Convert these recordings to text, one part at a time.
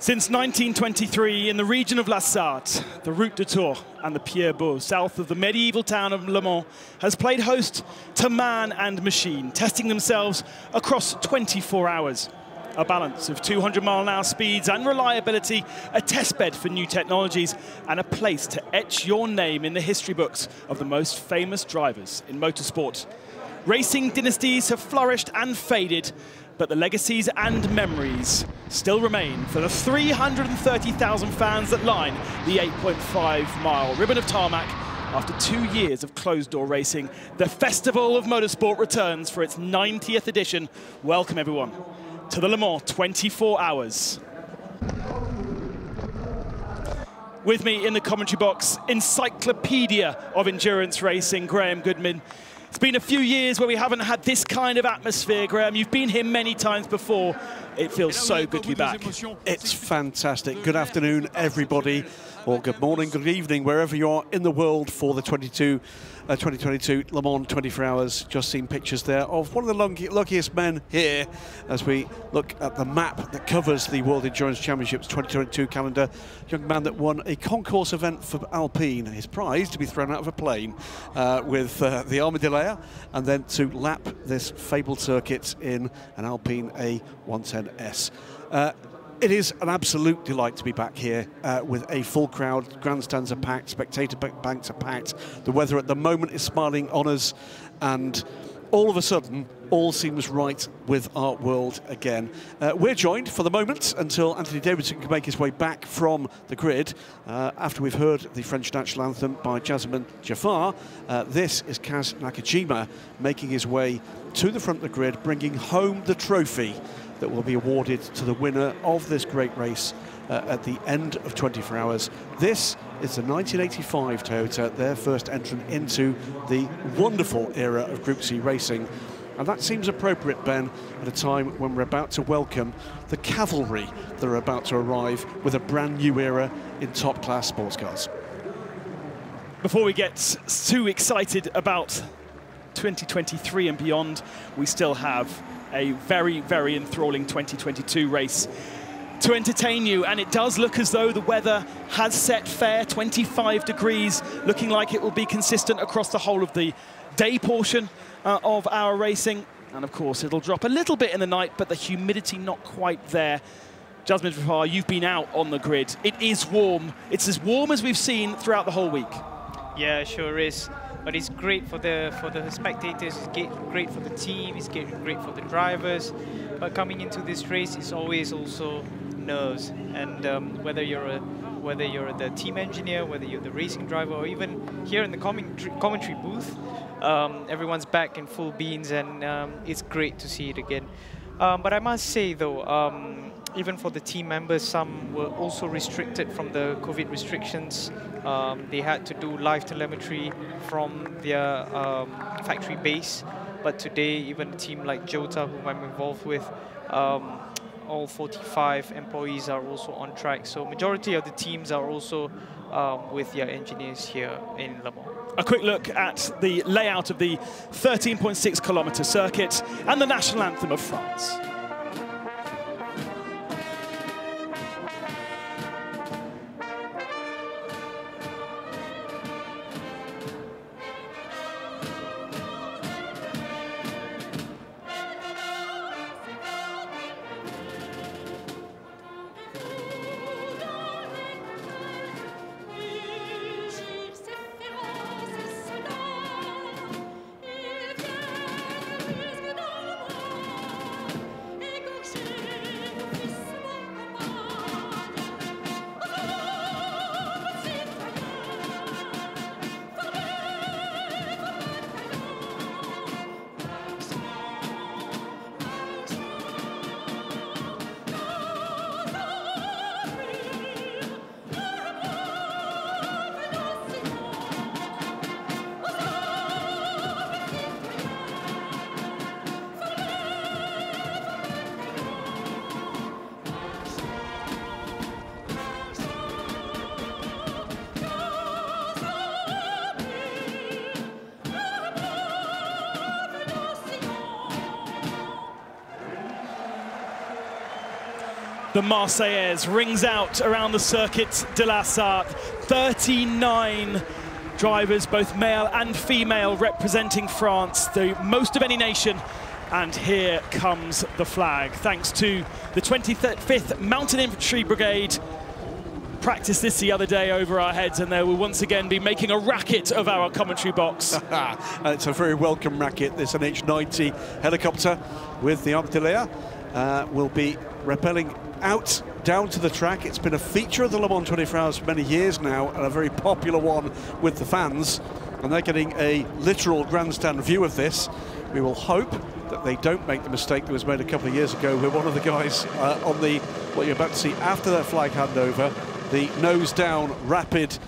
Since 1923, in the region of La Sarthe, the Route de Tours and the Pierre-Beau, south of the medieval town of Le Mans, has played host to man and machine, testing themselves across 24 hours. A balance of 200-mile-an-hour speeds and reliability, a testbed for new technologies, and a place to etch your name in the history books of the most famous drivers in motorsport. Racing dynasties have flourished and faded, but the legacies and memories still remain for the 330,000 fans that line the 8.5-mile ribbon of tarmac. After 2 years of closed-door racing, the Festival of Motorsport returns for its 90th edition. Welcome, everyone, to the Le Mans 24 Hours. With me in the commentary box, encyclopedia of endurance racing, Graham Goodman. It's been a few years where we haven't had this kind of atmosphere, Graham. You've been here many times before. It feels so good to be back. It's fantastic. Good afternoon, everybody, or good morning, good evening, wherever you are in the world for the 2022 Le Mans 24 Hours. Just seen pictures there of one of the luckiest men here as we look at the map that covers the World Endurance Championships 2022 calendar. Young man that won a concourse event for Alpine, his prize to be thrown out of a plane with the Armadillo, and then to lap this fabled circuit in an Alpine A110S. It is an absolute delight to be back here with a full crowd. Grandstands are packed, spectator banks are packed. The weather at the moment is smiling on us, and all of a sudden, all seems right with our world again. We're joined for the moment until Anthony Davidson can make his way back from the grid after we've heard the French national anthem by Jasmine Jaffar. This is Kaz Nakajima making his way to the front of the grid, bringing home the trophy that will be awarded to the winner of this great race at the end of 24 hours. This is the 1985 Toyota, their first entrant into the wonderful era of Group C racing. And that seems appropriate, Ben, at a time when we're about to welcome the cavalry that are about to arrive with a brand new era in top-class sports cars. Before we get too excited about 2023 and beyond, we still have a very, very enthralling 2022 race to entertain you, and it does look as though the weather has set fair. 25 degrees, looking like it will be consistent across the whole of the day portion of our racing, and of course it'll drop a little bit in the night, but the humidity not quite there. Jasmine Jaffar, you've been out on the grid. It is warm. It's as warm as we've seen throughout the whole week. Yeah, it sure is. But it's great for the spectators, it's great for the team, it's great for the drivers. But coming into this race, it's always also nerves. And whether you're the team engineer, whether you're the racing driver, or even here in the commentary booth, everyone's back in full beans, and it's great to see it again. But I must say though, even for the team members, some were also restricted from the COVID restrictions. They had to do live telemetry from their factory base. But today, even a team like Jota, whom I'm involved with, all 45 employees are also on track. So majority of the teams are also with their engineers here in Le Mans. A quick look at the layout of the 13.6-kilometer circuit and the national anthem of France. The Marseillaise rings out around the Circuit de la Sarthe. 39 drivers, both male and female, representing France, the most of any nation. And here comes the flag, thanks to the 25th Mountain Infantry Brigade. Practiced this the other day over our heads, and they will once again be making a racket of our commentary box. It's a very welcome racket. This NH-90 helicopter with the Arc de l'Air will be rappelling out down to the track. It's been a feature of the Le Mans 24 Hours for many years now, and a very popular one with the fans, and they're getting a literal grandstand view of this. We will hope that they don't make the mistake that was made a couple of years ago, where one of the guys on the, what you're about to see after their flag handover, the nose down rapid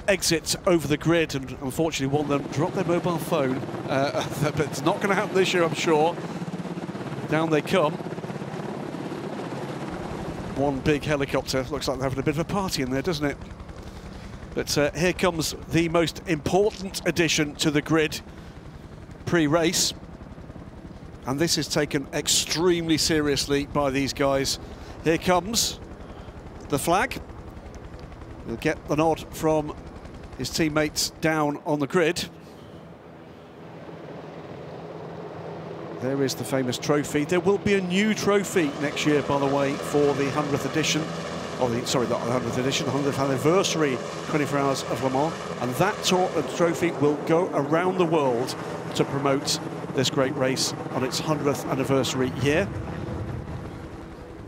exit over the grid, and unfortunately one of them dropped their mobile phone. But it's not going to happen this year, I'm sure. Down they come. One big helicopter. Looks like they're having a bit of a party in there, doesn't it? But here comes the most important addition to the grid pre-race. And this is taken extremely seriously by these guys. Here comes the flag. He'll get the nod from his teammates down on the grid. There is the famous trophy. There will be a new trophy next year, by the way, for the 100th edition, or the, sorry, not the 100th edition, 100th anniversary 24 Hours of Le Mans. And that trophy will go around the world to promote this great race on its 100th anniversary year.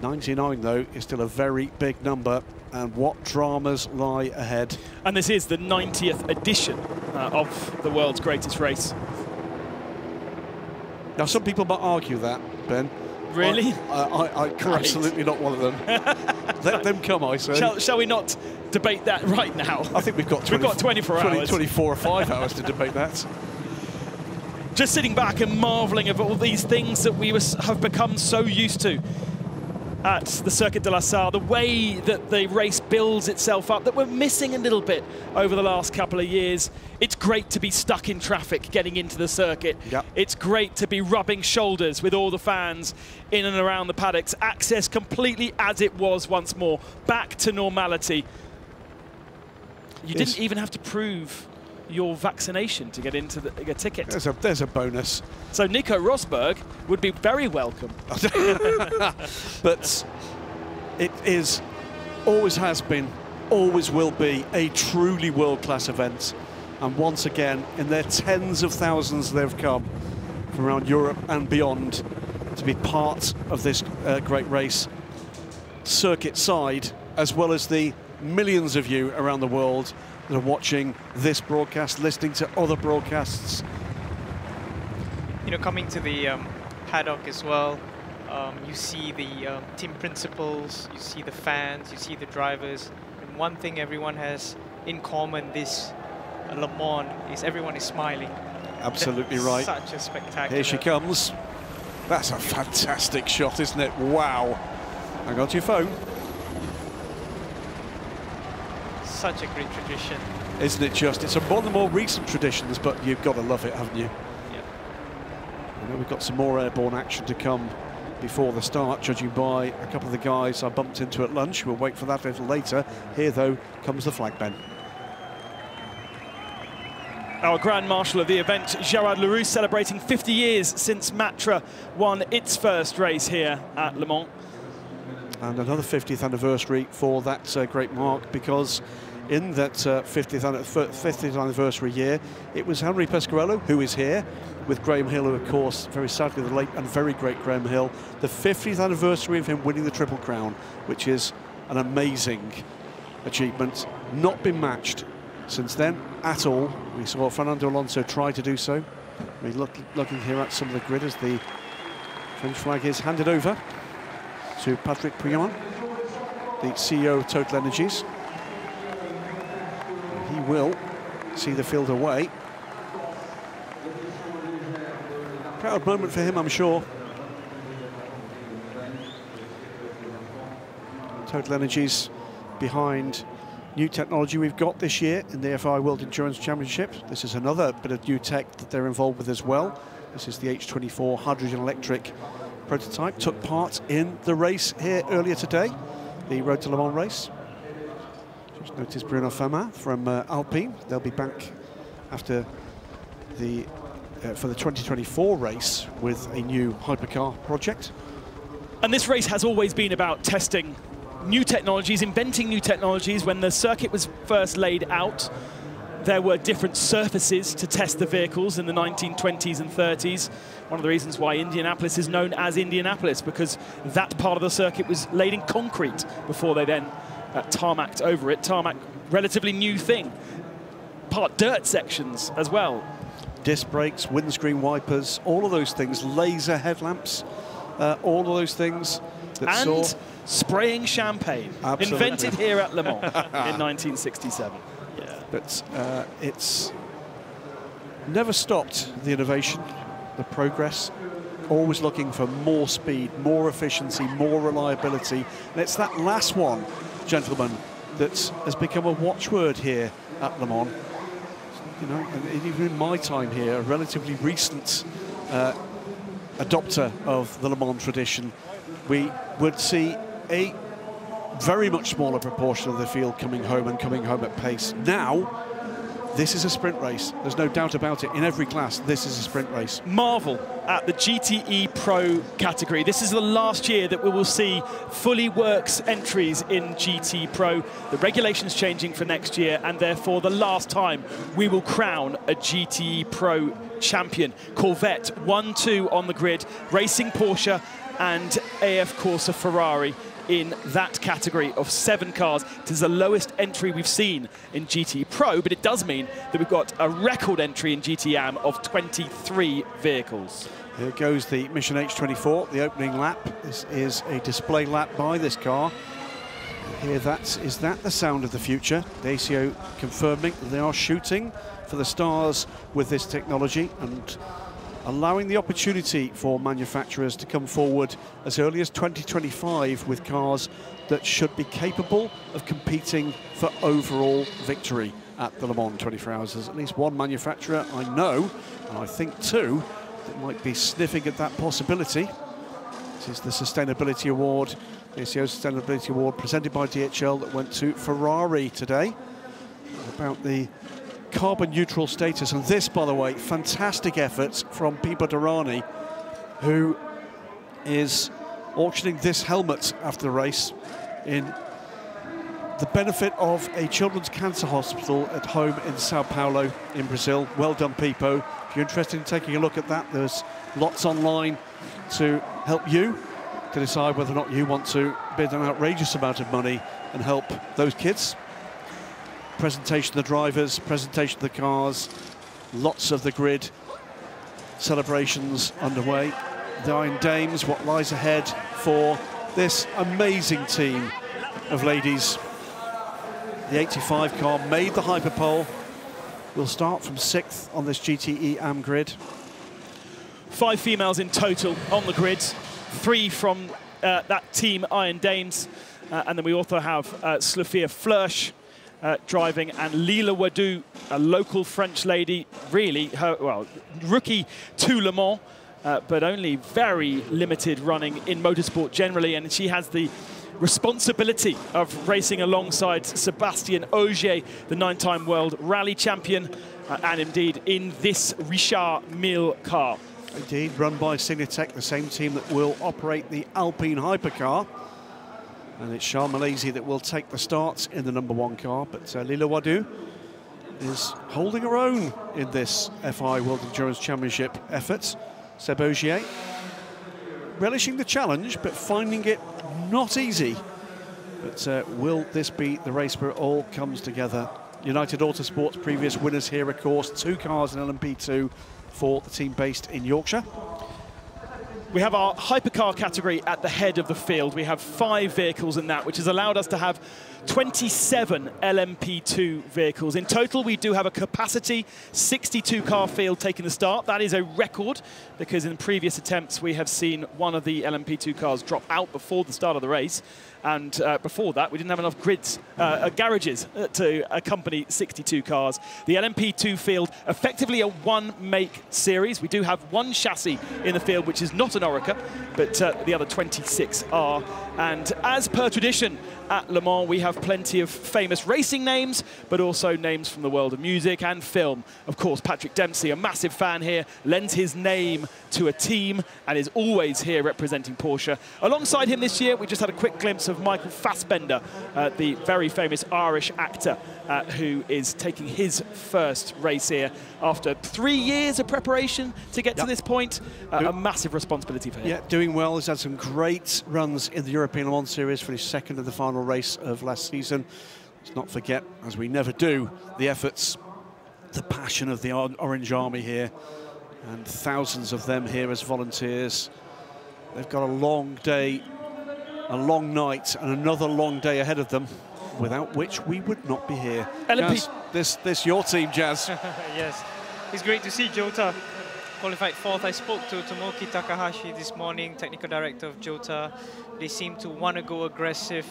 99, though, is still a very big number, and what dramas lie ahead. And this is the 90th edition of the world's greatest race. Now, some people might argue that, Ben. Really? I'm absolutely not one of them. Let them come, I say. Shall we not debate that right now? I think we've got 24 hours. 24 or 5 hours to debate that. Just sitting back and marvelling at all these things that we have become so used to at the Circuit de la Sarthe, the way that the race builds itself up, that we're missing a little bit over the last couple of years. It's great to be stuck in traffic getting into the circuit. Yep. It's great to be rubbing shoulders with all the fans in and around the paddocks. Access completely as it was once more, back to normality. You didn't even have to prove your vaccination to get into a ticket. There's a bonus. So Nico Rosberg would be very welcome. But it is, always has been, always will be a truly world-class event. And once again, in their tens of thousands they've come from around Europe and beyond to be part of this great race, circuit side, as well as the millions of you around the world that are watching this broadcast, listening to other broadcasts. You know, coming to the paddock as well, you see the team principals, you see the fans, you see the drivers. And one thing everyone has in common this Le Mans is everyone is smiling. Absolutely That's right. Such a spectacular. Here she comes. That's a fantastic shot, isn't it? Wow. Hang on to your phone. Such a great tradition. Isn't it just? It's one of the more recent traditions, but you've got to love it, haven't you? Yeah. I know we've got some more airborne action to come before the start, judging by a couple of the guys I bumped into at lunch. We'll wait for that a little later. Here, though, comes the flag, Ben. Our Grand Marshal of the event, Gerard Leroux, celebrating 50 years since Matra won its first race here at Le Mans. And another 50th anniversary for that great mark, because in that 50th anniversary year, it was Henry Pescarello, who is here, with Graham Hill, who, of course, very sadly, the late and very great Graham Hill, the 50th anniversary of him winning the Triple Crown, which is an amazing achievement, not been matched since then at all. We saw Fernando Alonso try to do so. We're looking here at some of the grid as the French flag is handed over to Patrick Pouillon, the CEO of Total Energies. He will see the field away. Proud moment for him, I'm sure. Total Energies behind new technology we've got this year in the FI World Endurance Championship. This is another bit of new tech that they're involved with as well. This is the H24 hydrogen electric prototype, took part in the race here earlier today, the Road to Le Mans race. Just noticed Bruno Famin from Alpine. They'll be back after the for the 2024 race with a new hypercar project. And this race has always been about testing new technologies, inventing new technologies. When the circuit was first laid out, there were different surfaces to test the vehicles in the 1920s and 30s. One of the reasons why Indianapolis is known as Indianapolis, because that part of the circuit was laid in concrete before they then tarmacked over it. Tarmac, relatively new thing. Part dirt sections as well. Disc brakes, windscreen wipers, all of those things, laser headlamps, all of those things that and spraying champagne. Absolutely. Invented here at Le Mans in 1967. Yeah. But it's never stopped, the innovation, the progress, always looking for more speed, more efficiency, more reliability. And it's that last one, gentlemen, that has become a watchword here at Le Mans. You know, and even in my time here, a relatively recent adopter of the Le Mans tradition, we would see a very much smaller proportion of the field coming home and coming home at pace. Now, this is a sprint race. There's no doubt about it. In every class, this is a sprint race. Marvel at the GTE Pro category. This is the last year that we will see fully works entries in GT Pro. The regulations changing for next year, and therefore the last time we will crown a GTE Pro champion. Corvette 1-2 on the grid, racing Porsche and AF Corsa Ferrari in that category of 7 cars. It is the lowest entry we've seen in GT Pro, but it does mean that we've got a record entry in GTAM of 23 vehicles. Here goes the Mission H24, the opening lap. This is a display lap by this car. Here, is that the sound of the future? The ACO confirming that they are shooting for the stars with this technology and allowing the opportunity for manufacturers to come forward as early as 2025 with cars that should be capable of competing for overall victory at the Le Mans 24 Hours. There's at least one manufacturer I know, and I think 2, that might be sniffing at that possibility. This is the Sustainability Award, the ACO Sustainability Award presented by DHL that went to Ferrari today, about the carbon neutral status. And this, by the way, fantastic efforts from Pipo Derani, who is auctioning this helmet after the race in the benefit of a children's cancer hospital at home in Sao Paulo in Brazil. Well done, Pipo. If you're interested in taking a look at that, there's lots online to help you to decide whether or not you want to bid an outrageous amount of money and help those kids. Presentation of the drivers, presentation of the cars, lots of the grid, celebrations underway. The Iron Dames, what lies ahead for this amazing team of ladies. The 85 car made the hyperpole. We'll start from 6th on this GTE AM grid. 5 females in total on the grid, 3 from that team Iron Dames, and then we also have Slofia Flörsch driving, and Lila Wadou, a local French lady, really, rookie to Le Mans, but only very limited running in motorsport generally, and she has the responsibility of racing alongside Sébastien Ogier, the 9-time world rally champion, and indeed in this Richard Mille car. Indeed, run by Signatech, the same team that will operate the Alpine hypercar. And it's Charles Malaysia that will take the start in the #1 car, but Lila Wadou is holding her own in this FI World Endurance Championship effort. Seb Ogier relishing the challenge, but finding it not easy. But will this be the race where it all comes together? United Autosport's previous winners here, of course, 2 cars in LMP2 for the team based in Yorkshire. We have our hypercar category at the head of the field. We have 5 vehicles in that, which has allowed us to have 27 LMP2 vehicles. In total, we do have a capacity 62 car field taking the start. That is a record, because in previous attempts, we have seen one of the LMP2 cars drop out before the start of the race. And before that, we didn't have enough garages to accompany 62 cars. The LMP2 field, effectively a 1-make series. We do have 1 chassis in the field, which is not enough an Orica, but the other 26 are. And as per tradition at Le Mans, we have plenty of famous racing names, but also names from the world of music and film. Of course, Patrick Dempsey, a massive fan here, lends his name to a team and is always here representing Porsche. Alongside him this year, we just had a quick glimpse of Michael Fassbender, the very famous Irish actor who is taking his first race here after 3 years of preparation to get to this point. A massive responsibility for him. Yeah, doing well. He's had some great runs in the European Le Mans Series, finished second in the final race of last season. Let's not forget, as we never do, the efforts, the passion of the Orange Army here, and thousands of them here as volunteers. They've got a long day, a long night, and another long day ahead of them, without which we would not be here. Jazz, this your team, Jazz. Yes, it's great to see Jota qualified fourth. I spoke to Tomoki Takahashi this morning, technical director of Jota. They seem to want to go aggressive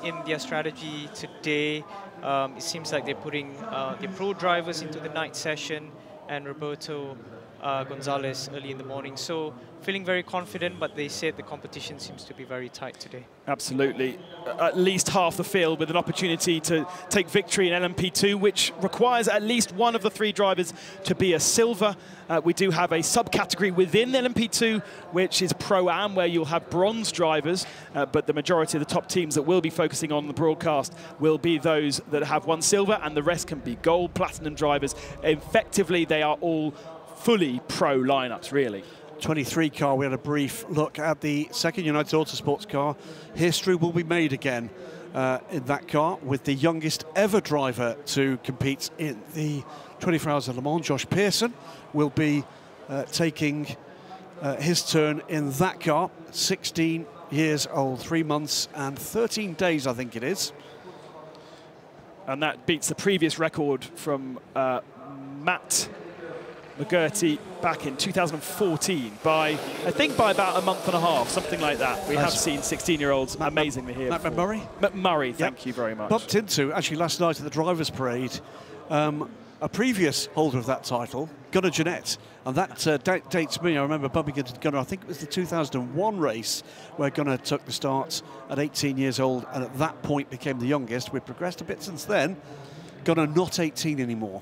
in their strategy today. It seems like they're putting their pro drivers into the night session and Roberto Gonzalez early in the morning. So feeling very confident, but they said the competition seems to be very tight today. Absolutely. At least half the field with an opportunity to take victory in LMP2, which requires at least one of the 3 drivers to be a silver. We do have a subcategory within LMP2, which is Pro-Am, where you'll have bronze drivers, but the majority of the top teams that we'll be focusing on the broadcast will be those that have 1 silver, and the rest can be gold, platinum drivers. Effectively, they are all fully pro lineups, really. 23 car, we had a brief look at the second United Autosports car. History will be made again in that car, with the youngest ever driver to compete in the 24 Hours of Le Mans. Josh Pearson will be taking his turn in that car. 16 years old, 3 months and 13 days, I think it is. And that beats the previous record from Matt McGurty back in 2014 by, I think, by about a month and a half, something like that. We have seen 16-year-olds amazingly here. Matt McMurray? McMurray, thank you very much. Bumped into, actually last night at the Drivers' Parade, a previous holder of that title, Gunnar Jeanette. And that dates me. I remember bumping into Gunnar, I think it was the 2001 race, where Gunnar took the start at 18 years old and at that point became the youngest. We've progressed a bit since then. Gunnar not 18 anymore.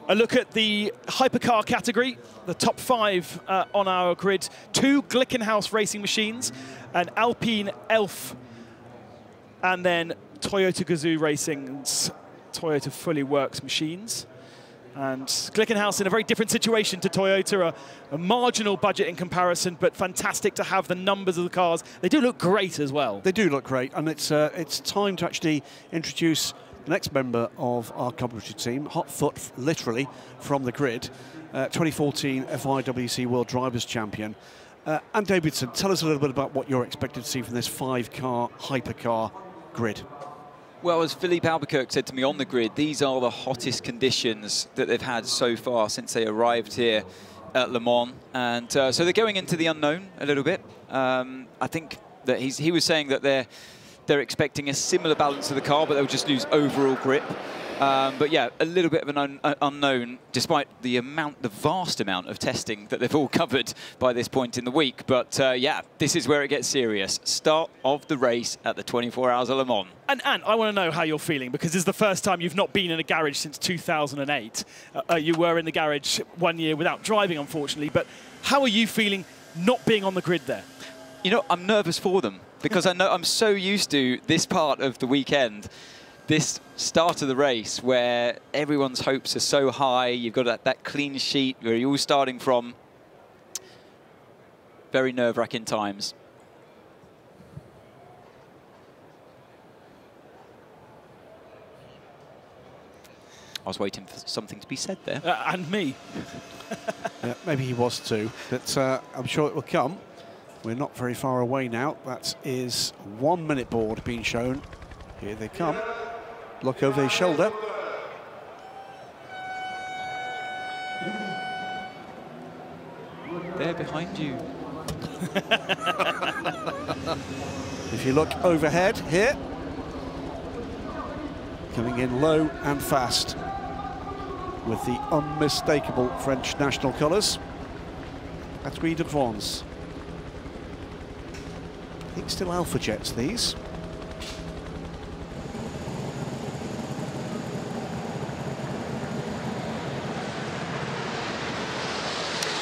A look at the hypercar category, the top 5 on our grid. 2 Glickenhaus racing machines, an Alpine Elf, and then Toyota Gazoo Racing's Toyota Fully Works machines. And Glickenhaus in a very different situation to Toyota, a marginal budget in comparison, but fantastic to have the numbers of the cars. They do look great as well. They do look great, and it's time to actually introduce the next member of our competition team, hot foot, literally, from the grid, 2014 FIWC World Drivers' Champion. Anne Davidson, tell us a little bit about what you're expected to see from this 5-car hypercar grid. Well, as Philippe Albuquerque said to me on the grid, these are the hottest conditions that they've had so far since they arrived here at Le Mans. And so they're going into the unknown a little bit. I think that he was saying that they're expecting a similar balance to the car, but they'll just lose overall grip. But yeah, a little bit of an unknown, despite the vast amount of testing that they've all covered by this point in the week. But yeah, this is where it gets serious. Start of the race at the 24 Hours of Le Mans. And Ant, I want to know how you're feeling, because this is the first time you've not been in a garage since 2008. You were in the garage 1 year without driving, unfortunately. But how are you feeling not being on the grid there? You know, I'm nervous for them, because I know I'm so used to this part of the weekend, this start of the race where everyone's hopes are so high. You've got that clean sheet where you're all starting from. Very nerve-wracking times. I was waiting for something to be said there. And me. Yeah, maybe he was too, but I'm sure it will come. We're not very far away now. That is 1 minute board being shown. Here they come. Look over his shoulder. They're behind you. If you look overhead here, coming in low and fast with the unmistakable French national colours. Batterie d'Avance. I think still Alpha Jets, these.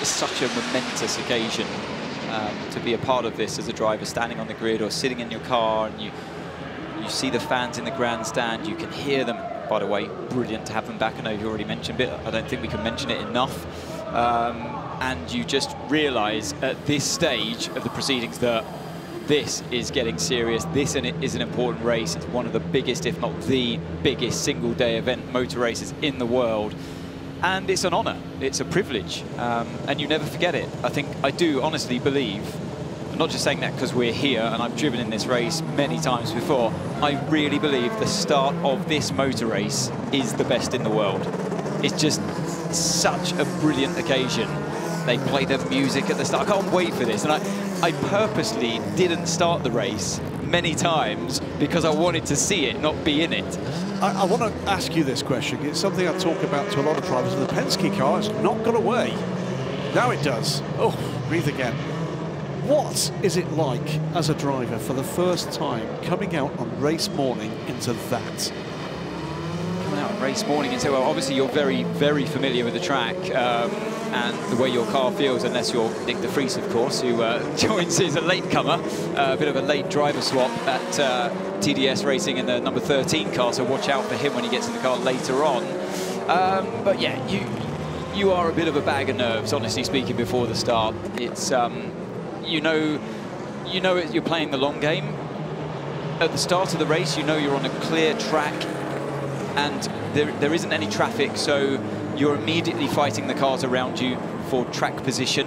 It's such a momentous occasion to be a part of this as a driver, standing on the grid or sitting in your car, and you see the fans in the grandstand, you can hear them. By the way, brilliant to have them back. I know you already mentioned it, I don't think we can mention it enough. And you just realise at this stage of the proceedings that this is getting serious. This is an important race. It's one of the biggest, if not the biggest, single-day event motor races in the world. And it's an honour, it's a privilege, and you never forget it. I do honestly believe, I'm not just saying that because we're here and I've driven in this race many times before, I really believe the start of this motor race is the best in the world. It's just such a brilliant occasion. They play the music at the start. I can't wait for this. And I purposely didn't start the race many times because I wanted to see it, not be in it. I want to ask you this question. It's something I talk about to a lot of drivers. The Penske car has not gone away. Now it does. Oh, breathe again. What is it like as a driver for the first time coming out on race morning into that? Coming out on race morning into, well, obviously you're very, very familiar with the track and the way your car feels, unless you're Nick de Vries, of course, who joins as a latecomer, a bit of a late driver swap at TDS Racing in the number 13 car, so watch out for him when he gets in the car later on. But yeah, you are a bit of a bag of nerves, honestly speaking, before the start. It's you know you're playing the long game. At the start of the race, you know you're on a clear track and there isn't any traffic, so you're immediately fighting the cars around you for track position.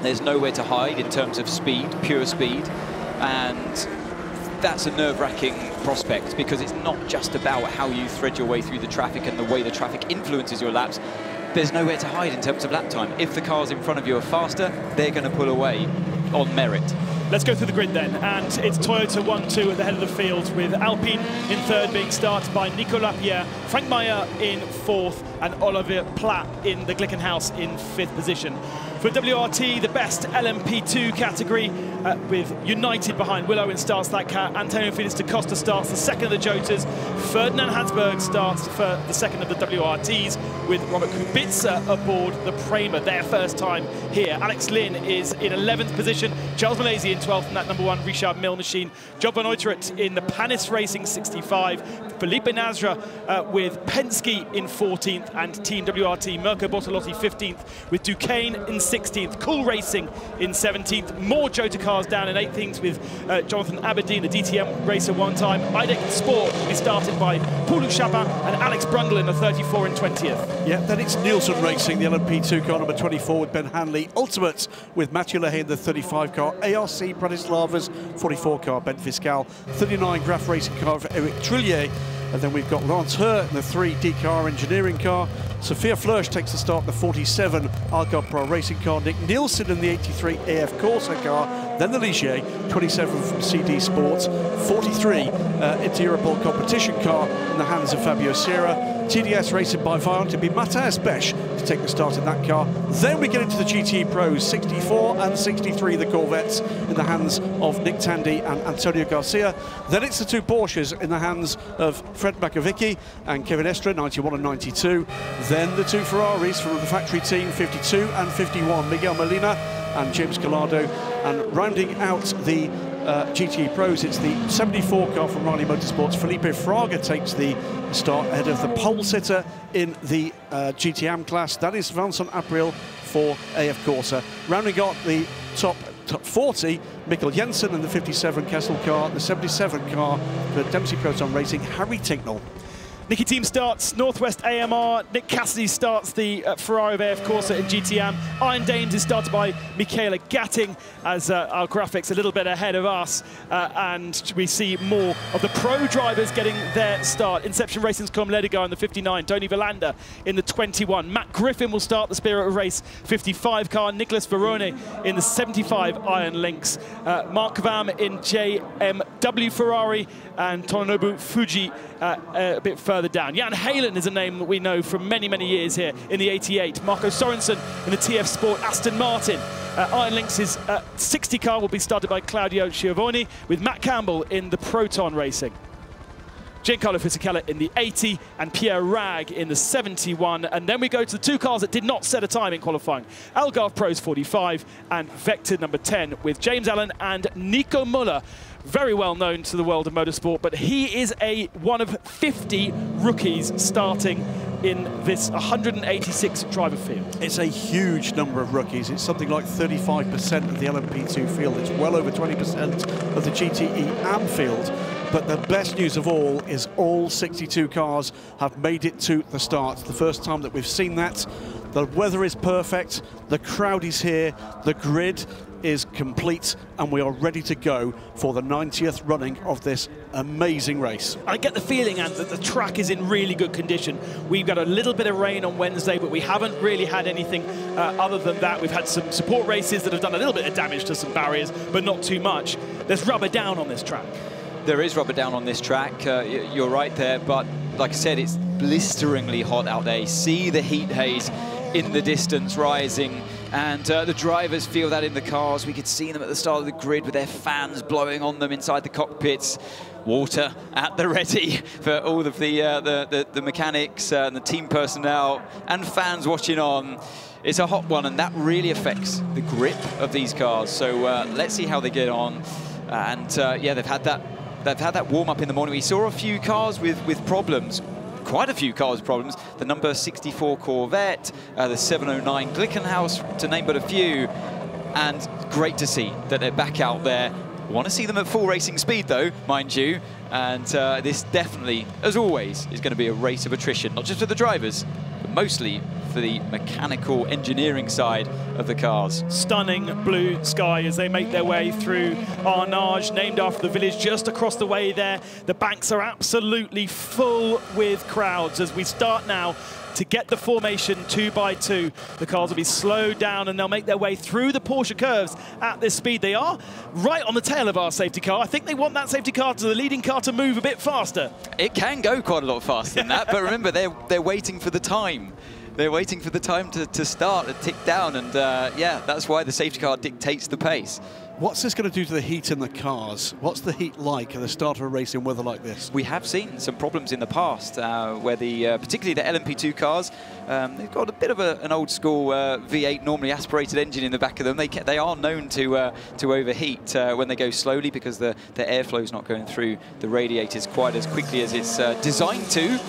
There's nowhere to hide in terms of speed, pure speed, and that's a nerve-wracking prospect because it's not just about how you thread your way through the traffic and the way the traffic influences your laps. There's nowhere to hide in terms of lap time. If the cars in front of you are faster, they're going to pull away on merit. Let's go through the grid then, and it's Toyota 1-2 at the head of the field, with Alpine in third being started by Nicolas Pierre, Frank Meyer in fourth, and Oliver Platt in the Glickenhaus in fifth position. For WRT, the best LMP2 category, with United behind Willow in starts that car. Antonio Felix da Costa starts the second of the Jotas. Ferdinand Hansberg starts for the second of the WRTs, with Robert Kubica aboard the Prema, their first time here. Alex Lynn is in 11th position. Charles Malaysia in 12th in that number one Richard Mille machine. Job van Uitert in the Panis Racing 65. Felipe Nasra with Penske in 14th, and Team WRT Mirko Bortolotti 15th, with Duquesne in 16th. Cool Racing in 17th. More Jota cars down in 8th with Jonathan Aberdeen, the DTM racer one time. IDEC Sport is started by Paul Chapin and Alex Brundle in the 34 and 20th. Yeah, then it's Nielsen Racing, the LMP2 car number 24 with Ben Hanley. Ultimate with Mathieu Lehay in the 35 car. ARC Bratislavas 44 car, Ben Fiscal. 39 Graf Racing car for Eric Trillier. And then we've got Lance Hurt in the 3D car engineering car. Sophia Flörsch takes the start in the 47 Argyle Pro Racing car. Nick Nielsen in the 83 AF Corsa car. Then the Ligier, 27 from CD Sports. 43 Intereuropol competition car in the hands of Fabio Sierra. TDS Racing by Vion to be Matthias Besch to take the start in that car. Then we get into the GT Pros, 64 and 63, the Corvettes, in the hands of Nick Tandy and Antonio Garcia. Then it's the two Porsches in the hands of Fred Makovicky and Kevin Estre, 91 and 92. Then the two Ferraris from the factory team, 52 and 51, Miguel Molina and James Collado. And rounding out the GT Pros, it's the 74 car from Riley Motorsports. Felipe Fraga takes the start ahead of the pole sitter in the GTM class. That is Vincent April for AF Corsa. Rounding out the top 40, Mikkel Jensen in the 57 Kessel car, the 77 car for Dempsey Proton Racing, Harry Tinknell. Nicky Team starts Northwest AMR. Nick Cassidy starts the Ferrari of AF Corsa in GTM. Iron Dames is started by Michaela Gatting, as our graphics a little bit ahead of us. And we see more of the pro drivers getting their start. Inception Racing's Colm Ledigar in the 59. Tony Verlander in the 21. Matt Griffin will start the Spirit of Race 55 car. Nicholas Verone in the 75 Iron Lynx. Mark Vam in JMW Ferrari. And Tononobu Fuji a bit further further down. Jan Halen is a name that we know from many, many years here in the 88. Marco Sorensen in the TF Sport Aston Martin. Iron Lynx's 60 car will be started by Claudio Schiavoni, with Matt Campbell in the Proton Racing. Giancarlo Fisichella in the 80 and Pierre Rag in the 71. And then we go to the two cars that did not set a time in qualifying. Algarve Pro's 45 and Vector number 10 with James Allen and Nico Muller. Very well known to the world of motorsport, but he is one of 50 rookies starting in this 186 driver field. It's a huge number of rookies. It's something like 35% of the LMP2 field. It's well over 20% of the GTE AM field. But the best news of all is all 62 cars have made it to the start. The first time that we've seen that. The weather is perfect, the crowd is here, the grid is complete, and we are ready to go for the 90th running of this amazing race. I get the feeling, Ant, that the track is in really good condition. We've got a little bit of rain on Wednesday, but we haven't really had anything other than that. We've had some support races that have done a little bit of damage to some barriers, but not too much. There's rubber down on this track. There is rubber down on this track, you're right there, but like I said, it's blisteringly hot out there. You see the heat haze in the distance rising, and the drivers feel that in the cars. We could see them at the start of the grid with their fans blowing on them inside the cockpits. Water at the ready for all of the mechanics and the team personnel and fans watching on. It's a hot one, and that really affects the grip of these cars. So let's see how they get on. Yeah, they've had that warm-up in the morning. We saw a few cars with problems. Quite a few cars with problems. The number 64 Corvette, the 709 Glickenhaus, to name but a few. And great to see that they're back out there. Want to see them at full racing speed, though, mind you. And this definitely, as always, is going to be a race of attrition, not just for the drivers, but mostly for the mechanical engineering side of the cars. Stunning blue sky as they make their way through Arnage, named after the village just across the way there. The banks are absolutely full with crowds as we start now to get the formation 2 by 2. The cars will be slowed down and they'll make their way through the Porsche curves at this speed. They are right on the tail of our safety car. I think they want that safety car, to the leading car, to move a bit faster. It can go quite a lot faster than that, but remember, they're waiting for the time. They're waiting for the time to start and tick down, and yeah, that's why the safety car dictates the pace. What's this going to do to the heat in the cars? What's the heat like at the start of a race in weather like this? We have seen some problems in the past where particularly the LMP2 cars, they've got a bit of an old school V8 normally aspirated engine in the back of them. They are known to overheat when they go slowly because the airflow is not going through the radiators quite as quickly as it's designed to.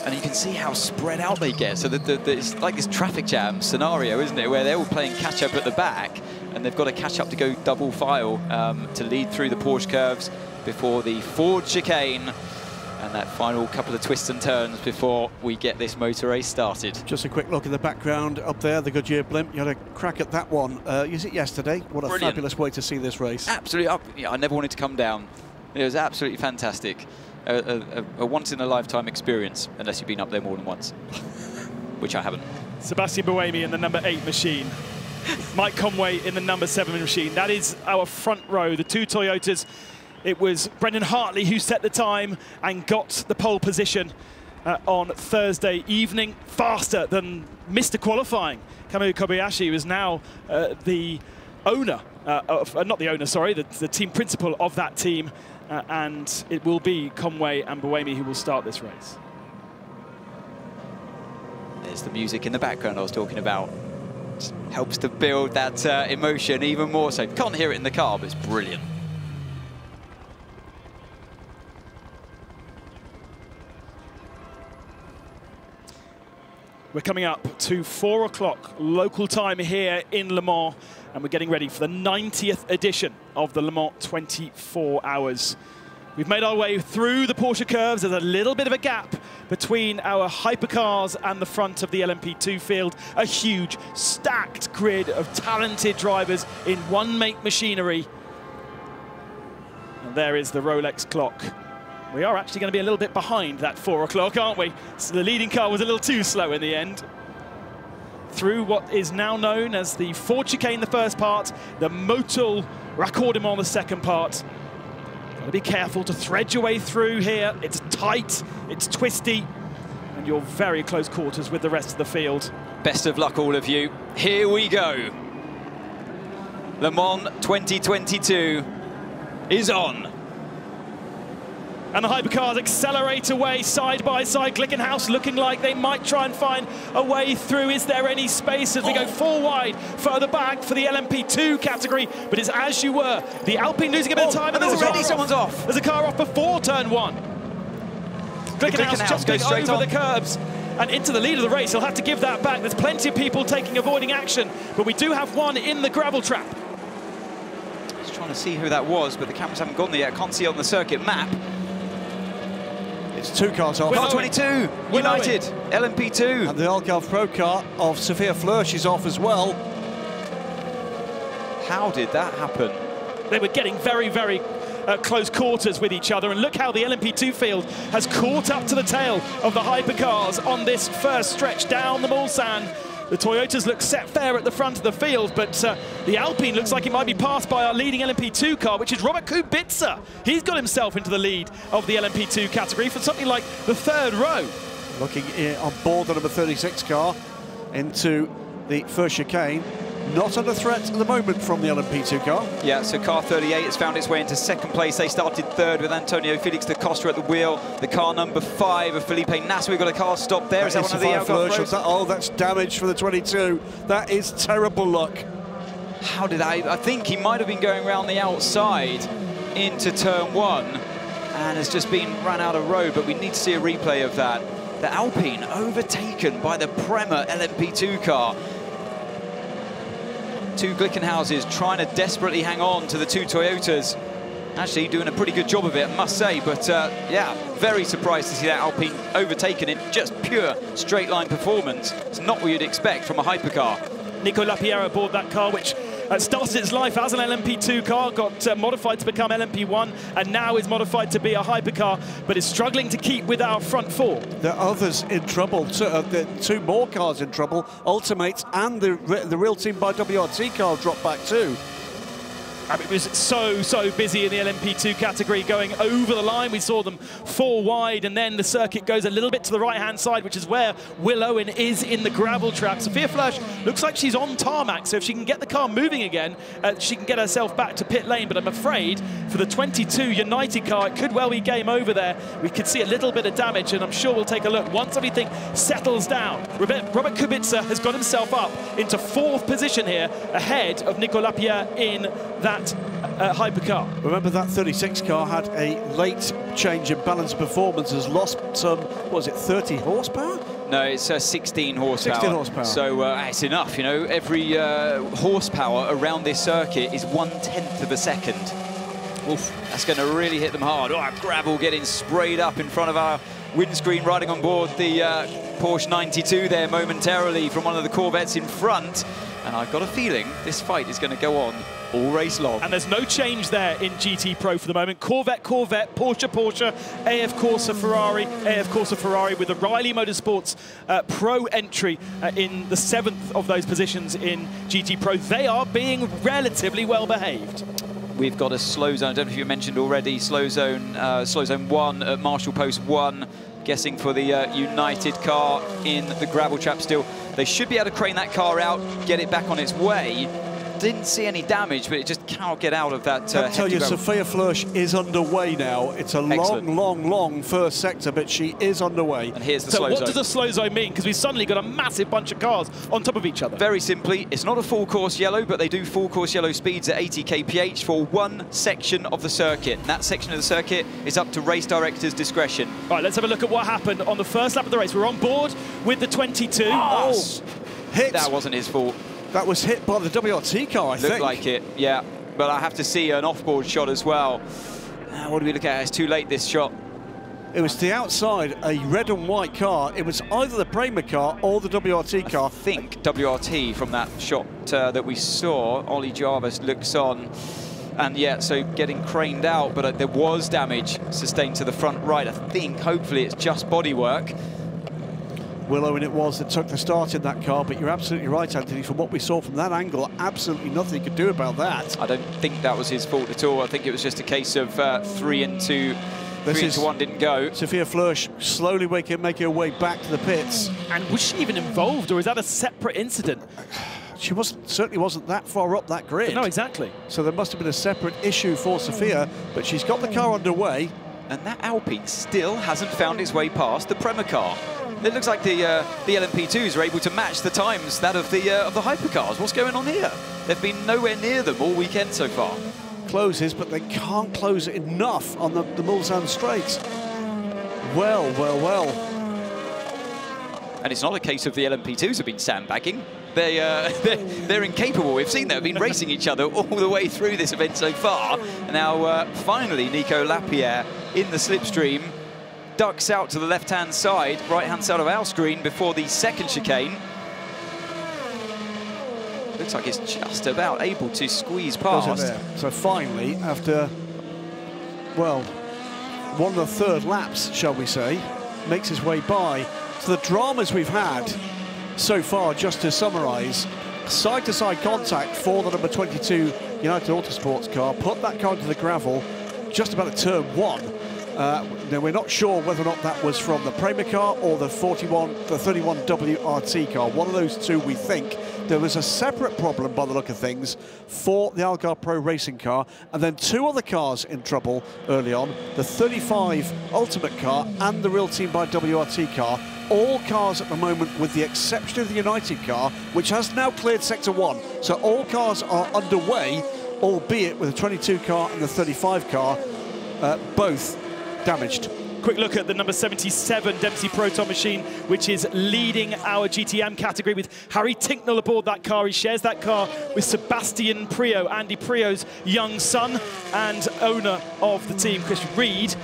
And you can see how spread out they get. So it's like this traffic jam scenario, isn't it? Where they're all playing catch up at the back, and they've got to catch up to go double file to lead through the Porsche curves before the Ford chicane and that final couple of twists and turns before we get this motor race started. Just a quick look in the background up there, the Goodyear blimp. You had a crack at that one. Is it yesterday? What a Brilliant. Fabulous way to see this race. Absolutely. I never wanted to come down. It was absolutely fantastic. A once-in-a-lifetime experience, unless you've been up there more than once, which I haven't. Sebastian Buemi in the number 8 machine. Mike Conway in the number 7 machine. That is our front row, the two Toyotas. It was Brendan Hartley who set the time and got the pole position on Thursday evening, faster than Mr. Qualifying. Kamui Kobayashi was now the owner, not the owner, sorry, the team principal of that team. And it will be Conway and Buemi who will start this race. There's the music in the background I was talking about. Just helps to build that emotion even more so. Can't hear it in the car, but it's brilliant. We're coming up to 4 o'clock local time here in Le Mans, and we're getting ready for the 90th edition of the Le Mans 24 Hours. We've made our way through the Porsche curves. There's a little bit of a gap between our hypercars and the front of the LMP2 field. A huge, stacked grid of talented drivers in one-make machinery. And there is the Rolex clock. We are actually going to be a little bit behind that 4 o'clock, aren't we? So the leading car was a little too slow in the end. Through what is now known as the Ford chicane, the first part, the Motul Raccordement, the second part. Got to be careful to thread your way through here. It's tight, it's twisty, and you're very close quarters with the rest of the field. Best of luck, all of you. Here we go. Le Mans 2022 is on. And the hypercars accelerate away side by side. Glickenhaus looking like they might try and find a way through. Is there any space as we go 4 wide further back for the LMP2 category? But it's as you were. The Alpine losing a bit of time, and there's already someone's off. There's a car off before turn 1. Glickenhaus jumping over the curbs and into the lead of the race. He'll have to give that back. There's plenty of people avoiding action, but we do have one in the gravel trap. Just trying to see who that was, but the cameras haven't gone there yet. I can't see on the circuit map. It's 2 cars off. Car 22, United, LMP2. And the Algarve Pro car of Sophia Flörsch is off as well. How did that happen? They were getting very, very close quarters with each other, and look how the LMP2 field has caught up to the tail of the hypercars on this first stretch down the Mulsanne. The Toyotas look set fair at the front of the field, but the Alpine looks like it might be passed by our leading LMP2 car, which is Robert Kubica. He's got himself into the lead of the LMP2 category for something like the 3rd row. Looking on board the number 36 car into the first chicane. Not under threat at the moment from the LMP2 car. Yeah, so car 38 has found its way into 2nd place. They started 3rd with Antonio Felix da Costa at the wheel. The car number 5 of Felipe Nasser. We've got a car stop there. Is that one of the Algarve Pros? Oh, that's damage for the 22. That is terrible luck. How did I think he might have been going around the outside into turn 1 and has just been ran out of road, but we need to see a replay of that. The Alpine overtaken by the Prema LMP2 car. 2 Glickenhauses trying to desperately hang on to the 2 Toyotas. Actually doing a pretty good job of it, I must say, but yeah, very surprised to see that Alpine overtaken in just pure straight line performance. It's not what you'd expect from a hypercar. Nico Lapierre aboard that car, which started its life as an LMP2 car, got modified to become LMP1, and now is modified to be a hypercar, but is struggling to keep with our front 4. There are others in trouble, the 2 more cars in trouble. Ultimates and the Real Team by WRT car dropped back too. It was so busy in the LMP2 category going over the line. We saw them 4 wide, and then the circuit goes a little bit to the right-hand side, which is where Will Owen is in the gravel trap. Sophia Flörsch looks like she's on tarmac, so if she can get the car moving again, she can get herself back to pit lane. But I'm afraid for the 22 United car, it could well be game over there. We could see a little bit of damage, and I'm sure we'll take a look once everything settles down. Robert Kubica has got himself up into 4th position here, ahead of Nico Lapierre in that hypercar. Remember that 36 car had a late change in balance of performance, has lost some, what was it, 30 horsepower? No, it's 16 horsepower. 16 horsepower. So it's enough, you know. Every horsepower around this circuit is 1/10 of a second. Oof, that's going to really hit them hard. Oh, gravel getting sprayed up in front of our windscreen, riding on board the Porsche 92 there momentarily from one of the Corvettes in front. And I've got a feeling this fight is going to go on all race long. And there's no change there in GT Pro for the moment. Corvette, Porsche, AF Corsa Ferrari with the Riley Motorsports Pro entry in the 7th of those positions in GT Pro. They are being relatively well behaved. We've got a slow zone. I don't know if you mentioned already, slow zone 1 at Marshall Post 1. Guessing for the United car in the gravel trap still. They should be able to crane that car out, get it back on its way. Didn't see any damage, but it just cannot get out of that. I tell you, Sophia Flörsch is underway now. It's a long first sector, but she is underway. And here's the slow zone. So what does a slow zone mean? Because we've suddenly got a massive bunch of cars on top of each other. Very simply, it's not a full course yellow, but they do full course yellow speeds at 80 kph for one section of the circuit. And that section of the circuit is up to race director's discretion. Right, let's have a look at what happened on the first lap of the race. We're on board with the 22. Hit. That wasn't his fault. That was hit by the WRT car, I think. Looked like it, yeah. But I have to see an off-board shot as well. What do we look at? It's too late, this shot. It was to the outside, a red and white car. It was either the Prema car or the WRT car. I think WRT from that shot that we saw. Ollie Jarvis looks on. And yeah, so getting craned out, but there was damage sustained to the front right. I think, hopefully, it's just bodywork. Willow, and it was that took the start in that car. But you're absolutely right, Anthony. From what we saw from that angle, absolutely nothing he could do about that. I don't think that was his fault at all. I think it was just a case of 3 into 1 didn't go. Sophia Flörsch slowly making her way back to the pits. And was she even involved, or is that a separate incident? She certainly wasn't that far up that grid. No, exactly. So there must have been a separate issue for Sophia, but she's got the car underway. And that Alpine still hasn't found its way past the Prema car. It looks like the LMP2s are able to match the times that of the hypercars. What's going on here? They've been nowhere near them all weekend so far. Closes, but they can't close it enough on the Mulsanne straights. Well. And it's not a case of the LMP2s have been sandbagging. They're incapable. We've seen they've been racing each other all the way through this event so far. And now, finally, Nico Lapierre in the slipstream ducks out to the left-hand side, right-hand side of our screen before the second chicane. Looks like it's just about able to squeeze past. So finally, after, well, 1 1/3 laps, shall we say, makes his way by. So the dramas we've had so far, just to summarise, side-to-side contact for the number 22 United Autosports car, put that car into the gravel just about at turn 1. Now we're not sure whether or not that was from the Prema car or the 31 WRT car. One of those two, we think. There was a separate problem, by the look of things, for the Algarve Pro racing car, and then 2 other cars in trouble early on, the 35 Ultimate car and the Real Team by WRT car. All cars at the moment, with the exception of the United car, which has now cleared Sector 1. So all cars are underway, albeit with the 22 car and the 35 car, both damaged. Quick look at the number 77 Dempsey Proton machine, which is leading our GTM category with Harry Tinknell aboard that car. He shares that car with Sebastian Prio, Andy Prio's young son and owner of the team, Chris Reed.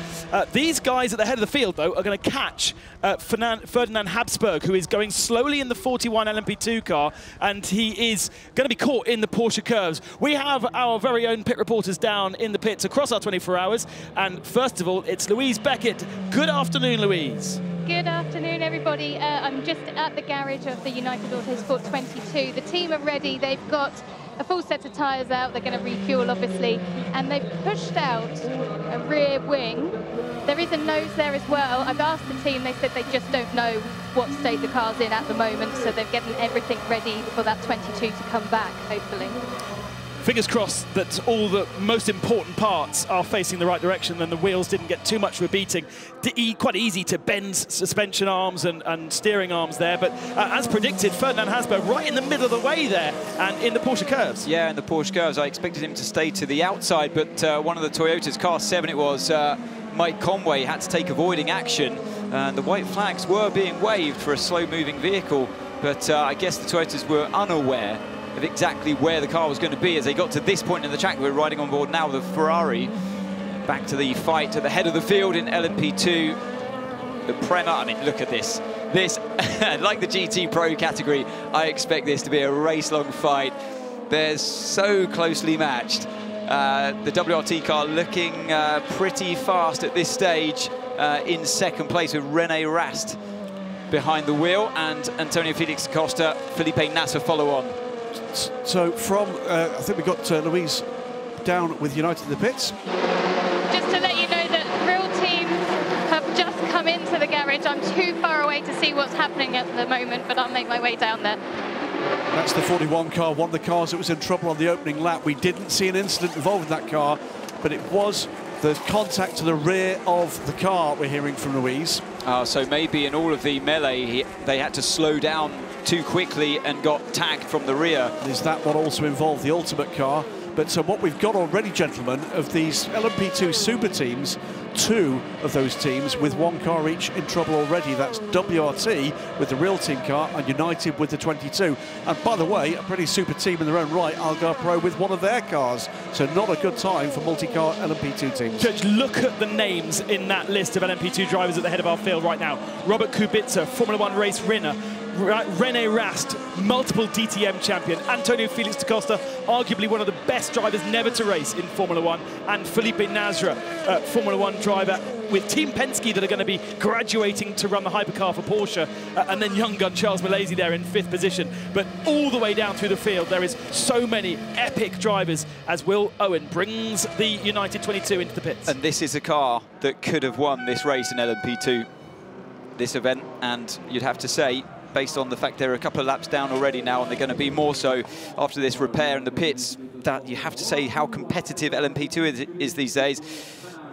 These guys at the head of the field, though, are going to catch Ferdinand Habsburg, who is going slowly in the 41 LMP2 car, and he is going to be caught in the Porsche curves. We have our very own pit reporters down in the pits across our 24 hours, and first of all, it's Louise Beckett. Good afternoon, Louise. Good afternoon, everybody. I'm just at the garage of the United Autosport 22. The team are ready. They've got a full set of tyres out. They're going to refuel, obviously, and they've pushed out a rear wing. There is a nose there as well. I've asked the team. They said they just don't know what state the car's in at the moment, so they're getting everything ready for that 22 to come back, hopefully. Fingers crossed that all the most important parts are facing the right direction and the wheels didn't get too much of a beating. Quite easy to bend suspension arms and steering arms there, but as predicted, Ferdinand Habsburg right in the middle of the way there and in the Porsche curves. Yeah, in the Porsche curves. I expected him to stay to the outside, but one of the Toyotas, car 7 it was, Mike Conway, had to take avoiding action. And the white flags were being waved for a slow-moving vehicle, but I guess the Toyotas were unaware of exactly where the car was going to be as they got to this point in the track. We're riding on board now the Ferrari. Back to the fight at the head of the field in LMP2. The Prema, I mean, look at this. This, like the GT Pro category, I expect this to be a race-long fight. They're so closely matched. The WRT car looking pretty fast at this stage in second place with René Rast behind the wheel and Antonio Felix Acosta, Felipe Nasser follow on. So from, I think we got Louise down with United in the pits. Just to let you know that Real Team have just come into the garage. I'm too far away to see what's happening at the moment, but I'll make my way down there. That's the 41 car, one of the cars that was in trouble on the opening lap. We didn't see an incident involving that car, but it was the contact to the rear of the car we're hearing from Louise. So maybe in all of the melee, they had to slow down too quickly and got tagged from the rear. Is that what also involved the Ultimate car? But so what we've got already, gentlemen, of these LMP2 super teams, 2 of those teams with 1 car each in trouble already. That's WRT with the Real Team car and United with the 22. And by the way, a pretty super team in their own right, Algarve Pro with one of their cars. So not a good time for multi-car LMP2 teams. Judge, look at the names in that list of LMP2 drivers at the head of our field right now. Robert Kubica, Formula 1 race winner. René Rast, multiple DTM champion. Antonio Felix da Costa, arguably one of the best drivers never to race in Formula 1. And Felipe Nasra, Formula 1 driver with Team Penske that are going to be graduating to run the hypercar for Porsche. And then young gun Charles Malaysia there in 5th position. But all the way down through the field, there is so many epic drivers as Will Owen brings the United 22 into the pits. And this is a car that could have won this race in LMP2, this event, and you'd have to say, based on the fact they're a couple of laps down already now, and they're going to be more so after this repair in the pits, that you have to say how competitive LMP2 is these days.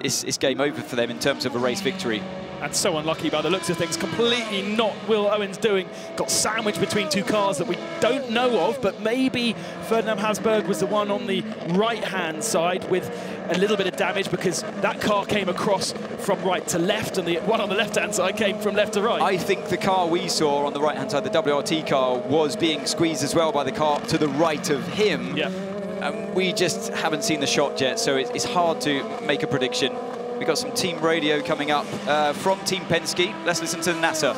It's game over for them in terms of a race victory. And so unlucky by the looks of things, completely not Will Owen's doing. Got sandwiched between two cars that we don't know of, but maybe Ferdinand Hasberg was the one on the right-hand side with a little bit of damage, because that car came across from right to left, and the one on the left-hand side came from left to right. I think the car we saw on the right-hand side, the WRT car, was being squeezed as well by the car to the right of him. Yeah. We just haven't seen the shot yet, so it's hard to make a prediction. We've got some team radio coming up from Team Penske. Let's listen to NASA.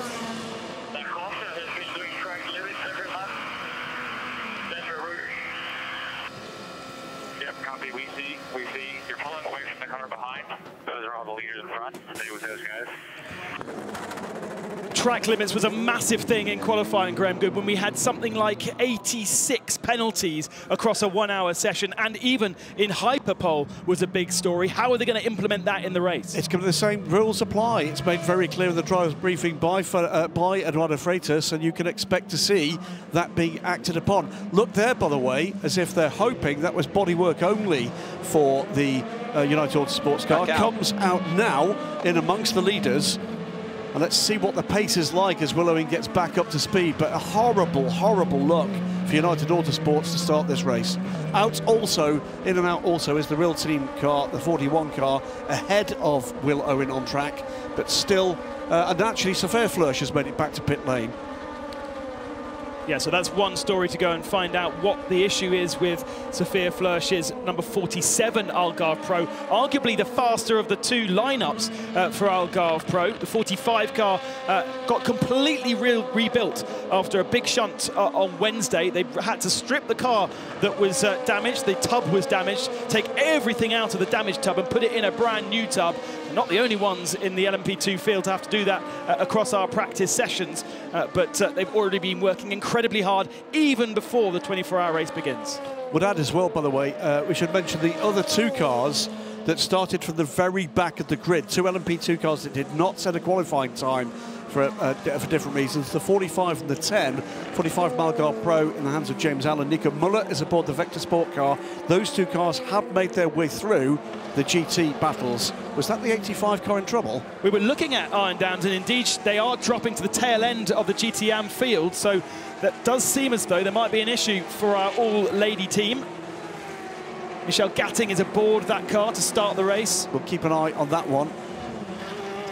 Yep, copy. We see. You're pulling away from the car behind. Those are all the leaders in front. Stay with those guys. Track limits was a massive thing in qualifying, Graham Good, when we had something like 86 penalties across a 1-hour session, and even in Hyperpole was a big story. How are they going to implement that in the race? It's going to be the same rules apply. It's made very clear in the driver's briefing by Eduardo Freitas, and you can expect to see that being acted upon. Look there, by the way, as if they're hoping that was bodywork only for the United Autosports car. Comes out now in amongst the leaders. And let's see what the pace is like as Will Owen gets back up to speed. But a horrible, horrible look for United Autosports to start this race. Out also, in and out also, is the real team car, the 41 car, ahead of Will Owen on track. But still, and actually, Sophia Flörsch has made it back to pit lane. Yeah, so that's one story to go and find out what the issue is with Sophia Flörsch's number 47 Algarve Pro, arguably the faster of the two lineups for Algarve Pro. The 45 car got completely rebuilt after a big shunt on Wednesday. They had to strip the car that was damaged. The tub was damaged, take everything out of the damaged tub and put it in a brand new tub. Not the only ones in the LMP2 field to have to do that across our practice sessions, but they've already been working incredibly hard even before the 24-hour race begins. Would add as well, by the way, we should mention the other two cars that started from the very back of the grid. Two LMP2 cars that did not set a qualifying time for different reasons. The 45 and the 10, 45 Algarve Pro in the hands of James Allen. Nico Muller is aboard the Vector Sport car. Those two cars have made their way through the GT battles. Was that the 85 car in trouble? We were looking at Iron Dams, and indeed they are dropping to the tail end of the GTM field, so that does seem as though there might be an issue for our all-lady team. Michelle Gatting is aboard that car to start the race. We'll keep an eye on that one.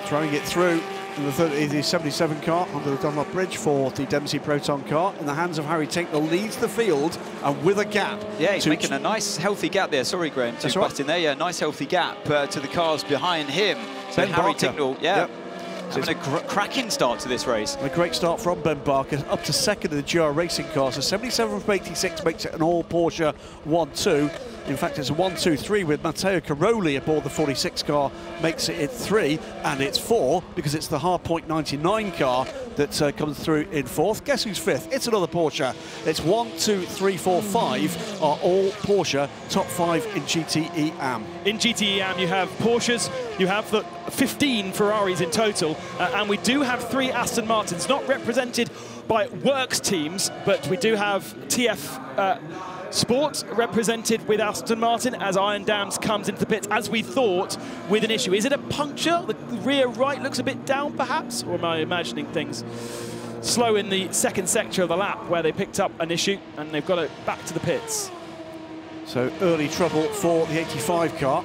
Throwing it through in the 77 car under the Dunlop Bridge for the Dempsey Proton car in the hands of Harry Tinknell, leads the field and with a gap. Yeah, he's making a nice healthy gap there. Sorry, Graham, to butt in there. Yeah, nice healthy gap to the cars behind him. So Harry Tinknell, yeah. Yep. Having a cracking start to this race. A great start from Ben Barker, up to second in the GR Racing car. So 77 from 86 makes it an all Porsche 1-2. In fact, it's a 1-2-3 with Matteo Caroli aboard the 46 car, makes it 3, and it's 4 because it's the Hardpoint 99 car that comes through in 4th. Guess who's 5th? It's another Porsche. It's 1, 2, 3, 4, 5 are all Porsche, top 5 in GTE AM. In GTE AM, you have Porsches, you have the 15 Ferraris in total, and we do have 3 Aston Martins, not represented by works teams, but we do have TF Sport represented with Aston Martin as Iron Dams comes into the pits, as we thought, with an issue. Is it a puncture? The rear right looks a bit down, perhaps? Or am I imagining things? Slow in the second sector of the lap where they picked up an issue, and they've got it back to the pits. So early trouble for the 85 car.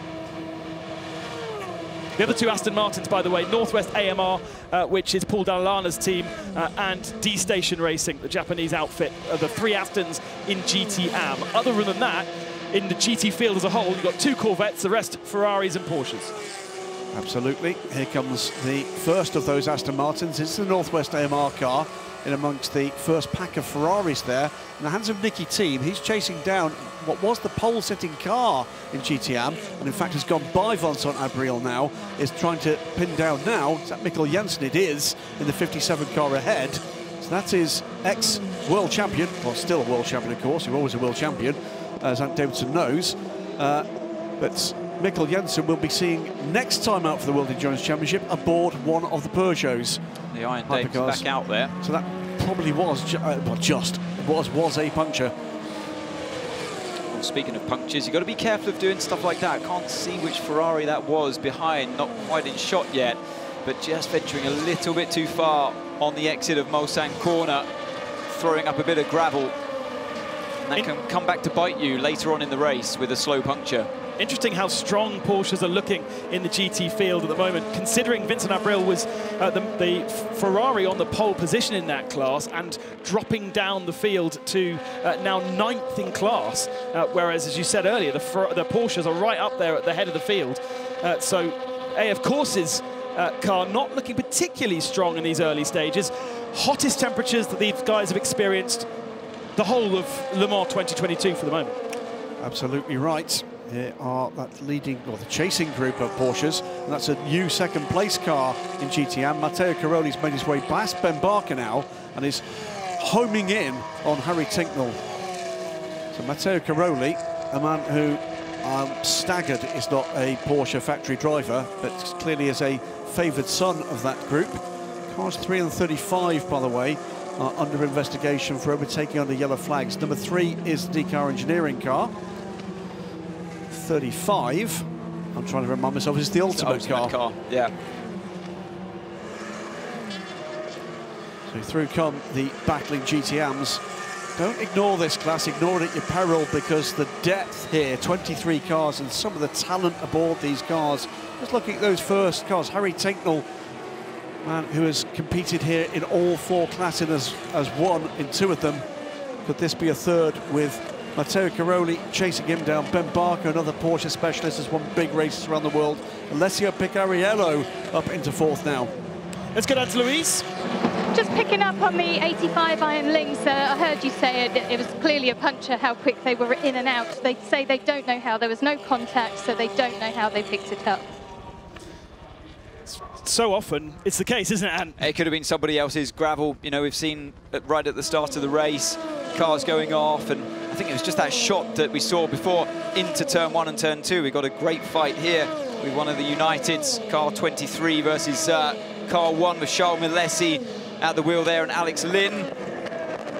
The other 2 Aston Martins, by the way, Northwest AMR, which is Paul Dall'Ana's team, and D-Station Racing, the Japanese outfit, are the 3 Astons in GT AM. Other than that, in the GT field as a whole, you've got 2 Corvettes, the rest Ferraris and Porsches. Absolutely. Here comes the first of those Aston Martins. It's the Northwest AMR car in amongst the first pack of Ferraris there. In the hands of Nicky Team, he's chasing down what was the pole-sitting car in GTM, and in fact has gone by Vincent Abriel now, is trying to pin down now. Is that Mikkel Jensen? It is, in the 57 car ahead. So that is ex-world champion, well, still a world champion, of course, you're always a world champion, as Ant Davidson knows. But Mikkel Jensen will be seeing next time out for the World Endurance Championship aboard one of the Peugeots. The Iron Dave's back out there. So that probably was, was a puncture. Well, speaking of punctures, you've got to be careful of doing stuff like that. Can't see which Ferrari that was behind, not quite in shot yet, but just venturing a little bit too far on the exit of Mulsanne corner, throwing up a bit of gravel. And that can come back to bite you later on in the race with a slow puncture. Interesting how strong Porsches are looking in the GT field at the moment, considering Vincent Abriel was the Ferrari on the pole position in that class and dropping down the field to now 9th in class, whereas, as you said earlier, the Porsches are right up there at the head of the field. So AF Corse's car not looking particularly strong in these early stages. Hottest temperatures that these guys have experienced the whole of Le Mans 2022 for the moment. Absolutely right. Here are that leading, or the chasing group of Porsches, and that's a new second place car in GTM. Matteo Caroli's made his way past Ben Barker now and is homing in on Harry Tincknell. So Matteo Caroli, a man who I'm staggered is not a Porsche factory driver, but clearly is a favoured son of that group. Cars 3 and 35, by the way, are under investigation for overtaking under yellow flags. Number 3 is the car engineering car. 35, I'm trying to remind myself, is the ultimate car. Yeah. So through come the battling GTMs. Don't ignore this class, ignore it at your peril, because the depth here, 23 cars, and some of the talent aboard these cars. Just looking at those first cars, Harry Tincknell, man who has competed here in all 4 classes, has won in 2 of them. Could this be a third with Matteo Caroli chasing him down? Ben Barker, another Porsche specialist, has won big races around the world. Alessio Picariello up into 4th now. Let's go down to Louise. Just picking up on the 85 Iron Lynx, I heard you say it was clearly a puncture how quick they were in and out. They say they don't know how. There was no contact, so they don't know how they picked it up. So often it's the case, isn't it, Ant? It could have been somebody else's gravel. You know, we've seen right at the start of the race, cars going off, and I think it was just that shot that we saw before into turn 1 and turn 2. We got a great fight here with one of the Uniteds, car 23 versus car 1 with Charles Milesi at the wheel there, and Alex Lynn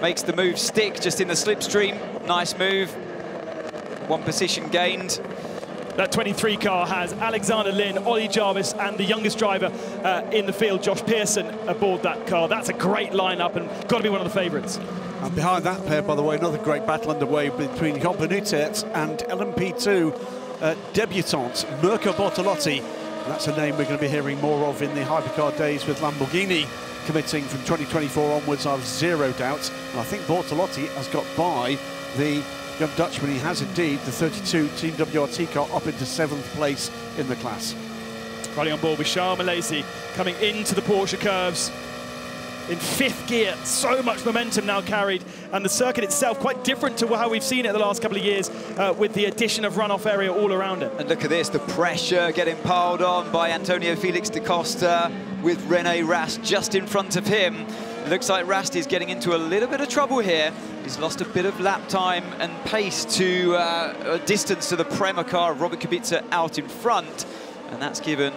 makes the move stick just in the slipstream. Nice move. 1 position gained. That 23 car has Alexander Lynn, Ollie Jarvis, and the youngest driver in the field, Josh Pearson, aboard that car. That's a great lineup and got to be one of the favourites. And behind that pair, by the way, another great battle underway between Jon Benitez and LMP2 debutant Mirko Bortolotti. That's a name we're going to be hearing more of in the hypercar days, with Lamborghini committing from 2024 onwards, I've zero doubt. And I think Bortolotti has got by the young Dutchman. He has indeed, the 32 Team WRT car up into 7th place in the class. Riding on board with Charles Milesi coming into the Porsche curves in 5th gear. So much momentum now carried, and the circuit itself quite different to how we've seen it the last couple of years, with the addition of runoff area all around it. And look at this, the pressure getting piled on by Antonio Felix da Costa with Rene Rast just in front of him. It looks like Rast is getting into a little bit of trouble here. He's lost a bit of lap time and pace to a distance to the Prema car of Robert Kubica out in front, and that's given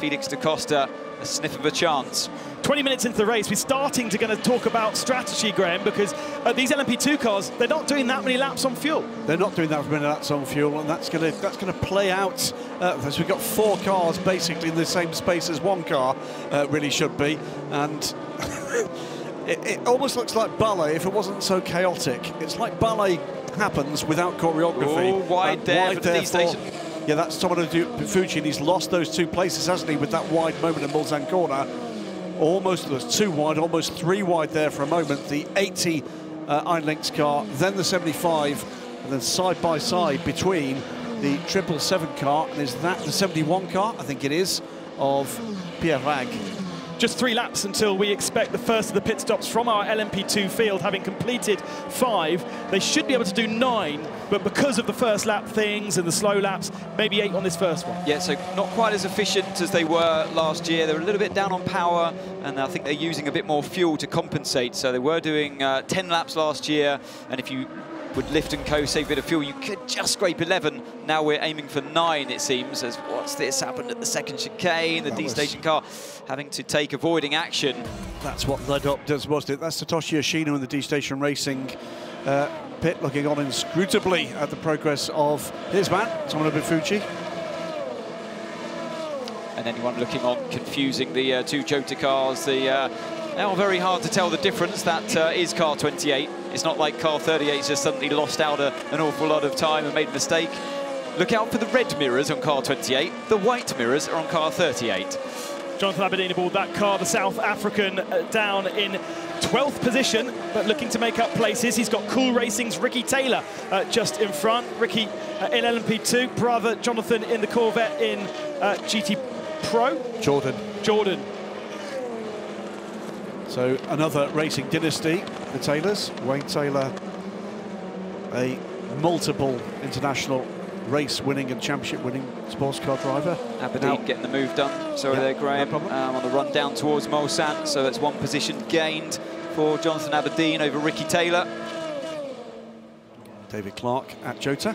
Felix da Costa a sniff of a chance. 20 minutes into the race, we're starting to talk about strategy, Graham, because these LMP2 cars, they're not doing that many laps on fuel. They're not doing that many laps on fuel, and that's going to play out as we've got 4 cars basically in the same space as 1 car really should be, and it almost looks like ballet if it wasn't so chaotic. It's like ballet happens without choreography. Oh, wide there for the station. Yeah, that's Tomonobu Fuji, and he's lost those 2 places, hasn't he, with that wide moment in Mulsanne corner. Almost, there's 2 wide, almost 3 wide there for a moment. The 80 Iron Lynx car, then the 75, and then side by side between the 777 car, and is that the 71 car? I think it is, of Pierre Rag. Just 3 laps until we expect the first of the pit stops from our LMP2 field, having completed 5. They should be able to do 9, but because of the first lap things and the slow laps, maybe 8 on this first one. Yeah, so not quite as efficient as they were last year. They're a little bit down on power, and I think they're using a bit more fuel to compensate. So they were doing 10 laps last year, and if you would lift and co, save a bit of fuel, you could just scrape 11. Now we're aiming for 9, it seems, as what's this happened at the second chicane, the D-station car having to take avoiding action. That's what led up does, wasn't it? That's Satoshi Yoshino in the D-Station Racing pit, looking on inscrutably at the progress of his man, Tomonobu Fuji. And anyone looking on, confusing the 2 Jota cars, now very hard to tell the difference. That is car 28. It's not like car 38's just suddenly lost out an awful lot of time and made a mistake. Look out for the red mirrors on car 28. The white mirrors are on car 38. Jonathan Aberdeen aboard that car, the South African down in 12th position, but looking to make up places. He's got Cool Racing's Ricky Taylor just in front. Ricky in LMP2, brother Jonathan in the Corvette in GT Pro. Jordan. So another racing dynasty, the Taylors. Wayne Taylor, a multiple international race-winning and championship-winning sports car driver. Aberdeen now getting the move done. Sorry there, Graham. No on the run down towards Mulsanne. So that's 1 position gained for Jonathan Aberdeen over Ricky Taylor. David Clark at Jota.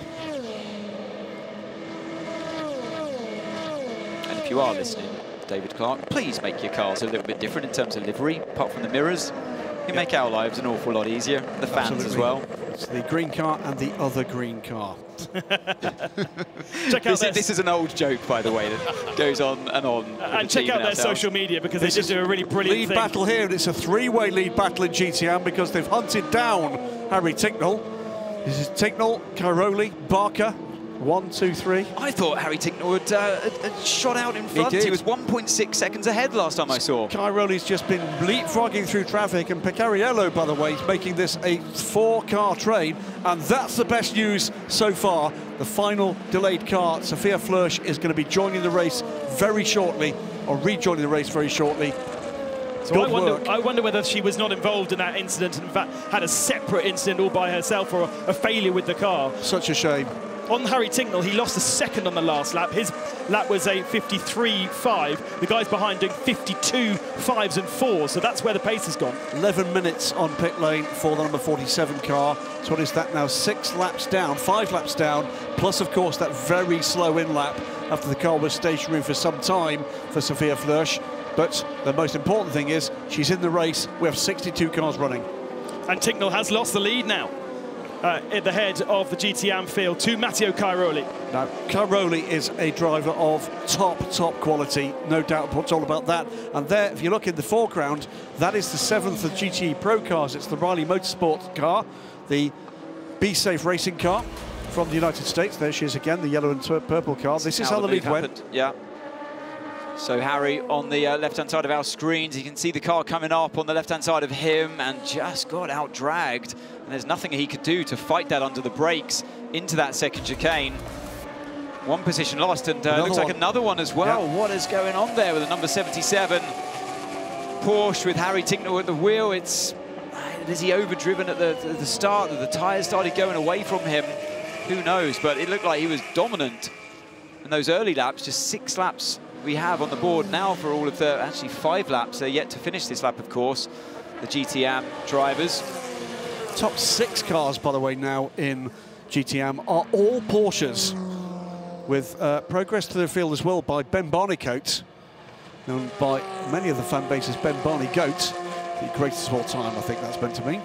And if you are listening, David Clark, please make your cars a little bit different in terms of livery, apart from the mirrors. You make our lives an awful lot easier, the fans as well. It's the green car and the other green car. Check out this is an old joke, by the way, that goes on and on. And check out their social media, because they just do a really brilliant lead thing. battle here, and it's a 3-way lead battle in GTM because they've hunted down Harry Ticknell. This is Ticknell, Cairoli, Barker. 1, 2, 3. I thought Harry Ticknell had shot out in front. He was 1.6 seconds ahead last time I saw. Cairoli's just been leapfrogging through traffic, and Peccariello, by the way, is making this a 4-car train, and that's the best news so far. The final delayed car, Sophia Flörsch, is going to be joining the race very shortly, or rejoining the race very shortly. So I wonder whether she was not involved in that incident, and in fact had a separate incident all by herself, or a failure with the car. Such a shame. On Harry Ticknell, he lost a second on the last lap. His lap was a 53.5. The guys behind doing 52 5s and 4s, so that's where the pace has gone. 11 minutes on pit lane for the number 47 car. So what is that now? 6 laps down, 5 laps down, plus, of course, that very slow in-lap after the car was stationary for some time for Sophia Flörsch. But the most important thing is she's in the race. We have 62 cars running. And Ticknell has lost the lead now. At the head of the GTM field to Matteo Cairoli. Now, Cairoli is a driver of top quality, no doubt what's all about that. And there, if you look in the foreground, that is the 7th of GTE Pro cars. It's the Riley Motorsport car, the Be Safe racing car from the United States. There she is again, the yellow and purple car. This is how the lead went. Yeah. So Harry on the left-hand side of our screens, you can see the car coming up on the left-hand side of him and just got out-dragged. And there's nothing he could do to fight that under the brakes into that second chicane. 1 position lost, and looks like another one as well. Yeah. What is going on there with the number 77? Porsche with Harry Ticknell at the wheel. Is he overdriven at the start? The tyres started going away from him. Who knows? But it looked like he was dominant in those early laps. Just 6 laps we have on the board now for all of the, actually 5 laps. They're yet to finish this lap, of course, the GTM drivers. Top 6 cars, by the way, now in GTM are all Porsches, with progress to the field as well by Ben Barnicoat, known by many of the fan bases Ben Barney Goat, the greatest of all time, I think that's meant to mean.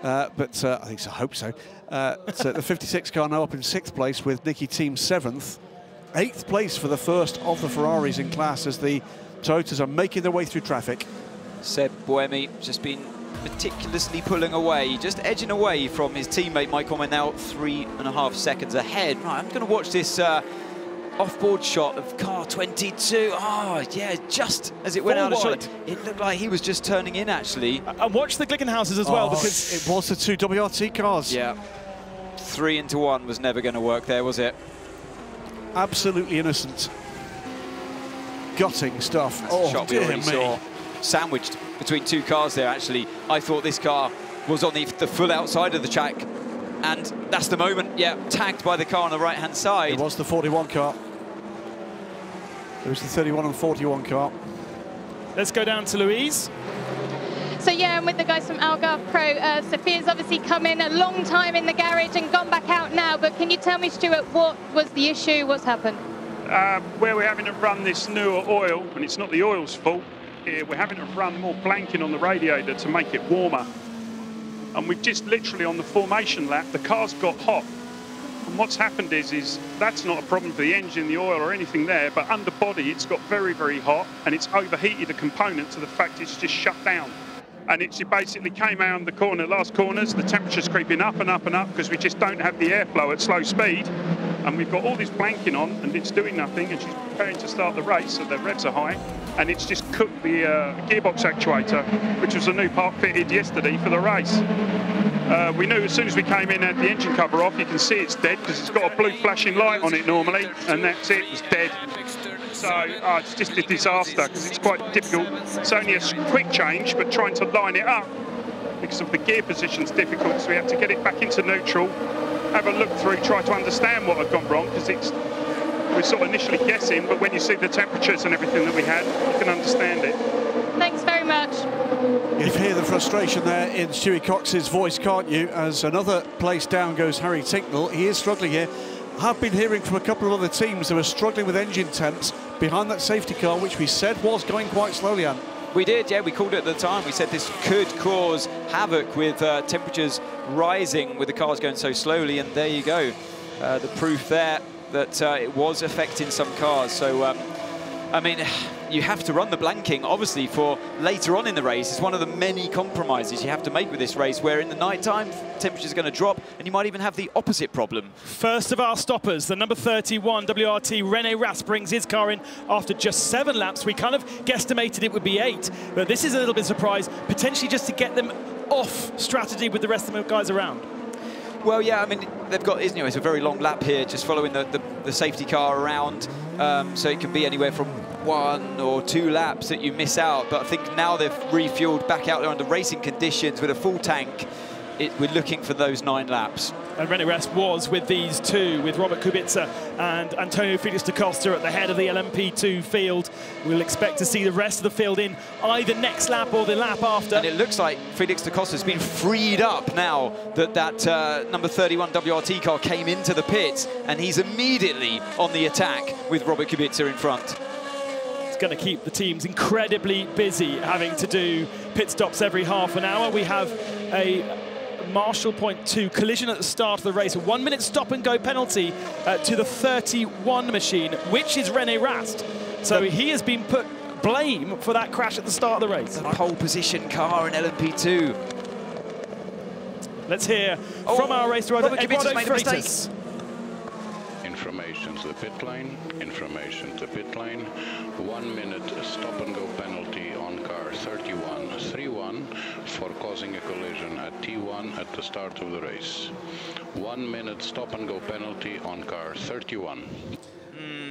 But I think so, I hope so. So the 56 car now up in 6th place with Nicky Team 7th. 8th place for the first of the Ferraris in class as the Toyotas are making their way through traffic. Seb Buemi just been meticulously pulling away, just edging away from his teammate Mike Orman, now 3.5 seconds ahead. Right, I'm going to watch this off-board shot of car 22. Oh, yeah, just as it went out of shot, it looked like he was just turning in, actually. And watch the Glickenhausers as well, because it was the 2 WRT cars. Yeah, 3 into 1 was never going to work there, was it? Absolutely innocent. Gutting stuff. Oh, shot we already me. saw. Sandwiched between two cars there, actually. I thought this car was on the full outside of the track, and that's the moment, yeah, tagged by the car on the right-hand side. It was the 41 car. It was the 31 and 41 car. Let's go down to Louise. So yeah, I'm with the guys from Algarve Pro. Sophia's obviously come in a long time in the garage and gone back out now, but can you tell me, Stuart, what was the issue? What's happened? Where we're having to run this newer oil, and it's not the oil's fault, we're having to run more blanking on the radiator to make it warmer. And we've just literally on the formation lap, the car's got hot. And what's happened is that's not a problem for the engine, the oil or anything there, but under body it's got very, very hot, and it's overheated a component to the fact it's just shut down. And it basically came around the corner, last corners, the temperature's creeping up and up and up because we just don't have the airflow at slow speed. And we've got all this blanking on and it's doing nothing, and she's preparing to start the race, so the revs are high, and it's just cooked the gearbox actuator, which was a new part fitted yesterday for the race. We knew as soon as we came in, had the engine cover off, you can see it's dead because it's got a blue flashing light on it normally, and that's it, it's dead. So it's just a disaster because it's quite difficult. It's only a quick change, but trying to line it up because of the gear position's difficult, so we have to get it back into neutral, have a look through, try to understand what had gone wrong, because we're sort of initially guessing, but when you see the temperatures and everything that we had, you can understand it. Thanks very much. You can hear the frustration there in Stewie Cox's voice, can't you? As another place down goes Harry Tinknell. He is struggling here. I've been hearing from a couple of other teams that were struggling with engine temps behind that safety car, which we said was going quite slowly, Anne. We did, yeah, we called it at the time. We said this could cause havoc with temperatures rising with the cars going so slowly, and there you go. The proof there that it was affecting some cars. So, I mean, you have to run the blanking, obviously, for later on in the race. It's one of the many compromises you have to make with this race, where in the night time, temperatures are going to drop, and you might even have the opposite problem. First of our stoppers, the number 31 WRT, René Rast, brings his car in after just 7 laps. We kind of guesstimated it would be 8, but this is a little bit of a surprise, potentially just to get them off strategy with the rest of the guys around. Well, yeah, I mean, they've got, isn't it, it's a very long lap here, just following the safety car around, so it can be anywhere from 1 or 2 laps that you miss out. But I think now they've refueled back out there under racing conditions with a full tank. We're looking for those 9 laps. And René Rast was with these two, with Robert Kubica and Antonio Felix da Costa at the head of the LMP2 field. We'll expect to see the rest of the field in either next lap or the lap after. And it looks like Felix da Costa has been freed up now that number 31 WRT car came into the pits, and he's immediately on the attack with Robert Kubica in front. It's going to keep the teams incredibly busy, having to do pit stops every half an hour. We have a Marshall Point 2 collision at the start of the race, a 1-minute stop and go penalty to the 31 machine, which is René Rast. So he has been put blame for that crash at the start of the race. The pole position car in LMP2. Let's hear from our race driver, Eduardo made a mistake. Freitas. Information to the pit lane, information to pit lane. 1 minute stop and go penalty on car 31 for causing a collision at T1 at the start of the race. 1 minute stop and go penalty on car 31.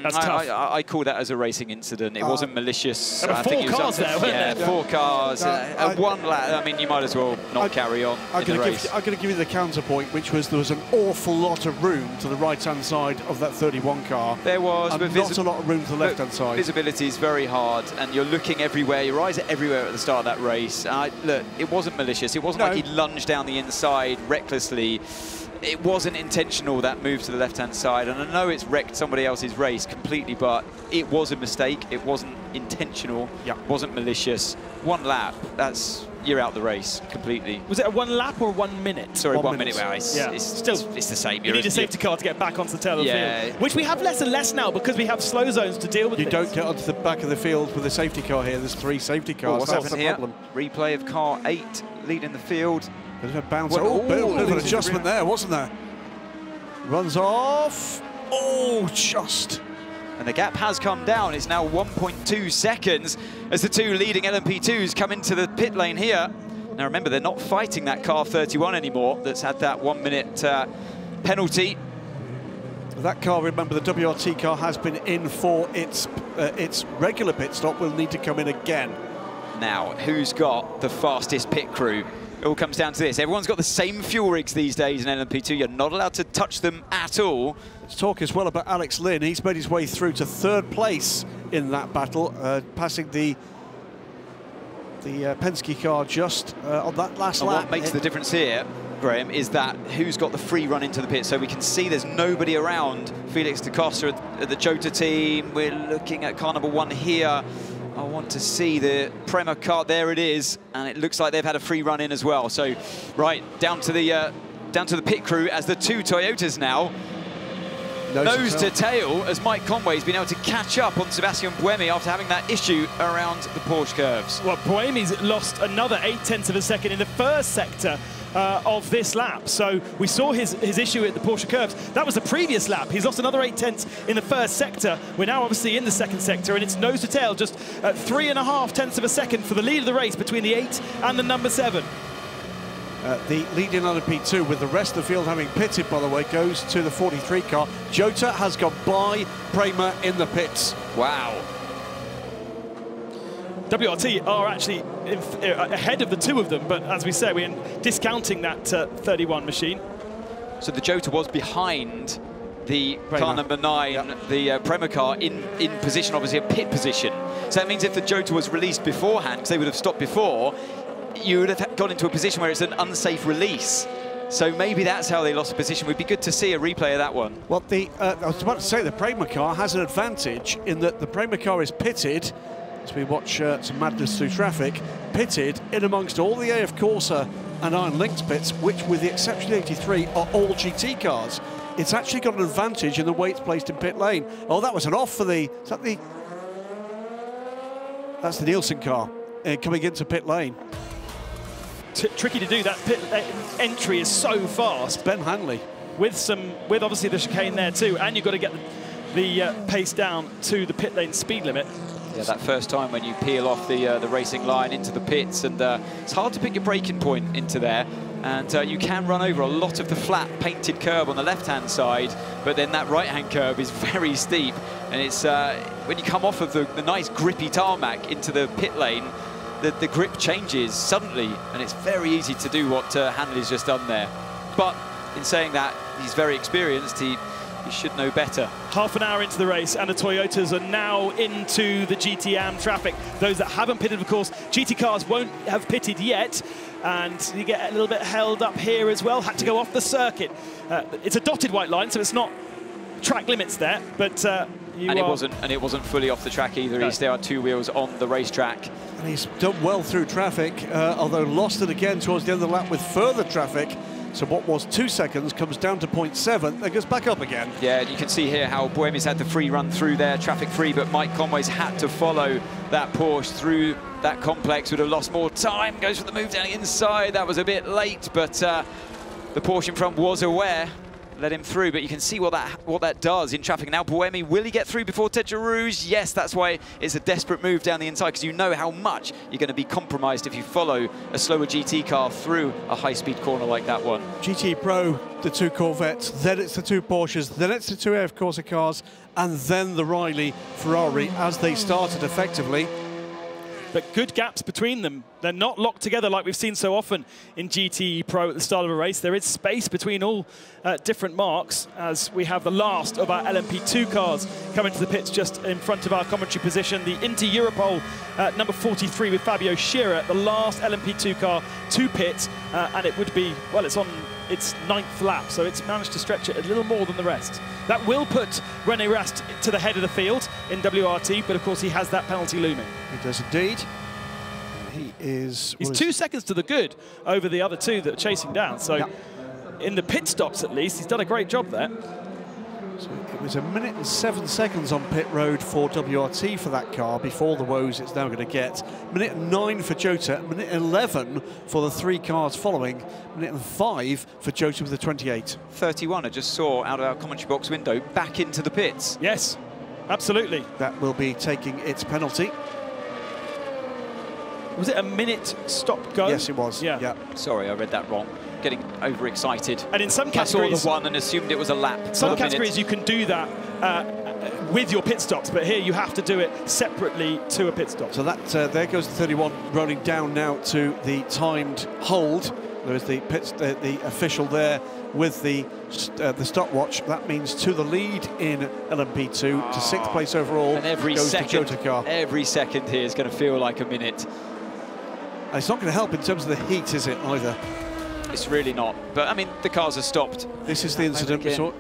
That's tough. I call that as a racing incident. It wasn't malicious. There were 4 cars there, weren't there? Yeah, 4 cars. 1 lap. I mean, you might as well not carry on in the race. I'm going to give you the counterpoint, which was there was an awful lot of room to the right-hand side of that 31 car. There was, and not a lot of room to the left-hand side. Visibility is very hard, and you're looking everywhere. Your eyes are everywhere at the start of that race. Look, it wasn't malicious. It wasn't like he lunged down the inside recklessly. It wasn't intentional, that move to the left-hand side, and I know it's wrecked somebody else's race completely, but it was a mistake. It wasn't intentional. Yeah. It wasn't malicious. 1 lap, you're out the race completely. Was it a 1 lap or 1 minute? Sorry, 1 minute. minute. Well, it's the same. You need a safety car to get back onto the tail of the field, which we have less and less now because we have slow zones to deal with. You don't get onto the back of the field with a safety car here. There's 3 safety cars. What's happened here? Replay of car 8 leading the field. Bit of a bounce. Bit of an adjustment there, wasn't there? Runs off. Oh, just. And the gap has come down. It's now 1.2 seconds as the 2 leading LMP2s come into the pit lane here. Now remember, they're not fighting that car 31 anymore that's had that 1 minute penalty. That car, remember, the WRT car has been in for its regular pit stop, will need to come in again. Now, who's got the fastest pit crew? It all comes down to this. Everyone's got the same fuel rigs these days in LMP2. You're not allowed to touch them at all. Let's talk as well about Alex Lynn. He's made his way through to 3rd place in that battle, passing the Penske car just on that last lap. What makes the difference here, Graham, is that who's got the free run into the pit. So we can see there's nobody around Felix da Costa at the Jota team. We're looking at car number 1 here. I want to see the Prema car. There it is, and it looks like they've had a free run in as well. So, right, down to the pit crew as the 2 Toyotas now. Nose to tail as Mike Conway's been able to catch up on Sebastian Buemi after having that issue around the Porsche curves. Well, Buemi's lost another 0.8 of a second in the first sector of this lap. So we saw his issue at the Porsche curves. That was the previous lap. He's lost another 0.8 in the first sector. We're now obviously in the second sector, and it's nose to tail, just 3.5 of a second for the lead of the race between the 8 and the number 7. The lead in LMP2, with the rest of the field having pitted, by the way, goes to the 43 car. Jota has gone by Prema in the pits. Wow. WRT are actually ahead of the 2 of them, but as we say, we're discounting that 31 machine. So the Jota was behind the Prema. car number 9, yep. The Prema car in position, obviously a pit position. So that means if the Jota was released beforehand, because they would have stopped before, you would have got into a position where it's an unsafe release. So maybe that's how they lost a position. Would be good to see a replay of that one. Well, I was about to say the Prema car has an advantage in that the Prema car is pitted, as we watch some madness through traffic, pitted in amongst all the AF Corsa and Iron Lynx pits, which, with the exception of 83, are all GT cars. It's actually got an advantage in the way it's placed in pit lane. Oh, that was an off for the... That's the Nielsen car coming into pit lane. Tricky to do. That pit entry is so fast. Ben Hanley. With obviously the chicane there too, and you've got to get the pace down to the pit lane speed limit. Yeah, that first time when you peel off the racing line into the pits, and it's hard to pick your braking point into there, and you can run over a lot of the flat painted curb on the left-hand side, but then that right-hand curb is very steep, and it's when you come off of the nice grippy tarmac into the pit lane, the grip changes suddenly, and it's very easy to do what Hanley's just done there. But in saying that, he's very experienced. He should know better. Half an hour into the race, and the Toyotas are now into the GT Am traffic. Those that haven't pitted, of course, GT cars won't have pitted yet, and you get a little bit held up here as well. Had to go off the circuit. It's a dotted white line, so it's not track limits there, but it wasn't fully off the track either. No. He still had 2 wheels on the racetrack. And he's done well through traffic, although lost it again towards the end of the lap with further traffic. So what was 2 seconds comes down to 0.7, then goes back up again. Yeah, you can see here how Buemi's had the free run through there, traffic free, but Mike Conway's had to follow that Porsche through that complex, would have lost more time, goes for the move down the inside. That was a bit late, but the Porsche in front was aware, let him through, but you can see what that does in traffic. Now Buemi, will he get through before Tedja Rouge? Yes, that's why it's a desperate move down the inside, because you know how much you're going to be compromised if you follow a slower GT car through a high-speed corner like that one. GT Pro, the 2 Corvettes, then it's the 2 Porsches, then it's the 2 AF Corsa cars, and then the Riley Ferrari as they started effectively. But good gaps between them. They're not locked together like we've seen so often in GT Pro at the start of a race. There is space between all different marks as we have the last of our LMP2 cars coming to the pits just in front of our commentary position. The Inter Europol number 43 with Fabio Scherer, the last LMP2 car to pit, and it would be, well, it's on its 9th lap, so it's managed to stretch it a little more than the rest. That will put René Rast to the head of the field in WRT, but of course he has that penalty looming. He does indeed. He's 2 seconds to the good over the other 2 that are chasing down. So in the pit stops, at least, he's done a great job there. So it was 1 minute and 7 seconds on pit road for WRT for that car before the woes it's now going to get. 1 minute and 9 for Jota, 1 minute and 11 for the 3 cars following, 1 minute and 5 for Jota with the 28. 31, I just saw out of our commentary box window, back into the pits. Yes, absolutely. That will be taking its penalty. Was it a minute stop go? Yes, it was. Yeah. Sorry, I read that wrong. getting overexcited. And in some I saw categories, the one and assumed it was a lap. some categories you can do that with your pit stops, but here you have to do it separately to a pit stop. So that there goes the 31 rolling down now to the timed hold. There's the official there with the stopwatch. That means to the lead in LMP2, to 6th place overall. And every goes second, the Jota car. every second here is going to feel like a minute. And it's not going to help in terms of the heat, is it, either? It's really not. But, I mean, the cars are stopped. This is the incident we saw.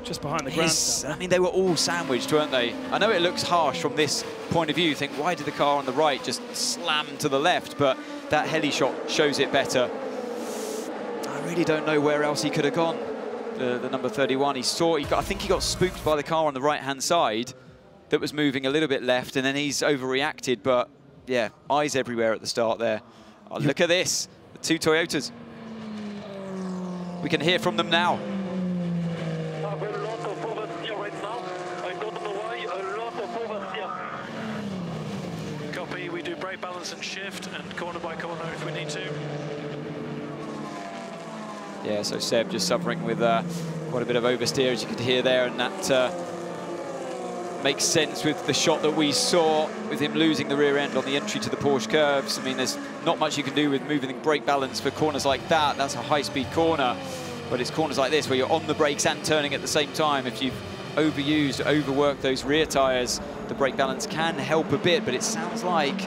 Just behind the grandstand. I mean, they were all sandwiched, weren't they? I know it looks harsh from this point of view. You think, why did the car on the right just slam to the left? But that heli shot shows it better. I really don't know where else he could have gone. The number 31, I think he got spooked by the car on the right-hand side that was moving a little bit left, and then he's overreacted. But yeah, eyes everywhere at the start there. Oh, look at this, the two Toyotas. We can hear from them now. Copy, we do brake balance and shift and corner by corner if we need to. Yeah, so Seb just suffering with quite a bit of oversteer, as you could hear there, and that makes sense with the shot that we saw with him losing the rear end on the entry to the Porsche curves. I mean, there's not much you can do with moving the brake balance for corners like that. That's a high-speed corner, but it's corners like this where you're on the brakes and turning at the same time. If you've overworked those rear tyres, the brake balance can help a bit, but it sounds like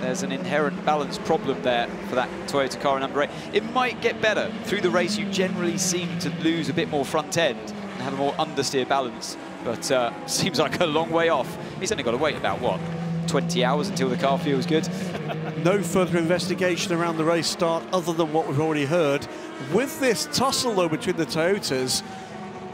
there's an inherent balance problem there for that Toyota car in number 8. It might get better. Through the race, you generally seem to lose a bit more front end and have a more understeer balance, but seems like a long way off. He's only got to wait about, what, 20 hours until the car feels good? No further investigation around the race start other than what we've already heard. With this tussle, though, between the Toyotas,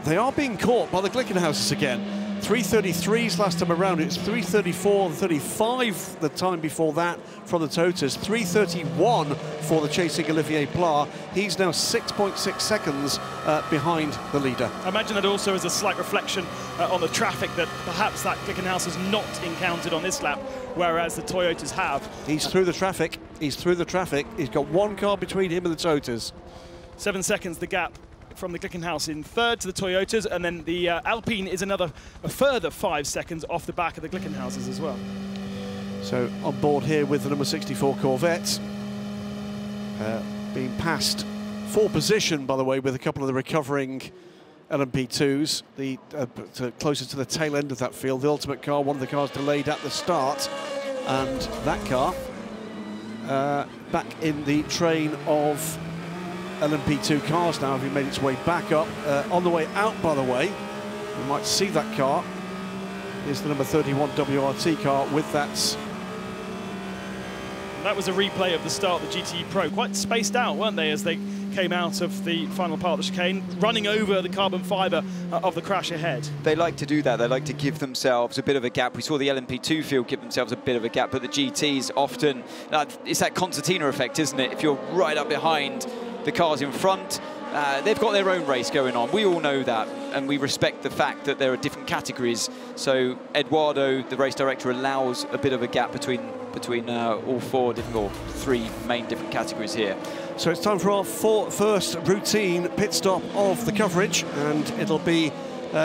they are being caught by the Glickenhauses again. 333s last time around. It's 334 and 35 the time before that from the Toyotas. 331 for the chasing Olivier Pla. He's now 6.6 seconds behind the leader. I imagine that also is a slight reflection on the traffic that perhaps that Glickenhaus has not encountered on this lap, whereas the Toyotas have. He's through the traffic. He's through the traffic. He's got one car between him and the Toyotas. 7 seconds the gap from the Glickenhaus in third to the Toyotas, and then the Alpine is a further 5 seconds off the back of the Glickenhauses as well. So on board here with the number 64 Corvette, being passed for position, by the way, with a couple of the recovering LMP2s, closer to the tail end of that field. The ultimate car, one of the cars delayed at the start, and that car back in the train of LMP2 cars now, having made its way back up. On the way out, by the way, you might see that car. Here's the number 31 WRT car with that. That was a replay of the start of the GTE Pro. Quite spaced out, weren't they, as they came out of the final part of the chicane, running over the carbon fibre of the crash ahead. They like to do that. They like to give themselves a bit of a gap. We saw the LMP2 field give themselves a bit of a gap, but the GTs often, it's that concertina effect, isn't it? If you're right up behind the cars in front, they've got their own race going on. We all know that, and we respect the fact that there are different categories. So Eduardo, the race director, allows a bit of a gap between all three main different categories here. So it's time for our first routine pit stop of the coverage, and it'll be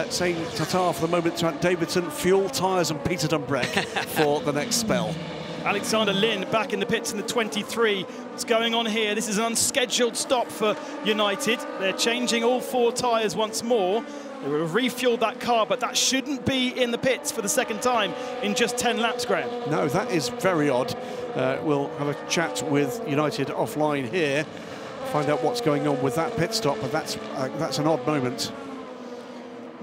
saying ta-ta for the moment to Ant Davidson, fuel, tyres and Peter Dumbrek for the next spell. Alexander Lynn back in the pits in the 23. What's going on here? This is an unscheduled stop for United. They're changing all 4 tyres once more. They will have refueled that car, but that shouldn't be in the pits for the second time in just 10 laps, Graham. No, that is very odd. We'll have a chat with United offline here, find out what's going on with that pit stop, but that's an odd moment.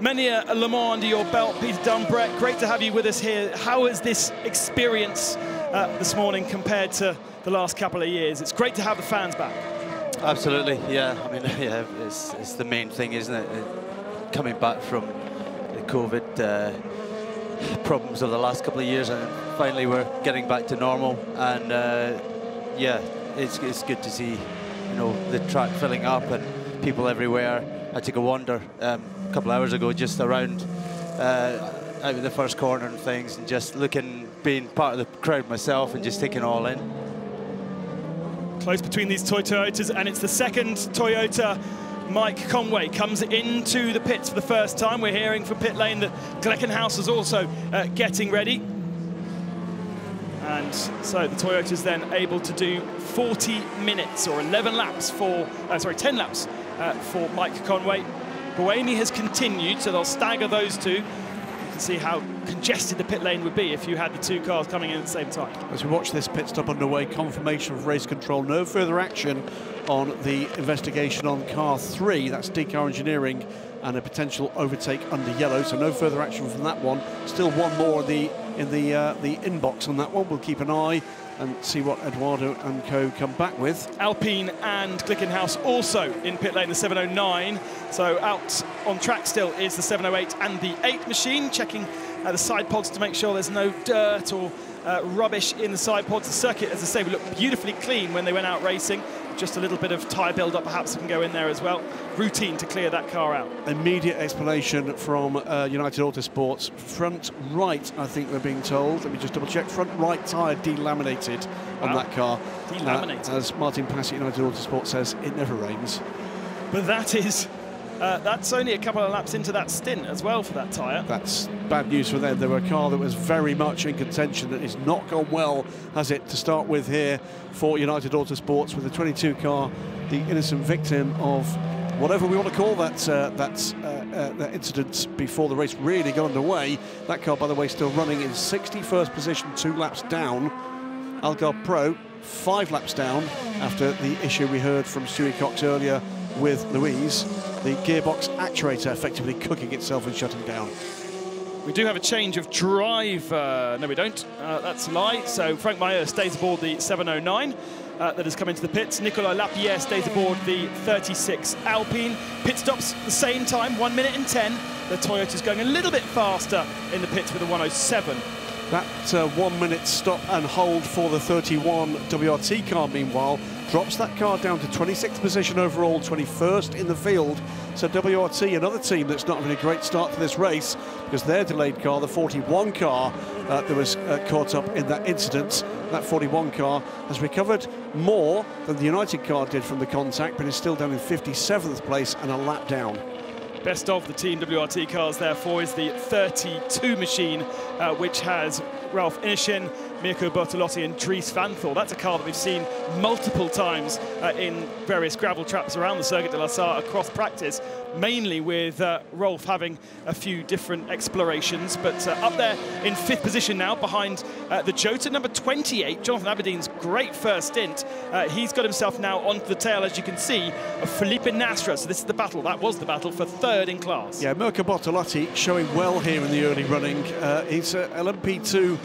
Many a Le Mans under your belt, Peter Dumbrek. Great to have you with us here. How has this experience this morning compared to the last couple of years? It's great to have the fans back. Absolutely, yeah. I mean, yeah, it's the main thing, isn't it? Coming back from the COVID problems of the last couple of years, and finally we're getting back to normal. And yeah, it's good to see, you know, the track filling up and people everywhere. I took a wander a couple of hours ago, just around out of the first corner and things, and just being part of the crowd myself and just taking it all in. Close between these Toyotas, and it's the second Toyota. Mike Conway comes into the pits for the first time. We're hearing from pit lane that Gleckenhaus is also getting ready. And so the Toyota's then able to do 40 minutes or 11 laps for, 10 laps for Mike Conway. Buemi has continued, so they'll stagger those two. You can see how congested the pit lane would be if you had the two cars coming in at the same time. As we watch this pit stop underway, confirmation of race control. No further action on the investigation on car 3. That's DCAR Engineering and a potential overtake under yellow. So no further action from that one. Still one more in the inbox on that one. We'll keep an eye and see what Eduardo and co come back with. Alpine and Glickenhaus also in pit lane, the 709. So out on track still is the 708 and the 8 machine, checking the side pods to make sure there's no dirt or rubbish in the side pods. The circuit, as I say, looked beautifully clean when they went out racing. Just a little bit of tyre build-up perhaps can go in there as well. Routine to clear that car out. Immediate explanation from United Autosports. Front right, I think we're being told. Let me just double-check. Front right tyre delaminated on that car. Delaminated. As Martin Passy at United Autosports says, it never rains. But that is... that's only a couple of laps into that stint as well for that tyre. That's bad news for them. They were a car that was very much in contention. That has not gone well, has it, to start with here for United Autosports, with the 22 car, the innocent victim of whatever we want to call that incident before the race really got underway. That car, by the way, still running in 61st position, 2 laps down. Algarve Pro, 5 laps down after the issue we heard from Stewie Cox earlier with Louise. The gearbox actuator effectively cooking itself and shutting down. We do have a change of drive. No, we don't. That's a lie. So Frank Mayer stays aboard the 709 that has come into the pits. Nicolas Lapierre stays aboard the 36 Alpine. Pit stops the same time, 1 minute and 10. The Toyota's going a little bit faster in the pits with a 107. That 1 minute stop and hold for the 31 WRT car, meanwhile, drops that car down to 26th position overall, 21st in the field. So WRT, another team that's not having a great start to this race, because their delayed car, the 41 car that was caught up in that incident, that 41 car has recovered more than the United car did from the contact, but is still down in 57th place and a lap down. Best of the Team WRT cars, therefore, is the 32 machine, which has Ralph Inishin, Mirko Bertolotti and Dries Van Thor. That's a car that we've seen multiple times in various gravel traps around the Circuit de la Sarre across practice, mainly with Rolf having a few different explorations. But up there in 5th position now, behind the Jota, number 28, Jonathan Aberdeen's great first stint. He's got himself now onto the tail, as you can see, of Felipe Nasra. So this is the battle, that was the battle for 3rd in class. Yeah, Mirko Bertolotti showing well here in the early running. He's LMP2.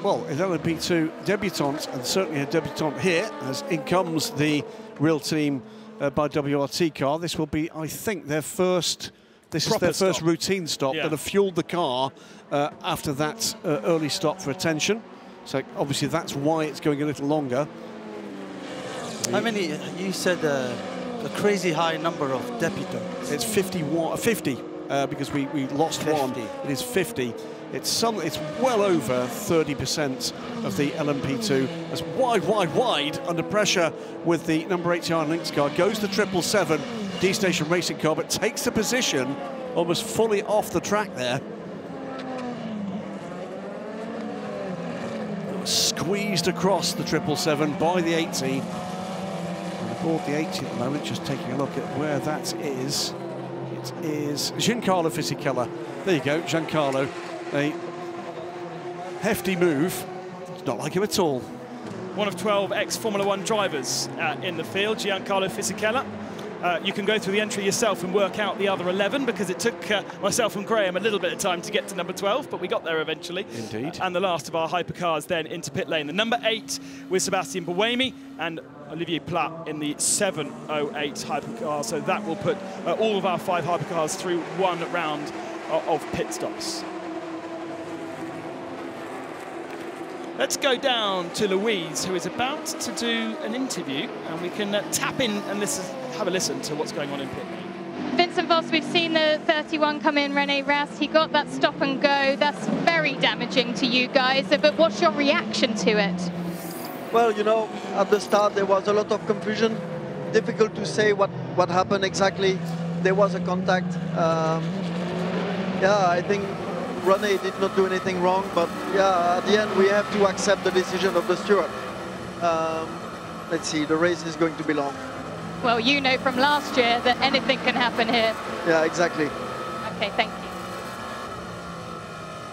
Well, an LMP2 debutant, and certainly a debutant here, as in comes the real team by WRT car. This will be, I think, their first. This is their first routine stop that have fueled the car after that early stop for attention. So obviously that's why it's going a little longer. How many? You said a crazy high number of debutants. It's 50 because we lost 50. One. It is 50. It's well over 30% of the LMP2. That's wide under pressure with the number 8 Iron Lynx car. Goes the 777 D-Station racing car, but takes the position almost fully off the track there. Squeezed across the 777 by the 80. And aboard the 80 at the moment, just taking a look at where that is. It is Giancarlo Fisichella. There you go, Giancarlo. A hefty move. It's not like him at all. One of 12 ex-Formula 1 drivers in the field, Giancarlo Fisichella. You can go through the entry yourself and work out the other 11, because it took myself and Graham a little bit of time to get to number 12, but we got there eventually. Indeed. And the last of our hypercars then into pit lane. The number 8 with Sebastian Buemi and Olivier Plat in the 708 hypercar. So that will put all of our 5 hypercars through one round of pit stops. Let's go down to Louise, who is about to do an interview, and we can tap in and have a listen to what's going on in pit lane. Vincent Voss, we've seen the 31 come in, René Rast. He got that stop and go. That's very damaging to you guys, but what's your reaction to it? Well, you know, at the start there was a lot of confusion. Difficult to say what happened exactly. There was a contact. Yeah, I think René did not do anything wrong, but yeah, at the end we have to accept the decision of the steward. Let's see, the race is going to be long. Well, you know from last year that anything can happen here. Yeah, exactly. Okay, thank you.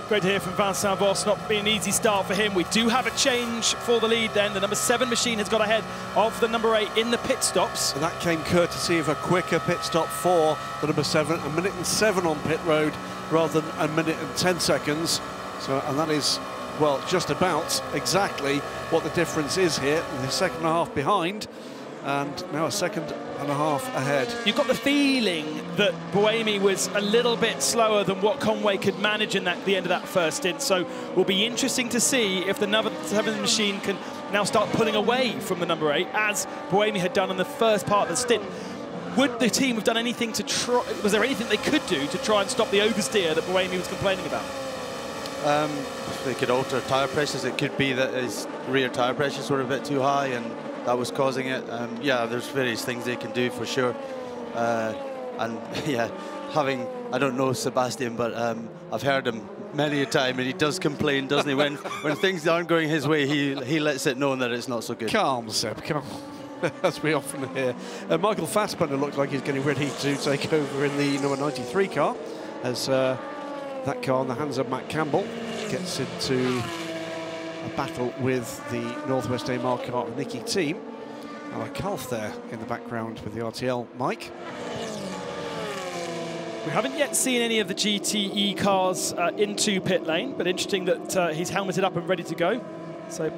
Great to hear from Vincent Voss. Not being an easy start for him. We do have a change for the lead then. The number 7 machine has got ahead of the number 8 in the pit stops. And that came courtesy of a quicker pit stop for the number 7, 1 minute and 7 on pit road rather than 1 minute and 10 seconds. So, and that is, well, just about exactly what the difference is here. The second and a half behind, and now a second and a half ahead. You've got the feeling that Buemi was a little bit slower than what Conway could manage in the end of that first stint. So it will be interesting to see if the number 7 machine can now start pulling away from the number 8, as Buemi had done in the first part of the stint. Would the team have done anything to try? Was there anything they could do to try and stop the oversteer that Buemi was complaining about? They could alter tyre pressures. It could be that his rear tyre pressures were a bit too high and that was causing it. Yeah, there's various things they can do for sure. And yeah, I don't know Sebastian, but I've heard him many a time, and he does complain, doesn't he? When things aren't going his way, he lets it know that it's not so good. Calm, Seb, calm. As we often hear. Michael Fassbender looks like he's getting ready to take over in the number 93 car, as that car in the hands of Matt Campbell gets into a battle with the Northwest AMR car Nicky team. Calf there in the background with the RTL mic. We haven't yet seen any of the GTE cars into pit lane, but interesting that he's helmeted up and ready to go. So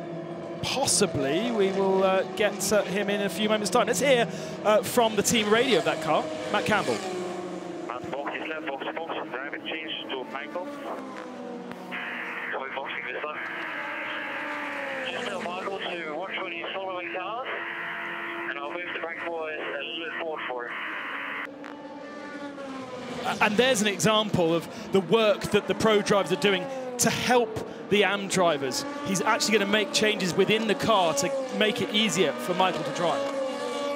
possibly we will get him in a few moments' time. Let's hear from the team radio of that car, Matt Campbell. Box is left, box, driver change to Michael. Boxing this one. Just tell Michael to watch when he's following cars, and I'll move the back boys a little bit forward for him. And there's an example of the work that the pro drivers are doing to help the AM drivers. He's actually going to make changes within the car to make it easier for Michael to drive.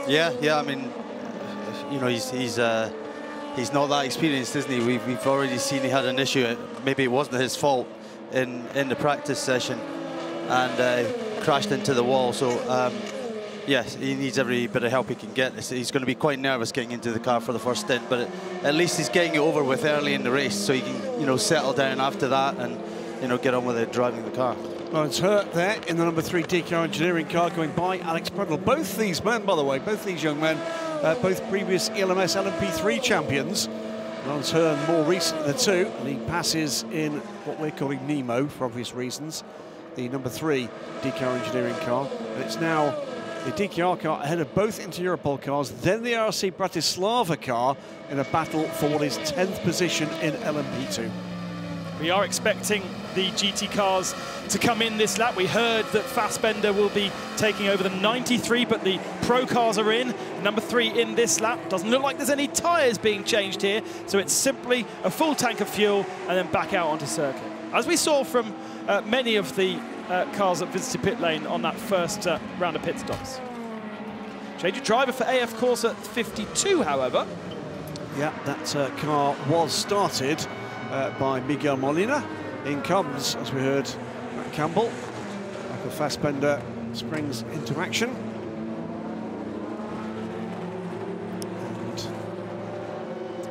Yeah, I mean, you know, he's not that experienced, isn't he? We've already seen he had an issue. Maybe it wasn't his fault in the practice session, and crashed into the wall. So yes, he needs every bit of help he can get. He's going to be quite nervous getting into the car for the first stint, but at least he's getting it over with early in the race, so he can, you know, settle down after that and, you know, get on with it, driving the car. Lawrence Hurt there in the number 3 DK Engineering car, going by Alex Brundle. Both these men, by the way, both these young men, both previous ELMS LMP3 champions. Lawrence Hurt more recent than 2, and he passes in what we're calling Nemo for obvious reasons, the number 3 DK Engineering car. And it's now the DKR car ahead of both Inter-Europol cars, then the RC Bratislava car in a battle for what is 10th position in LMP2. We are expecting the GT cars to come in this lap. We heard that Fassbender will be taking over the 93, but the pro cars are in. Number 3 in this lap. Doesn't look like there's any tyres being changed here, so it's simply a full tank of fuel and then back out onto circuit. As we saw from many of the cars that visited pit lane on that first round of pit stops. Change of driver for AF Corsa 52, however. Yeah, that car was started by Miguel Molina. In comes, as we heard, Matt Campbell. Michael Fassbender springs into action.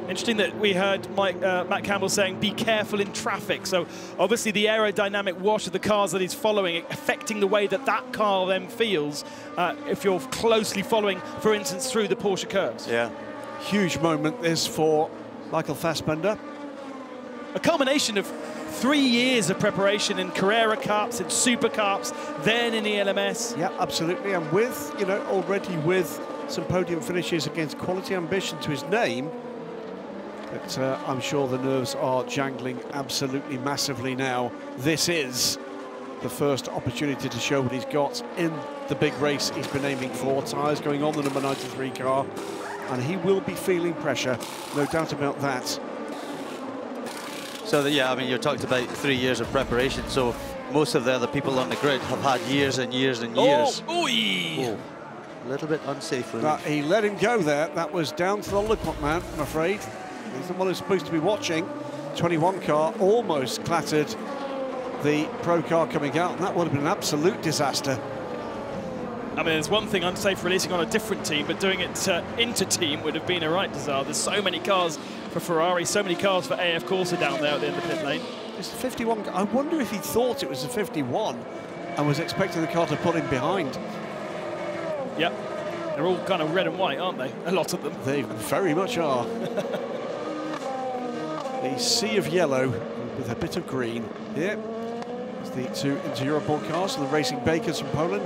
Interesting that we heard Matt Campbell saying, be careful in traffic. So obviously the aerodynamic wash of the cars that he's following, affecting the way that that car then feels if you're closely following, for instance, through the Porsche curves. Yeah, huge moment this for Michael Fassbender. A culmination of 3 years of preparation in Carrera Cups, in Super Cups, then in ELMS. Yeah, absolutely, and with, you know, already with some podium finishes against quality ambition to his name. But I'm sure the nerves are jangling absolutely massively now. This is the first opportunity to show what he's got in the big race he's been aiming for. Tyres going on the number 93 car, and he will be feeling pressure, no doubt about that. So, yeah, I mean, you're talking about 3 years of preparation, so most of the other people on the grid have had years and years and years. Oh, a little bit unsafe, really. He let him go there. That was down to the lookout man, I'm afraid. He's the one who's supposed to be watching. 21 car almost clattered the pro car coming out, and that would have been an absolute disaster. I mean, there's one thing unsafe releasing on a different team, but doing it inter-team would have been a right disaster. There's so many cars for Ferrari, so many cars for AF Corsa down there at the end of the pit lane. It's the 51. I wonder if he thought it was a 51 and was expecting the car to put him behind. Yep. They're all kind of red and white, aren't they? A lot of them. They very much are. A sea of yellow with a bit of green. Here is the two Inter-Europol cars, the Racing Bakers from Poland.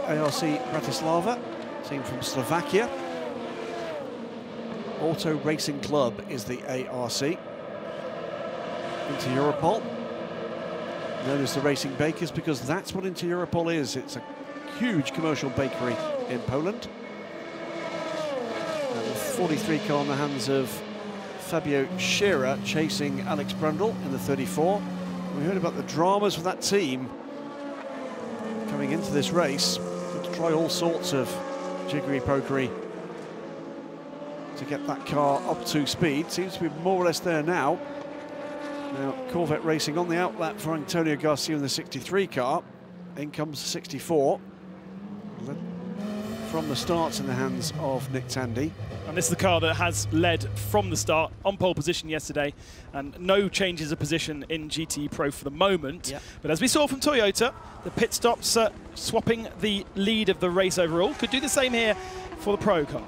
ARC Bratislava, team from Slovakia. Auto Racing Club is the ARC. Inter-Europol, known as the Racing Bakers because that's what Inter-Europol is. It's a huge commercial bakery in Poland. And the 43 car in the hands of Fabio Scherer chasing Alex Brundle in the 34. We heard about the dramas with that team coming into this race. To try all sorts of jiggery-pokery to get that car up to speed. Seems to be more or less there now. Now, Corvette Racing on the outlet for Antonio Garcia in the 63 car. In comes the 64. From the starts in the hands of Nick Tandy. And this is the car that has led from the start on pole position yesterday, and no changes of position in GT Pro for the moment. Yep. But as we saw from Toyota, the pit stops swapping the lead of the race overall. Could do the same here for the Pro car.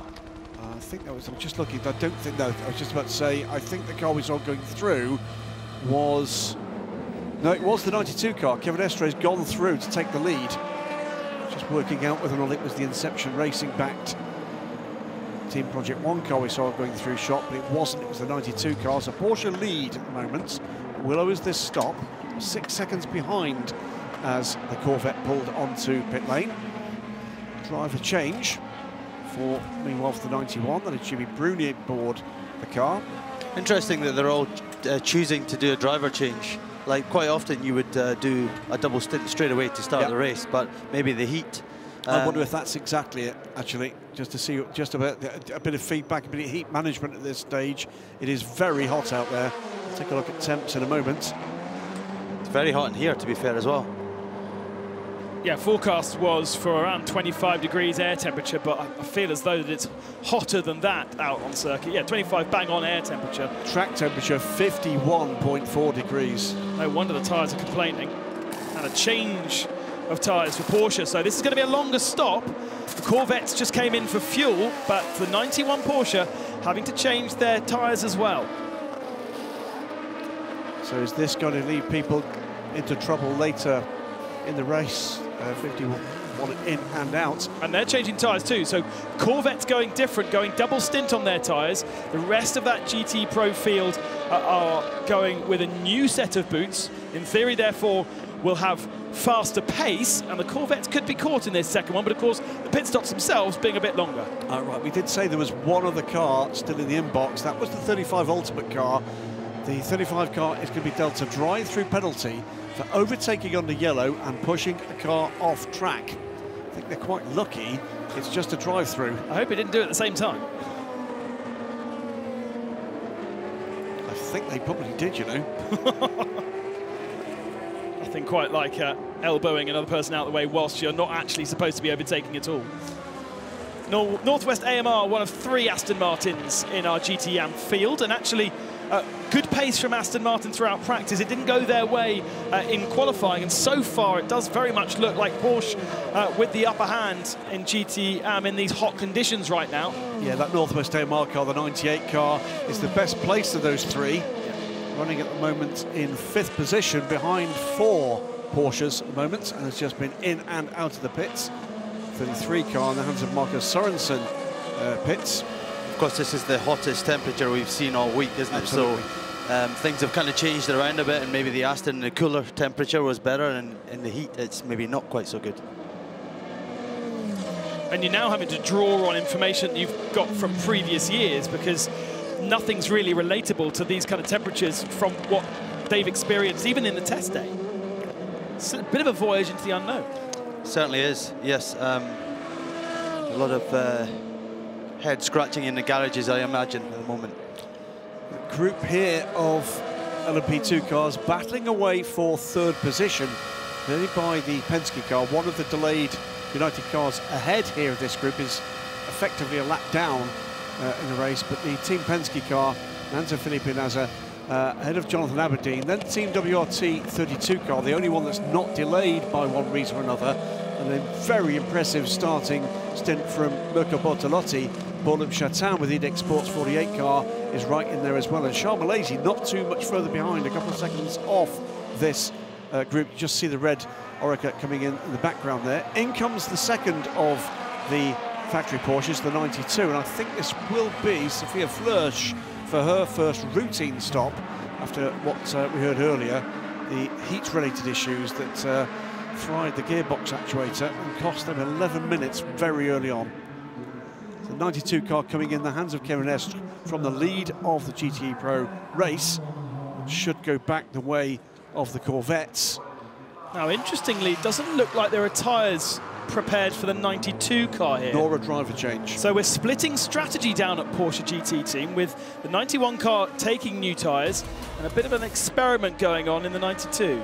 I think that was, I'm just looking, I don't think, no, I was just about to say, I think the car we saw going through was, no, it was the 92 car. Kevin Estre's gone through to take the lead. Just working out whether or not it was the Inception Racing backed Team Project 1 car we saw going through shot, but it wasn't, it was the 92 car. So Porsche lead at the moment. Willow is this stop, 6 seconds behind as the Corvette pulled onto pit lane. Driver change for, meanwhile, for the 91, that is Jimmy Brunier aboard the car. Interesting that they're all choosing to do a driver change. Like, quite often you would do a double stint straight away to start the race, but maybe the heat. I wonder if that's exactly it, actually, just to see just a bit of feedback, a bit of heat management at this stage. It is very hot out there. We'll take a look at temps in a moment. It's very hot in here, to be fair, as well. Yeah, forecast was for around 25 degrees air temperature, but I feel as though that it's hotter than that out on circuit. Yeah, 25 bang on air temperature. Track temperature 51.4 degrees. No wonder the tyres are complaining. And a change of tyres for Porsche, so this is going to be a longer stop. The Corvettes just came in for fuel, but the 91 Porsche having to change their tyres as well. So is this going to leave people into trouble later in the race? 51 in and out. And they're changing tyres too, so Corvette's going different, going double stint on their tyres. The rest of that GT Pro field are going with a new set of boots. In theory, therefore, will have faster pace, and the Corvettes could be caught in this second one, but of course the pit stops themselves being a bit longer. Right, we did say there was one other car still in the inbox. That was the 35 Ultimate car. The 35 car is going to be dealt a drive-through penalty for overtaking under yellow and pushing the car off track. I think they're quite lucky. It's just a drive-through. I hope he didn't do it at the same time. I think they probably did, you know. Nothing quite like elbowing another person out of the way whilst you're not actually supposed to be overtaking at all. Northwest AMR, one of 3 Aston Martins in our GTM field, and actually good pace from Aston Martin throughout practice. It didn't go their way in qualifying, and so far it does very much look like Porsche with the upper hand in GTM in these hot conditions right now. Yeah, that Northwest AMR car, the 98 car, is the best placed of those 3. Running at the moment in 5th position behind 4 Porsches at the moment, and has just been in and out of the pits. 33 car in the hands of Marcus Sorensen pits. Of course, this is the hottest temperature we've seen all week, isn't Absolutely. it? So things have kind of changed around a bit, and maybe the Aston, the cooler temperature was better, and in the heat it's maybe not quite so good. And you're now having to draw on information that you've got from previous years, because nothing's really relatable to these kind of temperatures from what they've experienced even in the test day. It's a bit of a voyage into the unknown. Certainly is, yes. A lot of head scratching in the garages, I imagine, at the moment. The group here of LMP2 cars battling away for third position, led by the Penske car. One of the delayed United cars ahead here of this group is effectively a lap down in the race, but the Team Penske car, Nanza Filipinazza, ahead of Jonathan Aberdeen, then Team WRT 32 car, the only one that's not delayed by one reason or another, and a very impressive starting stint from Mirko Bortolotti. Borlum Chatin with the Sports 48 car is right in there as well, and Charles Malaysia not too much further behind, a couple of seconds off this group. You just see the red Oreca coming in the background there. In comes the second of the factory Porsches, the 92, and I think this will be Sophia Flörsch for her first routine stop after what we heard earlier, the heat-related issues that fried the gearbox actuator and cost them 11 minutes very early on. The 92 car coming in the hands of Kevin Estre from the lead of the GTE Pro race, and should go back the way of the Corvettes. Now, interestingly, it doesn't look like there are tyres prepared for the 92 car here. Nor a driver change. So we're splitting strategy down at Porsche GT team, with the 91 car taking new tyres and a bit of an experiment going on in the 92.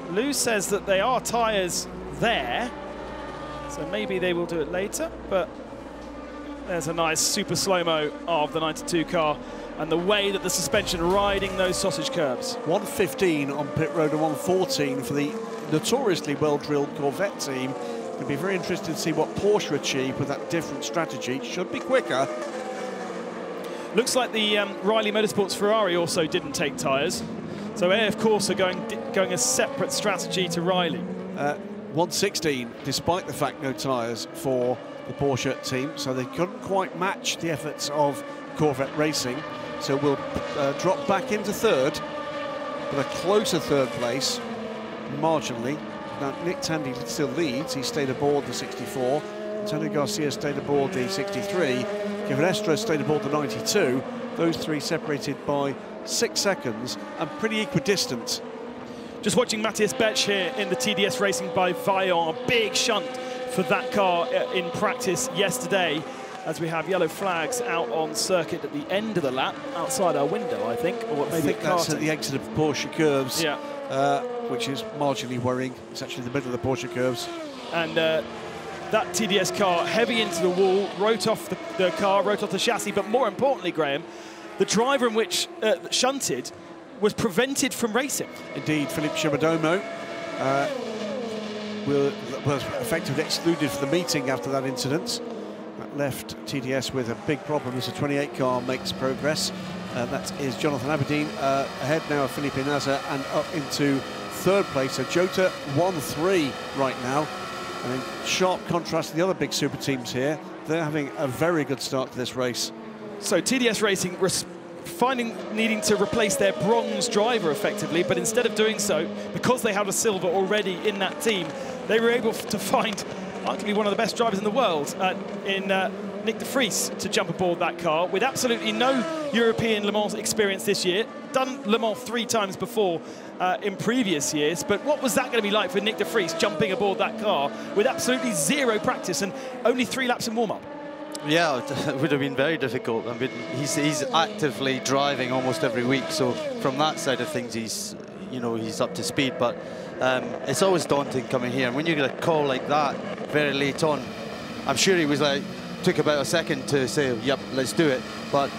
Lou says that they are tyres there, so maybe they will do it later, but there's a nice super slow-mo of the 92 car and the way that the suspension riding those sausage curbs. 115 on pit road and 114 for the notoriously well-drilled Corvette team. It'll be very interesting to see what Porsche achieve with that different strategy. Should be quicker. Looks like the Riley Motorsports Ferrari also didn't take tyres. So they, of course, are going a separate strategy to Riley. 116, despite the fact no tyres for the Porsche team, so they couldn't quite match the efforts of Corvette Racing. So we'll drop back into third, but a closer third place, marginally. Now, Nick Tandy still leads. He stayed aboard the 64. Antonio Garcia stayed aboard the 63. Kevin Estre stayed aboard the 92. Those three separated by 6 seconds and pretty equidistant. Just watching Matthias Betsch here in the TDS Racing by Vaillant. A big shunt for that car in practice yesterday, as we have yellow flags out on circuit at the end of the lap, outside our window, I think. Or maybe I think that's at the exit of Porsche curves, yeah. Which is marginally worrying. It's actually the middle of the Porsche curves. And that TDS car heavy into the wall, wrote off the car, wrote off the chassis, but more importantly, Graham, the driver in which shunted was prevented from racing. Indeed, Philippe Chamadomo was effectively excluded from the meeting after that incident. That left TDS with a big problem as the 28 car makes progress. That is Jonathan Aberdeen ahead now of Felipe Nasr and up into third place. So Jota 1-3 right now. And in sharp contrast to the other big super teams here, they're having a very good start to this race. So TDS Racing needing to replace their bronze driver effectively, but instead of doing so, because they had a silver already in that team, they were able to find arguably one of the best drivers in the world in Nick de Vries to jump aboard that car with absolutely no European Le Mans experience this year. Done Le Mans 3 times before in previous years, but what was that going to be like for Nick de Vries jumping aboard that car with absolutely zero practice and only 3 laps in warm-up? Yeah, it would have been very difficult. I mean, he's actively driving almost every week, so from that side of things, he's up to speed. But it's always daunting coming here, and when you get a call like that very late on, I'm sure he was like, took about a second to say, "Yep, let's do it." But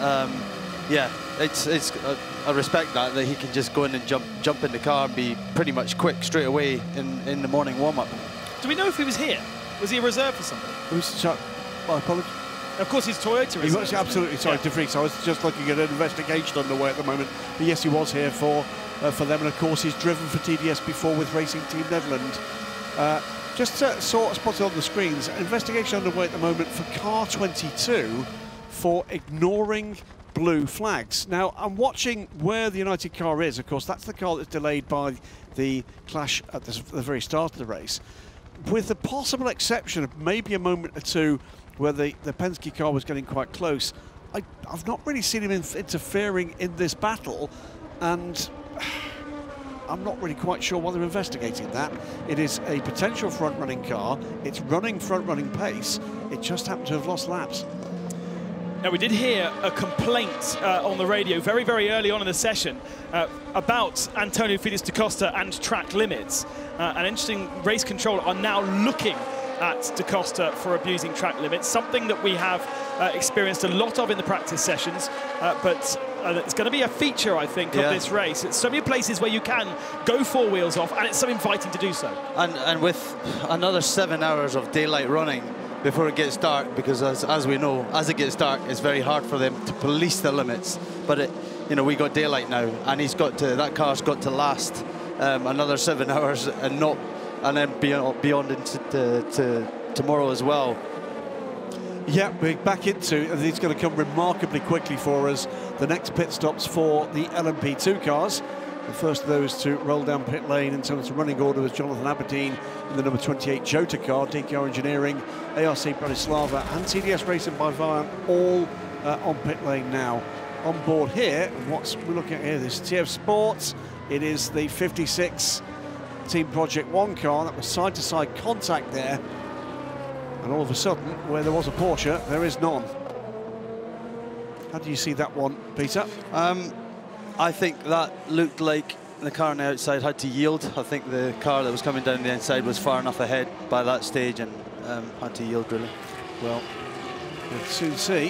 yeah, I respect that he can just go in and jump in the car and be pretty much quick straight away in the morning warm-up. Do we know if he was here? Was he a reserve for somebody? I apologize. Of course, he's Toyota. He was absolutely sorry, De Vries. I was just looking at an investigation underway at the moment. But yes, he was here for them, and of course, he's driven for TDS before with Racing Team Netherlands. Just spotted on the screens, investigation underway at the moment for car 22 for ignoring blue flags. Now, I'm watching where the United car is. Of course, that's the car that's delayed by the clash at the very start of the race. With the possible exception of maybe a moment or two where the Penske car was getting quite close, I've not really seen him interfering in this battle, and I'm not really quite sure why they're investigating that. It is a potential front-running car. It's running front-running pace. It just happened to have lost laps. Now, we did hear a complaint on the radio very, very early on in the session about Antonio Felix da Costa and track limits. An interesting race controller are now looking at da Costa for abusing track limits, something that we have experienced a lot of in the practice sessions, but it's going to be a feature, I think, of this race. It's so many places where you can go 4 wheels off, and it's so inviting to do so. And with another 7 hours of daylight running before it gets dark, because as we know, as it gets dark, it's very hard for them to police the limits. But you know, we got daylight now, and that car's got to last another 7 hours, and then beyond into tomorrow as well. Yeah, we're back into, and it's going to come remarkably quickly for us. The next pit stops for the LMP2 cars. The first of those to roll down pit lane in terms of running order was Jonathan Aberdeen in the number 28 Jota car, DK Engineering, ARC Bratislava and TDS Racing by Vaillant, all on pit lane now. On board here, and what we're looking at here, this TF Sports. It is the 56 Team Project 1 car. That was side-to-side contact there. And all of a sudden, where there was a Porsche, there is none. How do you see that one, Peter? I think that looked like the car on the outside had to yield. I think the car that was coming down the inside was far enough ahead by that stage and had to yield, really. Well, we'll soon see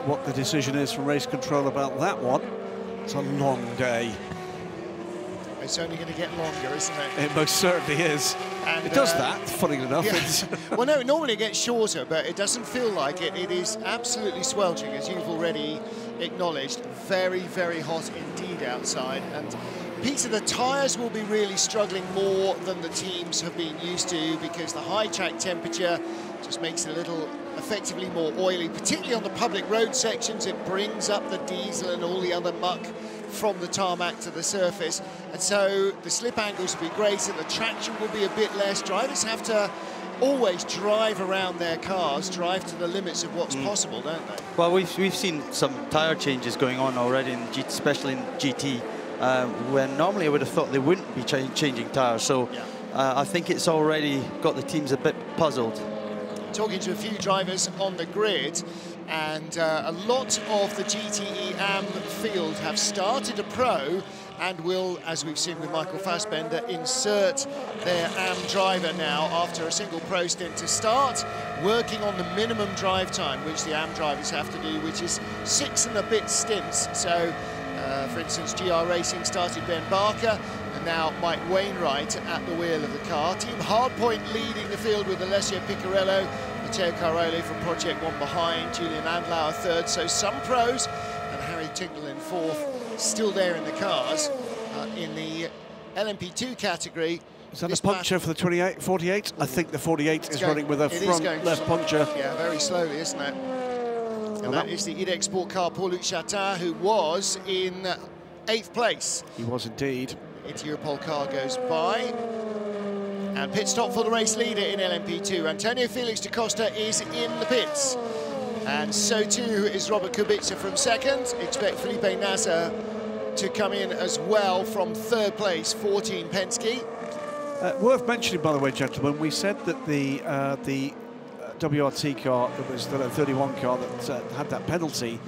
what the decision is from race control about that one. It's a long day. It's only going to get longer, isn't it? It most certainly is. And it does that, funny enough. Yeah. Well, no, normally it gets shorter, but it doesn't feel like it. It is absolutely sweltering, as you've already acknowledged. Very, very hot indeed outside. And Peter, the tyres will be really struggling more than the teams have been used to, because the high track temperature just makes it a little effectively more oily, particularly on the public road sections. It brings up the diesel and all the other muck from the tarmac to the surface, and so the slip angles will be great and the traction will be a bit less. Drivers have to always drive around their cars, drive to the limits of what's possible, don't they? Well, we've seen some tyre changes going on already, especially in GT, when normally I would have thought they wouldn't be changing tyres, so I think it's already got the teams a bit puzzled. Talking to a few drivers on the grid, and a lot of the GTE AM field have started a pro and will, as we've seen with Michael Fassbender, insert their AM driver now after a single pro stint to start working on the minimum drive time, which the AM drivers have to do, which is 6 and a bit stints. So, for instance, GR Racing started Ben Barker, and now Mike Wainwright at the wheel of the car. Team Hardpoint leading the field with Alessio Piccarello, Matteo Caroli from Project 1 behind, Julian Andlauer third, so some pros, and Harry Tingle in fourth, still there in the cars. In the LMP2 category. Is that a puncture for the 48? I think the 48 is running with a front left puncture. Yeah, very slowly, isn't it? And that is the IDEC Sport car, Paul-Luc Chatin, who was in 8th place. He was indeed. Into Europol car goes by. And pit stop for the race leader in LMP2. Antonio Felix da Costa is in the pits. And so too is Robert Kubica from second. Expect Felipe Nasser to come in as well from 3rd place, 14 Penske. Worth mentioning, by the way, gentlemen, we said that the WRT car, that was the 31 car that had that penalty,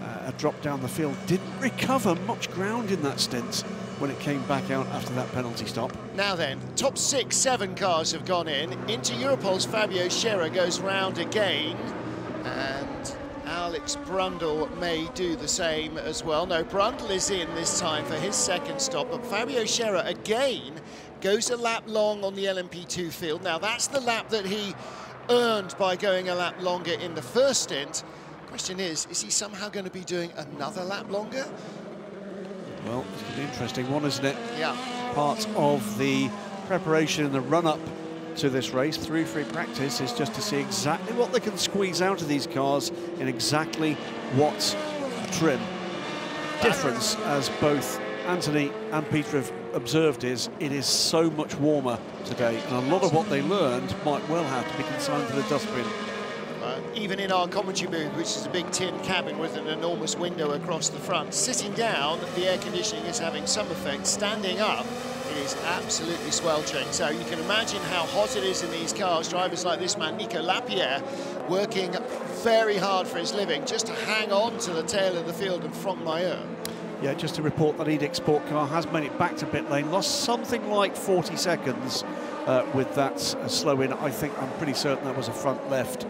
had dropped down the field, didn't recover much ground in that stint when it came back out after that penalty stop. Now then, top 6-7 cars have gone in. Into Europol's Fabio Scherer goes round again, and Alex Brundle may do the same as well. No, Brundle is in this time for his 2nd stop, but Fabio Scherer again goes a lap long on the LMP2 field. Now that's the lap that he earned by going a lap longer in the 1st stint. Question is he somehow going to be doing another lap longer? Well, it's going to be an interesting one, isn't it? Yeah. Part of the preparation and the run-up to this race through free practice is just to see exactly what they can squeeze out of these cars in exactly what trim. Difference, as both Anthony and Peter have observed, is it is so much warmer today, and a lot of what they learned might well have to be consigned to the dustbin. even in our commentary booth, which is a big tin cabin with an enormous window across the front, sitting down, the air conditioning is having some effect. Standing up, it is absolutely sweltering. So you can imagine how hot it is in these cars. Drivers like this man, Nico Lapierre, working very hard for his living just to hang on to the tail of the field and front Maillot. Yeah, just to report that Edict Sport car has made it back to pit lane, lost something like 40 seconds with that slow in. I'm pretty certain that was a front left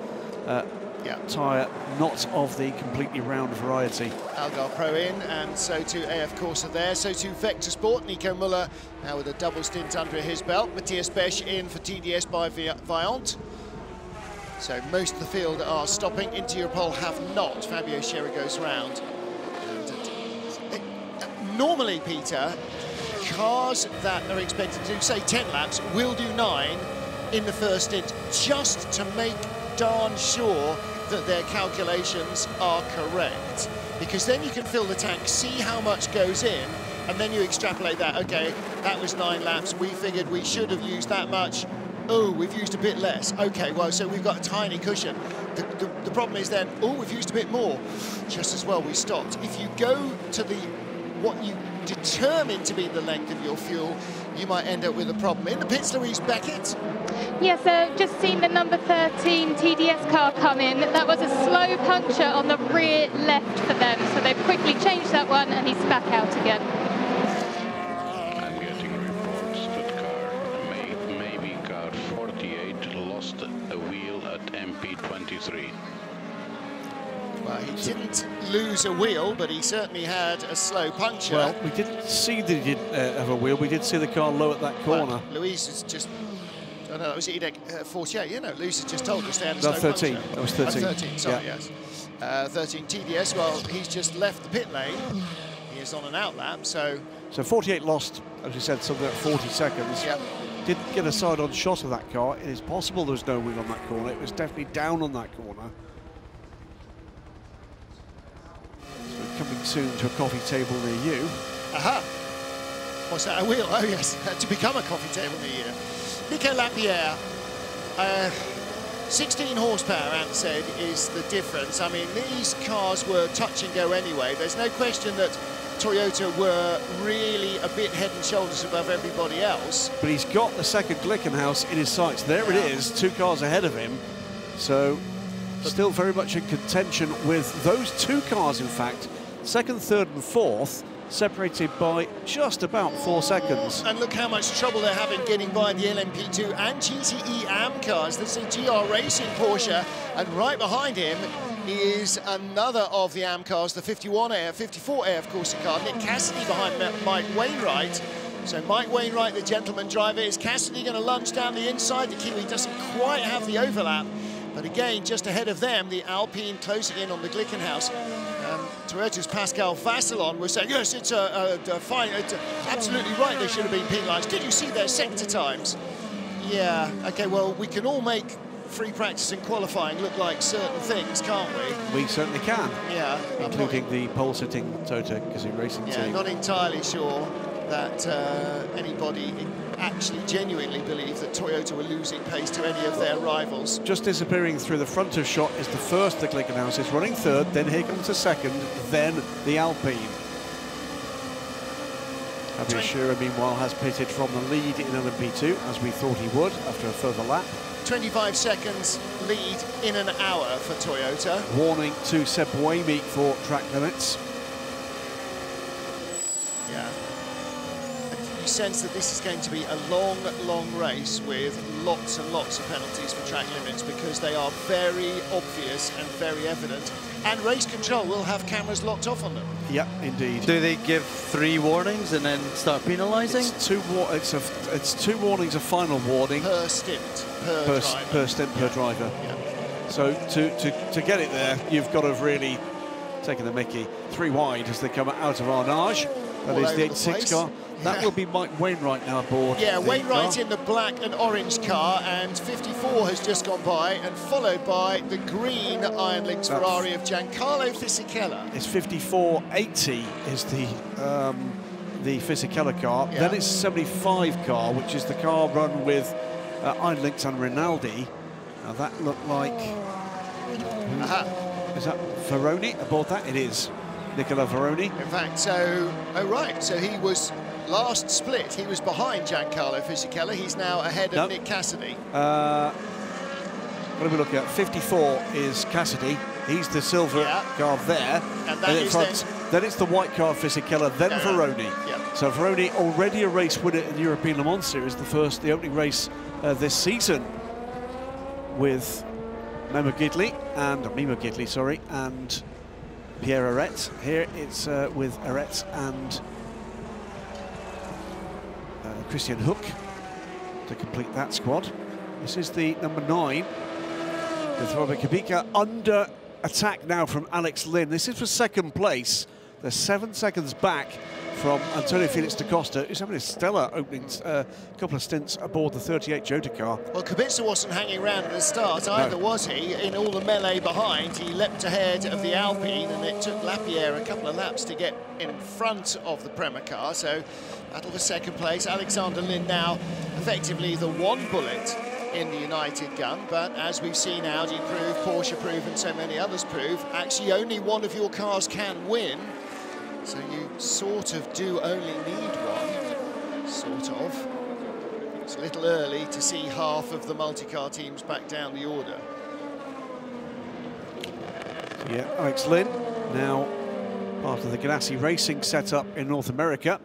tyre, not of the completely round variety. Algar Pro in, and so too AF Corsa there, so too Vector Sport. Nico Müller now with a double stint under his belt. Matthias Besch in for TDS by Vaillant. So most of the field are stopping. Into Europol have not. Fabio Scherer goes round. Normally, Peter, cars that are expected to do, say, 10 laps will do 9 in the first stint, just to make darn sure that their calculations are correct. Because then you can fill the tank, see how much goes in, and then you extrapolate that. Okay, that was 9 laps. We figured we should have used that much. Oh, we've used a bit less. Okay, well, so we've got a tiny cushion. The problem is then, oh, we've used a bit more. Just as well we stopped. If you go to what you determine to be the length of your fuel, you might end up with a problem. In the pits, Louise Beckett. Yes, just seen the number 13 TDS car come in. That was a slow puncture on the rear left for them, so they've quickly changed that one, and he's back out again. I'm getting reports that maybe car 48 lost a wheel at MP23. Well, he didn't lose a wheel, but he certainly had a slow puncture. Well, we didn't see that he didn't have a wheel. We did see the car low at that corner. Well, Louise is just... Oh, no, that was Edict 48. You know, Louise has just told us they had a slow 13. puncture. That was 13. 13, sorry, yeah. Yes. 13 TDS, well, he's just left the pit lane. He is on an outlap, so... So 48 lost, as we said, something like 40 seconds. Yep. Didn't get a side-on shot of that car. It is possible there was no wing on that corner. It was definitely down on that corner. Coming soon to a coffee table near you. Aha! What's that, a wheel? Oh yes, to become a coffee table near you. Nico Lapierre, 16 horsepower, Ant said, is the difference. I mean, these cars were touch and go anyway. There's no question that Toyota were really a bit head and shoulders above everybody else. But he's got the second Glickenhaus in his sights. There it is, 2 cars ahead of him. So, still very much in contention with those 2 cars, in fact. Second, third and fourth, separated by just about 4 seconds. And look how much trouble they're having getting by the LMP2 and GTE AM cars. This is GR Racing Porsche, and right behind him is another of the AM cars, the 54 AF Corsa car, Nick Cassidy behind Mike Wainwright. So Mike Wainwright, the gentleman driver, is Cassidy going to lunge down the inside? The Kiwi doesn't quite have the overlap. But again, just ahead of them, the Alpine closing in on the Glickenhaus. Toyota's Pascal Vasselon was saying, yes, it's fine, it's absolutely right, they should have been penalised. Did you see their sector times? Yeah, okay, well, we can all make free practice and qualifying look like certain things, can't we? We certainly can. Yeah. Including the pole-sitting Toyota Gazoo Racing team. Yeah, not entirely sure that anybody actually genuinely believe that Toyota were losing pace to any of their rivals. Just disappearing through the front of shot is the first the Glickenhaus. It's running third, then here comes the second, then the Alpine. Fabio Scherer, meanwhile, has pitted from the lead in LMP2, as we thought he would, after a further lap. 25 seconds lead in an hour for Toyota. Warning to Seb Buemi for track limits. Yeah. You sense that this is going to be a long, long race with lots and lots of penalties for track limits because they are very obvious and very evident. And race control will have cameras locked off on them. Yeah, indeed. Do they give 3 warnings and then start penalising? It's 2 warnings, a final warning. Per stint, per driver. Per stint, per driver. Yeah. So to get it there, you've got to have really taken the mickey. 3 wide as they come out of Arnage. That is the 86 car. That will be Mike Wainwright now aboard. Yeah, Wainwright in the black and orange car, and 54 has just gone by, and followed by the green Iron Lynx Ferrari of Giancarlo Fisichella. It's 5480 is the Fisichella car. Yeah. Then it's 75 car, which is the car run with Iron Lynx and Rinaldi. Now that looked like Is that Veroni aboard that? It is. Nicola Veroni. In fact, so, oh right, so he was last split, he was behind Giancarlo Fisichella. He's now ahead of Nick Cassidy. What are we looking at? 54 is Cassidy. He's the silver car there. And that is then it's the white car Fisichella, then Veroni. So Veroni, already a race winner in the European Le Mans Series, the opening race this season with Mimo Gidley, and Pierre Arret. Here it's with Arret and Christian Hook to complete that squad. This is the number 9 with Robert Kubica under attack now from Alex Lynn. This is for second place. They're 7 seconds back from Antonio Felix da Costa, who's having a stellar opening couple of stints aboard the 38 Jota car. Well, Kubica wasn't hanging around at the start either, was he? In all the melee behind, he leapt ahead of the Alpine, and it took Lapierre a couple of laps to get in front of the Prema car. So, battle for second place. Alexander Lynn now effectively the one bullet in the United gun, but as we've seen Audi prove, Porsche prove, and so many others prove, actually only one of your cars can win. So you sort of do only need one, sort of. It's a little early to see half of the multi-car teams back down the order. Yeah, Alex Lynn, now part of the Ganassi Racing setup in North America,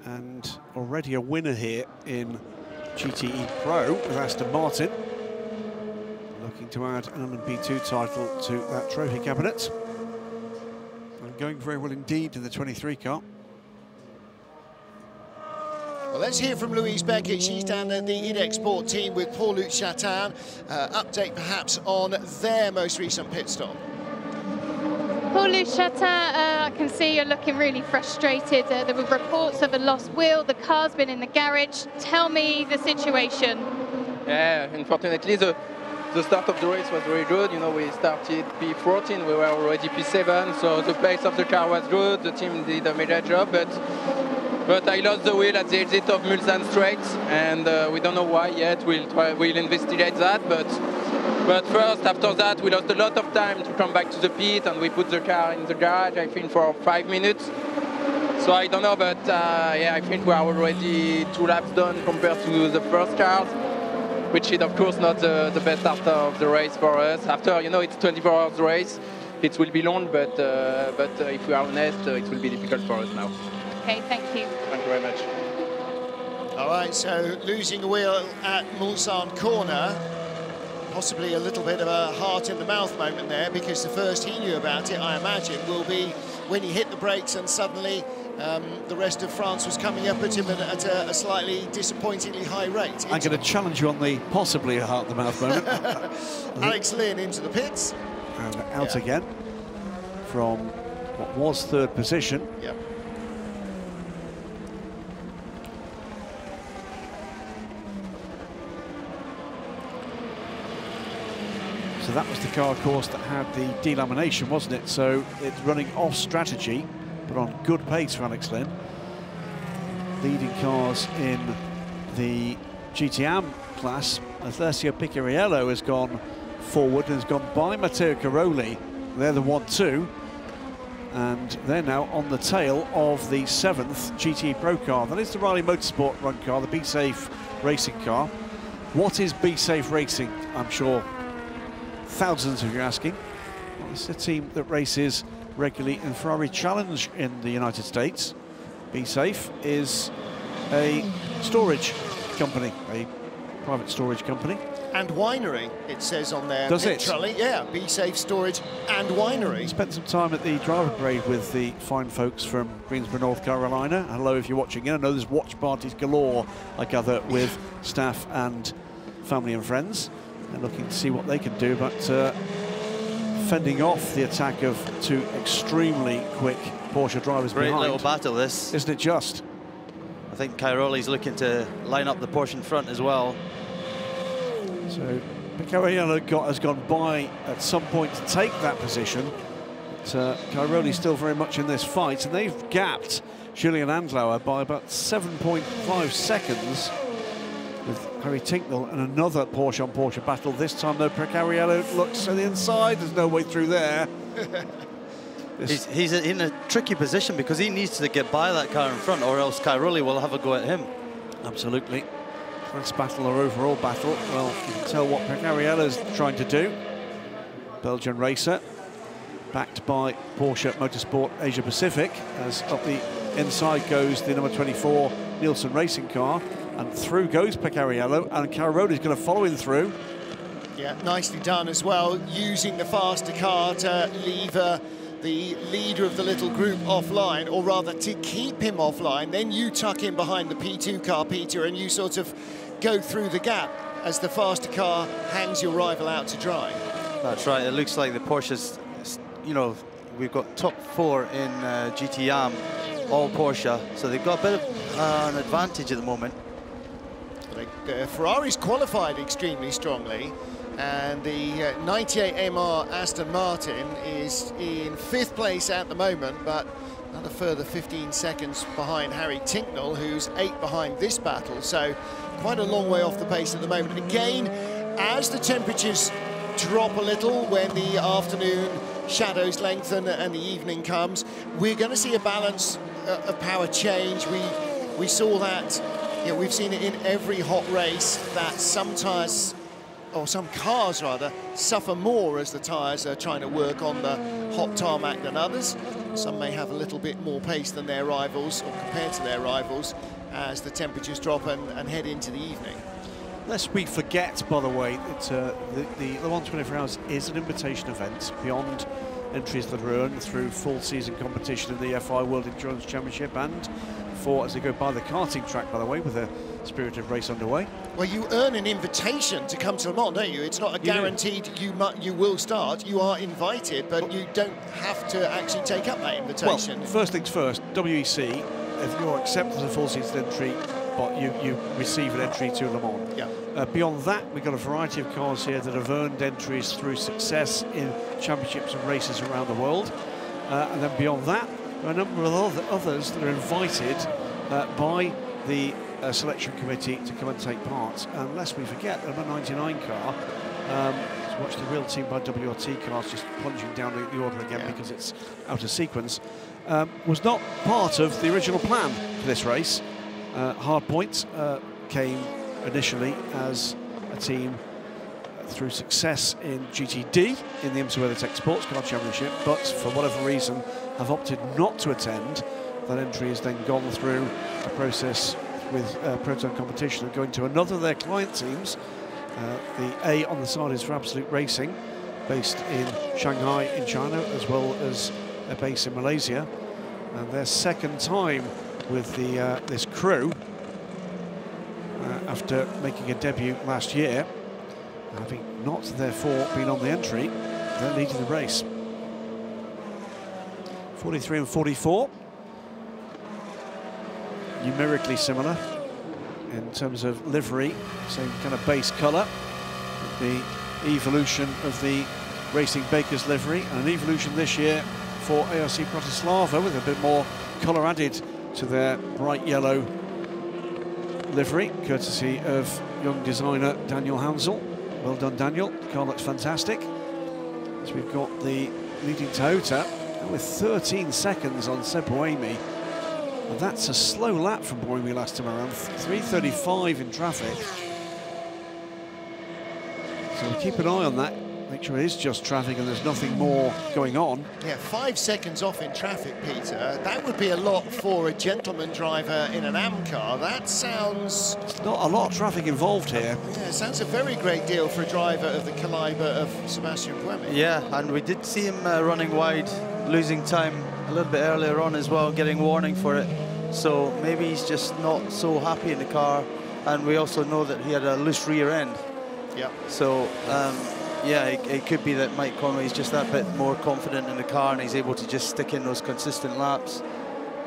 and already a winner here in GTE Pro with Aston Martin, looking to add an LMP2 title to that trophy cabinet. And going very well indeed in the 23 car. Well, let's hear from Louise Beckett. She's down at the IDEX Sport team with Paul-Luc Chatin. Update perhaps on their most recent pit stop. Paul-Luc Chatin, I can see you're looking really frustrated. There were reports of a lost wheel. The car's been in the garage. Tell me the situation. Yeah, unfortunately, the start of the race was very good. You know, we started P14, we were already P7, so the pace of the car was good. The team did a major job, but I lost the wheel at the exit of Mulsanne Straight, and we don't know why yet. We'll investigate that, but first, after that, we lost a lot of time to come back to the pit, and we put the car in the garage, I think, for 5 minutes. So I don't know, but yeah, I think we are already 2 laps done compared to the first cars, which is, of course, not the best start of the race for us. After, you know, it's 24 hours race. It will be long, but if we are honest, it will be difficult for us now. Okay, thank you. Thank you very much. All right, so losing a wheel at Mulsanne corner. Possibly a little bit of a heart-in-the-mouth moment there, because the first he knew about it, I imagine, will be when he hit the brakes and suddenly the rest of France was coming up at him at a slightly disappointingly high rate. I'm going to challenge you on the possibly a heart-in-the-mouth moment. Alex Lynn into the pits. And out again from what was third position. Yep. So that was the car, of course, that had the delamination, wasn't it? So it's running off strategy, but on good pace for Alex Lynn. Leading cars in the GTM class, Alessio Picariello has gone forward and has gone by Matteo Caroli. They're the 1-2, and they're now on the tail of the 7th GTE Pro car. That is the Riley Motorsport run car, the Be Safe racing car. What is Be Safe Racing? I'm sure thousands of you asking. Well, it's a team that races regularly in Ferrari Challenge in the United States. Be Safe is a storage company, a private storage company. And winery, it says on their Does it? trolley. Yeah, Be Safe Storage and Winery. Spent some time at the driver parade with the fine folks from Greensboro, North Carolina. Hello if you're watching in. I know there's watch parties galore, I gather, with staff and family and friends. They're looking to see what they can do, but fending off the attack of 2 extremely quick Porsche drivers behind. Great little battle, this. Isn't it just? I think Cairoli's looking to line up the Porsche in front as well. So Picariello has gone by at some point to take that position. But Cairoli's still very much in this fight, and they've gapped Julian Andlauer by about 7.5 seconds with Harry Tinknell and another Porsche on Porsche battle. This time though, Precariello looks to the inside. There's no way through there. He's in a tricky position because he needs to get by that car in front, or else Cairoli will have a go at him. Absolutely. This battle or overall battle, well, you can tell what Precariello's trying to do. Belgian racer, backed by Porsche Motorsport Asia Pacific, as up the inside goes the number 24 Nielsen racing car, and through goes Precariello, and Cairoli's going to follow him through. Yeah, nicely done as well, using the faster car to lever the leader of the little group offline, or rather to keep him offline. Then you tuck in behind the P2 car, Peter, and you sort of go through the gap as the faster car hangs your rival out to dry. That's right. It looks like the Porsches, you know, we've got top 4 in GT all Porsche, so they've got a bit of an advantage at the moment. Ferrari's qualified extremely strongly, and the 98 MR Aston Martin is in 5th place at the moment, but another further 15 seconds behind Harry Tinknell, who's 8 behind this battle, so quite a long way off the pace at the moment. Again, as the temperatures drop a little when the afternoon shadows lengthen and the evening comes, we're going to see a balance of power change. We saw that, you know, we've seen it in every hot race, that some tyres, or some cars rather, suffer more as the tyres are trying to work on the hot tarmac than others. Some may have a little bit more pace than their rivals, or compared to their rivals, as the temperatures drop and head into the evening. Lest we forget, by the way, that the Le Mans 24 Hours is an invitation event beyond entries that are earned through full season competition in the FI World Endurance Championship, and for, as they go by the karting track, by the way, with a spirited race underway. Well, you earn an invitation to come to Le Mans, don't you? It's not a guaranteed you will start. You are invited, but you don't have to actually take up that invitation. Well, first things first, WEC, if you're accepted as a full season entry, but you receive an entry to Le Mans. Yeah. Beyond that, we've got a variety of cars here that have earned entries through success in championships and races around the world. And then beyond that, there are a number of others that are invited by the selection committee to come and take part. And lest we forget, the number 99 car, to watch the real team by WRT cars just plunging down the order again because it's out of sequence, was not part of the original plan for this race. Hardpoint came initially as a team through success in GTD in the IMSA WeatherTech Sports Car Championship, but for whatever reason have opted not to attend. That entry has then gone through a process with Proton Competition and going to another of their client teams. The A on the side is for Absolute Racing, based in Shanghai in China, as well as a base in Malaysia. And their second time with this crew, after making a debut last year, having not therefore been on the entry, they're leading the race. 43 and 44, numerically similar in terms of livery, same kind of base colour, the evolution of the Racing Bakers livery, and an evolution this year for ARC Bratislava with a bit more colour added to their bright yellow livery, courtesy of young designer Daniel Hansel. Well done, Daniel. The car looks fantastic. As we've got the leading Toyota with 13 seconds on Seb Boemi. And that's a slow lap from Boemi last time around, 3:35 in traffic. So we'll keep an eye on that. Make sure it is just traffic and there's nothing more going on. Yeah, 5 seconds off in traffic, Peter. That would be a lot for a gentleman driver in an AM car. That sounds... There's not a lot of traffic involved here. Yeah, it sounds a very great deal for a driver of the calibre of Sebastian Buemi. Yeah, and we did see him running wide, losing time a little bit earlier on as well, getting warning for it. So maybe he's just not so happy in the car. And we also know that he had a loose rear end. Yeah. So... yeah, it could be that Mike Conway's just that bit more confident in the car and he's able to just stick in those consistent laps,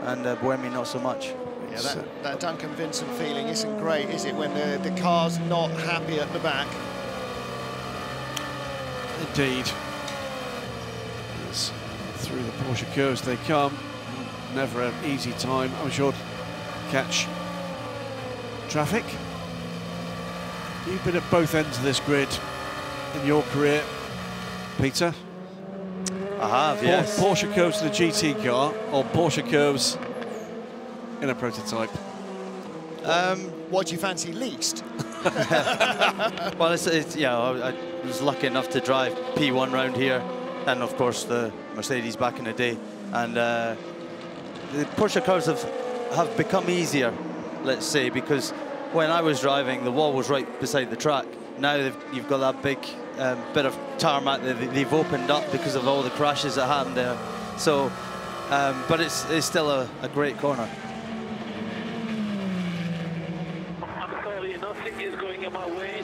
and Buemi not so much. Yeah, that Duncan Vincent feeling isn't great, is it, when the car's not happy at the back? Indeed. As through the Porsche curves they come. Never an easy time, I'm sure, to catch traffic. You've been at both ends of this grid in your career, Peter. I have, yes. Porsche curves in a GT car, or Porsche curves in a prototype. What do you fancy least? Well, yeah, I was lucky enough to drive P1 round here, and of course the Mercedes back in the day. And the Porsche cars have become easier, let's say, because when I was driving, the wall was right beside the track. Now you've got that big bit of tarmac that they've opened up because of all the crashes that happened there. So, but it's still a great corner. I'm sorry, nothing is going in my way.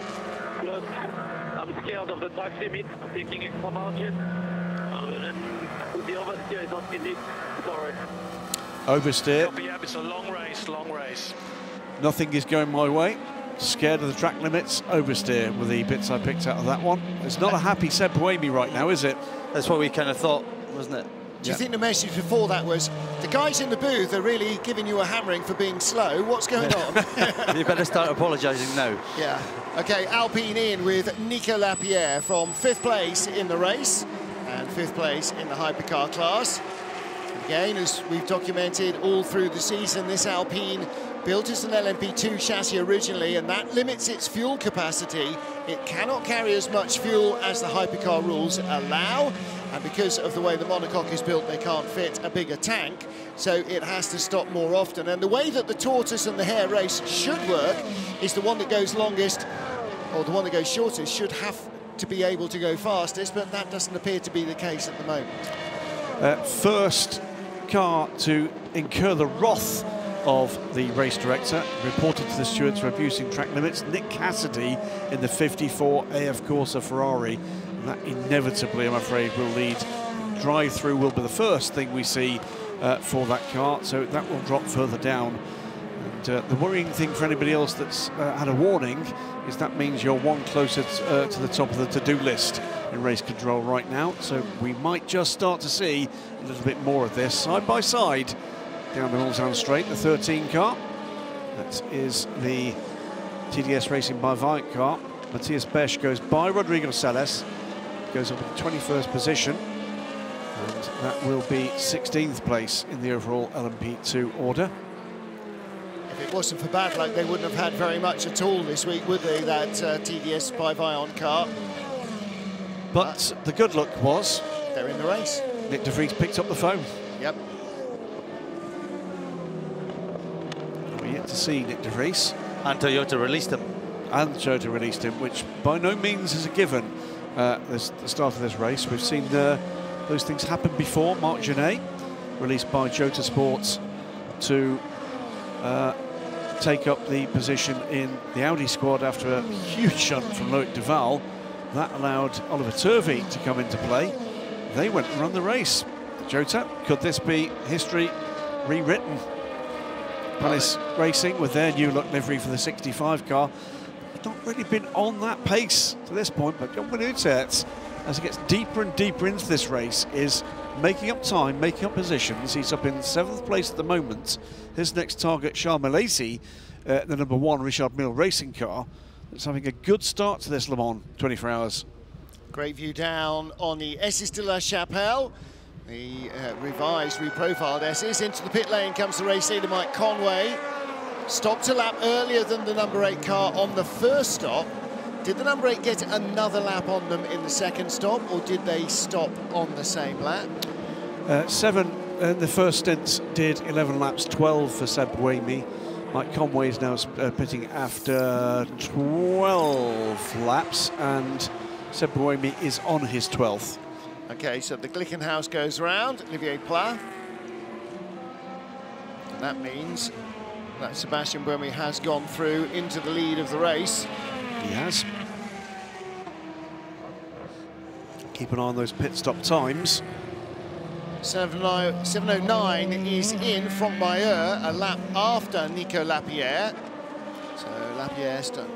Plus, I'm scared of the track limit, taking extra margin. The oversteer is not needed. Sorry. Oversteer. Yeah, it's a long race. Nothing is going my way. Scared of the track limits. Oversteer were the bits I picked out of that one. It's not a happy Seb Buemi right now, is it? That's what we kind of thought, wasn't it? Do you think the message before that was, the guys in the booth are really giving you a hammering for being slow? What's going on? You better start apologising now. Yeah. OK, Alpine in with Nico Lapierre from 5th place in the race and 5th place in the hypercar class. Again, as we've documented all through the season, this Alpine built as an LMP2 chassis originally, and that limits its fuel capacity. It cannot carry as much fuel as the hypercar rules allow, and because of the way the monocoque is built, they can't fit a bigger tank, so it has to stop more often. And the way that the tortoise and the hare race should work is the one that goes longest, or the one that goes shortest, should have to be able to go fastest, but that doesn't appear to be the case at the moment. First car to incur the wrath of the race director, reported to the stewards for abusing track limits, Nick Cassidy in the 54 AF Corsa Ferrari. And that inevitably, I'm afraid, will lead. Drive-through will be the first thing we see for that car, so that will drop further down. And the worrying thing for anybody else that's had a warning is that means you're one closer to the top of the to-do list in race control right now. So we might just start to see a little bit more of this side by side down the Mulsanne straight, the 13 car. That is the TDS Racing by Viant car. Matthias Besch goes by Rodrigo Salas, goes up in 21st position, and that will be 16th place in the overall LMP2 order. If it wasn't for bad luck, they wouldn't have had very much at all this week, would they, that TDS by Viant car? But the good luck was they're in the race. Nick de Vries picked up the phone. Yep. We're yet to see Nick de Vries. And Toyota released him. And Toyota released him, which by no means is a given. The start of this race, we've seen those things happen before. Marc Genet, released by Jota Sports to take up the position in the Audi squad after a huge shunt from Loic Duval. That allowed Oliver Turvey to come into play. They went and run the race. Jota, could this be history rewritten? Palace Racing, with their new look livery for the 65 car, have not really been on that pace to this point, but John Benitez, as he gets deeper and deeper into this race, is making up time, making up positions. He's up in 7th place at the moment. His next target, Charles Malaysi, the number 1 Richard Mille Racing car. It's having a good start to this Le Mans 24 hours. Great view down on the Esses de la Chapelle. The revised, reprofiled Esses. Into the pit lane comes the race leader, Mike Conway. Stopped a lap earlier than the number 8 car on the first stop. Did the number 8 get another lap on them in the second stop, or did they stop on the same lap? 7 in the first stint did 11 laps, 12 for Seb Buemi. Mike Conway is now pitting after 12 laps, and Seb Buemi is on his 12th. Okay, so the Glickenhaus goes round, Olivier Pla. And that means that Sebastian Buemi has gone through into the lead of the race. He has. Keep an eye on those pit stop times. 7:09 is in from Mayer, a lap after Nico Lapierre. So Lapierre's done.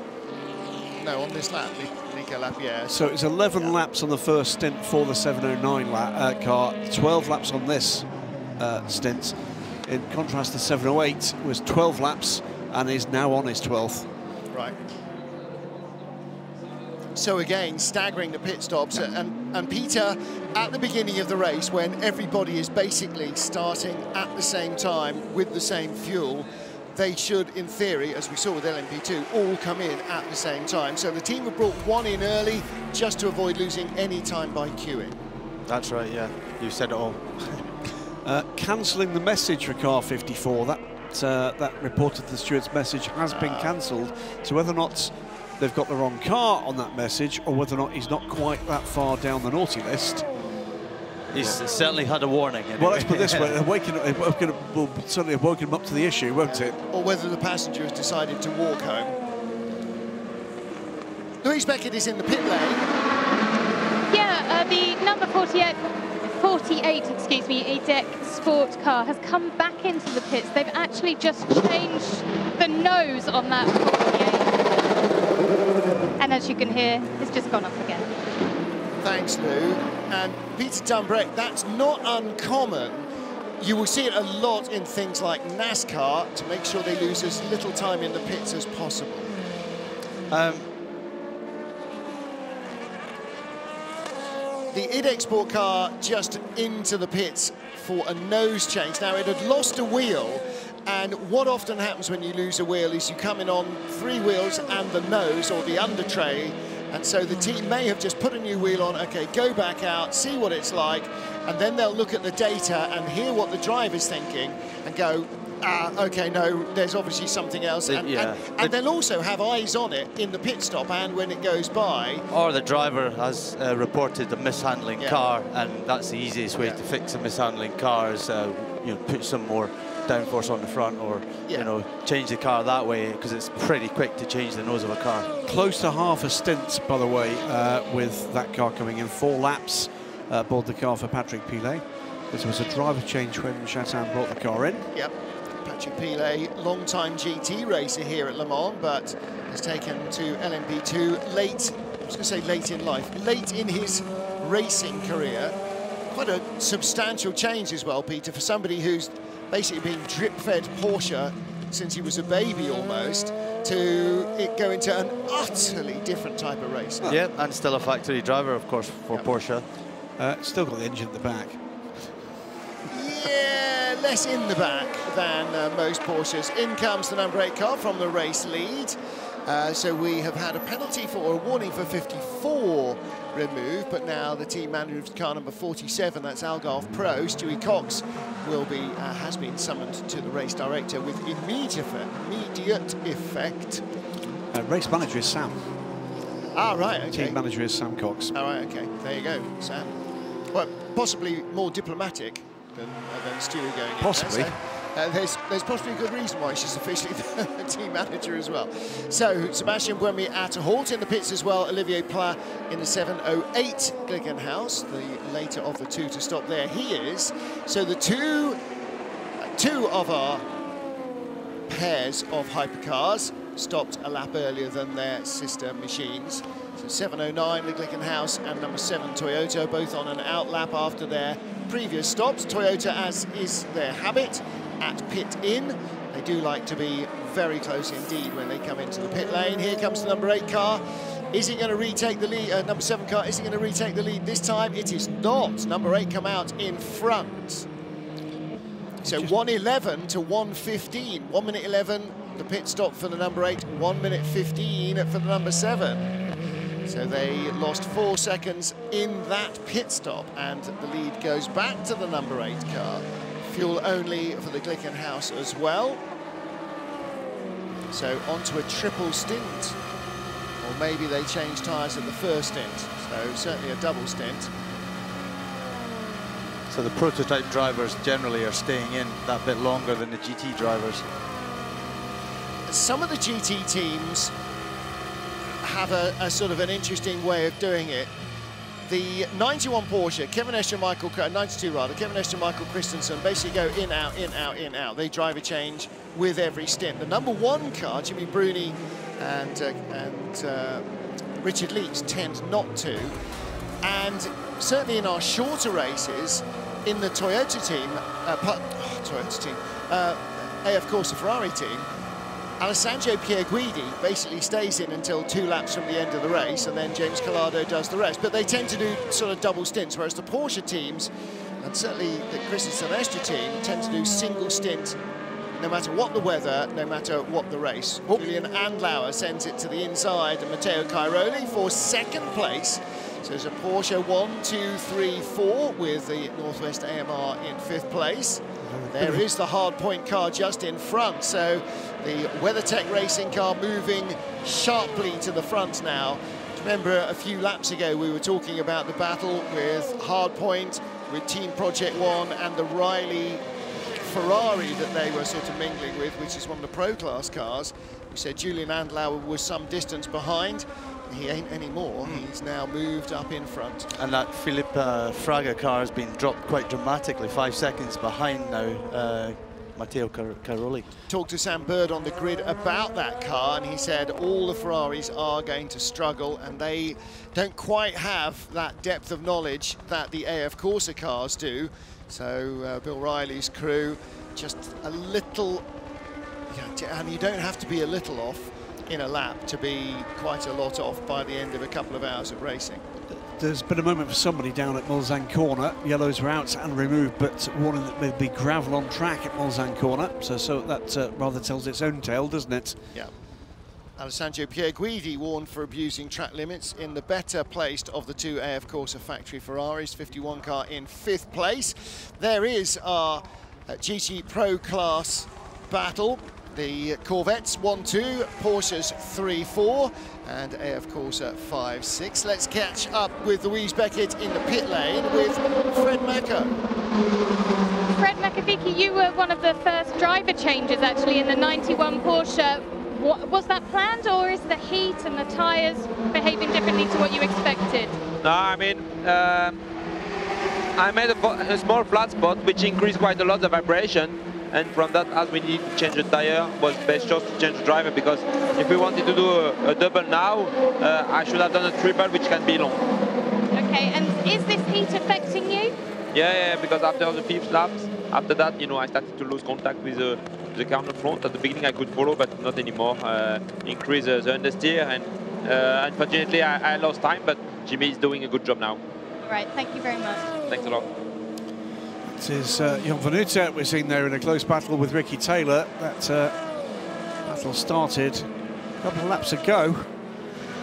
No, on this lap, Nico Lapierre. So it's 11 laps on the first stint for the 709 car, 12 laps on this stint. In contrast, the 708 was 12 laps and is now on his 12th. Right. So again, staggering the pit stops, and Peter, at the beginning of the race, when everybody is basically starting at the same time with the same fuel, they should, in theory, as we saw with LMP2, all come in at the same time. So the team have brought one in early just to avoid losing any time by queuing. That's right, yeah. You said it all. Cancelling the message for car 54. That reported the steward's message has been cancelled. So whether or not they've got the wrong car on that message, or whether or not he's not quite that far down the naughty list. He's certainly had a warning. Anyway. Well, let's put it this way, will certainly have woken him up to the issue, won't it? Or whether the passenger has decided to walk home. Louise Beckett is in the pit lane. Yeah, the number 48, excuse me, EDEC sport car has come back into the pits. They've actually just changed the nose on that 48. And as you can hear, it's just gone up again. Thanks, Lou. And Peter Dumbrecht, that's not uncommon. You will see it a lot in things like NASCAR to make sure they lose as little time in the pits as possible. The IDEC Sport car just into the pits for a nose change. Now, it had lost a wheel, and what often happens when you lose a wheel is you come in on 3 wheels and the nose or the under tray, and so the team may have just put a new wheel on, okay, go back out, see what it's like, and then they'll look at the data and hear what the driver's thinking and go, okay, no, there's obviously something else. And they'll also have eyes on it in the pit stop and when it goes by. Or the driver has reported a mishandling car, and that's the easiest way to fix a mishandling car is put some more downforce on the front, or change the car that way, because it's pretty quick to change the nose of a car. Close to half a stint, by the way, with that car coming in. 4 laps aboard the car for Patrick Pilet. This was a driver change when Chatin brought the car in. Yep. Patrick Pilet, long-time GT racer here at Le Mans, but has taken to LMP2 late, I was going to say late in life, late in his racing career. Quite a substantial change as well, Peter, for somebody who's basically been drip-fed Porsche since he was a baby almost, to go into an utterly different type of race. Yeah, and still a factory driver, of course, for Porsche. Still got the engine at the back. Yeah, less in the back than most Porsches. In comes the number 8 car from the race lead. So we have had a penalty for a warning for 54 removed, but now the team manager of car number 47, that's Algarve Pro, Stewie Cox, will be has been summoned to the race director with immediate effect. Race manager is Sam. Ah, right, okay. Team manager is Sam Cox. All right, okay, there you go, Sam. Well, possibly more diplomatic than Stewie going in. Possibly. There, so, there's possibly a good reason why she's officially the team manager as well. So, Sebastian Buemi at a halt in the pits as well. Olivier Pla in the 708 Glickenhaus, the later of the 2 to stop there. He is. So the two of our pairs of hypercars stopped a lap earlier than their sister machines. So 709 the Glickenhaus and number 7 Toyota, both on an out lap after their previous stops. Toyota, as is their habit, at pit in. They do like to be very close indeed when they come into the pit lane. Here comes the number 8 car. Is he going to retake the lead? Number 7 car, is he going to retake the lead this time? It is not. Number 8 come out in front. So 1:11 to 1:15. 1 minute 11, the pit stop for the number 8. 1 minute 15 for the number 7. So they lost 4 seconds in that pit stop, and the lead goes back to the number 8 car. Fuel only for the Glickenhaus as well. So onto a triple stint. Or maybe they changed tyres at the first stint. So certainly a double stint. So the prototype drivers generally are staying in that bit longer than the GT drivers. Some of the GT teams have a sort of an interesting way of doing it. The 91 Porsche, Kevin Escher, 92 rather, Kevin Escher, Michael Christensen basically go in, out, in, out, in, out. They drive a change with every stint. The number 1 car, Jimmy Bruni and Richard Leakes tend not to. And certainly in our shorter races, in the Toyota team, AF Corse Ferrari team, Alessandro Pierguidi basically stays in until 2 laps from the end of the race, and then James Collado does the rest. But they tend to do sort of double stints, whereas the Porsche teams, and certainly the Chris Silvestri team, tend to do single stint no matter what the weather, no matter what the race. Julian Andlauer sends it to the inside, and Matteo Cairoli for 2nd place. So there's a Porsche 1, 2, 3, 4 with the Northwest AMR in 5th place. There is the hardpoint car just in front. So the WeatherTech racing car moving sharply to the front now. Remember a few laps ago we were talking about the battle with hardpoint, with Team Project One and the Riley Ferrari that they were sort of mingling with, which is one of the Pro Class cars. We said Julian Andlauer was some distance behind. He ain't anymore. He's now moved up in front. And that Philippe Fraga car has been dropped quite dramatically, 5 seconds behind now, Matteo Cairoli. Talked to Sam Bird on the grid about that car, and he said all the Ferraris are going to struggle, and they don't quite have that depth of knowledge that the AF Corsa cars do. So Bill Riley's crew just a little, and you don't have to be a little off in a lap to be quite a lot off by the end of a couple of hours of racing. There's been a moment for somebody down at Mulsanne corner. Yellows were out and removed, but warning that there'd be gravel on track at Mulsanne corner. So that rather tells its own tale, doesn't it? Yeah. Alessandro Pierguidi warned for abusing track limits in the better placed of the 2 AF Corsa factory Ferraris. 51 car in 5th place. There is our GT Pro Class battle. The Corvettes 1-2, Porsches 3-4, and AF Corsa 5-6. Let's catch up with Louise Beckett in the pit lane with Fred Macco. Fred Macavicki, you were one of the first driver changes actually in the 91 Porsche. Was that planned, or is the heat and the tyres behaving differently to what you expected? No, I mean, I made a small flat spot which increased quite a lot the vibration. And from that, as we need to change the tire, was best just to change the driver, because if we wanted to do a double now, I should have done a triple, which can be long. Okay, and is this heat affecting you? Yeah, because after the 5th laps, after that, you know, I started to lose contact with the car on the front. At the beginning, I could follow, but not anymore. Increase the understeer, and unfortunately, I lost time, but Jimmy is doing a good job now. All right, thank you very much. Thanks a lot. It is Jon Venuta we're seeing there in a close battle with Ricky Taylor. That battle started a couple of laps ago,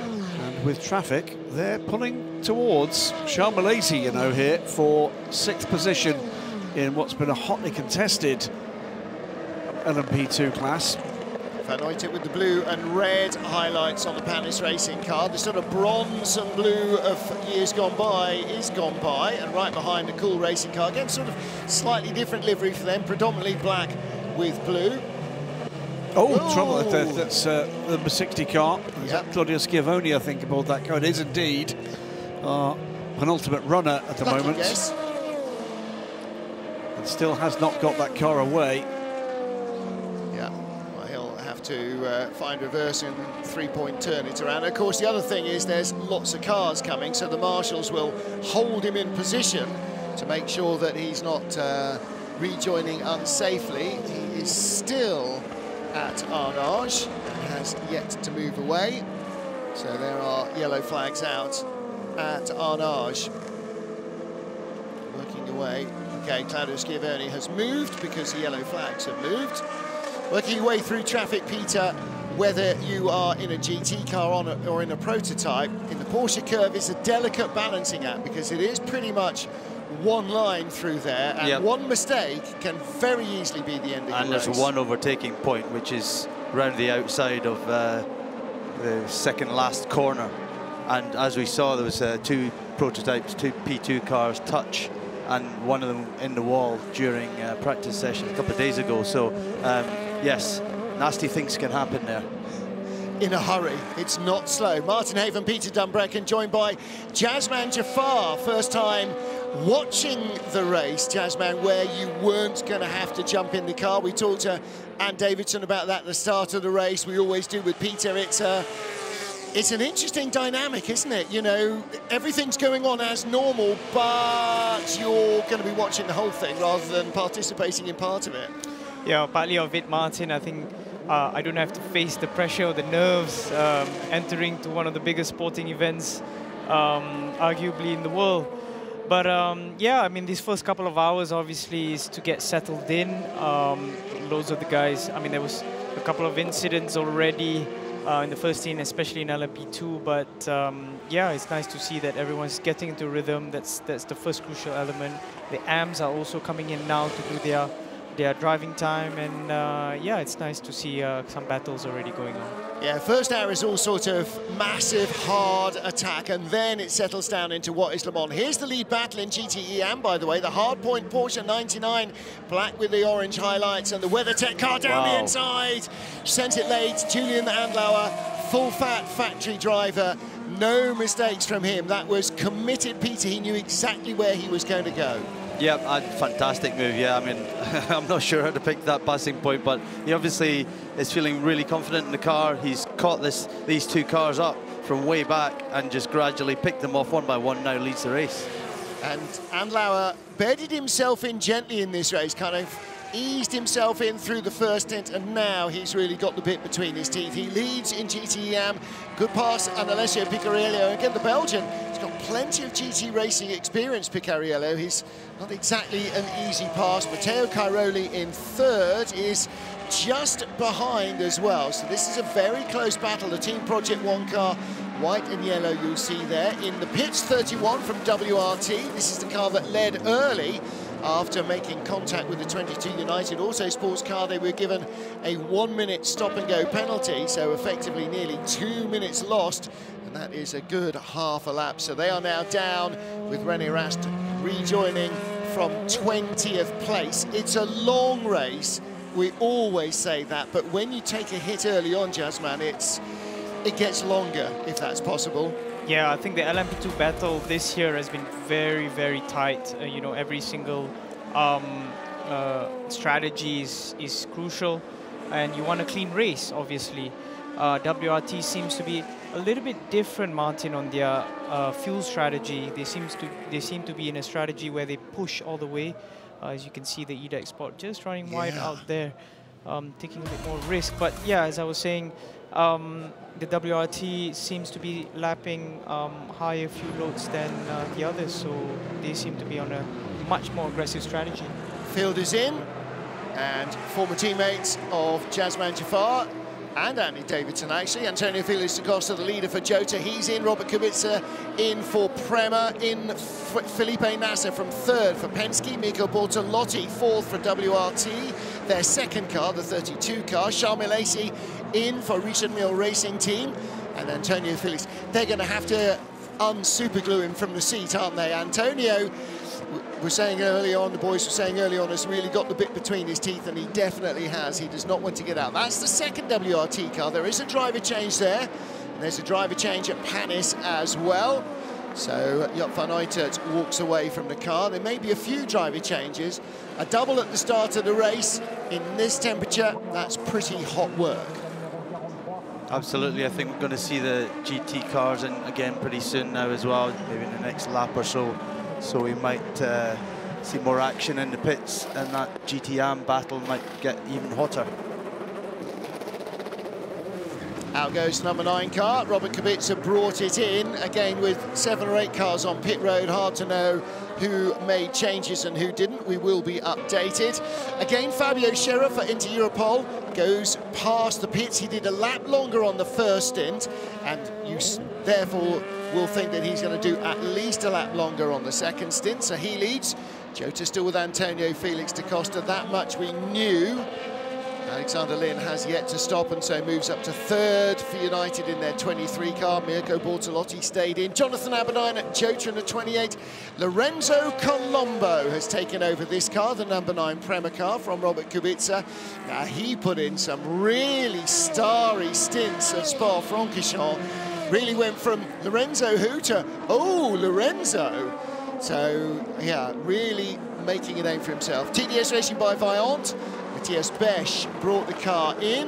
and with traffic they're pulling towards Charles Milesi, you know, here for 6th position in what's been a hotly contested LMP2 class. Van Uytert with the blue and red highlights on the Panis racing car. The sort of bronze and blue of years gone by is gone by, and right behind a cool racing car. Again, sort of slightly different livery for them, predominantly black with blue. Oh, trouble. That's the number 60 car. Yep. Claudio Schiavone, I think, aboard that car. It is indeed our penultimate runner at the moment. Guess. And still has not got that car away. To find reverse and 3-point turn it around. Of course, the other thing is there's lots of cars coming, so the marshals will hold him in position to make sure that he's not rejoining unsafely. He is still at Arnage and has yet to move away. So there are yellow flags out at Arnage. Working away. Okay, Claudio Schiavone has moved because the yellow flags have moved. Working your way through traffic, Peter, whether you are in a GT car or in a prototype, in the Porsche curve is a delicate balancing act, because it is pretty much one line through there, and one mistake can very easily be the end of the race. And there's one overtaking point, which is round the outside of the second last corner. And as we saw, there was 2 prototypes, 2 P2 cars touch, and one of them in the wall during a practice session a couple of days ago. So, yes, nasty things can happen there. In a hurry, it's not slow. Martin Haven, Peter Dumbrecken, joined by Jazzman Jafar. First time watching the race, Jazzman, where you weren't going to have to jump in the car. We talked to Anne Davidson about that at the start of the race. We always do with Peter. It's an interesting dynamic, isn't it? You know, everything's going on as normal, but you're going to be watching the whole thing rather than participating in part of it. Yeah, partly of it, Martin. I think I don't have to face the pressure or the nerves entering to one of the biggest sporting events, arguably in the world. But yeah, I mean, these first couple of hours obviously is to get settled in. Loads of the guys, I mean, there was a couple of incidents already in the first team, especially in LMP2. But yeah, it's nice to see that everyone's getting into rhythm. That's the first crucial element. The AMs are also coming in now to do their driving time, and yeah, it's nice to see some battles already going on. Yeah, first hour is all sort of massive, hard attack, and then it settles down into what is Le Mans. Here's the lead battle in GTE AM, by the way, the hardpoint Porsche 99, black with the orange highlights, and the WeatherTech car down the inside. Sent it late, Julian Andlauer, full-fat factory driver. No mistakes from him. That was committed, Peter. He knew exactly where he was going to go. Yeah, fantastic move. Yeah, I mean, I'm not sure how to pick that passing point, but he obviously is feeling really confident in the car. He's caught these two cars up from way back and just gradually picked them off one by one, now leads the race. And Andlauer bedded himself in gently in this race, kind of eased himself in through the first stint, and now he's really got the bit between his teeth. He leads in GT AM. Good pass, and Alessio Picariello. Again, the Belgian, he's got plenty of GT racing experience, Picariello. He's not exactly an easy pass. Matteo Cairoli in third is just behind as well. So this is a very close battle. The Team Project 1 car, white and yellow, you'll see there. In the pits, 31 from WRT. This is the car that led early after making contact with the 22 United Autosports car. They were given a 1-minute stop-and-go penalty, so effectively nearly 2 minutes lost, and that is a good half a lap. So they are now down, with René Rast rejoining from 20th place. It's a long race, we always say that, but when you take a hit early on, Jasman, it gets longer, if that's possible. Yeah, I think the LMP2 battle this year has been very, very tight. You know, every single strategy is crucial, and you want a clean race, obviously. WRT seems to be a little bit different, Martin, on their fuel strategy. They seem to be in a strategy where they push all the way. As you can see, the EDEX Sport just running wide out there, taking a bit more risk. But yeah, as I was saying, the WRT seems to be lapping higher fuel loads than the others, so they seem to be on a much more aggressive strategy. Field is in, and former teammates of Jasman Jafar and Andy Davidson, actually. Antonio Felix da Costa, the leader for Jota, he's in. Robert Kubica in for Prema. In Felipe Nasser from third for Penske. Mirko Bortolotti fourth for WRT. Their second car, the 32 car. Charles Milesi in for Richard Mille Racing Team. And Antonio Felix, they're going to have to unsuperglue him from the seat, aren't they? Antonio, we're saying early on, the boys were saying early on, has really got the bit between his teeth, and he definitely has. He does not want to get out. That's the second WRT car. There is a driver change there, and there's a driver change at Panis as well. So Joop van Uitert walks away from the car. There may be a few driver changes. A double at the start of the race in this temperature, that's pretty hot work. Absolutely, I think we're going to see the GT cars in again pretty soon now as well, maybe in the next lap or so. So we might see more action in the pits, and that GTM battle might get even hotter. Out goes number 9 car. Robert Kubica brought it in, again with 7 or 8 cars on pit road. Hard to know who made changes and who didn't. We will be updated. Again, Fabio Scherer for Inter Europol goes past the pits. He did a lap longer on the first stint, and you therefore will think that he's going to do at least a lap longer on the second stint. So he leads. Jota still with Antonio Felix da Costa. That much we knew. Alexander Lin has yet to stop, and so moves up to third for United in their 23 car. Mirko Bortolotti stayed in. Jonathan Aberdeen at Jota in the 28. Lorenzo Colombo has taken over this car, the number 9 Prema car from Robert Kubica. Now, he put in some really starry stints at Spa-Francorchamps. Really went from Lorenzo who to, oh, Lorenzo. So, yeah, really making a name for himself. TDS Racing by Vaillant. Matthias Besch brought the car in.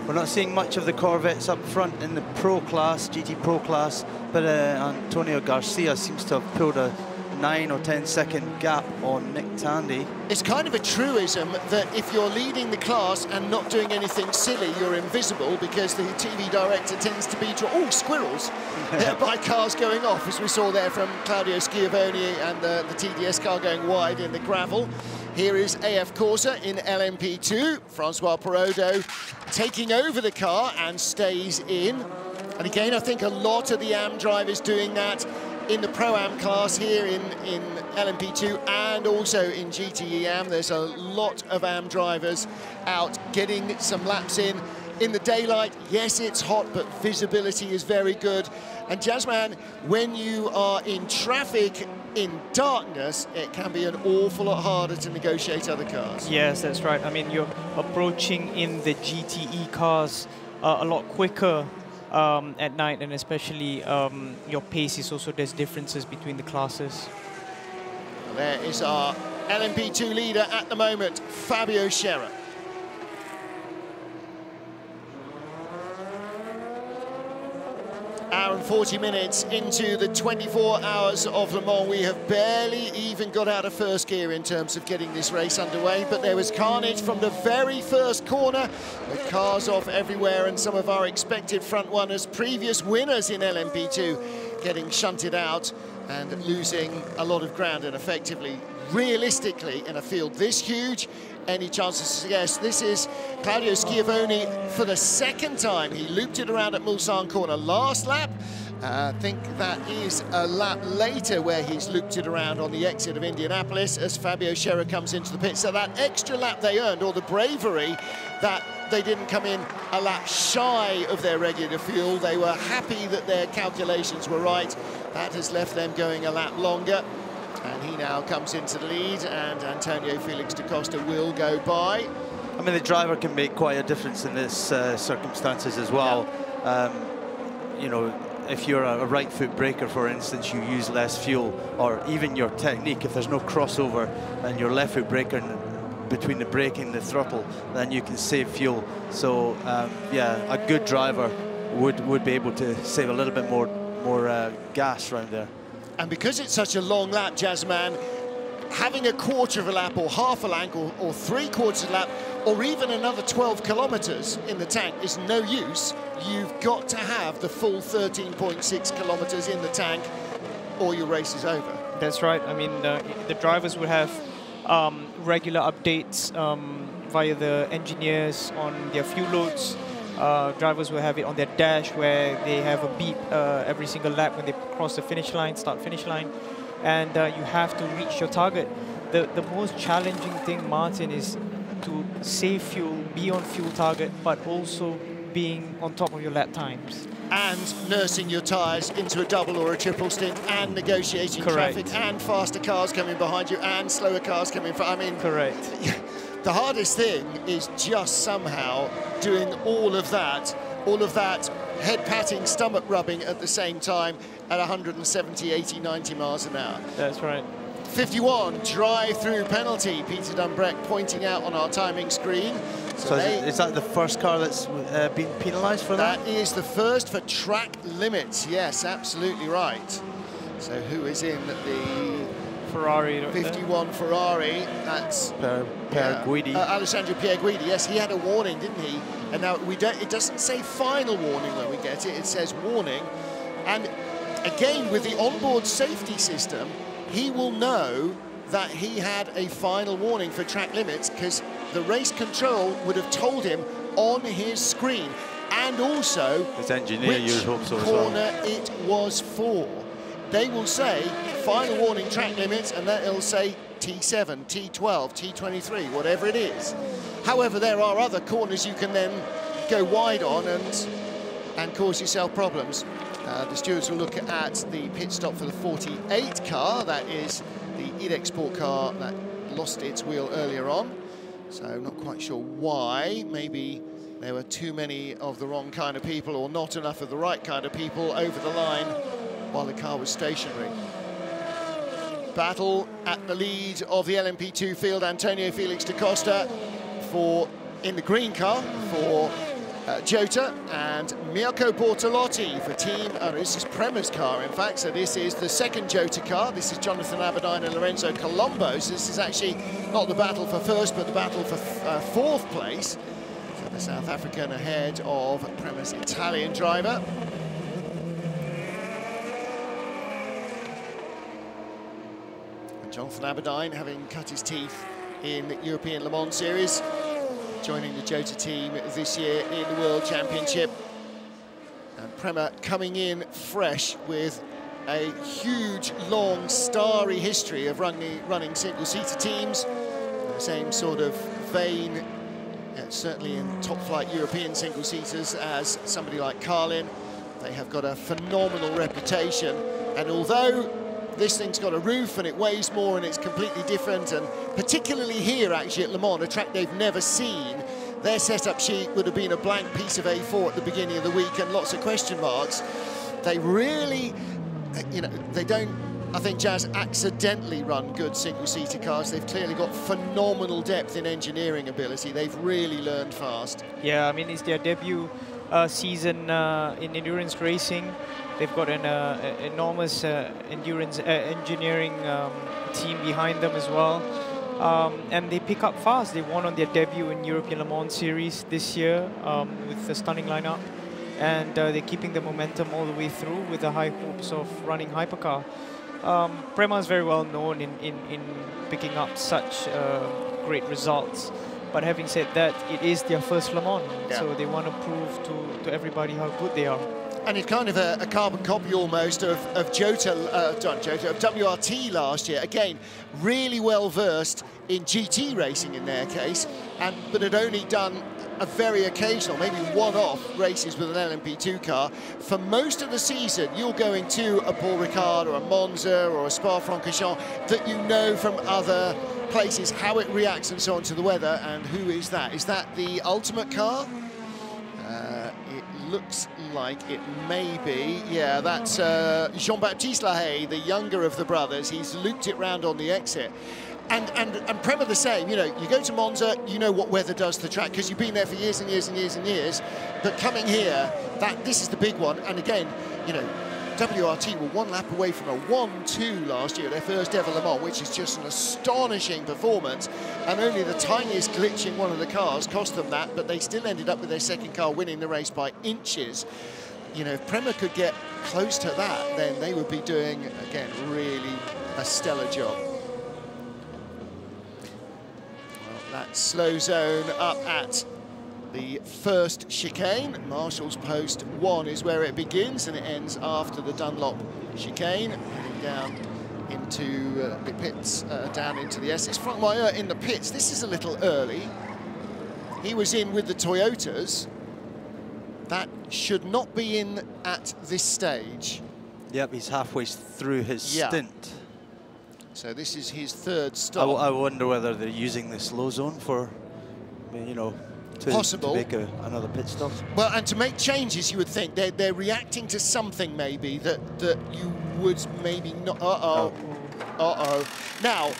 We're not seeing much of the Corvettes up front in the Pro class, GT Pro class, but Antonio Garcia seems to have pulled a 9 or 10 second gap on Nick Tandy. It's kind of a truism that if you're leading the class and not doing anything silly, you're invisible, because the TV director tends to be squirrels by cars going off, as we saw there from Claudio Schiavone and the TDS car going wide in the gravel. Here is AF Corsa in LMP2. Francois Perraudot taking over the car and stays in. And again, I think a lot of the AM drivers doing that in the Pro-Am class here in LMP2 and also in GTE AM. There's a lot of AM drivers out getting some laps in the daylight. Yes, it's hot, but visibility is very good. And Jazzman, when you are in traffic in darkness, it can be an awful lot harder to negotiate other cars. Yes, that's right. I mean, you're approaching in the GTE cars a lot quicker at night, and especially your pace is also, there's differences between the classes. There is our LMP2 leader at the moment, Fabio Scherer. Hour and 40 minutes into the 24 hours of Le Mans. We have barely even got out of first gear in terms of getting this race underway, but there was carnage from the very first corner, with cars off everywhere, and some of our expected front runners, previous winners in LMP2, getting shunted out and losing a lot of ground. And effectively, realistically, in a field this huge, any chance to suggest this is Claudio Schiavone for the second time. He looped it around at Mulsanne corner last lap. I think that is a lap later where he's looped it around on the exit of Indianapolis as Fabio Scherer comes into the pit. So that extra lap they earned, or the bravery that they didn't come in a lap shy of their regular fuel. They were happy that their calculations were right. That has left them going a lap longer. And he now comes into the lead, and Antonio Felix da Costa will go by. I mean, the driver can make quite a difference in this circumstances as well. Yeah. You know, if you're a right foot braker, for instance, you use less fuel, or even your technique, if there's no crossover and your left foot braker between the brake and the throttle, then you can save fuel. So, yeah, a good driver would be able to save a little bit more gas around there. And because it's such a long lap, Jazzman, having a quarter of a lap or half a lap or 3/4 of a lap or even another 12 kilometers in the tank is no use. You've got to have the full 13.6 kilometers in the tank or your race is over. That's right. I mean, the drivers would have regular updates via the engineers on their fuel loads. Drivers will have it on their dash where they have a beep every single lap when they cross the finish line, start-finish line, and you have to reach your target. The most challenging thing, Martin, is to save fuel, be on fuel target, but also being on top of your lap times. And nursing your tyres into a double or a triple stint, and negotiating traffic, and faster cars coming behind you, and slower cars coming in front. I mean, correct. The hardest thing is just somehow doing all of that head-patting, stomach-rubbing at the same time at 170, 80, 90 miles an hour. That's right. 51, drive-through penalty. Peter Dunbreck pointing out on our timing screen. So is that the first car that's been penalised for that? That is the first for track limits. Yes, absolutely right. So who is in the Ferrari? 51 Ferrari. That's Pierre Guidi. Alessandro Pierre Guidi. Yes, he had a warning, didn't he? And now we don't. It doesn't say final warning when we get it. It says warning. And again, with the onboard safety system, he will know that he had a final warning for track limits because the race control would have told him on his screen, and also his engineer, you'd hope so, corner it was for. They will say final warning track limits, and then it'll say T7, T12, T23, whatever it is. However, there are other corners you can then go wide on and cause yourself problems. The stewards will look at the pit stop for the 48 car. That is the IDEX Sport car that lost its wheel earlier on. So not quite sure why. Maybe there were too many of the wrong kind of people or not enough of the right kind of people over the line while the car was stationary. Battle at the lead of the LMP2 field. Antonio Felix da Costa in the green car for Jota and Mirko Bortolotti for team, this is Prema's car in fact, so this is the second Jota car. This is Jonathan Aberdeen and Lorenzo Colombo, so this is actually not the battle for first but the battle for fourth place. So the South African ahead of Prema's Italian driver. And Jonathan Aberdeen, having cut his teeth in the European Le Mans Series, joining the Jota team this year in the World Championship. And Prema coming in fresh with a huge, long, starry history of running single-seater teams. The same sort of vein, certainly in top-flight European single-seaters, as somebody like Carlin. They have got a phenomenal reputation. And although this thing's got a roof and it weighs more and it's completely different, and particularly here actually at Le Mans, a track they've never seen, their setup sheet would have been a blank piece of A4 at the beginning of the week and lots of question marks. They really, they don't, I think, Jazz, accidentally run good single-seater cars. They've clearly got phenomenal depth in engineering ability. They've really learned fast. Yeah, I mean, it's their debut season in endurance racing. They've got an enormous endurance engineering team behind them as well. And they pick up fast. They won on their debut in European Le Mans Series this year with a stunning lineup. And they're keeping the momentum all the way through with the high hopes of running hypercar. Prema is very well known in picking up such great results. But having said that, it is their first Le Mans, so they want to prove to everybody how good they are. And it's kind of a carbon copy almost of WRT last year. Again, really well versed in GT racing in their case, but had only done a very occasional, maybe one-off races with an LMP2 car. For most of the season, you're going to a Paul Ricard or a Monza or a Spa-Francorchamps that you know from other places, how it reacts and so on to the weather. And who is that? Is that the Ultimate car? It looks like it may be. Yeah, that's Jean-Baptiste Lahaye, the younger of the brothers. He's looped it round on the exit. And Prema the same, you go to Monza, you know what weather does to the track because you've been there for years and years and years and years. But coming here, this is the big one. And again, WRT were one lap away from a 1-2 last year, their first ever Le Mans, which is just an astonishing performance. And only the tiniest glitch in one of the cars cost them that, but they still ended up with their second car winning the race by inches. If Prema could get close to that, then they would be doing, again, really a stellar job. That slow zone up at the first chicane. Marshall's post 1 is where it begins, and it ends after the Dunlop chicane, heading down into the pits, down into the Essex. Frank Meyer in the pits. This is a little early. He was in with the Toyotas. That should not be in at this stage. Yep, he's halfway through his stint. So this is his third stop. I wonder whether they're using the slow zone for, to make another pit stop. Well, and to make changes, you would think they're reacting to something maybe that you would maybe not. Now,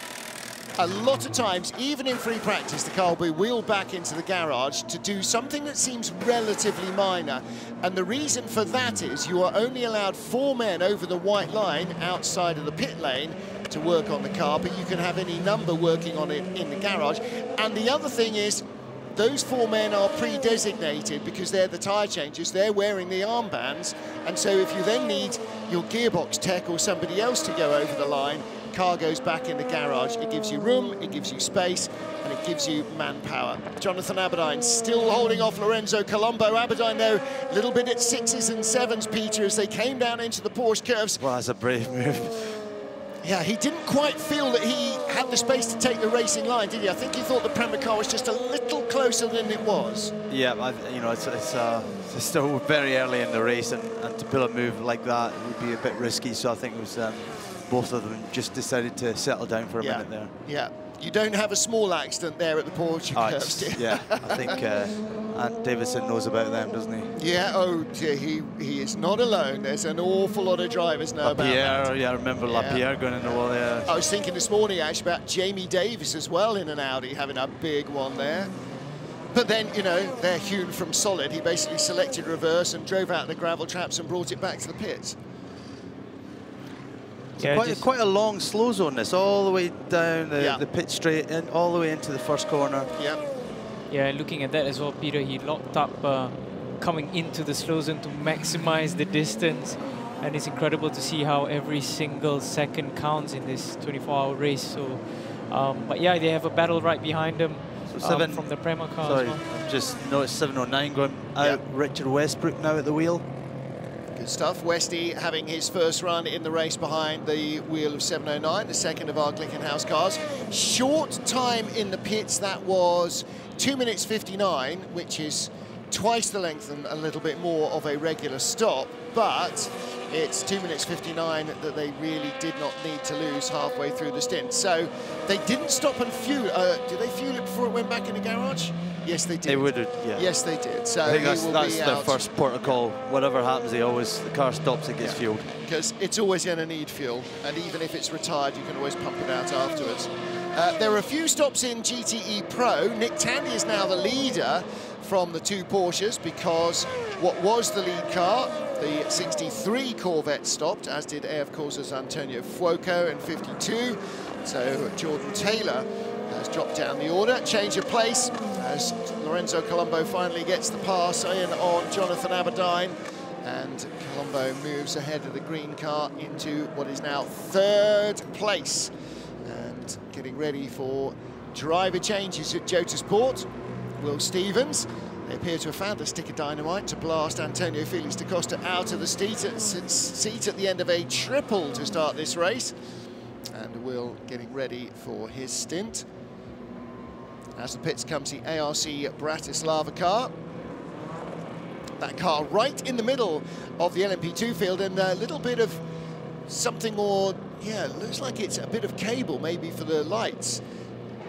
a lot of times, even in free practice, the car will be wheeled back into the garage to do something that seems relatively minor. And the reason for that is you are only allowed 4 men over the white line outside of the pit lane to work on the car, but you can have any number working on it in the garage. And the other thing is, those 4 men are pre-designated because they're the tyre changers, they're wearing the armbands, and so if you then need your gearbox tech or somebody else to go over the line, car goes back in the garage. It gives you room, it gives you space, and it gives you manpower. Jonathan Aberdeen still holding off Lorenzo Colombo. Aberdeen, though, a little bit at 6s and 7s, Peter, as they came down into the Porsche curves. Well, that's a brave move. Yeah, he didn't quite feel that he had the space to take the racing line, did he? I think he thought the Prema car was just a little closer than it was. Yeah, it's still very early in the race, and to pull a move like that would be a bit risky. So I think it was both of them just decided to settle down for a minute there. Yeah, you don't have a small accident there at the Porsche curves. Yeah, I think Ant Davidson knows about them, doesn't he? Yeah, oh dear, he is not alone. There's an awful lot of drivers know about that. Yeah, I remember Lapierre going in the wall there. I was thinking this morning actually about Jamie Davis as well in an Audi, having a big one there. But then, you know, they're hewn from solid. He basically selected reverse and drove out the gravel traps and brought it back to the pits. Yeah, quite a long slow zone this, all the way down the pit straight and all the way into the first corner. Yeah, looking at that as well, Peter, he locked up coming into the slow zone to maximize the distance. And it's incredible to see how every single second counts in this 24-hour race. So, but yeah, they have a battle right behind them from the Prema car as well. I've just noticed 709 going out. Richard Westbrook now at the wheel. Good stuff. Westy having his first run in the race behind the wheel of 709, the second of our Glickenhaus cars. Short time in the pits, that was 2 minutes 59, which is twice the length and a little bit more of a regular stop, but it's 2 minutes 59 that they really did not need to lose halfway through the stint. So they didn't stop and fuel. Did they fuel it before it went back in the garage? Yes, they did. They would have, yeah. Yes, they did. So I think that's their out. first protocol. Whatever happens, the car stops, it gets fueled. Because it's always going to need fuel, and even if it's retired, you can always pump it out afterwards. There are a few stops in GTE Pro. Nick Tandy is now the leader from the two Porsches because what was the lead car, the 63 Corvette, stopped, as did AF Corsa's Antonio Fuoco in 52. So Jordan Taylor has dropped down the order. Change of place as Lorenzo Colombo finally gets the pass in on Jonathan Aberdine, and Colombo moves ahead of the green car into what is now third place. And getting ready for driver changes at Jotasport. Will Stevens, they appear to have found a stick of dynamite to blast Antonio Felix da Costa out of the seat at the end of a triple to start this race. And Will getting ready for his stint. As the pits comes the ARC Bratislava car. That car right in the middle of the LMP2 field, and a little bit of something more, yeah, looks like it's a bit of cable maybe for the lights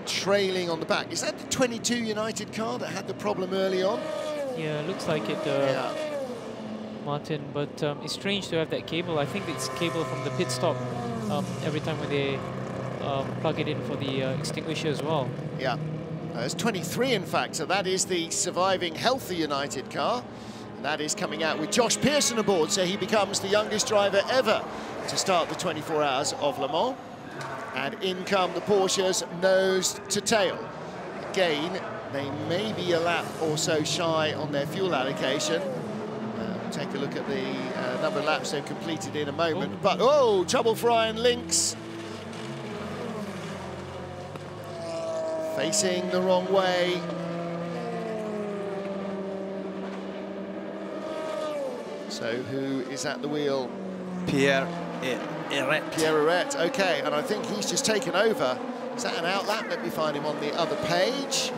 trailing on the back. Is that the 22 United car that had the problem early on? Yeah, looks like it, Martin, but it's strange to have that cable. I think it's cable from the pit stop every time when they plug it in for the extinguisher as well. Yeah, it's 23 in fact, so that is the surviving healthy United car. And that is coming out with Josh Pearson aboard, so he becomes the youngest driver ever to start the 24 Hours of Le Mans. And in come the Porsches nose to tail. Again, they may be a lap or so shy on their fuel allocation. We'll take a look at the number of laps they've completed in a moment. But, oh, trouble for Iron Lynx. Facing the wrong way. So who is at the wheel? Pierre Eret. Pierre Eret, okay, and I think he's just taken over. Is that an outlap? Let me find him on the other page.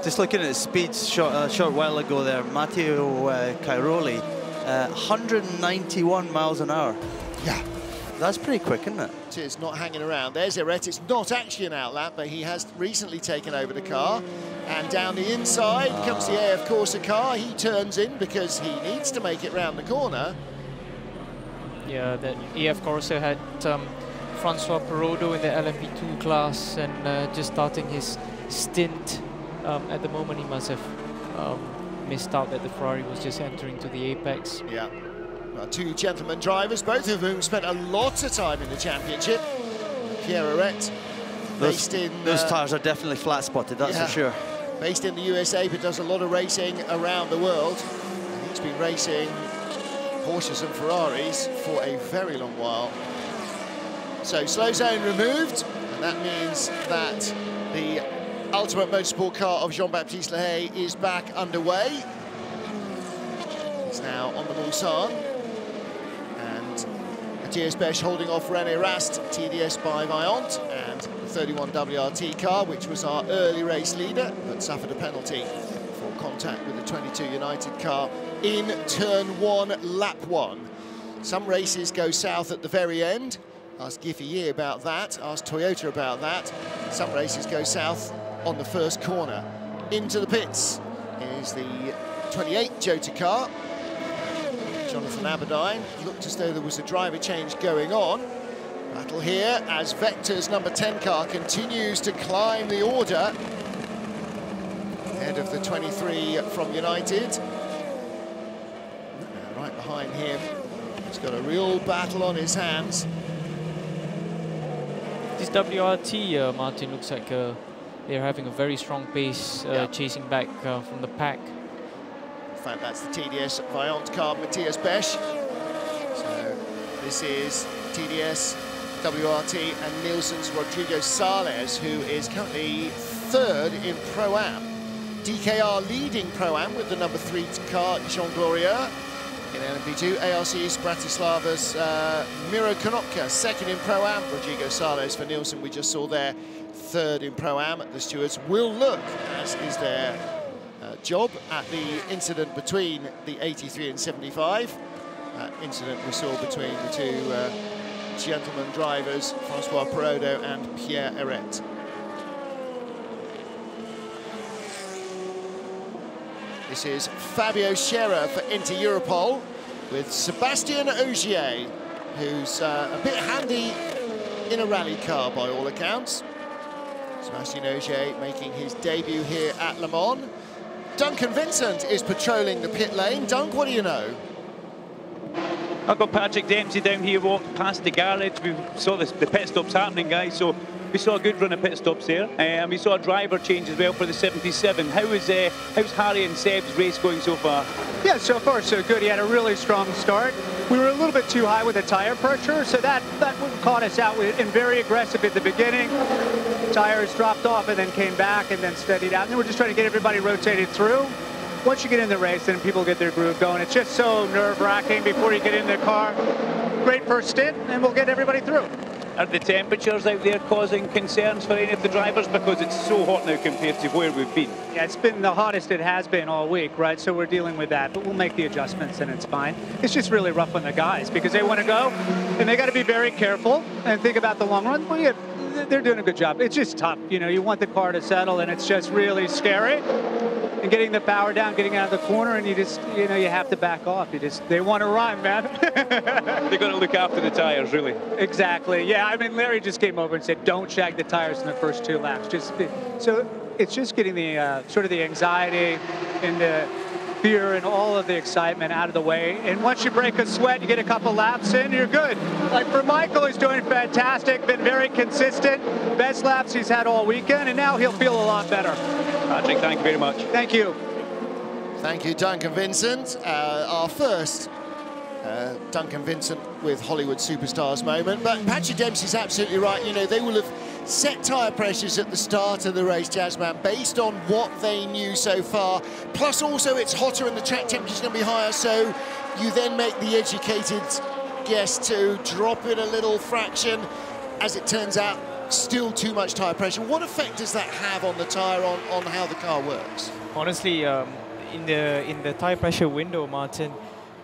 Just looking at the speeds a short while ago there, Matteo Cairoli, 191 miles an hour. Yeah. That's pretty quick, isn't it? It is, not hanging around. There's Eret. It's not actually an outlap, but he has recently taken over the car. And down the inside comes the AF Corsa car. He turns in because he needs to make it round the corner. Yeah, that AF Corsa had Francois Perodo in the LMP2 class and just starting his stint. At the moment, he must have missed out that the Ferrari was just entering to the apex. Yeah. Well, two gentlemen drivers, both of whom spent a lot of time in the championship. Pierre Eret, based in... Those tyres are definitely flat-spotted, that's for sure. Based in the USA, but does a lot of racing around the world. And he's been racing Porsches and Ferraris for a very long while. So slow zone removed, and that means that the Ultimate Motorsport car of Jean-Baptiste Lehay is back underway. He's now on the Mulsanne. And Matthias Besch holding off René Rast, TDS by Vaillant, and the 31 WRT car, which was our early race leader, but suffered a penalty for contact with the 22 United car in turn 1, lap 1. Some races go south at the very end. Ask Giffier about that, ask Toyota about that. Some races go south on the first corner. Into the pits is the 28 Jota car. Jonathan Aberdine looked as though there was a driver change going on. Battle here as Vector's number 10 car continues to climb the order. Ahead of the 23 from United. And right behind him, he's got a real battle on his hands. This WRT, Martin, looks like they're having a very strong pace, chasing back from the pack. In fact, that's the TDS Vaillant car, Matthias Besch. So this is TDS, WRT, and Nielsen's Rodrigo Sales, who is currently 3rd in Pro-Am. DKR leading Pro-Am with the number 3 car, Jean Glorieux. In LMP2, ARC's Bratislava's Miro Konopka, 2nd in Pro-Am. Rodrigo Sales for Nielsen, we just saw there, 3rd in Pro-Am. The stewards will look, as is their job, at the incident between the 83 and 75. That incident we saw between the two gentleman drivers, Francois Perraudot and Pierre Eret. This is Fabio Scherer for Inter Europol with Sébastien Ogier, who's a bit handy in a rally car by all accounts. Sébastien Ogier making his debut here at Le Mans. Duncan Vincent is patrolling the pit lane. Dunk, what do you know? I've got Patrick Dempsey down here, walked past the garage. We saw the pit stops happening, guys, so we saw a good run of pit stops there. And we saw a driver change as well for the 77. How's Harry and Seb's race going so far? Yeah, so far so good. He had a really strong start. We were a little bit too high with the tire pressure, so that caught us out and very aggressive at the beginning. Tires dropped off and then came back and then steadied out. And then we're just trying to get everybody rotated through. Once you get in the race, then people get their groove going. It's just so nerve-wracking before you get in the car. Great first stint, and we'll get everybody through. Are the temperatures out there causing concerns for any of the drivers? Because it's so hot now compared to where we've been. Yeah, it's been the hottest it has been all week, right? So we're dealing with that, but we'll make the adjustments and it's fine. It's just really rough on the guys because they want to go, and they got to be very careful and think about the long run. Well, yeah, they're doing a good job. It's just tough, you know. You want the car to settle, and it's just really scary. And getting the power down, getting out of the corner, and you just, you know, you have to back off. They want to run, man. They're going to look after the tires, really. Exactly. Yeah, I mean, Larry just came over and said, don't shag the tires in the first 2 laps. So it's just getting the sort of the anxiety and the fear and all of the excitement out of the way. And once you break a sweat, you get a couple laps in, you're good. Like for Michael, he's doing fantastic, been very consistent. Best laps he's had all weekend, and now he'll feel a lot better. Patrick, thank you very much. Thank you. Thank you, Duncan Vincent. Our first Duncan Vincent with Hollywood Superstars moment. But Patrick Dempsey's absolutely right. You know, they will have set tyre pressures at the start of the race, Jazzman, based on what they knew so far. Plus, also, it's hotter and the track temperature's going to be higher, so you then make the educated guess to drop it a little fraction. As it turns out, still too much tyre pressure. What effect does that have on the tyre, on how the car works? Honestly, in the tyre pressure window, Martin,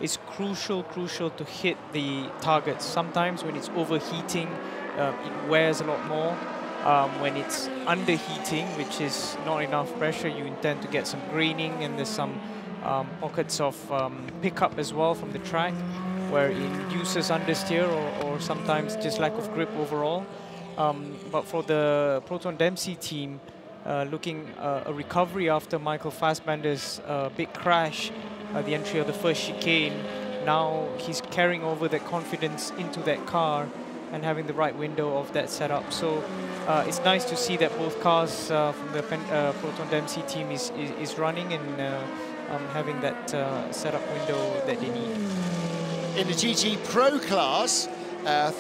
it's crucial to hit the targets. Sometimes when it's overheating, it wears a lot more. When it's underheating, which is not enough pressure, you intend to get some graining, and there's some pockets of pickup as well from the track, where it induces understeer or sometimes just lack of grip overall. But for the Proton Dempsey team, looking a recovery after Michael Fassbender's big crash at the entry of the first chicane, now he's carrying over that confidence into that car and having the right window of that setup. So it's nice to see that both cars from the Proton Dempsey team is running and having that setup window that they need. In the GT Pro class,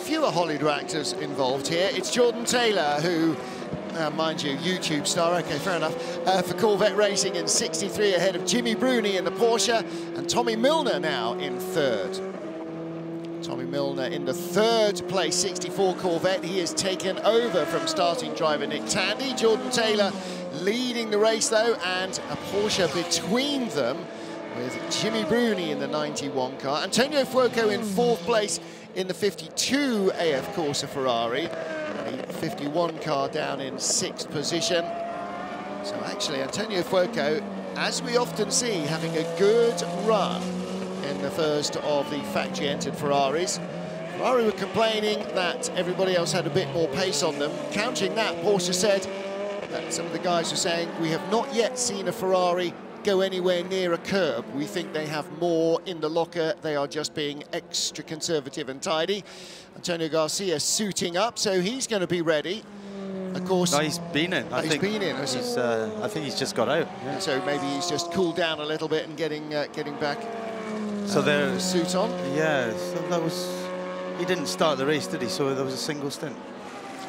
fewer Hollywood actors involved here. It's Jordan Taylor, who, mind you, YouTube star, okay, fair enough, for Corvette Racing in 63 ahead of Jimmy Bruni in the Porsche, and Tommy Milner now in 3rd. Tommy Milner in the 3rd place 64 Corvette. He has taken over from starting driver Nick Tandy. Jordan Taylor leading the race though, and a Porsche between them with Jimmy Bruni in the 91 car. Antonio Fuoco in 4th place in the 52 AF Corsa Ferrari. The 51 car down in 6th position. So actually Antonio Fuoco, as we often see, having a good run in the first of the factory-entered Ferraris. Ferrari were complaining that everybody else had a bit more pace on them. Countering that, Porsche said that some of the guys were saying, we have not yet seen a Ferrari go anywhere near a curb. We think they have more in the locker. They are just being extra conservative and tidy. Antonio Garcia suiting up, so he's going to be ready. Of course, no, he's been in. I think he's just got out. Yeah. So maybe he's just cooled down a little bit and getting back. So the suit on. Yeah, so that was. He didn't start the race, did he? So there was a single stint.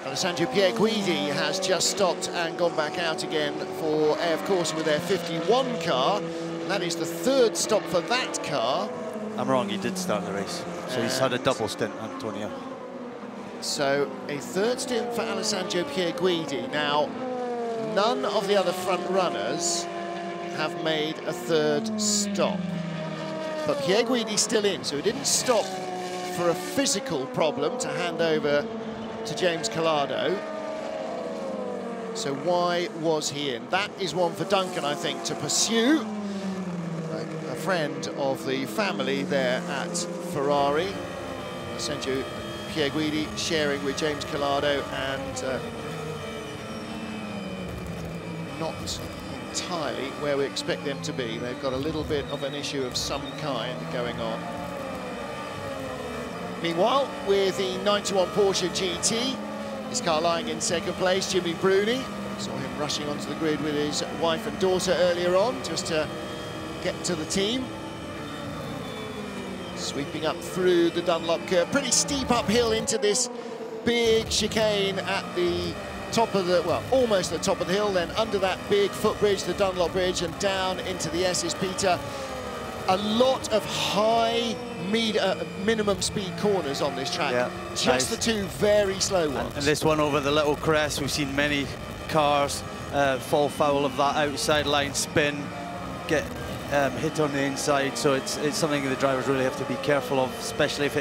Alessandro Pierguidi has just stopped and gone back out again for AF Corse with their 51 car. And that is the third stop for that car. I'm wrong, he did start the race. So he's had a double stint, Antonio. So a third stint for Alessandro Pierguidi. Now, none of the other front runners have made a third stop. But Pierguidi's still in, so he didn't stop for a physical problem to hand over to James Collado. So why was he in? That is one for Duncan, I think, to pursue. A friend of the family there at Ferrari. Alessandro Pierguidi sharing with James Collado, and not entirely where we expect them to be. They've got a little bit of an issue of some kind going on. Meanwhile, with the 91 Porsche GT, his car lying in second place, Jimmy Bruni. Saw him rushing onto the grid with his wife and daughter earlier on, just to get to the team. Sweeping up through the Dunlop curve. Pretty steep uphill into this big chicane at the top of the, well, almost at the top of the hill, then under that big footbridge, the Dunlop Bridge, and down into the S's, Peter. A lot of high minimum speed corners on this track. Yeah, just the two very slow ones. And this one over the little crest, we've seen many cars fall foul of that outside line spin, get hit on the inside. So it's something the drivers really have to be careful of, especially if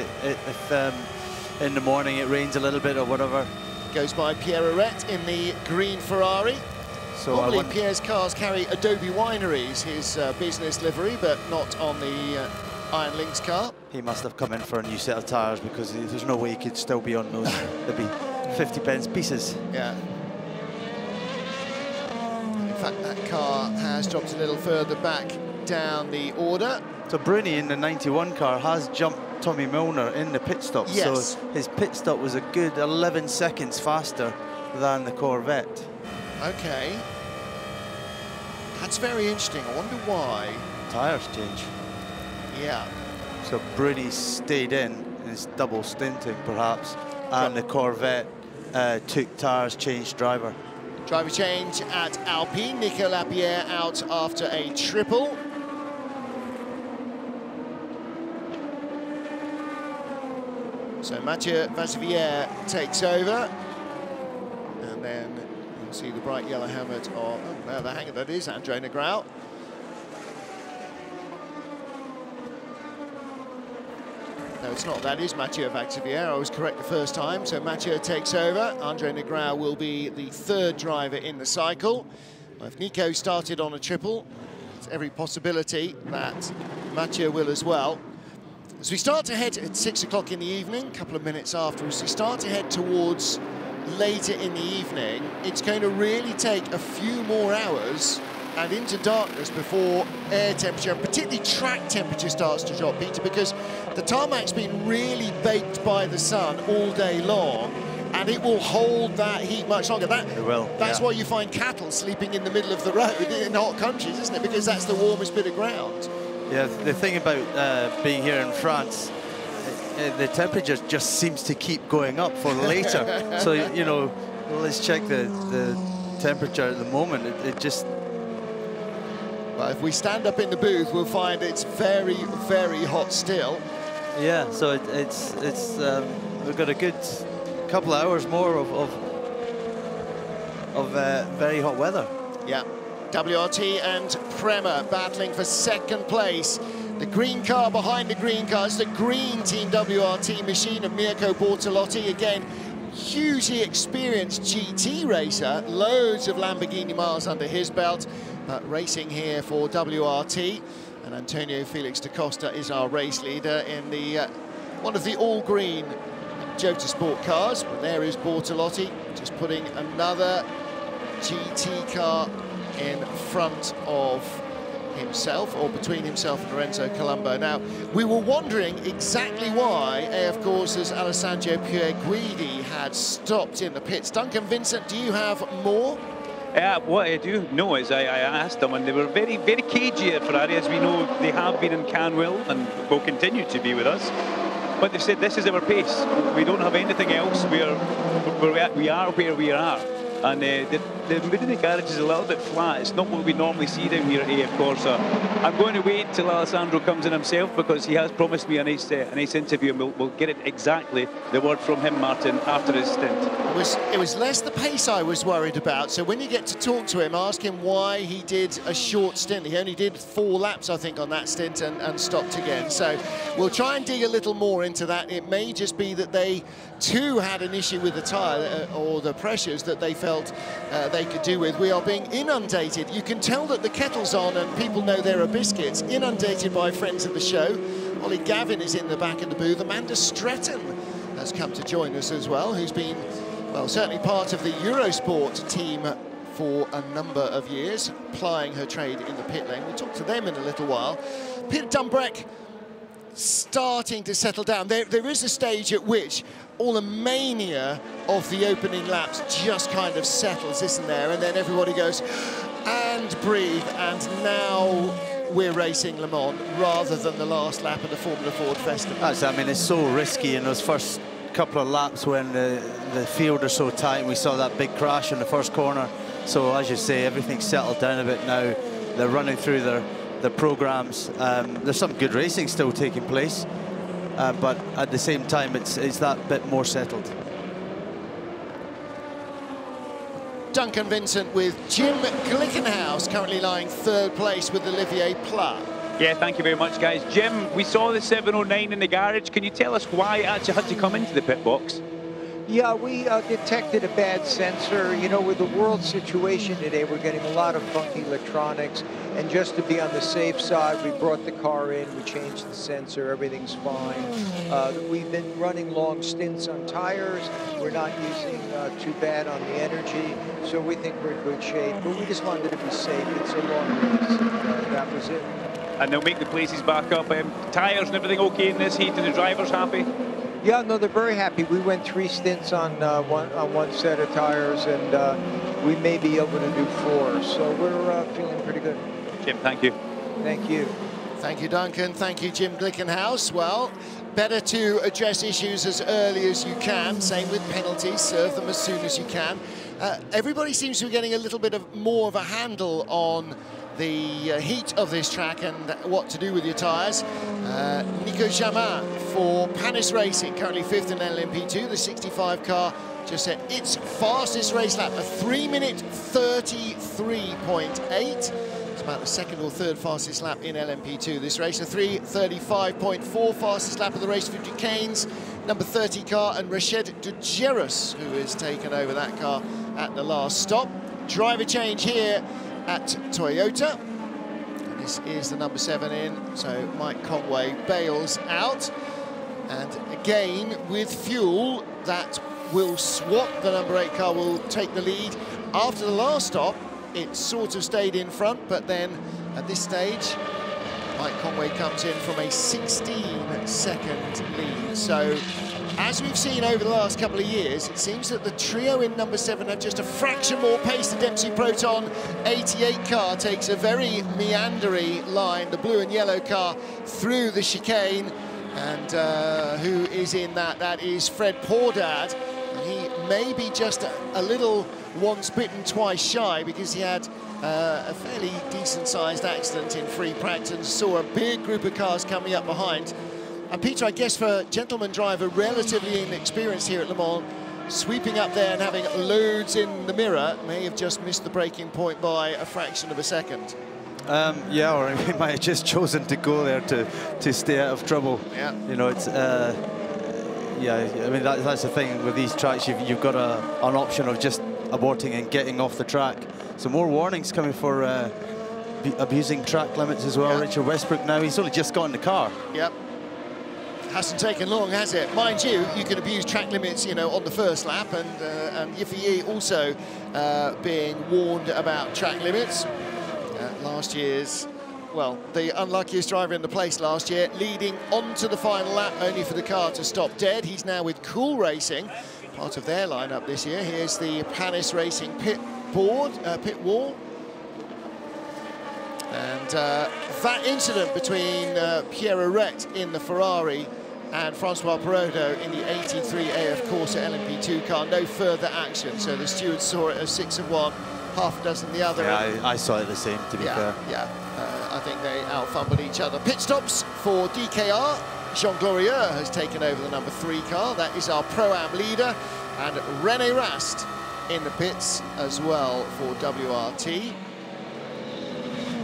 in the morning it rains a little bit or whatever. Goes by Pierre Arret in the green Ferrari. So normally Pierre's cars carry Adobe Wineries, his business livery, but not on the Iron Lynx car. He must have come in for a new set of tyres, because there's no way he could still be on those. There'd be 50p pieces. Yeah. In fact, that car has dropped a little further back down the order. So Bruni in the 91 car has jumped Tommy Milner in the pit stop. Yes. So his pit stop was a good 11 seconds faster than the Corvette. Okay. That's very interesting. I wonder why. Tyres change. Yeah. So Bruni stayed in his double stinting, perhaps, and the Corvette took tyres, changed driver. Driver change at Alpine. Nico Lapierre out after a triple. So Mathieu Vassivière takes over. And then you'll see the bright yellow helmet of, oh, there the hanger, that is Andre Negrão. No, it's not, that is Mathieu Vassivière. I was correct the first time. So Mathieu takes over. Andre Negrão will be the third driver in the cycle. Well, if Nico started on a triple, there's every possibility that Mathieu will as well. As we start to head at 6 o'clock in the evening, a couple of minutes afterwards, we start to head towards later in the evening. It's going to really take a few more hours and into darkness before air temperature, and particularly track temperature, starts to drop, Peter, because the tarmac's been really baked by the sun all day long, and it will hold that heat much longer. It will. That's why you find cattle sleeping in the middle of the road in hot countries, isn't it? Because that's the warmest bit of ground. Yeah, the thing about being here in France, the temperature just seems to keep going up for later. So, you know, let's check the temperature at the moment. It just... But if we stand up in the booth, we'll find it's very, very hot still. Yeah, so we've got a good couple of hours more of very hot weather. Yeah. WRT and Prema battling for second place. The green car behind the green car is the green Team WRT machine of Mirko Bortolotti. Again, hugely experienced GT racer, loads of Lamborghini miles under his belt, but racing here for WRT. And Antonio Felix da Costa is our race leader in the one of the all-green Jota Sport cars. But there is Bortolotti, just putting another GT car in front of himself, or between himself and Lorenzo Colombo. Now, we were wondering exactly why AF Corsa's Alessandro Pierguidi had stopped in the pits. Duncan Vincent, do you have more? What I do know is I asked them, and they were very, very cagey at Ferrari, as we know they have been and can will, and will continue to be with us. But they've said this is our pace. We don't have anything else. We are where we are. And the mood in the garage is a little bit flat. It's not what we normally see down here at AF Corsa. I'm going to wait till Alessandro comes in himself, because he has promised me a nice interview, and we'll get it exactly, the word from him, Martin, after his stint. It was less the pace I was worried about. So when you get to talk to him, ask him why he did a short stint. He only did 4 laps, I think, on that stint and stopped again. So we'll try and dig a little more into that. It may just be that they too had an issue with the tyre or the pressures that they felt they could do with. We are being inundated. You can tell that the kettle's on and people know there are biscuits. Inundated by friends of the show. Ollie Gavin is in the back of the booth. Amanda Stretton has come to join us as well, who's been, well, certainly part of the Eurosport team for a number of years, plying her trade in the pit lane. We'll talk to them in a little while. Peter Dumbreck starting to settle down. There is a stage at which all the mania of the opening laps just kind of settles, isn't there? And then everybody goes, and breathe, and now we're racing Le Mans rather than the last lap of the Formula Ford Festival. I mean, it's so risky in those first couple of laps when the field are so tight. We saw that big crash in the first corner. So as you say, everything's settled down a bit now. They're running through their programs. There's some good racing still taking place, but at the same time, it's that bit more settled. Duncan Vincent with Jim Glickenhaus currently lying 3rd place with Olivier Pla. Yeah, thank you very much, guys. Jim, we saw the 709 in the garage. Can you tell us why it actually had to come into the pit box? Yeah, we detected a bad sensor. You know, with the world situation today, we're getting a lot of funky electronics. And just to be on the safe side, we brought the car in, we changed the sensor, everything's fine. We've been running long stints on tires. We're not using too bad on the energy, so we think we're in good shape. But we just wanted to be safe. It's a long race, and that was it. And they'll make the places back up. Tires and everything okay in this heat, and the driver's happy? Yeah, no, they're very happy. We went 3 stints on one set of tires, and we may be able to do 4. So we're feeling pretty good. Jim, thank you. Thank you. Thank you, Duncan. Thank you, Jim Glickenhaus. Well, better to address issues as early as you can. Same with penalties. Serve them as soon as you can. Everybody seems to be getting a little bit more of a handle on the heat of this track and what to do with your tyres. Nico Jamin for Panis Racing, currently 5th in LMP2. The 65 car just set its fastest race lap, a 3-minute 33.8. It's about the 2nd or 3rd fastest lap in LMP2 this race. A 3:35.4 fastest lap of the race for Duquesne's number 30 car, and Rached Dujeras, who has taken over that car at the last stop. Driver change here at Toyota. And this is the number 7 in, so Mike Conway bails out. And again, with fuel, that will swap. The number 8 car will take the lead. After the last stop, it sort of stayed in front, but then at this stage, Mike Conway comes in from a 16-second lead. So, as we've seen over the last couple of years, it seems that the trio in number 7 have just a fraction more pace. The Dempsey Proton 88 car takes a very meandery line, the blue and yellow car, through the chicane. And who is in that? That is Fred Pordad. He may be just a little once bitten, twice shy, because he had a fairly decent-sized accident in free practice and saw a big group of cars coming up behind. And Peter, I guess for gentleman driver, relatively inexperienced here at Le Mans, sweeping up there and having loads in the mirror, may have just missed the breaking point by a fraction of a second. Yeah, or he might have just chosen to go there to stay out of trouble. Yeah. You know, it's yeah. I mean, that's the thing with these tracks. You've got an option of just aborting and getting off the track. So more warnings coming for abusing track limits as well. Yeah. Richard Westbrook now, he's only just got in the car. Yep. Hasn't taken long, has it? Mind you, you can abuse track limits, you know, on the first lap, and Yiffy also being warned about track limits. Last year's, well, the unluckiest driver in the place last year, leading onto the final lap, only for the car to stop dead. He's now with Cool Racing, part of their lineup this year. Here's the Panis Racing pit wall. And that incident between Pierre Arret in the Ferrari and Francois Perraudot in the 83 AF Corsa LMP2 car, no further action. So the stewards saw it as 6 of one, half a dozen the other. Yeah, I saw it the same, to be fair. Yeah, I think they out-fumbled each other. Pit stops for DKR. Jean Glorieux has taken over the number 3 car. That is our Pro-Am leader. And René Rast in the pits as well for WRT.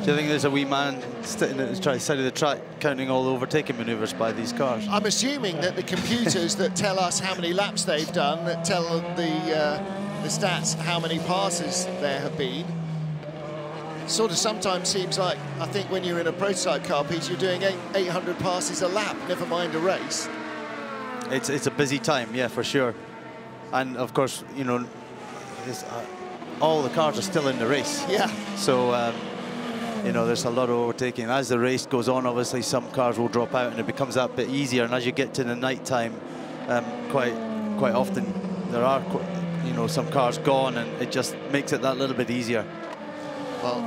Do you think there's a wee man sitting at the side of the track counting all the overtaking manoeuvres by these cars? I'm assuming that the computers that tell us how many laps they've done, that tell the stats how many passes there have been, sort of sometimes seems like, I think when you're in a prototype car, Pete, you're doing 800 passes a lap, never mind a race. It's a busy time, yeah, for sure. And of course, you know, all the cars are still in the race. Yeah. So, you know, there's a lot of overtaking. As the race goes on, obviously, some cars will drop out and it becomes that bit easier. And as you get to the night time, quite often there are, you know, some cars gone, and it just makes it that little bit easier. Well,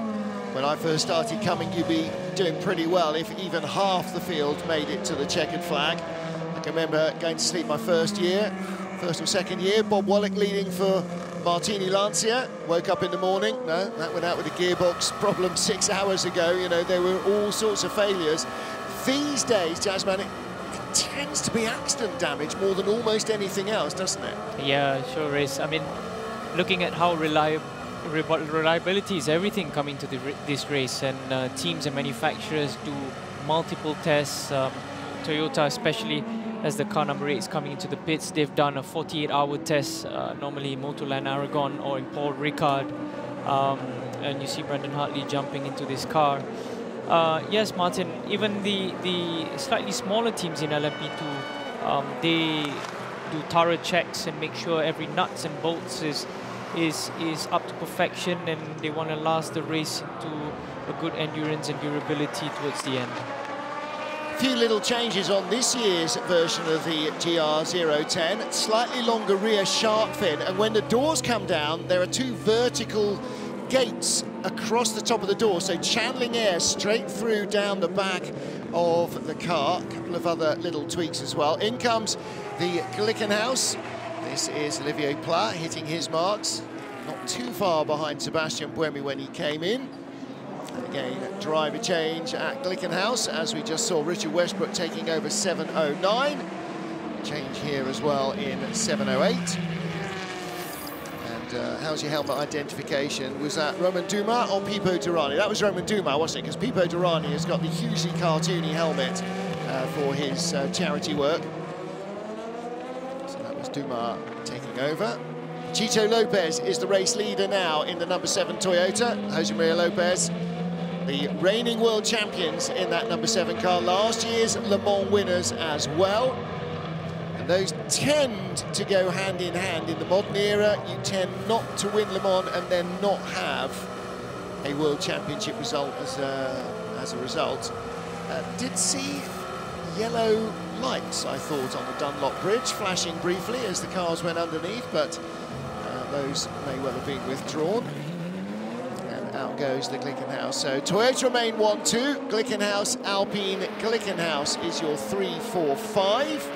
when I first started coming, you'd be doing pretty well if even half the field made it to the checkered flag. I can remember going to sleep my first or second year, Bob Wallach leading for Martini Lancia. Woke up in the morning, no, that went out with a gearbox problem 6 hours ago. You know, there were all sorts of failures. These days, Jazzman, it tends to be accident damage more than almost anything else, doesn't it? Yeah, sure is. I mean, looking at how reliability is everything coming to this race, and teams and manufacturers do multiple tests. Toyota especially, as the car number 8 is coming into the pits, they've done a 48-hour test, normally in Motorland Aragon or in Paul Ricard. And you see Brendan Hartley jumping into this car. Yes, Martin, even the slightly smaller teams in LMP2, they do thorough checks and make sure every nuts and bolts is up to perfection, and they want to last the race into a good endurance and durability towards the end. Few little changes on this year's version of the GR010. Slightly longer rear shark fin, and when the doors come down, there are 2 vertical gates across the top of the door, so channeling air straight through down the back of the car. A couple of other little tweaks as well. In comes the Glickenhaus. This is Olivier Pla hitting his marks. Not too far behind Sebastian Buemi when he came in. Again, driver change at Glickenhaus, as we just saw Richard Westbrook taking over 709. Change here as well in 708. And how's your helmet identification? Was that Romain Dumas or Pipo Derani? That was Romain Dumas, wasn't it? Because Pipo Derani has got the hugely cartoony helmet for his charity work. So that was Dumas taking over. Chito Lopez is the race leader now in the number 7 Toyota. Jose Maria Lopez, the reigning world champions in that number 7 car, last year's Le Mans winners as well. And those tend to go hand in hand. In the modern era, you tend not to win Le Mans and then not have a world championship result as a result. Did see yellow lights, I thought, on the Dunlop Bridge, flashing briefly as the cars went underneath, but those may well have been withdrawn. And out goes the Glickenhaus. So Toyota remain 1-2. Glickenhaus, Alpine, Glickenhaus is your 3-4-5.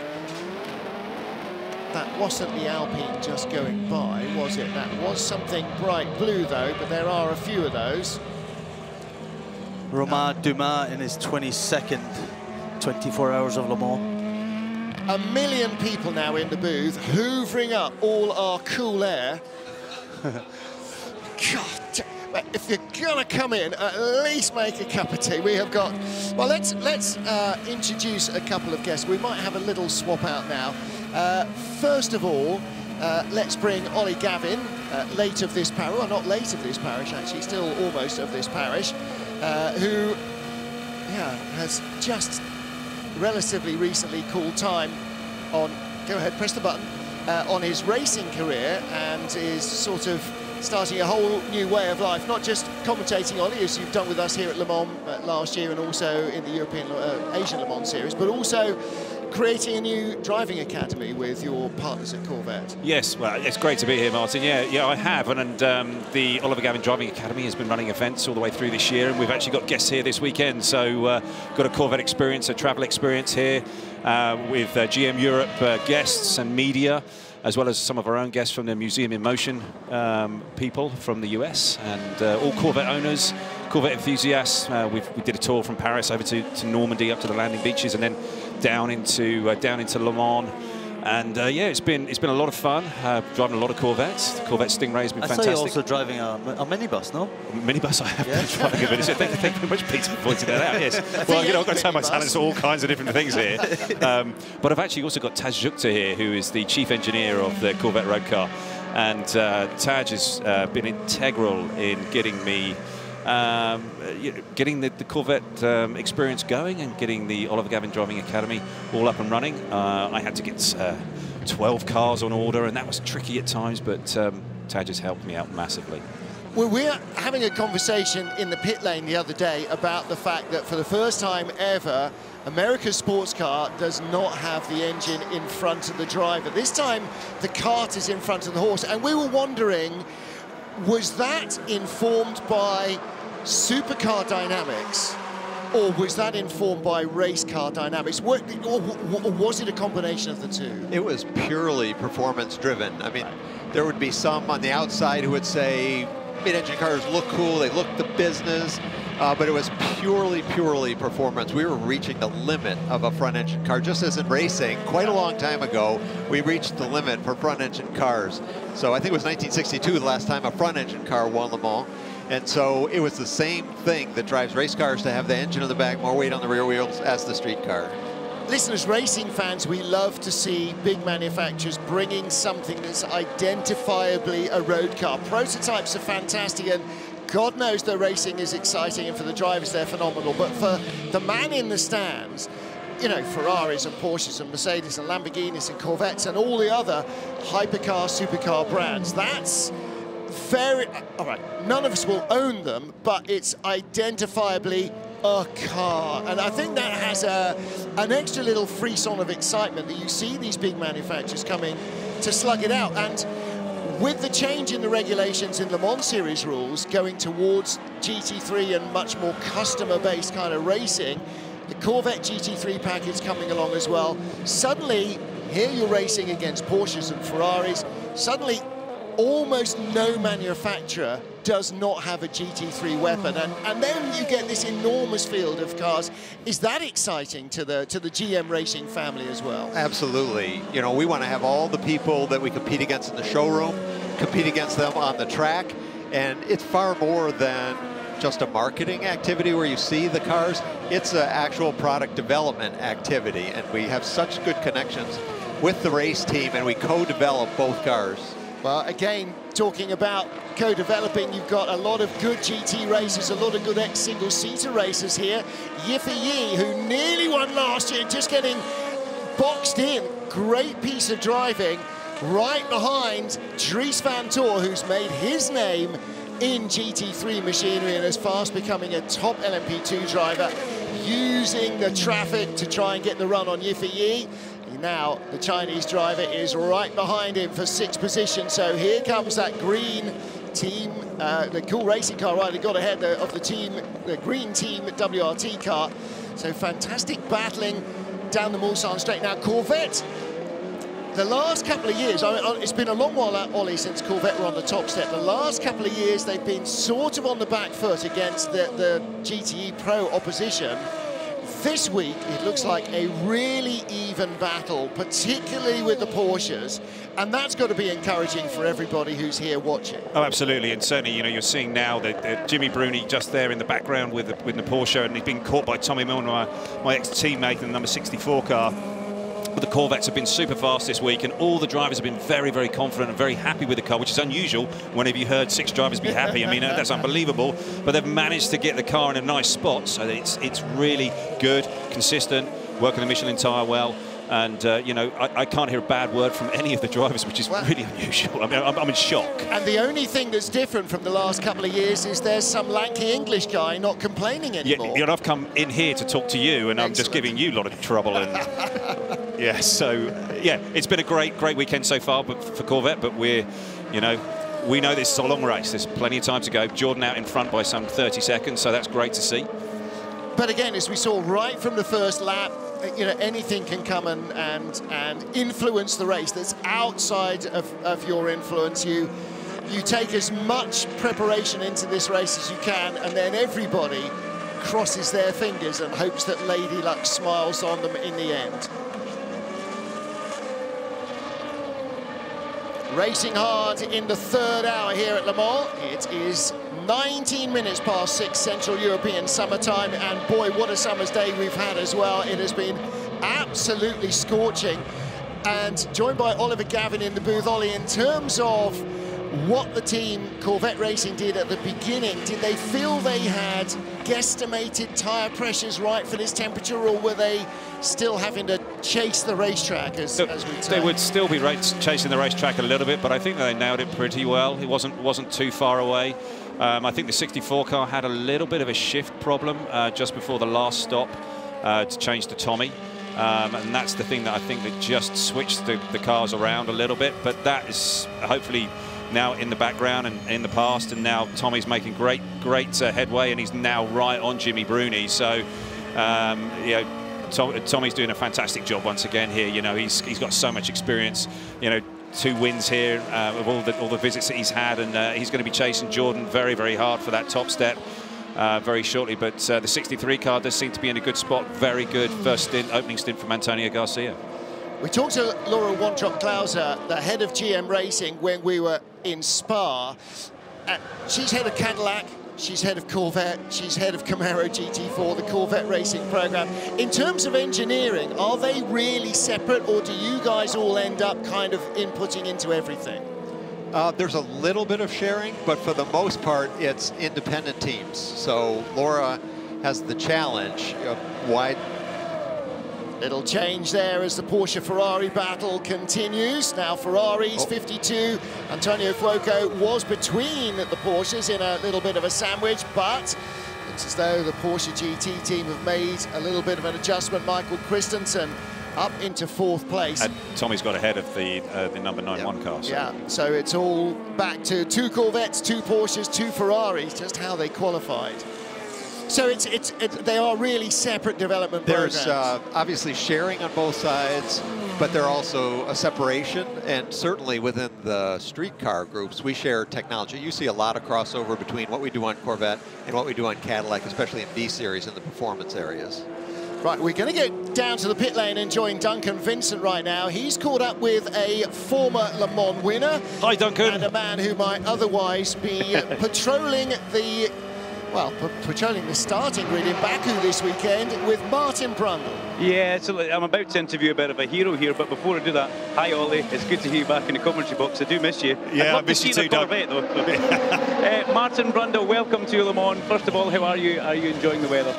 That wasn't the Alpine just going by, was it? That was something bright blue, though, but there are a few of those. Romain Dumas in his 22nd 24 hours of Le Mans. 1 million people now in the booth, hoovering up all our cool air. God, if you're gonna come in, at least make a cup of tea. We have got, well, let's introduce a couple of guests. We might have a little swap out now. First of all, let's bring Ollie Gavin, late of this parish, well, not late of this parish actually, still almost of this parish, who, yeah, has just relatively recently called time on, go ahead, press the button, on his racing career, and is sort of starting a whole new way of life, not just commentating, Ollie, as you've done with us here at Le Mans last year and also in the European Asian Le Mans series, but also creating a new driving academy with your partners at Corvette. Yes, well, it's great to be here, Martin. Yeah, I have, and the Oliver Gavin Driving Academy has been running events all the way through this year, and we've actually got guests here this weekend. So got a Corvette experience, a travel experience here with GM Europe guests and media, as well as some of our own guests from the Museum in Motion people from the US, and all Corvette owners, Corvette enthusiasts. We did a tour from Paris over to Normandy, up to the landing beaches, and then down into Le Mans. And yeah, it's been a lot of fun driving a lot of Corvettes. The Corvette Stingray has been fantastic. I saw you also driving a minibus, no? A minibus, I have been driving a minibus. Thank you very much, Peter, for pointing that out. Yes. Well, you know, I've got to turn my talents to all kinds of different things here. But I've actually also got Taj Jukta here, who is the chief engineer of the Corvette road car, and Taj has been integral in getting me. Getting the Corvette experience going and getting the Oliver Gavin Driving Academy all up and running. I had to get 12 cars on order, and that was tricky at times, but Taj has helped me out massively. Well, we're having a conversation in the pit lane the other day about the fact that for the first time ever, America's sports car does not have the engine in front of the driver. This time, the cart is in front of the horse, and we were wondering, was that informed by supercar dynamics, or was that informed by race car dynamics? Or was it a combination of the two? It was purely performance driven. I mean, there would be some on the outside who would say mid-engine cars look cool, they look the business, but it was purely performance. We were reaching the limit of a front-engine car, just as in racing. Quite a long time ago, we reached the limit for front-engine cars. So I think it was 1962 the last time a front-engine car won Le Mans. And so it was the same thing that drives race cars to have the engine in the back, more weight on the rear wheels as the street car. Listen, as racing fans, we love to see big manufacturers bringing something that's identifiably a road car. Prototypes are fantastic, and God knows the racing is exciting, and for the drivers, they're phenomenal. But for the man in the stands, you know, Ferraris and Porsches and Mercedes and Lamborghinis and Corvettes and all the other hypercar, supercar brands, that's very, all right, none of us will own them, but it's identifiably a car. And I think that has an extra little frisson of excitement that you see these big manufacturers coming to slug it out. And with the change in the regulations in Le Mans Series rules going towards GT3 and much more customer-based kind of racing, the Corvette GT3 package coming along as well. Suddenly, here you're racing against Porsches and Ferraris. Suddenly, almost no manufacturer does not have a GT3 weapon, and then you get this enormous field of cars. Is that exciting to the GM racing family as well? Absolutely. You know, we want to have all the people that we compete against in the showroom, compete against them on the track, and it's far more than just a marketing activity where you see the cars. It's an actual product development activity, and we have such good connections with the race team, and we co-develop both cars. Well, again, talking about co-developing, you've got a lot of good GT racers, a lot of good ex-single-seater racers here. Yiffy Yi, who nearly won last year, just getting boxed in. Great piece of driving right behind Dries van Tor, who's made his name in GT3 machinery and is fast becoming a top LMP2 driver, using the traffic to try and get the run on Yiffy Yi. Now the Chinese driver is right behind him for 6th position. So here comes that green team, the cool racing car, right? They got ahead of the team, the green team WRT car. So fantastic battling down the Mulsanne straight. Now Corvette, the last couple of years, it's been a long while, Ollie, since Corvette were on the top step. The last couple of years, they've been sort of on the back foot against the GTE Pro opposition. This week, it looks like a really even battle, particularly with the Porsches, and that's got to be encouraging for everybody who's here watching. Oh, absolutely, and certainly, you know, you're seeing now that Jimmy Bruni just there in the background with the Porsche, and he's been caught by Tommy Milner, my ex-teammate in the number 64 car. But the Corvettes have been super fast this week, and all the drivers have been very, very confident and very happy with the car, which is unusual. Whenever you heard 6 drivers be happy, I mean, that's unbelievable. But they've managed to get the car in a nice spot, so that it's really good, consistent, working the Michelin tyre well. And, you know, I can't hear a bad word from any of the drivers, which is really unusual. I mean, I'm in shock. And the only thing that's different from the last couple of years is there's some lanky English guy not complaining anymore. Yeah, I've come in here to talk to you, and I'm just giving you a lot of trouble. And yeah, so, yeah, it's been a great weekend so far for Corvette, but we're, you know, we know this is a long race. There's plenty of time to go. Jordan out in front by some 30 seconds, so that's great to see. But again, as we saw right from the first lap, you know, anything can come and influence the race that's outside of your influence. You take as much preparation into this race as you can, and then everybody crosses their fingers and hopes that Lady Luck smiles on them in the end. Racing hard in the third hour here at Le Mans. It is 19 minutes past 6 Central European summertime, and boy, what a summer's day we've had as well. It has been absolutely scorching. And joined by Oliver Gavin in the booth. Ollie, in terms of what the team Corvette Racing did at the beginning, did they feel they had guesstimated tyre pressures right for this temperature, or were they still having to chase the racetrack as we say? They would still be chasing the racetrack a little bit, but I think they nailed it pretty well. It wasn't too far away. I think the 64 car had a little bit of a shift problem just before the last stop to change to Tommy. And that's the thing that I think that just switched the cars around a little bit, but that is hopefully now in the background and in the past, and now Tommy's making great headway, and he's now right on Jimmy Bruni. So you know, Tommy's doing a fantastic job once again here. You know, he's got so much experience. You know, 2 wins here of all the visits that he's had, and he's going to be chasing Jordan very hard for that top step very shortly. But the 63 car does seem to be in a good spot. Very good first opening stint from Antonio Garcia. We talked to Laura Wantrock-Klauser, the head of GM Racing, when we were in Spa. She's head of Cadillac, she's head of Corvette, she's head of Camaro GT4, the Corvette Racing program. In terms of engineering, are they really separate, or do you guys all end up kind of inputting into everything? There's a little bit of sharing, but for the most part, it's independent teams. So Laura has the challenge of wide. Little change there as the Porsche-Ferrari battle continues. Now Ferraris, 52. Antonio Fuoco was between the Porsches in a little bit of a sandwich, but looks as though the Porsche GT team have made a little bit of an adjustment. Michael Christensen up into 4th place. And Tommy's got ahead of the number 91 car. So. Yeah, so it's all back to 2 Corvettes, 2 Porsches, 2 Ferraris, just how they qualified. So they are really separate development programs. There's obviously sharing on both sides, but they're also a separation, and certainly within the street car groups, we share technology. You see a lot of crossover between what we do on Corvette and what we do on Cadillac, especially in B-Series in the performance areas. Right, we're going to get down to the pit lane and join Duncan Vincent right now. He's caught up with a former Le Mans winner. Hi, Duncan. And a man who might otherwise be patrolling the starting grid in Baku this weekend with Martin Brundle. Yeah, so I'm about to interview a bit of a hero here, but before I do that, hi Ollie, it's good to hear you back in the commentary box. I do miss you. Yeah, I miss you too, Doug. Martin Brundle, welcome to Le Mans. First of all, how are you? Are you enjoying the weather?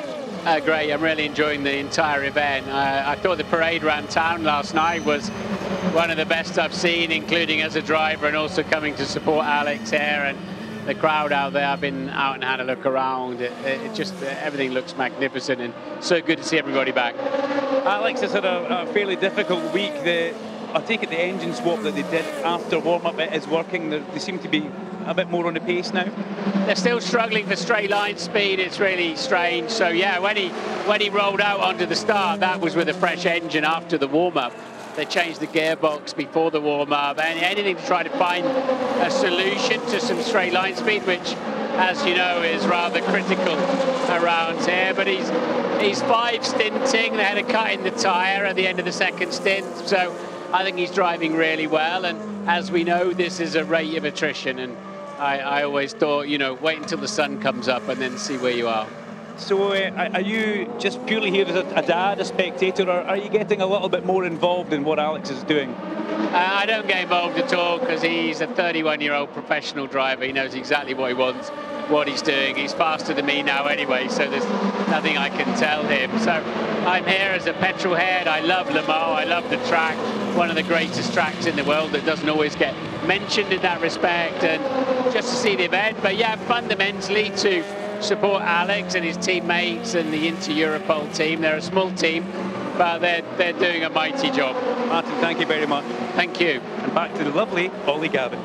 Great, I'm really enjoying the entire event. I thought the parade around town last night was one of the best I've seen, including as a driver and also coming to support Alex here. And the crowd out there, I've been out and had a look around. It just, everything looks magnificent, and so good to see everybody back. Alex has had a fairly difficult week. I take it the engine swap that they did after warm-up is working. They seem to be a bit more on the pace now. They're still struggling for straight line speed. It's really strange. So yeah, when he rolled out onto the start, that was with a fresh engine after the warm-up. They changed the gearbox before the warm-up, and anything to try to find a solution to some straight line speed, which, as you know, is rather critical around here. But he's 5 stinting. They had a cut in the tyre at the end of the 2nd stint, so I think he's driving really well. And as we know, this is a rate of attrition, and I always thought, you know, wait until the sun comes up and then see where you are. So are you just purely here as a dad, a spectator, or are you getting a little bit more involved in what Alex is doing? I don't get involved at all because he's a 31-year-old professional driver. He knows exactly what he wants. what he's doing. He's faster than me now anyway, so there's nothing I can tell him. So I'm here as a petrol head. I love Le Mans, I love the track, one of the greatest tracks in the world that doesn't always get mentioned in that respect, and just to see the event. But yeah, fundamentally to support Alex and his teammates and the Inter-Europol team. They're a small team, but they're doing a mighty job. Martin, thank you very much. Thank you. And back to the lovely Ollie Gavin.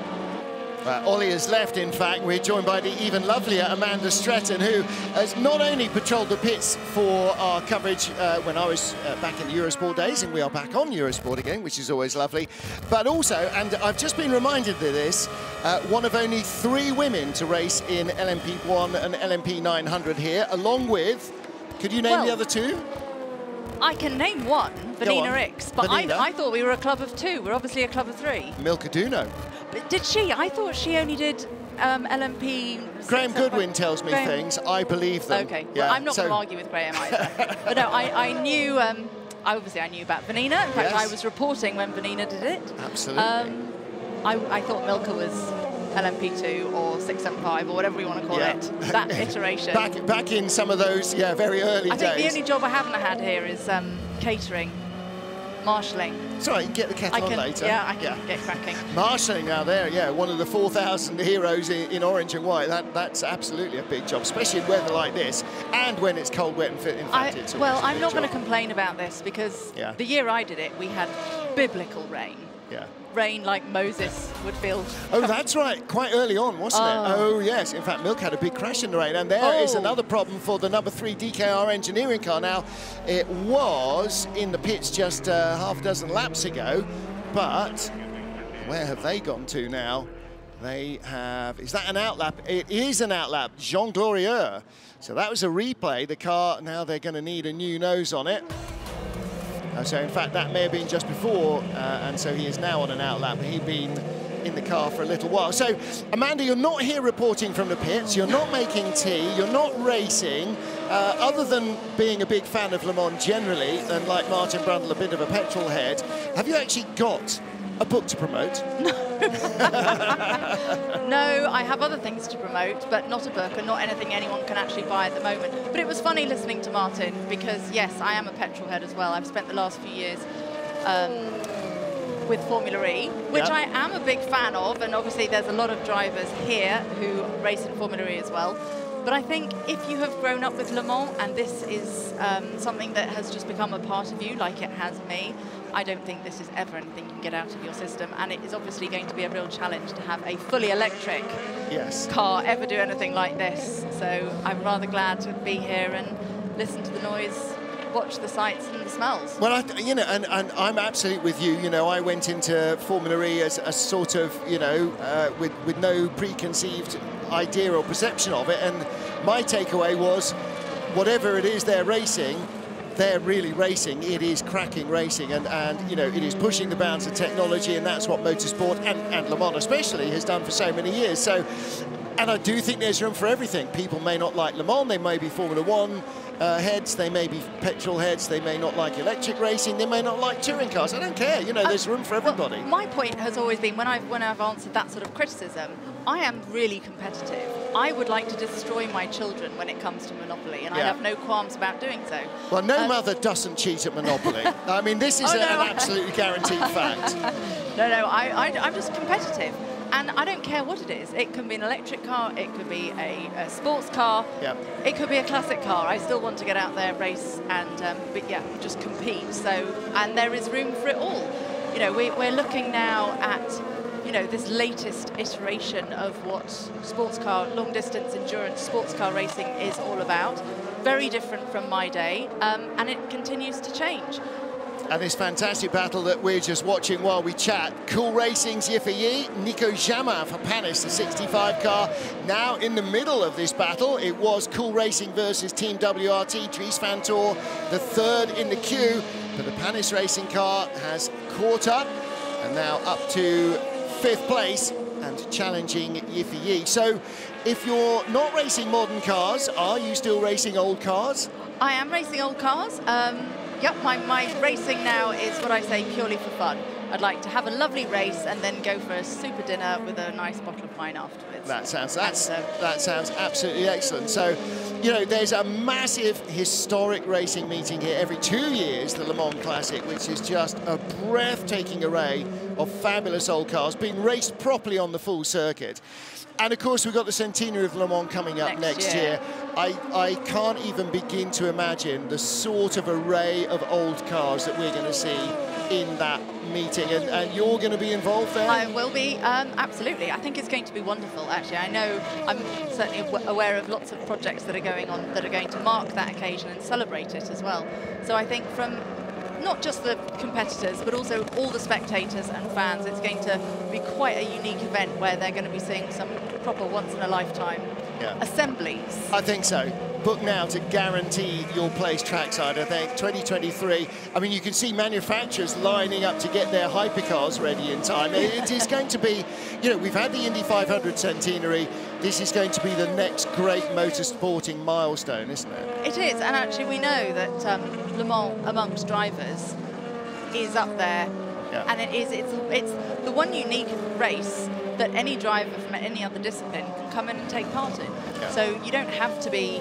Ollie has left, in fact. We're joined by the even lovelier Amanda Stretton, who has not only patrolled the pits for our coverage when I was back in the Eurosport days, and we are back on Eurosport again, which is always lovely, but also, and I've just been reminded of this, one of only 3 women to race in LMP1 and LMP 900 here, along with, could you name the other 2? I can name one, Vanina Ricks, but I thought we were a club of 2. We're obviously a club of 3. Milka Duno. Did she? I thought she only did LMP. Graham Goodwin tells me things. I believe them. Okay, yeah. Well, I'm not going to argue with Graham either. But no, I knew, obviously I knew about Vanina. In fact, I was reporting when Vanina did it. Absolutely. I thought Milka was LMP2 or 675 or whatever we want to call it, that iteration. Back in some of those, very early days. I think the only job I haven't had here is catering, marshalling. Sorry, you can get the kettle on later. Yeah, I can get cracking. Marshalling now there, one of the 4,000 heroes in orange and white. That's absolutely a big job, especially in weather like this and when it's cold, wet and fit. In fact, it's well, I'm not going to complain about this because the year I did it, we had biblical rain. Yeah. Rain like Moses would feel. Oh, that's right. Quite early on, wasn't it? Oh, yes. In fact, Milk had a big crash in the rain. And there is another problem for the number 3 DKR engineering car. Now, it was in the pits just half a dozen laps ago. But where have they gone to now? They have... Is that an outlap? It is an outlap. Jean Glorieux. So that was a replay. The car, now they're going to need a new nose on it. So, in fact, that may have been just before, and so he is now on an outlap. He'd been in the car for a little while. So, Amanda, you're not here reporting from the pits. You're not making tea. You're not racing. Other than being a big fan of Le Mans generally, and like Martin Brundle, a bit of a petrol head, have you actually got a book to promote? No, I have other things to promote, but not a book and not anything anyone can actually buy at the moment. But it was funny listening to Martin because, yes, I am a petrol head as well. I've spent the last few years with Formula E, which I am a big fan of, and obviously there's a lot of drivers here who race in Formula E as well. But I think if you have grown up with Le Mans and this is something that has just become a part of you, like it has me, I don't think this is ever anything you can get out of your system. And it is obviously going to be a real challenge to have a fully electric car ever do anything like this. So I'm rather glad to be here and listen to the noise, watch the sights and the smells. Well, and I'm absolutely with you. I went into Formula E as a sort of, with no preconceived idea or perception of it. And my takeaway was, whatever it is they're racing, they're really racing. It is cracking racing, and it is pushing the bounds of technology, and that's what motorsport and Le Mans especially has done for so many years. So, and I do think there's room for everything. People may not like Le Mans, they may be Formula One heads, they may be petrol heads, they may not like electric racing, they may not like touring cars. I don't care. There's room for everybody. Well, my point has always been, when I've answered that sort of criticism, I am really competitive. I would like to destroy my children when it comes to Monopoly, and I have no qualms about doing so. Well, no mother doesn't cheat at Monopoly. I mean, this is an absolutely guaranteed fact. No, I'm just competitive. And I don't care what it is. It can be an electric car, it could be a sports car, it could be a classic car. I still want to get out there, race, and just compete. So, and there is room for it all. We're looking now at this latest iteration of what sports car, long distance endurance sports car racing is all about. Very different from my day, and it continues to change. And this fantastic battle that we're just watching while we chat. Cool Racing's Yiffy, Nico Jamin for Panis, the 65 car. Now in the middle of this battle, it was Cool Racing versus Team WRT, Dries van Tor, the third in the queue. But the Panis Racing car has caught up and now up to 5th place and challenging Yiffy. So if you're not racing modern cars, are you still racing old cars? I am racing old cars. Yep, my racing now is what I say purely for fun. I'd like to have a lovely race and then go for a super dinner with a nice bottle of wine afterwards. That sounds absolutely excellent. So, you know, there's a massive historic racing meeting here every 2 years, the Le Mans Classic, which is just a breathtaking array of fabulous old cars being raced properly on the full circuit. And of course, we've got the centenary of Le Mans coming up next year. I can't even begin to imagine the sort of array of old cars that we're going to see in that meeting, and you're going to be involved there? I will be, absolutely. I think it's going to be wonderful, actually. I know I'm certainly aware of lots of projects that are going on that are going to mark that occasion and celebrate it as well. So I think from not just the competitors, but also all the spectators and fans, it's going to be quite a unique event where they're going to be seeing some proper once-in-a-lifetime assemblies. I think so. Book now to guarantee your place trackside, I think. 2023, I mean, you can see manufacturers lining up to get their hypercars ready in time. It is going to be, you know, we've had the Indy 500 centenary. This is going to be the next great motorsporting milestone, isn't it? It is, and actually we know that Le Mans amongst drivers is up there, and it's the one unique race that any driver from any other discipline can come in and take part in. So you don't have to be,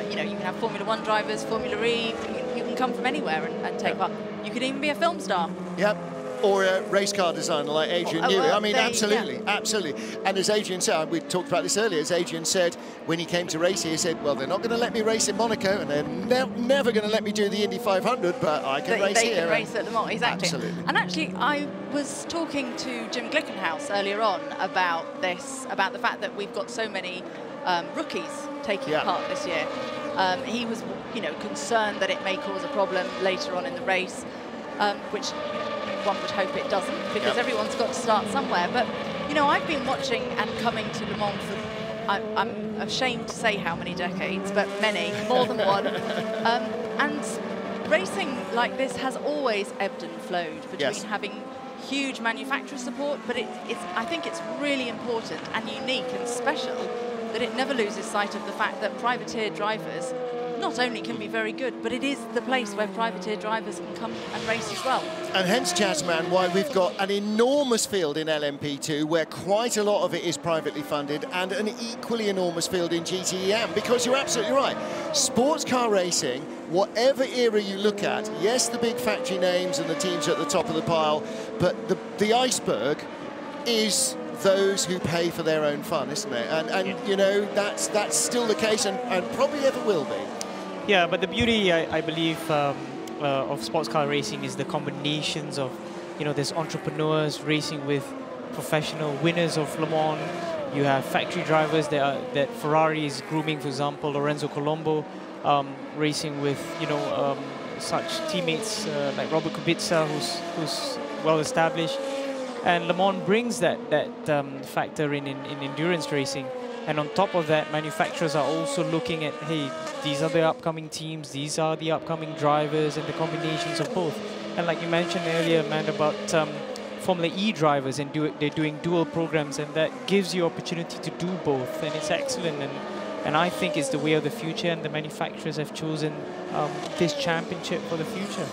you know, you can have Formula 1 drivers, Formula E, you can come from anywhere and take part. You could even be a film star. Yep. Or a race car designer like Adrian Newey. I mean, absolutely, absolutely. And as Adrian said, we talked about this earlier, as Adrian said, when he came to race here, he said, well, they're not going to let me race in Monaco, and they're never going to let me do the Indy 500, but I can race here. They can race at Le Mans, exactly. Absolutely. And actually, I was talking to Jim Glickenhaus earlier on about this, about the fact that we've got so many rookies taking part this year. He was, you know, concerned that it may cause a problem later on in the race, which one would hope it doesn't, because everyone's got to start somewhere. But, you know, I've been watching and coming to Le Mans for, I'm ashamed to say how many decades, but many, more than one. And racing like this has always ebbed and flowed between having huge manufacturer support, but I think it's really important and unique and special that it never loses sight of the fact that privateer drivers not only can be very good, but it is the place where privateer drivers can come and race as well. And hence, Jasmine, why we've got an enormous field in LMP2, where quite a lot of it is privately funded, and an equally enormous field in GTEM, because you're absolutely right. Sports car racing, whatever era you look at, yes, the big factory names and the teams are at the top of the pile, but the iceberg is those who pay for their own fun, isn't it? And you know, that's still the case, and probably ever will be. Yeah, but the beauty, I believe, of sports car racing is the combinations of, you know, there's entrepreneurs racing with professional winners of Le Mans. You have factory drivers that Ferrari is grooming, for example, Lorenzo Colombo, racing with, you know, such teammates like Robert Kubica, who's well established. And Le Mans brings that factor in endurance racing. And on top of that, manufacturers are also looking at, hey, these are the upcoming teams, these are the upcoming drivers, and the combinations of both. And like you mentioned earlier, man, about Formula E drivers, and they're doing dual programs, and that gives you opportunity to do both, and it's excellent. And I think it's the way of the future, and the manufacturers have chosen this championship for the future.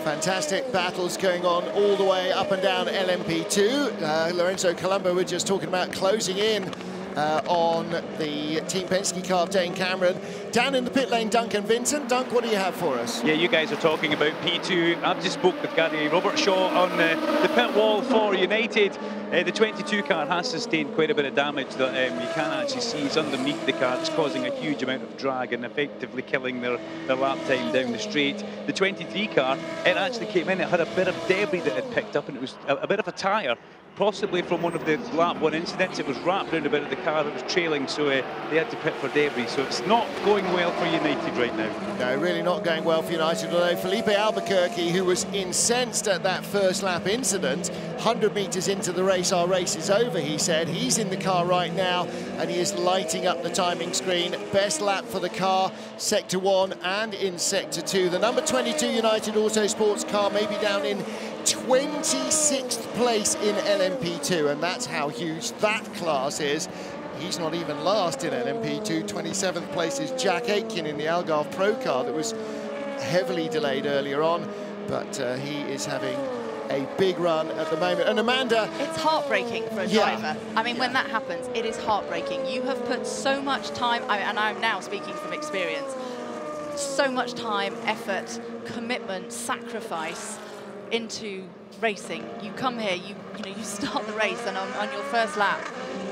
Fantastic battles going on all the way up and down LMP2. Lorenzo Colombo, we're just talking about closing in on the Team Penske car of Dane Cameron. Down in the pit lane, Duncan Vincent. Dunk, what do you have for us? Yeah, you guys are talking about P2. I've just spoke with Gary Robertshaw on the pit wall for United. The 22 car has sustained quite a bit of damage that you can't actually see. It's underneath the car. It's causing a huge amount of drag and effectively killing their lap time down the straight. The 23 car, it actually came in. It had a bit of debris that it picked up, and it was a bit of a tyre, possibly from one of the lap 1 incidents. It was wrapped around a bit of the car that was trailing, so they had to pit for debris. So it's not going well for United right now. No, really not going well for United, although Felipe Albuquerque, who was incensed at that first lap incident, 100 metres into the race, our race is over, he said. He's in the car right now, and he is lighting up the timing screen. Best lap for the car, Sector 1 and in Sector 2. The number 22 United Autosports car may be down in 26th place in LMP2, and that's how huge that class is. He's not even last in LMP2. 27th place is Jack Aitken in the Algarve Pro car that was heavily delayed earlier on, but he is having a big run at the moment. And Amanda... It's heartbreaking for a driver. I mean, when that happens, it is heartbreaking. You have put so much time, and I'm now speaking from experience, so much time, effort, commitment, sacrifice into racing. You come here, you start the race, and on your first lap,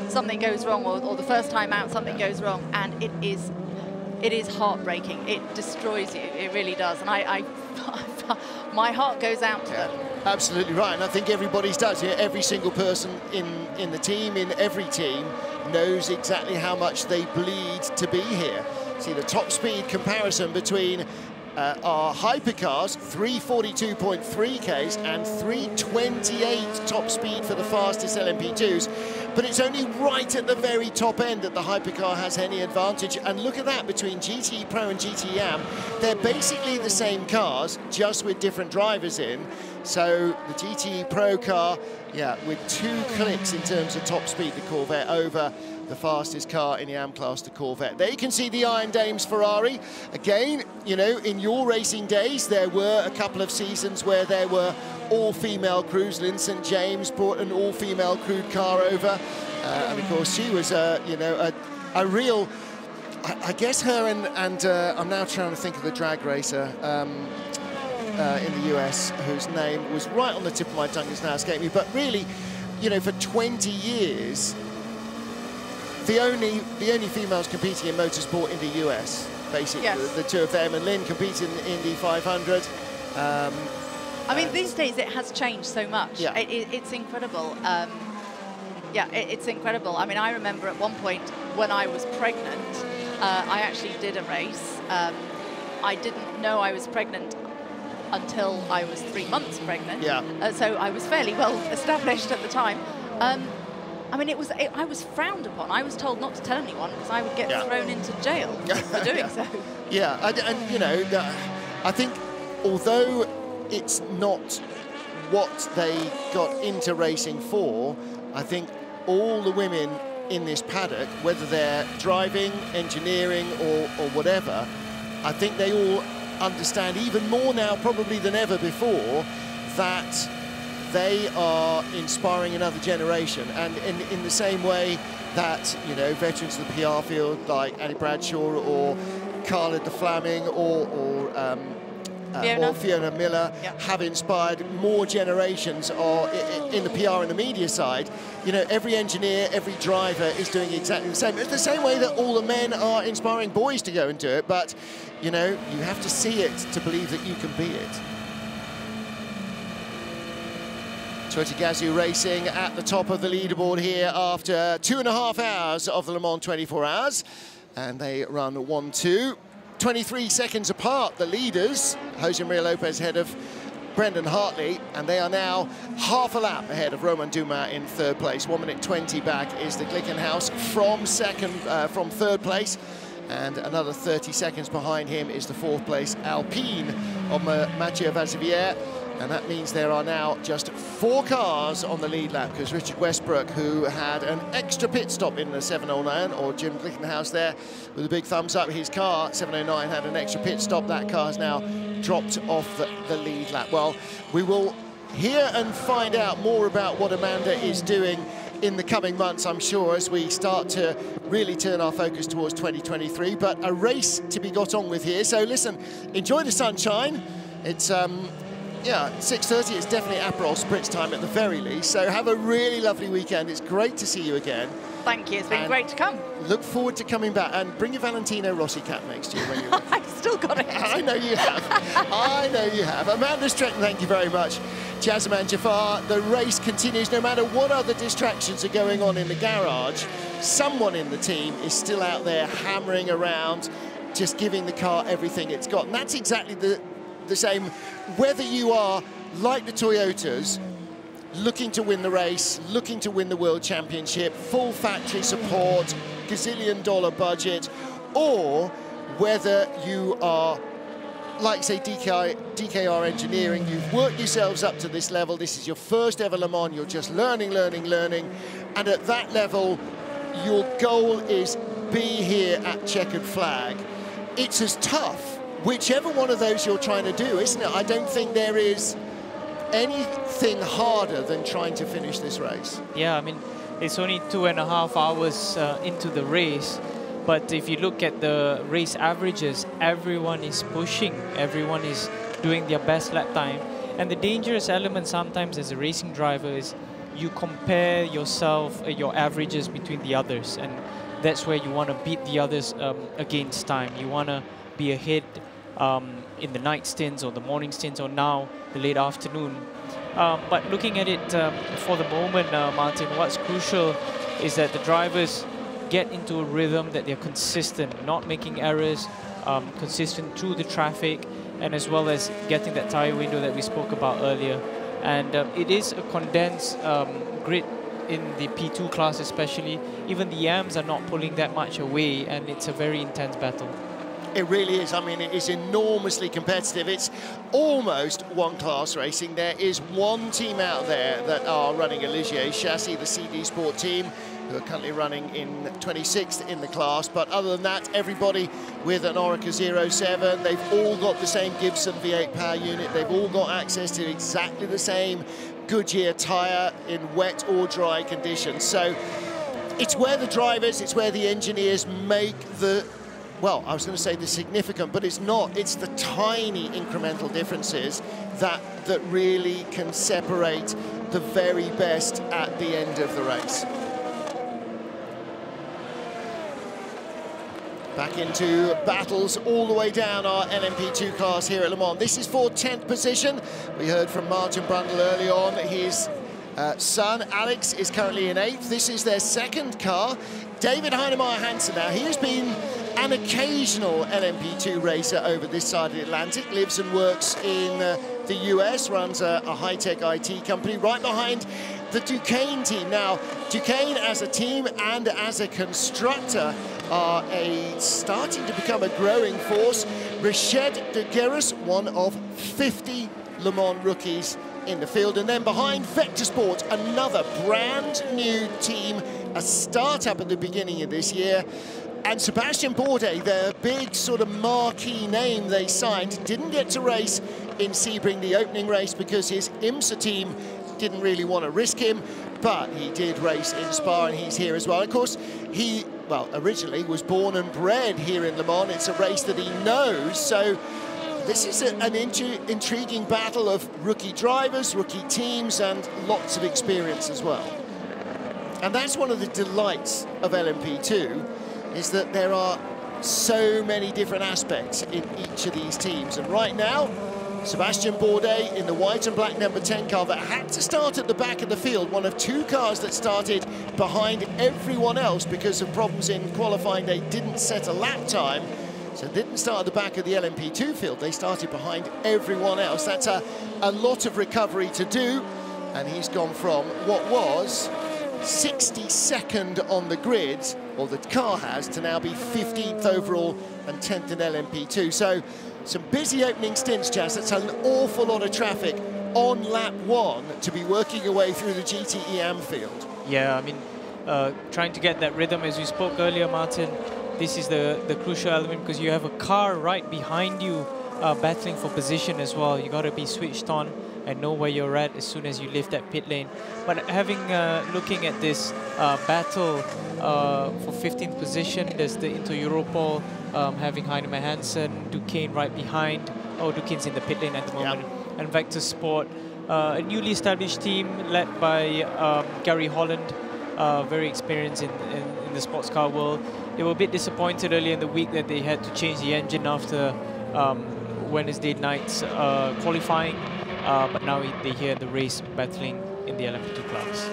something goes wrong, or the first time out, something goes wrong, and it is heartbreaking. It destroys you. It really does. And my heart goes out to them. Absolutely right, and I think everybody's does. Every single person in the team, in every team, knows exactly how much they bleed to be here. See the top speed comparison between our hypercars, 342.3 Ks and 328 top speed for the fastest LMP2s. But it's only right at the very top end that the hypercar has any advantage. And look at that, between GTE Pro and GTE Am, they're basically the same cars, just with different drivers in. So the GTE Pro car, with 2 clicks in terms of top speed, the Corvette, over the fastest car in the Am class, the Corvette. There you can see the Iron Dames Ferrari. Again, in your racing days, there were a couple of seasons where there were all-female crews. Lynn St. James brought an all-female crewed car over. And of course, she was, a real, I guess her and I'm now trying to think of the drag racer in the US, whose name was right on the tip of my tongue, has now escaped me. But really, for 20 years, the only females competing in motorsport in the US, basically, yes. the 2 of them, and Lynn competed in the Indy 500. I mean, these days it has changed so much. Yeah. It's incredible. It's incredible. I mean, I remember at one point when I was pregnant, I actually did a race. I didn't know I was pregnant until I was 3 months pregnant. Yeah. So I was fairly well established at the time. I mean, I was frowned upon. I was told not to tell anyone because I would get thrown into jail for doing so. Yeah, and I think although it's not what they got into racing for, I think all the women in this paddock, whether they're driving, engineering, or whatever, I think they all understand even more now probably than ever before that they are inspiring another generation, and in the same way that veterans of the PR field like Annie Bradshaw or Carla de Flaming or Fiona Miller have inspired more generations in the PR and the media side. Every engineer, every driver is doing exactly the same. It's the same way that all the men are inspiring boys to go and do it, but you have to see it to believe that you can be it. Choti Gazou Racing at the top of the leaderboard here after 2.5 hours of the Le Mans 24 Hours. And they run 1-2. 23 seconds apart, the leaders. Jose Maria Lopez ahead of Brendan Hartley. And they are now half a lap ahead of Romain Dumas in 3rd place. 1 minute 20 back is the Glickenhaus from 3rd place. And another 30 seconds behind him is the 4th place Alpine of Mathieu Vazivière. And that means there are now just 4 cars on the lead lap, because Richard Westbrook, who had an extra pit stop in the 709, or Jim Glickenhaus there with a big thumbs up, his car, 709, had an extra pit stop. That car has now dropped off the lead lap. Well, we will hear and find out more about what Amanda is doing in the coming months, I'm sure, as we start to really turn our focus towards 2023. But a race to be got on with here. So listen, enjoy the sunshine. It's 6:30, it's definitely Aperol Spritz time at the very least. So have a really lovely weekend. It's great to see you again. Thank you, it's been great to come. Look forward to coming back, and bring your Valentino Rossi cap next year when you're I've still got it. I know you have. I know you have. Amanda Stretton, thank you very much. Jazaman Jafar, the race continues no matter what other distractions are going on in the garage. Someone in the team is still out there hammering around, just giving the car everything it's got. And that's exactly the same, whether you are like the Toyotas, looking to win the race, looking to win the World Championship, full factory support, gazillion-dollar budget, or whether you are like, say, DKR Engineering, you've worked yourselves up to this level, this is your first ever Le Mans, you're just learning, and at that level, your goal is be here at Checkered Flag. It's as tough, whichever one of those you're trying to do, isn't it? I don't think there is anything harder than trying to finish this race? Yeah, I mean, it's only 2.5 hours into the race. But if you look at the race averages, everyone is pushing. Everyone is doing their best lap time. And the dangerous element sometimes as a racing driver is you compare yourself, your averages between the others. And that's where you want to beat the others against time. You want to be ahead in the night stints or the morning stints or now the late afternoon. But looking at it for the moment, Martin, what's crucial is that the drivers get into a rhythm, that they're consistent, not making errors, consistent through the traffic, and as well as getting that tyre window that we spoke about earlier. And it is a condensed grid in the P2 class especially. Even the AMs are not pulling that much away, and it's a very intense battle. It really is. I mean, it is enormously competitive. It's almost one-class racing. There is one team out there that are running a Ligier chassis, the CD Sport team, who are currently running in 26th in the class. But other than that, everybody with an Orica 07, they've all got the same Gibson V8 power unit. They've all got access to exactly the same Goodyear tyre in wet or dry conditions. So it's where the drivers, it's where the engineers make the, well, I was going to say the significant, but it's not. It's the tiny incremental differences that really can separate the very best at the end of the race. Back into battles all the way down our LMP2 class here at Le Mans. This is for 10th position. We heard from Martin Brundle early on. His son, Alex, is currently in 8th. This is their second car. David Heinemeier Hansen now, he has been an occasional LMP2 racer over this side of the Atlantic, lives and works in the US, runs a high-tech IT company right behind the Duquesne team. Now, Duquesne as a team and as a constructor are starting to become a growing force. Richard de Guerres, one of 50 Le Mans rookies in the field. And then behind Vector Sport, another brand new team, a start-up at the beginning of this year. And Sebastian Bourdais, their big sort of marquee name they signed, didn't get to race in Sebring, the opening race, because his IMSA team didn't really want to risk him, but he did race in Spa and he's here as well. Of course, he, well, originally was born and bred here in Le Mans. It's a race that he knows, so this is an intriguing battle of rookie drivers, rookie teams, and lots of experience as well. And that's one of the delights of LMP2, is that there are so many different aspects in each of these teams. And right now, Sebastian Bourdais in the white and black number 10 car that had to start at the back of the field, one of 2 cars that started behind everyone else because of problems in qualifying. They didn't set a lap time, so they didn't start at the back of the LMP2 field. They started behind everyone else. That's a lot of recovery to do, and he's gone from what was 62nd on the grid, or the car has, to now be 15th overall and 10th in LMP2. So some busy opening stints, Jazz. That's an awful lot of traffic on lap 1 to be working your way through the GTE field. Yeah, I mean, trying to get that rhythm, as we spoke earlier, Martin, this is the crucial element, because you have a car right behind you battling for position as well. You got to be switched on and know where you're at as soon as you leave that pit lane. But looking at this battle for 15th position, there's the Inter-Europol having Heinemeier Hansen, Duquesne right behind. Oh, Duquesne's in the pit lane at the moment. Yeah. And Vector Sport, a newly established team led by Gary Holland, very experienced in the sports car world. They were a bit disappointed earlier in the week that they had to change the engine after Wednesday night's qualifying. But now they're here in the race, battling in the LMP2 class.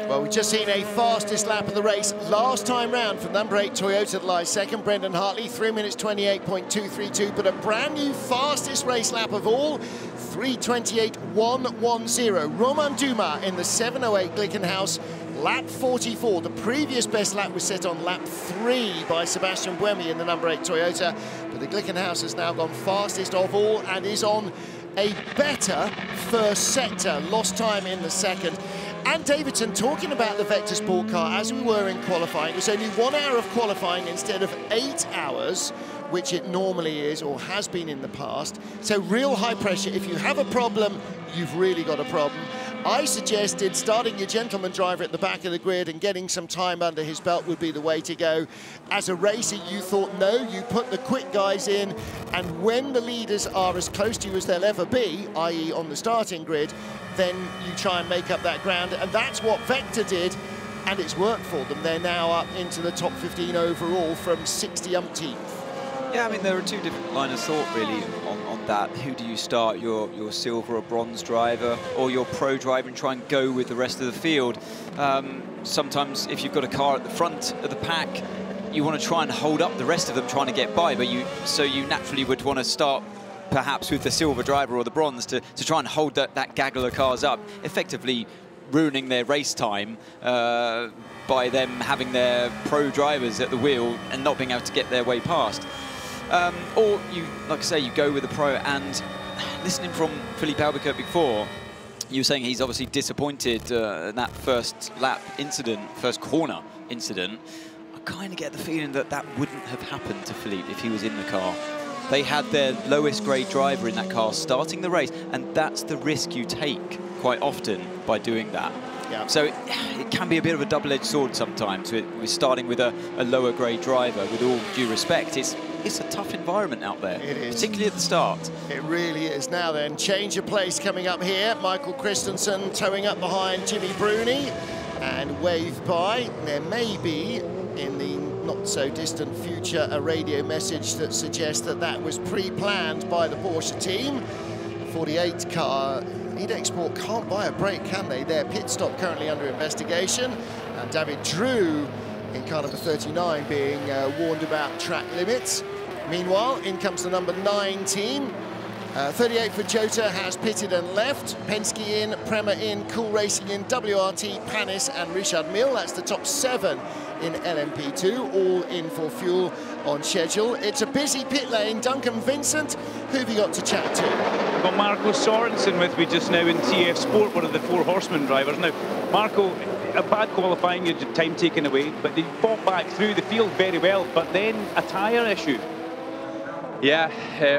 Well, we've just seen a fastest lap of the race last time round from number 8 Toyota that lies second, Brendan Hartley, 3 minutes 28.232, but a brand new fastest race lap of all, 3:28.110. Romain Dumas in the 708 Glickenhaus, lap 44. The previous best lap was set on lap 3 by Sebastian Buemi in the number 8 Toyota, but the Glickenhaus has now gone fastest of all and is on a better first sector, lost time in the second. And Davidson, talking about the Vector Sport car, as we were in qualifying, it was only 1 hour of qualifying instead of 8 hours, which it normally is or has been in the past. So real high pressure. If you have a problem, you've really got a problem. I suggested starting your gentleman driver at the back of the grid and getting some time under his belt would be the way to go. As a racer, you thought, no, you put the quick guys in, and when the leaders are as close to you as they'll ever be, i.e. on the starting grid, then you try and make up that ground, and that's what Vector did, and it's worked for them. They're now up into the top 15 overall from 60-umpteenth. Yeah, I mean, there are two different lines of thought, really, on that. Who do you start, your silver or bronze driver, or your pro driver, and try and go with the rest of the field? Sometimes, if you've got a car at the front of the pack, you want to try and hold up the rest of them trying to get by, but you naturally would want to start perhaps with the silver driver or the bronze to try and hold that gaggle of cars up, effectively ruining their race time by them having their pro drivers at the wheel and not being able to get their way past. Or you, like I say, you go with the pro. And listening from Philippe Albuquerque before, you were saying he's obviously disappointed in that first lap incident, first corner incident. I kind of get the feeling that that wouldn't have happened to Philippe if he was in the car. They had their lowest grade driver in that car starting the race, and that's the risk you take quite often by doing that. Yeah. So it can be a bit of a double-edged sword sometimes. We're starting with a lower grade driver. With all due respect, it's a tough environment out there, particularly at the start. It really is. Now then, change of place coming up here. Michael Christensen towing up behind Jimmy Bruni and waved by. There may be, in the not-so-distant future, a radio message that suggests that that was pre-planned by the Porsche team. 48 car. Edex Sport can't buy a break, can they? Their pit stop currently under investigation. And David Drew in car number 39 being warned about track limits. Meanwhile, in comes the number 19. 38 for Jota has pitted and left. Penske in, Prema in, Cool Racing in, WRT, Panis and Richard Mille. That's the top 7 in LMP2, all in for fuel on schedule. It's a busy pit lane. Duncan Vincent, who have you got to chat to? We've got Marco Sorensen with me just now in TF Sport, one of the 4 horsemen drivers. Now, Marco, a bad qualifying, your time taken away, but they fought back through the field very well, but then a tyre issue. Yeah,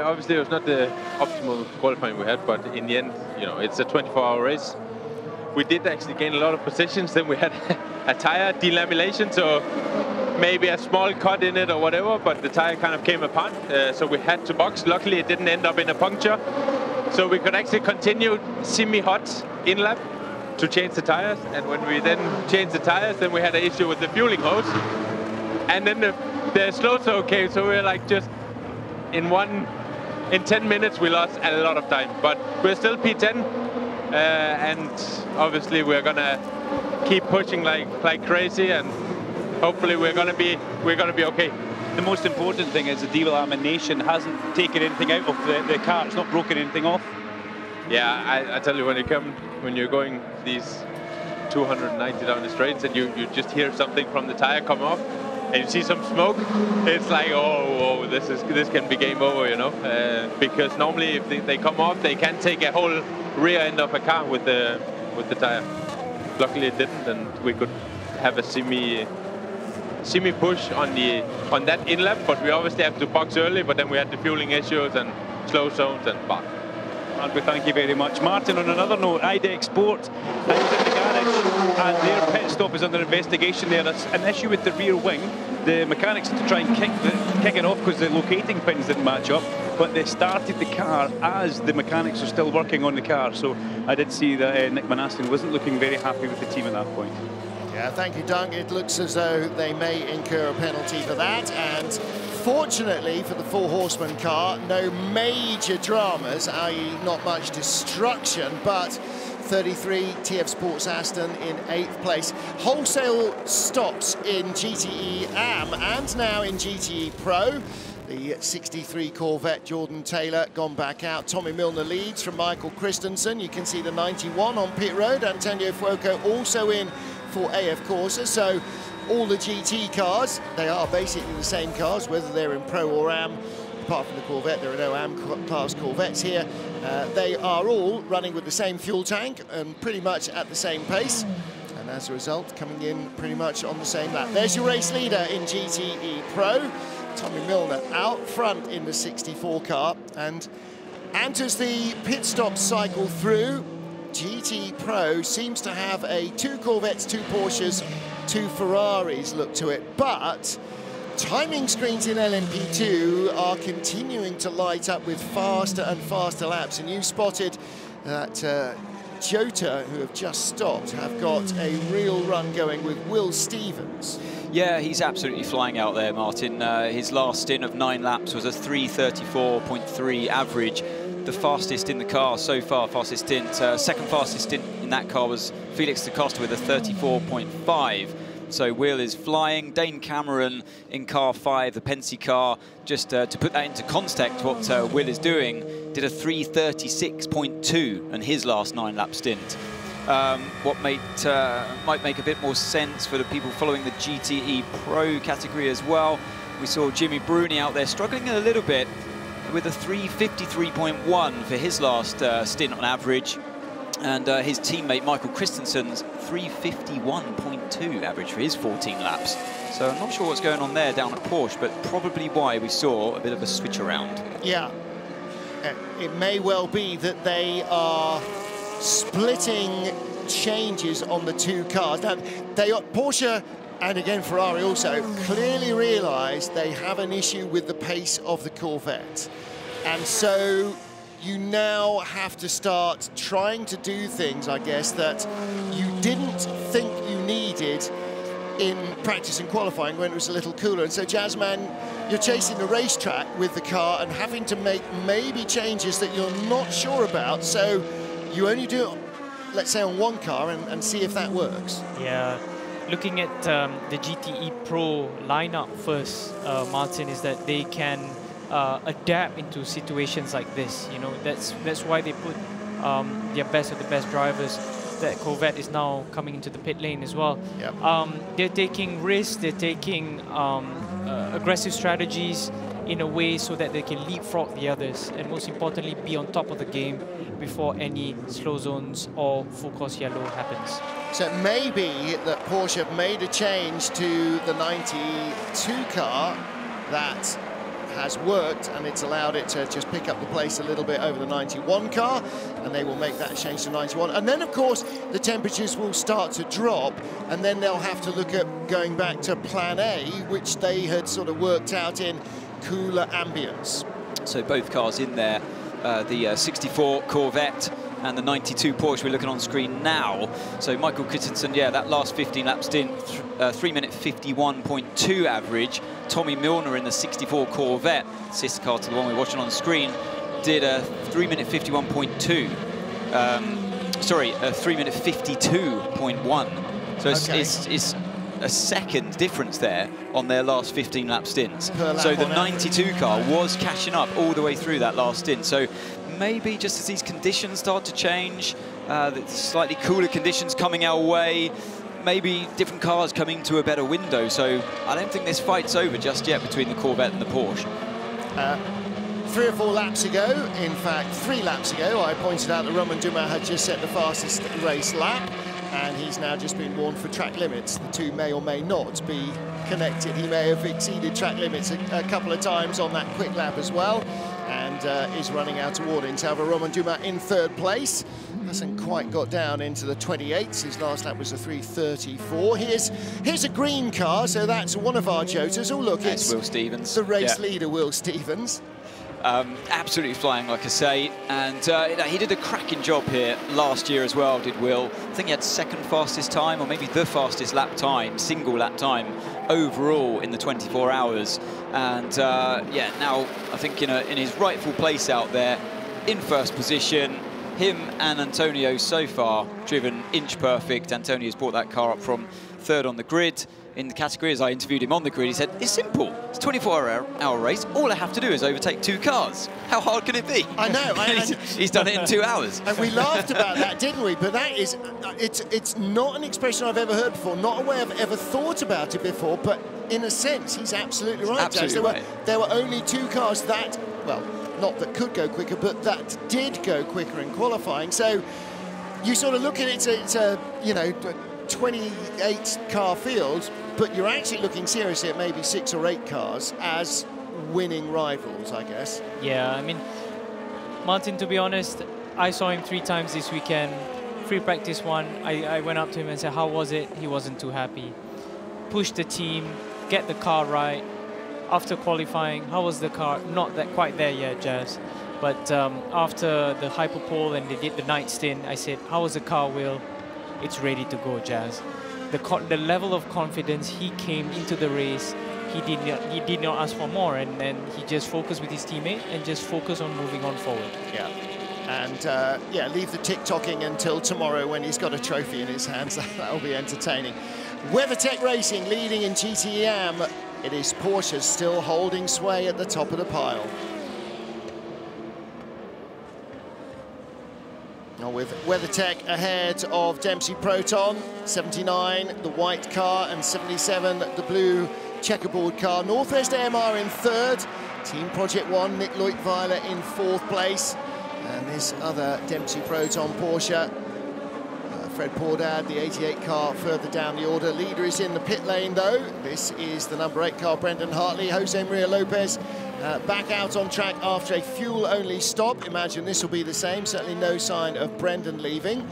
obviously it was not the optimal qualifying we had, but in the end, you know, it's a 24-hour race. We did actually gain a lot of positions, then we had a tyre delamination, so maybe a small cut in it or whatever, but the tyre kind of came apart, so we had to box. Luckily, it didn't end up in a puncture, so we could actually continue semi-hot in-lap to change the tyres, and when we then changed the tyres, then we had an issue with the fueling hose, and then the slow tow came, so we were like just in 10 minutes we lost a lot of time, but we're still P10, and obviously we're gonna keep pushing like crazy, and hopefully we're gonna be okay. The most important thing is the delamination hasn't taken anything out of the car. It's not broken anything off. Yeah, I tell you, when you're going these 290 down the straights and you just hear something from the tire come off, and you see some smoke, it's like, oh, this can be game over, you know, because normally if they come off, they can take a whole rear end of a car with the tire. Luckily it didn't, and we could have a semi push on that in-lap, but we obviously have to box early, but then we had the fueling issues and slow zones and back. Marco, thank you very much. Martin, on another note, Idex Sport is in the garage and their pit stop is under investigation there. That's an issue with the rear wing. The mechanics had to try and kick it off because the locating pins didn't match up, but they started the car as the mechanics were still working on the car. So I did see that Nick Manastin wasn't looking very happy with the team at that point. Yeah, thank you, Doug. It looks as though they may incur a penalty for that, and fortunately for the 4 horseman car, no major dramas, i.e. not much destruction, but 33 TF Sports Aston in 8th place. Wholesale stops in GTE AM and now in GTE Pro. The 63 Corvette Jordan Taylor gone back out. Tommy Milner leads from Michael Christensen. You can see the 91 on pit road. Antonio Fuoco also in for AF Corsa. So all the GT cars, they are basically the same cars, whether they're in Pro or AM. Apart from the Corvette, there are no AM class Corvettes here. They are all running with the same fuel tank and pretty much at the same pace. And as a result, coming in pretty much on the same lap. There's your race leader in GTE Pro. Tommy Milner out front in the 64 car, and And as the pit stops cycle through, GT Pro seems to have a 2 Corvettes, 2 Porsches, 2 Ferraris look to it, but timing screens in LMP2 are continuing to light up with faster and faster laps, and you spotted that Jota, who have just stopped, have got a real run going with Will Stevens. Yeah, he's absolutely flying out there, Martin. His last stint of 9 laps was a 3:34.3 average, the fastest in the car so far, fastest stint. Second fastest stint in that car was Felix da Costa with a 34.5. So Will is flying. Dane Cameron in car 5, the Penske car, just to put that into context, what Will is doing, did a 3:36.2 in his last 9-lap stint. What might make a bit more sense for the people following the GTE Pro category as well. We saw Jimmy Bruni out there struggling a little bit with a 3:53.1 for his last stint on average. And his teammate Michael Christensen's 3:51.2 average for his 14 laps. So I'm not sure what's going on there down at Porsche, but probably why we saw a bit of a switch around. Yeah, it may well be that they are splitting changes on the 2 cars. Now, Porsche and again Ferrari also clearly realised they have an issue with the pace of the Corvette. And so you now have to start trying to do things, I guess, that you didn't think you needed in practice and qualifying when it was a little cooler. And so, Jazzman, you're chasing the racetrack with the car and having to make maybe changes that you're not sure about. So you only do it, let's say, on 1 car and see if that works. Yeah. Looking at the GTE Pro lineup first, Martin, is that they can adapt into situations like this. You know, that's why they put their best of the best drivers. That Corvette is now coming into the pit lane as well. Yep. They're taking risks, they're taking aggressive strategies in a way so that they can leapfrog the others, and most importantly, be on top of the game before any slow zones or full course yellow happens. So it may be that Porsche have made a change to the 92 car that has worked, and it's allowed it to just pick up the place a little bit over the 91 car, and they will make that change to 91. And then, of course, the temperatures will start to drop, and then they'll have to look at going back to Plan A, which they had sort of worked out in cooler ambience. So both cars in there, the 64 Corvette and the 92 Porsche we're looking on screen now. So Michael Christensen, yeah, that last 15-lap stint, 3:51.2 average. Tommy Milner in the 64 Corvette, sister car to the one we're watching on screen, did a 3:51.2. Sorry, a 3:52.1. So it's a second difference there on their last 15-lap stints. So the 92 car was catching up all the way through that last stint. So maybe just as these conditions start to change, the slightly cooler conditions coming our way, maybe different cars coming to a better window. So I don't think this fight's over just yet between the Corvette and the Porsche. 3 or 4 laps ago, in fact 3 laps ago, I pointed out that Romain Dumas had just set the fastest race lap, and he's now just been warned for track limits. The 2 may or may not be connected. He may have exceeded track limits a couple of times on that quick lap as well, and is running out of warnings. However, Romain Dumas in 3rd place. Hasn't quite got down into the 28s. His last lap was a 3:34. Here's a green car, so that's one of our Jotas. Oh, look, it's Will Stevens, the race leader, Will Stevens. Absolutely flying, like I say, and he did a cracking job here last year as well, did Will. I think he had 2nd fastest time, or maybe the fastest lap time, single lap time overall in the 24 hours. And yeah, now I think in his rightful place out there, in 1st position. Him and Antonio so far driven inch perfect. Antonio's brought that car up from 3rd on the grid. In the category, as I interviewed him on the grid, he said, it's simple. It's a 24-hour race. All I have to do is overtake 2 cars. How hard can it be? I know. He's done it in 2 hours. And we laughed about that, didn't we? But that is, it's not an expression I've ever heard before, not a way I've ever thought about it before, but in a sense, he's absolutely right. Absolutely right. There were only 2 cars that, well, not that could go quicker, but that did go quicker in qualifying. So you sort of look at it, it's a 28 car field, but you're actually looking seriously at maybe 6 or 8 cars as winning rivals, I guess. Yeah, I mean, Martin, to be honest, I saw him 3 times this weekend. Free practice 1, I went up to him and said, how was it? He wasn't too happy. Push the team, get the car right. After qualifying, how was the car? Not that quite there yet, Jazz. But after the hyperpole and they did the night stint, I said, how was the car, Will? It's ready to go, Jazz. The level of confidence he came into the race, he did not ask for more, and he just focused with his teammate and just focused on moving on forward. Yeah. And yeah, leave the tick-tocking until tomorrow when he's got a trophy in his hands. That'll be entertaining. WeatherTech Racing leading in GTE-AM. It is Porsche still holding sway at the top of the pile. Now with WeatherTech ahead of Dempsey Proton, 79 the white car and 77 the blue checkerboard car. Northwest AMR in 3rd, Team Project One, Nick Leutwiler in 4th place. And this other Dempsey Proton Porsche, Fred Pordad, the 88 car, further down the order. Leader is in the pit lane, though. This is the number 8 car, Brendan Hartley. Jose Maria Lopez back out on track after a fuel-only stop. Imagine this will be the same. Certainly no sign of Brendan leaving.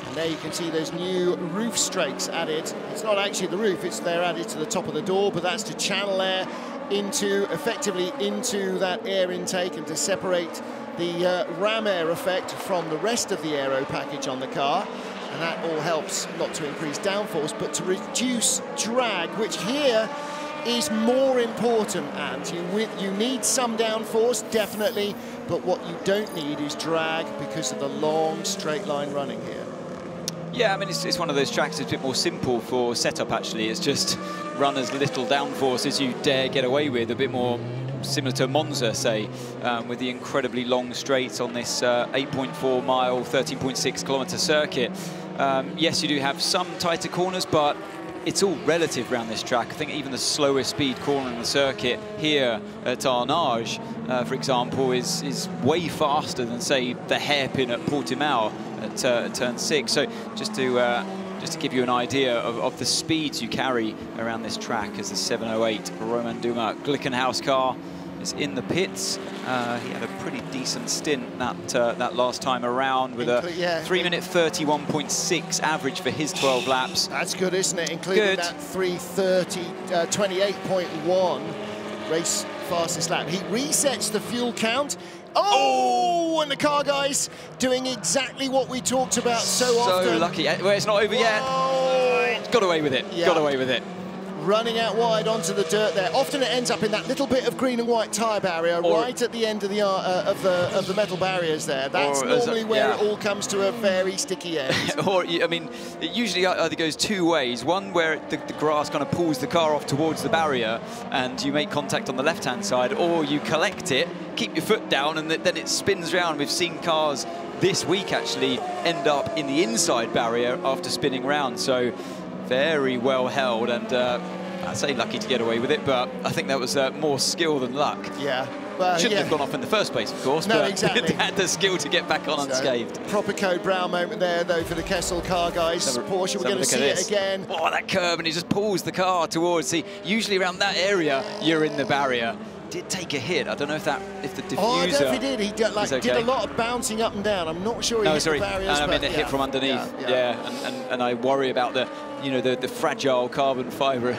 And there you can see those new roof strakes added. It's not actually the roof, they're added to the top of the door, but that's to channel air effectively into that air intake and to separate the ram air effect from the rest of the aero package on the car. And that all helps not to increase downforce, but to reduce drag, which here is more important. And you need some downforce, definitely, but what you don't need is drag because of the long straight line running here. Yeah, I mean, it's one of those tracks that's a bit more simple for setup, actually. It's just run as little downforce as you dare get away with, a bit more similar to Monza, say, with the incredibly long straights on this 8.4 mile, 13.6 kilometer circuit. Yes, you do have some tighter corners, but it's all relative around this track. I think even the slowest speed corner in the circuit here at Arnage, for example, is way faster than, say, the hairpin at Portimao at turn 6. So just to give you an idea of the speeds you carry around this track, as the 708 Romain Dumas Glickenhaus car is in the pits. He had a pretty decent stint that last time around with a 3-minute 31.6 average for his 12 laps. That's good, isn't it? Including that 3:30, 28.1 race fastest lap. He resets the fuel count. Oh, and the car guys doing exactly what we talked about so often. So lucky. Well, it's not over yet. Got away with it. Yeah. Got away with it. Running out wide onto the dirt there. Often it ends up in that little bit of green and white tyre barrier right at the end of the metal barriers there. That's normally where it all comes to a very sticky end. Or, I mean, it usually either goes 2 ways. One where the grass kind of pulls the car off towards the barrier and you make contact on the left-hand side, or you collect it, keep your foot down, and then it spins round. We've seen cars this week actually end up in the inside barrier after spinning round. So very well held, and I'd say lucky to get away with it, but I think that was more skill than luck. Yeah. Well, shouldn't have gone off in the first place, of course, no, but exactly. had the skill to get back on unscathed. Proper Code Brown moment there, though, for the Kessel car guys. Porsche, we're going to see it again. Oh, that curb, and he just pulls the car towards. See, usually around that area, you're in the barrier. Did take a hit. I don't know if the diffuser. Oh, I don't know if he did. He did, okay. Did a lot of bouncing up and down. I'm not sure he hit the barriers. I mean, it hit from underneath. And I worry about the fragile carbon fibre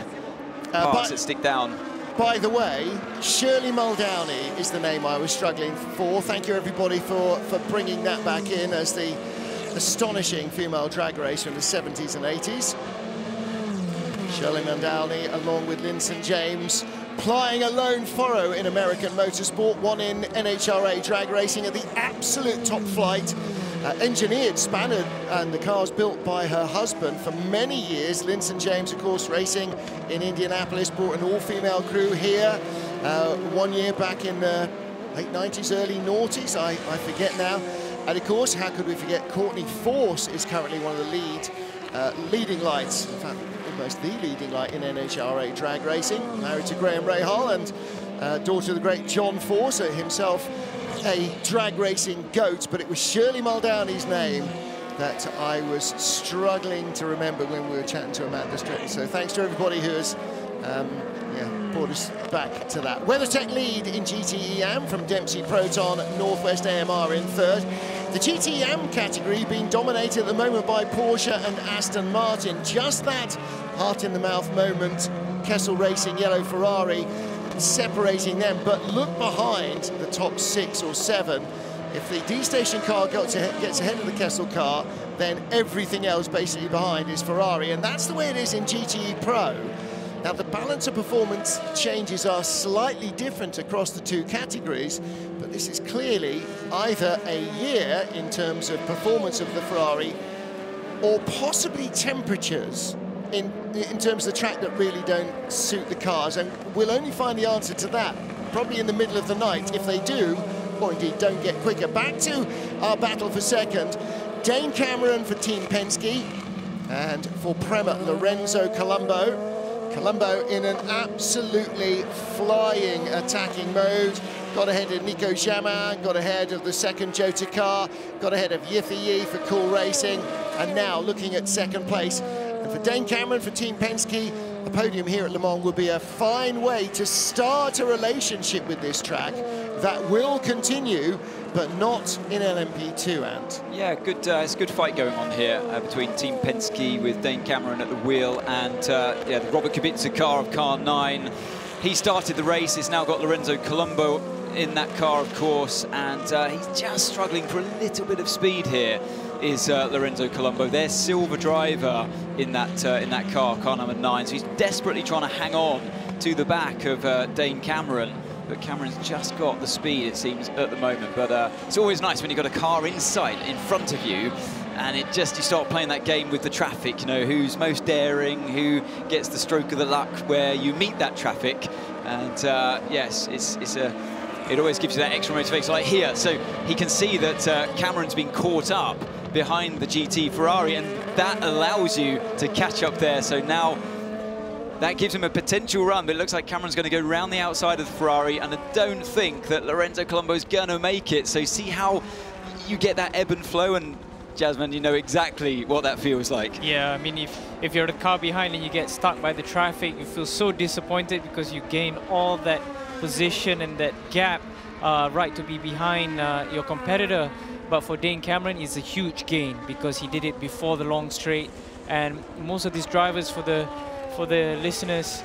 parts that stick down. By the way, Shirley Muldowney is the name I was struggling for. Thank you, everybody, for bringing that back in as the astonishing female drag racer in the 70s and 80s. Shirley Muldowney, along with Lynn St. James, plying a lone furrow in American motorsport, one in NHRA drag racing at the absolute top flight. Engineered, spanned, and the car's built by her husband for many years. Lynn St. James, of course, racing in Indianapolis, brought an all-female crew here 1 year back in the late 90s, early noughties, I forget now. And of course, how could we forget, Courtney Force is currently one of the leading lights, in fact, almost the leading light in NHRA drag racing, married to Graham Rahal, and daughter of the great John Force, himself a drag racing goat. But it was Shirley Muldowney's name that I was struggling to remember when we were chatting to Amanda Stritton. So thanks to everybody who has brought us back to that. WeatherTech lead in GTE AM from Dempsey Proton, Northwest AMR in third. The GTE AM category being dominated at the moment by Porsche and Aston Martin. Just that heart-in-the-mouth moment, Kessel Racing, yellow Ferrari, separating them. But look behind the top 6 or 7. If the D-Station car gets ahead of the Kessel car, then everything else basically behind is Ferrari. And that's the way it is in GTE Pro. Now, the balance of performance changes are slightly different across the two categories, but this is clearly either a year in terms of performance of the Ferrari or possibly temperatures in terms of the track that really don't suit the cars. And we'll only find the answer to that probably in the middle of the night if they do, or indeed don't get quicker. Back to our battle for second. Dane Cameron for Team Penske, and for Prema, Lorenzo Colombo. Colombo in an absolutely flying attacking mode. Got ahead of Nico Jamin, got ahead of the second Jota car, got ahead of Yiffy for Cool Racing, and now looking at second place. And for Dane Cameron for Team Penske, a podium here at Le Mans would be a fine way to start a relationship with this track that will continue, but not in LMP2, Ant. Yeah, good. It's a good fight going on here between Team Penske with Dane Cameron at the wheel and yeah, the Robert Kubica car of car 9. He started the race. It's now got Lorenzo Colombo in that car, of course, and he's just struggling for a little bit of speed here. Is Lorenzo Colombo, their silver driver in that car number 9. So he's desperately trying to hang on to the back of Dane Cameron. But Cameron's just got the speed, it seems, at the moment. But it's always nice when you've got a car in sight, in front of you, and you start playing that game with the traffic, you know, who's most daring, who gets the stroke of the luck where you meet that traffic. And yes, it always gives you that extra motivation, like here. So he can see that Cameron's been caught up behind the GT Ferrari, and that allows you to catch up there. So now that gives him a potential run, but it looks like Cameron's going to go round the outside of the Ferrari, and I don't think that Lorenzo Colombo's going to make it. So see how you get that ebb and flow, and Jasmine, you know exactly what that feels like. Yeah, I mean, if you're the car behind and you get stuck by the traffic, you feel so disappointed because you gain all that position and that gap right to be behind your competitor. But for Dane Cameron, it's a huge gain because he did it before the long straight. And most of these drivers, for the listeners,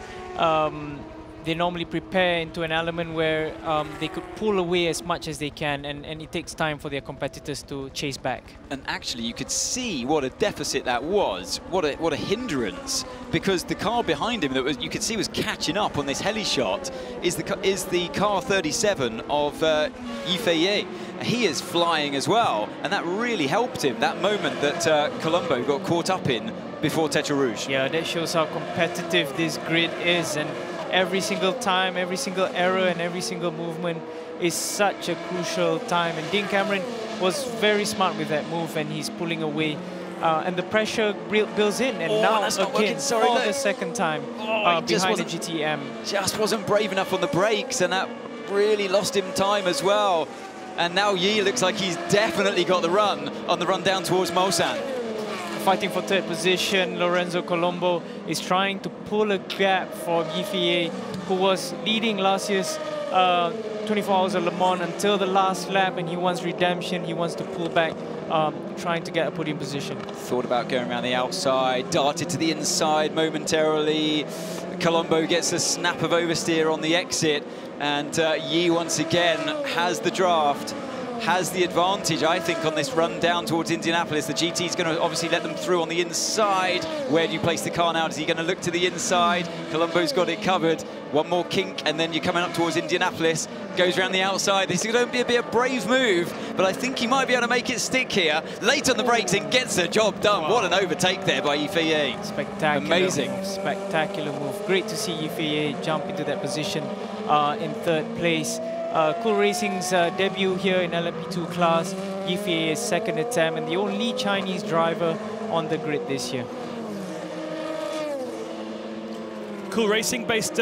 they normally prepare into an element where they could pull away as much as they can, and it takes time for their competitors to chase back. And actually, you could see what a deficit that was, what a hindrance, because the car behind him that you could see was catching up on this heli shot is the car 37 of Yifei. He is flying as well, and that really helped him, that moment that Colombo got caught up in before Tetra Rouge. Yeah, that shows how competitive this grid is, and every single time, every single error and every single movement is such a crucial time. And Dane Cameron was very smart with that move, and he's pulling away. And the pressure builds in, and now again, for the second time behind the GTM. Just wasn't brave enough on the brakes, and that really lost him time as well. And now Yi looks like he's definitely got the run on the run down towards Mulsanne. Fighting for third position, Lorenzo Colombo is trying to pull a gap for Yifei, who was leading last year's 24 Hours of Le Mans until the last lap, and he wants redemption. He wants to pull back, trying to get a podium position. Thought about going around the outside, darted to the inside momentarily. Colombo gets a snap of oversteer on the exit, and Yi once again has the draft, has the advantage, I think, on this run down towards Indianapolis. The GT is going to obviously let them through on the inside. Where do you place the car now? Is he going to look to the inside? Colombo's got it covered. One more kink, and then you're coming up towards Indianapolis. Goes around the outside. This is going to be a brave move, but I think he might be able to make it stick here. Late on the brakes and gets the job done. Wow. What an overtake there by Yifei. Spectacular. Amazing. Move. Spectacular move. Great to see Yifei jump into that position in third place. Cool Racing's debut here in LMP2 class. Yifei is second attempt, and the only Chinese driver on the grid this year. Cool Racing based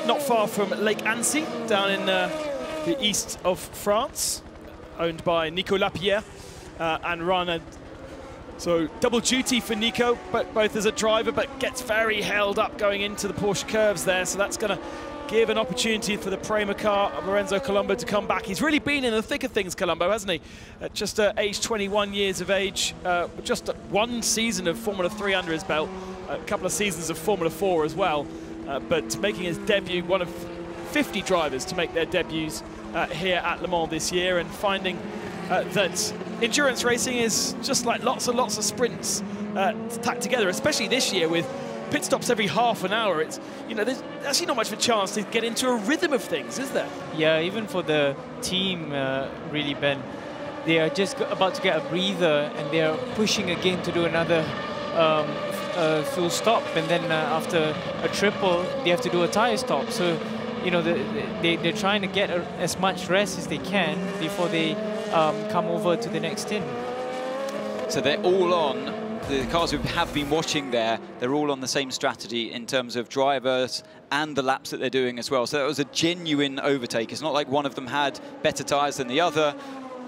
not far from Lake Annecy, down in the east of France, owned by Nico Lapierre and run So double duty for Nico, but both as a driver, but gets very held up going into the Porsche curves there. So that's going to give an opportunity for the Prema car of Lorenzo Colombo to come back. He's really been in the thick of things, Colombo, hasn't he? At just age 21 years of age, just one season of Formula 3 under his belt, a couple of seasons of Formula 4 as well, but making his debut, one of 50 drivers to make their debuts here at Le Mans this year, and finding that endurance racing is just like lots and lots of sprints tacked together, especially this year with pit stops every half an hour. It's, you know, there's actually not much of a chance to get into a rhythm of things, is there? Yeah, even for the team, really, Ben, they are just about to get a breather, and they are pushing again to do another full stop, and then after a triple, they have to do a tire stop. So, you know, they're trying to get as much rest as they can before they come over to the next stint. So they're all on. The cars we have been watching there, they're all on the same strategy in terms of drivers and the laps that they're doing as well. So that was a genuine overtake. It's not like one of them had better tyres than the other.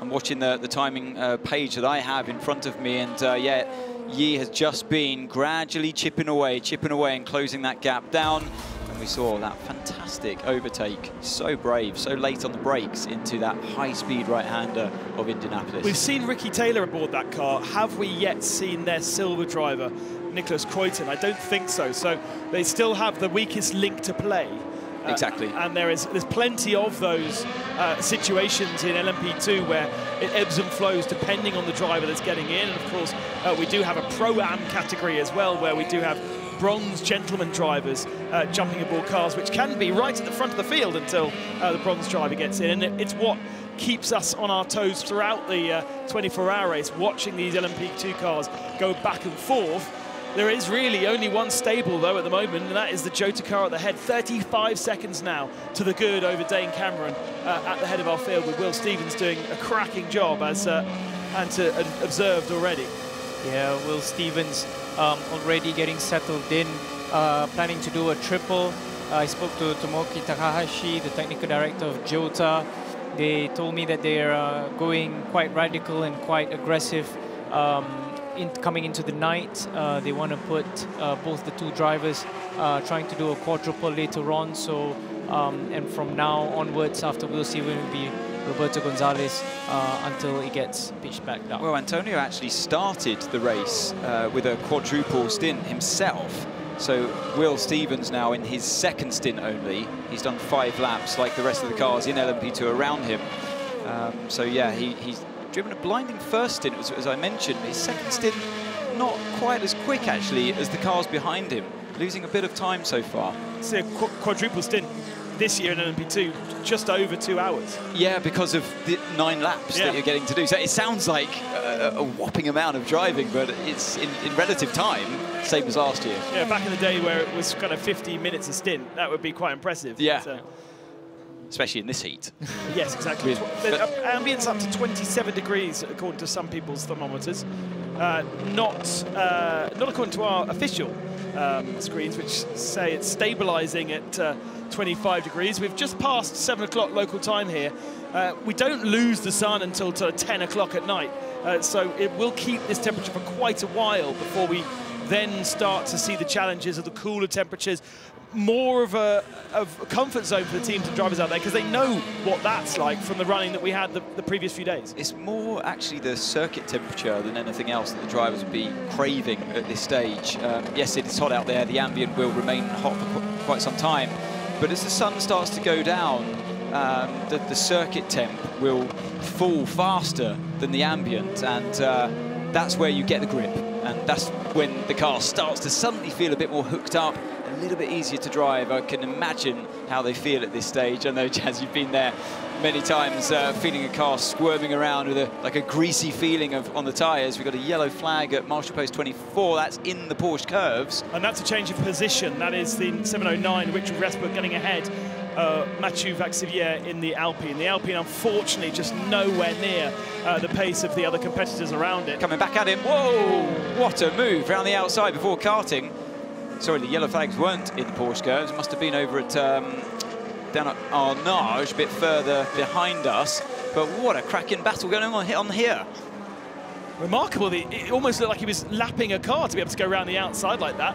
I'm watching the timing page that I have in front of me, and yeah, Yi has just been gradually chipping away and closing that gap down. And we saw that fantastic overtake, so brave, so late on the brakes into that high-speed right-hander of Indianapolis. We've seen Ricky Taylor aboard that car. Have we yet seen their silver driver, Nicholas Kreutern? I don't think so. So they still have the weakest link to play. Exactly. And there's plenty of those situations in LMP2 where it ebbs and flows depending on the driver that's getting in. And of course, we do have a Pro-Am category as well, where we do have bronze gentleman drivers jumping aboard cars, which can be right at the front of the field until the bronze driver gets in. And it's what keeps us on our toes throughout the 24-hour race, watching these LMP2 cars go back and forth. There is really only one stable, though, at the moment, and that is the Jota car at the head. 35 seconds now to the good over Dane Cameron at the head of our field, with Will Stevens doing a cracking job, as Anta observed already. Yeah, Will Stevens already getting settled in, planning to do a triple. I spoke to Tomoki Takahashi, the technical director of Jota. They told me that they are going quite radical and quite aggressive coming into the night. They want to put both the two drivers trying to do a quadruple later on. So, and from now onwards, after Will Stevens, will be Roberto Gonzalez until it gets pitched back down. Well, Antonio actually started the race with a quadruple stint himself. So Will Stevens now in his second stint only. He's done 5 laps like the rest of the cars in LMP2 around him. So yeah, he's driven a blinding first stint, as I mentioned. His second stint, not quite as quick, actually, as the cars behind him. Losing a bit of time so far. It's a quadruple stint this year in LMP2, just over 2 hours. Yeah, because of the 9 laps that you're getting to do. So it sounds like a whopping amount of driving, but it's in relative time, same as last year. Yeah, back in the day where it was kind of 15 minutes a stint, that would be quite impressive. Yeah. So. Especially in this heat. Yes, exactly. Ambience up to 27 degrees, according to some people's thermometers. Not according to our official screens, which say it's stabilizing at 25 degrees. We've just passed 7 o'clock local time here. We don't lose the sun until 10 o'clock at night. So it will keep this temperature for quite a while before we then start to see the challenges of the cooler temperatures. More of a comfort zone for the teams and drivers out there, because they know what that's like from the running that we had the previous few days. It's more actually the circuit temperature than anything else that the drivers would be craving at this stage. Yes, it is hot out there. The ambient will remain hot for quite some time. But as the sun starts to go down, the circuit temp will fall faster than the ambient, and that's where you get the grip. And that's when the car starts to suddenly feel a bit more hooked up, a little bit easier to drive. I can imagine how they feel at this stage. I know, Jazz, you've been there many times, feeling a car squirming around with a greasy feeling on the tyres. We've got a yellow flag at marshal post 24. That's in the Porsche curves. And that's a change of position. That is the 709, Richard Resberg getting ahead. Mathieu Vaxivière in the Alpine. The Alpine, unfortunately, just nowhere near the pace of the other competitors around it. Coming back at him. Whoa! What a move around the outside before karting. Sorry, the yellow flags weren't in the Porsche curves. It must have been over at down at Arnage, a bit further behind us. But what a cracking battle going on here. Remarkable. It almost looked like he was lapping a car to be able to go around the outside like that.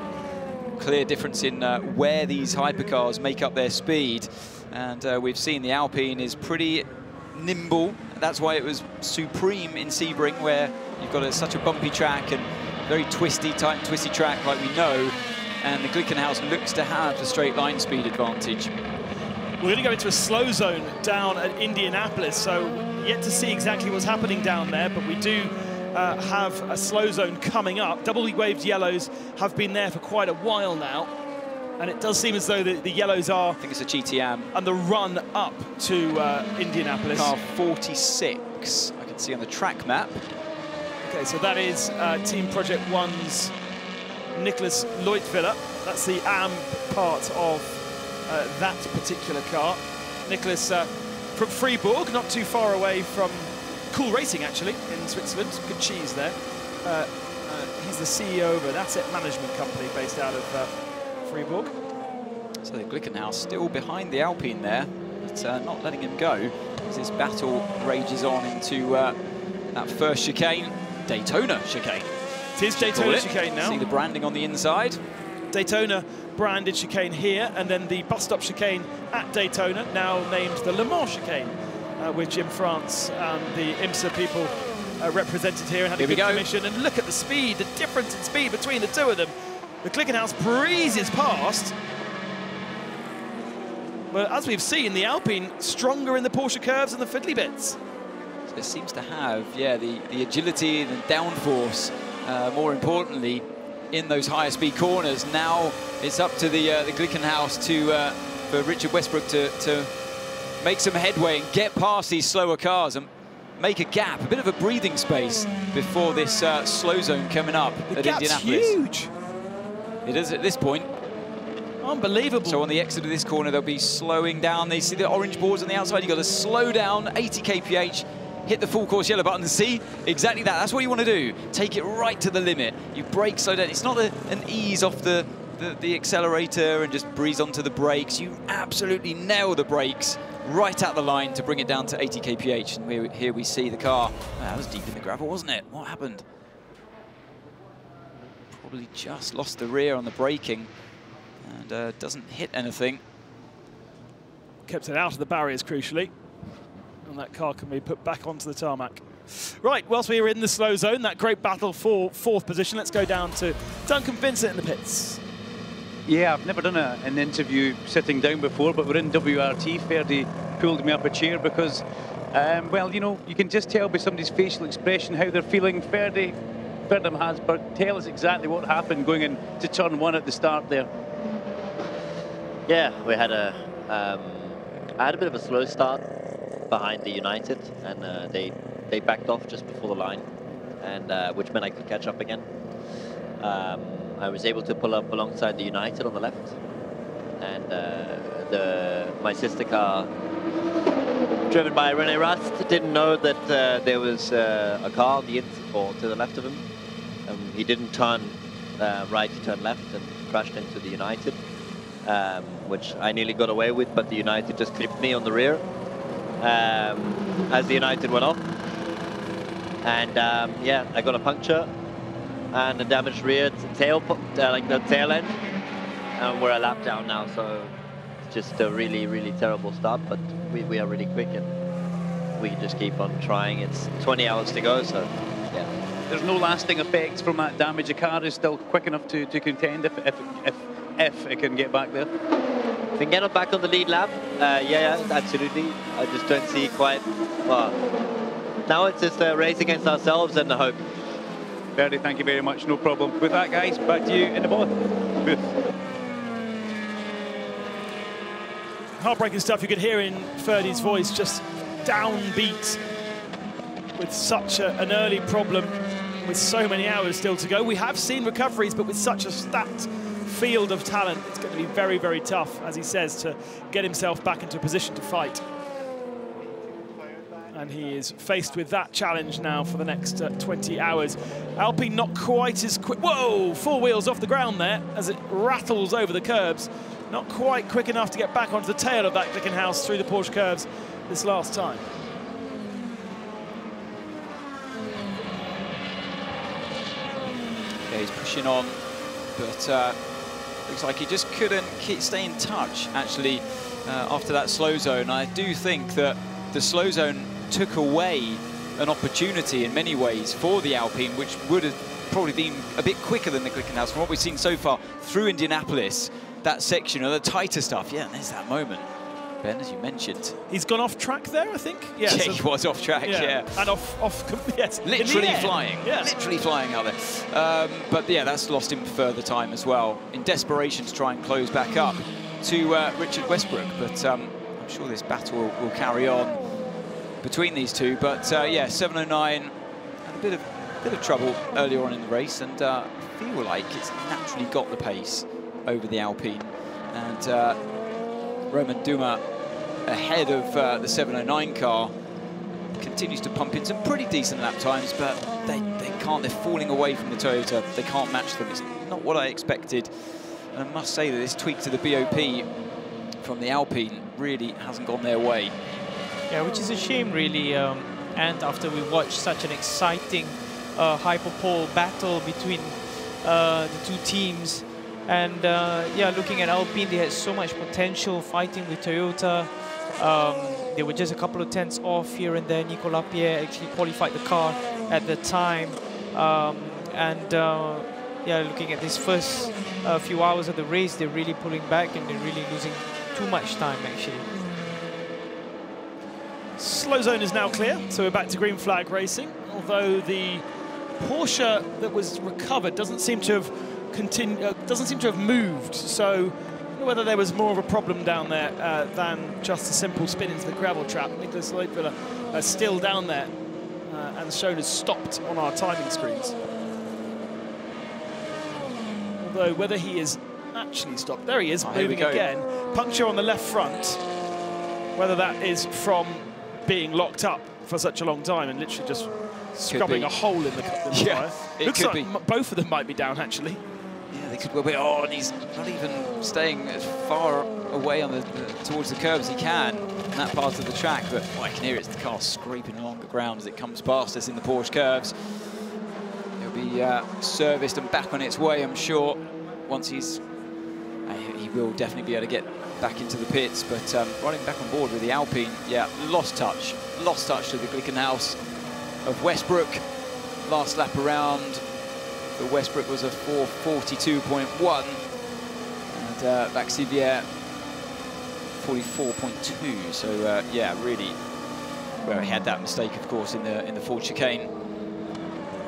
Clear difference in where these hypercars make up their speed. And we've seen the Alpine is pretty nimble. That's why it was supreme in Sebring, where you've got such a bumpy track and very twisty, tight and twisty track like we know. And the Glickenhaus looks to have the straight line speed advantage. We're going to go into a slow zone down at Indianapolis, so yet to see exactly what's happening down there, but we do have a slow zone coming up. Double waved yellows have been there for quite a while now, and it does seem as though the yellows are... I think it's a GTM. And the run up to Indianapolis. Car 46, I can see on the track map. Okay, so that is Team Project One's Nicholas Leutwiller. That's the AM part of that particular car. Nicholas from Fribourg, not too far away from Cool Racing, actually, in Switzerland. Good cheese there. He's the CEO of an asset management company based out of Fribourg. So the Glickenhaus still behind the Alpine there, but not letting him go as this battle rages on into that first chicane, Daytona chicane. It is Daytona chicane now. See the branding on the inside. Daytona branded chicane here, and then the bus stop chicane at Daytona, now named the Le Mans chicane, with Jim France and the IMSA people represented here and had a good commission. And look at the speed, the difference in speed between the two of them. The Glickenhaus breezes past. But as we've seen, the Alpine stronger in the Porsche curves and the fiddly bits. So it seems to have, yeah, the agility and the downforce, more importantly, in those higher speed corners. Now it's up to the Glickenhaus for Richard Westbrook to make some headway and get past these slower cars and make a gap, a bit of a breathing space before this slow zone coming up at Indianapolis. Huge. It is at this point. Unbelievable. So on the exit of this corner, they'll be slowing down. They see the orange boards on the outside. You've got to slow down, 80 kph, hit the full course yellow button. See, exactly that. That's what you want to do. Take it right to the limit. You brake, slow down. It's not an ease off the accelerator and just breeze onto the brakes. You absolutely nail the brakes right at the line to bring it down to 80 kph. And here we see the car. Oh, that was deep in the gravel, wasn't it? What happened? Probably just lost the rear on the braking and doesn't hit anything. Kept it out of the barriers, crucially. And that car can be put back onto the tarmac. Right, whilst we were in the slow zone, that great battle for fourth position, let's go down to Duncan Vincent in the pits. Yeah, I've never done an interview sitting down before, but we're in WRT. Ferdy pulled me up a chair because, well, you know, you can just tell by somebody's facial expression how they're feeling. Ferdinand Hansberg, tell us exactly what happened going into turn one at the start there. Yeah, we had I had a bit of a slow start behind the United, and they backed off just before the line, and which meant I could catch up again. I was able to pull up alongside the United on the left, and my sister car, driven by Rene Rast, didn't know that there was a car on the or to the left of him. He didn't turn right, he turned left and crashed into the United, which I nearly got away with, but the United just clipped me on the rear as the United went off. And yeah, I got a puncture and a damaged rear tail, like the tail end, and we're a lap down now, so it's just a really, really terrible start, but we are really quick and we just keep on trying. It's 20 hours to go, so yeah. There's no lasting effects from that damage. The car is still quick enough to contend if it can get back there. If we can get back on the lead lap, yeah, absolutely. I just don't see quite, well, now it's just a race against ourselves and the hope. Ferdy, thank you very much, no problem. With that, guys, back to you in the booth. Heartbreaking stuff. You could hear in Ferdy's voice, just downbeat with such an early problem, with so many hours still to go. We have seen recoveries, but with such a stacked field of talent, it's going to be very, very tough, as he says, to get himself back into a position to fight. And he is faced with that challenge now for the next 20 hours. Alpine not quite as quick. Whoa, four wheels off the ground there as it rattles over the curbs. Not quite quick enough to get back onto the tail of that Glickenhaus through the Porsche curves this last time. he's pushing on, but looks like he just couldn't stay in touch, actually, after that slow zone. I do think that the slow zone took away an opportunity in many ways for the Alpine, which would have probably been a bit quicker than the Glickenhaus. From what we've seen so far through Indianapolis, that section, the tighter stuff, yeah, and there's that moment, Ben, as you mentioned. He's gone off track there, I think. Yeah, so he was off track, yeah. And off yes. Literally flying, yeah. Literally flying out there. But yeah, that's lost him further time as well, in desperation to try and close back up to Richard Westbrook. But I'm sure this battle will carry on between these two. But yeah, 7:09, had a bit of trouble earlier on in the race, and I feel like it's naturally got the pace over the Alpine. And Roman Dumas ahead of the 7:09 car continues to pump in some pretty decent lap times, but they can't. They're falling away from the Toyota. They can't match them. It's not what I expected. And I must say that this tweak to the BOP from the Alpine really hasn't gone their way. Yeah, which is a shame, really. And after we watched such an exciting hyperpole battle between the two teams. And yeah, looking at Alpine, they had so much potential fighting with Toyota. They were just a couple of tenths off here and there. Nicolas Pierre actually qualified the car at the time. Yeah, looking at this first few hours of the race, they're really pulling back and they're really losing too much time, actually. Slow zone is now clear, so we're back to green flag racing. Although the Porsche that was recovered doesn't seem to have moved. So I don't know whether there was more of a problem down there than just a simple spin into the gravel trap. Nicholas Leupviller still down there and shown as stopped on our timing screens. Although whether he is actually stopped, there he is, moving again. Puncture on the left front. Whether that is from being locked up for such a long time and literally just scrubbing a hole in the tyre. Looks like both of them might be down, actually. Yeah, they could well be. Oh, and he's not even staying as far away on towards the curb as he can in that part of the track. But I can hear it's the car scraping along the ground as it comes past us in the Porsche curves. It'll be serviced and back on its way, I'm sure. Once he will definitely be able to get back into the pits. But running back on board with the Alpine, yeah, lost touch to the Glickenhaus of Westbrook. Last lap around for Westbrook was a 4:42.1, and Vaxivière 44.2. So yeah, really, where he had that mistake, of course, in the Ford chicane.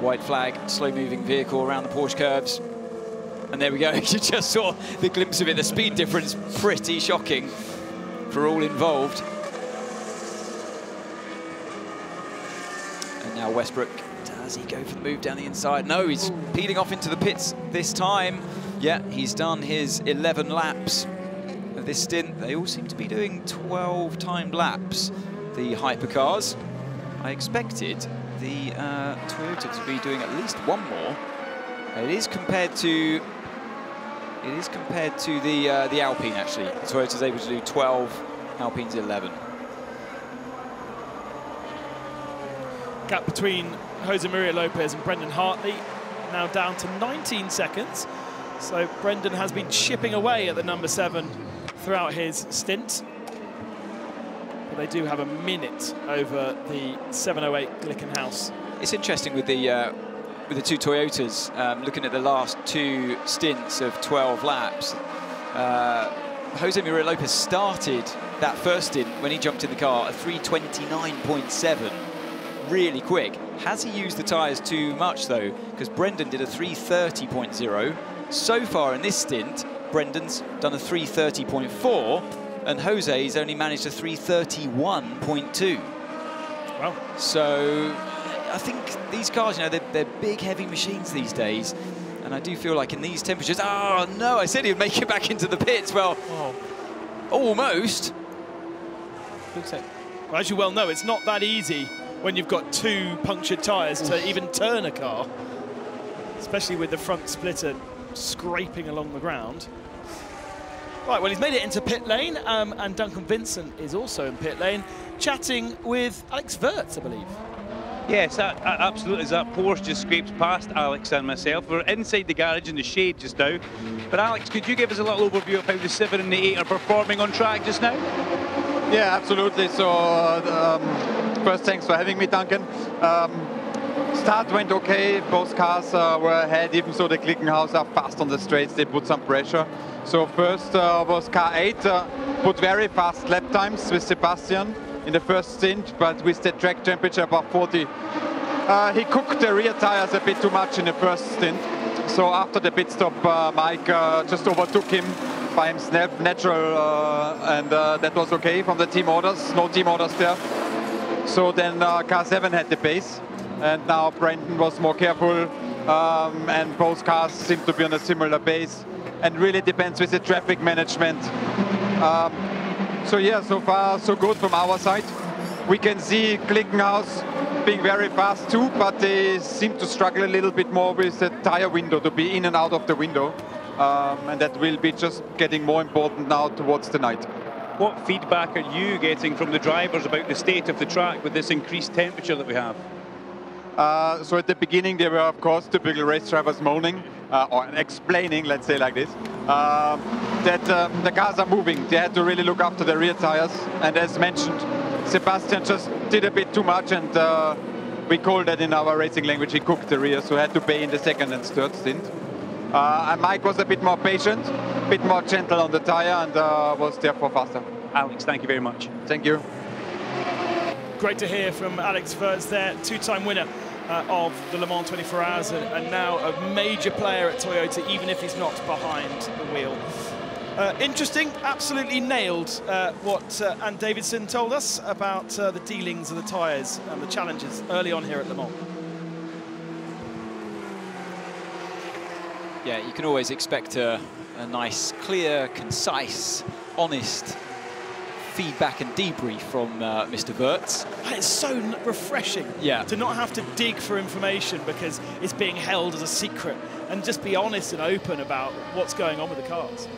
White flag, slow-moving vehicle around the Porsche curves, and there we go. You just saw the glimpse of it. The speed difference, pretty shocking for all involved. And now Westbrook. Does he go for the move down the inside? No, he's peeling off into the pits this time. Yeah, he's done his 11 laps of this stint. They all seem to be doing 12 timed laps, the hypercars. I expected the Toyota to be doing at least one more. It is compared to the Alpine, actually. The Toyota's able to do 12, Alpine's 11. Gap between Jose Maria Lopez and Brendan Hartley now down to 19 seconds. So Brendan has been chipping away at the number 7 throughout his stint. But they do have a minute over the 708 Glickenhaus. It's interesting with the two Toyotas, looking at the last two stints of 12 laps. Jose Maria Lopez started that first stint when he jumped in the car at 3:29.7. Really quick. Has he used the tyres too much, though? Because Brendan did a 3:30.0. So far in this stint, Brendan's done a 3:30.4, and Jose's only managed a 3:31.2. Wow. So I think these cars, you know, they're big, heavy machines these days, and I do feel like in these temperatures, oh no, I said he'd make it back into the pits. Well, almost. Looks like, well, as you well know, it's not that easy when you've got two punctured tyres to even turn a car, especially with the front splitter scraping along the ground. Right, well, he's made it into pit lane, and Duncan Vincent is also in pit lane, chatting with Alex Wirtz, I believe. Yes, absolutely. As that Porsche just scrapes past Alex and myself. We're inside the garage in the shade just now. But Alex, could you give us a little overview of how the 7 and the 8 are performing on track just now? Yeah, absolutely. So first, thanks for having me, Duncan. Start went okay. Both cars were ahead, even though the Klickenhaus are fast on the straights. They put some pressure. So first was car 8, put very fast lap times with Sebastian in the first stint, but with the track temperature above 40, he cooked the rear tires a bit too much in the first stint. So after the pit stop, Mike just overtook him by himself, natural, and that was okay from the team orders. No team orders there. So then car 7 had the pace, and now Brandon was more careful, and both cars seem to be on a similar pace, and really depends with the traffic management. So yeah, so far so good from our side. We can see Klickenhaus being very fast too, but they seem to struggle a little bit more with the tire window, to be in and out of the window. And that will be just getting more important now towards the night. What feedback are you getting from the drivers about the state of the track with this increased temperature that we have? So at the beginning, they were, of course, typical race drivers moaning, or explaining, let's say like this, that the cars are moving. They had to really look after the rear tires. And as mentioned, Sebastian just did a bit too much, and we call that in our racing language, he cooked the rear, so had to pay in the second and third stint. And Mike was a bit more patient, a bit more gentle on the tire, and was therefore faster. Alex, thank you very much. Thank you. Great to hear from Alex Wirtz there, two-time winner of the Le Mans 24 Hours, and now a major player at Toyota, even if he's not behind the wheel. Interesting, absolutely nailed what Ant Davidson told us about the dealings of the tyres and the challenges early on here at Le Mans. Yeah, you can always expect a nice, clear, concise, honest feedback and debrief from Mr. Wirtz. And it's so refreshing to not have to dig for information because it's being held as a secret, and just be honest and open about what's going on with the cars.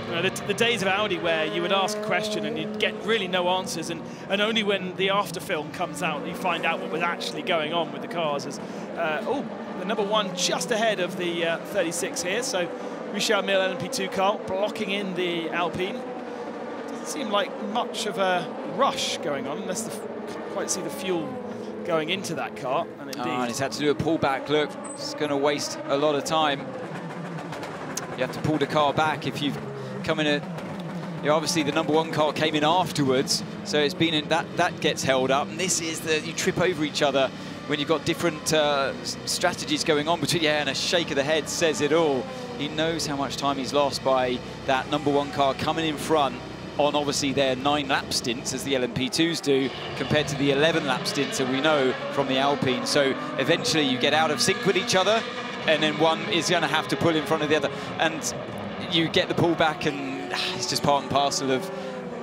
You know, the days of Audi where you would ask a question and you'd get really no answers, and only when the after film comes out you find out what was actually going on with the cars. As the number 1 just ahead of the 36 here, so Richard Mille LMP2 car blocking in the Alpine. Doesn't seem like much of a rush going on, unless can't quite see the fuel going into that car. And indeed, and he's had to do a pullback. Look, it's going to waste a lot of time. You have to pull the car back if you've come in a... obviously the number 1 car came in afterwards, so it's been in that gets held up, and this is you trip over each other when you've got different strategies going on between. And a shake of the head says it all. He knows how much time he's lost by that number 1 car coming in front on obviously their 9-lap stints, as the LMP2s do, compared to the 11-lap stints that we know from the Alpine. So eventually you get out of sync with each other, and then one is going to have to pull in front of the other, and you get the pullback, and it's just part and parcel of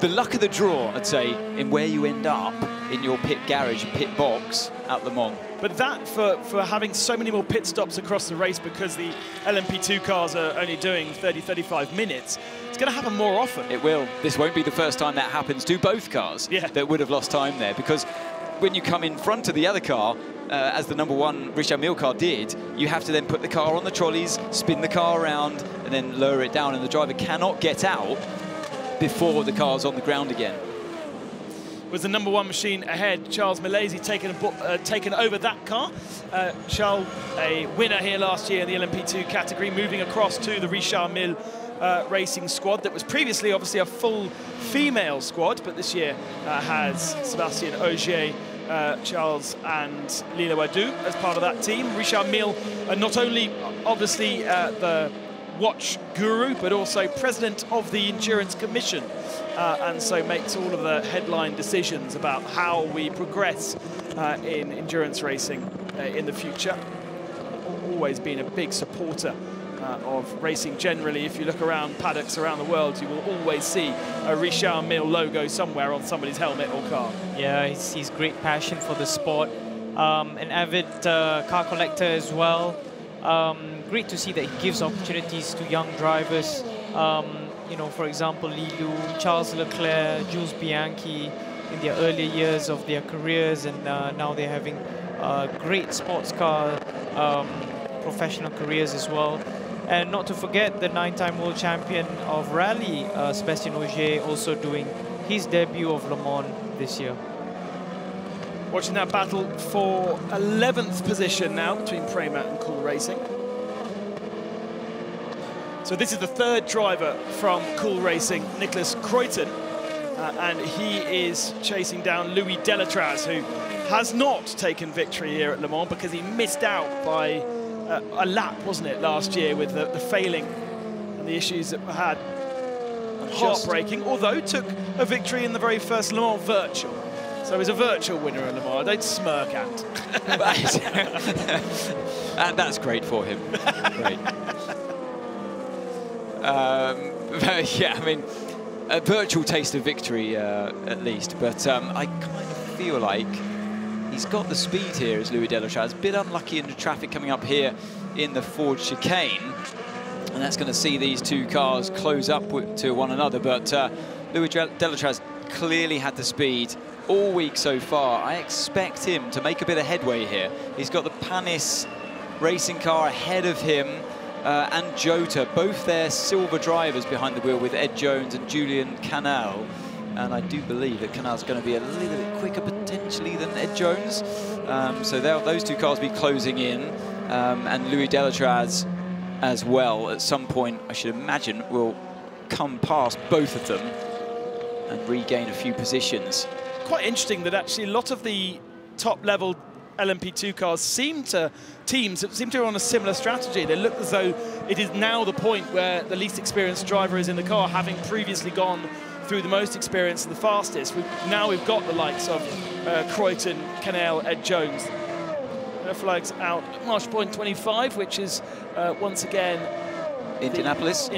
the luck of the draw, I'd say, in where you end up in your pit garage, pit box at Le Mans. But that, for having so many more pit stops across the race, because the LMP2 cars are only doing 30-35 minutes, it's going to happen more often. It will. This won't be the first time that happens to both cars that would have lost time there, because when you come in front of the other car, as the number 1 Richard Mille car did, you have to then put the car on the trolleys, spin the car around, and then lower it down, and the driver cannot get out before the car's on the ground again. Was the number 1 machine ahead, Charles Milesi taken over that car. Charles, a winner here last year in the LMP2 category, moving across to the Richard Mille racing squad that was previously obviously a full female squad, but this year has Sébastien Ogier, Charles and Lila Wadou as part of that team. Richard Mille, not only obviously the watch guru, but also president of the Endurance Commission, and so makes all of the headline decisions about how we progress in endurance racing in the future. Always been a big supporter of racing generally. If you look around paddocks around the world, you will always see a Richard Mille logo somewhere on somebody's helmet or car. Yeah, he's great passion for the sport. An avid car collector as well. Great to see that he gives opportunities to young drivers. you know, for example, Lilou, Charles Leclerc, Jules Bianchi in their earlier years of their careers, and now they're having great sports car professional careers as well. And not to forget the 9-time world champion of rally, Sébastien Ogier, also doing his debut of Le Mans this year. Watching that battle for 11th position now between Prema and Cool Racing. So this is the third driver from Cool Racing, Nicolas Croyton, and he is chasing down Louis Delatraz, who has not taken victory here at Le Mans because he missed out by a lap, wasn't it, last year with the failing and the issues that were had. Heartbreaking, although took a victory in the very first Le Mans virtual. So he's a virtual winner at Le Mans. Don't smirk at. And that's great for him. Great. Yeah, I mean, a virtual taste of victory at least. But I kind of feel like he's got the speed here as Louis Delatraz. A bit unlucky in the traffic coming up here in the Ford chicane. And that's going to see these two cars close up to one another. But Louis Delatraz clearly had the speed all week so far. I expect him to make a bit of headway here. He's got the Panis racing car ahead of him, and Jota, both their silver drivers behind the wheel with Ed Jones and Julian Canal. And I do believe that Canal's going to be a little bit quicker potentially than Ed Jones. So those two cars will be closing in, and Louis Delatraz as well at some point, I should imagine, will come past both of them and regain a few positions. Quite interesting that actually a lot of the top-level LMP2 cars teams seem to be on a similar strategy. They look as though it is now the point where the least experienced driver is in the car, having previously gone through the most experienced and the fastest. Now we've got the likes of Croyton, Canal, Ed Jones. Their flags out at Marsh Point 25, which is once again Indianapolis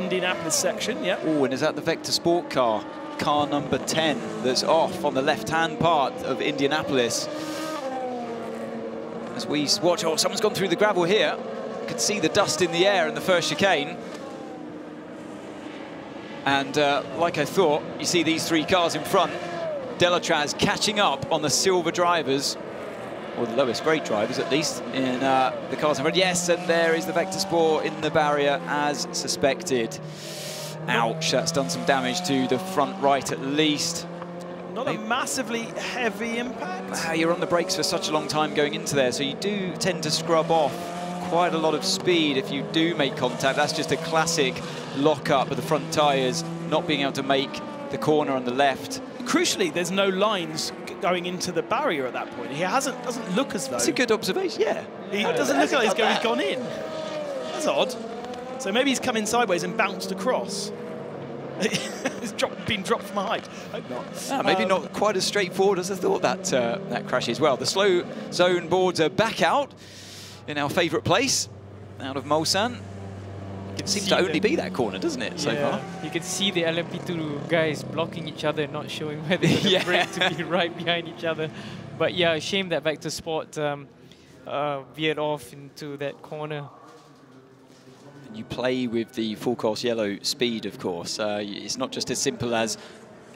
section. Yeah. Oh, and is that the Vector Sport car? Car number 10 that's off on the left-hand part of Indianapolis. As we watch, oh, someone's gone through the gravel here. You could see the dust in the air in the first chicane. And like I thought, you see these three cars in front. Delatraz catching up on the silver drivers, or the lowest grade drivers at least, in the cars in front. Yes, and there is the Vector Sport in the barrier as suspected. Ouch, that's done some damage to the front right at least. Not a massively heavy impact. Wow, you're on the brakes for such a long time going into there, so you do tend to scrub off quite a lot of speed if you do make contact. That's just a classic lock-up of the front tyres, not being able to make the corner on the left. Crucially, there's no lines going into the barrier at that point. He doesn't look as though... That's a good observation, yeah. He doesn't look like he's gone in. That's odd. So maybe he's come in sideways and bounced across. He's been dropped from a height. Hope not. Maybe not quite as straightforward as I thought that crash is. Well, the slow zone boards are back out in our favourite place, out of Mulsanne. It seems to only be that corner, doesn't it, so far? You can see the LMP2 guys blocking each other, not showing where they're going to brake to be right behind each other. But yeah, a shame that Vector Sport veered off into that corner. You play with the full course yellow speed, of course. It's not just as simple as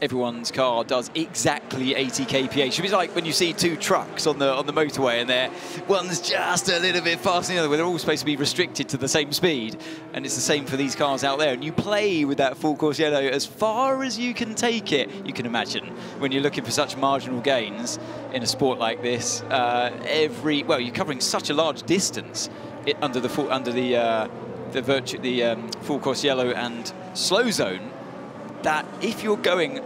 everyone's car does exactly 80 kph. Should be like when you see two trucks on the motorway and one's just a little bit faster than the other, where they're all supposed to be restricted to the same speed. And it's the same for these cars out there. And you play with that full course yellow as far as you can take it. You can imagine when you're looking for such marginal gains in a sport like this. Well, you're covering such a large distance under the full course yellow and slow zone, that if you're going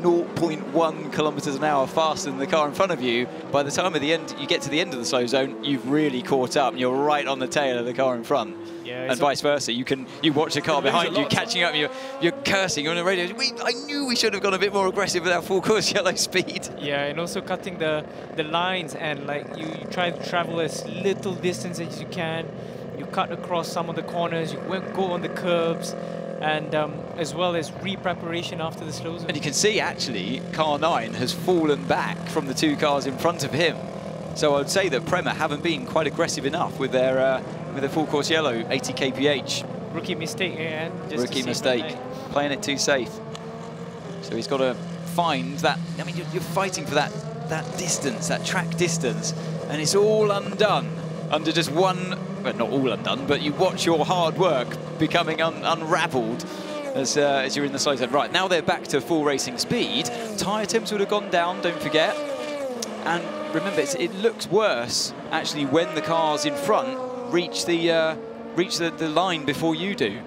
0.1 kilometers an hour faster than the car in front of you, by the time you get to the end of the slow zone, you've really caught up and you're right on the tail of the car in front. Yeah, and vice versa. You watch the car behind you catching up, you're cursing, you're on the radio. I knew we should have gone a bit more aggressive with our full course yellow speed. Yeah, and also cutting the lines, and like you try to travel as little distance as you can. You cut across some of the corners, you go on the curbs, and as well as re-preparation after the slow zone. And you can see, actually, car 9 has fallen back from the two cars in front of him. So I would say that Prema haven't been quite aggressive enough with their full course yellow 80 kph. Rookie mistake, yeah. Rookie mistake, playing it too safe. So he's got to find that. I mean, you're fighting for that distance, that track distance, and it's all undone under just one. Well, not all undone, but you watch your hard work becoming unravelled as you're in the slow zone. Right, now they're back to full racing speed. Tyre temps would have gone down, don't forget. And remember, it looks worse, actually, when the cars in front reach the line before you do.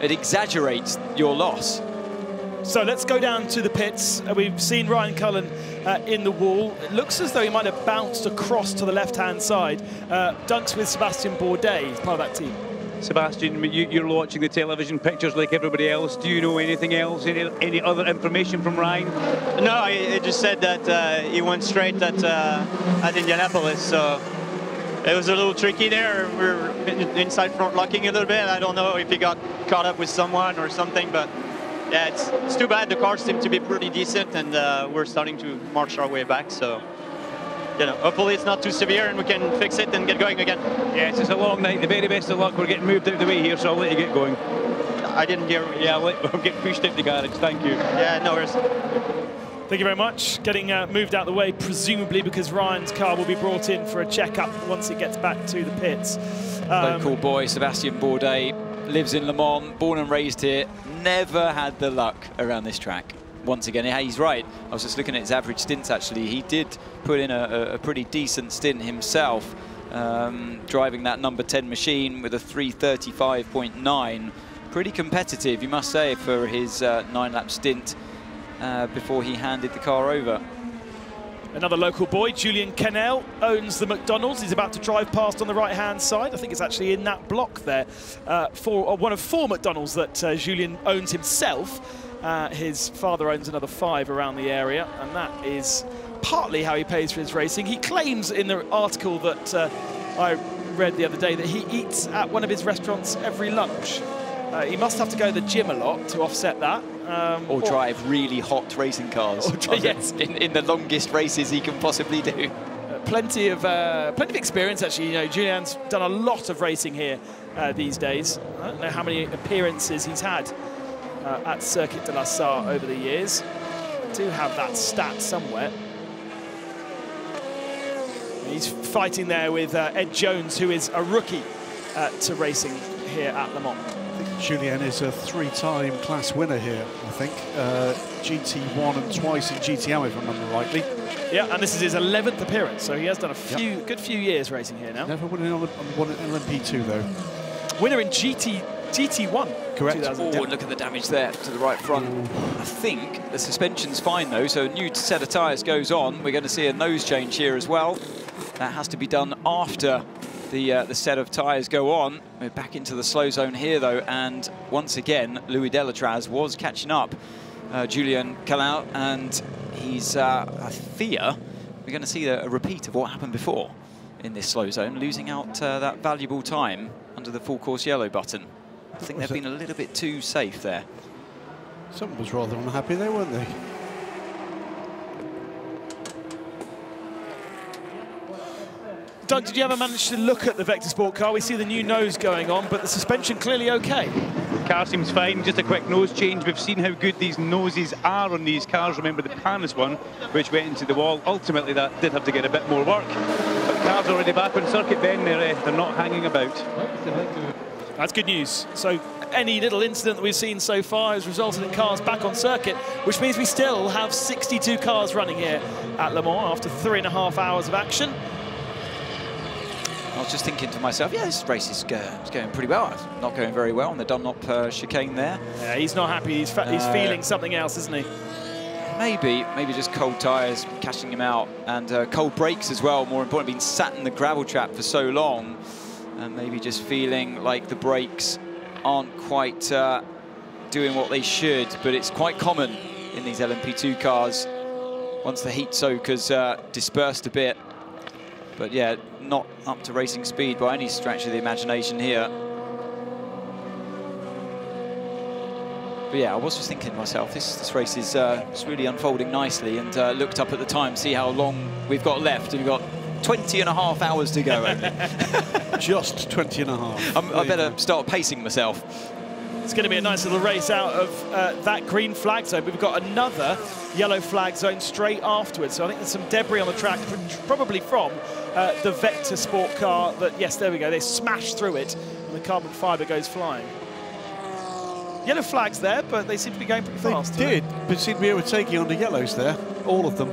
It exaggerates your loss. So let's go down to the pits. We've seen Ryan Cullen in the wall. It looks as though he might have bounced across to the left-hand side. Dunks with Sebastian Bourdais, he's part of that team. Sebastian, you're watching the television pictures like everybody else. Do you know anything else, any other information from Ryan? No, he just said that he went straight at Indianapolis, so it was a little tricky there. We're inside front locking a little bit. I don't know if he got caught up with someone or something, but yeah, it's too bad. The cars seem to be pretty decent, and we're starting to march our way back, so you know, hopefully it's not too severe and we can fix it and get going again. Yes, it's a long night. The very best of luck. We're getting moved out of the way here, so I'll let you get going. I didn't hear. Yeah, we'll get pushed out the garage. Thank you. Yeah, no worries. Thank you very much. Getting moved out of the way, presumably because Ryan's car will be brought in for a checkup once it gets back to the pits. Local boy, Sebastian Bourdais, lives in Le Mans, born and raised here, never had the luck around this track. Once again, he's right. I was just looking at his average stints, actually. He did put in a pretty decent stint himself, driving that number 10 machine with a 3:35.9. Pretty competitive, you must say, for his 9-lap stint before he handed the car over. Another local boy, Julian Kennell, owns the McDonald's. He's about to drive past on the right-hand side. I think it's actually in that block there. One of 4 McDonald's that Julian owns himself. His father owns another 5 around the area, and that is partly how he pays for his racing. He claims in the article that I read the other day that he eats at one of his restaurants every lunch. He must have to go to the gym a lot to offset that. Or drive really hot racing cars. Yes. in the longest races he can possibly do. Plenty of experience, actually. You know, Julian's done a lot of racing here these days. I don't know how many appearances he's had at Circuit de la Sarre over the years. I do have that stat somewhere. He's fighting there with Ed Jones, who is a rookie to racing here at Le Mans. I think Julien is a 3-time class winner here, I think. GT1 and twice in GTM, if I remember rightly. Yeah, and this is his 11th appearance, so he has done a good few years racing here now. Never won in LMP2, though. Winner in GT1. Correct. Oh, look at the damage there to the right front. I think the suspension's fine, though, so a new set of tyres goes on. We're going to see a nose change here as well. That has to be done after the set of tyres go on. We're back into the slow zone here, though, and once again, Louis Delatraz was catching up Julien Kennell, and he's, I fear, we're going to see a repeat of what happened before in this slow zone, losing out that valuable time under the full course yellow button. I think they've been a little bit too safe there. Someone was rather unhappy there, weren't they? Doug, did you ever manage to look at the Vector Sport car? We see the new nose going on, but the suspension clearly okay. The car seems fine, just a quick nose change. We've seen how good these noses are on these cars. Remember the Panis one, which went into the wall. Ultimately, that did have to get a bit more work. But the car's already back on circuit, Ben. They're not hanging about. That's good news. So any little incident that we've seen so far has resulted in cars back on circuit, which means we still have 62 cars running here at Le Mans after 3.5 hours of action. I was just thinking to myself, yeah, this race is going pretty well. It's not going very well on the Dunlop chicane there. Yeah, he's not happy. He's feeling something else, isn't he? Maybe just cold tyres cashing him out, and cold brakes as well. More important, being sat in the gravel trap for so long, and maybe just feeling like the brakes aren't quite doing what they should. But it's quite common in these LMP2 cars once the heat soak has dispersed a bit. But yeah, not up to racing speed by any stretch of the imagination here. But yeah, I was just thinking to myself, this race is really unfolding nicely, and looked up at the time, see how long we've got left, and we've got 20 and a half hours to go only. Just 20 and a half. I better start pacing myself. It's going to be a nice little race out of that green flag zone. We've got another yellow flag zone straight afterwards. So I think there's some debris on the track, probably from the Vector Sport car that, yes, there we go, they smashed through it and the carbon fibre goes flying. Yellow flags there, but they seem to be going pretty fast. They did, but seem to be overtaking on the yellows there, all of them.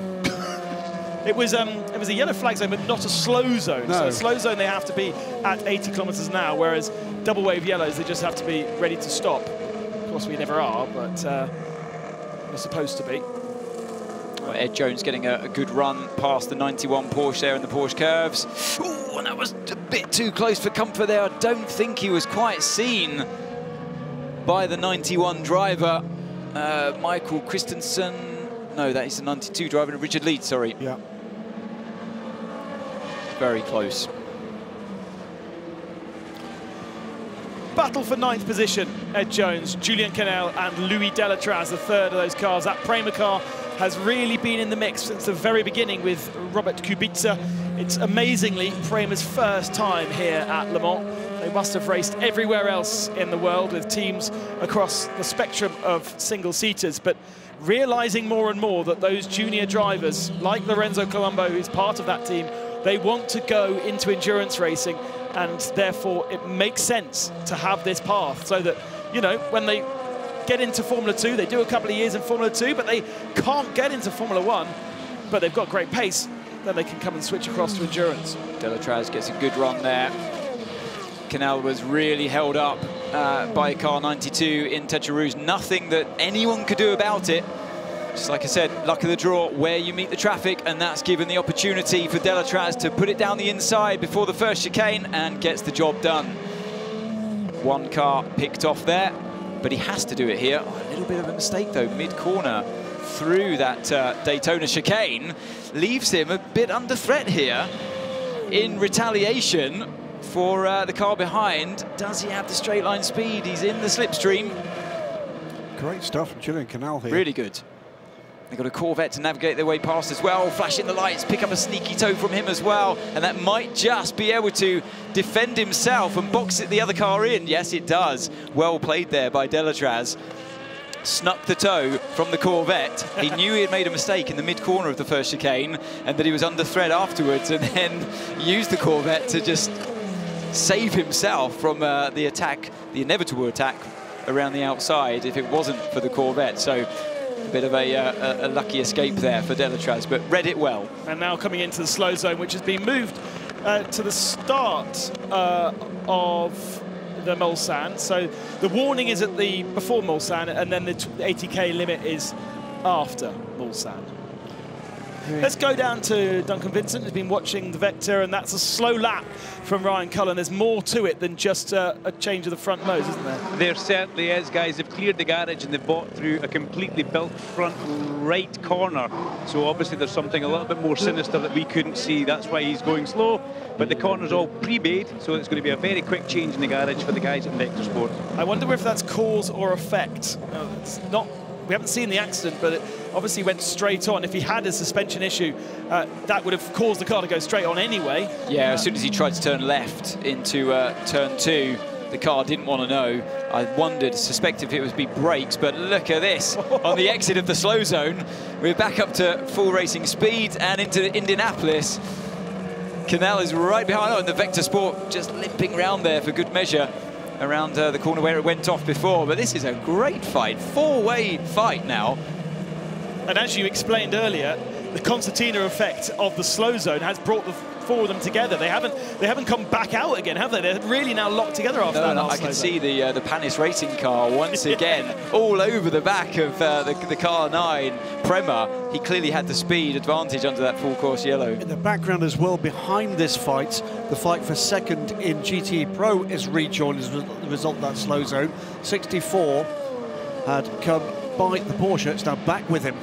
It was a yellow flag zone, but not a slow zone. No. So a slow zone, they have to be at 80 kilometres an hour, whereas double wave yellows, they just have to be ready to stop. Of course, we never are, but we're supposed to be. Well, Ed Jones getting a good run past the 91 Porsche there in the Porsche curves. Ooh, and that was a bit too close for comfort there. I don't think he was quite seen by the 91 driver, Michael Christensen. No, that is the 92 driver, Richard Leeds, sorry. Yeah. Very close. Battle for 9th position, Ed Jones, Julien Canel and Louis Delatraz, the third of those cars. That Prema car has really been in the mix since the very beginning with Robert Kubica. It's amazingly Prema's first time here at Le Mans. They must have raced everywhere else in the world with teams across the spectrum of single-seaters, but realising more and more that those junior drivers, like Lorenzo Colombo, who's part of that team, they want to go into endurance racing, and therefore it makes sense to have this path so that, you know, when they get into Formula 2, they do a couple of years in Formula 2, but they can't get into Formula 1, but they've got great pace, then they can come and switch across to endurance. Delatraz gets a good run there. Canal was really held up by car 92 in Techerouge. Nothing that anyone could do about it. Just like I said, luck of the draw where you meet the traffic, and that's given the opportunity for Delatraz to put it down the inside before the first chicane and gets the job done. One car picked off there, but he has to do it here. Oh, a little bit of a mistake though, mid-corner through that Daytona chicane. Leaves him a bit under threat here in retaliation for the car behind. Does he have the straight line speed? He's in the slipstream. Great stuff from Julien Canal here. Really good. They've got a Corvette to navigate their way past as well. Flashing the lights, pick up a sneaky toe from him as well. And that might just be able to defend himself and box it the other car in. Yes, it does. Well played there by Delatraz. Snuck the toe from the Corvette. He knew he had made a mistake in the mid-corner of the first chicane and that he was under threat afterwards, and then used the Corvette to just save himself from the attack, the inevitable attack around the outside if it wasn't for the Corvette. So a bit of a lucky escape there for Delatraz, but read it well. And now coming into the slow zone, which has been moved to the start of the Mulsanne. So the warning is at the before Mulsanne, and then the 80k limit is after Mulsanne. Let's go down to Duncan Vincent, who's been watching the Vector, and that's a slow lap from Ryan Cullen. There's more to it than just a change of the front nose, isn't there? There certainly is, guys. They've cleared the garage and they've bought through a completely built front right corner. So obviously there's something a little bit more sinister that we couldn't see. That's why he's going slow. But the corner's all pre-made, so it's going to be a very quick change in the garage for the guys at Vector Sport. I wonder if that's cause or effect. It's not. We haven't seen the accident, but it obviously went straight on. If he had a suspension issue, that would have caused the car to go straight on anyway. Yeah, as soon as he tried to turn left into turn 2, the car didn't want to know. I wondered, suspected if it would be brakes, but look at this. On the exit of the slow zone, we're back up to full racing speed and into Indianapolis. Canal is right behind, and the Vector Sport just limping round there for good measure around the corner where it went off before. But this is a great fight, four-way fight now. And as you explained earlier, the concertina effect of the slow zone has brought the four of them together. They haven't come back out again, have they? They're really now locked together after that. No, I can see the Panis racing car once again all over the back of the car 9 Prema. He clearly had the speed advantage under that full course yellow. In the background as well, behind this fight, the fight for second in GTE Pro is rejoined as a result of that slow zone. 64 had come by the Porsche. It's now back with him.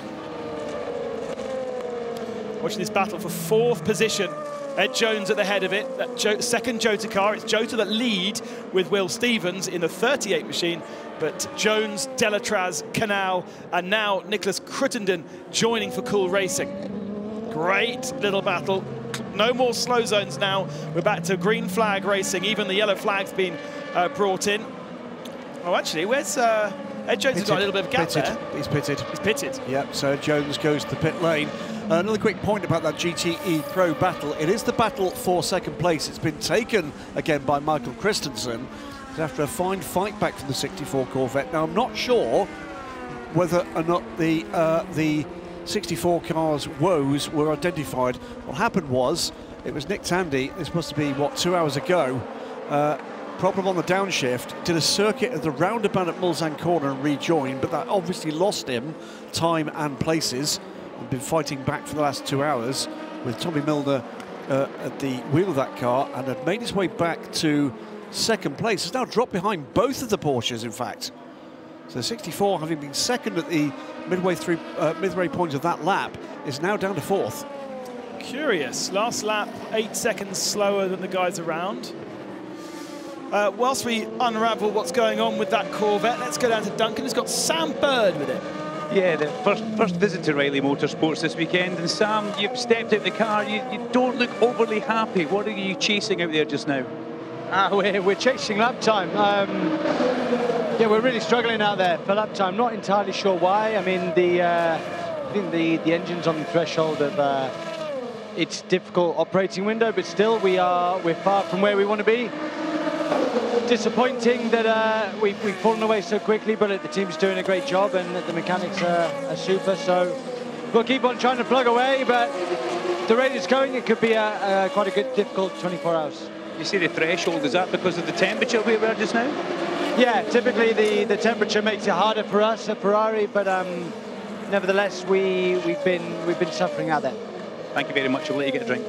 Watching this battle for 4th position. Ed Jones at the head of it. That second Jota car. It's Jota that lead with Will Stevens in the 38 machine. But Jones, Delatraz, Canal, and now Nicholas Cruttenden joining for Cool Racing. Great little battle. No more slow zones now. We're back to green flag racing. Even the yellow flag's been brought in. Oh, actually, where's Ed Jones? Has got a little bit of a gap there. He's pitted. He's pitted. Yep, so Jones goes to the pit lane. Another quick point about that GTE Pro battle. It is the battle for second place. It's been taken again by Michael Christensen after a fine fight back from the 64 Corvette. Now, I'm not sure whether or not the 64 car's woes were identified. What happened was, it was Nick Tandy, this must be, what, 2 hours ago, problem on the downshift, did a circuit at the roundabout at Mulsanne corner and rejoined, but that obviously lost him time and places. He'd been fighting back for the last 2 hours with Tommy Milner at the wheel of that car and had made his way back to second place. Has now dropped behind both of the Porsches, in fact. So 64, having been second at the midway point of that lap, is now down to fourth. Curious. Last lap, 8 seconds slower than the guys around. Whilst we unravel what's going on with that Corvette, let's go down to Duncan, who's got Sam Bird with it. Yeah, the first visit to Riley Motorsports this weekend. And Sam, you've stepped out the car. You don't look overly happy. What are you chasing out there just now? We're chasing lap time. Yeah, we're really struggling out there for lap time. Not entirely sure why. I mean, I think the engine's on the threshold of its difficult operating window, but still we're far from where we want to be. Disappointing that we've fallen away so quickly, but the team's doing a great job and the mechanics are super. So we'll keep on trying to plug away, but the rate it's going, it could be quite a good, difficult 24 hours. You see the threshold, is that because of the temperature we were just now? Yeah, typically the temperature makes it harder for us at Ferrari, but nevertheless we've been suffering out there. Thank you very much. I'll let you get a drink.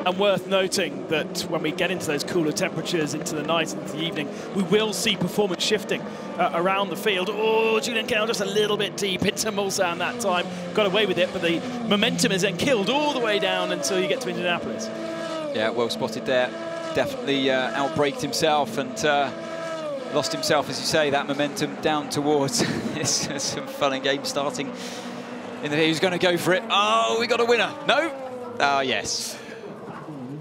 And worth noting that when we get into those cooler temperatures into the night and into the evening, we will see performance shifting around the field. Oh, Julian Kell just a little bit deep into Mulsanne that time. Got away with it, but the momentum is then killed all the way down until you get to Indianapolis. Yeah, well spotted there. Definitely outbraked himself and lost himself, as you say, that momentum down towards some fun and games starting. Who's going to go for it? Oh, we got a winner. No? Ah, yes.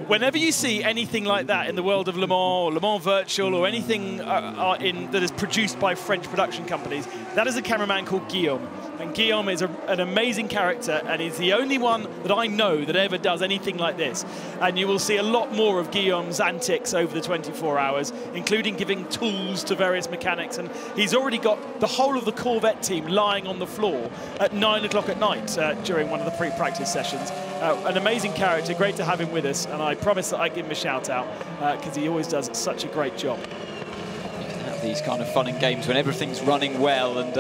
Whenever you see anything like that in the world of Le Mans or Le Mans Virtual or anything that is produced by French production companies, that is a cameraman called Guillaume. And Guillaume is an amazing character, and he's the only one that I know that ever does anything like this. And you will see a lot more of Guillaume's antics over the 24 hours, including giving tools to various mechanics. And he's already got the whole of the Corvette team lying on the floor at 9 o'clock at night during one of the pre-practice sessions. An amazing character, great to have him with us, and I promise that I give him a shout out because he always does such a great job. You can have these kind of fun and games when everything's running well, and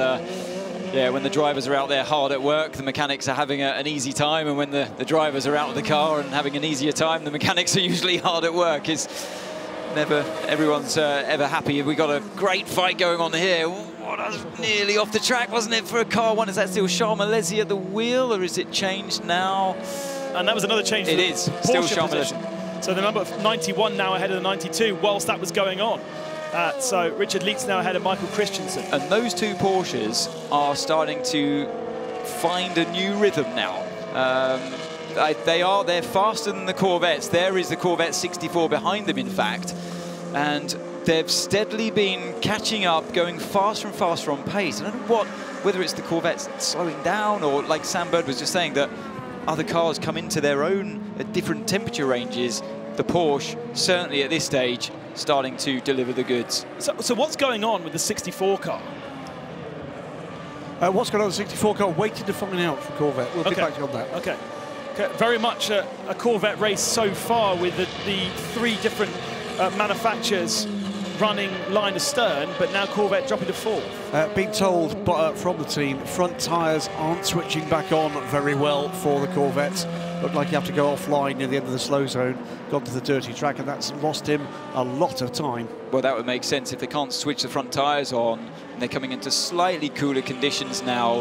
yeah, when the drivers are out there hard at work, the mechanics are having an easy time, and when the drivers are out of the car and having an easier time, the mechanics are usually hard at work. It's never everyone's ever happy. We got a great fight going on here. Oh, that was nearly off the track, wasn't it, for a car one? Is that still Charles Malesi at the wheel, or is it changed now? And that was another change. It is still Charles Malesi. So the number of 91 now ahead of the 92 whilst that was going on. So Richard Leeds now ahead of Michael Christensen. And those two Porsches are starting to find a new rhythm now. They're faster than the Corvettes. There is the Corvette 64 behind them, in fact. And they've steadily been catching up, going faster and faster on pace. I don't know whether it's the Corvettes slowing down, or like Sam Bird was just saying, that other cars come into their own at different temperature ranges. The Porsche, certainly at this stage, starting to deliver the goods. So what's going on with the 64 car? What's going on with the 64 car? Waiting to find out from Corvette. We'll be back on that. Okay. Very much a Corvette race so far, with the three different manufacturers running line astern, but now Corvette dropping to fourth. Being told from the team, front tyres aren't switching back on very well for the Corvettes. Looked like you have to go offline near the end of the slow zone, gone to the dirty track, and that's lost him a lot of time. Well, that would make sense if they can't switch the front tyres on, and they're coming into slightly cooler conditions now.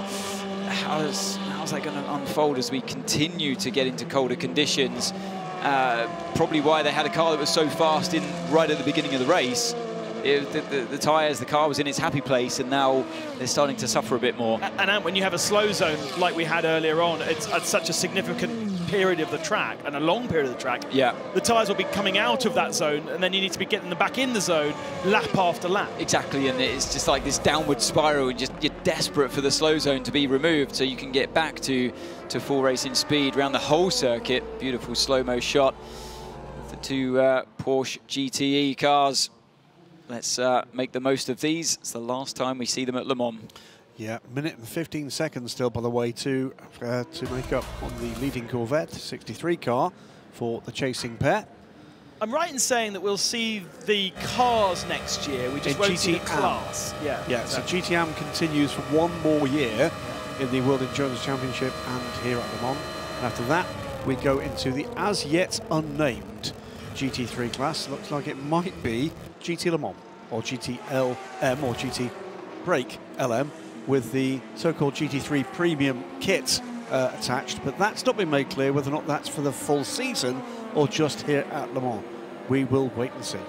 How's that going to unfold as we continue to get into colder conditions? Probably why they had a car that was so fast right at the beginning of the race. the tyres, the car was in its happy place, and now they're starting to suffer a bit more. And when you have a slow zone like we had earlier on, it's at such a significant period of the track and a long period of the track, yeah, the tyres will be coming out of that zone, and then you need to be getting them back in the zone lap after lap. Exactly, and it's just like this downward spiral, and you're desperate for the slow zone to be removed so you can get back to full racing speed around the whole circuit. Beautiful slow-mo shot of the two Porsche GTE cars. Let's make the most of these. It's the last time we see them at Le Mans. Yeah, minute and 15 seconds still, by the way, to make up on the leading Corvette 63 car for the chasing pair. I'm right in saying that we'll see the cars next year. We just won't see the class. Yeah, exactly. So GTM continues for one more year in the World Endurance Championship and here at Le Mans. And after that, we go into the as yet unnamed GT3 class. Looks like it might be GT Le Mans or GT LM or GT Brake LM, with the so-called GT3 Premium kit attached, but that's not been made clear whether or not that's for the full season or just here at Le Mans. We will wait and see.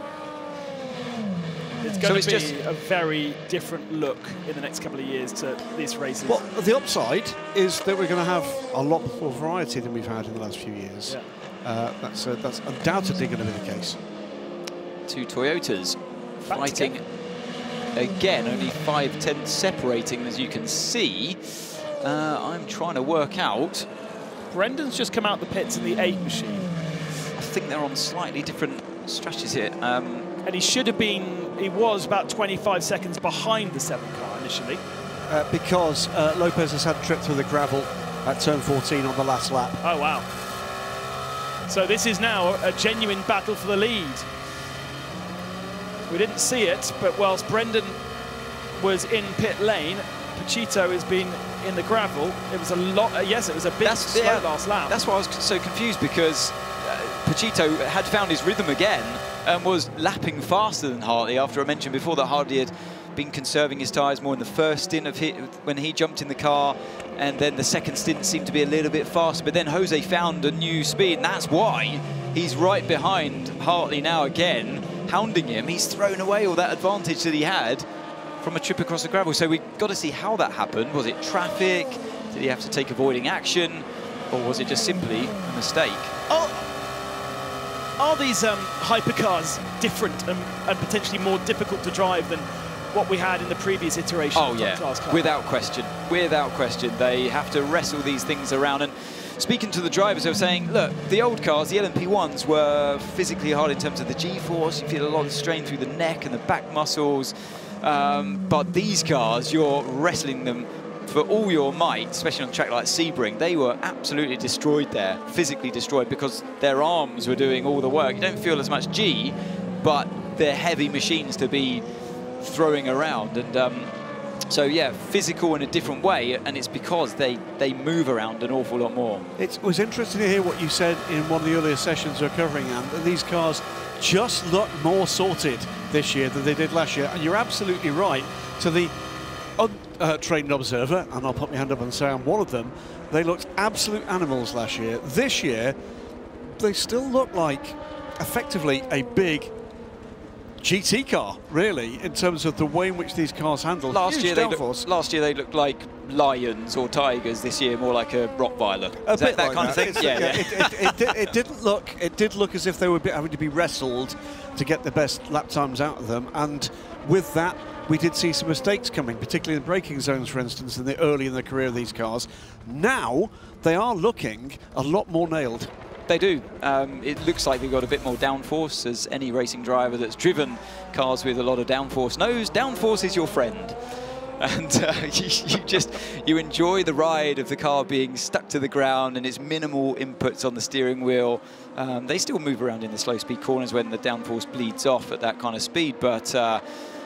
It's going to be a very different look in the next couple of years to these races. Well, the upside is that we're going to have a lot more variety than we've had in the last few years. Yeah. That's undoubtedly going to be the case. Two Toyotas fighting again, only 5/10 separating, as you can see. I'm trying to work out. Brendan's just come out the pits in the 8 machine. I think they're on slightly different strategies here. And he was about 25 seconds behind the 7 car initially. Because Lopez has had a trip through the gravel at turn 14 on the last lap. Oh, wow. So this is now a genuine battle for the lead. We didn't see it, but whilst Brendan was in pit lane, Pachito has been in the gravel. It was a lot. Yes, it was a bit slow last lap. That's why I was so confused, because Pachito had found his rhythm again and was lapping faster than Hartley. After I mentioned before that Hartley had been conserving his tyres more in the first stint of when he jumped in the car, and then the second stint seemed to be a little bit faster. But then Jose found a new speed, and that's why he's right behind Hartley now again, hounding him. He's thrown away all that advantage that he had from a trip across the gravel. So we've got to see how that happened. Was it traffic? Did he have to take avoiding action? Or was it just simply a mistake? Are these hypercars different and potentially more difficult to drive than what we had in the previous iteration of top class cars? Without question. Without question. They have to wrestle these things around. And speaking to the drivers, they were saying, look, the old cars, the LMP1s, were physically hard in terms of the G-force. You feel a lot of strain through the neck and the back muscles. But these cars, you're wrestling them for all your might, especially on a track like Sebring. They were absolutely destroyed there, physically destroyed, because their arms were doing all the work. You don't feel as much G, but they're heavy machines to be throwing around. And so, yeah, physical in a different way, and it's because they move around an awful lot more. It was interesting to hear what you said in one of the earlier sessions we're covering, and that these cars just look more sorted this year than they did last year. And you're absolutely right. To the untrained observer, and I'll put my hand up and say I'm one of them, they looked absolute animals last year. This year, they still look like effectively a big GT car, really, in terms of the way in which these cars handle. Last year they looked like lions or tigers. This year, more like a Rottweiler. A bit that like kind of thing. It didn't look. It did look as if they were having to be wrestled to get the best lap times out of them. And with that, we did see some mistakes coming, particularly in the braking zones, for instance, early in the career of these cars. Now they are looking a lot more nailed. They do. It looks like they've got a bit more downforce, as any racing driver that's driven cars with a lot of downforce knows. Downforce is your friend. And you enjoy the ride of the car being stuck to the ground and its minimal inputs on the steering wheel. They still move around in the slow speed corners when the downforce bleeds off at that kind of speed. But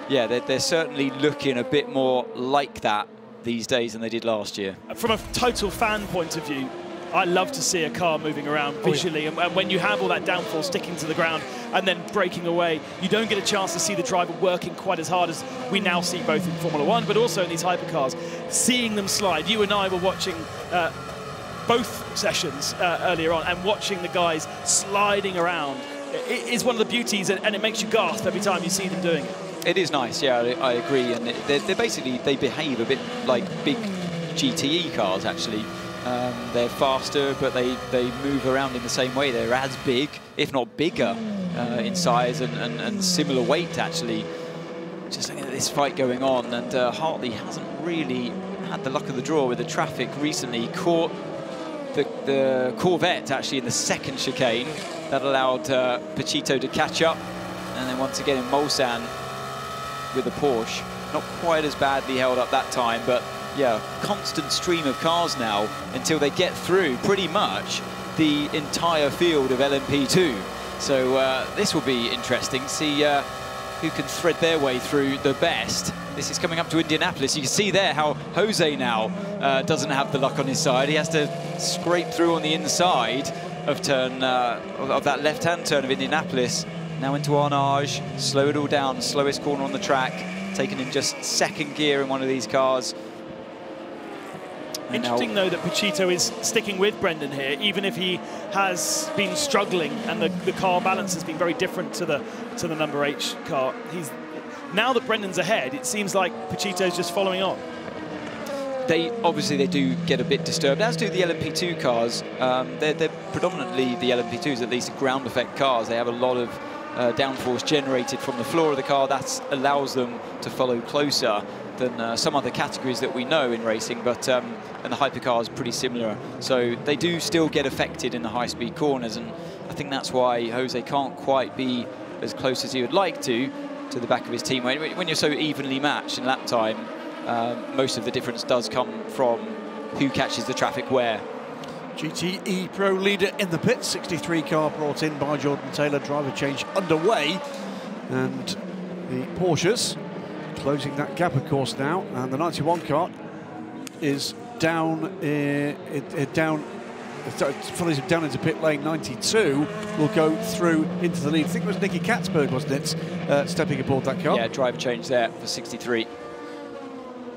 yeah, they're certainly looking a bit more like that these days than they did last year. From a total fan point of view, I love to see a car moving around visually, and when you have all that downforce sticking to the ground and then breaking away, you don't get a chance to see the driver working quite as hard as we now see both in Formula One, but also in these hypercars. Seeing them slide. You and I were watching both sessions earlier on, and watching the guys sliding around is one of the beauties, and it makes you gasp every time you see them doing it. It is nice, yeah, I agree. And they're basically, they behave a bit like big GTE cars, actually. They're faster, but they move around in the same way. They're as big, if not bigger, in size and similar weight, actually. Just looking at this fight going on, and Hartley hasn't really had the luck of the draw with the traffic recently. He caught the Corvette, actually, in the second chicane. That allowed Pachito to catch up. And then once again in Mulsanne with the Porsche. Not quite as badly held up that time, but yeah, constant stream of cars now until they get through pretty much the entire field of LMP2. So this will be interesting to see who can thread their way through the best. This is coming up to Indianapolis. You can see there how Jose now doesn't have the luck on his side. He has to scrape through on the inside of turn of that left-hand turn of Indianapolis. Now into Arnage, slow it all down, slowest corner on the track, taken in just second gear in one of these cars. Interesting, though, that Pachito is sticking with Brendan here, even if he has been struggling and the car balance has been very different to the number H car. Now that Brendan's ahead, it seems like Pachito's just following on. Obviously they do get a bit disturbed, as do the LMP2 cars. They're predominantly, the LMP2s at least, ground effect cars. They have a lot of downforce generated from the floor of the car. That allows them to follow closer than some other categories that we know in racing, but and the hypercar is pretty similar. So they do still get affected in the high-speed corners, and I think that's why Jose can't quite be as close as he would like to the back of his team. When you're so evenly matched in lap time, most of the difference does come from who catches the traffic where. GTE Pro leader in the pits, 63 car brought in by Jordan Taylor, driver change underway, and the Porsches closing that gap, of course, now, and the 91 car is down follows down into pit lane. 92 will go through into the lead. I think it was Nicky Katzberg, wasn't it, stepping aboard that car? Yeah, driver change there for 63.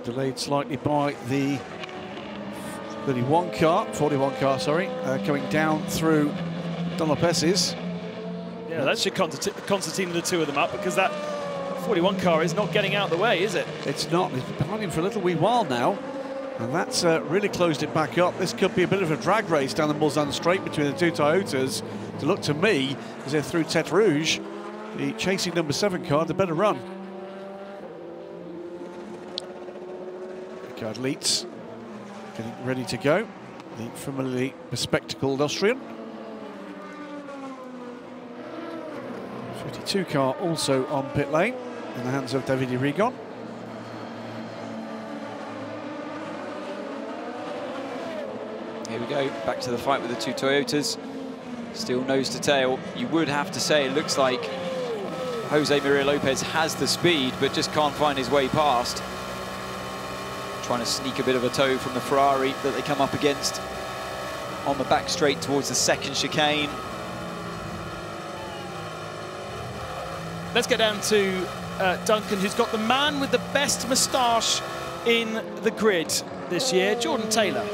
Delayed slightly by the 41 car, sorry, going down through Don Lopez's. Yeah, that should concertina the two of them up, because that 41 car is not getting out of the way, is it? It's not. It's been behind him for a little wee while now, and that's really closed it back up. This could be a bit of a drag race down the Mulsanne straight between the two Toyotas. To look to me, as they're through Tete Rouge, the chasing number 7 car, the better run. Ricard Leitz getting ready to go, the familiarly bespectacled Austrian. 52 car also on pit lane in the hands of Davide Rigon. Here we go, back to the fight with the two Toyotas. Still nose to tail. You would have to say it looks like Jose Maria Lopez has the speed, but just can't find his way past. Trying to sneak a bit of a toe from the Ferrari that they come up against on the back straight towards the second chicane. Let's get down to Duncan, who's got the man with the best moustache in the grid this year, Jordan Taylor.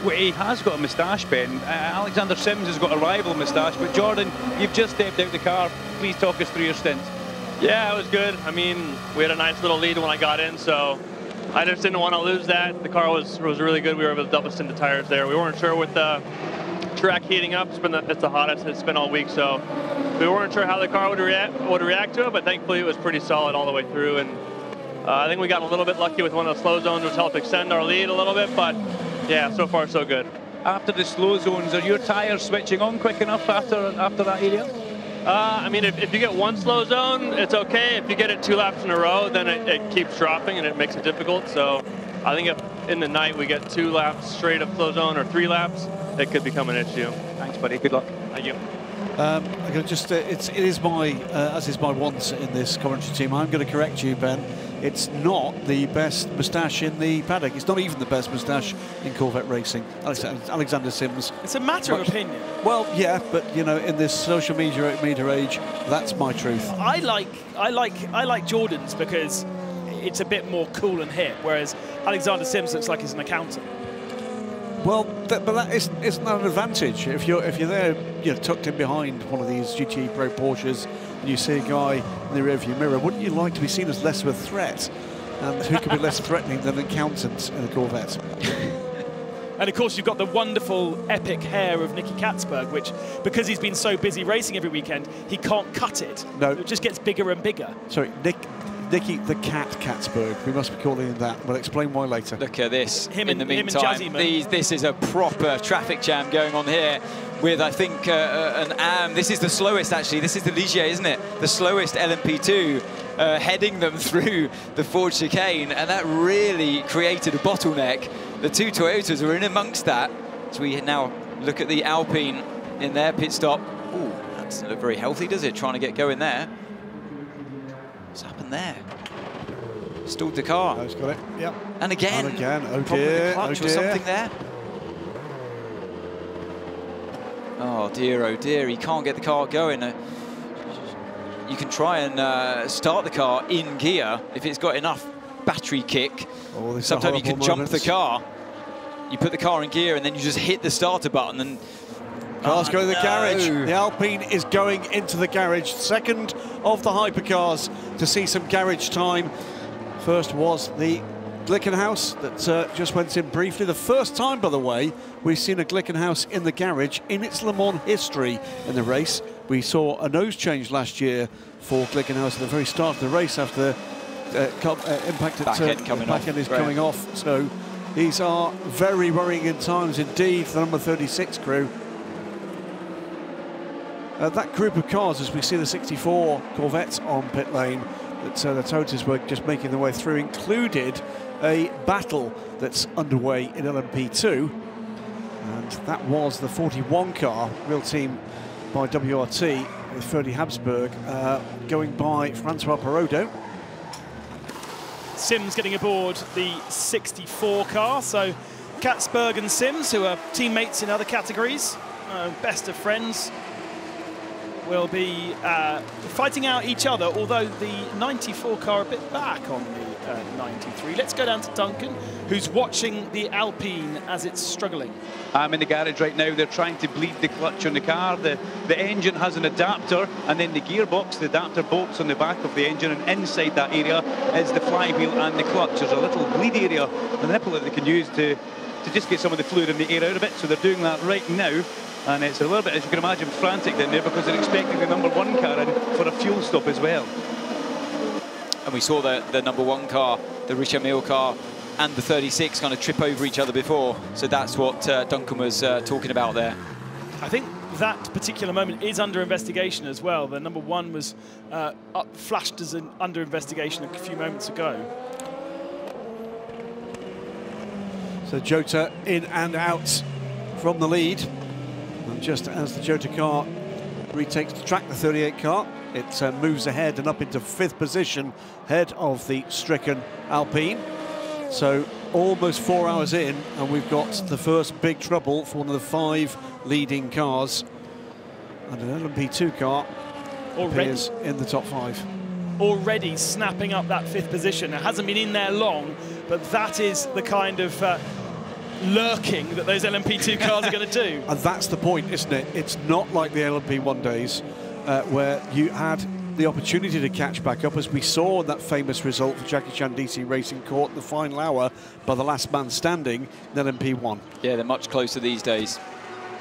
Well, he has got a moustache, Ben. Alexander Sims has got a rival moustache, but Jordan, you've just stepped out the car. Please talk us through your stint. Yeah, it was good. I mean, we had a nice little lead when I got in, so I just didn't want to lose that. The car was really good. We were able to double stint the tires there. We weren't sure with the track heating up. It's the hottest it's been all week, so we weren't sure how the car would react to it, but thankfully it was pretty solid all the way through. And I think we got a little bit lucky with one of the slow zones, which helped extend our lead a little bit, but yeah, so far so good. After the slow zones, are your tires switching on quick enough after that area? I mean, if you get one slow zone, it's okay. If you get it 2 laps in a row, then it keeps dropping and it makes it difficult. So I think if in the night we get 2 laps straight of slow zone or 3 laps, it could become an issue. Thanks, buddy. Good luck. Thank you. I'm going to just, it is my, as is my want in this commentary team, I'm going to correct you, Ben. It's not the best moustache in the paddock. It's not even the best moustache in Corvette racing. Alexander Sims. It's a matter of opinion. Well, yeah, but you know, in this social media age, that's my truth. I like Jordan's because it's a bit more cool and hip, whereas Alexander Sims looks like he's an accountant. Well, but that isn't that an advantage? If you're there, tucked in behind one of these GT Pro Porsches, when you see a guy in the rearview mirror, wouldn't you like to be seen as less of a threat? And who could be less threatening than an accountant in a Corvette? And of course, you've got the wonderful, epic hair of Nicky Katzberg, which, because he's been so busy racing every weekend, he can't cut it. No. It just gets bigger and bigger. Sorry, Nicky the Cat Katzberg. We must be calling him that. We'll explain why later. Look at this. Him in the and meantime, this is a proper traffic jam going on here with, I think, an AM. This is the slowest, actually. This is the Ligier, isn't it? The slowest LMP2 heading them through the Ford chicane, and that really created a bottleneck. The two Toyotas were in amongst that. So we now look at the Alpine in their pit stop. Ooh, that doesn't look very healthy, does it? Trying to get going there. What's happened there? Stalled the car. Oh, he's got it. Yep. And again. And again. Oh Probably dear. the clutch Oh or dear. something there. Oh dear, oh dear. He can't get the car going. You can try and start the car in gear if it's got enough battery kick. Oh, sometimes you can jump the car. You put the car in gear and then you just hit the starter button and Cars go to the garage. The Alpine is going into the garage. Second of the hypercars to see some garage time. First was the Glickenhaus that just went in briefly. The first time, by the way, we've seen a Glickenhaus in the garage in its Le Mans history in the race. We saw a nose change last year for Glickenhaus at the very start of the race after impact back end coming off. So these are very worrying times indeed for the number 36 crew. That group of cars, as we see the 64 Corvettes on pit lane, that the Toyotas were just making their way through, included a battle that's underway in LMP2. And that was the 41 car, real team by WRT, with Ferdy Habsburg going by Francois Perrodo. Sims getting aboard the 64 car, so Katzberg and Sims, who are teammates in other categories, best of friends, will be fighting out each other, although the 94 car a bit back on the 93. Let's go down to Duncan, who's watching the Alpine as it's struggling. I'm in the garage right now. They're trying to bleed the clutch on the car. The engine has an adapter, and then the gearbox, the adapter bolts on the back of the engine, and inside that area is the flywheel and the clutch. There's a little bleed area, a nipple that they can use to just get some of the fluid in the air out of it. So they're doing that right now. And it's a little bit, as you can imagine, frantic down there because they're expecting the number one car in for a fuel stop as well. And we saw the number one car, the Richard Mille car, and the 36 kind of trip over each other before. So that's what Duncan was talking about there. I think that particular moment is under investigation as well. The number one was flashed as under investigation a few moments ago. So Jota in and out from the lead. And just as the Jota car retakes the track, the 38 car, it moves ahead and up into 5th position, ahead of the stricken Alpine. So almost 4 hours in, and we've got the first big trouble for one of the 5 leading cars. And an LMP2 car appears in the top 5. Already snapping up that 5th position. It hasn't been in there long, but that is the kind of lurking that those LMP2 cars are going to do. And that's the point, isn't it? It's not like the LMP1 days where you had the opportunity to catch back up, as we saw in that famous result for Jackie Chan DC Racing caught in the final hour by the last man standing in LMP1. Yeah, they're much closer these days.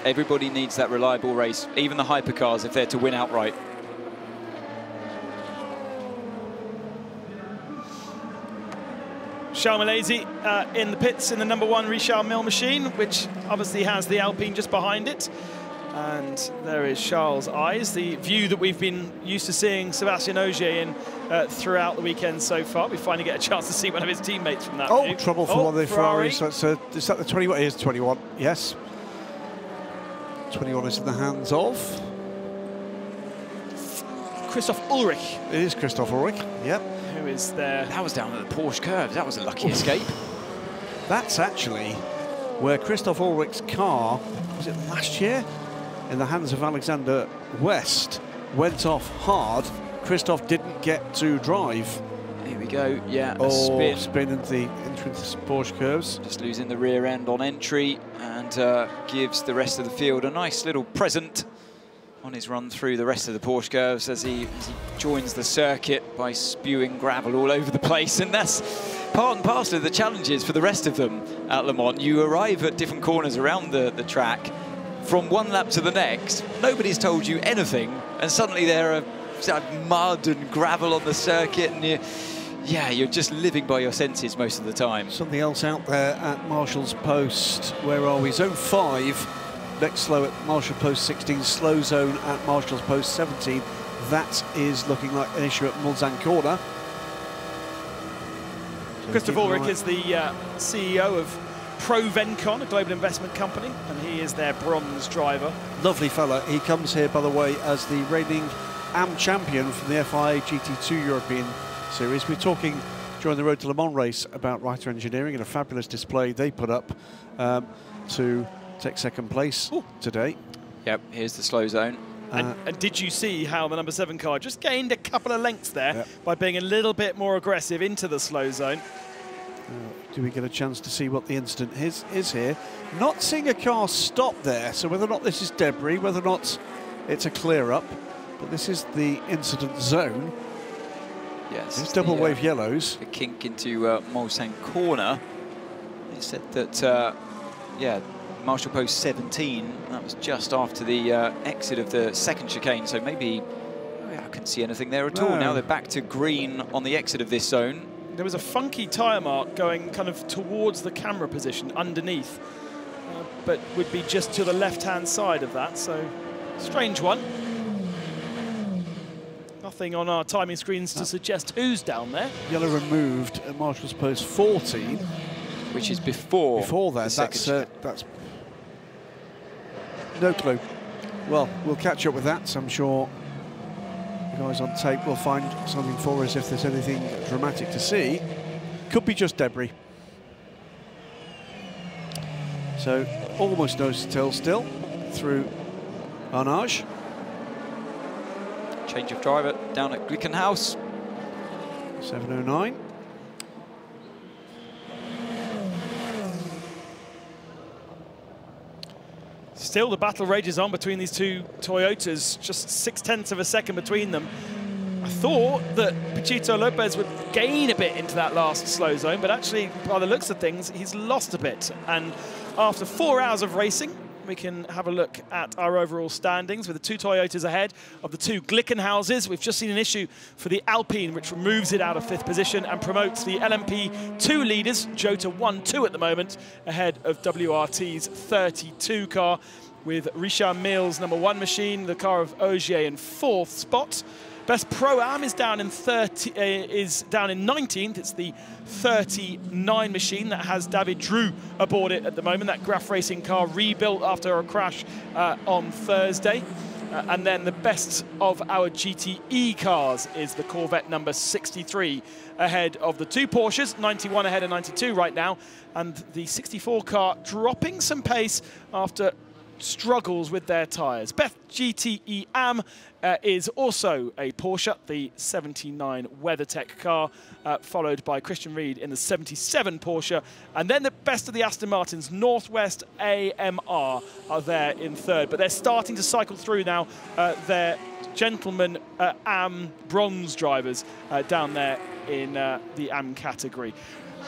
Everybody needs that reliable race, even the hypercars, if they're to win outright. Charles Malaysia in the pits in the number one Richard Mille machine, which obviously has the Alpine just behind it. And there is Charles' eyes, the view that we've been used to seeing Sébastien Ogier in throughout the weekend so far. We finally get a chance to see one of his teammates from that view. Trouble for one of the Ferraris. So it's, is that the 21? It is 21, yes. 21 is in the hands of Christoph Ulrich. It is Christoph Ulrich, yep. Who is there? That was down at the Porsche curve. That was a lucky escape. That's actually where Christoph Ulrich's car, was it last year? In the hands of Alexander West, went off hard. Christoph didn't get to drive. Here we go, yeah, a spin. Spin into the entrance Porsche curves. Just losing the rear end on entry, and gives the rest of the field a nice little present on his run through the rest of the Porsche curves as he joins the circuit by spewing gravel all over the place. And that's part and parcel of the challenges for the rest of them at Le Mans. You arrive at different corners around the track. From one lap to the next, nobody's told you anything, and suddenly there are mud and gravel on the circuit, and you're just living by your senses most of the time. Something else out there at Marshall's Post. Where are we? Zone 5. Next slow at Marshall Post 16. Slow zone at Marshall's Post 17. That is looking like an issue at Mulsanne corner. Christopher Ulrich is the CEO of Provencon, a global investment company, and he is their bronze driver. Lovely fella. He comes here, by the way, as the reigning AM champion from the FIA GT2 European Series. We're talking during the Road to Le Mans race about Reiter Engineering and a fabulous display they put up to take second place today. Yep, here's the slow zone. And did you see how the number 7 car just gained a couple of lengths there by being a little bit more aggressive into the slow zone? Do we get a chance to see what the incident is here? Not seeing a car stop there, so whether or not this is debris, whether or not it's a clear-up, but this is the incident zone. Yes, it's double wave yellows. The kink into Mulsanne corner. They said that, Marshall Post 17, that was just after the exit of the second chicane, so maybe I couldn't see anything there at all. Now they're back to green on the exit of this zone. There was a funky tyre mark going kind of towards the camera position underneath, but would be just to the left-hand side of that, so strange one. Nothing on our timing screens to suggest who's down there. Yellow removed at Marshall's Post 14. Which is before that. That's no clue. Well, we'll catch up with that, so I'm sure the guys on tape will find something for us if there's anything dramatic to see. Could be just debris. So almost nose to tail still through Arnage. Change of driver down at Glickenhaus. 7:09. Still, the battle rages on between these two Toyotas, just 0.6 of a second between them. I thought that Pachito Lopez would gain a bit into that last slow zone, but actually, by the looks of things, he's lost a bit. And after 4 hours of racing, we can have a look at our overall standings with the two Toyotas ahead of the two Glickenhauses. We've just seen an issue for the Alpine, which removes it out of 5th position and promotes the LMP2 leaders, Jota 1-2 at the moment, ahead of WRT's 32 car, with Richard Mills, number 1 machine, the car of Ogier in 4th spot. Best Pro-Am is down in 19th. It's the 39 machine that has David Drew aboard it at the moment. That Graf Racing car rebuilt after a crash on Thursday. And then the best of our GTE cars is the Corvette number 63 ahead of the two Porsches, 91 ahead of 92 right now. And the 64 car dropping some pace after struggles with their tyres. Best GTE AM is also a Porsche, the 79 WeatherTech car, followed by Christian Reed in the 77 Porsche. And then the best of the Aston Martins, Northwest AMR, are there in 3rd. But they're starting to cycle through now their gentlemen AM bronze drivers down there in the AM category.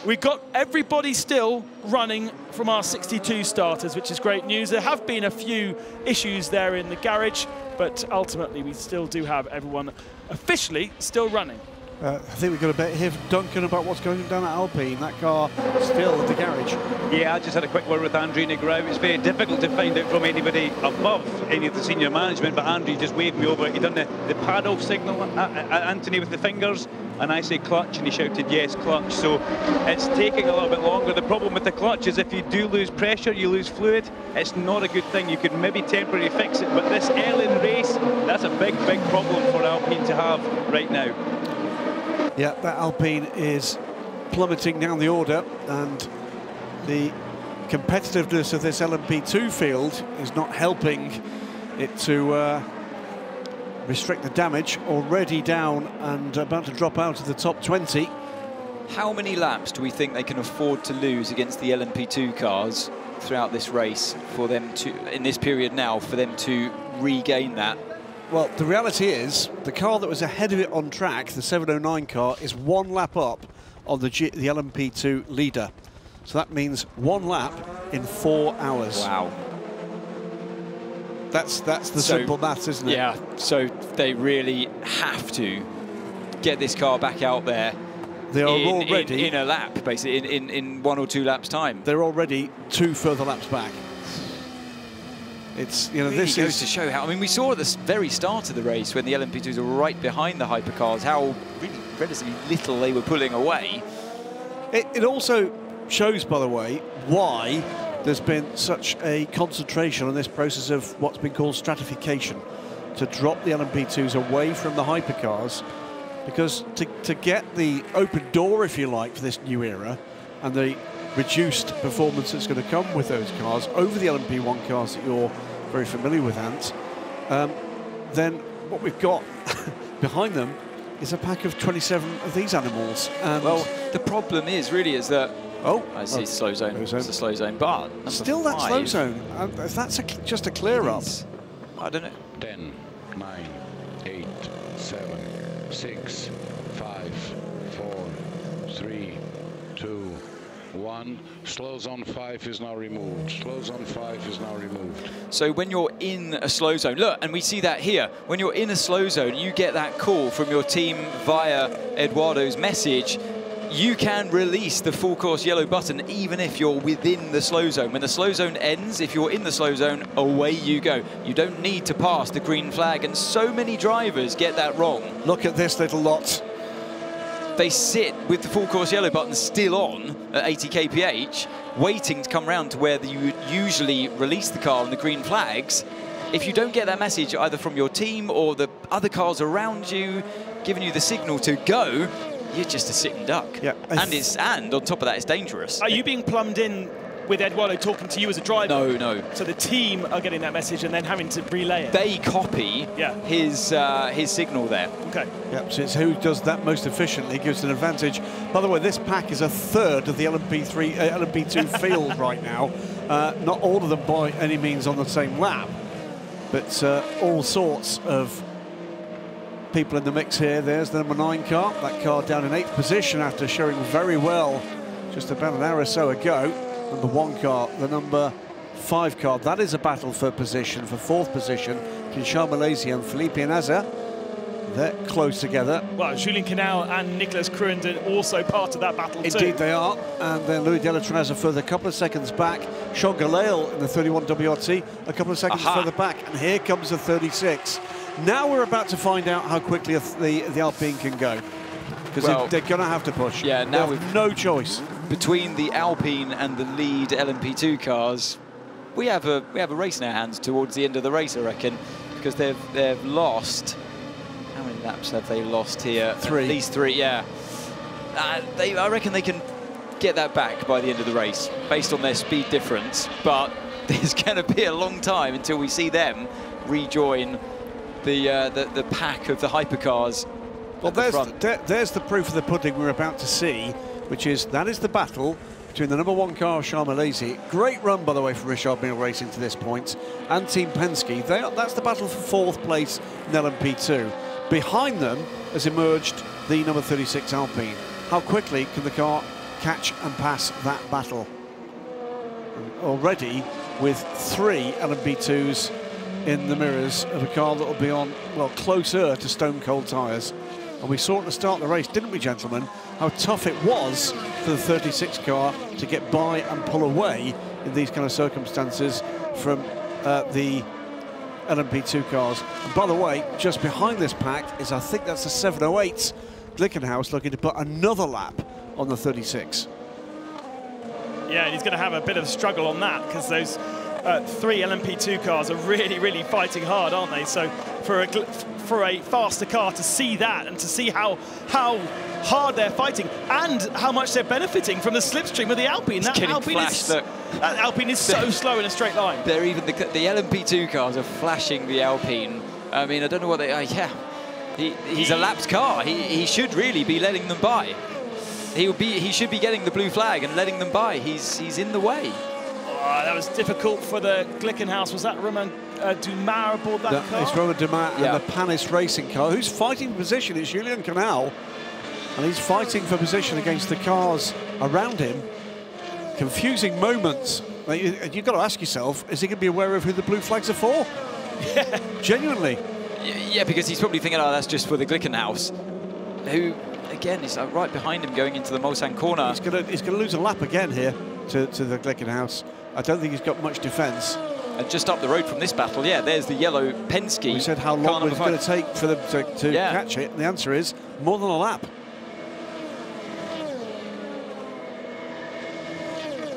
We've got everybody still running from our 62 starters, which is great news. There have been a few issues there in the garage, but ultimately we still do have everyone officially still running. I think we've got a bit here from Duncan about what's going on down at Alpine. That car still at the garage. Yeah, I just had a quick word with André Negrão. It's very difficult to find out from anybody above any of the senior management, but André just waved me over. He done the paddle signal at Anthony with the fingers, and I say clutch, and he shouted yes, clutch. So it's taking a little bit longer. The problem with the clutch is if you do lose pressure, you lose fluid. It's not a good thing. You could maybe temporarily fix it, but this early in the race, that's a big, big problem for Alpine to have right now. Yeah, that Alpine is plummeting down the order, and the competitiveness of this LMP2 field is not helping it to restrict the damage. Already down and about to drop out of the top 20. How many laps do we think they can afford to lose against the LMP2 cars throughout this race for them to, in this period now, for them to regain that. Well, the reality is, the car that was ahead of it on track, the 709 car, is 1 lap up on the LMP2 leader. So that means 1 lap in 4 hours. Wow. That's the simple maths, isn't it? Yeah, so they really have to get this car back out there. They are already in a lap, basically, in 1 or 2 laps' time. They're already 2 further laps back. It's, you know, really this goes to show how. I mean, we saw at the very start of the race when the LMP2s were right behind the hypercars, how really relatively little they were pulling away. It also shows, by the way, why there's been such a concentration on this process of what's been called stratification, to drop the LMP2s away from the hypercars, because to get the open door, if you like, for this new era and the reduced performance that's going to come with those cars over the LMP1 cars that you're very familiar with, Ant, then what we've got behind them is a pack of 27 of these animals. And well, the problem is that I see slow zone. It's a slow zone, but still that slow zone. If that's just a clear up, I don't know. 10, 9, 8, 7, 6, 5, 4, 3, 2, 1. Slow zone 5 is now removed. Slow zone 5 is now removed. So when you're in a slow zone, look, and we see that here, when you're in a slow zone, you get that call from your team via Eduardo's message. You can release the full course yellow button even if you're within the slow zone. When the slow zone ends, if you're in the slow zone, away you go. You don't need to pass the green flag, and so many drivers get that wrong. Look at this little lot. They sit with the full course yellow button still on at 80 kph, waiting to come round to where you would usually release the car on the green flags. If you don't get that message either from your team or the other cars around you giving you the signal to go, you're just a sitting duck. Yeah. And on top of that, it's dangerous. Are you being plumbed in with Eduardo talking to you as a driver? No, no. So the team are getting that message and then having to relay it? They copy his signal there. Okay. Yep, so it's who does that most efficiently gives an advantage. By the way, this pack is a third of the LMP2 field right now. Not all of them by any means on the same lap, but all sorts of people in the mix here. There's the number 9 car. That car down in 8th position after showing very well just about an hour or so ago. Number 1 car, the number 5 car. That is a battle for position, for 4th position, between Charles Malaysia and Felipe Nasr. They're close together. Well, Julien Canal and Nicolas Cruendon also part of that battle too. Indeed they are. And then Louis Delatraz a further couple of seconds back. Sean Galale in the 31 WRT a couple of seconds further back. And here comes the 36. Now we're about to find out how quickly the Alpine can go. Because they're going to have to push. Yeah, now we've no choice. Between the Alpine and the lead LMP2 cars, we have a race in our hands towards the end of the race, I reckon, because they've lost. How many laps have they lost here? 3. At least 3, yeah. I reckon they can get that back by the end of the race, based on their speed difference. But there's going to be a long time until we see them rejoin the pack of the hypercars. Well, there's the proof of the pudding we're about to see, which is that is the battle between the number 1 car, Charles Malaysia. Great run, by the way, from Richard Mille Racing to this point, and Team Penske. That's the battle for 4th place in LMP2. Behind them has emerged the number 36 Alpine. How quickly can the car catch and pass that battle? And already with 3 LMP2s in the mirrors of a car that will be on, well, closer to stone-cold tyres. And we saw at the start of the race, didn't we, gentlemen, how tough it was for the 36 car to get by and pull away in these kind of circumstances from the LMP2 cars. And by the way, just behind this pack is, I think that's the 708 Glickenhaus looking to put another lap on the 36. Yeah, and he's going to have a bit of a struggle on that because those 3 LMP2 cars are really, really fighting hard, aren't they? So for a faster car to see that and to see how hard they're fighting and how much they're benefiting from the slipstream of the Alpine. That Alpine is so slow in a straight line. They're even the LMP2 cars are flashing the Alpine. I mean, I don't know what they are. Yeah, he's a lapped car. He should really be letting them by. He should be getting the blue flag and letting them by. He's in the way. Oh, that was difficult for the Glickenhaus. Was that Romain Dumas aboard that car. It's Romain Dumas and the Panis racing car. Who's fighting for position? It's Julien Canal. And he's fighting for position against the cars around him. Confusing moments. You've got to ask yourself, is he going to be aware of who the blue flags are for? Yeah. Genuinely. Yeah, because he's probably thinking, oh, that's just for the Glickenhaus, who, again, is right behind him going into the Mulsanne corner. He's going to lose a lap again here to the Glickenhaus. I don't think he's got much defence. And just up the road from this battle, yeah, there's the yellow Penske. We said how long it's going to take for them to catch it, and the answer is more than a lap.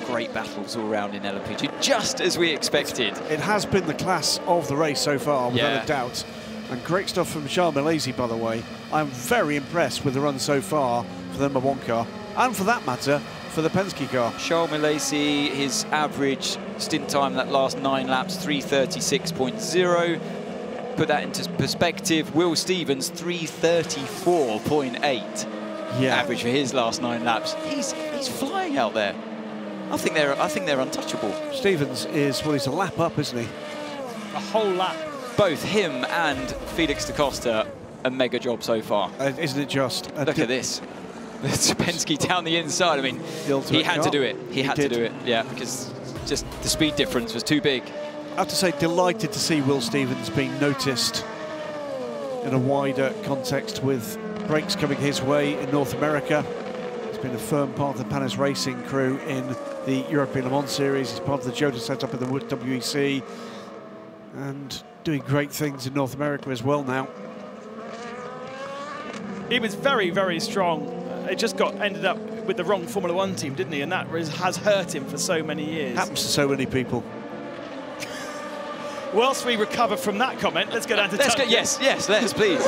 Great battles all round in LMP2, just as we expected. It has been the class of the race so far, without a doubt. And great stuff from Charles Milesi, by the way. I'm very impressed with the run so far for the number 1 car, and for that matter, for the Penske car. Charles Milesi, his average stint time that last 9 laps, 3:36.0. Put that into perspective, Will Stevens, 3:34.8. Yeah. Average for his last 9 laps. He's flying out there. I think they're untouchable. Stevens is, well, he's a lap up, isn't he? A whole lap. Both him and Felix da Costa, a mega job so far. Isn't it just? Look at this. There's Penske down the inside. I mean, he had to do it. He had to do it, yeah, because just the speed difference was too big. I have to say, delighted to see Will Stevens being noticed in a wider context with breaks coming his way in North America. He's been a firm part of the Panis racing crew in the European Le Mans Series. He's part of the Jota setup in the WEC and doing great things in North America as well now. He was very, very strong. It just ended up with the wrong Formula 1 team, didn't he? And that has hurt him for so many years. Happens to so many people. Whilst we recover from that comment, let's go down to Duncan. Yes, let's, please.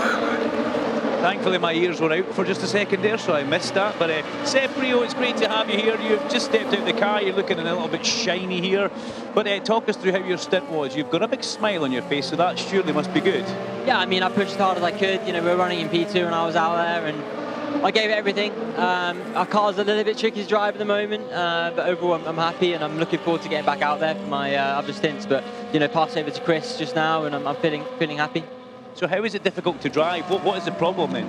Thankfully, my ears were out for just a second there, so I missed that. But Seb Brio, it's great to have you here. You've just stepped out of the car. You're looking a little bit shiny here. But talk us through how your stint was. You've got a big smile on your face, so that surely must be good. Yeah, I mean, I pushed as hard as I could. You know, we were running in P2 and I was out there, and I gave it everything. Our car's a little bit tricky to drive at the moment, but overall I'm happy, and I'm looking forward to getting back out there for my other stints. But, you know, passed over to Chris just now, and I'm feeling happy. So how is it difficult to drive? What is the problem then?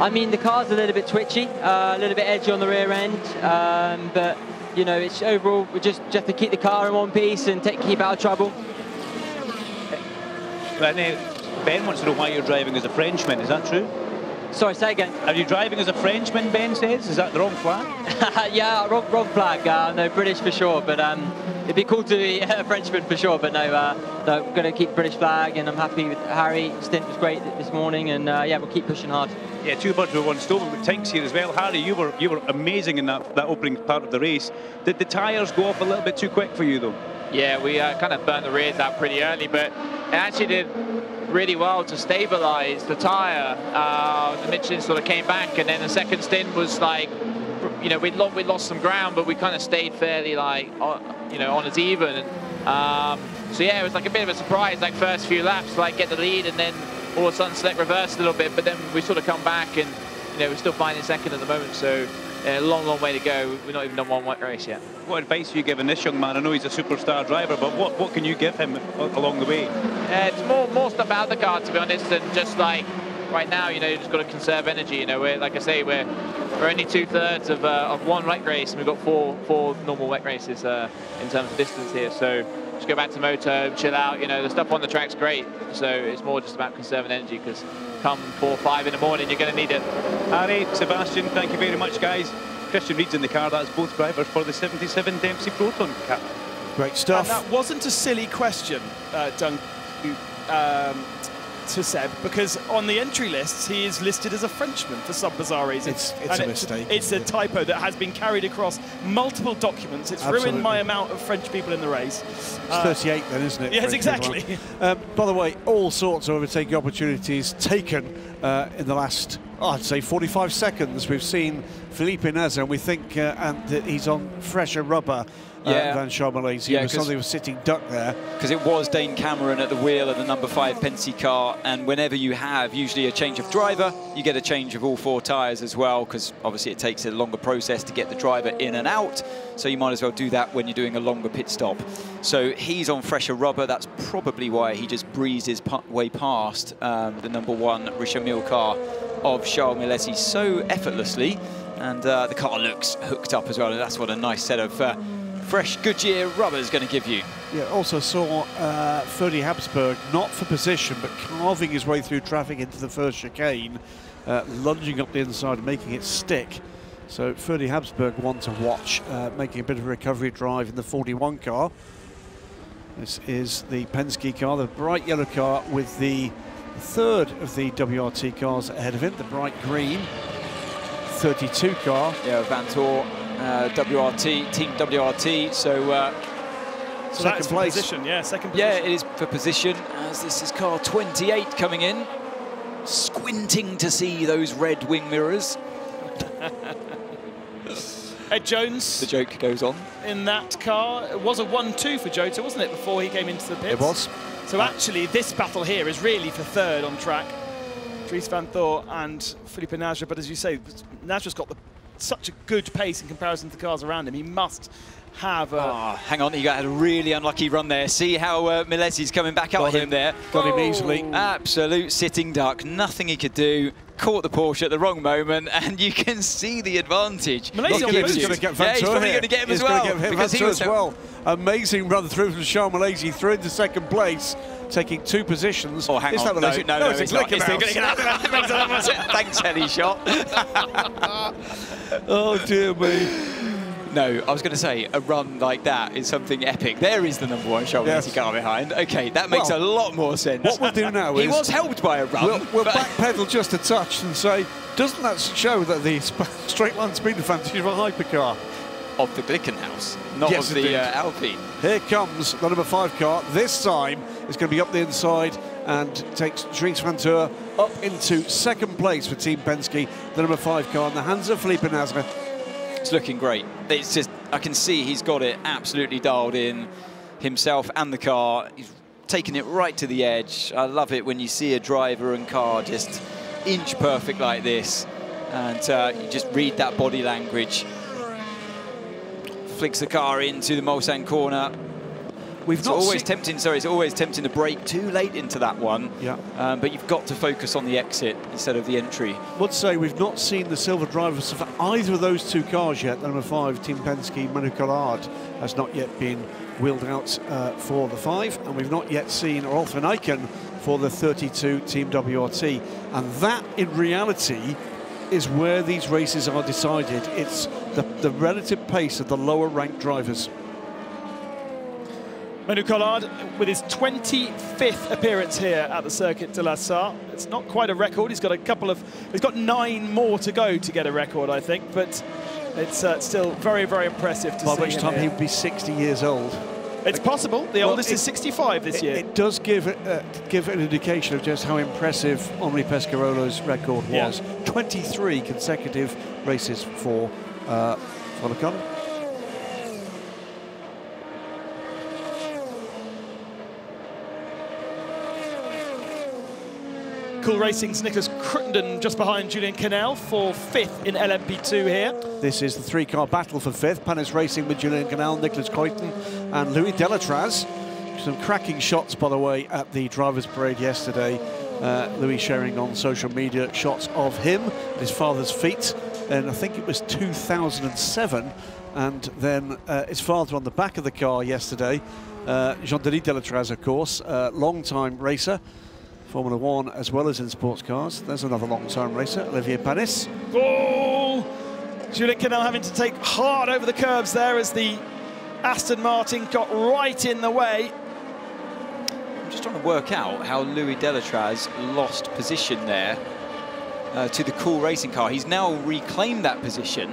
I mean, the car's a little bit twitchy, a little bit edgy on the rear end, but, you know, it's overall, we just have to keep the car in one piece and keep out of trouble. Ben wants to know why you're driving as a Frenchman, is that true? Sorry, say again. Are you driving as a Frenchman, Ben says? Is that the wrong flag? Yeah, wrong flag. No, British for sure, but it'd be cool to be a Frenchman for sure, but no, we're going to keep British flag, and I'm happy with Harry. Stint was great this morning, and yeah, we'll keep pushing hard. Yeah, 2 birds with 1 stone, but Tinks here as well. Harry, you were amazing in that opening part of the race. Did the tyres go off a little bit too quick for you, though? Yeah, we kind of burnt the rears out pretty early, but it actually did really well to stabilise the tyre. The Michelin sort of came back, and then the second stint was like, you know, we'd lost some ground, but we kind of stayed fairly like, you know, on as even. So yeah, it was like a bit of a surprise, like first few laps, like get the lead, and then all of a sudden select reverse a little bit, but then we sort of come back, and you know, we're still finding second at the moment. So a long way to go. We've not even done one wet race yet. What advice are you giving this young man? I know he's a superstar driver, but what can you give him along the way? It's more stuff out of the car, to be honest, than just like right now. You know, you just got to conserve energy. You know, like I say, we're only 2/3 of one wet race, and we've got four normal wet races in terms of distance here. So just go back to moto, chill out. You know, the stuff on the track's great. So it's more just about conserving energy, because come 4 or 5 in the morning, you're going to need it. Harry, Sebastian, thank you very much, guys. Christian Reed's in the car. That's both drivers for the 77 Dempsey Proton Cup. Great stuff. And that wasn't a silly question, Duncan, to Seb, because on the entry lists he is listed as a Frenchman for some bizarre reason. It's a mistake. It's a typo that has been carried across multiple documents. It's ruined my amount of French people in the race. It's 38 then, isn't it? Yes, exactly. By the way, all sorts of overtaking opportunities taken in the last, I'd say, 45 seconds. We've seen Felipe Nasr, and we think that he's on fresher rubber than Charles Milesi. Yeah, something was sitting duck there. Because it was Dane Cameron at the wheel of the number 5 Penske car, and whenever you have usually a change of driver, you get a change of all 4 tyres as well, because obviously it takes a longer process to get the driver in and out, so you might as well do that when you're doing a longer pit stop. So he's on fresher rubber. That's probably why he just breezed his way past the #1 Richemille car of Charles Milesi so effortlessly. And the car looks hooked up as well. And that's what a nice set of fresh Goodyear rubber is going to give you. Yeah, also saw Ferdy Habsburg, not for position, but carving his way through traffic into the first chicane, lunging up the inside and making it stick. So Ferdy Habsburg one to watch, making a bit of a recovery drive in the 41 car. This is the Penske car, the bright yellow car with the third of the WRT cars ahead of him, the bright green 32 car. Yeah, Vantor, WRT, Team WRT, so that's for position, yeah, second position. Yeah, it is for position, as this is car 28 coming in, squinting to see those red wing mirrors. Ed Jones. The joke goes on. In that car, it was a 1-2 for Jota, wasn't it, before he came into the pits? It was. So actually, this battle here is really for third on track. Dries van Thor and Felipe Nasr, but as you say, Nasr's got such a good pace in comparison to the cars around him. He must have a... hang on, he had a really unlucky run there. See how Milesi's coming back up him there. Got him easily. Absolute sitting duck, nothing he could do. Caught the Porsche at the wrong moment, and you can see the advantage. He's going to get Vantor. Yeah, he's probably going to get him as well. Because he was as well. Amazing run through from Charles Milesi, through into second place, taking 2 positions. Oh, hang on. No, it's not. Thanks, Ellie Shot. Oh, dear me. No, I was going to say, a run like that is something epic. There is the #1 Charles Milesi car behind. OK, that makes a lot more sense. What we'll do now is... He was helped by a run. We'll backpedal just a touch and say, doesn't that show that the straight line speed advantage of a hypercar? Of the Glickenhaus, not of the Alpine. Here comes the #5 car. This time it's going to be up the inside and takes Dries van Thor up into second place for Team Penske, the #5 car in the hands of Felipe Nasr. It's looking great. It's just, I can see he's got it absolutely dialed in, himself and the car. He's taken it right to the edge. I love it when you see a driver and car just inch perfect like this, and you just read that body language. Flicks the car into the Mulsanne corner. It's always tempting to brake too late into that one. Yeah. But you've got to focus on the exit instead of the entry. I would say we've not seen the silver drivers of either of those 2 cars yet. The #5 Team Penske, Manu Collard, has not yet been wheeled out for the 5, and we've not yet seen Rolf van Eycken for the 32 Team WRT. And that, in reality, is where these races are decided. It's the relative pace of the lower ranked drivers. Manu Collard with his 25th appearance here at the Circuit de la Sarthe. It's not quite a record. He's got 9 more to go to get a record, I think, but it's still very, very impressive to see. By which time he would be 60 years old. It's possible. The oldest is 65 this year. It does give an indication of just how impressive Henri Pescarolo's record was. 23 consecutive races for Collard. Cool Racing's Nicholas Crittenden just behind Julien Canal for 5th in LMP2 here. This is the 3-car battle for 5th. Panis Racing with Julien Canal, Nicholas Crittenden and Louis Delatraz. Some cracking shots, by the way, at the Drivers' Parade yesterday. Louis sharing on social media shots of him at his father's feet. And I think it was 2007. And then his father on the back of the car yesterday. Jean-Denis Delatraz, of course, long-time racer. Formula 1 as well as in sports cars. There's another long-time racer, Olivier Panis. Oh! Julien Canal having to take hard over the curbs there as the Aston Martin got right in the way. I'm just trying to work out how Louis Delatraz lost position there to the Cool Racing car. He's now reclaimed that position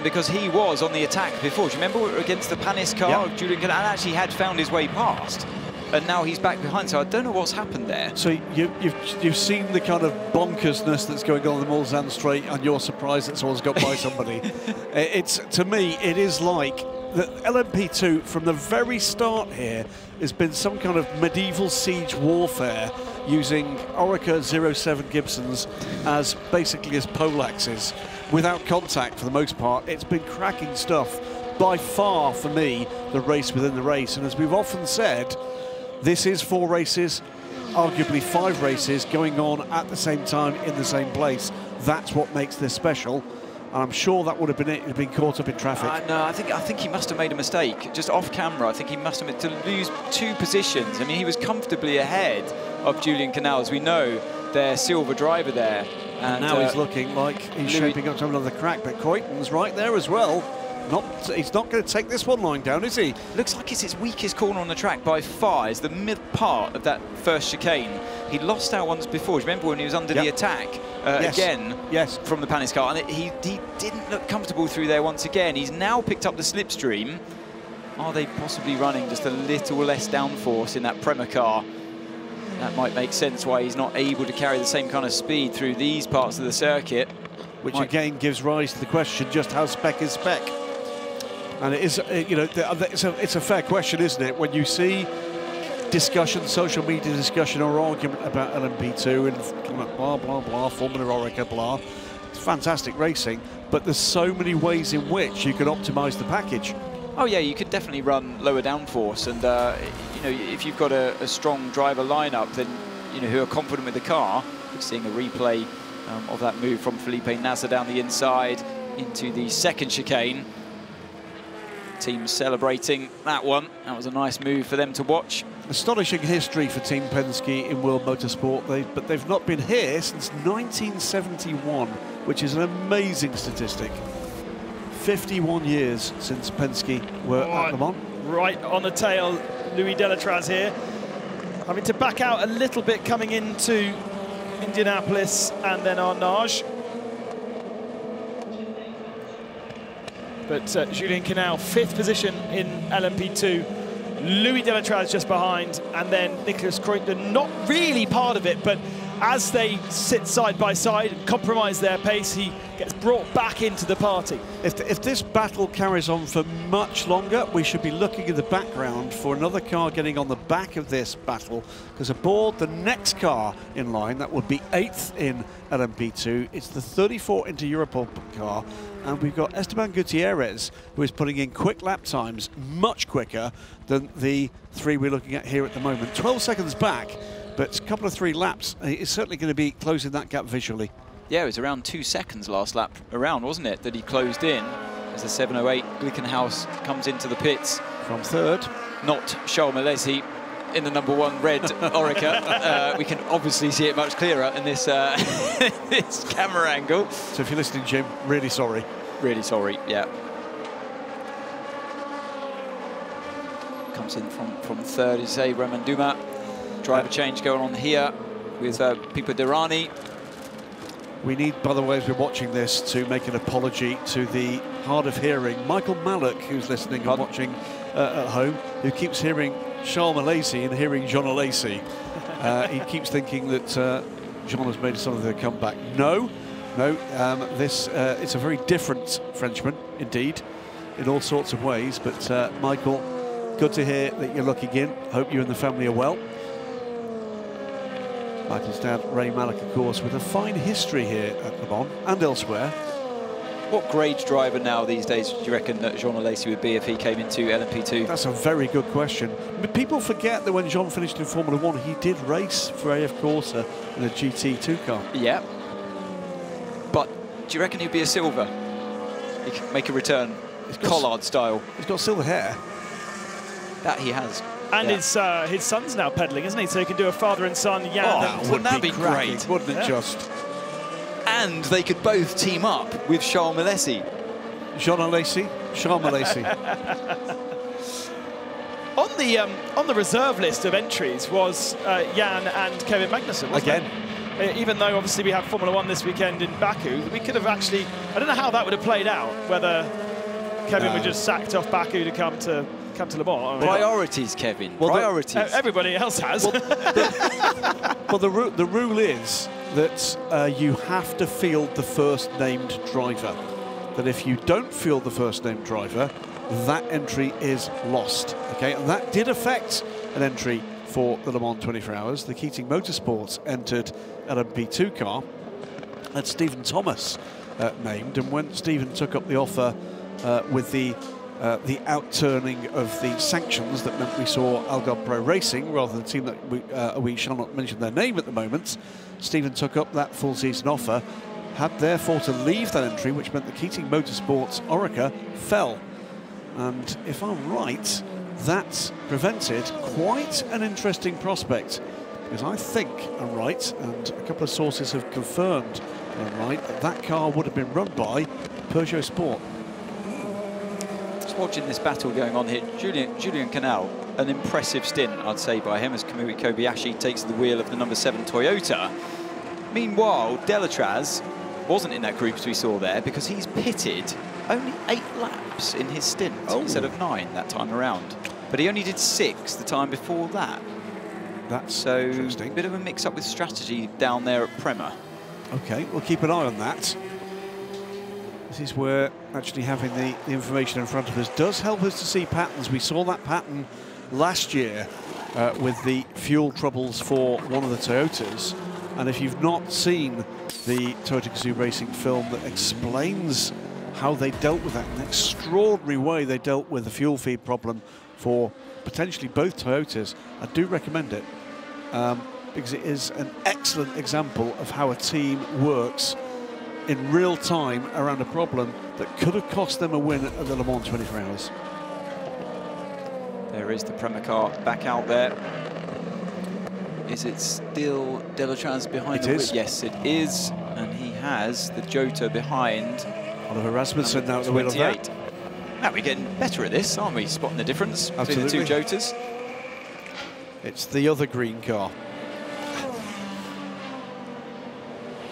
because he was on the attack before. Do you remember against the Panis car? Yep. Julien Canal actually had found his way past. And now he's back behind, so I don't know what's happened there. So you've seen the kind of bonkersness that's going on the Mulsanne straight, and you're surprised that someone's got by somebody. To me, it is like the LMP2 from the very start here has been some kind of medieval siege warfare using Orica 07 Gibsons as basically as pole axes without contact for the most part. It's been cracking stuff. by far, for me, the race within the race. And as we've often said, this is 4 races, arguably 5 races going on at the same time in the same place. That's what makes this special. And I'm sure that would have been it. He'd been caught up in traffic. No, I think he must have made a mistake. Just off camera, I think he must have made, to lose 2 positions. I mean, he was comfortably ahead of Julian Canals. We know their silver driver there. And now he's looking like he's shaping up to another crack, but Coyton's right there as well. He's not going to take this one lying down, is he? Looks like it's his weakest corner on the track by far. It's the mid part of that first chicane. He lost out once before. Do you remember when he was under the attack again from the Panis car? And he didn't look comfortable through there once again. He's now picked up the slipstream. Are they possibly running just a little less downforce in that Prema car? That might make sense why he's not able to carry the same kind of speed through these parts of the circuit. Which again gives rise to the question, just how spec is spec? And it is, you know, it's a fair question, isn't it? When you see discussion, social media discussion or argument about LMP2 and blah, blah, blah, Formula Oreca, blah. It's fantastic racing, but there's so many ways in which you can optimise the package. Oh yeah, you could definitely run lower downforce, and you know, if you've got a strong driver lineup, then you know who are confident with the car. We're seeing a replay of that move from Felipe Nasr down the inside into the second chicane. Team celebrating that one. That was a nice move for them to watch. Astonishing history for Team Penske in World Motorsport, but they've not been here since 1971, which is an amazing statistic. 51 years since Penske were at Le Mans. Right on the tail, Louis Delatraz here. Having to back out a little bit coming into Indianapolis and then Arnage. But Julien Canal, 5th position in LMP2. Louis Delatraz just behind, and then Nicolas Coyton, not really part of it, but as they sit side by side and compromise their pace, he gets brought back into the party. If this battle carries on for much longer, we should be looking in the background for another car getting on the back of this battle, because aboard the next car in line, that would be 8th in LMP2, it's the 34 Inter Europol car, and we've got Esteban Gutierrez, who is putting in quick lap times, much quicker than the 3 we're looking at here at the moment. 12 seconds back, but a couple of 3 laps, he's certainly going to be closing that gap visually. Yeah, it was around 2 seconds last lap around, wasn't it, that he closed in as the 708 Glickenhaus comes into the pits. From 3rd. Not Charles Malesi in the #1 red Oreca. We can obviously see it much clearer in this, this camera angle. So if you're listening, Jim, really sorry. Really sorry, yeah. Comes in from 3rd, you say, Roman Duma. Driver change going on here with Pipo Derani. We need, by the way, as we're watching this, to make an apology to the hard of hearing Michael Mallock, who's listening and watching at home, who keeps hearing Charles Malesi and hearing Jean Alesi. He keeps thinking that Jean has made something of a comeback. No, it's a very different Frenchman, indeed, in all sorts of ways. But Michael, good to hear that you're looking in. Hope you and the family are well. Michael's dad, Ray Mallock, of course, with a fine history here at Le Mans and elsewhere. What grade driver now these days do you reckon that Jean Alesi would be if he came into LMP2? That's a very good question. But people forget that when Jean finished in Formula 1, he did race for AF Corsa in a GT2 car. Yeah. But do you reckon he'd be a silver? He could make a return, Collard style. He's got silver hair. That he has. And his son's now pedaling, isn't he? So he can do a father and son. Yeah, wouldn't that be great? Wouldn't it just? And they could both team up with Charles Malesi. Jean Alesi, Charles Malesi. On the reserve list of entries was Jan and Kevin Magnussen, wasn't it? Even though obviously we have Formula 1 this weekend in Baku, we could have actually, I don't know how that would have played out, whether Kevin would just sacked off Baku to come to Le Mans. Priorities, Kevin. Well, priorities. Everybody else has. Well, the rule is that you have to field the first named driver. That if you don't field the first named driver, that entry is lost. Okay, and that did affect an entry for the Le Mans 24 Hours. The Keating Motorsports entered LMP2 car, and Stephen Thomas named. And when Stephen took up the offer with the the outturning of the sanctions that meant we saw Algarve Pro Racing, rather than the team that we shall not mention their name at the moment. Stephen took up that full season offer, had therefore to leave that entry, which meant the Keating Motorsports Orica fell. And if I'm right, that prevented quite an interesting prospect, because I think I'm right, and a couple of sources have confirmed I'm right, that car would have been run by Peugeot Sport. Just watching this battle going on here, Julien Canal, an impressive stint, I'd say, by him as Kamui Kobayashi takes the wheel of the number 7 Toyota. Meanwhile, Delatraz wasn't in that group as we saw there, because he's pitted only 8 laps in his stint instead of 9 that time around. But he only did 6 the time before that. That's so interesting. A bit of a mix-up with strategy down there at Prema. Okay, we'll keep an eye on that. This is where actually having the information in front of us does help us to see patterns. We saw that pattern last year with the fuel troubles for one of the Toyotas. And if you've not seen the Toyota Gazoo Racing film that explains how they dealt with that, in an extraordinary way they dealt with the fuel feed problem for potentially both Toyotas, I do recommend it. Because it is an excellent example of how a team works in real time around a problem that could have cost them a win at the Le Mans 24 Hours. There is the Prema car back out there. Is it still Delatraz behind? It is. Yes, it is. And he has the Jota behind. Oliver Rasmussen now at the wheel of that. Now we're getting better at this, aren't we? Spotting the difference between the two Jotas. It's the other green car.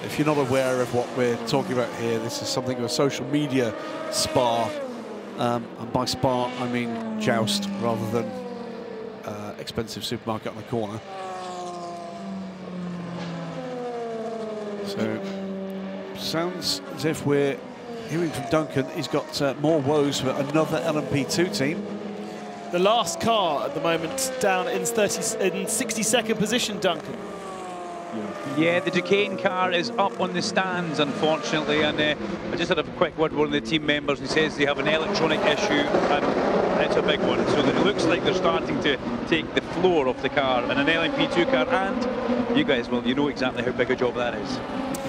If you're not aware of what we're talking about here, this is something of a social media spa. And by spa, I mean joust rather than expensive supermarket on the corner. So, sounds as if we're hearing from Duncan. He's got more woes for another LMP2 team. The last car at the moment down in 62nd position, Duncan. Yeah, the Duquesne car is up on the stands, unfortunately, and I just had a quick word with one of the team members. He says they have an electronic issue, and it's a big one. So it looks like they're starting to take the floor off the car, and an LMP2 car, and you guys, well, you know exactly how big a job that is.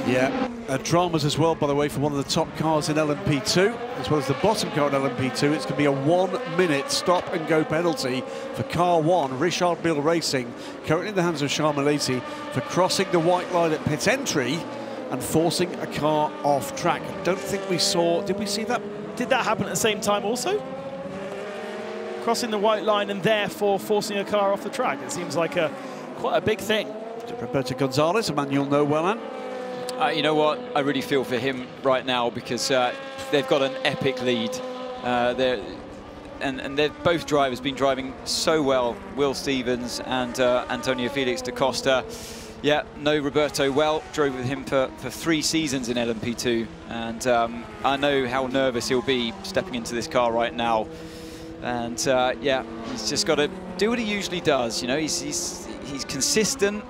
Yeah, dramas as well, by the way, for one of the top cars in LMP2, as well as the bottom car in LMP2. It's going to be a 1-minute stop-and-go penalty for car 1, Richard Mille Racing, currently in the hands of Charles Milesi, for crossing the white line at pit entry and forcing a car off track. I don't think we saw... Did we see that? Did that happen at the same time also? Crossing the white line and therefore forcing a car off the track. It seems like quite a big thing. Roberto Gonzalez, a man you'll know well, Anne. You know what? I really feel for him right now, because they've got an epic lead. And they've both drivers been driving so well. Will Stevens and Antonio Felix da Costa. Yeah, no Roberto well. Drove with him for 3 seasons in LMP2. And I know how nervous he'll be stepping into this car right now. And yeah, he's just got to do what he usually does. You know, he's consistent.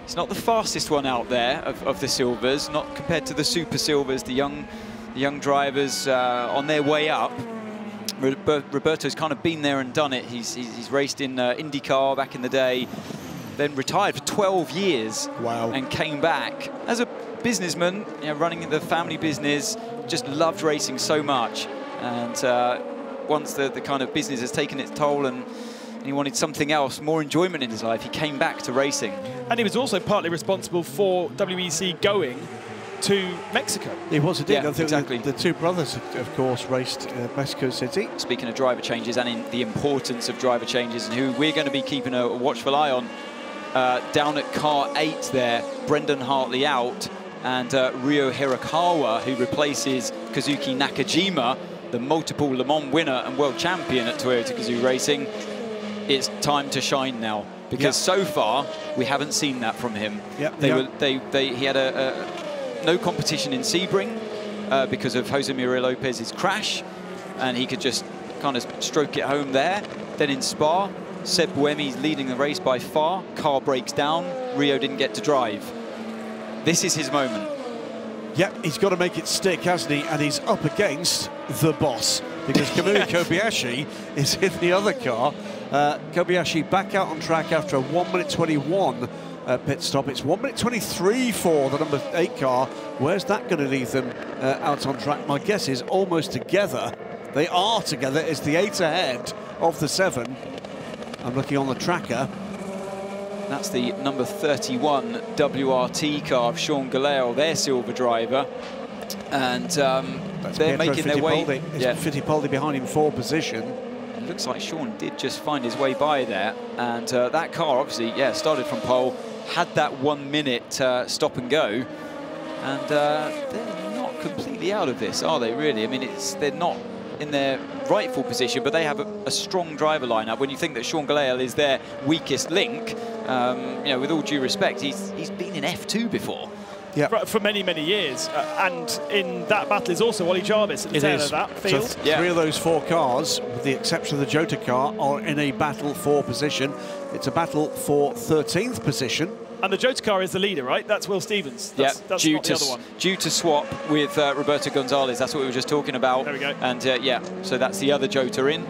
He's not the fastest one out there of the Silvers, not compared to the Super Silvers, the young drivers on their way up. Roberto's kind of been there and done it. He's raced in IndyCar back in the day, then retired for 12 years. Wow. And came back as a businessman, you know, running the family business, just loved racing so much. And once the kind of business has taken its toll and he wanted something else, more enjoyment in his life, he came back to racing. And he was also partly responsible for WEC going to Mexico. He was indeed. Yeah, exactly. The two brothers, of course, raced Mexico City. Speaking of driver changes and in the importance of driver changes, and who we're going to be keeping a watchful eye on, down at car 8 there, Brendan Hartley out, and Ryo Hirakawa, who replaces Kazuki Nakajima, the multiple Le Mans winner and world champion at Toyota Gazoo Racing. It's time to shine now, because so far we haven't seen that from him. He had no competition in Sebring because of Jose Maria Lopez's crash, and he could just kind of stroke it home there. Then in Spa, Seb Buemi's leading the race by far. Car breaks down. Rio didn't get to drive. This is his moment. Yep, he's got to make it stick, hasn't he? And he's up against the boss. because Kamui Kobayashi is in the other car. Kobayashi back out on track after a 1:21 pit stop. It's 1:23 for the number 8 car. Where's that going to leave them out on track? My guess is almost together. They are together. It's the 8 ahead of the 7. I'm looking on the tracker. That's the number 31 WRT car of Sean Galeo, their silver driver. And they're making their way. Fittipaldi behind him for position. It looks like Sean did just find his way by there. And that car, obviously, started from pole, had that 1 minute stop and go. And they're not completely out of this, are they, really? I mean, they're not in their rightful position, but they have a strong driver lineup. When you think that Sean Galeo is their weakest link, with all due respect, he's been in F2 before. For many, many years. And in that battle is also Ollie Jarvis at the tail of that field. So 3 of those 4 cars, with the exception of the Jota car, are in a battle for position. It's a battle for 13th position. And the Jota car is the leader, right? That's Will Stevens. That's due not the other one. Due to swap with Roberto Gonzalez. That's what we were just talking about. There we go. And so that's the other Jota in.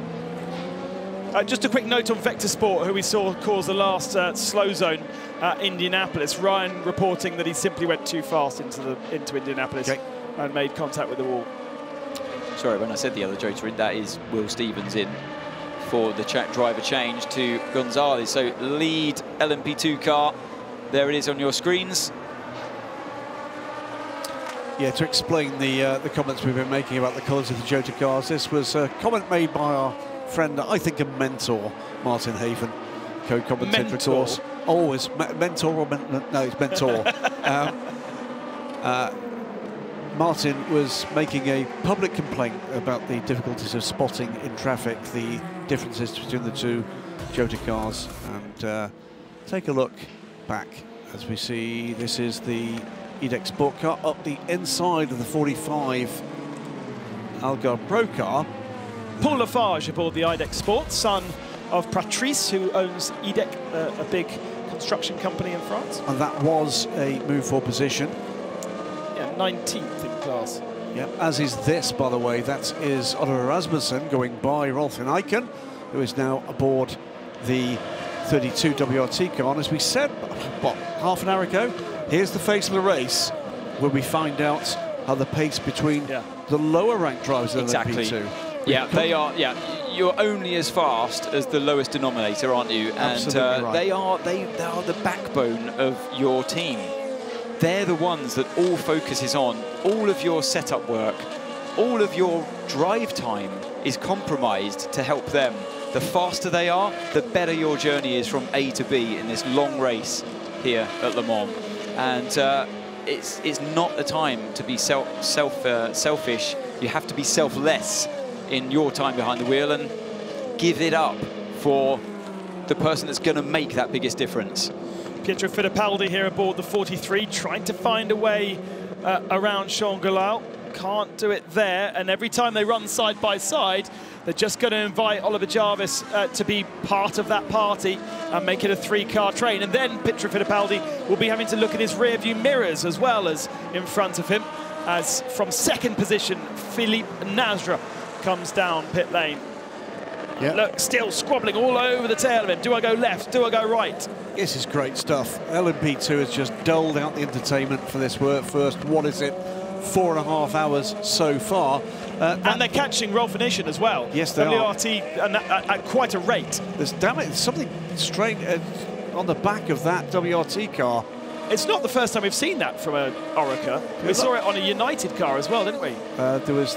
Just a quick note on Vector Sport, who we saw cause the last slow zone at Indianapolis. Ryan reporting that he simply went too fast into Indianapolis and made contact with the wall. Sorry, when I said the other Jota in, that is Will Stevens in for the driver change to Gonzalez. So lead LMP2 car. There it is on your screens. Yeah, to explain the comments we've been making about the colours of the Jota cars, this was a comment made by our friend, I think a mentor, Martin Haven, co-commentator, of course. Always mentor or no, it's mentor. Martin was making a public complaint about the difficulties of spotting in traffic, the differences between the 2 Jota cars, and take a look back as we see this is the EDEC Sport car up the inside of the 45 Algarve Pro car. Paul Lafarge aboard the IDEC Sport, son of Patrice, who owns IDEC, a big construction company in France. And that was a move for position. Yeah, 19th in class. Yeah, as is this, by the way. That is Oliver Rasmussen going by Rolf Eichen, who is now aboard the 32 WRT car. And as we said, what, half an hour ago, here's the face of the race, where we find out how the pace between the lower ranked drivers in the P2. Yeah, they are. Yeah, you're only as fast as the lowest denominator, aren't you? And right. they are the backbone of your team. They're the ones that all focuses on. All of your setup work, all of your drive time is compromised to help them. The faster they are, the better your journey is from A to B in this long race here at Le Mans. And it's not the time to be selfish. You have to be selfless in your time behind the wheel and give it up for the person that's going to make that biggest difference. Pietro Fittipaldi here aboard the 43, trying to find a way around Sean Galeo. Can't do it there, and every time they run side by side, they're just going to invite Oliver Jarvis to be part of that party and make it a 3-car train. And then Pietro Fittipaldi will be having to look in his rear-view mirrors as well as in front of him, as from 2nd position, Philippe Nasra comes down pit lane. Look, still squabbling all over the tail of him. Do I go left? Do I go right? This is great stuff. LMP2 has just doled out the entertainment for this first, what is it, 4.5 hours so far. And they're catching Rolf Eichen as well. Yes, they WRT at quite a rate. There's something strange on the back of that WRT car. It's not the first time we've seen that from a Oreca. We saw it on a United car as well, didn't we? There was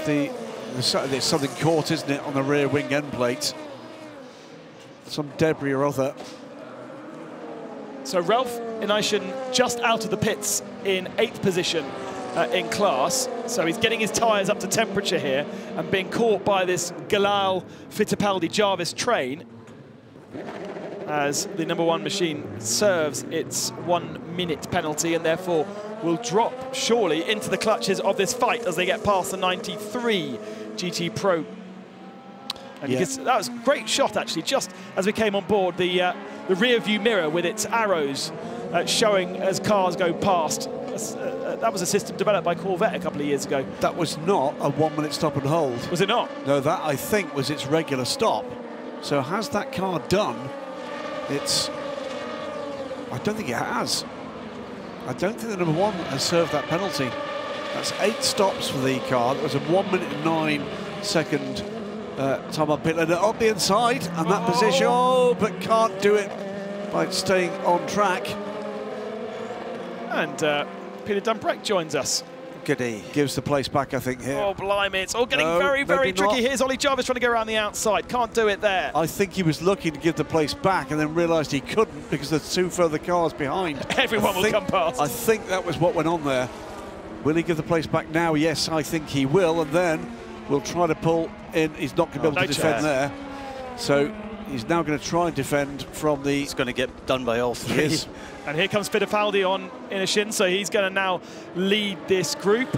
there's something caught, isn't it, on the rear wing end plate? Some debris or other. So Rolf Eichen just out of the pits in 8th position in class. So he's getting his tyres up to temperature here and being caught by this Galeo Fittipaldi Jarvis train as the number 1 machine serves its 1 minute penalty and therefore will drop surely into the clutches of this fight as they get past the 93 GT Pro. And that was a great shot, actually, just as we came on board. The rear view mirror with its arrows showing as cars go past that was a system developed by Corvette a couple of years ago. That was not a 1 minute stop and hold. Was it not? No, that I think was its regular stop. So has that car done its... I don't think it has. I don't think the number 1 has served that penalty. That's 8 stops for the car. That was a 1 minute and 9 second time on pit lane up the inside, and that position, but can't do it by staying on track. And Peter Dumbrek joins us. Goody. Gives the place back, I think, here. Oh, blimey, it's all getting very, very tricky. Here's Ollie Jarvis trying to go around the outside. Can't do it there. I think he was looking to give the place back and then realised he couldn't because there's 2 further cars behind. Everyone will come past. I think that was what went on there. Will he give the place back now? Yes, I think he will, and then we'll try to pull in. He's not going to be able to defend there. So he's now going to try and defend from the... It's going to get done by all 3. And here comes Fittipaldi on Inishin, so he's going to now lead this group.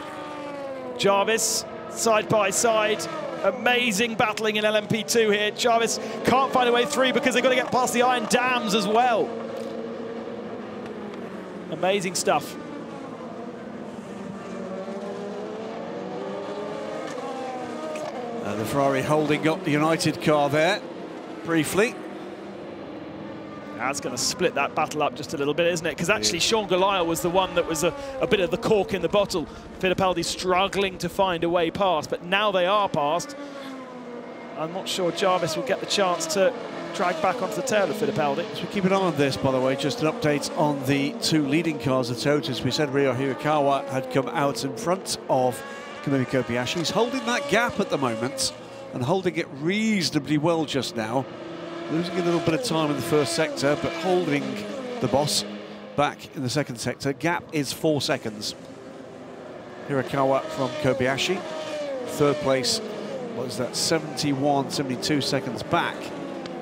Jarvis, side by side. Amazing battling in LMP2 here. Jarvis can't find a way through because they've got to get past the iron dams as well. Amazing stuff. The Ferrari holding up the United car there, briefly. That's going to split that battle up just a little bit, isn't it? Because actually Sean Goliath was the one that was a bit of the cork in the bottle. Fittipaldi struggling to find a way past, but now they are past. I'm not sure Jarvis will get the chance to drag back onto the tail of Fittipaldi. So keep an eye on this, by the way, just an update on the 2 leading cars at Toyotas. We said Ryo Hirakawa had come out in front of Kamui Kobayashi. He's holding that gap at the moment and holding it reasonably well just now. Losing a little bit of time in the first sector, but holding the boss back in the second sector. Gap is 4 seconds. Hirakawa from Kobayashi. Third place, what is that, 72 seconds back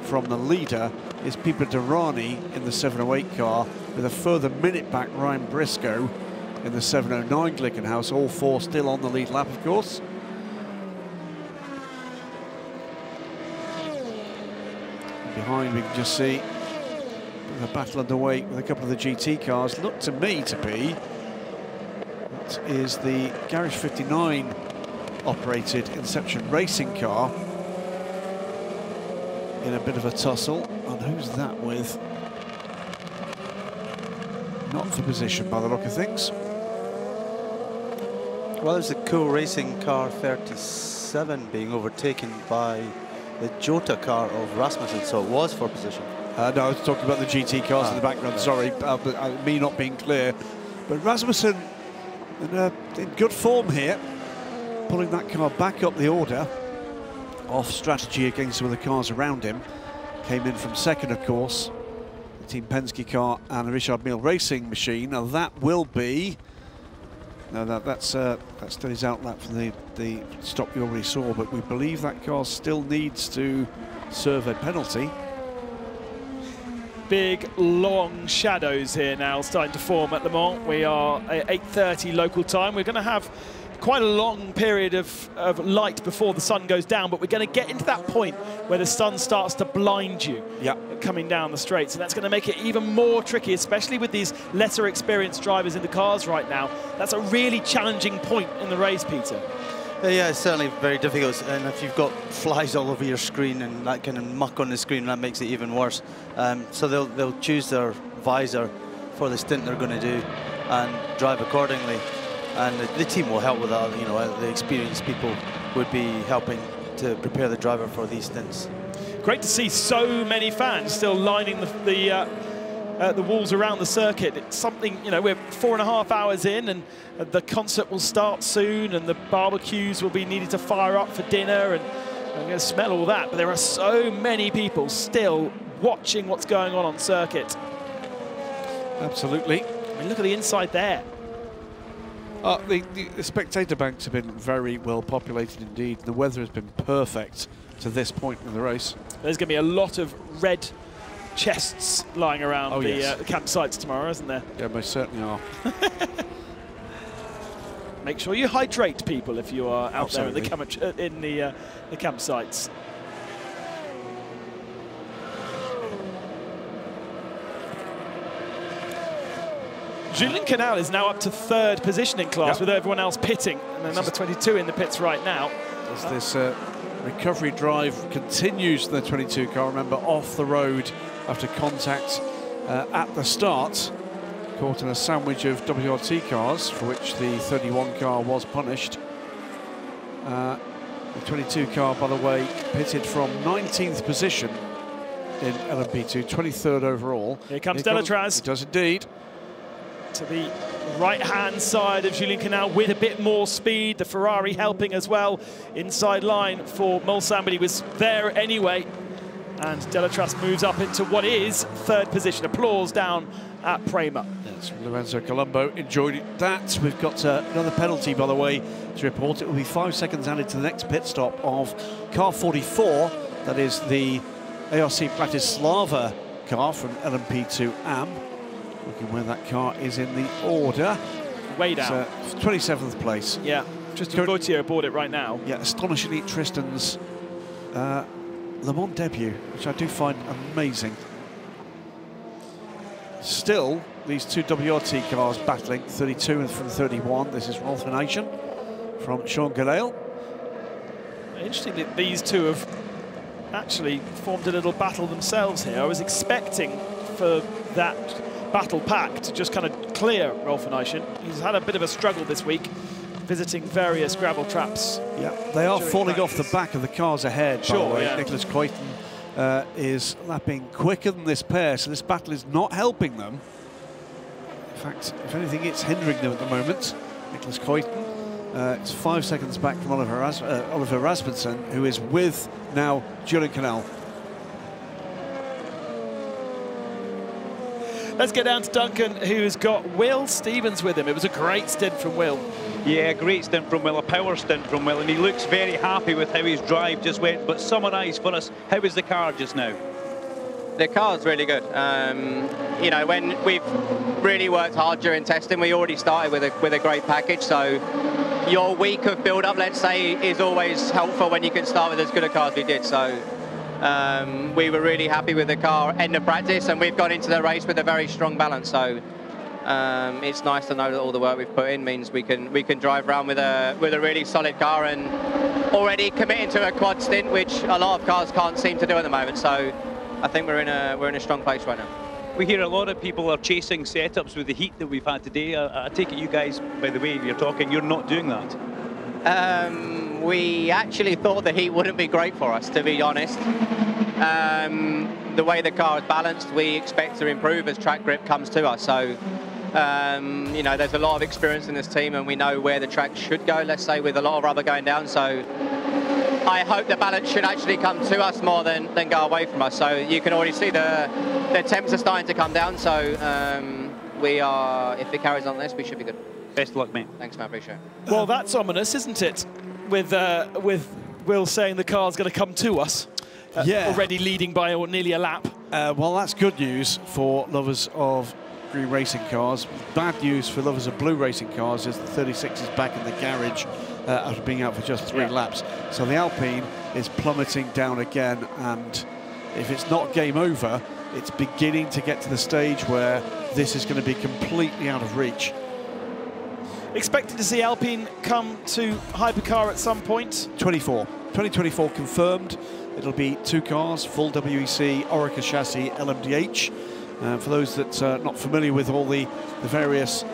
from the leader is Pipa Durrani in the 708 car, with a further minute back Ryan Briscoe in the 709 Glickenhaus, all 4 still on the lead lap, of course. Behind, we can just see the battle underway with a couple of the GT cars. Look to me to be, that is the Garage 59 operated Inception racing car in a bit of a tussle. And who's that with? Not for position by the look of things. Well, there's a cool racing car 37 being overtaken by the Jota car of Rasmussen, so it was for position. No, I was talking about the GT cars in the background, sorry, me not being clear. But Rasmussen in good form here, pulling that car back up the order, off strategy against some of the cars around him. Came in from second, of course, the Team Penske car and the Richard Mille Racing machine. Now that will be... No, that's his outlap from the stop you already saw, but we believe that car still needs to serve a penalty. Big, long shadows here now starting to form at Le Mans. We are at 8:30 local time. We're going to have quite a long period of light before the sun goes down, but we're going to get into that point where the sun starts to blind you coming down the straights, and that's going to make it even more tricky, especially with these lesser experienced drivers in the cars right now. That's a really challenging point in the race, Peter. Yeah, it's certainly very difficult, and if you've got flies all over your screen and that kind of muck on the screen, that makes it even worse. So they'll choose their visor for the stint they're going to do and drive accordingly. And the team will help with that. You know, the experienced people would be helping to prepare the driver for these stints. Great to see so many fans still lining the walls around the circuit. It's something, you know, we're 4.5 hours in, and the concert will start soon, and the barbecues will be needed to fire up for dinner, and I'm going to smell all that. But there are so many people still watching what's going on circuit. Absolutely. I mean, look at the inside there. The spectator banks have been very well populated indeed. The weather has been perfect to this point in the race. There's going to be a lot of red chests lying around the campsites tomorrow, isn't there? Yeah, most certainly are. Make sure you hydrate, people, if you are out there in the campsites. Julien Canal is now up to 3rd position in class, with everyone else pitting, and then number 22 in the pits right now. As this recovery drive continues the 22 car, remember, off the road after contact at the start, caught in a sandwich of WRT cars, for which the 31 car was punished. The 22 car, by the way, pitted from 19th position in LMP2, 23rd overall. Here comes Delatraz. It does indeed. To the right-hand side of Julien Canal with a bit more speed. The Ferrari helping as well. Inside line for Mulsanne, but he was there anyway. And Delatraz moves up into what is 3rd position. Applause down at Prema. Yes, Lorenzo Colombo enjoyed that. We've got another penalty, by the way, to report. It will be 5 seconds added to the next pit stop of car 44. That is the ARC Bratislava car from LMP2 AM. Looking where that car is in the order. Way down. 27th place. Yeah, just Gautier aboard it right now. Yeah, astonishingly Tristan's Le Mans debut, which I do find amazing. Still, these two WRT cars battling, 32 and from 31. This is Rolf Nation from Sean Gallale. Interesting that these two have actually formed a little battle themselves here. I was expecting for that battle pack to just kind of clear Rolf Nation. He's had a bit of a struggle this week, visiting various gravel traps. Yeah, they are falling off the back of the cars ahead. Sure, by the way. yeah. Nicholas Coyton is lapping quicker than this pair, so this battle is not helping them. In fact, if anything, it's hindering them at the moment. Nicholas Coyton is 5 seconds back from Oliver Rasmussen, who is with now Julien Canal. Let's get down to Duncan, who's got Will Stevens with him. It was a great stint from Will. Yeah, great stint from Will, a power stint from Will, and he looks very happy with how his drive just went. But summarise for us, how is the car just now? The car's really good. You know, when we've really worked hard during testing, we already started with a great package. So your week of build-up, let's say, is always helpful when you can start with as good a car as we did. So we were really happy with the car end of practice, and we've gone into the race with a very strong balance. So it's nice to know that all the work we've put in means we can drive around with a really solid car, and already committing to a quad stint, which a lot of cars can't seem to do at the moment. So I think we're in a strong place right now. We hear a lot of people are chasing setups with the heat that we've had today. I take it you guys, by the way, you're not doing that. We actually thought the heat wouldn't be great for us, to be honest. The way the car is balanced, we expect to improve as track grip comes to us. So, you know, there's a lot of experience in this team, and we know where the track should go, let's say, with a lot of rubber going down. So I hope the balance should actually come to us more than go away from us. So you can already see the temps are starting to come down. So if it carries on this, we should be good. Best of luck, mate. Thanks, man. Appreciate it. Well, that's ominous, isn't it? With Will saying the car's going to come to us. Yeah. Already leading by nearly a lap. Well, that's good news for lovers of green racing cars. Bad news for lovers of blue racing cars is the 36 is back in the garage after being out for just 3 laps. So the Alpine is plummeting down again, and if it's not game over, it's beginning to get to the stage where this is going to be completely out of reach. Expected to see Alpine come to Hypercar at some point? 2024 confirmed. It'll be 2 cars, full WEC, Orica chassis, LMDH. For those that are not familiar with all the various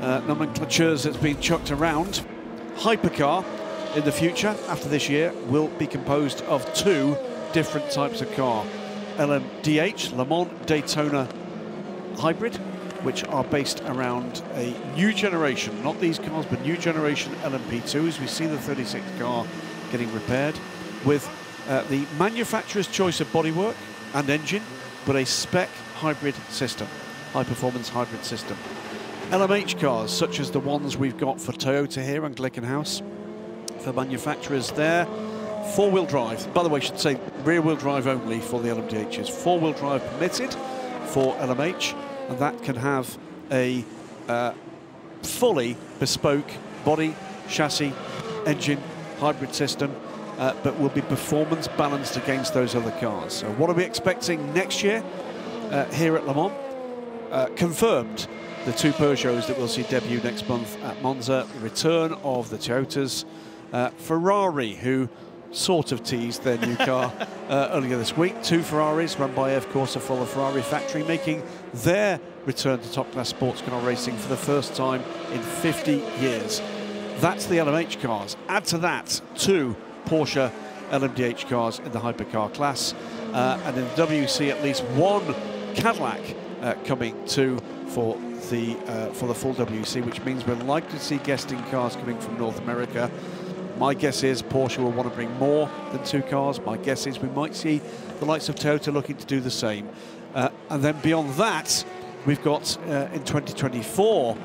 nomenclatures that's been chucked around, Hypercar in the future, after this year, will be composed of 2 different types of car. LMDH, Le Mans Daytona Hybrid, which are based around a new generation, not these cars, but new generation LMP2s. We see the 36 car getting repaired with the manufacturer's choice of bodywork and engine, but a spec hybrid system, high-performance hybrid system. LMH cars, such as the ones we've got for Toyota here and Glickenhaus, for manufacturers there, 4-wheel drive. By the way, I should say rear-wheel drive only for the LMDHs. 4-wheel drive permitted for LMH, and that can have a fully bespoke body, chassis, engine, hybrid system, but will be performance balanced against those other cars. So what are we expecting next year here at Le Mans? Confirmed the two Peugeots that we'll see debut next month at Monza, the return of the Toyotas, Ferrari, who sort of teased their new car earlier this week. Two Ferraris run by, of course, a full Ferrari factory, making their return to top-class sports car racing for the first time in 50 years. That's the LMH cars. Add to that two Porsche LMDH cars in the hypercar class, and in the WC at least one Cadillac coming too for the full WC, which means we're likely to see guesting cars coming from North America. My guess is Porsche will want to bring more than two cars. My guess is we might see the likes of Toyota looking to do the same. And then beyond that, we've got in 2024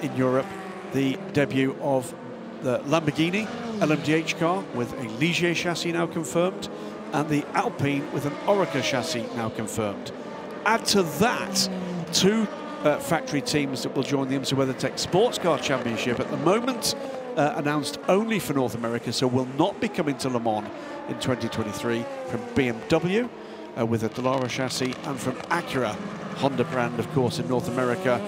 in Europe the debut of the Lamborghini LMDH car with a Ligier chassis now confirmed, and the Alpine with an Oreca chassis now confirmed. Add to that two factory teams that will join the IMSA WeatherTech Sports Car Championship, at the moment announced only for North America, so will not be coming to Le Mans in 2023, from BMW with a Dallara chassis, and from Acura, Honda brand, of course, in North America,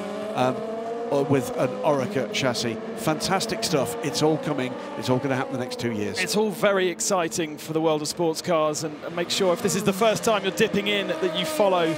with an Oreca chassis. Fantastic stuff. It's all coming. It's all going to happen the next 2 years. It's all very exciting for the world of sports cars, and make sure if this is the first time you're dipping in that you follow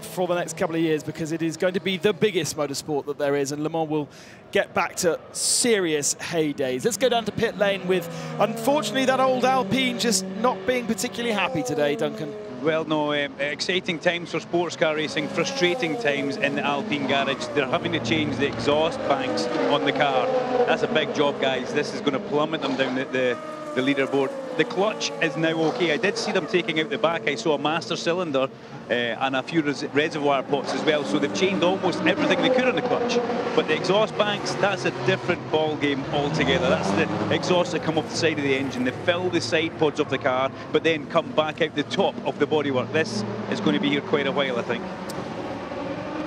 for the next couple of years, because it is going to be the biggest motorsport that there is, and Le Mans will get back to serious heydays. Let's go down to pit lane with, unfortunately, that old Alpine just not being particularly happy today, Duncan. Well, no, exciting times for sports car racing, frustrating times in the Alpine garage. They're having to change the exhaust banks on the car. That's a big job, guys. This is going to plummet them down the leaderboard. The clutch is now okay. I did see them taking out the back. I saw a master cylinder and a few reservoir pots as well. So they've changed almost everything they could on the clutch. But the exhaust banks, that's a different ball game altogether. That's the exhaust that come off the side of the engine. They fill the side pods of the car, but then come back out the top of the bodywork. This is going to be here quite a while, I think.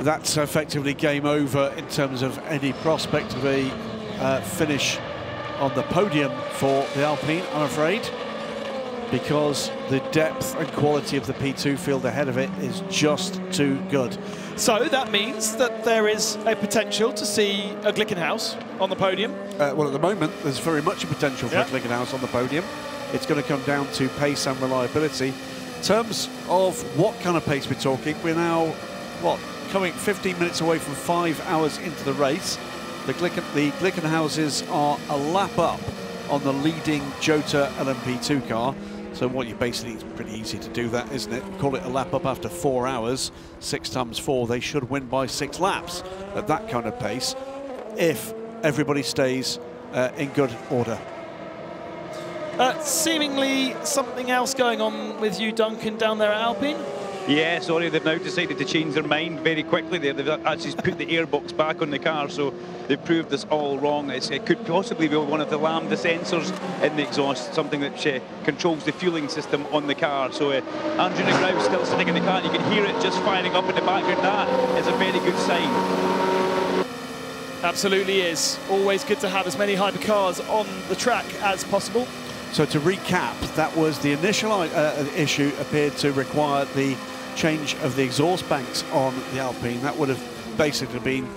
That's effectively game over in terms of any prospect of a finish on the podium for the Alpine, I'm afraid, because the depth and quality of the P2 field ahead of it is just too good. So that means that there is a potential to see a Glickenhaus on the podium. Well, at the moment, there's very much a potential for a Glickenhaus on the podium. It's going to come down to pace and reliability. In terms of what kind of pace we're talking, we're now, coming 15 minutes away from 5 hours into the race. The Glickenhauses are a lap up on the leading Jota LMP2 car. So what you basically, it's pretty easy to do that, isn't it? Call it a lap up after 4 hours. 6 times 4, they should win by 6 laps at that kind of pace, if everybody stays in good order. Seemingly something else going on with you, Duncan, down there at Alpine? Yeah, sorry, they've now decided to change their mind very quickly. They've actually put the airbox back on the car, so they've proved this all wrong. It could possibly be one of the lambda sensors in the exhaust, something that controls the fueling system on the car. So Andrew Negrau's still sitting in the car, and you can hear it just firing up in the background. That is a very good sign. Absolutely is. Always good to have as many hypercars on the track as possible. So to recap, that was the initial issue appeared to require the change of the exhaust banks on the Alpine. That would have basically been,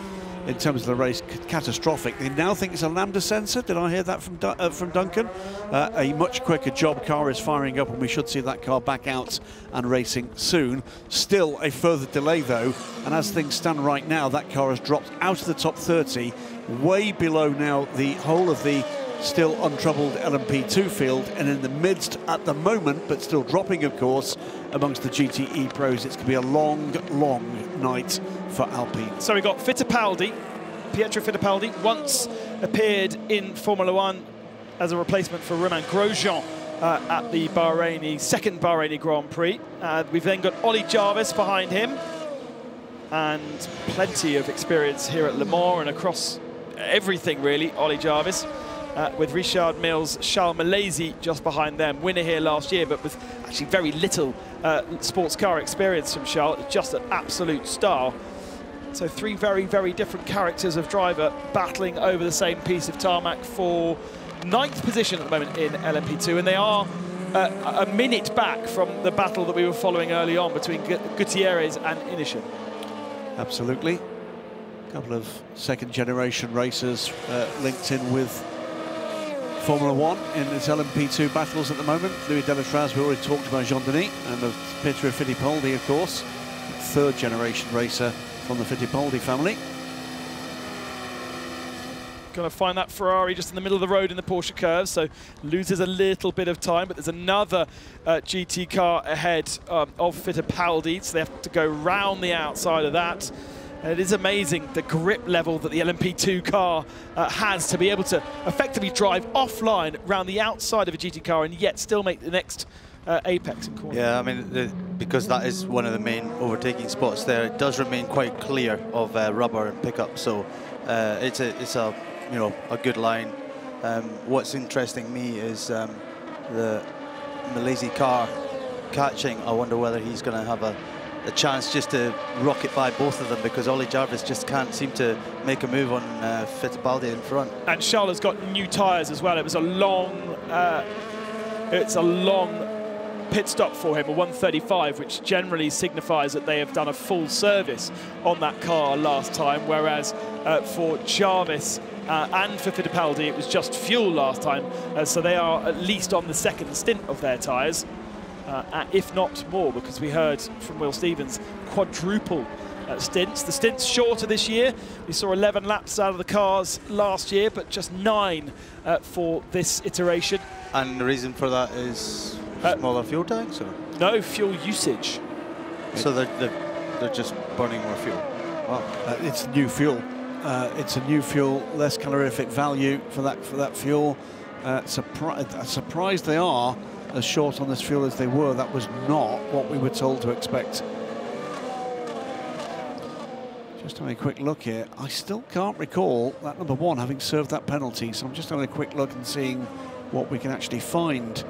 in terms of the race, catastrophic. They now think it's a lambda sensor. Did I hear that from Duncan? A much quicker job. Car is firing up, and we should see that car back out and racing soon. Still a further delay though, and as things stand right now, that car has dropped out of the top 30, way below now the whole of the still untroubled LMP2 field, and in the midst at the moment, but still dropping, of course, amongst the GTE pros. It's going to be a long, long night for Alpine. So we got Fittipaldi, Pietro Fittipaldi, once appeared in Formula One as a replacement for Romain Grosjean at the second Bahraini Grand Prix. We've then got Ollie Jarvis behind him, and plenty of experience here at Le Mans and across everything, really, Ollie Jarvis. With Richard Mills, Charles Malaysia just behind them. Winner here last year, but with actually very little sports car experience from Charles. Just an absolute star. So 3 very, very different characters of driver battling over the same piece of tarmac for 9th position at the moment in LMP2. And they are a minute back from the battle that we were following early on between Gutierrez and Inishin. Absolutely. A couple of second-generation racers linked in with Formula One in its LMP2 battles at the moment. Louis Delatraz, we already talked about Jean-Denis, and of Pietro Fittipaldi, of course, third-generation racer from the Fittipaldi family. Going to find that Ferrari just in the middle of the road in the Porsche curve, so loses a little bit of time, but there's another GT car ahead of Fittipaldi, so they have to go round the outside of that. And it is amazing the grip level that the LMP2 car has to be able to effectively drive offline around the outside of a GT car and yet still make the next apex and corner. Yeah, I mean, because that is one of the main overtaking spots there, it does remain quite clear of rubber and pickup, so it's a you know, a good line. What's interesting me is the Malaysia car catching. I wonder whether he's going to have a chance just to rocket by both of them, because Ollie Jarvis just can't seem to make a move on Fittipaldi in front. And Charles has got new tyres as well. It was a long, pit stop for him, a 135, which generally signifies that they have done a full service on that car last time, whereas for Jarvis and for Fittipaldi it was just fuel last time, so they are at least on the second stint of their tyres, if not more, because we heard from Will Stevens quadruple stints. The stints shorter this year. We saw 11 laps out of the cars last year, but just 9 for this iteration. And the reason for that is smaller fuel tanks, or? No, fuel usage. So they're just burning more fuel. Wow. It's new fuel. It's a new fuel, less calorific value for that fuel. Surprised they are as short on this fuel as they were. That was not what we were told to expect. Just having a quick look here. I still can't recall that number 1 having served that penalty, so I'm just having a quick look and seeing what we can actually find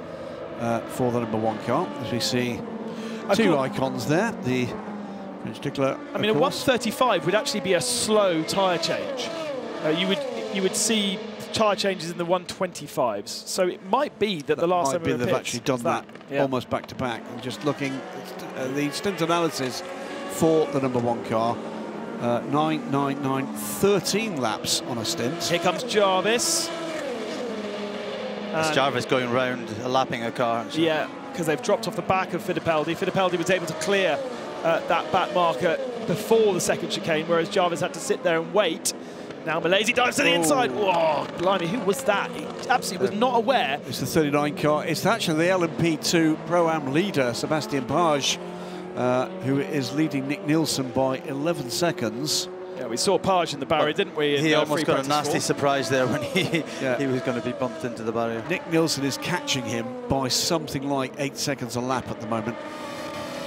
for the number 1 car, as we see two icons there. The in particular, I mean, a 135 would actually be a slow tyre change. You would see tyre changes in the 125s. So it might be that the last time they've actually done that almost back to back. And just looking at the stint analysis for the number 1 car, 9, 9, 9, 13 laps on a stint. Here comes Jarvis. It's Jarvis going round, lapping a car. Actually. Yeah, because they've dropped off the back of Fittipaldi. Fittipaldi was able to clear that back marker before the second chicane, whereas Jarvis had to sit there and wait. Now Malaysia dives to the inside. Whoa, blimey, who was that? He absolutely was not aware. It's the 39 car. It's actually the LMP2 Pro-Am leader, Sebastian Page, who is leading Nick Nielsen by 11 seconds. Yeah, we saw Page in the barrier, didn't we? He almost got a nasty surprise there when he was going to be bumped into the barrier. Nick Nielsen is catching him by something like 8 seconds a lap at the moment.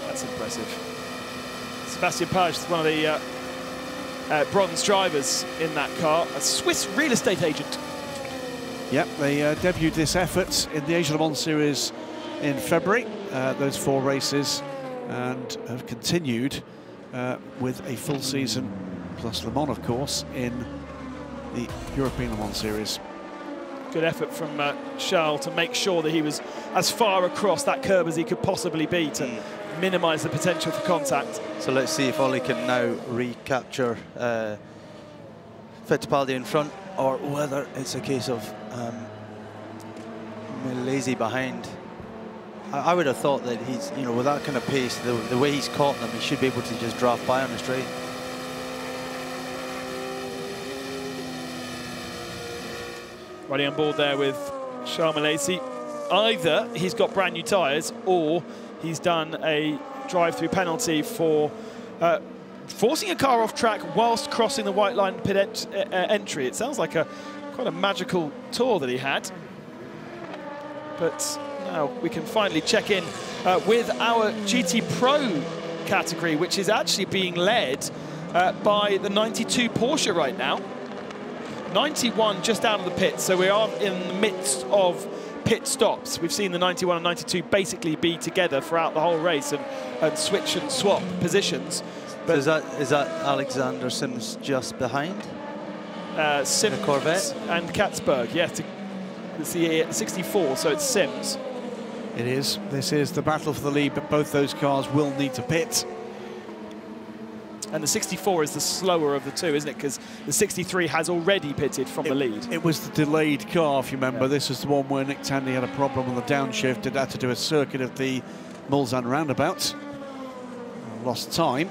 That's impressive. Sebastian Page is one of the bronze drivers in that car, a Swiss real estate agent. Yep, they debuted this effort in the Asia Le Mans Series in February, those 4 races, and have continued with a full season, plus Le Mans, of course, in the European Le Mans Series. Good effort from Charles to make sure that he was as far across that curb as he could possibly be to minimise the potential for contact. So let's see if Ollie can now recapture Fittipaldi in front, or whether it's a case of Malaysia behind. I would have thought that he's, you know, with that kind of pace, the way he's caught them, he should be able to just draft by on the straight. Riding on board there with Charles Malaysia. Either he's got brand new tyres, or he's done a drive-through penalty for forcing a car off track whilst crossing the white line pit entry. It sounds like quite a magical tour that he had. But now we can finally check in with our GT Pro category, which is actually being led by the 92 Porsche right now. 91 just out of the pit, so we are in the midst of pit stops. We've seen the 91 and 92 basically be together throughout the whole race and switch and swap positions. But so is that Alexander Sims just behind? Sims Corvette and Katzberg, yes. It's the 64, so it's Sims. It is. This is the battle for the lead, but both those cars will need to pit. And the 64 is the slower of the two, isn't it? Because the 63 has already pitted from the lead. It was the delayed car, if you remember. This is the one where Nick Tandy had a problem on the downshift and had to do a circuit of the Mulsanne roundabout. Lost time.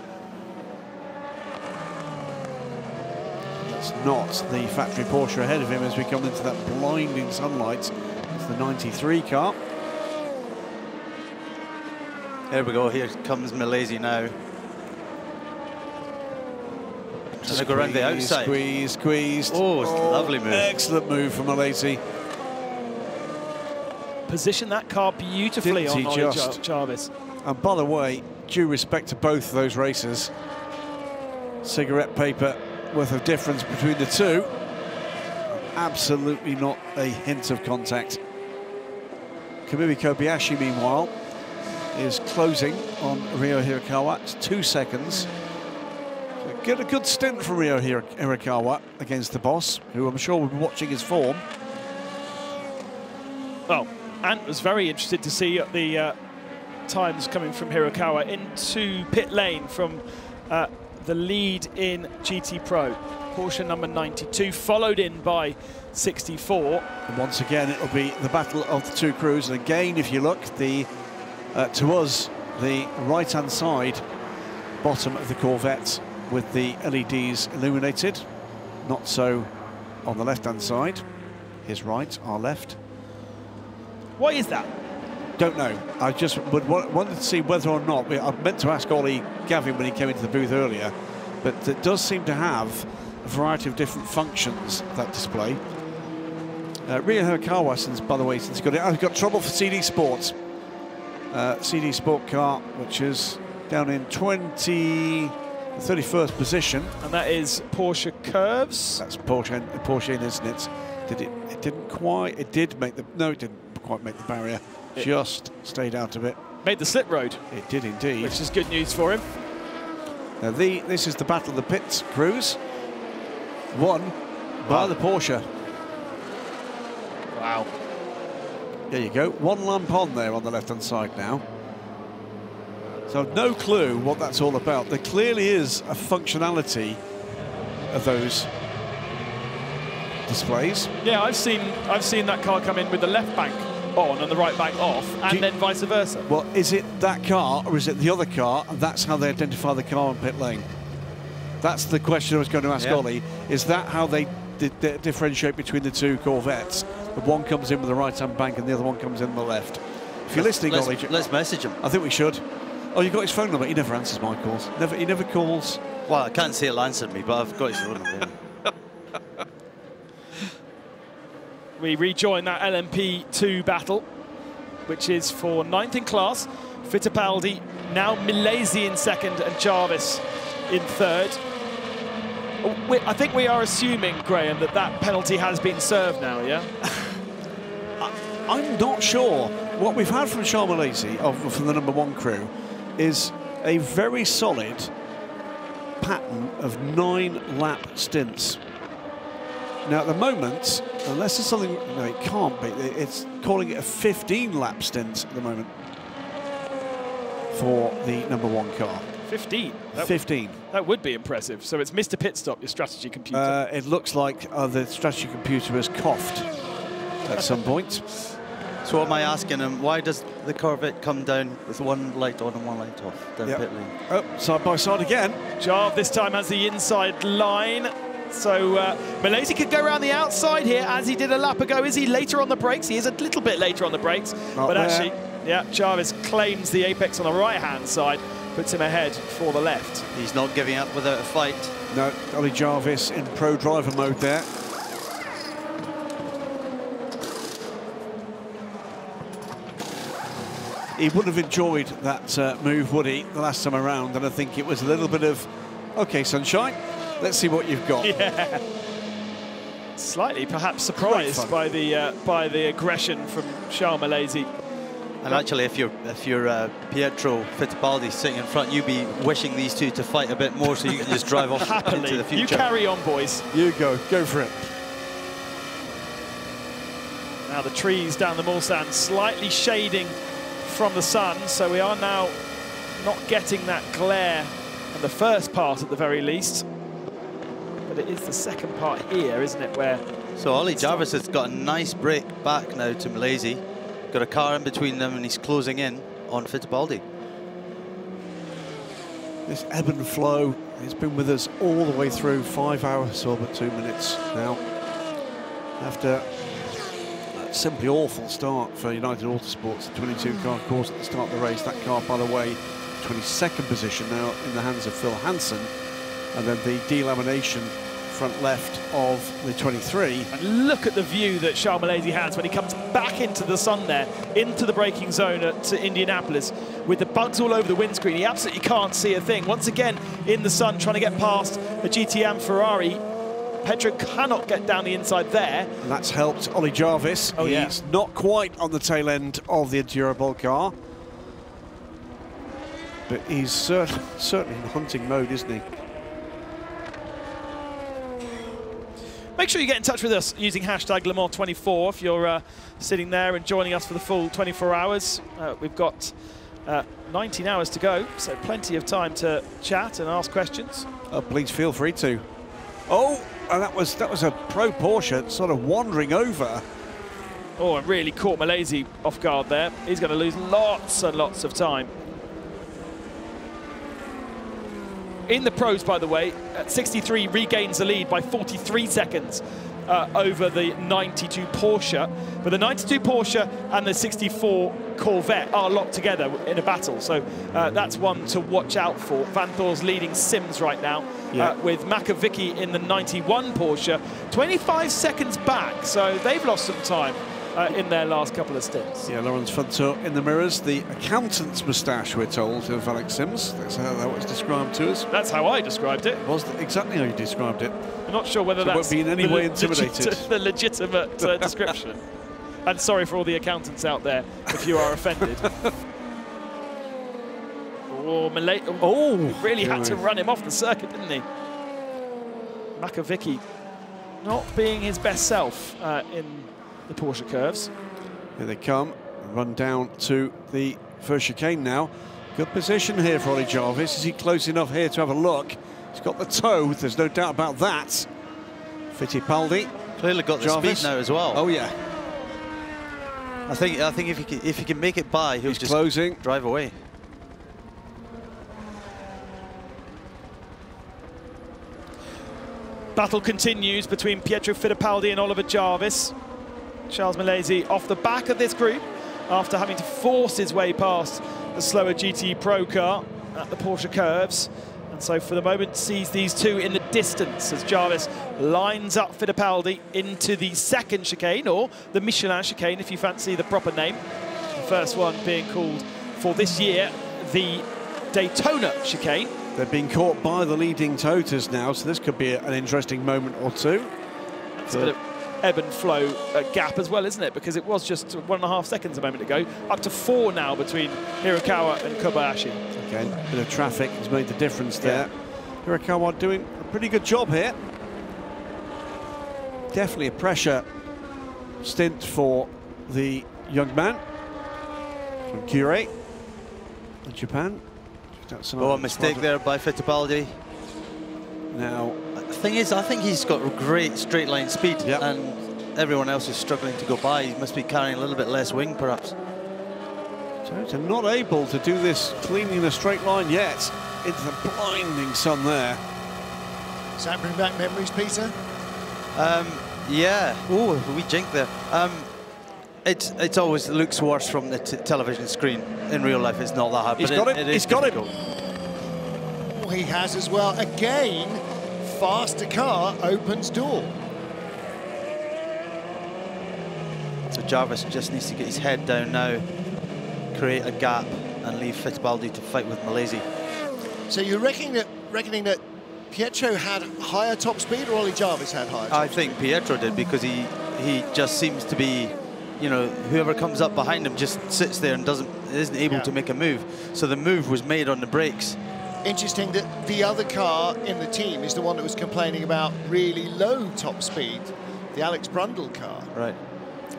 That's not the factory Porsche ahead of him as we come into that blinding sunlight. It's the 93 car. Here we go, here comes Milesi now. Trying to go around the outside. Squeezed. Oh, lovely move. Excellent move from Milesi. Position that car beautifully on Ollie Jarvis. And by the way, due respect to both of those racers, cigarette paper worth of difference between the two. Absolutely not a hint of contact. Kamui Kobayashi, meanwhile, is closing on Ryo Hirakawa. It's 2 seconds. Get a good stint from Ryo Hirakawa against the boss, who I'm sure will be watching his form. Well, Ant was very interested to see the times coming from Hirakawa into pit lane from the lead in GT Pro. Porsche number 92, followed in by 64. And once again, it'll be the battle of the two crews. And again, if you look, the to us, the right-hand side bottom of the Corvette with the LEDs illuminated. Not so on the left-hand side. His right, our left. What is that? Don't know. I just wanted to see whether or not, I meant to ask Ollie Gavin when he came into the booth earlier, but it does seem to have a variety of different functions, that display. Ryo Hirakawa, by the way, since he got it, I've got trouble for CD Sports. CD Sport car, which is down in 31st position. And that is Porsche Curves. That's Porsche, isn't it? It didn't quite, it did make the, no, it didn't quite make the barrier. Just stayed out of it. Made the slip road. It did indeed. Which is good news for him. Now this is the battle of the pits crews. Won by the Porsche. Wow. There you go. One lamp on there on the left-hand side now. So no clue what that's all about. There clearly is a functionality of those displays. Yeah, I've seen that car come in with the left bank on and the right bank off, and then vice versa. Well, is it that car or is it the other car? And that's how they identify the car in pit lane. That's the question I was going to ask Ollie. Is that how they differentiate between the two Corvettes? The one comes in with the right-hand bank and the other one comes in with the left. If you're listening, Ollie, let's message him. I think we should. Oh, you got his phone number? He never answers my calls. He never calls. Well, I can't say he'll answer me, but I've got his phone number. We rejoin that LMP2 battle, which is for 9th in class. Fittipaldi, now Milesi in second, and Jarvis in third. I think we are assuming, Graham, that penalty has been served now, yeah? I'm not sure. What we've had from Charles Milesi, from the number 1 crew, is a very solid pattern of 9-lap stints. Now, at the moment, unless there's something... No, it can't be. It's calling it a 15-lap stint at the moment for the number 1 car. 15? 15. That would be impressive. So it's Mr. Pit Stop, your strategy computer. It looks like the strategy computer has coughed at some point. So what am I asking him? Why does the Corvette come down with one light on and one light off down pit lane? Oh, side by side again. Jarv this time has the inside line. So Milesi could go around the outside here, as he did a lap ago. Is he later on the brakes? He is a little bit later on the brakes. But actually, yeah, Jarvis claims the apex on the right-hand side, puts him ahead for the left. He's not giving up without a fight. No, Ollie Jarvis in pro driver mode there. He wouldn't have enjoyed that move, would he, the last time around? And I think it was a little bit of, okay, sunshine, let's see what you've got. Yeah. Slightly, perhaps, surprised by the aggression from Charles Milesi. And actually, if you're Pietro Fittipaldi sitting in front, you'd be wishing these two to fight a bit more so you can just drive off into the future. You carry on, boys. You go for it. Now the trees down the Mulsanne slightly shading from the sun, so we are now not getting that glare and the first part at the very least. But it is the second part here, isn't it, where... So Ollie Jarvis has got a nice break back now to Malaysia. Got a car in between them, and he's closing in on Fittipaldi. This ebb and flow has been with us all the way through, 5 hours or but 2 minutes now. After a simply awful start for United Autosports, the 22-car course at the start of the race. That car, by the way, 22nd position now in the hands of Phil Hansen. And then the delamination front left of the 23. And look at the view that Charles Malaysia has when he comes back into the sun there, into the braking zone at Indianapolis, with the bugs all over the windscreen. He absolutely can't see a thing. Once again, in the sun, trying to get past a GTM Ferrari. Pedro cannot get down the inside there. And that's helped Ollie Jarvis. Oh, yeah. He's not quite on the tail end of the Endurable car. But he's certainly in hunting mode, isn't he? Make sure you get in touch with us using hashtag Le Mans 24 if you're sitting there and joining us for the full 24 hours. We've got 19 hours to go, so plenty of time to chat and ask questions. Please feel free to. Oh, and that was a Pro Porsche sort of wandering over. Oh, and really caught Malaysia off guard there. He's going to lose lots and lots of time. In the pros, by the way, at 63 regains the lead by 43 seconds over the 92 Porsche. But the 92 Porsche and the 64 Corvette are locked together in a battle. So that's one to watch out for. Van Thor's leading Sims right now with Makovicky in the 91 Porsche. 25 seconds back, so they've lost some time in their last couple of stints. Yeah, Laurens Van Thor in the mirrors. The accountant's moustache, we're told, of Alex Sims. That's how that was described to us. That's how I described it. Was exactly how you described it. I'm not sure whether so that's be in any way intimidated. The legitimate description. And sorry for all the accountants out there if you are offended. Really had to run him off the circuit, didn't he? Makovicky not being his best self in the Porsche curves. Here they come, run down to the first chicane now. Good position here for Ollie Jarvis. Is he close enough here to have a look? He's got the toe, there's no doubt about that. Fittipaldi. Clearly got the Jarvis. speed now as well. Oh yeah. I think if he can make it by, he'll just closing. Drive away. Battle continues between Pietro Fittipaldi and Oliver Jarvis. Charles Malaysia off the back of this group after having to force his way past the slower GT Pro car at the Porsche curves. And so for the moment sees these two in the distance as Jarvis lines up Fittipaldi into the second chicane, or the Michelin chicane if you fancy the proper name. The first one being called for this year the Daytona chicane. They're being caught by the leading Totas now, so this could be an interesting moment or two. It's a bit of ebb and flow gap as well, isn't it? Because it was just 1.5 seconds a moment ago, up to 4 now between Hirakawa and Kobayashi. Again, a bit of traffic has made the difference there. Hirakawa doing a pretty good job here. Definitely a pressure stint for the young man from Kure in Japan. Oh, a mistake there by Fittipaldi. Now, the thing is, I think he's got great straight line speed, and everyone else is struggling to go by. He must be carrying a little bit less wing, perhaps. So not able to do this cleanly in a straight line yet. Into the blinding sun there. Does that bring back memories, Peter? Yeah. Oh, we jinked there. It always looks worse from the television screen. In real life, it's not that hard. He's got it. He's got it. Oh, he has as well. Again, faster car opens door. So Jarvis just needs to get his head down now, create a gap, and leave Fittipaldi to fight with Malaysia. So you're reckoning that Pietro had higher top speed, or Ollie Jarvis had higher top I think Pietro did, because he just seems to be, you know, whoever comes up behind him just sits there and isn't able to make a move. So the move was made on the brakes. Interesting that the other car in the team is the one that was complaining about really low top speed, the Alex Brundle car. Right.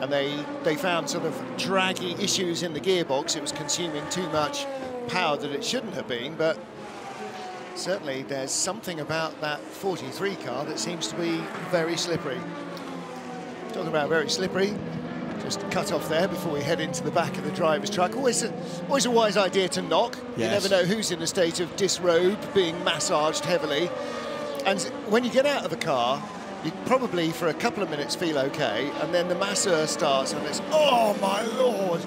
And they found sort of draggy issues in the gearbox. It was consuming too much power that it shouldn't have been, but certainly there's something about that 43 car that seems to be very slippery. Talking about very slippery, just cut off there before we head into the back of the driver's truck. Always a wise idea to knock. Yes. You never know who's in a state of disrobe, being massaged heavily. And when you get out of the car, you probably for a couple of minutes feel okay, and then the masseur starts and it's, oh my Lord!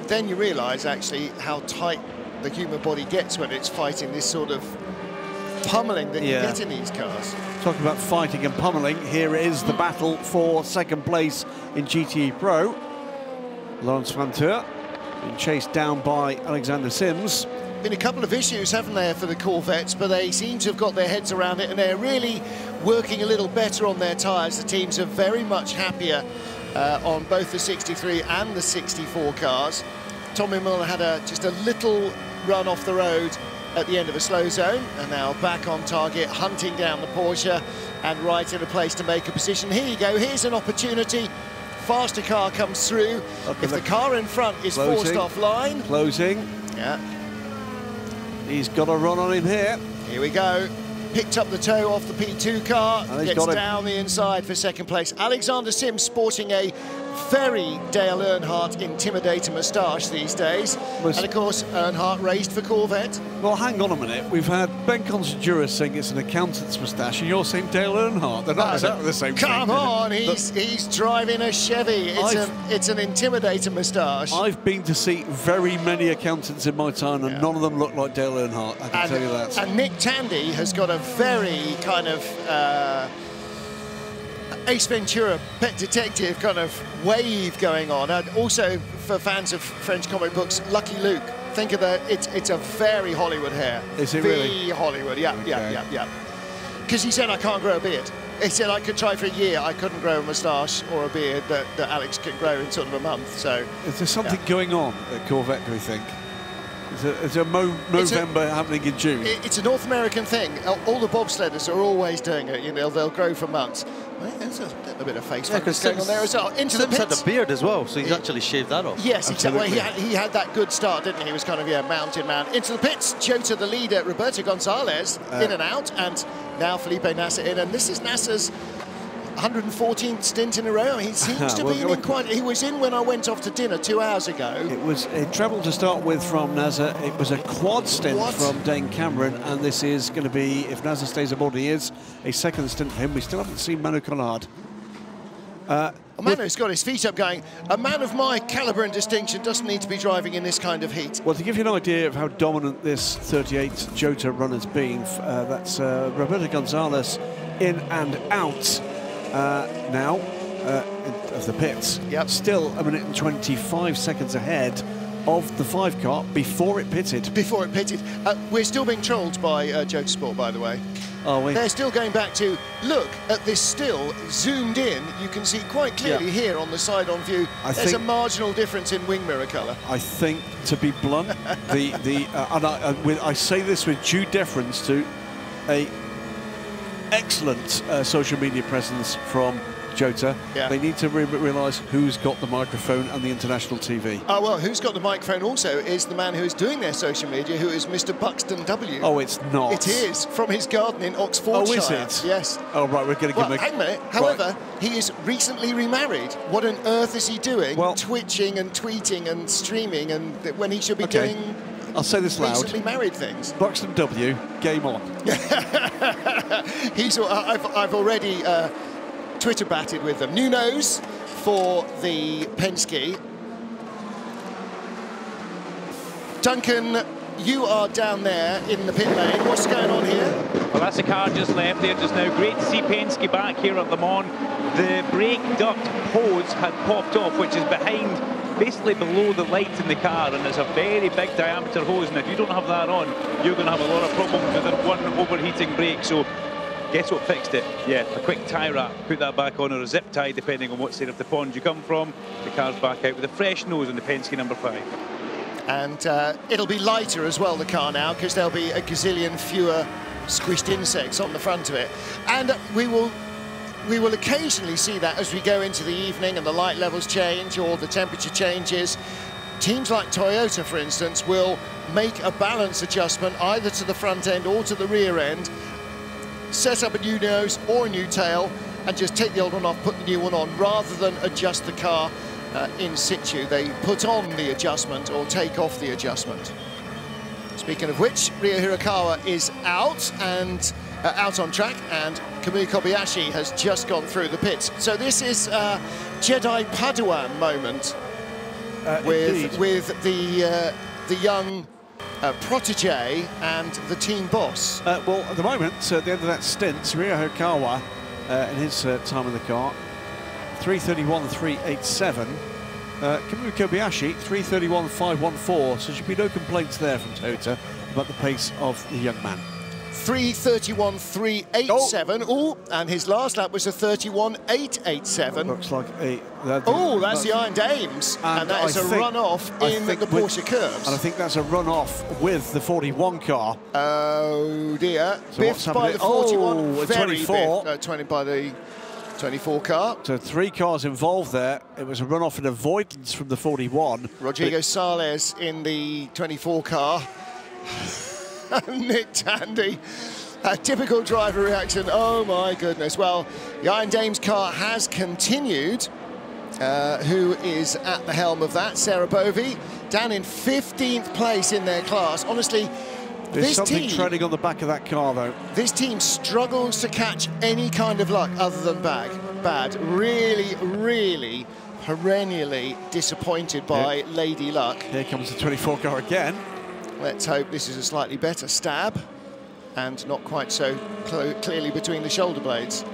Then you realise actually how tight the human body gets when it's fighting this sort of pummeling that you get in these cars. Talking about fighting and pummeling, here is the battle for second place in GTE Pro. Laurens Vanthoor being chased down by Alexander Sims. Been a couple of issues, haven't there, for the Corvettes, but they seem to have got their heads around it and they're really working a little better on their tyres. The teams are very much happier on both the 63 and the 64 cars. Tommy Müller had just a little run off the road at the end of a slow zone, and now back on target, hunting down the Porsche and right in a place to make a position. Here you go, here's an opportunity. Faster car comes through. If the car in front is forced offline. Closing. Yeah. He's got a run on him here. Here we go. Picked up the toe off the P2 car, and gets down the inside for second place. Alexander Sims sporting a very Dale Earnhardt intimidator moustache these days. And of course, Earnhardt raced for Corvette. Well, hang on a minute. We've had Ben Considura saying it's an accountant's moustache, and you're saying Dale Earnhardt. They're not exactly the same thing. Come on, he's driving a Chevy. It's an intimidator moustache. I've been to see very many accountants in my time, and none of them look like Dale Earnhardt, I can tell you that. And Nick Tandy has got a very kind of Ace Ventura, Pet Detective kind of wave going on. And also, for fans of French comic books, Lucky Luke. Think of that, it's a very Hollywood hair. Is it really? Hollywood, yeah. Because he said, I can't grow a beard. He said, I could try for a year, I couldn't grow a moustache or a beard that Alex can grow in sort of a month, so. Is there something going on at Corvette, do we think? Is there Movember happening in June? It's a North American thing. All the bobsledders are always doing it. You know, they'll grow for months. Well, there's a bit of face focus going on there as well. Into the pits. Sims had a beard as well, so he's actually shaved that off. Yes, exactly. Well, he had that good start, didn't he? He was kind of, mountain man. Into the pits, Jota the leader, Roberto Gonzalez in and out, and now Felipe Nasser in. And this is Nasser's 114th stint in a row. He seems to be in quite. He was in when I went off to dinner 2 hours ago. It was a treble to start with from Nasser. It was a quad stint from Dane Cameron, and this is going to be, if Nasser stays aboard, he is a second stint for him. We still haven't seen Manu Collard. Manu's got his feet up going, a man of my calibre and distinction doesn't need to be driving in this kind of heat. Well, to give you an idea of how dominant this 38 Jota run has been, that's Roberto Gonzalez in and out now of the pits. Yep. Still a minute and 25 seconds ahead of the 5 car before it pitted. We're still being trolled by Jota Sport, by the way. Are we? They're still going back to, look at this still, zoomed in, you can see quite clearly here on the side-on view, there's a marginal difference in wing mirror colour. I think, to be blunt, I say this with due deference to a excellent social media presence from Jota. They need to realise who's got the microphone and the international TV. Oh, well, who's got the microphone also is the man who is doing their social media, who is Mr. Buxton W. Oh, it's not. It is, from his garden in Oxfordshire. Oh, is it? Yes. Oh, right, we're going to give him a... hang a minute. However, he is recently remarried. What on earth is he doing? Twitching and tweeting and streaming, and when he should be doing... I'll say this loud. Recently married things. Buxton W, game on. I've already Twitter batted with them. New nose for the Penske. Duncan, you are down there in the pit lane. What's going on here? Well, that's the car just left there just now. Great to see Penske back here at Le Mans. The brake duct hose had popped off, which is behind, basically below the light in the car, and it's a very big diameter hose. And if you don't have that on, you're going to have a lot of problems with one overheating brake. So guess what fixed it? Yeah, a quick tie wrap. Put that back on, or a zip tie, depending on what side of the pond you come from. The car's back out with a fresh nose on the Penske number 5. And it'll be lighter as well, the car now, because there'll be a gazillion fewer squished insects on the front of it. And we will occasionally see that as we go into the evening and the light levels change or the temperature changes. teams like Toyota, for instance, will make a balance adjustment either to the front end or to the rear end, set up a new nose or a new tail, and just take the old one off, put the new one on, rather than adjust the car in situ. They put on the adjustment or take off the adjustment. Speaking of which, Ryo Hirakawa is out and out on track, and Kamui Kobayashi has just gone through the pits. So this is a Jedi Padawan moment with the young protege and the team boss. Well, at the moment, at the end of that stint, Ryo Hirakawa in his time in the car, 3:31.387. Kamui Kobayashi, 3:31.514. So there should be no complaints there from Toyota about the pace of the young man. 3:31.387. Oh, and his last lap was a 31.887. Looks like a... Oh, that's the Iron Dames. And that is a run-off in the Porsche curves. And I think that's a run-off with the 41 car. Oh, dear. So Biffed by the 41. Oh, very 24. Biffed, 20 by the 24 car. So 3 cars involved there. It was a run-off in avoidance from the 41. Rodrigo Sales in the 24 car. Nick Tandy, a typical driver reaction. Oh my goodness. Well, the Iron Dames car has continued. Who is at the helm of that? Sarah Bovey, down in 15th place in their class. Honestly, there's something treading on the back of that car, though. This team struggles to catch any kind of luck other than bad. Really, really perennially disappointed by Lady Luck. Here comes the 24 car again. Let's hope this is a slightly better stab and not quite so clearly between the shoulder blades.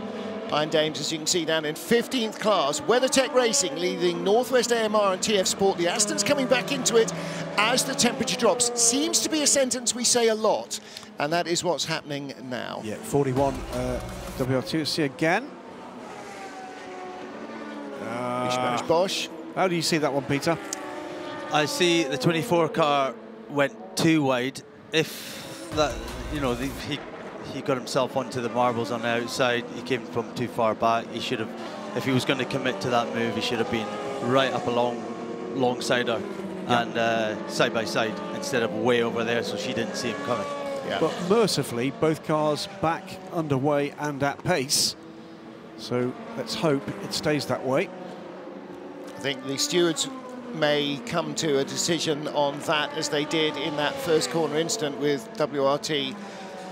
Iron Dames, as you can see, down in 15th class. WeatherTech Racing leading Northwest AMR and TF Sport. The Aston's coming back into it as the temperature drops. Seems to be a sentence we say a lot, and that is what's happening now. Yeah, 41 WR2. See again. Bosch. How do you see that one, Peter? I see the 24 car went too wide. If that, you know, he got himself onto the marbles on the outside, he came from too far back. He should have, if he was going to commit to that move, he should have been right up alongside her and side by side instead of way over there, so she didn't see him coming. Yeah. But mercifully, both cars back underway and at pace. So let's hope it stays that way. I think the stewards may come to a decision on that, as they did in that first corner incident with WRT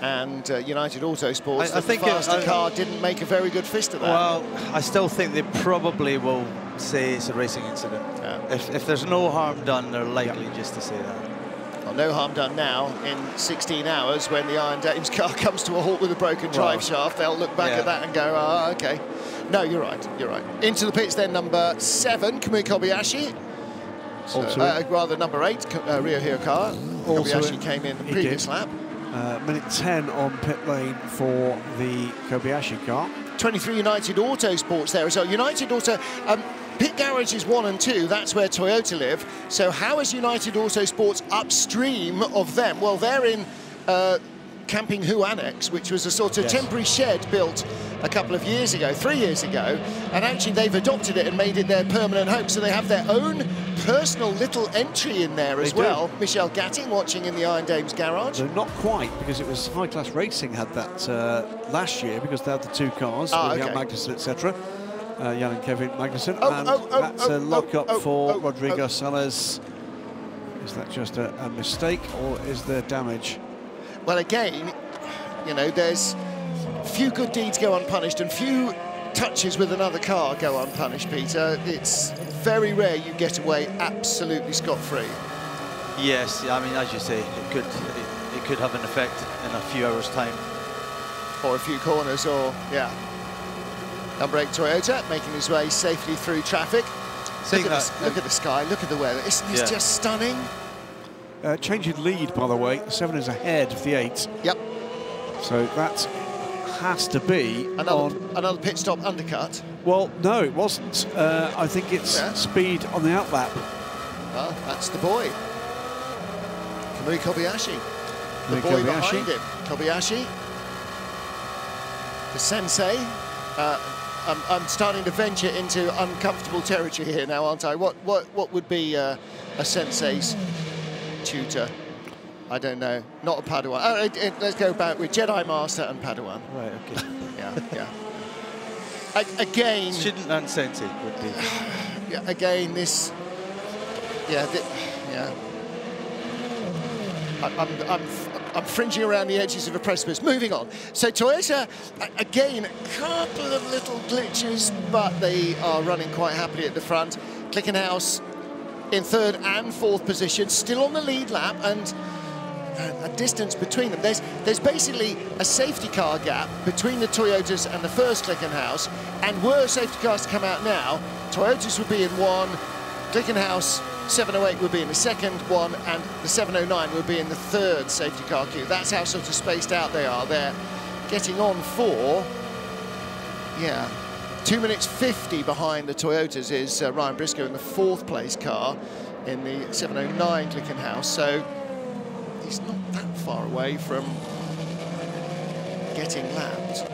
and United Autosports. I think the faster car didn't make a very good fist of that. Well, I still think they probably will say it's a racing incident. Yeah. If there's no harm done, they're likely just to say that. Well, no harm done now in 16 hours when the Iron Dames car comes to a halt with a broken drive shaft. They'll look back at that and go, oh, OK. No, you're right. Into the pits then, number 7, Kamui Kobayashi. So, rather number 8, Ryo Hirakawa. Kobayashi came in the previous lap. Minute 10 on pit lane for the Kobayashi car. 23 United Autosports there as well. United Auto, pit garages 1 and 2, that's where Toyota live. So how is United Autosports upstream of them? Well, they're in Camping Hu Annex, which was a sort of temporary shed built a couple of years ago, 3 years ago, and actually they've adopted it and made it their permanent home. So they have their own personal little entry in there as well. Michelle Gatting watching in the Iron Dames garage. No, not quite, because it was High Class Racing had that last year, because they had the 2 cars, Jan Magnussen, etc. Jan and Kevin Magnussen, that's a lock-up for Rodrigo Sales. Is that just a mistake, or is there damage? Well, again, you know, there's few good deeds go unpunished and few touches with another car go unpunished, Peter. It's very rare you get away absolutely scot-free. Yes, I mean, as you say, it could have an effect in a few hours' time. Or a few corners, or, yeah. Number 8 Toyota making his way safely through traffic. Look at the sky, look at the weather. Isn't this just stunning? Change in lead, by the way. 7 is ahead of the 8. Yep. So that has to be another pit stop undercut. Well, no, it wasn't. I think it's speed on the outlap. Well, that's the boy. Kamui Kobayashi. The boy behind him. Kobayashi. The sensei. I'm starting to venture into uncomfortable territory here now, aren't I? What would be a sensei's tutor. I don't know, not a Padawan. Oh, let's go back with Jedi Master and Padawan. Right, okay. Yeah. Again... Student and sensei would be... Yeah, again, this... Yeah, I'm fringing around the edges of a precipice. Moving on. So Toyota, again, a couple of little glitches, but they are running quite happily at the front. Clickenhouse in third and fourth position, still on the lead lap, and a distance between them. There's basically a safety car gap between the Toyotas and the first Clickenhouse, and were safety cars to come out now, Toyotas would be in one, Clickenhouse 708 would be in the second one, and the 709 would be in the third safety car queue. That's how sort of spaced out they are. They're getting on for, 2 minutes 50 behind the Toyotas is Ryan Briscoe in the fourth place car in the 709 Clickenhouse. So he's not that far away from getting lapped.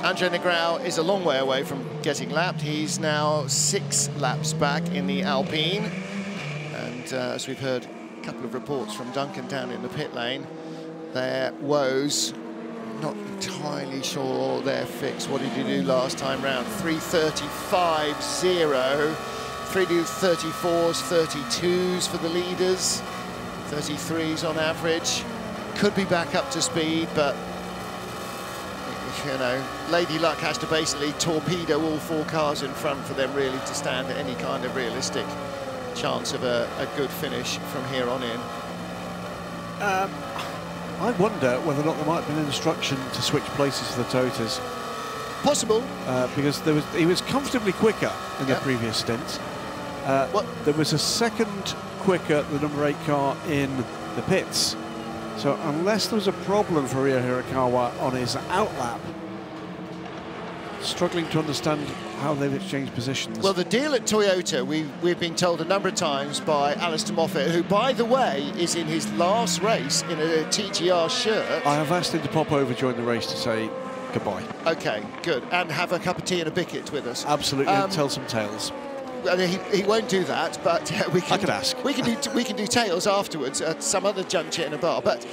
Andre Negrão is a long way away from getting lapped. He's now 6 laps back in the Alpine. And as we've heard a couple of reports from Duncan down in the pit lane, their woes, not entirely sure they're fixed. What did he do last time round? 3:35.0. 3:34s, 32s for the leaders, 33s on average. Could be back up to speed, but you know, Lady Luck has to basically torpedo all 4 cars in front for them really to stand any kind of realistic chance of a good finish from here on in. I wonder whether or not there might have been an instruction to switch places for the Toyotas. Possible. Because he was comfortably quicker in the previous stint. There was a second quicker, the number 8 car in the pits. So unless there was a problem for Ryo Hirakawa on his outlap, struggling to understand how they've exchanged positions. Well, the deal at Toyota, we've been told a number of times by Alistair Moffat, who, by the way, is in his last race in a TGR shirt. I have asked him to pop over during the race to say goodbye. OK, good. And have a cup of tea and a bicket with us. Absolutely, and tell some tales. Well, he won't do that, but we can. I could ask. We can do tales afterwards at some other juncture in a bar. But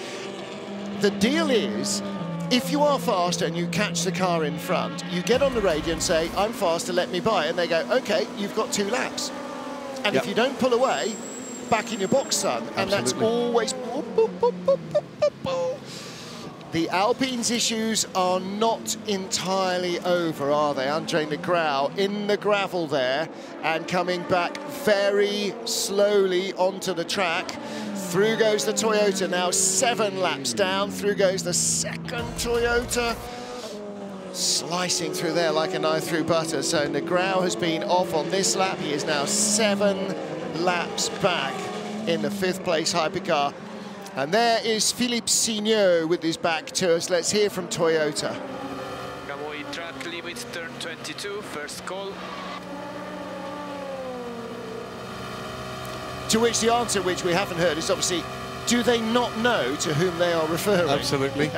the deal is, if you are faster and you catch the car in front, you get on the radio and say, "I'm faster, let me by," and they go, "OK, you've got 2 laps." And if you don't pull away, back in your box, son. And that's always. The Alpine's issues are not entirely over, are they? Andre Negrão in the gravel there and coming back very slowly onto the track. Through goes the Toyota, now 7 laps down. Through goes the second Toyota. Slicing through there like a knife through butter. So Negrão has been off on this lap. He is now 7 laps back in the 5th place hypercar. And there is Philippe Signot with his back to us. Let's hear from Toyota. Kamui track limit, turn 22, first call. To which the answer, which we haven't heard, is obviously, do they not know to whom they are referring? Absolutely.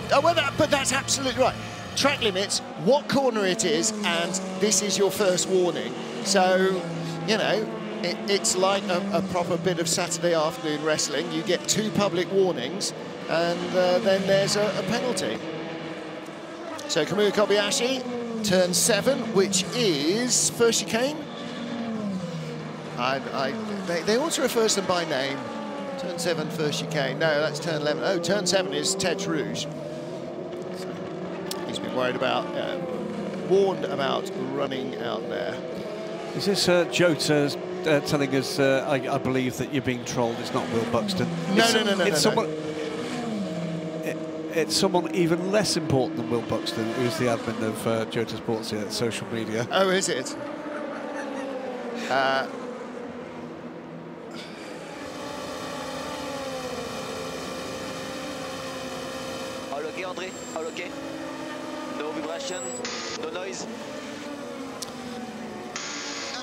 But that's absolutely right. Track limits, what corner it is, and this is your first warning. So, you know, it's like a proper bit of Saturday afternoon wrestling. You get 2 public warnings, and then there's a penalty. So Kamui Kobayashi, turn 7, which is first chicane. They ought to refer to them by name. Turn 7, first chicane. No, that's turn 11. Oh, turn 7 is Tete Rouge. So he's been warned about running out there. Is this Jota telling us, I believe that you're being trolled? It's not Will Buxton. No. It's someone even less important than Will Buxton, who's the admin of Jota Sports here at social media. Oh, is it? All okay, Andre? All okay? No vibration? No noise?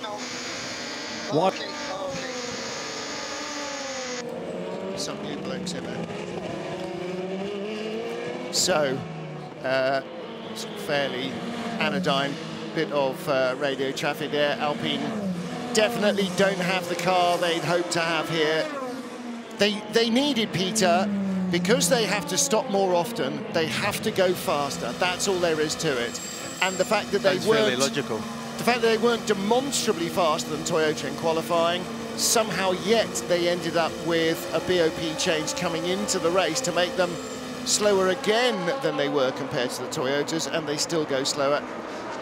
No. What? Okay. Some new blokes in there. So, fairly anodyne bit of radio traffic there. Alpine definitely don't have the car they'd hoped to have here. They needed, Peter, because they have to stop more often, they have to go faster. That's all there is to it. And the fact that they weren't... really logical. The fact that they weren't demonstrably faster than Toyota in qualifying, somehow yet they ended up with a BOP change coming into the race to make them slower again than they were compared to the Toyotas, and they still go slower.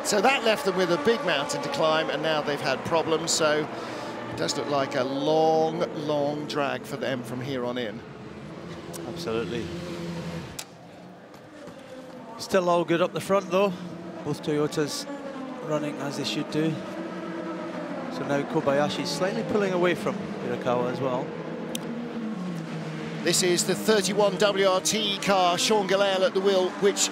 So that left them with a big mountain to climb, and now they've had problems. So it does look like a long, long drag for them from here on in. Absolutely. Still all good up the front, though. Both Toyotas running as they should do. So now Kobayashi's slightly pulling away from Hirakawa as well. This is the 31 WRT car, Sean Galale at the wheel, which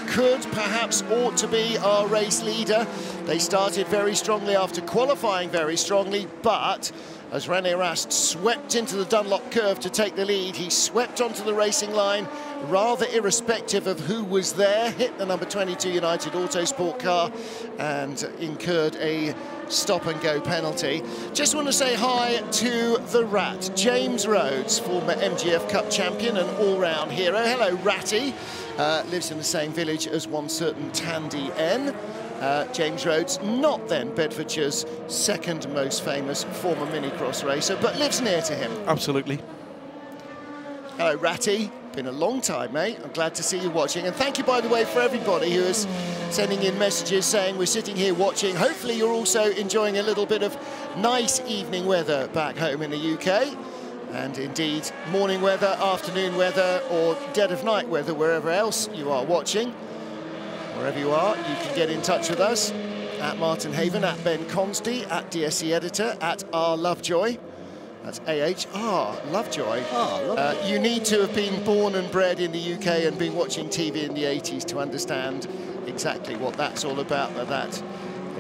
could, perhaps ought to be our race leader. They started very strongly after qualifying very strongly, but as René Rast swept into the Dunlop curve to take the lead, he swept onto the racing line, rather irrespective of who was there, hit the number 22 United Autosport car and incurred a stop-and-go penalty. Just want to say hi to the Rat, James Rhodes, former MGF Cup champion and all-round hero. Hello, Ratty. Lives in the same village as one certain Tandy N. James Rhodes, not then Bedfordshire's second most famous former mini-cross racer, but lives near to him. Absolutely. Hello, Ratty. Been a long time, mate. I'm glad to see you watching. And thank you, by the way, for everybody who is sending in messages saying we're sitting here watching. Hopefully you're also enjoying a little bit of nice evening weather back home in the UK. And indeed, morning weather, afternoon weather, or dead of night weather, wherever else you are watching. Wherever you are, you can get in touch with us at Martin Haven, at Ben Consty, at DSC Editor, at R Lovejoy. That's AHR Lovejoy. You need to have been born and bred in the UK and been watching TV in the 80s to understand exactly what that's all about. But that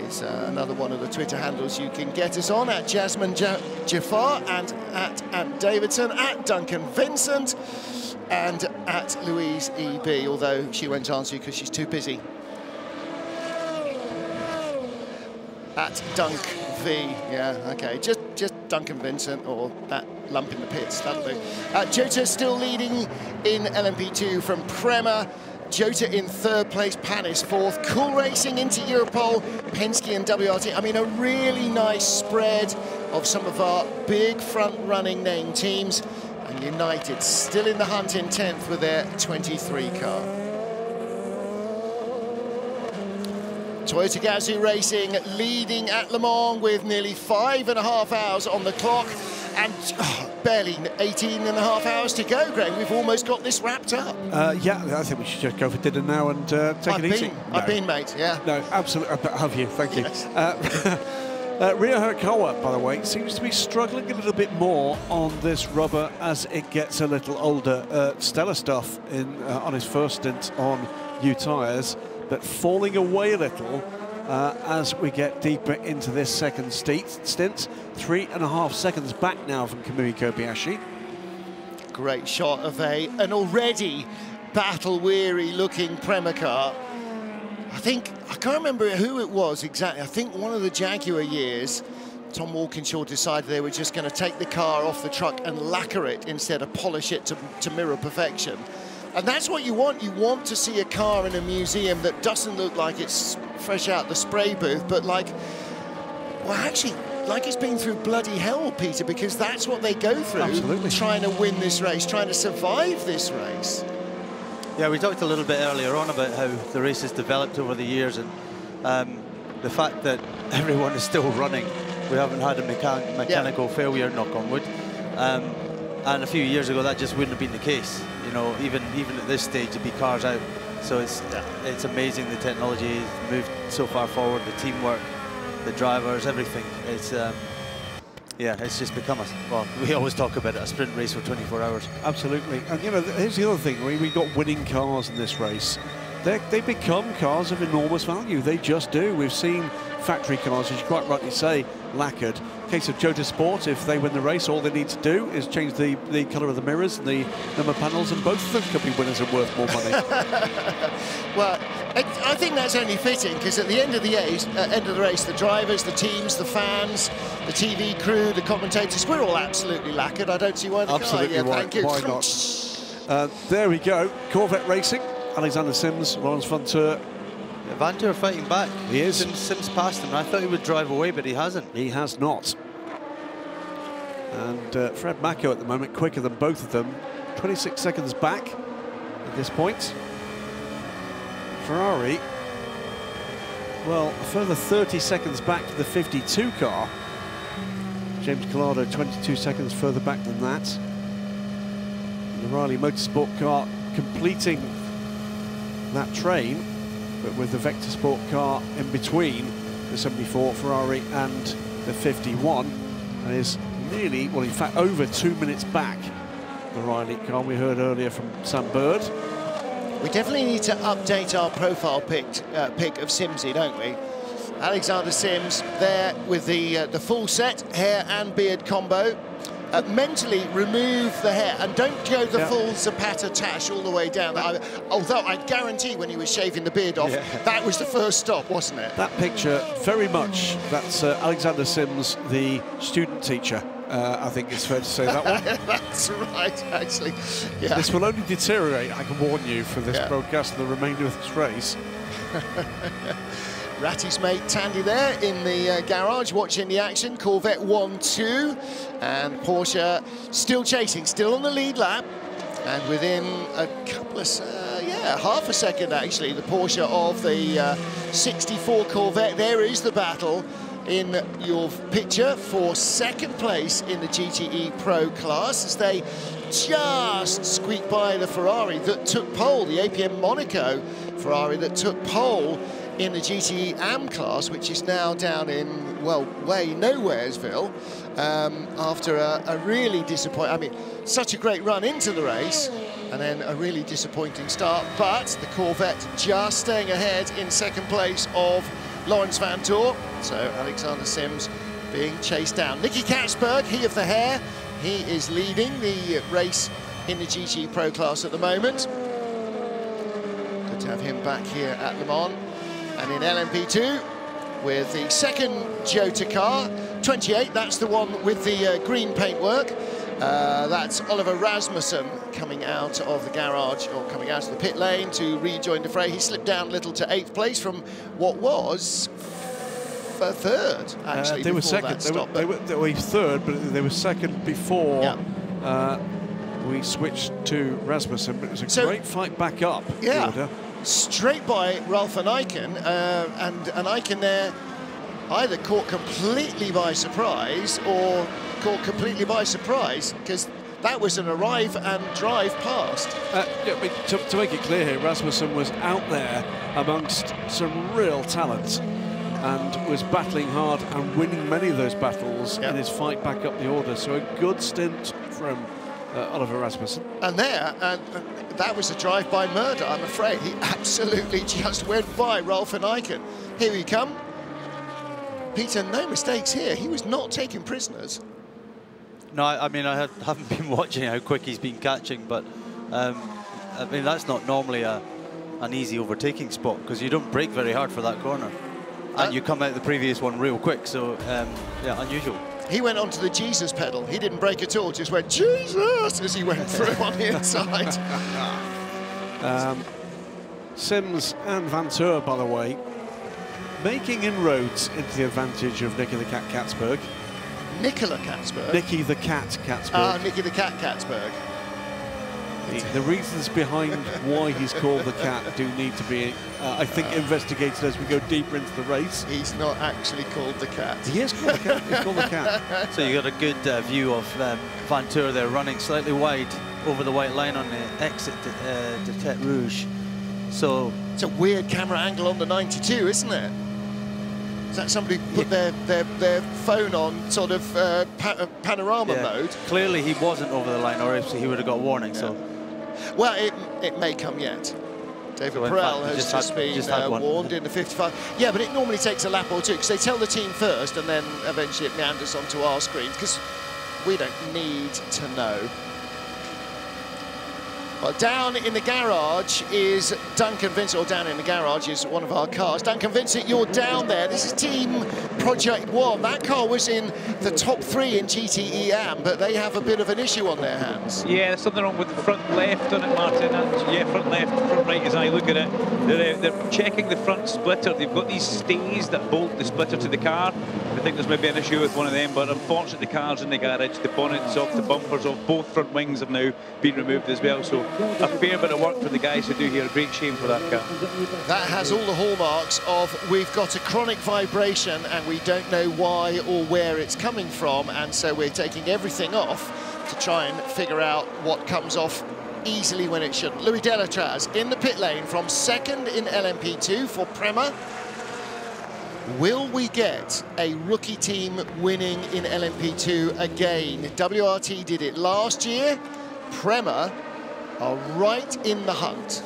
is another one of the Twitter handles you can get us on, at Jasmine Jafar, and at Ant Davidson, at Duncan Vincent, and at Louise EB, although she won't answer you because she's too busy. At Dunk V, yeah, okay, just Duncan Vincent or that lump in the pits, that'll do. Jota still leading in LMP2 from Prema. Jota in third place, Panis fourth. Cool Racing into Europol, Penske and WRT. I mean, a really nice spread of some of our big front-running name teams. And United still in the hunt in 10th with their 23 car. Toyota Gazoo Racing leading at Le Mans with nearly 5.5 hours on the clock and barely 18.5 hours to go, Greg. We've almost got this wrapped up. Yeah, I think we should just go for dinner now and take it easy. I've been, mate, yeah. No, absolutely. Have you? Thank you. Yes. Ryo Hirakawa, by the way, seems to be struggling a little bit more on this rubber as it gets a little older. Stellar stuff on his first stint on new tyres, but falling away a little as we get deeper into this second stint. 3.5 seconds back now from Kamui Kobayashi. Great shot of an already battle-weary looking Prema car. I can't remember who it was exactly. I think one of the Jaguar years, Tom Walkinshaw decided they were just going to take the car off the truck and lacquer it instead of polish it to mirror perfection. And that's what you want. You want to see a car in a museum that doesn't look like it's fresh out the spray booth, but like it's been through bloody hell, Peter, because that's what they go through. Absolutely. Trying to win this race, trying to survive this race. Yeah, we talked a little bit earlier on about how the race has developed over the years, and the fact that everyone is still running. We haven't had a mechanical failure, knock on wood. And a few years ago, that just wouldn't have been the case. You know, even at this stage, to be cars out. So it's amazing the technology has moved so far forward, the teamwork, the drivers, everything. It's yeah, it's just become we always talk about it, a sprint race for 24 hours. Absolutely. And you know, here's the other thing. We got winning cars in this race. they become cars of enormous value. They just do. We've seen factory cars, as you quite rightly say, lacquered. In case of Jota Sport, if they win the race, all they need to do is change the colour of the mirrors and the number panels, and both of them could be winners and worth more money. Well, I think that's only fitting, because at the end of the race, the drivers, the teams, the fans, the TV crew, the commentators, we're all absolutely lacquered. I don't see why the absolutely car. Yeah, right. thank you. Why not? There we go. Corvette Racing. Alexander Sims, Laurens Vanthoor. Vanthoor fighting back. He is. Sims passed him. I thought he would drive away, but he hasn't. He has not. And Fred Macko at the moment quicker than both of them. 26 seconds back at this point. Ferrari, well, a further 30 seconds back to the 52 car. James Collado 22 seconds further back than that. The Riley Motorsport car completing that train, but with the Vector Sport car in between the 74 Ferrari and the 51, and is nearly, well, in fact, over 2 minutes back. The Riley car we heard earlier from Sam Bird. We definitely need to update our profile pic of Simsy, don't we? Alexander Sims there with the full set, hair and beard combo. Mentally remove the hair and don't go the full Zapata tash all the way down. Although I guarantee when he was shaving the beard off, that was the first stop, wasn't it? That picture, very much, that's Alexander Sims, the student teacher. I think it's fair to say that one. That's right, actually. Yeah. This will only deteriorate, I can warn you, for this broadcast and the remainder of this race. Ratty's mate Tandy there in the garage watching the action. Corvette 1-2, and Porsche still chasing, still on the lead lap, and within a couple of half a second actually, the Porsche of the 64 Corvette. There is the battle in your picture for second place in the GTE Pro class, as they just squeaked by the Ferrari that took pole, the APM Monaco Ferrari that took pole in the GTE AM class, which is now down in, well, way nowheresville, after a really disappointing, I mean, such a great run into the race, and then a really disappointing start, but the Corvette just staying ahead in second place of Laurens Vanthoor. So Alexander Sims being chased down. Nicky Katzberg, he of the hair, he is leading the race in the GT Pro class at the moment. Good to have him back here at Le Mans. And in LMP2, with the second Jota car, 28, that's the one with the green paintwork. That's Oliver Rasmussen coming out of the garage, or coming out of the pit lane to rejoin the fray. He slipped down a little to 8th place from what was third, actually. They were second. They were third, but they were second before we switched to Rasmussen. But it was a great fight back up. Yeah, straight by Ralph and Eichen, and Eichen there either caught completely by surprise or caught completely by surprise, because that was an arrive and drive past. To make it clear here, Rasmussen was out there amongst some real talent and was battling hard and winning many of those battles in his fight back up the order. So a good stint from Oliver Rasmussen. And there, that was a drive-by murder, I'm afraid. He absolutely just went by Ralph and Eichen. Here we come. Peter, no mistakes here. He was not taking prisoners. No, I mean, I haven't been watching how quick he's been catching, but I mean, that's not normally an easy overtaking spot, because you don't brake very hard for that corner. And you come out the previous one real quick, so yeah, unusual. He went onto the Jesus pedal. He didn't brake at all, just went, Jesus, as he went through on the inside. Sims and Vanthoor, by the way, making inroads into the advantage of Nicky the Cat Katzberg. Nicola Katzberg? Nicky the Cat Katzberg. Ah, Nicky the Cat Katzberg. The reasons behind why he's called the Cat do need to be, I think, investigated as we go deeper into the race. He's not actually called the Cat. He is called the Cat. He's called the Cat. So you got a good view of Vanthoor there, running slightly wide over the white line on the exit to Tête Rouge. So it's a weird camera angle on the 92, isn't it? Is that somebody put their phone on sort of panorama mode? Clearly he wasn't over the line, or else he would have got warning. So, well, it may come yet. David Perel has just been warned in the 55. Yeah, but it normally takes a lap or two, because they tell the team first, and then eventually it meanders onto our screens, because we don't need to know. Well, down in the garage is Duncan Vincent, or down in the garage is one of our cars. Duncan Vincent, you're down there. This is Team Project One. That car was in the top 3 in GTE AM, but they have a bit of an issue on their hands. Yeah, there's something wrong with the front left on it, Martin. And yeah, front left, front right as I look at it. They're checking the front splitter. They've got these stays that bolt the splitter to the car. I think there's maybe an issue with one of them, but unfortunately the car's in the garage. The bonnets off, the bumpers off, both front wings have now been removed as well. So a fair bit of work for the guys to do here. A great shame for that car. That has all the hallmarks of we've got a chronic vibration and we don't know why or where it's coming from, and so we're taking everything off to try and figure out what comes off easily when it shouldn't. Louis Delatraz in the pit lane from second in LMP2 for Prema. Will we get a rookie team winning in LMP2 again? WRT did it last year. Prema are right in the hunt.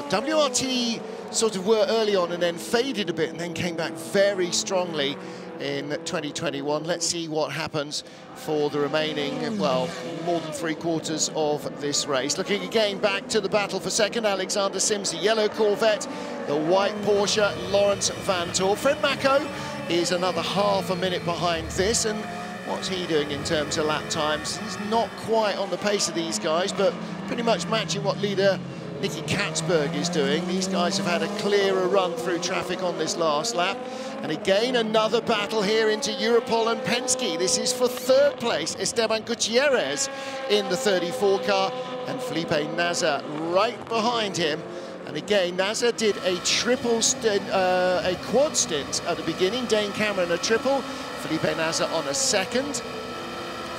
WRT sort of were early on and then faded a bit and then came back very strongly in 2021. Let's see what happens for the remaining, well, more than 3/4 of this race. Looking again back to the battle for second, Alexander Sims, the yellow Corvette, the white Porsche, Lawrence Vantor. Fred Macko is another half a minute behind this, and what's he doing in terms of lap times? He's not quite on the pace of these guys, but pretty much matching what leader Nicky Katzberg is doing. These guys have had a clearer run through traffic on this last lap. And again, another battle here into Europol and Penske. This is for third place. Esteban Gutierrez in the 34 car, and Felipe Nasr right behind him. And again, Nasr did a triple stint, a quad stint at the beginning. Dane Cameron a triple, Felipe Nasr on a second.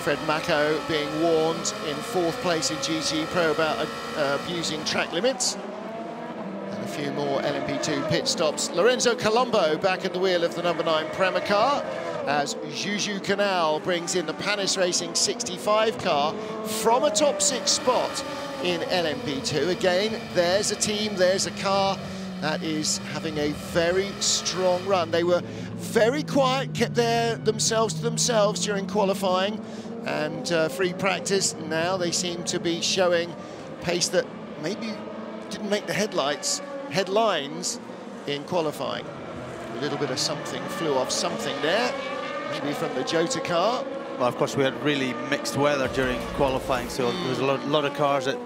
Fred Macko being warned in 4th place in GT Pro about abusing track limits. And a few more LMP2 pit stops. Lorenzo Colombo back at the wheel of the number 9 Prema car, as Juju Canal brings in the Panis Racing 65 car from a top 6 spot in LMP2. Again, there's a team, there's a car that is having a very strong run. They were very quiet, kept themselves to themselves during qualifying and free practice. Now they seem to be showing pace that maybe didn't make the headlines in qualifying. A little bit of something flew off something there, maybe from the Jota car. Well, of course, we had really mixed weather during qualifying, so there was a lot of cars that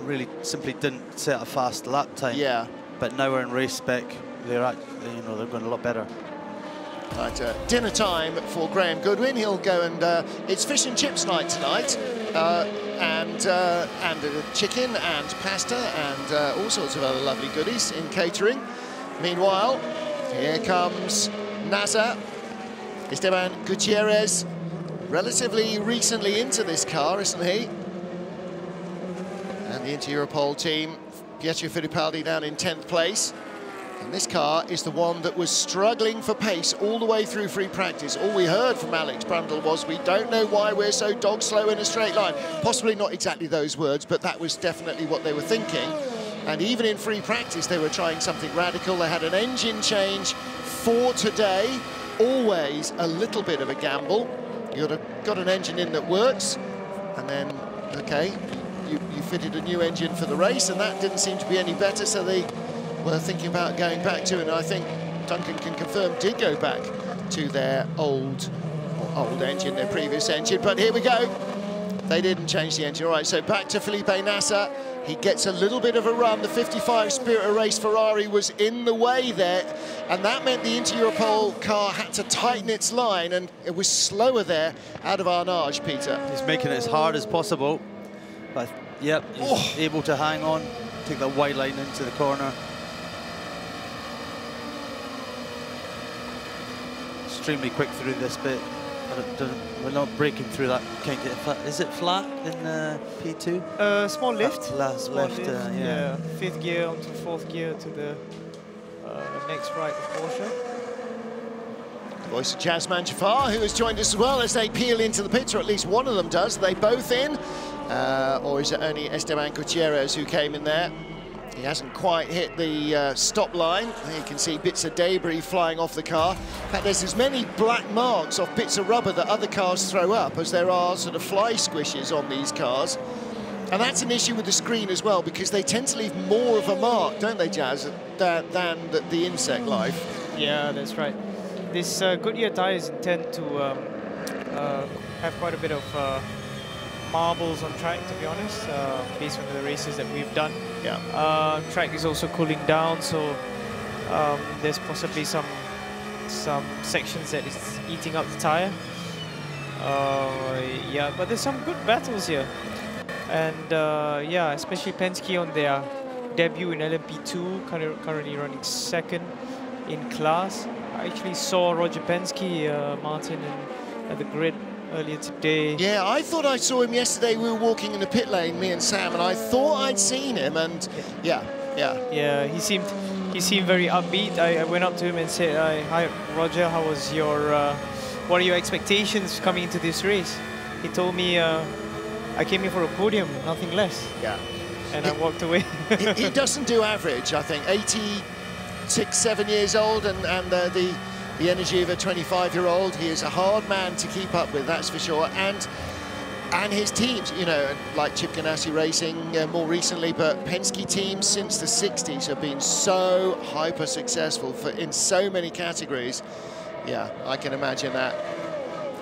really simply didn't set a fast lap time. Yeah. But now we're in race spec. They're going a lot better. Right, dinner time for Graham Goodwin. He'll go and it's fish and chips night tonight, and chicken and pasta and all sorts of other lovely goodies in catering. Meanwhile, here comes Nasr. Esteban Gutierrez, relatively recently into this car, isn't he? And the Inter-Europol team, Pietro Fittipaldi down in 10th place. And this car is the one that was struggling for pace all the way through free practice. All we heard from Alex Brundle was, we don't know why we're so dog slow in a straight line. Possibly not exactly those words, but that was definitely what they were thinking. And even in free practice, they were trying something radical. They had an engine change for today. Always a little bit of a gamble. You've got an engine in that works, and then, okay, you fitted a new engine for the race, and that didn't seem to be any better, so they were thinking about going back to, and I think Duncan can confirm, did go back to their old engine, their previous engine. But here we go. They didn't change the engine. All right, so back to Felipe Nasr. He gets a little bit of a run. The 55 Spirit of Race Ferrari was in the way there, and that meant the Inter-Europol car had to tighten its line, and it was slower there out of Arnage, Peter. He's making it as hard as possible, but yep, he's able to hang on, take that wide line into the corner. Extremely quick through this bit. We're not breaking through that. Is it flat in P2? Small lift. Left, yeah. 5th gear onto 4th gear to the next right of Porsche. Voice of Jasman Jafar, who has joined us as well as they peel into the pits, or at least one of them does. Are they both in? Or is it only Esteban Gutierrez who came in there? He hasn't quite hit the stop line. You can see bits of debris flying off the car. In fact, there's as many black marks off bits of rubber that other cars throw up as there are sort of fly squishes on these cars. And that's an issue with the screen as well, because they tend to leave more of a mark, don't they, Jazz, than the insect life. Yeah, that's right. These Goodyear tires intend to have quite a bit of marbles on track, to be honest, based on the races that we've done. Yeah. Track is also cooling down, so there's possibly some sections that is eating up the tire. Yeah, but there's some good battles here. And yeah, especially Penske on their debut in LMP2, currently running second in class. I actually saw Roger Penske, Martin, at the grid earlier today. Yeah, I thought I saw him yesterday. We were walking in the pit lane, me and Sam, and I thought I'd seen him, and yeah. Yeah, he seemed very upbeat. I went up to him and said, "Hi, Roger. How was your? What are your expectations coming into this race?" He told me, "I came here for a podium, nothing less." Yeah. And I walked away. he doesn't do average. I think 86, 7 years old, and the energy of a 25-year-old. He is a hard man to keep up with, that's for sure. And his teams, you know, like Chip Ganassi Racing more recently, but Penske teams since the 60s have been so hyper successful in so many categories. Yeah, I can imagine that.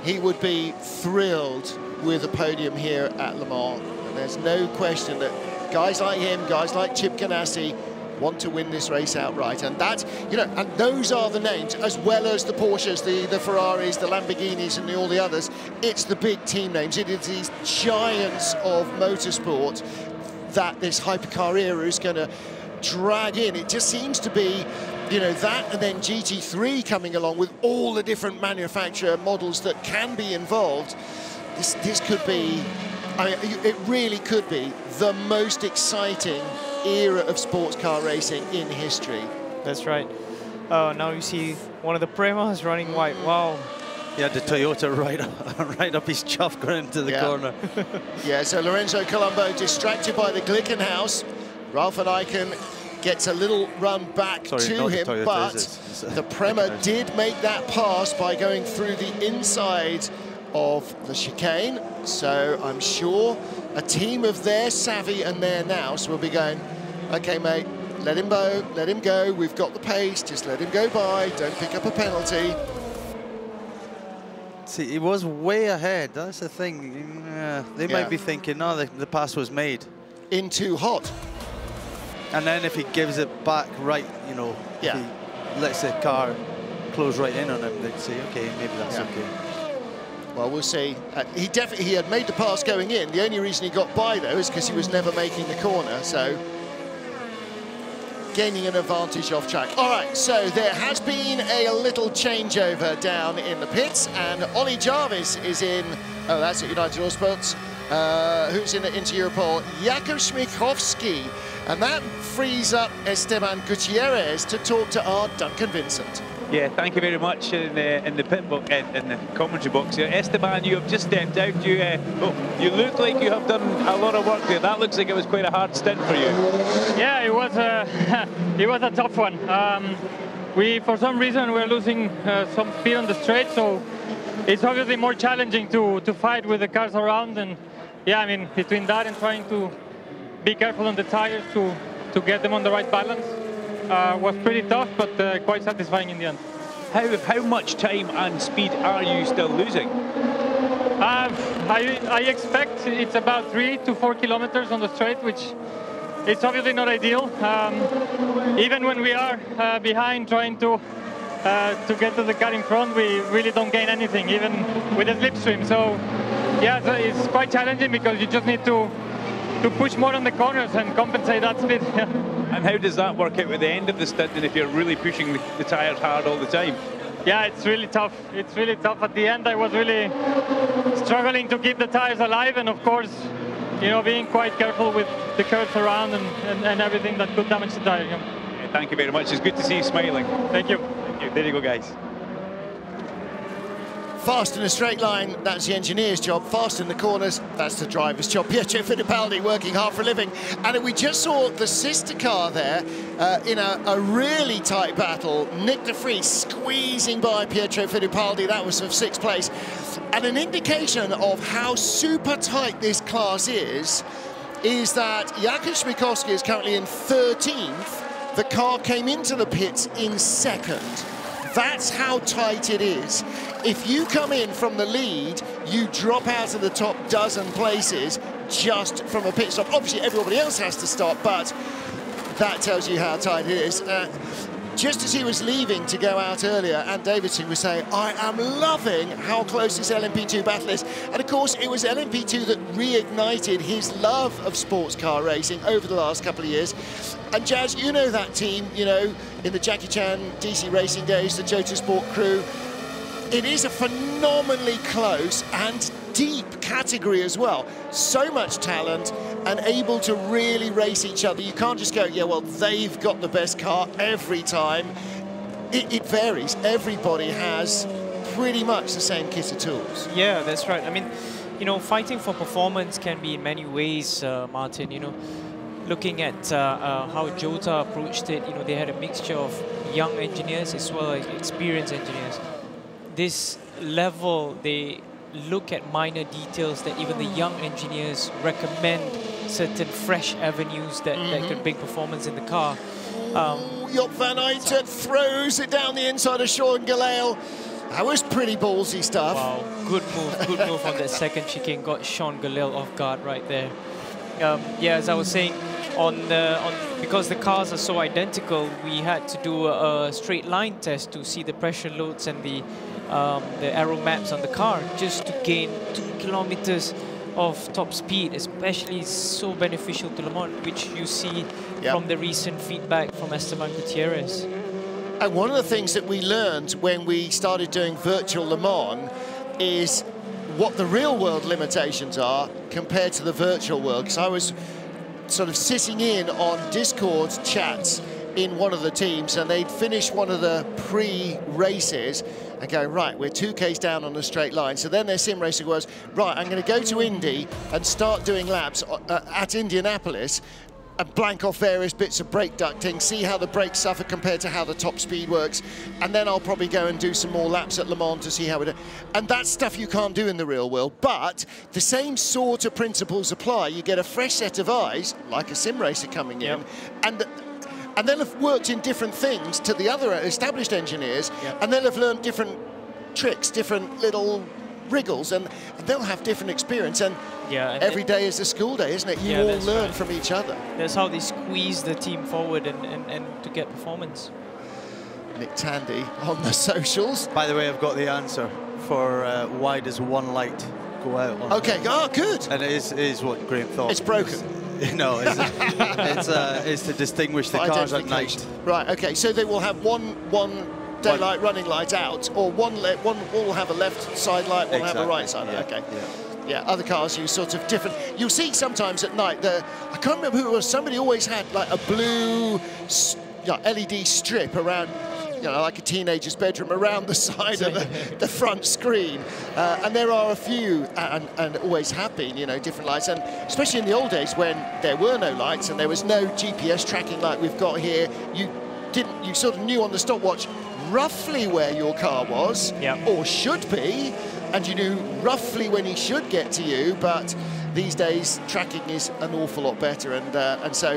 He would be thrilled with a podium here at Le Mans. And there's no question that guys like him, guys like Chip Ganassi, want to win this race outright. And that, you know, and those are the names, as well as the Porsches, the Ferraris, the Lamborghinis, and all the others. It's the big team names. It is these giants of motorsport that this hypercar era is going to drag in. It just seems to be, you know, that and then GT3 coming along with all the different manufacturer models that can be involved. This could be, I mean, it really could be the most exciting era of sports car racing in history. That's right. Now you see one of the Premas running white. Wow. He had the Toyota right up his chuff going into the corner. Yeah, so Lorenzo Colombo distracted by the Glickenhaus. Ralph van Eycken gets a little run back to him, but the Prema did make that pass by going through the inside of the chicane. So I'm sure a team of their savvy and their nous will be going, okay, mate, let him go, we've got the pace, just let him go by, don't pick up a penalty. See, he was way ahead, that's the thing. They might be thinking, no, the pass was made. In too hot. And then if he gives it back right, you know, if he lets the car close right in on him, they'd say, okay, maybe that's okay. Well, we'll see. He had made the pass going in. The only reason he got by, though, is because he was never making the corner, so gaining an advantage off track. All right, so there has been a little changeover down in the pits, and Ollie Jarvis is in. Oh, that's at United Autosports. Who's in into Europol? Jakub Śmiechowski, and that frees up Esteban Gutierrez to talk to our Duncan Vincent. Yeah, thank you very much in the pit box, in the commentary box here. Esteban, you have just stepped out. You look like you have done a lot of work there. That looks like it was quite a hard stint for you. Yeah, it was a tough one. For some reason, we're losing some speed on the straight, so it's obviously more challenging to fight with the cars around. And yeah, I mean, between that and trying to be careful on the tires to get them on the right balance. Was pretty tough, but quite satisfying in the end. How much time and speed are you still losing? I expect it's about 3 to 4 kilometers on the straight, which it's obviously not ideal. Even when we are behind trying to get to the car in front, we really don't gain anything, even with the slipstream. So yeah, so it's quite challenging because you just need to push more on the corners and compensate that speed. And how does that work out at the end of the stint, and if you're really pushing the tyres hard all the time? Yeah, it's really tough. It's really tough. At the end, I was really struggling to keep the tyres alive, and of course, you know, being quite careful with the curves around and everything that could damage the tyre. Yeah, thank you very much. It's good to see you smiling. Thank you. Thank you. There you go, guys. Fast in a straight line, that's the engineer's job. Fast in the corners, that's the driver's job. Pietro Fittipaldi working hard for a living. And we just saw the sister car there in a really tight battle. Nick de Vries squeezing by Pietro Fittipaldi. That was of 6th place. And an indication of how super tight this class is that Jakub Śmiechowski is currently in 13th. The car came into the pits in 2nd. That's how tight it is. If you come in from the lead, you drop out of the top dozen places just from a pit stop. Obviously, everybody else has to stop, but that tells you how tight it is. Just as he was leaving to go out earlier, Ant Davidson was saying, I am loving how close this LMP2 battle is. And of course, it was LMP2 that reignited his love of sports car racing over the last couple of years. And Jazz, you know that team, you know, in the Jackie Chan DC Racing days, the Jota Sport crew. It is a phenomenally close and deep category as well. So much talent and able to really race each other. You can't just go, yeah, well, they've got the best car every time. It varies. Everybody has pretty much the same kit of tools. Yeah, that's right. I mean, you know, fighting for performance can be in many ways, Martin, you know. Looking at how Jota approached it, you know, they had a mixture of young engineers as well as experienced engineers. This level, they look at minor details that even the young engineers recommend certain fresh avenues that, that could bring performance in the car. Job van Uyten throws it down the inside of Sean Gelael. That was pretty ballsy stuff. Wow, good move on that second chicane. Got Sean Gelael off guard right there. Yeah, as I was saying, because the cars are so identical, we had to do a straight line test to see the pressure loads and the aero maps on the car, just to gain 2 kilometers of top speed, especially so beneficial to Le Mans, which you see from the recent feedback from Esteban Gutierrez. And one of the things that we learned when we started doing virtual Le Mans is what the real world limitations are compared to the virtual world. Because I was sort of sitting in on Discord chats in one of the teams, and they'd finished one of the pre-races and go, right, we're 2Ks down on a straight line. So then their sim racer was, right, I'm going to go to Indy and start doing laps at Indianapolis and blank off various bits of brake ducting, see how the brakes suffer compared to how the top speed works, and then I'll probably go and do some more laps at Le Mans to see how it... And that's stuff you can't do in the real world, but the same sort of principles apply. You get a fresh set of eyes, like a sim racer coming in, and they'll have worked in different things to the other established engineers, and they'll have learned different tricks, different little wriggles, and they'll have different experience. And every day is a school day, isn't it? You all learn from each other. That's how they squeeze the team forward and to get performance. Nick Tandy on the socials. By the way, I've got the answer for why does one light go out on good. And it is what Graham thought. It's broken. No, it's to distinguish the cars at night. Right, okay, so they will have one daylight running light out, or one will have a left side light, one will have a right side light. Okay. Yeah, other cars use sort of different. You'll see sometimes at night, I can't remember who it was, somebody always had like a blue LED strip around, you know, like a teenager's bedroom, around the side of the front screen. And there are a few, and always have been, you know, different lights. And especially in the old days when there were no lights and there was no GPS tracking like we've got here, you sort of knew on the stopwatch roughly where your car was, or should be, and you knew roughly when he should get to you. But these days, tracking is an awful lot better, and so,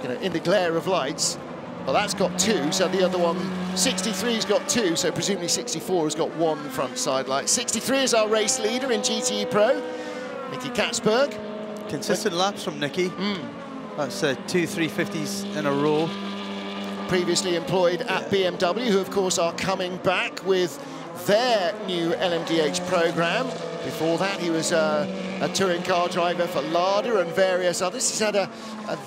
you know, in the glare of lights, well, that's got 2, so the other one, 63's got 2, so presumably 64 has got 1 front side light. 63 is our race leader in GTE Pro, Nicky Katzberg. Consistent laps from Nicky. That's 2 350s in a row. Previously employed at BMW, who of course are coming back with their new LMDH program. Before that, he was a touring car driver for Lada and various others. He's had a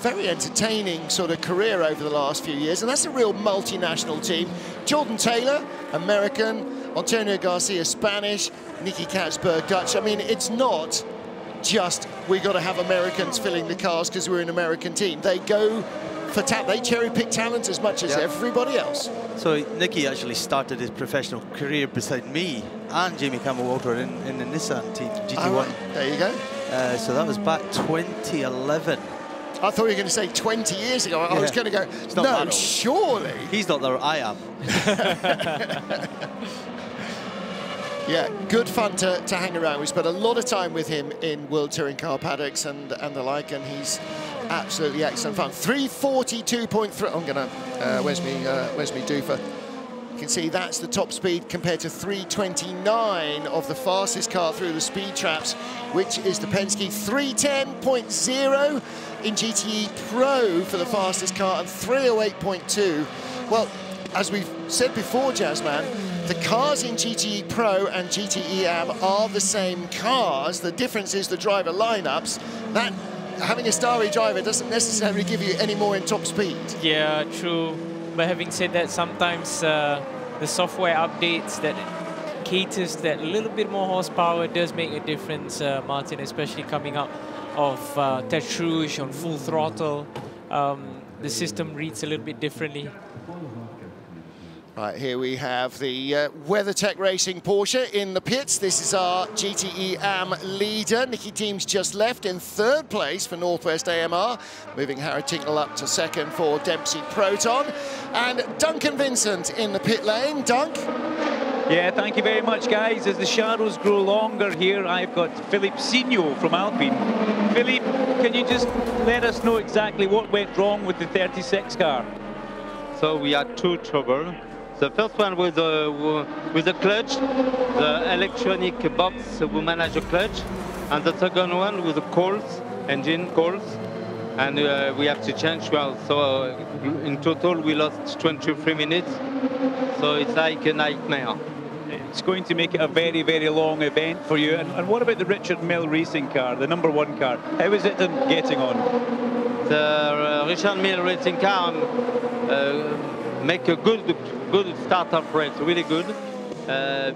very entertaining sort of career over the last few years, and that's a real multinational team. Jordan Taylor, American, Antonio Garcia, Spanish, Nicky Katzberg, Dutch. I mean, it's not just we got to have Americans filling the cars because we're an American team. They go for talent. They cherry-pick talent as much as everybody else. So Nicky actually started his professional career beside me and Jamie Campbell-Walter in the Nissan team, GT1. Oh, right. There you go. So that was back 2011. I thought you were going to say 20 years ago. I was going to go, no, surely. He's not there, I am. Yeah, good fun to hang around. We spent a lot of time with him in World Touring Car paddocks and the like, and he's absolutely excellent fun. 342.3. I'm going to, where's me doofer? You can see that's the top speed compared to 329 of the fastest car through the speed traps, which is the Penske. 310.0 in GTE Pro for the fastest car, and 308.2. Well, as we've said before, Jazzman, the cars in GTE Pro and GTE Am are the same cars. The difference is the driver lineups. That having a starry driver doesn't necessarily give you any more in top speed. Yeah, true. But having said that, sometimes the software updates that caters that little bit more horsepower does make a difference, Martin, especially coming out of Test Rouge on full throttle. The system reads a little bit differently. Right, here we have the WeatherTech Racing Porsche in the pits. This is our GTE Am leader. Nicky Team's just left in third place for Northwest AMR, moving Harry Tinkle up to second for Dempsey Proton. And Duncan Vincent in the pit lane. Dunk? Yeah, thank you very much, guys. As the shadows grow longer here, I've got Philippe Signot from Alpine. Philippe, can you just let us know exactly what went wrong with the 36 car? So we had two trouble. The first one was with the clutch, the electronic box will manage the clutch, and the second one with the coils, engine coils, and we have to change well. So in total we lost 23 minutes, so it's like a nightmare. It's going to make it a very, very long event for you. And what about the Richard Mille racing car, the #1 car? How is it getting on? The Richard Mille racing car make a good start-up rate, really good,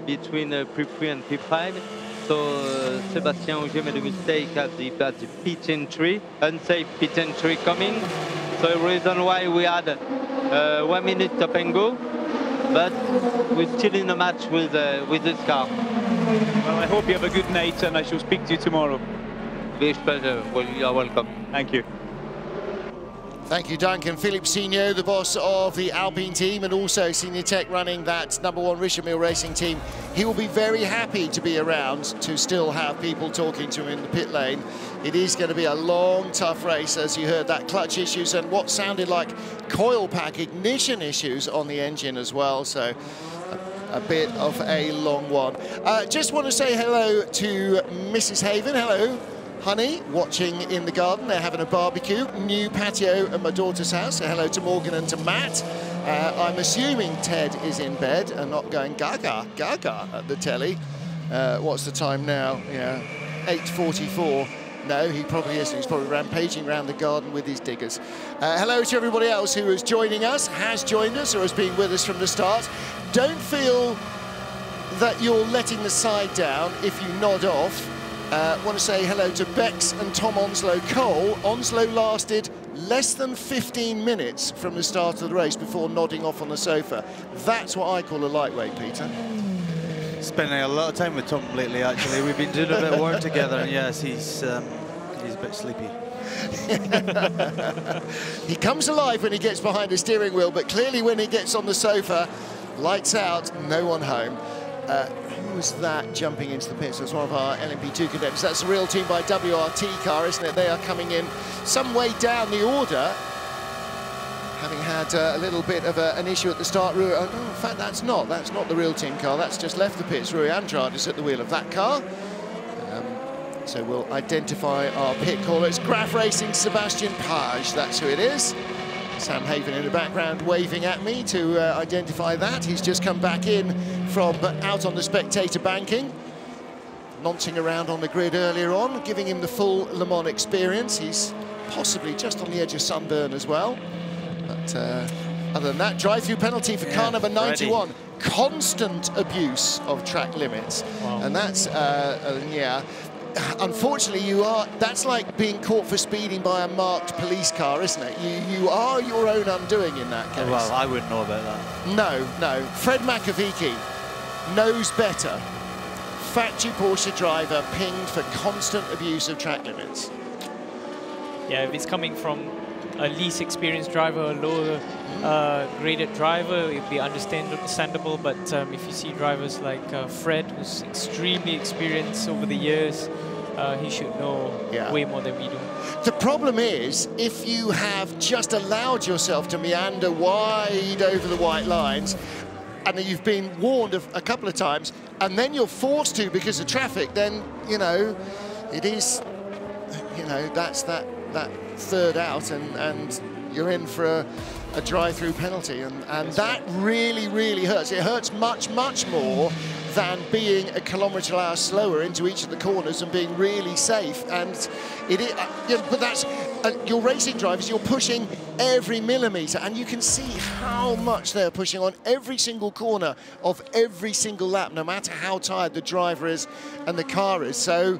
between P3 and P5. So Sébastien Auger made a mistake at the pit entry, unsafe pit entry coming. So the reason why we had 1 minute stop and go, but we're still in a match with this car. Well, I hope you have a good night, and I shall speak to you tomorrow. With pleasure. Well, you are welcome. Thank you. Thank you, Duncan. Philippe Signot, the boss of the Alpine team, and also Senior Tech running that #1 Richard Mille Racing team. He will be very happy to be around to still have people talking to him in the pit lane. It is going to be a long, tough race, as you heard, that clutch issues and what sounded like coil pack ignition issues on the engine as well. So a bit of a long one. Just want to say hello to Mrs. Haven. Hello. Honey, watching in the garden. They're having a barbecue. New patio at my daughter's house. So hello to Morgan and to Matt. I'm assuming Ted is in bed and not going gaga, gaga at the telly. What's the time now? Yeah, 8:44. No, he probably isn't. He's probably rampaging around the garden with his diggers. Hello to everybody else who is joining us, has joined us, or has been with us from the start. Don't feel that you're letting the side down if you nod off. Want to say hello to Bex and Tom Onslow Cole. Onslow lasted less than 15 minutes from the start of the race before nodding off on the sofa. That's what I call a lightweight, Peter. Spending a lot of time with Tom lately, actually. We've been doing a bit of work together, and yes, he's a bit sleepy. He comes alive when he gets behind the steering wheel, but clearly when he gets on the sofa, lights out, no one home. Who was that jumping into the pits? It was one of our LMP2 cadets. That's a real team by WRT car, isn't it? They are coming in some way down the order, having had a little bit of an issue at the start. Oh, no, in fact, that's not the real team car. That's just left the pits. Rui Andrade is at the wheel of that car. So we'll identify our pit caller. It's Graf Racing Sebastian Page. That's who it is. Sam Haven in the background waving at me to identify that. He's just come back in from out on the spectator banking, noncing around on the grid earlier on, giving him the full Le Mans experience. He's possibly just on the edge of sunburn as well. But other than that, drive-through penalty for car number 91. Constant abuse of track limits. Wow. And that's, yeah, unfortunately, that's like being caught for speeding by a marked police car, isn't it? You are your own undoing in that case. Well, I wouldn't know about that. No. Fred Makovici knows better. Factory Porsche driver pinged for constant abuse of track limits. Yeah, if it's coming from a least experienced driver, a lower graded driver, it'd be understandable. But if you see drivers like Fred, who's extremely experienced over the years, he should know way more than we do. The problem is, if you have just allowed yourself to meander wide over the white lines, and you've been warned a couple of times, and then you're forced to because of traffic, then, you know, it is, you know, that's that third out, and you're in for a drive-through penalty, and that really, really hurts. It hurts much, much more than being a kilometre/hour slower into each of the corners and being really safe. And it is, but that's your racing drivers. You're pushing every millimetre, and you can see how much they're pushing on every single corner of every single lap, no matter how tired the driver is and the car is. So,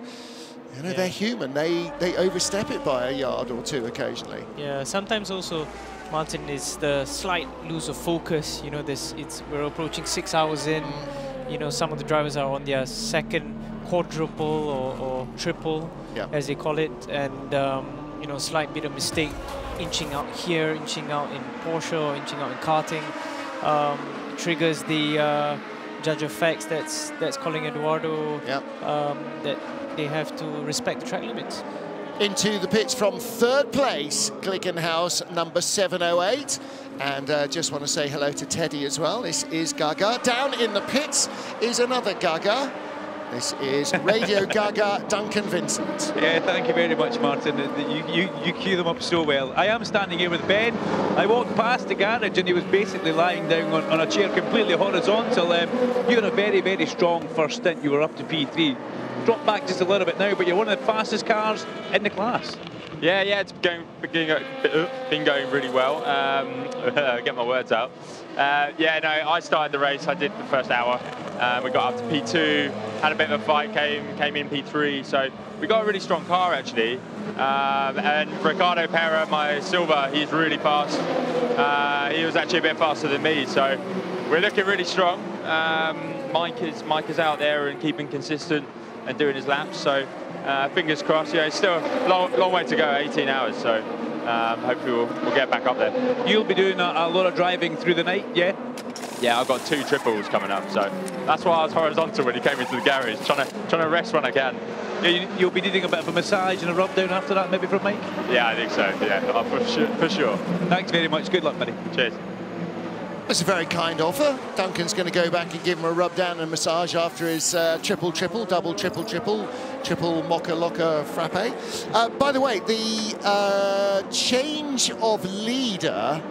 you know, they're human. They overstep it by a yard or two occasionally. Yeah, sometimes also, Martin, is the slight lose of focus. You know, we're approaching 6 hours in. You know, some of the drivers are on their second quadruple or triple, as they call it, and you know, slight bit of mistake, inching out here, inching out in Porsche, or inching out in karting, triggers the judge effects that's calling Eduardo that they have to respect the track limits. Into the pits from third place, Glickenhaus, number 708. And just want to say hello to Teddy as well. This is Gaga. Down in the pits is another Gaga. This is Radio Gaga, Duncan Vincent. Yeah, thank you very much, Martin. You cue them up so well. I am standing here with Ben. I walked past the garage and he was basically lying down on a chair completely horizontal. You had a very, very strong first stint. You were up to P3. Dropped back just a little bit now, but you're one of the fastest cars in the class. Yeah, it's been going really well. Get my words out. I started the race. I did the first hour. We got up to P2, had a bit of a fight, came in P3. So we got a really strong car actually. And Ricardo Pera, my silver, he's really fast. He was actually a bit faster than me, so we're looking really strong. Mike is out there and keeping consistent and doing his laps. So fingers crossed. Yeah, it's still a long way to go, 18 hours. So hopefully we'll get back up there. You'll be doing a lot of driving through the night, yeah? Yeah, I've got 2 triples coming up, so that's why I was horizontal when he came into the garage, trying to rest when I can. Yeah, you'll be needing a bit of a massage and a rub down after that, maybe from Mike? Yeah, I think so. Yeah, for sure. Thanks very much. Good luck, buddy. Cheers. That's a very kind offer. Duncan's going to go back and give him a rub down and massage after his triple, double, triple mocha locker frappe. By the way, the change of leader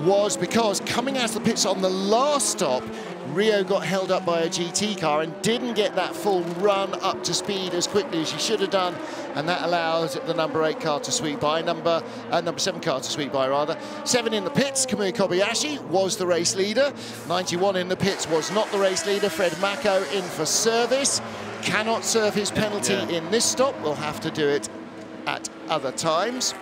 was because coming out of the pits on the last stop, Rio got held up by a GT car and didn't get that full run up to speed as quickly as she should have done, and that allowed the number 8 car to sweep by, number 7 car to sweep by rather. 7 in the pits, Kamui Kobayashi was the race leader. 91 in the pits was not the race leader. Fred Mako in for service. Cannot serve his penalty in this stop. Will have to do it at other times.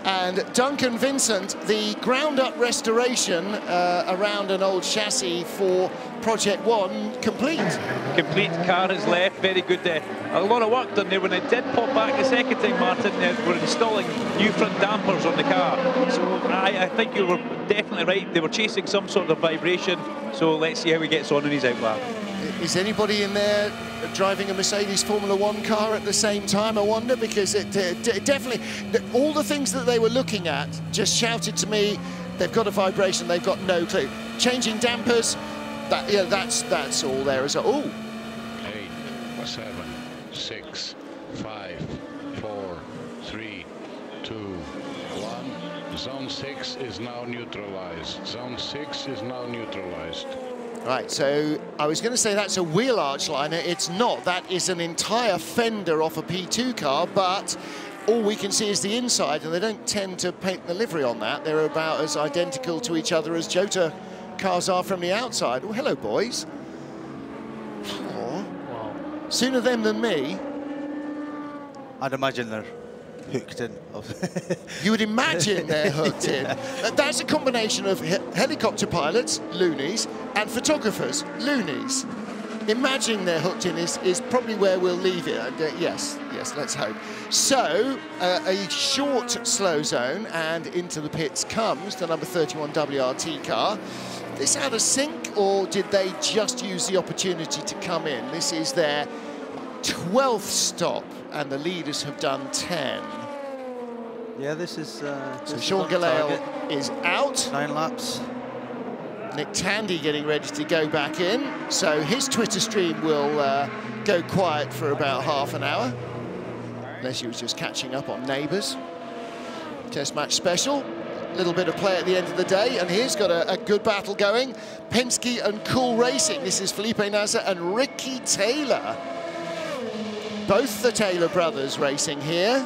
And Duncan Vincent, the ground-up restoration around an old chassis for Project One, complete. Complete, car is left, very good there. A lot of work done there. When it did pop back the second time, Martin, we're installing new front dampers on the car. So I think you were definitely right. They were chasing some sort of vibration. So let's see how he gets on in his outlap. Is anybody in there driving a Mercedes Formula One car at the same time, I wonder? Because it definitely, all the things that they were looking at just shouted to me, they've got a vibration, they've got no clue. Changing dampers, that's all there is. Oh. 8, 7, 6, 5, 4, 3, 2, 1. Zone 6 is now neutralized. Zone 6 is now neutralized. Right, so I was going to say that's a wheel arch liner. It's not. That is an entire fender off a P2 car, but all we can see is the inside, and they don't tend to paint the livery on that. They're about as identical to each other as Jota cars are from the outside. Oh, hello, boys. Oh. Wow. Sooner them than me. I'd imagine they're hooked in. You would imagine they're hooked in. That's a combination of helicopter pilots, loonies, and photographers, loonies. Imagining they're hooked in is probably where we'll leave it. Yes, let's hope. So, a short slow zone, and into the pits comes the number 31 WRT car. This out of sync, or did they just use the opportunity to come in? This is their 12th stop, and the leaders have done 10. Yeah, this is... so Sean Galale is out. 9 laps. Nick Tandy getting ready to go back in. So his Twitter stream will go quiet for about half an hour. Unless he was just catching up on Neighbours. Test match special. A little bit of play at the end of the day. And here's got a good battle going. Penske and Cool Racing. This is Felipe Nasr and Ricky Taylor. Both the Taylor brothers racing here.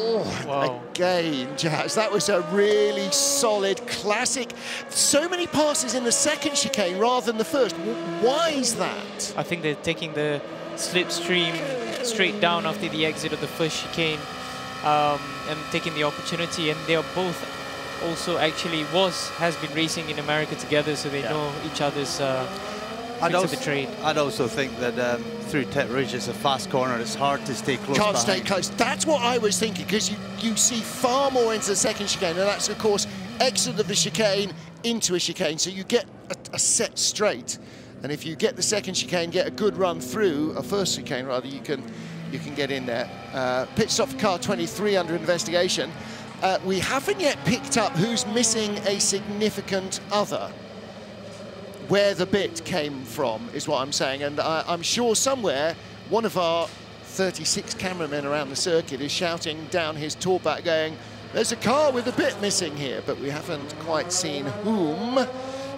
Oh, wow. Again, Jazz, that was a really solid, classic. So many passes in the second chicane rather than the first. Why is that? I think they're taking the slipstream straight down after the exit of the first chicane and taking the opportunity. And they are both also actually has been racing in America together, so they know each other's tricks of the trade. I'd also think that through Tet Rouge, it's a fast corner. It's hard to stay close. Can't stay close. That's what I was thinking, because you see far more into the second chicane, and that's, of course, exit of the chicane into a chicane, so you get a set straight. And if you get the second chicane, get a good run through, a first chicane rather, you can get in there. Pit stop for car 23 under investigation. We haven't yet picked up who's missing a significant other. Where the bit came from is what I'm saying, and I'm sure somewhere one of our 36 cameramen around the circuit is shouting down his talkback going, there's a car with a bit missing here, but we haven't quite seen whom.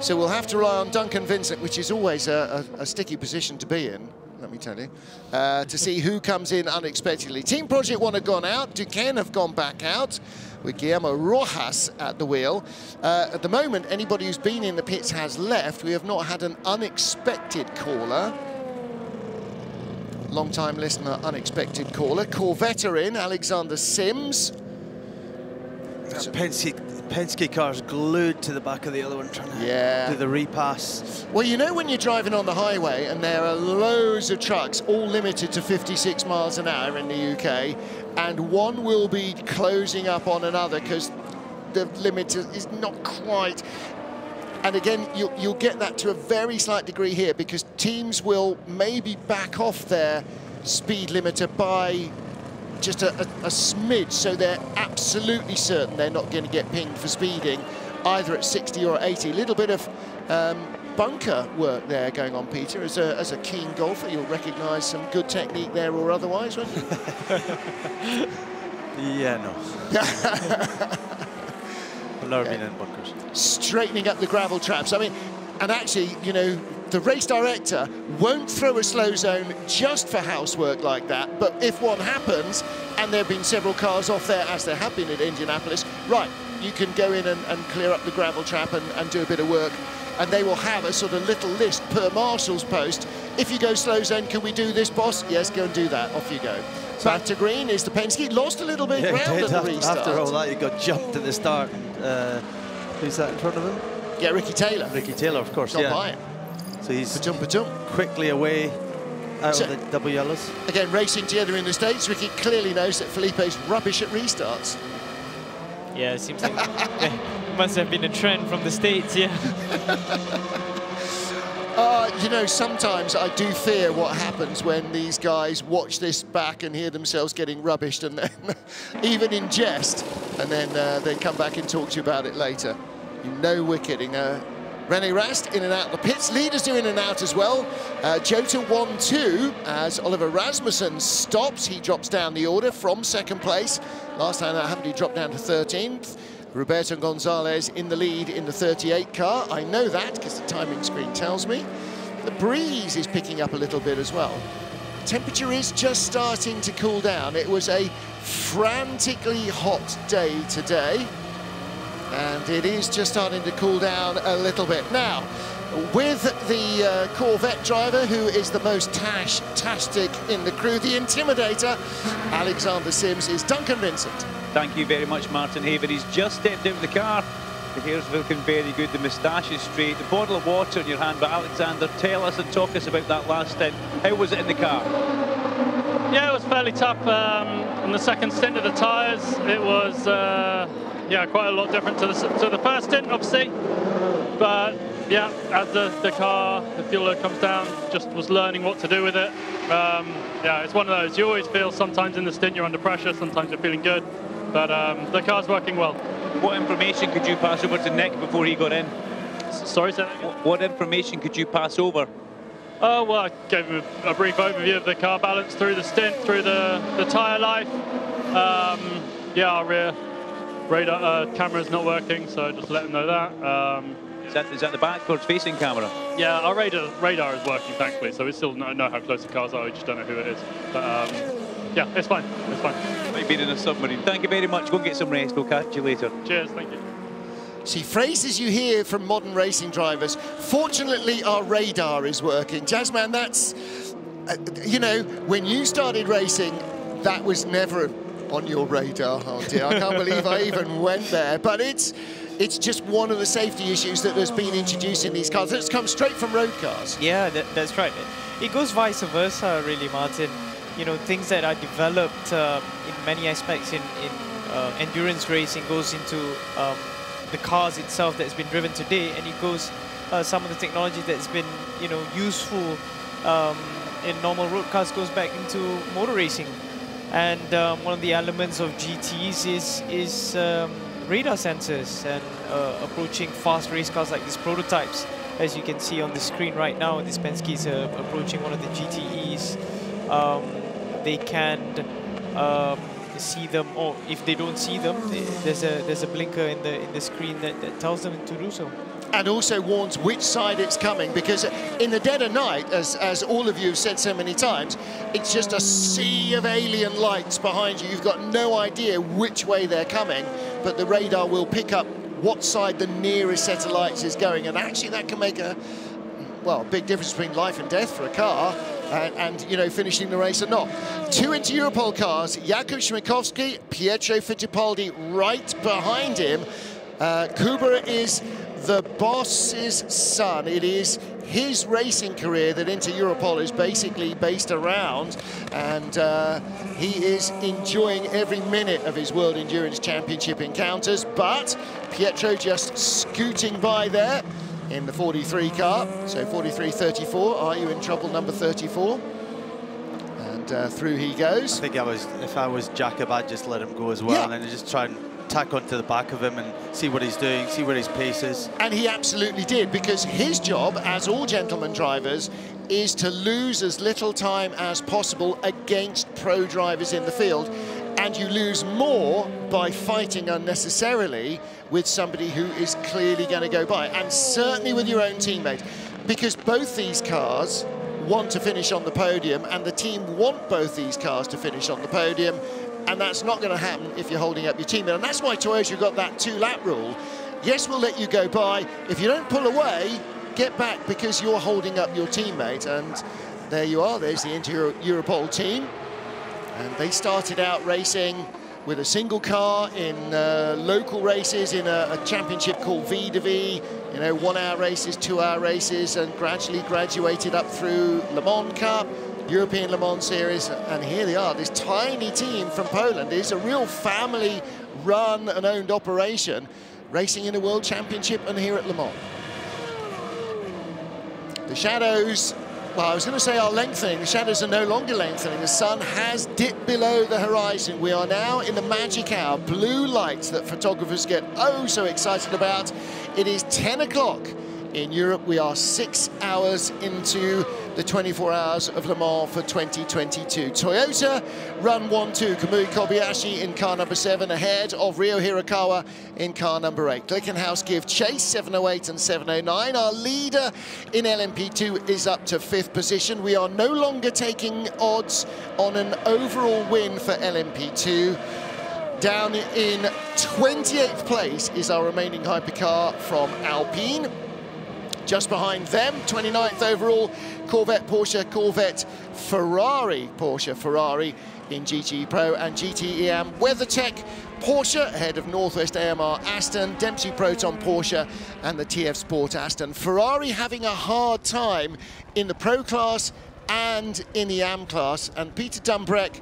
So we'll have to rely on Duncan Vincent, which is always a sticky position to be in, let me tell you, to see who comes in unexpectedly. Team Project 1 have gone out, Duquesne have gone back out, with Guillermo Rojas at the wheel. At the moment, anybody who's been in the pits has left. We have not had an unexpected caller. Long-time listener, unexpected caller. Corvette are in, Alexander Sims. Penske car's glued to the back of the other one, trying to do the repass. Well, you know when you're driving on the highway and there are loads of trucks, all limited to 56 miles an hour in the UK, and one will be closing up on another because the limit is not quite. And again, you'll get that to a very slight degree here, because teams will maybe back off their speed limiter by just a smidge, so they're absolutely certain they're not going to get pinged for speeding, either at 60 or 80. A little bit of bunker work there going on, Peter. As a keen golfer, you'll recognise some good technique there or otherwise, won't you? Yeah, no. I've never been in bunkers. Straightening up the gravel traps. I mean, and actually, you know, the race director won't throw a slow zone just for housework like that, but if one happens, and there have been several cars off there, as there have been at Indianapolis, right, you can go in and clear up the gravel trap and do a bit of work, and they will have a sort of little list per marshal's post. If you go slow zone, can we do this, boss? Yes, go and do that. Off you go. Back to green is the Penske. Lost a little bit of ground at the restart. After all that, he got jumped at the start. Who's that in front of him? Yeah, Ricky Taylor. Ricky Taylor, of course, Not by him. So he's quickly away out of the double yellows. Again, racing together in the States, Ricky clearly knows that Felipe's rubbish at restarts. Yeah, it seems like it must have been a trend from the States, yeah. You know, sometimes I do fear what happens when these guys watch this back and hear themselves getting rubbished, and then even in jest, and then they come back and talk to you about it later. You know we're kidding. René Rast in and out of the pits. Leaders do in and out as well. Jota 1-2 as Oliver Rasmussen stops. He drops down the order from second place. Last time that happened, he dropped down to 13th. Roberto Gonzalez in the lead in the 38 car. I know that because the timing screen tells me. The breeze is picking up a little bit as well. Temperature is just starting to cool down. It was a frantically hot day today, and it is just starting to cool down a little bit. Now, with the Corvette driver, who is the most tastic in the crew, the intimidator, Alexander Sims, is Duncan Vincent. Thank you very much, Martin Haver. He's just stepped out of the car. The hair's looking very good, the moustache is straight, the bottle of water in your hand. But Alexander, tell us and talk us about that last stint. How was it in the car? Yeah, it was fairly tough. On the second stint of the tyres, it was yeah, quite a lot different to the first stint, obviously. But yeah, as the car, the fuel load comes down, just was learning what to do with it. Yeah, it's one of those. You always feel sometimes in the stint you're under pressure, sometimes you're feeling good. But the car's working well. What information could you pass over to Nick before he got in? Sorry, sir? What information could you pass over? Well, I gave him a brief overview of the car balance through the stint, through the tyre life. Yeah, our rear radar camera's not working, so just let him know that. Is that the backwards facing camera? Yeah, our radar is working, thankfully, so we still know how close the cars are, we just don't know who it is. But yeah, it's fine, it's fine. Might be in a submarine. Thank you very much, go and get some rest, we'll catch you later. Cheers, thank you. See, phrases you hear from modern racing drivers. Fortunately, our radar is working. Jazzman, that's, you know, when you started racing, that was never on your radar. Oh dear, I can't believe I even went there. But it's just one of the safety issues that has been introduced in these cars. It's come straight from road cars. Yeah, that's right. It goes vice versa, really, Martin. You know, things that are developed in many aspects in endurance racing goes into the cars itself that's been driven today, and it goes some of the technology that's been, you know, useful in normal road cars goes back into motor racing. And one of the elements of GTs is radar sensors, and approaching fast race cars like these prototypes, as you can see on the screen right now. This Penske's approaching one of the GTEs. They can see them, or if they don't see them, there's a blinker in the screen that tells them to do so. And also warns which side it's coming, because in the dead of night, as all of you have said so many times, it's just a sea of alien lights behind you. You've got no idea which way they're coming, but the radar will pick up what side the nearest set of lights is going, and actually that can make a big difference between life and death for a car. And you know, finishing the race or not. Two into Europol cars, Jakub Śmiechowski, Pietro Fittipaldi right behind him. Kuba is the boss's son. It is his racing career that Inter Europol is basically based around, and he is enjoying every minute of his World Endurance Championship encounters, but Pietro just scooting by there in the 43 car, so 43-34, are you in trouble, number 34? And through he goes. I think if I was Jakob, I'd just let him go as well, and just try and tack onto the back of him and see what he's doing, see where his pace is. And he absolutely did, because his job, as all gentleman drivers, is to lose as little time as possible against pro drivers in the field. And you lose more by fighting unnecessarily with somebody who is clearly going to go by, and certainly with your own teammate, because both these cars want to finish on the podium, and the team want both these cars to finish on the podium, and that's not going to happen if you're holding up your teammate. And that's why Toyota got that 2-lap rule. Yes, we'll let you go by. If you don't pull away, get back, because you're holding up your teammate. And there you are, there's the Inter Europol team. And they started out racing with a single car in local races in a championship called V2V, you know, 1-hour races, 2-hour races, and gradually graduated up through Le Mans Cup, European Le Mans Series, and here they are, this tiny team from Poland. It's a real family-run and owned operation, racing in a World Championship and here at Le Mans. The shadows, well, I was going to say are lengthening. The shadows are no longer lengthening. The sun has dipped below the horizon. We are now in the magic hour. Blue lights that photographers get oh so excited about. It is 10 o'clock in Europe. We are 6 hours into the 24 hours of Le Mans for 2022. Toyota run 1-2. Kamui Kobayashi in car number 7 ahead of Ryo Hirakawa in car number 8. Glickenhaus give chase 708 and 709. Our leader in LMP2 is up to 5th position. We are no longer taking odds on an overall win for LMP2. Down in 28th place is our remaining hypercar from Alpine. Just behind them, 29th overall, Corvette, Porsche, Corvette, Ferrari, Porsche, Ferrari in GTE Pro and GTE AM. WeatherTech, Porsche ahead of Northwest AMR Aston, Dempsey Proton Porsche and the TF Sport Aston. Ferrari having a hard time in the Pro class and in the AM class. And Peter Dumbreck,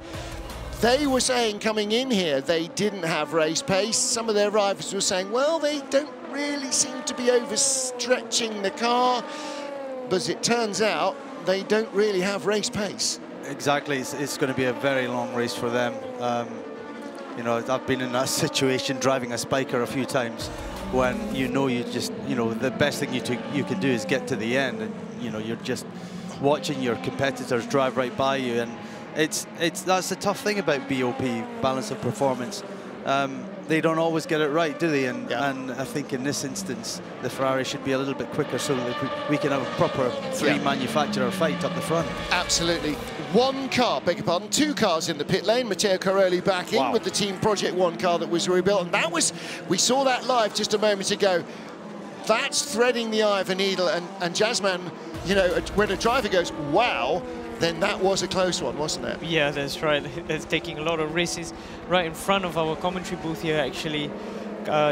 they were saying coming in here they didn't have race pace. Some of their rivals were saying, well, they don't really seem to be overstretching the car. But as it turns out, they don't really have race pace. Exactly, it's going to be a very long race for them. You know, I've been in that situation driving a spiker a few times when you just, the best thing you can do is get to the end, and you're just watching your competitors drive right by you, and that's the tough thing about BOP, balance of performance. They don't always get it right, do they? And I think in this instance, the Ferrari should be a little bit quicker so that we can have a proper three-manufacturer fight up the front. Absolutely. One car, beg your pardon, two cars in the pit lane. Matteo Caroli back in with the Team Project One car that was rebuilt. And that was, we saw that live just a moment ago. That's threading the eye of a needle. And Jasmine, when a driver goes, wow, then that was a close one, wasn't it? Yeah, that's right. It's taking a lot of risks right in front of our commentary booth here, actually.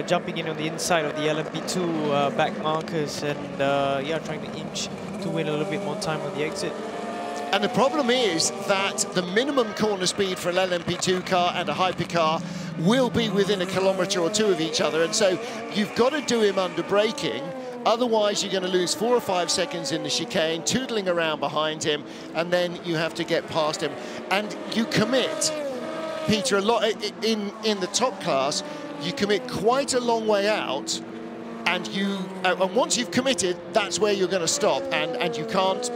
Jumping in on the inside of the LMP2 back markers and, trying to inch to win a little bit more time on the exit. And the problem is that the minimum corner speed for an LMP2 car and a hypercar will be within a kilometre or two of each other. And so you've got to do him under braking. Otherwise, you're going to lose 4 or 5 seconds in the chicane, tootling around behind him, and then you have to get past him. And you commit, Peter, a lot in the top class. You commit quite a long way out, and once you've committed, that's where you're going to stop, and you can't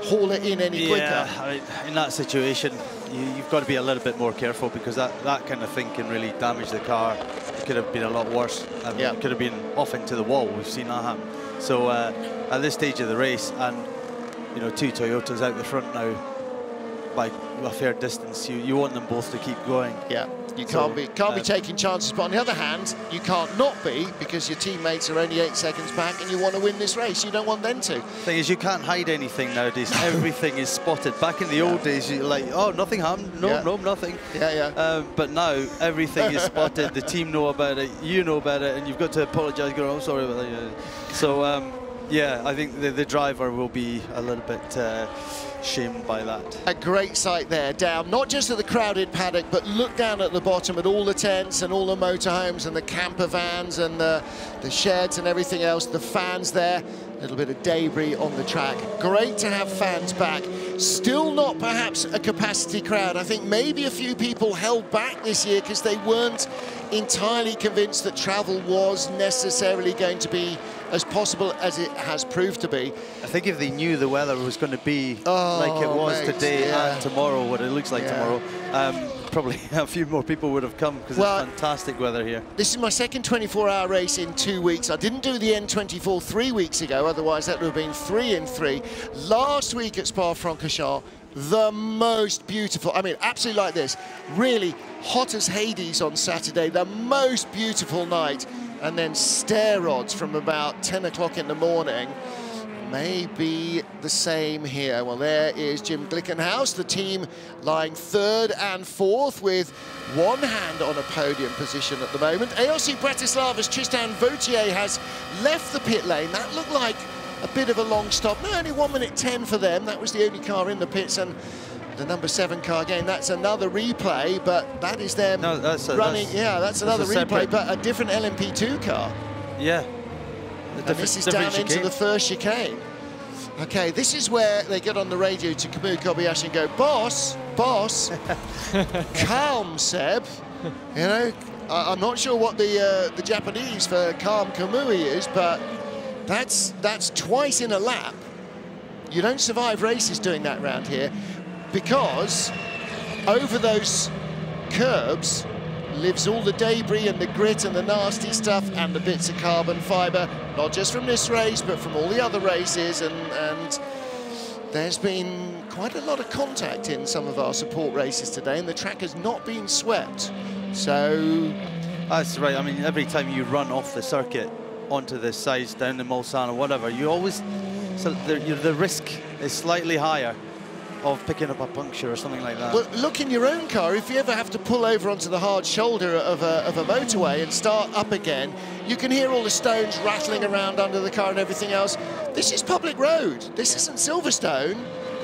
haul it in any quicker. Yeah, I mean, in that situation, you've got to be a little bit more careful, because that kind of thing can really damage the car. It could have been a lot worse. It could have been off into the wall. We've seen that happen. So at this stage of the race, and two Toyotas out the front now by a fair distance, you want them both to keep going. Yeah, you can't be taking chances. But on the other hand, you can't not be, because your teammates are only 8 seconds back, and you want to win this race. You don't want them to. Thing is, you can't hide anything nowadays. Everything is spotted. Back in the old days, you're like, oh, nothing happened. No, nothing. But now everything is spotted. The team know about it. You know about it, and you've got to apologise. Go, oh, sorry about that. So I think the driver will be a little bit shamed by that. A great sight there, down not just at the crowded paddock, but look down at the bottom at all the tents and all the motorhomes and the camper vans and the sheds and everything else, the fans there, a little bit of debris on the track. Great to have fans back. Still not perhaps a capacity crowd. I think maybe a few people held back this year because they weren't entirely convinced that travel was necessarily going to be as possible as it has proved to be. I think if they knew the weather was going to be like it was today and tomorrow, what it looks like tomorrow, probably a few more people would have come, because it's fantastic weather here. This is my second 24-hour race in 2 weeks. I didn't do the N24 3 weeks ago, otherwise that would have been 3 in 3. Last week at Spa-Francorchamps, the most beautiful, I mean, absolutely like this, really hot as Hades on Saturday, the most beautiful night, and then stair rods from about 10 o'clock in the morning. Maybe the same here. Well, there is Jim Glickenhaus, the team lying 3rd and 4th with one hand on a podium position at the moment. ALC Bratislava's Tristan Vautier has left the pit lane. That looked like a bit of a long stop. No, only 1 minute 10 for them. That was the only car in the pits, and the number 7 car again. That's another replay, but that is them running. That's another replay, but a different LMP2 car. Yeah. And this is down into the first chicane. Okay, this is where they get on the radio to Kamui Kobayashi and go, boss, calm, Seb. I'm not sure what the Japanese for calm Kamui is, but that's twice in a lap. You don't survive races doing that around here, because over those curbs lives all the debris and the grit and the nasty stuff and the bits of carbon fibre, not just from this race, but from all the other races, and there's been quite a lot of contact in some of our support races today, and the track has not been swept. So that's right. I mean, every time you run off the circuit, onto the sides, down the Mulsanne or whatever, you always, so the risk is slightly higher of picking up a puncture or something like that. Well, look in your own car. If you ever have to pull over onto the hard shoulder of a motorway and start up again, you can hear all the stones rattling around under the car and everything else. This is public road. This isn't Silverstone.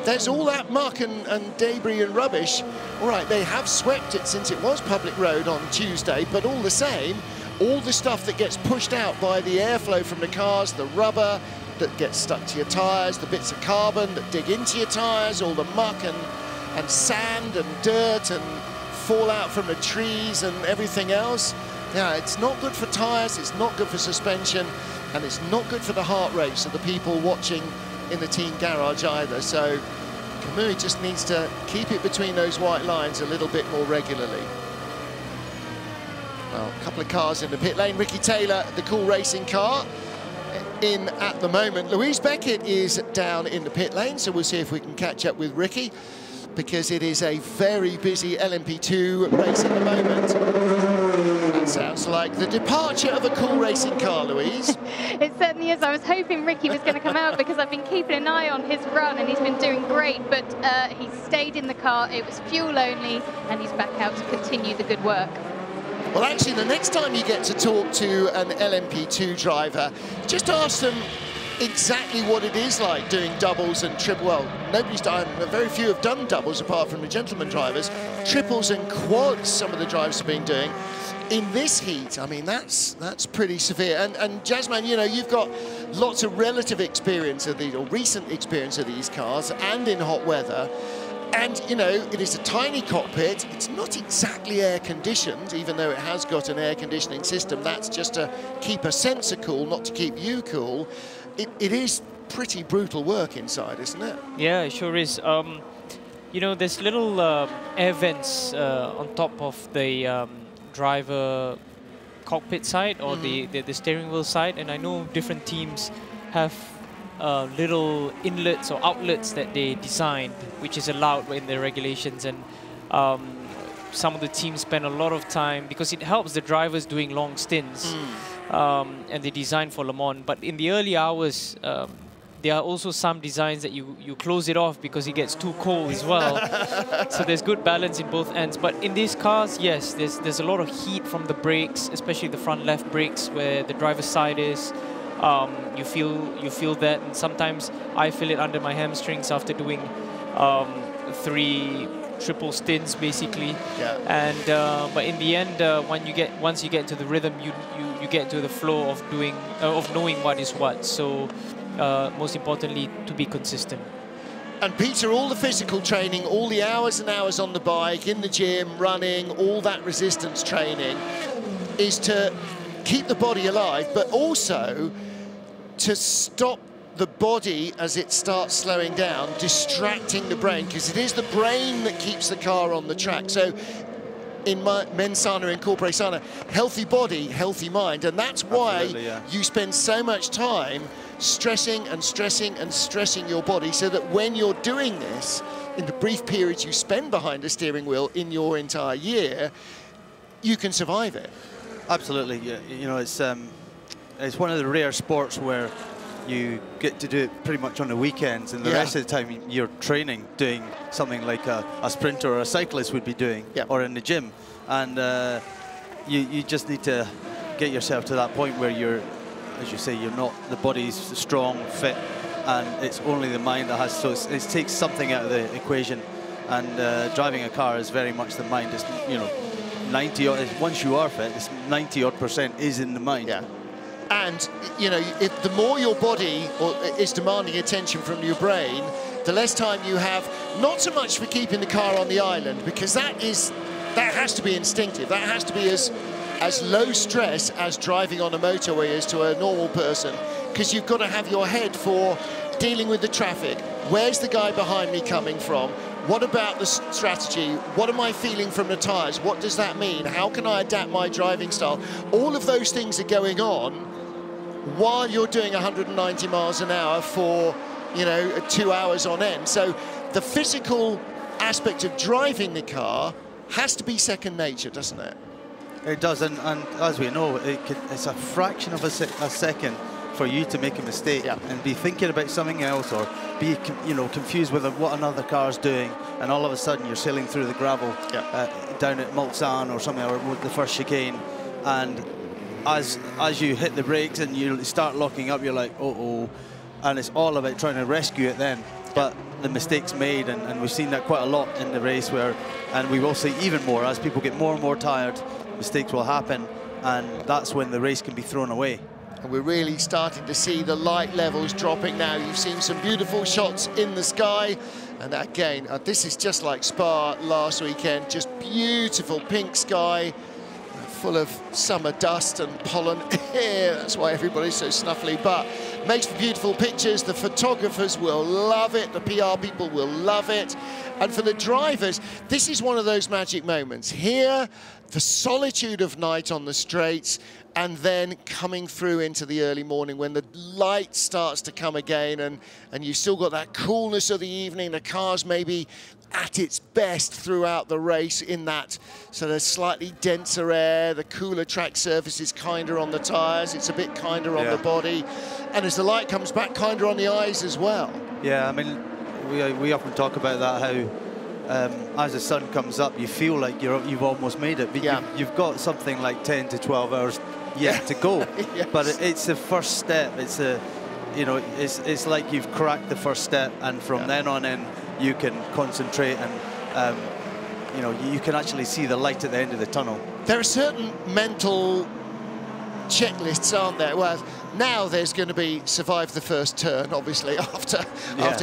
There's all that muck and debris and rubbish. All right, they have swept it since it was public road on Tuesday, but all the same, all the stuff that gets pushed out by the airflow from the cars, the rubber that gets stuck to your tyres, the bits of carbon that dig into your tyres, all the muck and sand and dirt and fallout from the trees and everything else. Yeah, it's not good for tyres, it's not good for suspension, and it's not good for the heart rates of the people watching in the team garage either. So Kamui just needs to keep it between those white lines a little bit more regularly. Well, a couple of cars in the pit lane. Ricky Taylor, the Cool Racing car, in at the moment. Louise Beckett is down in the pit lane, so we'll see if we can catch up with Ricky, because it is a very busy LMP2 race at the moment. That sounds like the departure of a Cool Racing car, Louise. It certainly is. I was hoping Ricky was going to come out because I've been keeping an eye on his run and he's been doing great, but he stayed in the car. It was fuel only, and he's back out to continue the good work. Well, actually, the next time you get to talk to an LMP2 driver, just ask them exactly what it is like doing doubles and triple. Well, nobody's done, very few have done doubles apart from the gentleman drivers. Triples and quads, some of the drivers have been doing. In this heat, I mean, that's pretty severe. And Jasmine, you know, you've got lots of relative experience of these, or recent experience of these cars, and in hot weather. And, you know, it is a tiny cockpit. It's not exactly air-conditioned, even though it has got an air conditioning system. That's just to keep a sensor cool, not to keep you cool. It is pretty brutal work inside, isn't it? Yeah, it sure is. You know, there's little air vents on top of the driver cockpit side, or the steering wheel side. And I know different teams have little inlets or outlets that they designed, which is allowed in the regulations. And some of the teams spend a lot of time, because it helps the drivers doing long stints, and they design for Le Mans. But in the early hours, there are also some designs that you close it off because it gets too cold as well. So there's good balance in both ends. But in these cars, yes, there's a lot of heat from the brakes, especially the front left brakes where the driver's side is. You feel that, and sometimes I feel it under my hamstrings after doing 3 triple stints basically. Yeah. And but in the end, once you get to the rhythm, you get to the flow of doing of knowing what is what. So most importantly, to be consistent. And Peter, all the physical training, all the hours and hours on the bike, in the gym, running, all that resistance training is to keep the body alive, but also to stop the body as it starts slowing down, distracting the brain, because it is the brain that keeps the car on the track. So in Mensana and Corporesana, healthy body, healthy mind, and that's why you spend so much time stressing and stressing and stressing your body, so that when you're doing this, in the brief periods you spend behind the steering wheel in your entire year, you can survive it. Absolutely. You know, it's one of the rare sports where you get to do it pretty much on the weekends, and the rest of the time you're training, doing something like a sprinter or a cyclist would be doing, or in the gym. And you just need to get yourself to that point where you're, as you say, the body's strong, fit, and it's only the mind that has. So it takes something out of the equation. And driving a car is very much the mind. It's, you know, 90 once you are fit, it's 90% is in the mind. Yeah. And, you know, if the more your body is demanding attention from your brain, the less time you have, not so much for keeping the car on the island, because that has to be instinctive. That has to be as low stress as driving on a motorway is to a normal person, because you've got to have your head for dealing with the traffic. Where's the guy behind me coming from? What about the strategy? What am I feeling from the tyres? What does that mean? How can I adapt my driving style? All of those things are going on while you're doing 190 miles an hour for, you know, 2 hours on end. So the physical aspect of driving the car has to be second nature, doesn't it? It does, and as we know, it's a fraction of a second for you to make a mistake and be thinking about something else, or be confused with what another car's doing, and all of a sudden you're sailing through the gravel down at Mulsanne or something, or the first chicane, and as you hit the brakes and you start locking up, you're like, uh-oh, and it's all about trying to rescue it then. But the mistakes made, and we've seen that quite a lot in the race, and we will see even more as people get more and more tired. Mistakes will happen, and that's when the race can be thrown away. And we're really starting to see the light levels dropping now. You've seen some beautiful shots in the sky, and again, this is just like Spa last weekend, just beautiful pink sky, full of summer dust and pollen. That's why everybody's so snuffly, but makes for beautiful pictures. The photographers will love it, the PR people will love it, and for the drivers, this is one of those magic moments. Here, the solitude of night on the straights, and then coming through into the early morning when the light starts to come again, and you've still got that coolness of the evening. The car's maybe at its best throughout the race in that sort of slightly denser air. The cooler track surface is kinder on the tyres. It's a bit kinder on the body. And as the light comes back, kinder on the eyes as well. Yeah, I mean, we often talk about that, how as the sun comes up, you feel like you've almost made it, but you've got something like 10 to 12 hours yet to go. Yes. But it's the first step. It's it's like you've cracked the first step, and from then on in, you can concentrate, and you can actually see the light at the end of the tunnel. There are certain mental checklists, aren't there? Well, now there's going to be survive the first turn, obviously, after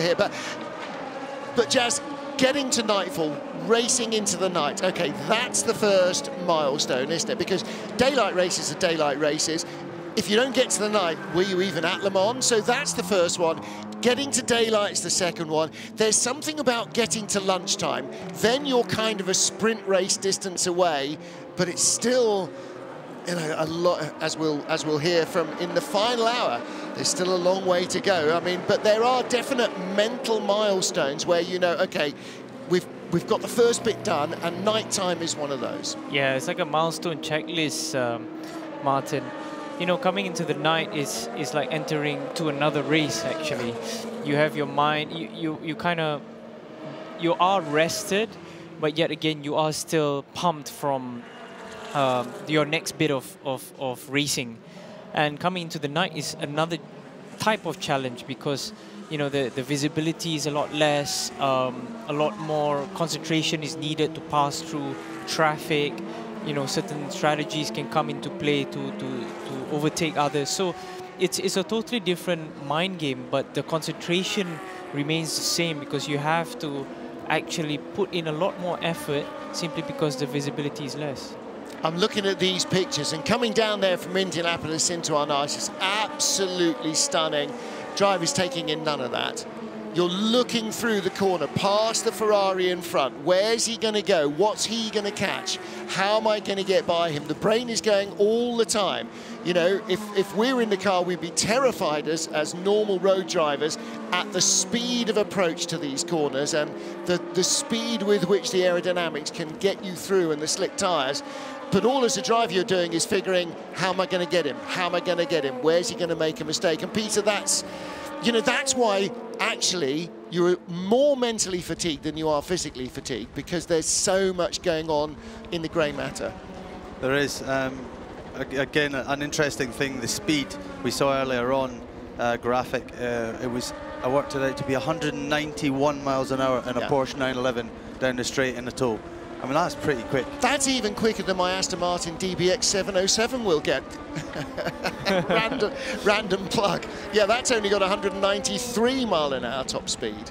here. But Jazz, getting to nightfall, racing into the night, okay, that's the first milestone, isn't it? Because daylight races are daylight races. If you don't get to the night, were you even at Le Mans? So that's the first one. Getting to daylight's the second one. There's something about getting to lunchtime. Then you're kind of a sprint race distance away, but it's still, a lot, as we'll hear from in the final hour. There's still a long way to go. I mean, but there are definite mental milestones where okay, we've got the first bit done, and nighttime is one of those. Yeah, it's like a milestone checklist, Martin. Coming into the night is like entering to another race, actually. You have your mind, you are rested, but yet again, you are still pumped from your next bit of racing. And coming into the night is another type of challenge, because the visibility is a lot less, a lot more concentration is needed to pass through traffic. Certain strategies can come into play to overtake others. So it's a totally different mind game, but the concentration remains the same, because you have to actually put in a lot more effort simply because the visibility is less. I'm looking at these pictures, and coming down there from Indianapolis into our night is absolutely stunning. Drivers taking in none of that. You're looking through the corner, past the Ferrari in front. Where's he going to go? What's he going to catch? How am I going to get by him? The brain is going all the time. If we were in the car, we'd be terrified as normal road drivers at the speed of approach to these corners, and the speed with which the aerodynamics can get you through, and the slick tyres. But all as a driver you're doing is figuring, how am I going to get him? How am I going to get him? Where's he going to make a mistake? And Peter, that's why actually you're more mentally fatigued than you are physically fatigued, because there's so much going on in the grey matter. There is. Again, an interesting thing, the speed we saw earlier on, graphic, I worked it out to be 191 miles an hour in a Porsche 911 down the straight in the tow. I mean, that's pretty quick. That's even quicker than my Aston Martin DBX 707 will get. random plug. Yeah, that's only got 193 mile an hour top speed.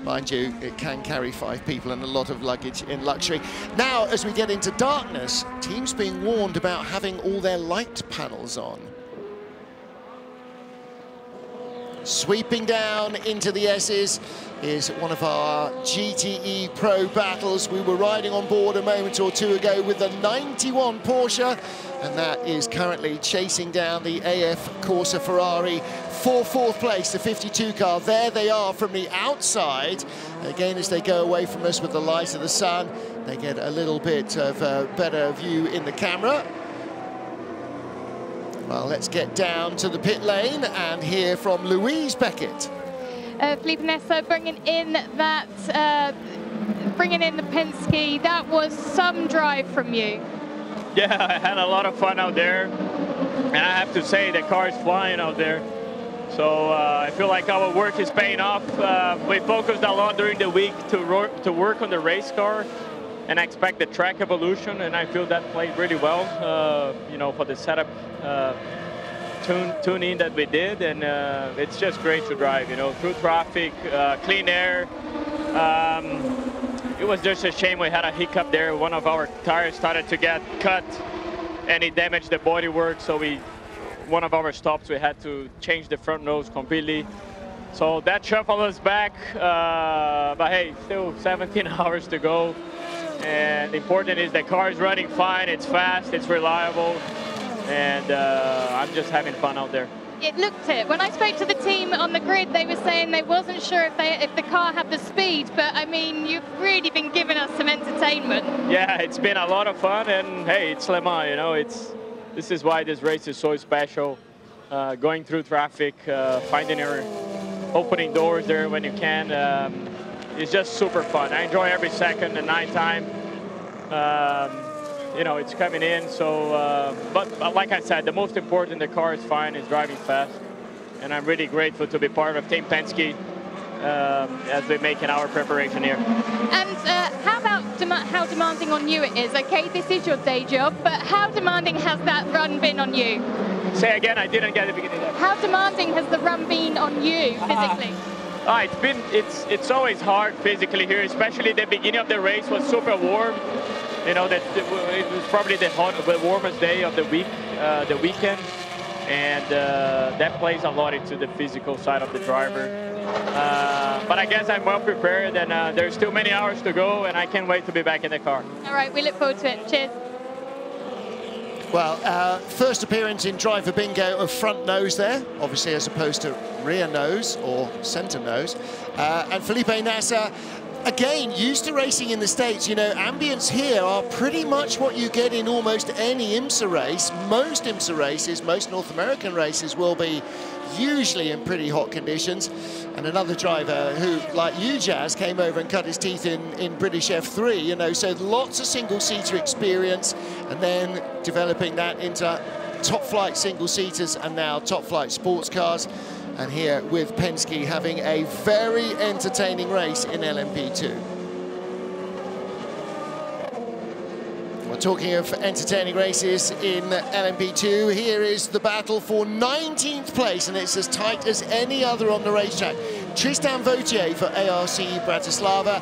Mind you, it can carry 5 people and a lot of luggage in luxury. Now, as we get into darkness, teams being warned about having all their light panels on. Sweeping down into the S's is one of our GTE Pro battles. We were riding on board a moment or two ago with the 91 Porsche, and that is currently chasing down the AF Corsa Ferrari for 4th place, the 52 car. There they are from the outside. Again, as they go away from us with the light of the sun, they get a little bit of a better view in the camera. Well, let's get down to the pit lane and hear from Louise Beckett. Felipe Nasser bringing in the Penske. That was some drive from you. Yeah, I had a lot of fun out there, and I have to say the car is flying out there. So I feel like our work is paying off. We focused a lot during the week to work on the race car and expect the track evolution, and I feel that played really well, you know, for the setup tuning that we did, and it's just great to drive, you know, through traffic, clean air. It was just a shame we had a hiccup there. One of our tires started to get cut, and it damaged the bodywork, so one of our stops, we had to change the front nose completely. So that shuffled us back, but hey, still 17 hours to go. And the important is the car is running fine, it's fast, it's reliable, and I'm just having fun out there. It looked it. When I spoke to the team on the grid, they were saying they wasn't sure if the car had the speed, but I mean, you've really been giving us some entertainment. Yeah, it's been a lot of fun, and hey, it's Le Mans, you know, this is why this race is so special. Going through traffic, finding your opening doors there when you can. It's just super fun. I enjoy every second. The nighttime, you know, it's coming in. So, but like I said, the most important, the car is fine, it's driving fast, and I'm really grateful to be part of Team Penske as we're making our preparation here. And how about how demanding on you it is? Okay, this is your day job, but how demanding has that run been on you? Say again, I didn't get the beginning of that. How demanding has the run been on you physically? It's always hard physically here, especially the beginning of the race was super warm. You know, it was probably the warmest day of the week, the weekend, and that plays a lot into the physical side of the driver. But I guess I'm well prepared, and there's still many hours to go, and I can't wait to be back in the car. All right, we look forward to it. Cheers. Well, first appearance in driver bingo of front nose there, obviously, as opposed to rear nose or center nose. And Felipe Nasser, again, used to racing in the States. You know, ambience here are pretty much what you get in almost any IMSA race. Most IMSA races, most North American races will be usually in pretty hot conditions. And another driver who, like you, Jazz, came over and cut his teeth in British F3, you know, so lots of single-seater experience, and then developing that into top-flight single-seaters and now top-flight sports cars. And here with Penske having a very entertaining race in LMP2. Well, talking of entertaining races in LMP2, here is the battle for 19th place, and it's as tight as any other on the racetrack. Tristan Vautier for ARC Bratislava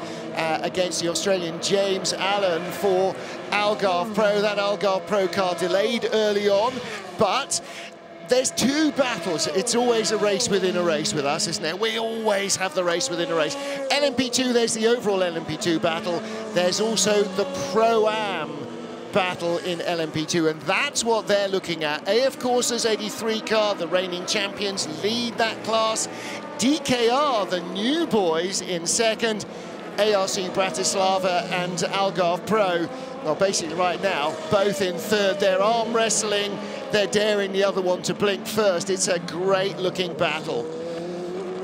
against the Australian James Allen for Algarve Pro. That Algarve Pro car delayed early on, but there's two battles. It's always a race within a race with us, isn't it? We always have the race within a race. LMP2, there's the overall LMP2 battle. There's also the Pro-Am battle in LMP2, and that's what they're looking at. AF Corsa's 83 car, the reigning champions, lead that class. DKR, the new boys, in second. ARC Bratislava and Algarve Pro, well, basically right now, both in third. They're arm wrestling. They're daring the other one to blink first. It's a great-looking battle.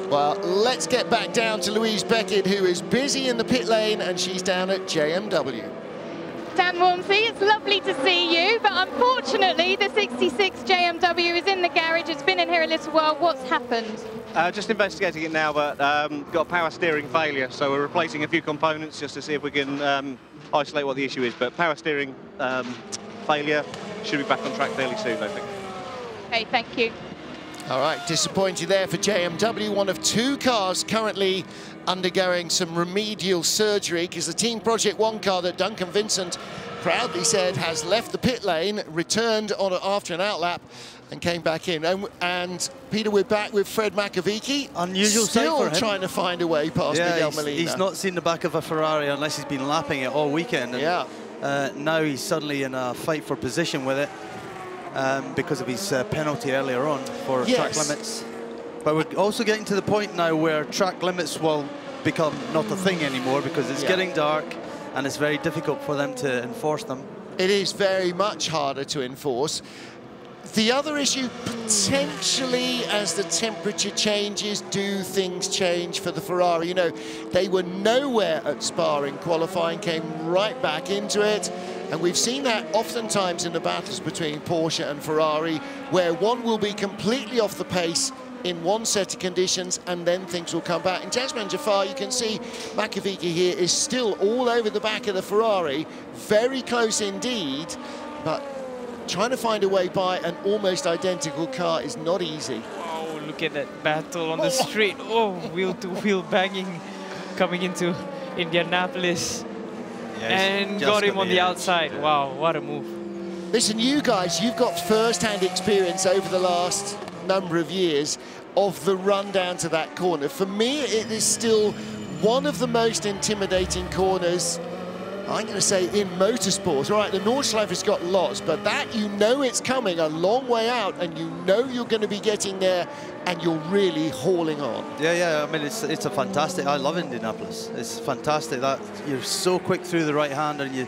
Well, let's get back down to Louise Beckett, who is busy in the pit lane, and she's down at JMW. Dan Walmsley, it's lovely to see you, but unfortunately the 66 JMW is in the garage. It's been in here a little while. What's happened? Just investigating it now, but got a power steering failure, so we're replacing a few components just to see if we can isolate what the issue is. But power steering failure, should be back on track fairly soon, I think. Okay, thank you. All right, disappointed there for JMW, one of two cars currently undergoing some remedial surgery, because the Team Project 1 car that Duncan Vincent proudly said has left the pit lane, returned on after an outlap, and came back in. And Peter, we're back with Fred McAveeky. Unusual sight still for him. trying to find a way past Miguel Molina. He's not seen the back of a Ferrari unless he's been lapping it all weekend. And, now he's suddenly in a fight for position with it because of his penalty earlier on for track limits. But we're also getting to the point now where track limits will become not a thing anymore because it's getting dark and it's very difficult for them to enforce them. It is very much harder to enforce. The other issue, potentially, as the temperature changes, do things change for the Ferrari? You know, they were nowhere at Spa in qualifying, came right back into it. And we've seen that oftentimes in the battles between Porsche and Ferrari, where one will be completely off the pace in one set of conditions, and then things will come back. In Jasmine Jafar, you can see McAveeky here is still all over the back of the Ferrari, very close indeed, but trying to find a way by an almost identical car is not easy. Oh, look at that battle on the straight. Oh, wheel-to-wheel banging coming into Indianapolis. And got him on the outside. Wow, what a move. Listen, you guys, you've got first-hand experience over the last number of years of the run down to that corner. For me, it is still one of the most intimidating corners, I'm going to say, in motorsport. All right, the Nordschleife has got lots, but that, you know, it's coming a long way out, and you know you're going to be getting there, and you're really hauling on. Yeah, I mean, it's a fantastic. I love Indianapolis. It's fantastic that you're so quick through the right hand, and you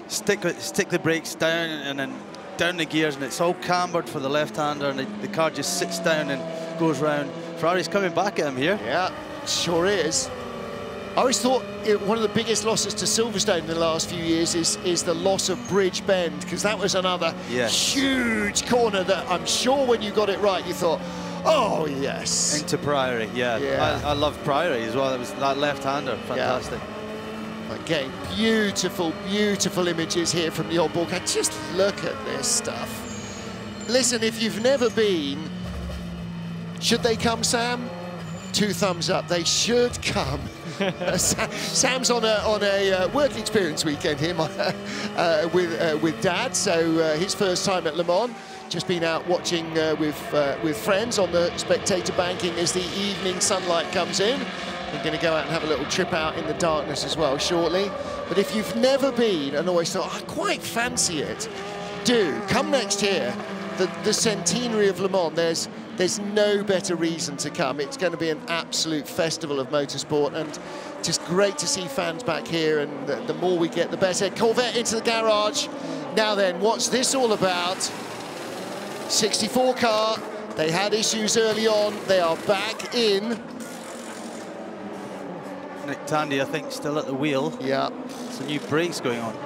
stick the brakes down and then down the gears, and it's all cambered for the left-hander, and the car just sits down and goes round. Ferrari's coming back at him here. Yeah, sure is. I always thought one of the biggest losses to Silverstone in the last few years is the loss of Bridge Bend, because that was another huge corner that I'm sure when you got it right, you thought, oh, yes. Into Priory, I love Priory as well. It was that left-hander, fantastic. Again, beautiful, beautiful images here from the old book. Just look at this stuff. Listen, if you've never been, should they come, Sam? 2 thumbs up. They should come. Sam's on a work experience weekend here with Dad, so his first time at Le Mans. Just been out watching with friends on the spectator banking as the evening sunlight comes in. We're going to go out and have a little trip out in the darkness as well shortly. But if you've never been and always thought, I quite fancy it, do. Come next year. The centenary of Le Mans, there's no better reason to come. It's going to be an absolute festival of motorsport, and just great to see fans back here, and the more we get, the better. Corvette into the garage. Now then, what's this all about? 64 car. They had issues early on. They are back in. Nick Tandy, I think, still at the wheel. Yeah. Some new brakes going on.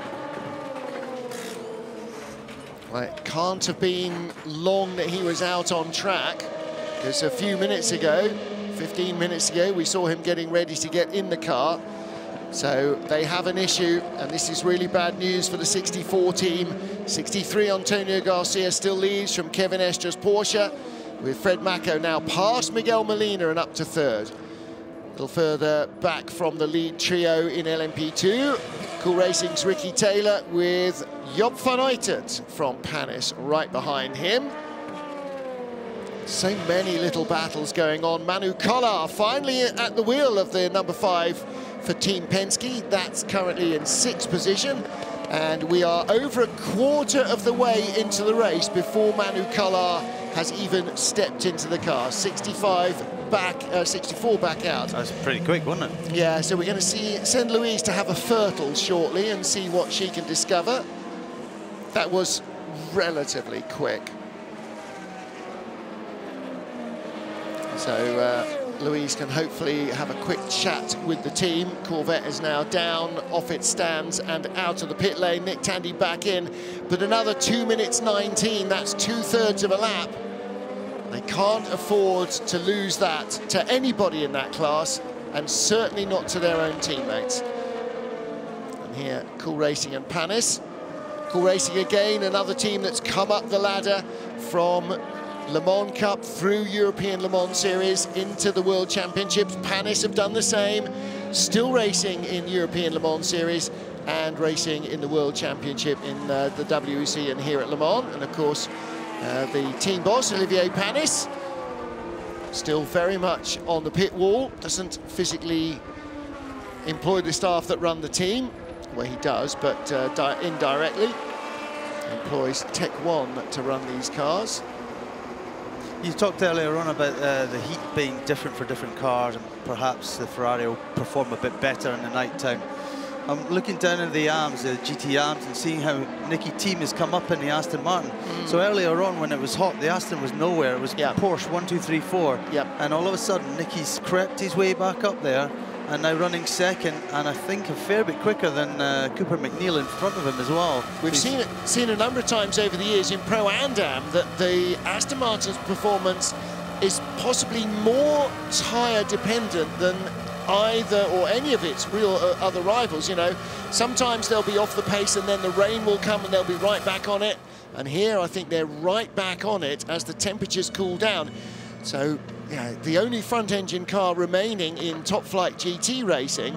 Well, it can't have been long that he was out on track, because a few minutes ago, 15 minutes ago, we saw him getting ready to get in the car. So they have an issue, and this is really bad news for the 64 team. 63, Antonio Garcia still leads from Kevin Estra's Porsche, with Fred Macco now past Miguel Molina and up to 3rd. A little further back from the lead trio in LMP2. Cool Racing's Ricky Taylor with Job van Uitert from Panis right behind him. So many little battles going on. Manu Collar finally at the wheel of the number 5 for Team Penske. That's currently in 6th position. And we are over a quarter of the way into the race before Manu Collar has even stepped into the car. 65 back, 64 back out. That's pretty quick, wasn't it? Yeah, so we're going to send Louise to have a fertile shortly and see what she can discover. That was relatively quick. So Louise can hopefully have a quick chat with the team. Corvette is now down off its stands and out of the pit lane. Nick Tandy back in, but another 2 minutes 19. That's 2/3 of a lap. They can't afford to lose that to anybody in that class, and certainly not to their own teammates. And here, Cool Racing and Panis. Cool Racing again, another team that's come up the ladder from Le Mans Cup through European Le Mans Series into the World Championships. Panis have done the same, still racing in European Le Mans Series and racing in the World Championship in the WEC and here at Le Mans. And of course, The team boss, Olivier Panis, still very much on the pit wall, doesn't physically employ the staff that run the team, well, he does, but indirectly employs Tech 1 to run these cars. You talked earlier on about the heat being different for different cars, and perhaps the Ferrari will perform a bit better in the night time. I'm looking down at the arms, the GT arms, and seeing how Nicky Thiem has come up in the Aston Martin. So earlier on, when it was hot, the Aston was nowhere. It was Porsche 1, 2, 3, 4. And all of a sudden, Nicky's crept his way back up there, and now running second, and I think a fair bit quicker than Cooper McNeil in front of him as well. We've seen a number of times over the years in Pro-Am that the Aston Martin's performance is possibly more tyre dependent than either or any of its real other rivals. You know, sometimes they'll be off the pace and then the rain will come and they'll be right back on it. And here I think they're right back on it as the temperatures cool down. So yeah, the only front engine car remaining in top flight GT racing,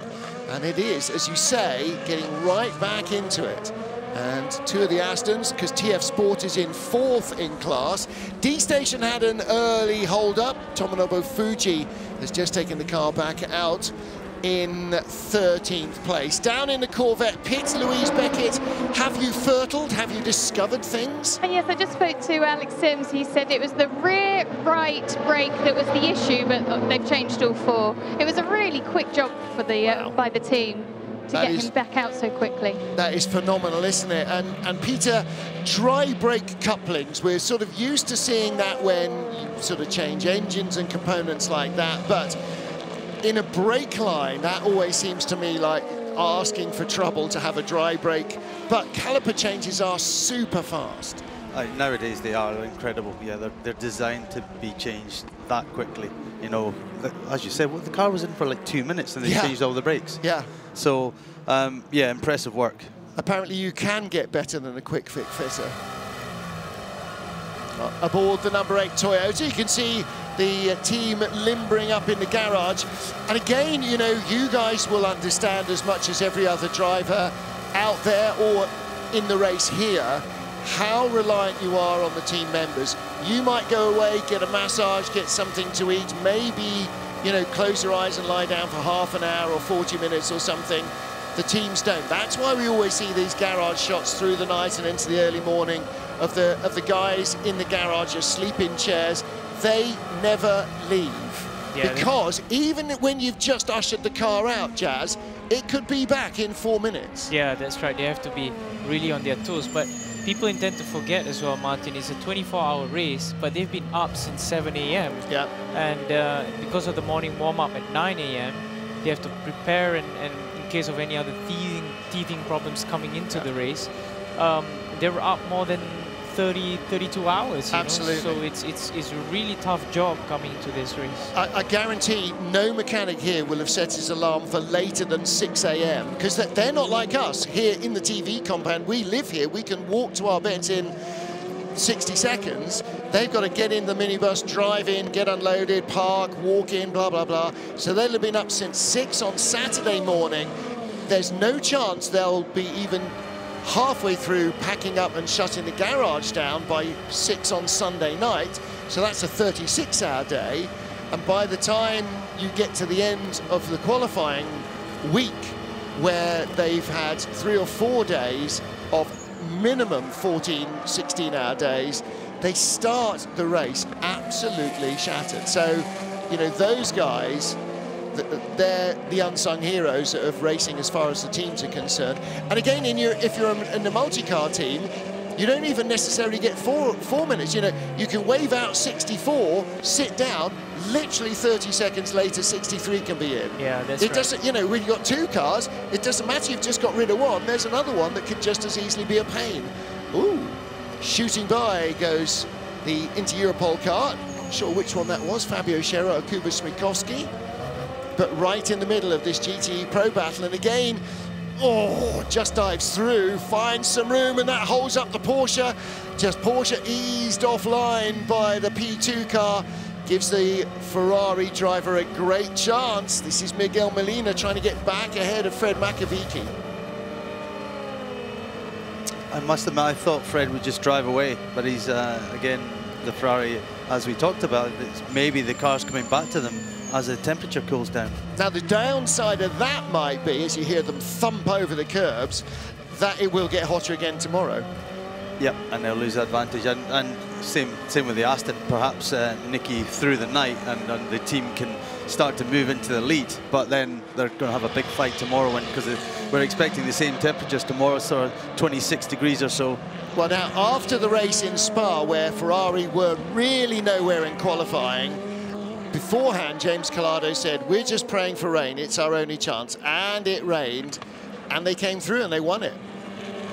and it is, as you say, getting right back into it. And two of the Astons, because TF Sport is in 4th in class. D-Station had an early hold-up. Tomonobu Fuji has just taken the car back out in 13th place. Down in the Corvette pit, Louise Beckett, have you fertiled? Have you discovered things? Yes, I just spoke to Alex Sims. He said it was the rear right brake that was the issue, but they've changed all 4. It was a really quick job for the by the team to get him back out so quickly. That is phenomenal, isn't it? And Peter, dry brake couplings, we're sort of used to seeing that when you sort of change engines and components like that, but in a brake line, that always seems to me like asking for trouble to have a dry brake, but caliper changes are super fast. Nowadays they are incredible. Yeah, they're designed to be changed that quickly. You know, as you said, well, the car was in for like 2 minutes and they changed all the brakes. Yeah. So, yeah, impressive work. Apparently you can get better than a quick fit fitter. Aboard the number 8 Toyota, you can see the team limbering up in the garage. And again, you know, you guys will understand as much as every other driver out there or in the race here how reliant you are on the team members. You might go away, get a massage, get something to eat, maybe, you know, close your eyes and lie down for half an hour or 40 minutes or something. The teams don't. That's why we always see these garage shots through the night and into the early morning of the guys in the garage asleep in chairs. They never leave. Yeah, because even when you've just ushered the car out, Jazz, it could be back in 4 minutes. Yeah, that's right. They have to be really on their toes. But people intend to forget as well, Martin, it's a 24-hour race, but they've been up since 7 a.m. Yeah. And because of the morning warm-up at 9 a.m., they have to prepare and in case of any other teething problems coming into the race, they were up more than 32 hours. Absolutely. So it's a really tough job coming to this race. I guarantee no mechanic here will have set his alarm for later than 6 a.m. because they're not like us here in the TV compound. We live here. We can walk to our beds in 60 seconds. They've got to get in the minibus, drive in, get unloaded, park, walk in, blah, blah, blah. So they'll have been up since 6 on Saturday morning. There's no chance they'll be even halfway through packing up and shutting the garage down by 6 on Sunday night. So that's a 36-hour day. And by the time you get to the end of the qualifying week, where they've had 3 or 4 days of minimum 14, 16-hour days, they start the race absolutely shattered. So, you know, those guys, they're the unsung heroes of racing as far as the teams are concerned. And again, if you're in the multi-car team, you don't even necessarily get 4 minutes. You know, you can wave out 64, sit down, literally 30 seconds later, 63 can be in. Yeah, that's right. Doesn't, you know, when you've got 2 cars, it doesn't matter, you've just got rid of one, there's another one that could just as easily be a pain. Ooh, shooting by goes the Inter-Europol car. Not sure which one that was, Fabio Scherer or Kuba Smikowski. But right in the middle of this GTE Pro battle, and again, just dives through, finds some room, and that holds up the Porsche. Just Porsche eased offline by the P2 car, gives the Ferrari driver a great chance. This is Miguel Molina trying to get back ahead of Fred Makovici. I must admit, I thought Fred would just drive away, but he's, again, the Ferrari, as we talked about, maybe the car's coming back to them as the temperature cools down. Now, the downside of that might be, as you hear them thump over the curbs, that it will get hotter again tomorrow. Yep, and they'll lose advantage. And same with the Aston, perhaps Nicky through the night, and the team can start to move into the lead, but then they're going to have a big fight tomorrow, because we're expecting the same temperatures tomorrow, so 26 degrees or so. Well, now, after the race in Spa, where Ferrari were really nowhere in qualifying, beforehand, James Calado said, we're just praying for rain, it's our only chance, and it rained, and they came through and they won it.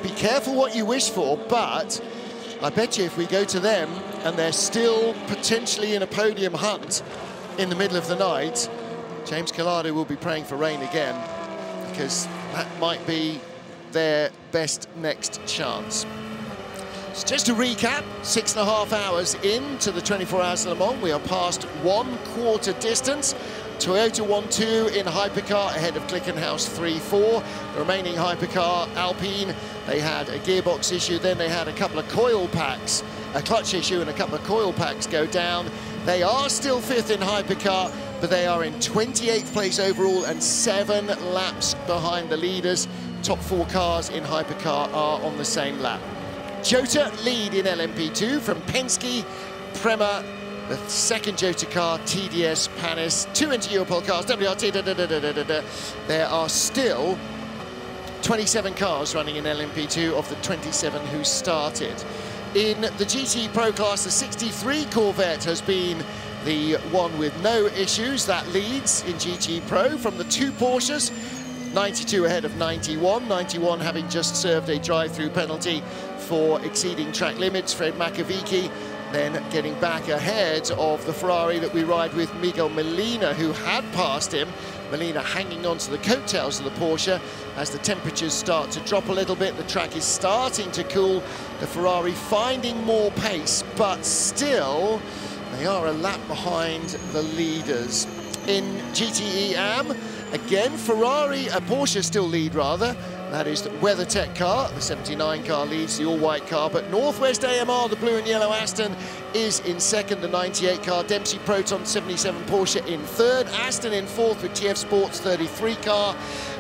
Be careful what you wish for, but I bet you if we go to them and they're still potentially in a podium hunt in the middle of the night, James Calado will be praying for rain again, because that might be their best next chance. So just to recap, 6.5 hours into the 24 Hours of Le Mans, we are past 1/4 distance. Toyota 1-2 in hypercar ahead of Glickenhaus 3-4. The remaining hypercar, Alpine, they had a gearbox issue, then they had a couple of coil packs, a clutch issue and a couple of coil packs go down. They are still 5th in hypercar, but they are in 28th place overall and 7 laps behind the leaders. Top 4 cars in hypercar are on the same lap. Jota lead in LMP2 from Penske, Prema, the second Jota car, TDS, Panis, 2 into Europol cars, WRT, There are still 27 cars running in LMP2 of the 27 who started. In the GT Pro class, the 63 Corvette has been the one with no issues. That leads in GT Pro from the 2 Porsches, 92 ahead of 91. 91 having just served a drive-through penalty for exceeding track limits. Fred Makovici then getting back ahead of the Ferrari that we ride with, Miguel Molina, who had passed him. Molina hanging on to the coattails of the Porsche as the temperatures start to drop a little bit. The track is starting to cool. The Ferrari finding more pace, but still they are a lap behind the leaders. In GTE AM, again, Porsche still lead rather. That is the WeatherTech car, the 79 car leads the all-white car, but Northwest AMR, the blue and yellow Aston, is in second, the 98 car. Dempsey Proton 77 Porsche in third, Aston in fourth with TF Sports 33 car,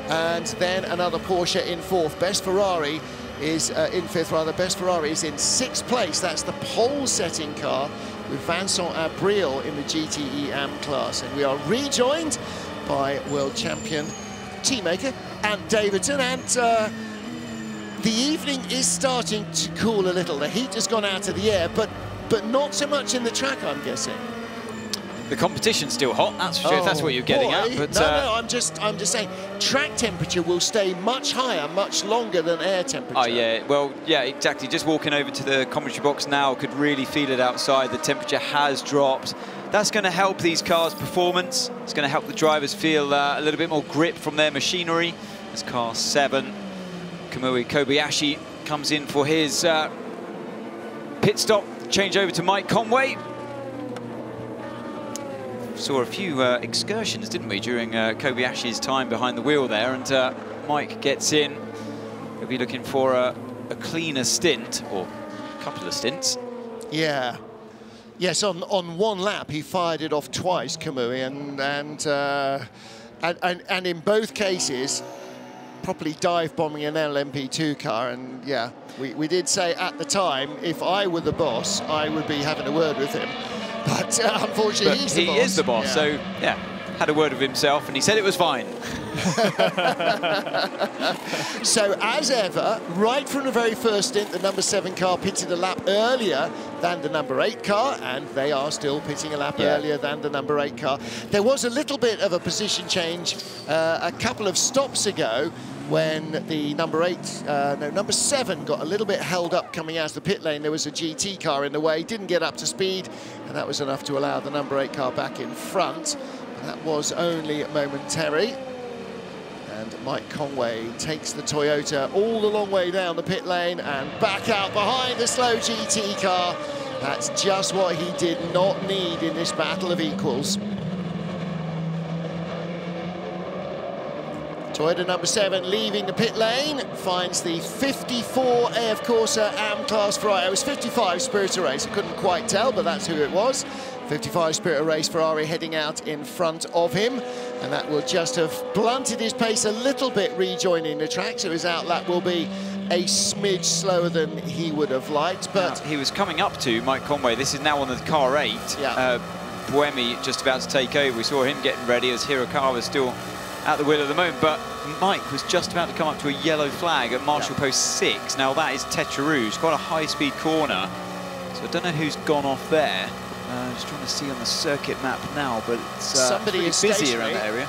and then another Porsche in fourth. Best Ferrari is in fifth, rather. Best Ferrari is in sixth place. That's the pole-setting car with Vincent Abril in the GTE AM class, and we are rejoined by world champion teammaker Ant Davidson, and the evening is starting to cool a little. The heat has gone out of the air, but not so much in the track, I'm guessing. The competition's still hot, that's for sure, if that's what you're getting at. But, no, I'm just saying, track temperature will stay much higher, much longer than air temperature. Oh, yeah, well, yeah, exactly. Just walking over to the commentary box now, could really feel it outside. The temperature has dropped. That's going to help these cars' performance. It's going to help the drivers feel a little bit more grip from their machinery. As car 7, Kamui Kobayashi comes in for his pit stop. Change over to Mike Conway. Saw a few excursions, didn't we, during Kobayashi's time behind the wheel there, and Mike gets in. He'll be looking for a cleaner stint, or a couple of stints. Yeah. Yes, on one lap he fired it off twice, Kamui, and in both cases properly dive bombing an LMP2 car. And yeah, we did say at the time, if I were the boss, I would be having a word with him. But unfortunately, he is the boss. Yeah. So yeah, had a word with himself, and he said it was fine. So as ever, right from the very first stint, the number 7 car pitted a lap earlier than the number 8 car, and they are still pitting a lap earlier than the number 8 car. There was a little bit of a position change a couple of stops ago when the number 7 got a little bit held up coming out of the pit lane. There was a GT car in the way, didn't get up to speed, and that was enough to allow the number 8 car back in front. That was only momentary. And Mike Conway takes the Toyota all the long way down the pit lane and back out behind the slow GT car. That's just what he did not need in this battle of equals. Toyota number 7 leaving the pit lane, finds the 54 AF Corsa AM Class Ferrari. It was 55 Spirit of Race, I couldn't quite tell, but that's who it was. 55 Spirit of Race Ferrari heading out in front of him, and that will just have blunted his pace a little bit rejoining the track, so his outlap will be a smidge slower than he would have liked. But he was coming up to Mike Conway. This is now on the car 8. Yeah. Buemi just about to take over. We saw him getting ready as Hirokawa still at the wheel at the moment, but Mike was just about to come up to a yellow flag at Marshall Post 6. Now that is Tetra Rouge, quite a high-speed corner, so I don't know who's gone off there. Just trying to see on the circuit map now, but it's somebody is busy around that area.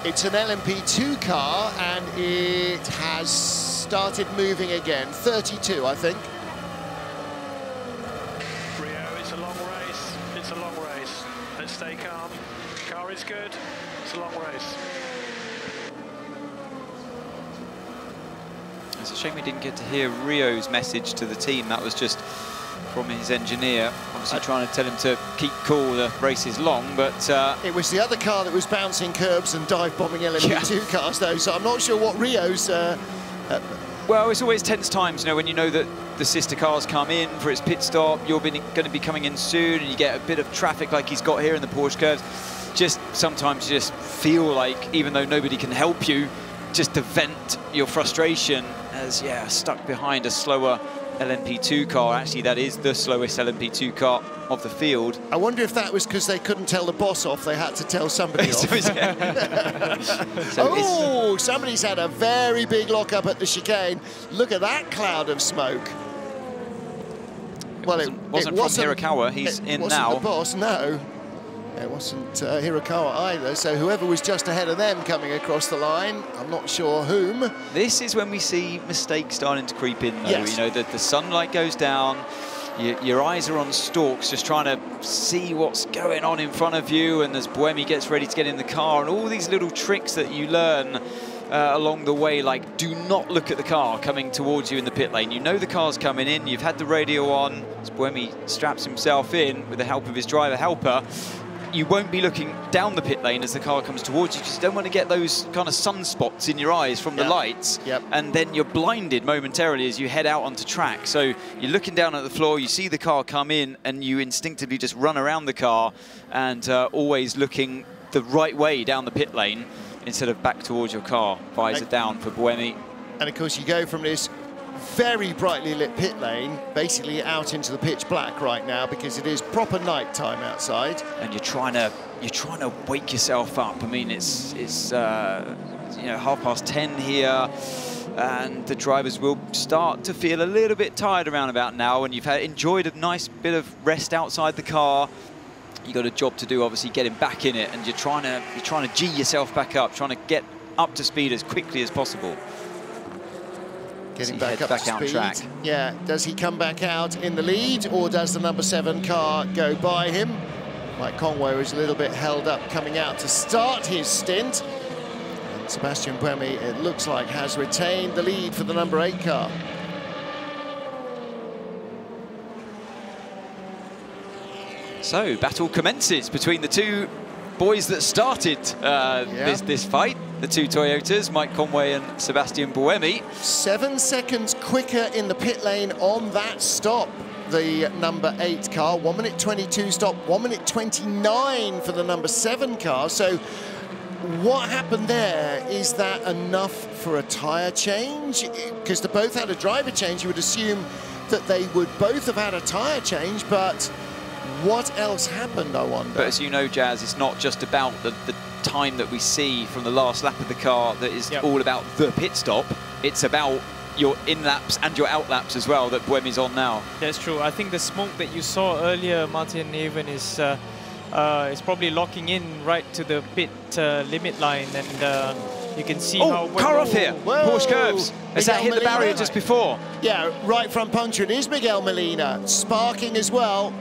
It's an LMP2 car, and it has started moving again. 32, I think. Rio, it's a long race. It's a long race. Let's stay calm. Car is good. It's a long race. It's a shame we didn't get to hear Rio's message to the team. That was just from his engineer, obviously trying to tell him to keep cool, the race is long, but... it was the other car that was bouncing curbs and dive-bombing LMP2 cars, though, so I'm not sure what Rio's... Well, it's always tense times, you know, when you know that the sister car's come in for its pit stop, you're going to be coming in soon, and you get a bit of traffic like he's got here in the Porsche curves. Just sometimes you just feel like, even though nobody can help you, just to vent your frustration as, yeah, stuck behind a slower LMP2 car. Actually, that is the slowest LMP2 car of the field. I wonder if that was because they couldn't tell the boss off, they had to tell somebody off. Oh, somebody's had a very big lock-up at the chicane. Look at that cloud of smoke. Well, it wasn't from Hirokawa, he's in now. It wasn't the boss, no. It wasn't Hirokawa either, so whoever was just ahead of them coming across the line, I'm not sure whom. This is when we see mistakes starting to creep in, though. Yes. You know, the sunlight goes down, your eyes are on stalks, just trying to see what's going on in front of you, and as Buemi gets ready to get in the car, and all these little tricks that you learn along the way, like do not look at the car coming towards you in the pit lane. You know the car's coming in, you've had the radio on, as Buemi straps himself in with the help of his driver helper. You won't be looking down the pit lane as the car comes towards you, because you don't want to get those kind of sunspots in your eyes from the lights. And then you're blinded momentarily as you head out onto track. So you're looking down at the floor, you see the car come in, and you instinctively just run around the car and always looking the right way down the pit lane instead of back towards your car. Visor down for Buemi. And of course you go from this very brightly lit pit lane basically out into the pitch black right now, because it is proper night time outside, and you're trying to wake yourself up. I mean, it's you know, 10:30 here, and the drivers will start to feel a little bit tired around about now, and you've enjoyed a nice bit of rest outside the car. You got a job to do, obviously, getting back in it, and you're trying to G yourself back up, trying to get up to speed as quickly as possible. Getting back up to speed. Track. Yeah, does he come back out in the lead, or does the number 7 car go by him? Mike Conway was a little bit held up coming out to start his stint. And Sebastian Buemi, it looks like, has retained the lead for the number 8 car. So, battle commences between the two boys that started this fight. The two Toyotas, Mike Conway and Sebastian Buemi. 7 seconds quicker in the pit lane on that stop, the number 8 car. 1 minute 22 stop, 1 minute 29 for the number 7 car. So what happened there? Is that enough for a tyre change? Because they both had a driver change, you would assume that they would both have had a tyre change, but what else happened, I wonder? But as you know, Jazz, it's not just about the time that we see from the last lap of the car that is all about the pit stop. It's about your in-laps and your out-laps as well that Buemi's on now. That's true. I think the smoke that you saw earlier, Martin, even is probably locking in right to the pit limit line, and you can see how... car off here! Porsche curves! Has that hit the barrier just before? Yeah, right front puncture. It is Miguel Molina, sparking as well.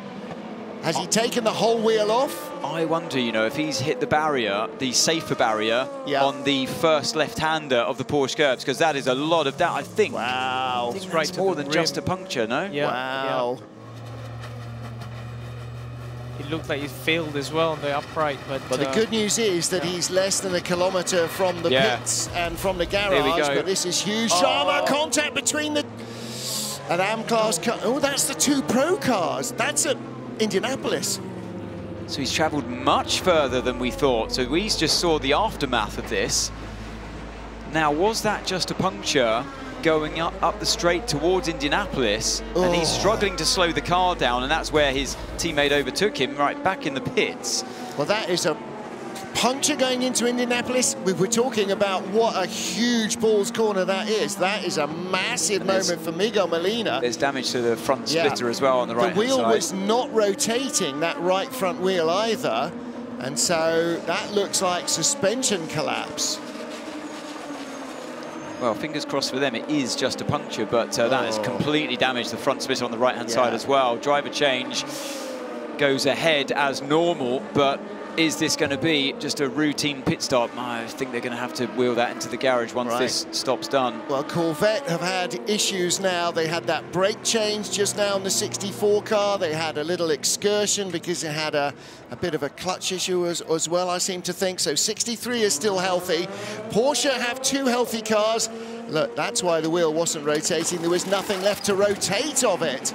Has he taken the whole wheel off? I wonder, you know, if he's hit the barrier, the safer barrier, on the first left-hander of the Porsche curves, because that is a lot of that, I think. Wow. I think that's more than just a puncture, no? Yeah. Wow. it looked like he failed as well on the upright. But the good news is that he's less than a kilometre from the pits and from the garage. But this is huge drama. Contact between an AM class car. Oh, that's the 2 pro cars. That's at Indianapolis. So he's travelled much further than we thought. So we just saw the aftermath of this. Now, was that just a puncture going up the straight towards Indianapolis, and he's struggling to slow the car down, and that's where his teammate overtook him right back in the pits. Well, that is a puncture going into Indianapolis. We were talking about what a huge balls corner that is. That is a massive moment for Miguel Molina. There's damage to the front splitter as well on the right-hand side. The wheel was not rotating, that right front wheel either, and so that looks like suspension collapse. Well, fingers crossed for them, it is just a puncture, but that has completely damaged the front splitter on the right-hand side as well. Driver change goes ahead as normal, but is this going to be just a routine pit stop? I think they're going to have to wheel that into the garage once this stop's done. Well, Corvette have had issues now. They had that brake change just now in the 64 car. They had a little excursion because it had a bit of a clutch issue as well, I seem to think. So 63 is still healthy. Porsche have 2 healthy cars. Look, that's why the wheel wasn't rotating. There was nothing left to rotate of it.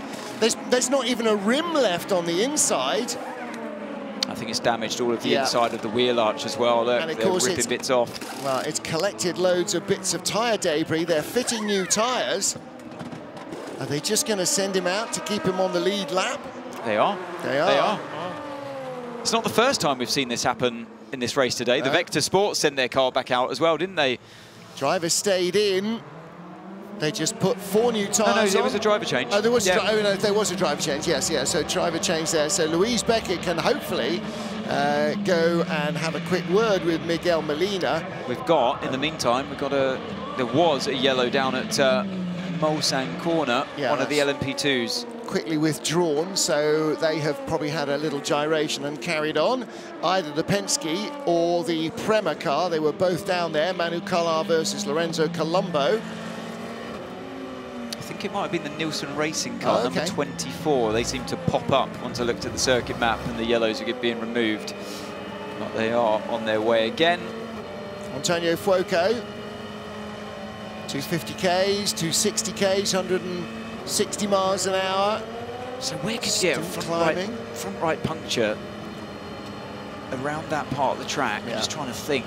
There's not even a rim left on the inside. I think it's damaged all of the inside of the wheel arch as well. Look, and of course they're ripping bits off. Well, it's collected loads of bits of tyre debris. They're fitting new tyres. Are they just going to send him out to keep him on the lead lap? They are. They are. They are. It's not the first time we've seen this happen in this race today. The Vector Sports sent their car back out as well, didn't they? Drivers stayed in. They just put 4 new tyres on. No, there was a driver change. Oh, there was, there was a driver change, yes, so driver change there. So Louise Beckett can hopefully go and have a quick word with Miguel Molina. We've got, in the meantime, there was a yellow down at Mulsanne corner, one of the LMP2s. Quickly withdrawn, so they have probably had a little gyration and carried on. Either the Penske or the Prema car, they were both down there. Manu Collar versus Lorenzo Colombo. I think it might have been the Nielsen Racing car, number 24. They seem to pop up once I looked at the circuit map and the yellows are being removed. But they are on their way again. Antonio Fuoco, 250Ks, 260Ks, 160 miles an hour. So where could you get a front right puncture around that part of the track? I'm just trying to think.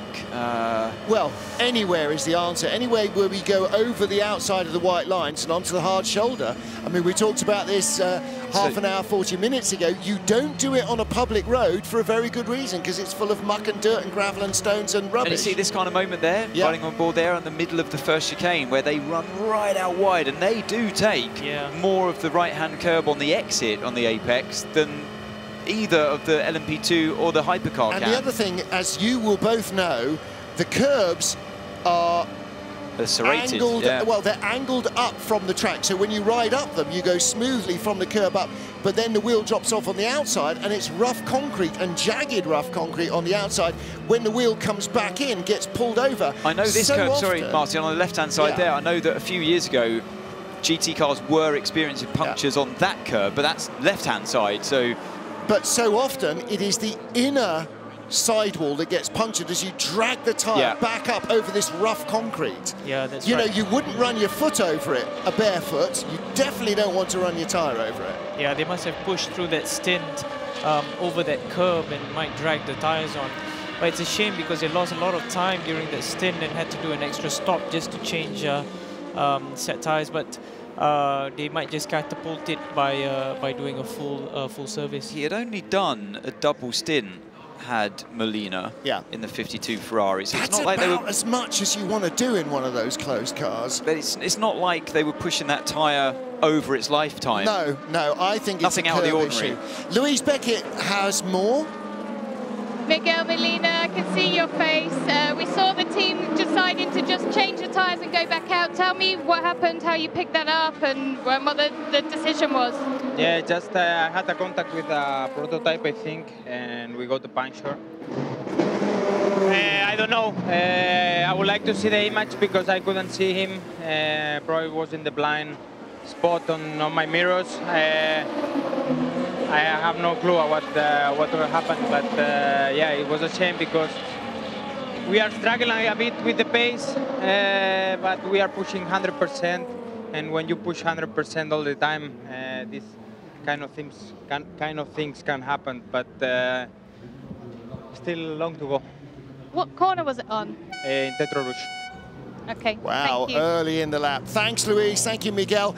Well, anywhere is the answer. Anywhere where we go over the outside of the white lines and onto the hard shoulder. I mean, we talked about this half an hour, 40 minutes ago. You don't do it on a public road for a very good reason, because it's full of muck and dirt and gravel and stones and rubbish. And you see this kind of moment there, riding on board there in the middle of the first chicane, where they run right out wide, and they do take more of the right-hand curb on the exit on the apex than either of the LMP2 or the hypercar And the other thing, as you will both know, the curbs are serrated, angled, well, they're angled up from the track. So when you ride up them, you go smoothly from the curb up, but then the wheel drops off on the outside, and it's rough concrete and jagged rough concrete on the outside. When the wheel comes back in, gets pulled over. I know this curb, sorry, Martin, on the left-hand side there, I know that a few years ago, GT cars were experiencing punctures on that curb, but that's left-hand side, so... But so often, it is the inner sidewall that gets punctured as you drag the tyre back up over this rough concrete. Yeah, that's You know, you wouldn't run your foot over it, a barefoot. You definitely don't want to run your tyre over it. Yeah, they must have pushed through that stint over that curb and might drag the tyres on. But it's a shame because they lost a lot of time during that stint and had to do an extra stop just to change set tyres. But they might just catapult it by doing a full service. He had only done a double stint, had Molina in the 52 Ferrari. So That's it's not like they were as much as you want to do in one of those closed cars. But it's not like they were pushing that tyre over its lifetime. No, I think nothing it's out of the ordinary. Louise Beckett has more. Miguel Molina, I can see your face. We saw the team deciding to just change the tyres and go back out. Tell me what happened, how you picked that up, and what the decision was. Yeah, just I had a contact with a prototype, I think, and we got the puncture. I don't know. I would like to see the image because I couldn't see him. Probably was in the blind spot on my mirrors. I have no clue what what happened, but yeah, it was a shame because we are struggling a bit with the pace, but we are pushing 100%, and when you push 100% all the time, this kind of things can happen, but still long to go. What corner was it on? In Tetro Rouge. Okay. Wow, thank you. early in the lap. Thanks, Louise. Thank you, Miguel.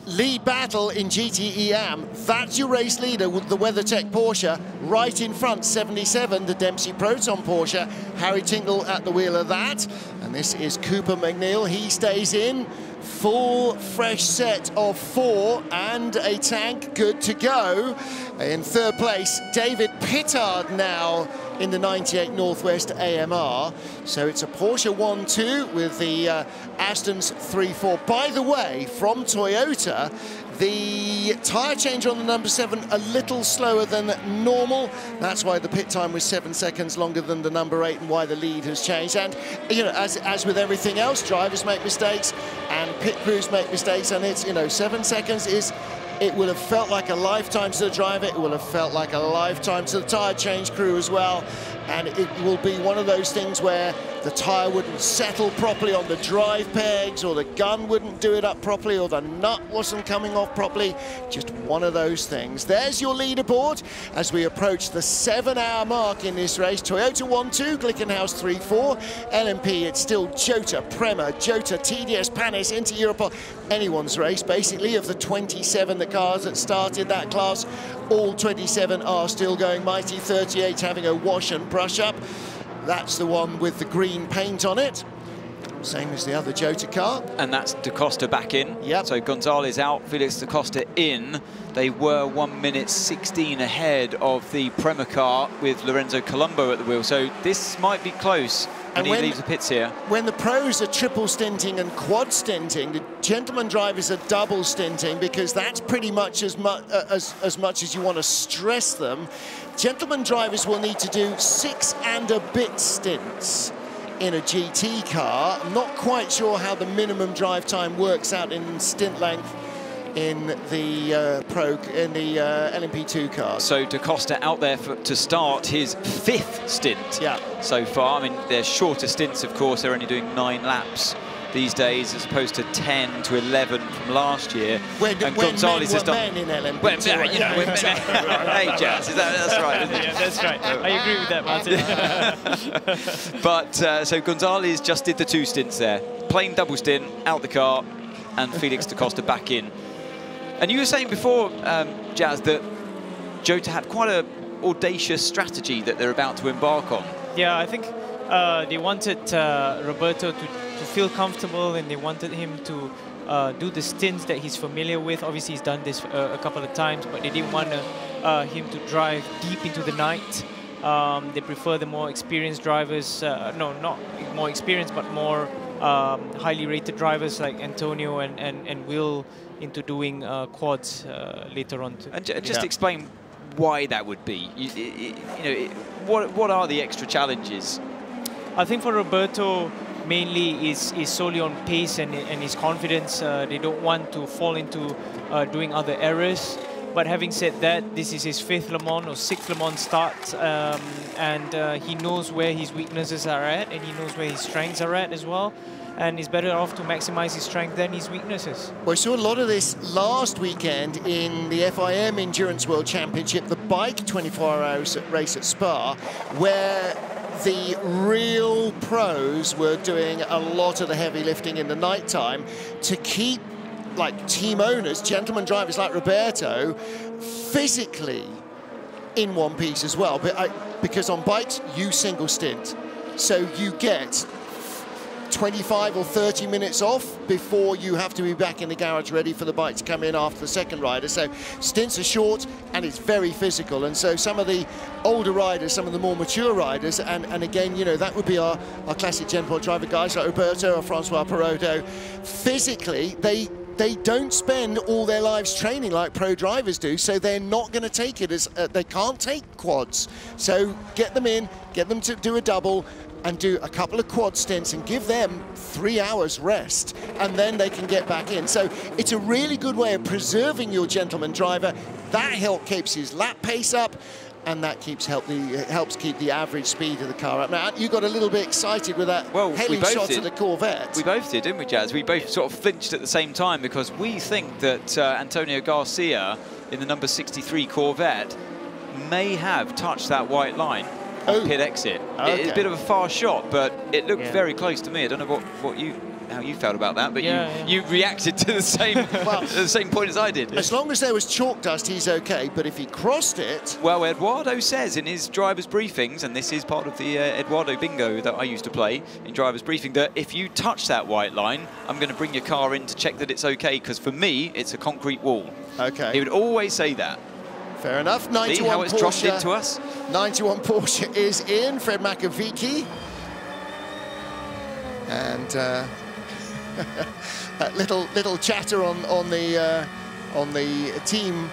Lead battle in GTE AM. That's your race leader with the WeatherTech Porsche. Right in front, 77, the Dempsey Proton Porsche. Harry Tingle at the wheel of that. And this is Cooper McNeil. He stays in. Full, fresh set of 4 and a tank good to go. In third place, David Pittard now in the 98 Northwest AMR. So it's a Porsche 1-2 with the Aston's 3-4. By the way, from Toyota, the tyre change on the number 7 a little slower than normal. That's why the pit time was 7 seconds longer than the number 8 and why the lead has changed. And, you know, as with everything else, drivers make mistakes and pit crews make mistakes, and it's, you know, 7 seconds is... It will have felt like a lifetime to the driver. It will have felt like a lifetime to the tyre change crew as well. And it will be one of those things where the tyre wouldn't settle properly on the drive pegs, or the gun wouldn't do it up properly, or the nut wasn't coming off properly. Just one of those things. There's your leaderboard as we approach the 7-hour mark in this race. Toyota 1-2, Glickenhaus 3-4. LMP, it's still Jota, Prema, Jota, TDS, Panis, Inter Europol. Anyone's race, basically, of the 27 the cars that started that class. All 27 are still going. Mighty 38 having a wash and brush up. That's the one with the green paint on it. Same as the other Jota car. And that's Da Costa back in. Yep. So Gonzalez out, Felix Da Costa in. They were 1 minute 16 ahead of the Prema car with Lorenzo Colombo at the wheel. So this might be close when he leaves the pits here. When the pros are triple stinting and quad stinting, the gentleman drivers are double stinting, because that's pretty much as much as you want to stress them. Gentleman drivers will need to do 6 and a bit stints in a GT car. I'm not quite sure how the minimum drive time works out in stint length in the LMP2 cars. So Da Costa out there to start his 5th stint so far. I mean, they're shorter stints, of course. They're only doing 9 laps these days, as opposed to 10 to 11 from last year. When Gonzalez has done. Men in LMP2. Hey, Jazz, that's right, isn't it? Yeah, that's right. I agree with that, Martin. But so Gonzalez just did the 2 stints there. Plain double stint, out the car, and Felix Da Costa back in. And you were saying before, Jazz, that Jota had quite an audacious strategy that they're about to embark on. Yeah, I think they wanted Roberto to feel comfortable, and they wanted him to do the stints that he's familiar with. Obviously, he's done this a couple of times, but they didn't want him to drive deep into the night. They prefer the more experienced drivers, no, not more experienced, but more highly rated drivers like Antonio and Will into doing quads later on. And just explain why that would be. You know, what are the extra challenges? I think for Roberto, mainly is solely on pace and his confidence. They don't want to fall into doing other errors. But having said that, this is his 5th Le Mans or 6th Le Mans start, and he knows where his weaknesses are at, and he knows where his strengths are at as well. And he's better off to maximize his strength than his weaknesses. Well, I saw a lot of this last weekend in the FIM Endurance World Championship, the bike 24-hour race at Spa, where the real pros were doing a lot of the heavy lifting in the night time to keep, like, team owners, gentleman drivers like Roberto, physically in one piece as well. Because on bikes, you single stint. So you get 25 or 30 minutes off before you have to be back in the garage ready for the bike to come in after the second rider. So stints are short and it's very physical. And so some of the older riders, some of the more mature riders, and again, you know, that would be our classic Genpod driver guys like Roberto or Francois Perotto, physically, they don't spend all their lives training like pro drivers do, so they're not going to take it as, they can't take quads. So get them in, get them to do a double, and do a couple of quad stints and give them 3 hours rest, and then they can get back in. So it's a really good way of preserving your gentleman driver. That help keeps his lap pace up, and that helps keep the average speed of the car up. Now, you got a little bit excited with that heading shot of the Corvette. We both did, didn't we, Jazz? We both sort of flinched at the same time because we think that Antonio Garcia in the number 63 Corvette may have touched that white line on pit exit. Okay. It's a bit of a far shot, but it looked very close to me. I don't know how you felt about that, but you reacted to the same the same point as I did. As long as there was chalk dust, he's okay, but if he crossed it... Well, Eduardo says in his driver's briefings, and this is part of the Eduardo bingo that I used to play in driver's briefing, that if you touch that white line, I'm going to bring your car in to check that it's okay, because for me, it's a concrete wall. Okay. He would always say that. Fair enough. 91 See how it's dropped into us? 91 Porsche is in. Fred Makovici. And that little chatter on the team.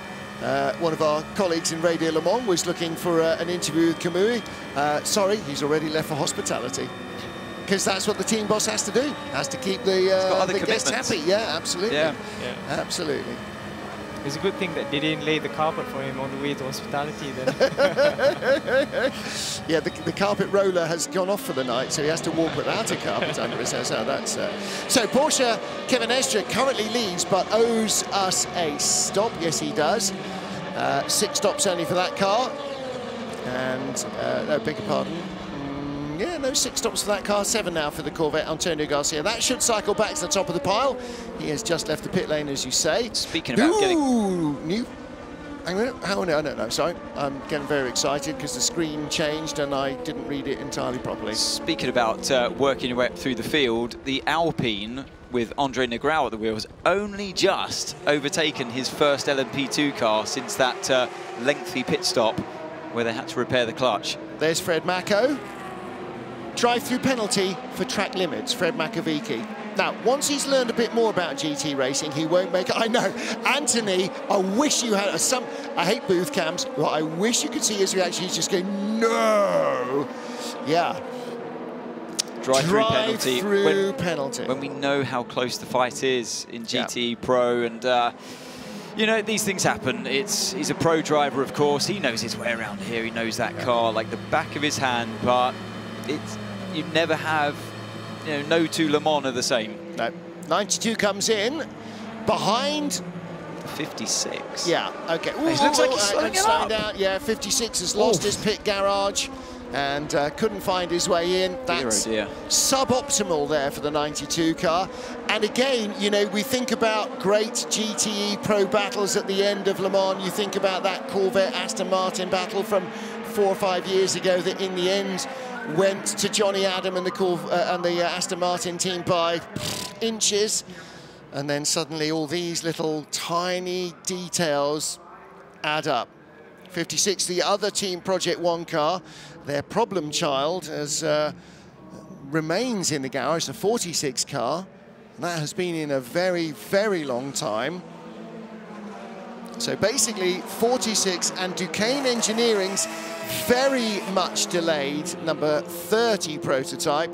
One of our colleagues in Radio Le Mans was looking for an interview with Kamui. Sorry, he's already left for hospitality. Because that's what the team boss has to do. Has to keep the guests happy. Yeah, absolutely. Yeah. Absolutely. It's a good thing that they didn't lay the carpet for him on the way to hospitality then. Yeah, the carpet roller has gone off for the night, so he has to walk without a carpet under his house. So that's so Porsche, Kevin Estre currently leads, but owes us a stop. Yes, he does. 6 stops only for that car. And, no, beg your pardon. Yeah, no, 6 stops for that car, 7 now for the Corvette, Antonio Garcia. That should cycle back to the top of the pile. He has just left the pit lane, as you say. Speaking about new... Hang on, no, sorry. I'm getting very excited because the screen changed and I didn't read it entirely properly. Speaking about working your way up through the field, the Alpine with Andre Negrão at the wheel has only just overtaken his first LMP2 car since that lengthy pit stop where they had to repair the clutch. There's Fred Mako. Drive-through penalty for track limits, Fred Makovici. Now, once he's learned a bit more about GT racing, he won't make it. I know, Anthony, I wish you had I hate booth cams. What I wish you could see his reaction. He's just going, no. Yeah. Drive-through penalty. Penalty. When we know how close the fight is in GT Pro, and you know, these things happen. He's a pro driver, of course. He knows his way around here. He knows that car like the back of his hand, but you never have, you know, no two Le Mans are the same. No. 92 comes in behind 56. Yeah, okay. Ooh, it looks like he's slowing down. Yeah, 56 has lost his pit garage and couldn't find his way in. That's suboptimal there for the 92 car. And again, you know, we think about great GTE Pro battles at the end of Le Mans. You think about that Corvette Aston Martin battle from 4 or 5 years ago that in the end went to Johnny Adam and the Aston Martin team by inches. And then suddenly all these little tiny details add up. 56, the other Team Project 1 car, their problem child, remains in the garage, the 46 car. And that has been in a very, very long time. So basically, 46 and Duquesne Engineering's very much delayed number 30 prototype.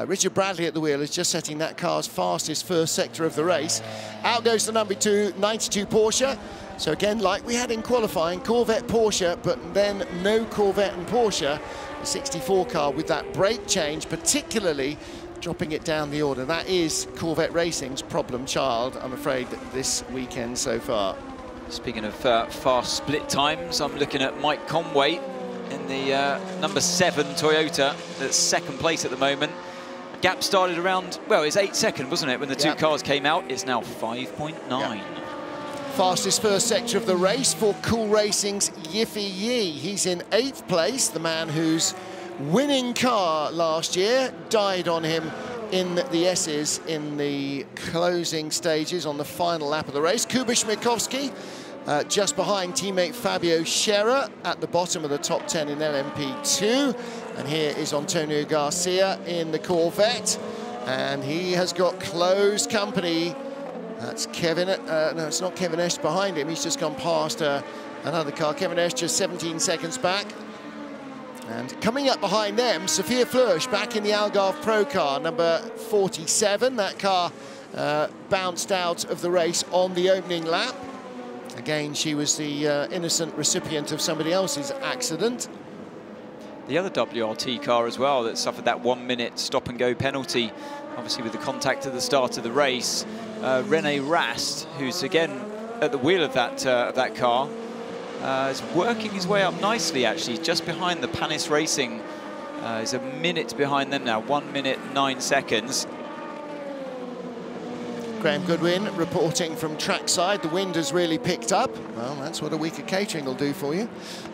Richard Bradley at the wheel is just setting that car's fastest first sector of the race. Out goes the number 92 Porsche. So again, like we had in qualifying, Corvette Porsche, but then no Corvette and Porsche. The 64 car with that brake change, particularly dropping it down the order. That is Corvette Racing's problem child, I'm afraid, this weekend so far. Speaking of fast split times, I'm looking at Mike Conway in the number 7 Toyota, that's second place at the moment. Gap started around, well, it's 8 seconds, wasn't it, when the two cars came out? It's now 5.9. Fastest first sector of the race for Cool Racing's Yiffy Yi. He's in 8th place, the man whose winning car last year died on him in the S's in the closing stages on the final lap of the race. Kuba Schmitkowski, just behind teammate Fabio Scherer at the bottom of the top 10 in LMP2. And here is Antonio Garcia in the Corvette. And he has got close company. That's Kevin, no, it's not Kevin Estre behind him. He's just gone past another car. Kevin Estre just 17 seconds back. And coming up behind them, Sophia Flörsch back in the Algarve Pro car, number 47. That car bounced out of the race on the opening lap. Again, she was the innocent recipient of somebody else's accident. The other WRT car as well that suffered that 1 minute stop and go penalty, obviously with the contact at the start of the race. René Rast, who's again at the wheel of that car, is working his way up nicely actually, just behind the Panis Racing. He's a minute behind them now, 1 minute 9 seconds. Graham Goodwin reporting from trackside. The wind has really picked up. Well, that's what a week of catering will do for you.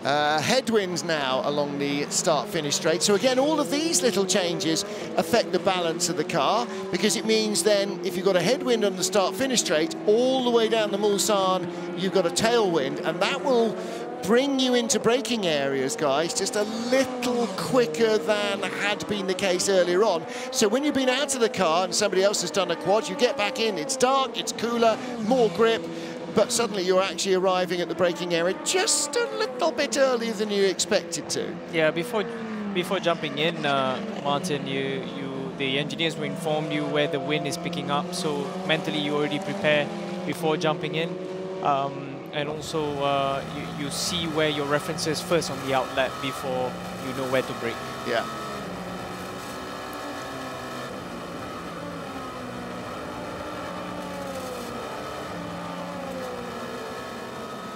Headwinds now along the start-finish straight. So again, all of these little changes affect the balance of the car, because it means then if you've got a headwind on the start-finish straight, all the way down the Mulsanne, you've got a tailwind, and that will bring you into braking areas, guys, just a little quicker than had been the case earlier on. So when you've been out of the car and somebody else has done a quad, you get back in, it's dark, it's cooler, more grip, but suddenly you're actually arriving at the braking area just a little bit earlier than you expected to. Yeah, before jumping in, Martin, the engineers will inform you where the wind is picking up, so mentally you already prepare before jumping in. And also you see where your reference is first on the outlet before you know where to brake. Yeah.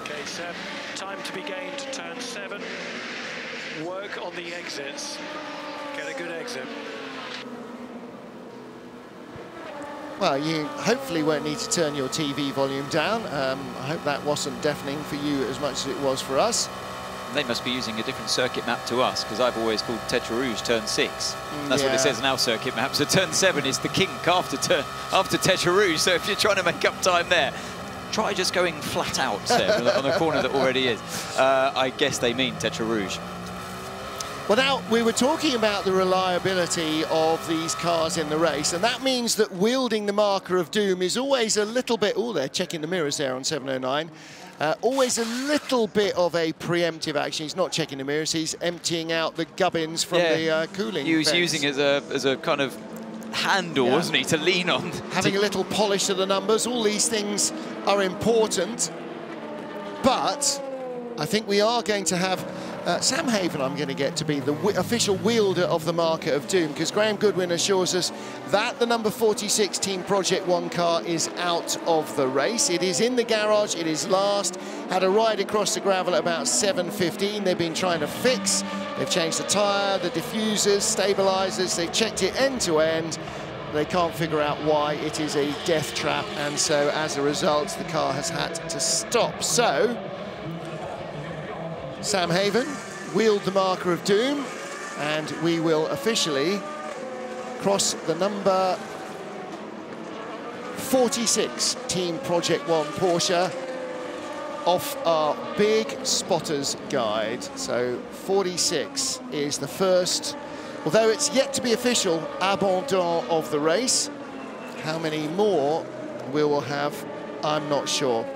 Okay, Seb, time to be gained to turn 7. Work on the exits. Get a good exit. Well, you hopefully won't need to turn your TV volume down. I hope that wasn't deafening for you as much as it was for us. They must be using a different circuit map to us, because I've always called Tetra Rouge turn 6. That's what it says in our circuit map. So turn 7 is the kink after Tetra Rouge. So if you're trying to make up time there, try just going flat out, Seb, on a corner that already is. I guess they mean Tetra Rouge. Well, now, we were talking about the reliability of these cars in the race, and that means that wielding the marker of doom is always a little bit... Oh, they're checking the mirrors there on 709. Always a little bit of a preemptive action. He's not checking the mirrors, he's emptying out the gubbins from the cooling He was vents. using as a kind of handle, wasn't he, to lean on. Having a little polish of the numbers. All these things are important, but I think we are going to have... Sam Haven, I'm going to get to be the official wielder of the marker of doom, because Graham Goodwin assures us that the number 46 Team Project 1 car is out of the race. It is in the garage, it is last, had a ride across the gravel at about 7:15. They've been trying to fix, they've changed the tyre, the diffusers, stabilisers, they've checked it end to end. They can't figure out why it is a death trap, and so as a result the car has had to stop. So Sam Haven wield the marker of doom, and we will officially cross the number 46 Team Project 1 Porsche off our big spotters guide. So 46 is the first, although it's yet to be official, abandon of the race. How many more we will have, I'm not sure.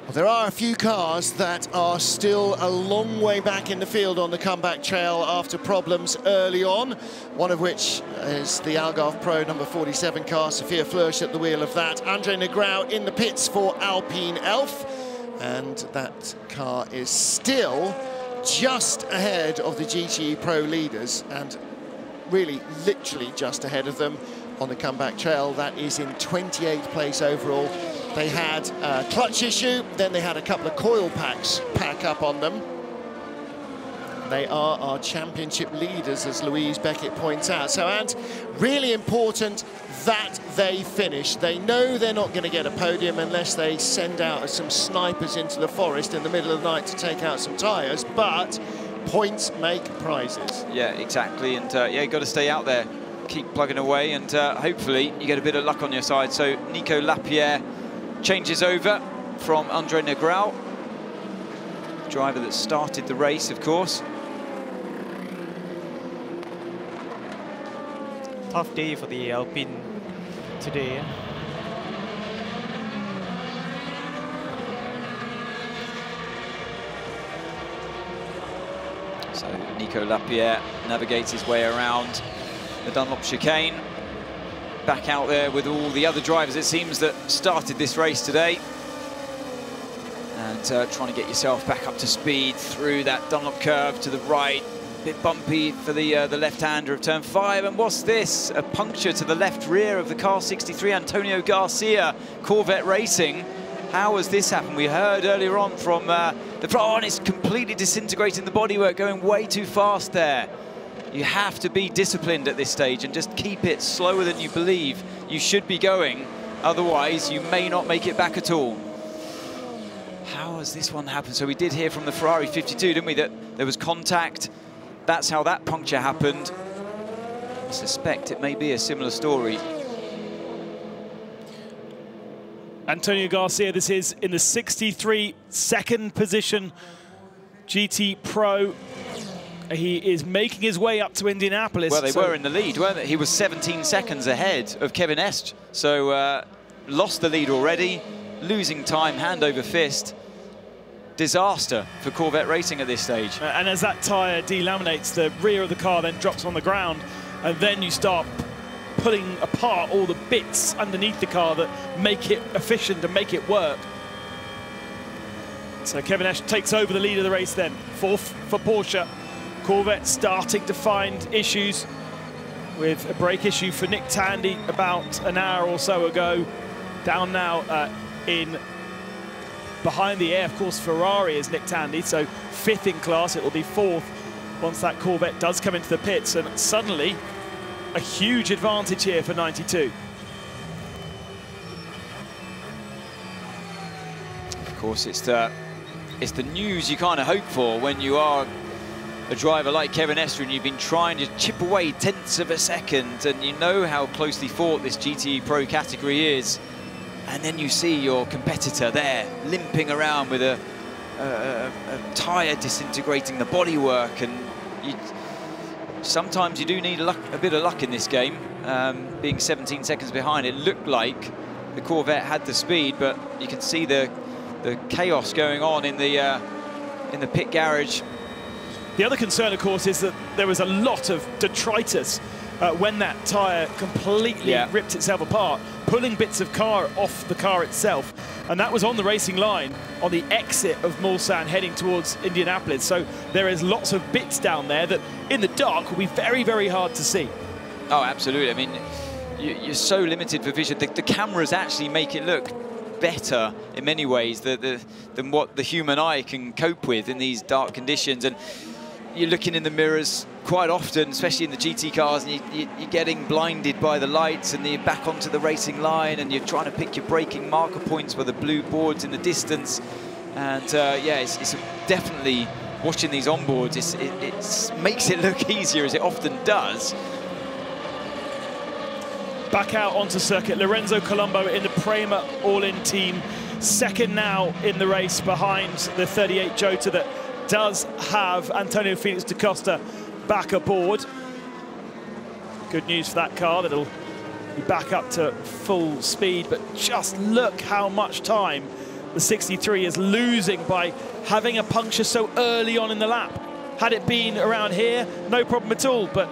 Well, there are a few cars that are still a long way back in the field on the comeback trail after problems early on, one of which is the Algarve Pro number 47 car, Sophia Flörsch at the wheel of that. Andre Negrão in the pits for Alpine Elf, and that car is still just ahead of the GTE Pro leaders, and really literally just ahead of them on the comeback trail. That is in 28th place overall. They had a clutch issue, then they had a couple of coil packs pack up on them. They are our championship leaders, as Louise Beckett points out. So, and really important that they finish. They know they're not going to get a podium unless they send out some snipers into the forest in the middle of the night to take out some tyres, but points make prizes. Yeah, exactly, and yeah, you've got to stay out there, keep plugging away, and hopefully you get a bit of luck on your side. So Nico Lapierre changes over from Andre Negrão, driver that started the race, of course. Tough day for the Alpine today. So Nico Lapierre navigates his way around the Dunlop chicane. back out there with all the other drivers, it seems, that started this race today. And trying to get yourself back up to speed through that Dunlop curve to the right. Bit bumpy for the left-hander of turn 5. And what's this? A puncture to the left rear of the car 63, Antonio Garcia, Corvette Racing. How has this happened? We heard earlier on from the front, and it's completely disintegrating the bodywork, going way too fast there. You have to be disciplined at this stage and just keep it slower than you believe you should be going. Otherwise, you may not make it back at all. How has this one happened? So we did hear from the Ferrari 52, didn't we, that there was contact. That's how that puncture happened. I suspect it may be a similar story. Antonio Garcia, this is in the 63, second position, GT Pro. He is making his way up to Indianapolis. Well, they were in the lead, weren't they? He was 17 seconds ahead of Kevin Est. So lost the lead already, losing time, hand over fist. Disaster for Corvette Racing at this stage. And as that tyre delaminates, the rear of the car then drops on the ground, and then you start pulling apart all the bits underneath the car that make it efficient and make it work. So Kevin Est takes over the lead of the race then. Fourth for Porsche. Corvette starting to find issues with a brake issue for Nick Tandy about an hour or so ago. Down now in behind the air, of course, Ferrari is Nick Tandy, so 5th in class. It will be 4th once that Corvette does come into the pits, and suddenly a huge advantage here for 92. Of course, it's the news you kind of hope for when you are a driver like Kevin Est and you've been trying to chip away tenths of a second, and you know how closely fought this GT Pro category is. And then you see your competitor there limping around with a tyre disintegrating the bodywork, and sometimes you do need a bit of luck in this game. Being 17 seconds behind, it looked like the Corvette had the speed, but you can see the chaos going on in the pit garage. The other concern, of course, is that there was a lot of detritus when that tyre completely ripped itself apart, pulling bits of car off the car itself. And that was on the racing line on the exit of Mulsanne heading towards Indianapolis. So there is lots of bits down there that in the dark will be very, very hard to see. Oh, absolutely. I mean, you're so limited for vision. The cameras actually make it look better in many ways than what the human eye can cope with in these dark conditions. And you're looking in the mirrors quite often, especially in the GT cars, and you're getting blinded by the lights, and then you're back onto the racing line, and you're trying to pick your braking marker points where the blue board's in the distance. And yeah, it's definitely, watching these onboards, it makes it look easier, as it often does. Back out onto circuit, Lorenzo Colombo in the Prema all-in team, second now in the race behind the 38 Jota that does have Antonio Felix da Costa back aboard. Good news for that car, that'll be back up to full speed, but just look how much time the 63 is losing by having a puncture so early on in the lap. Had it been around here, no problem at all, but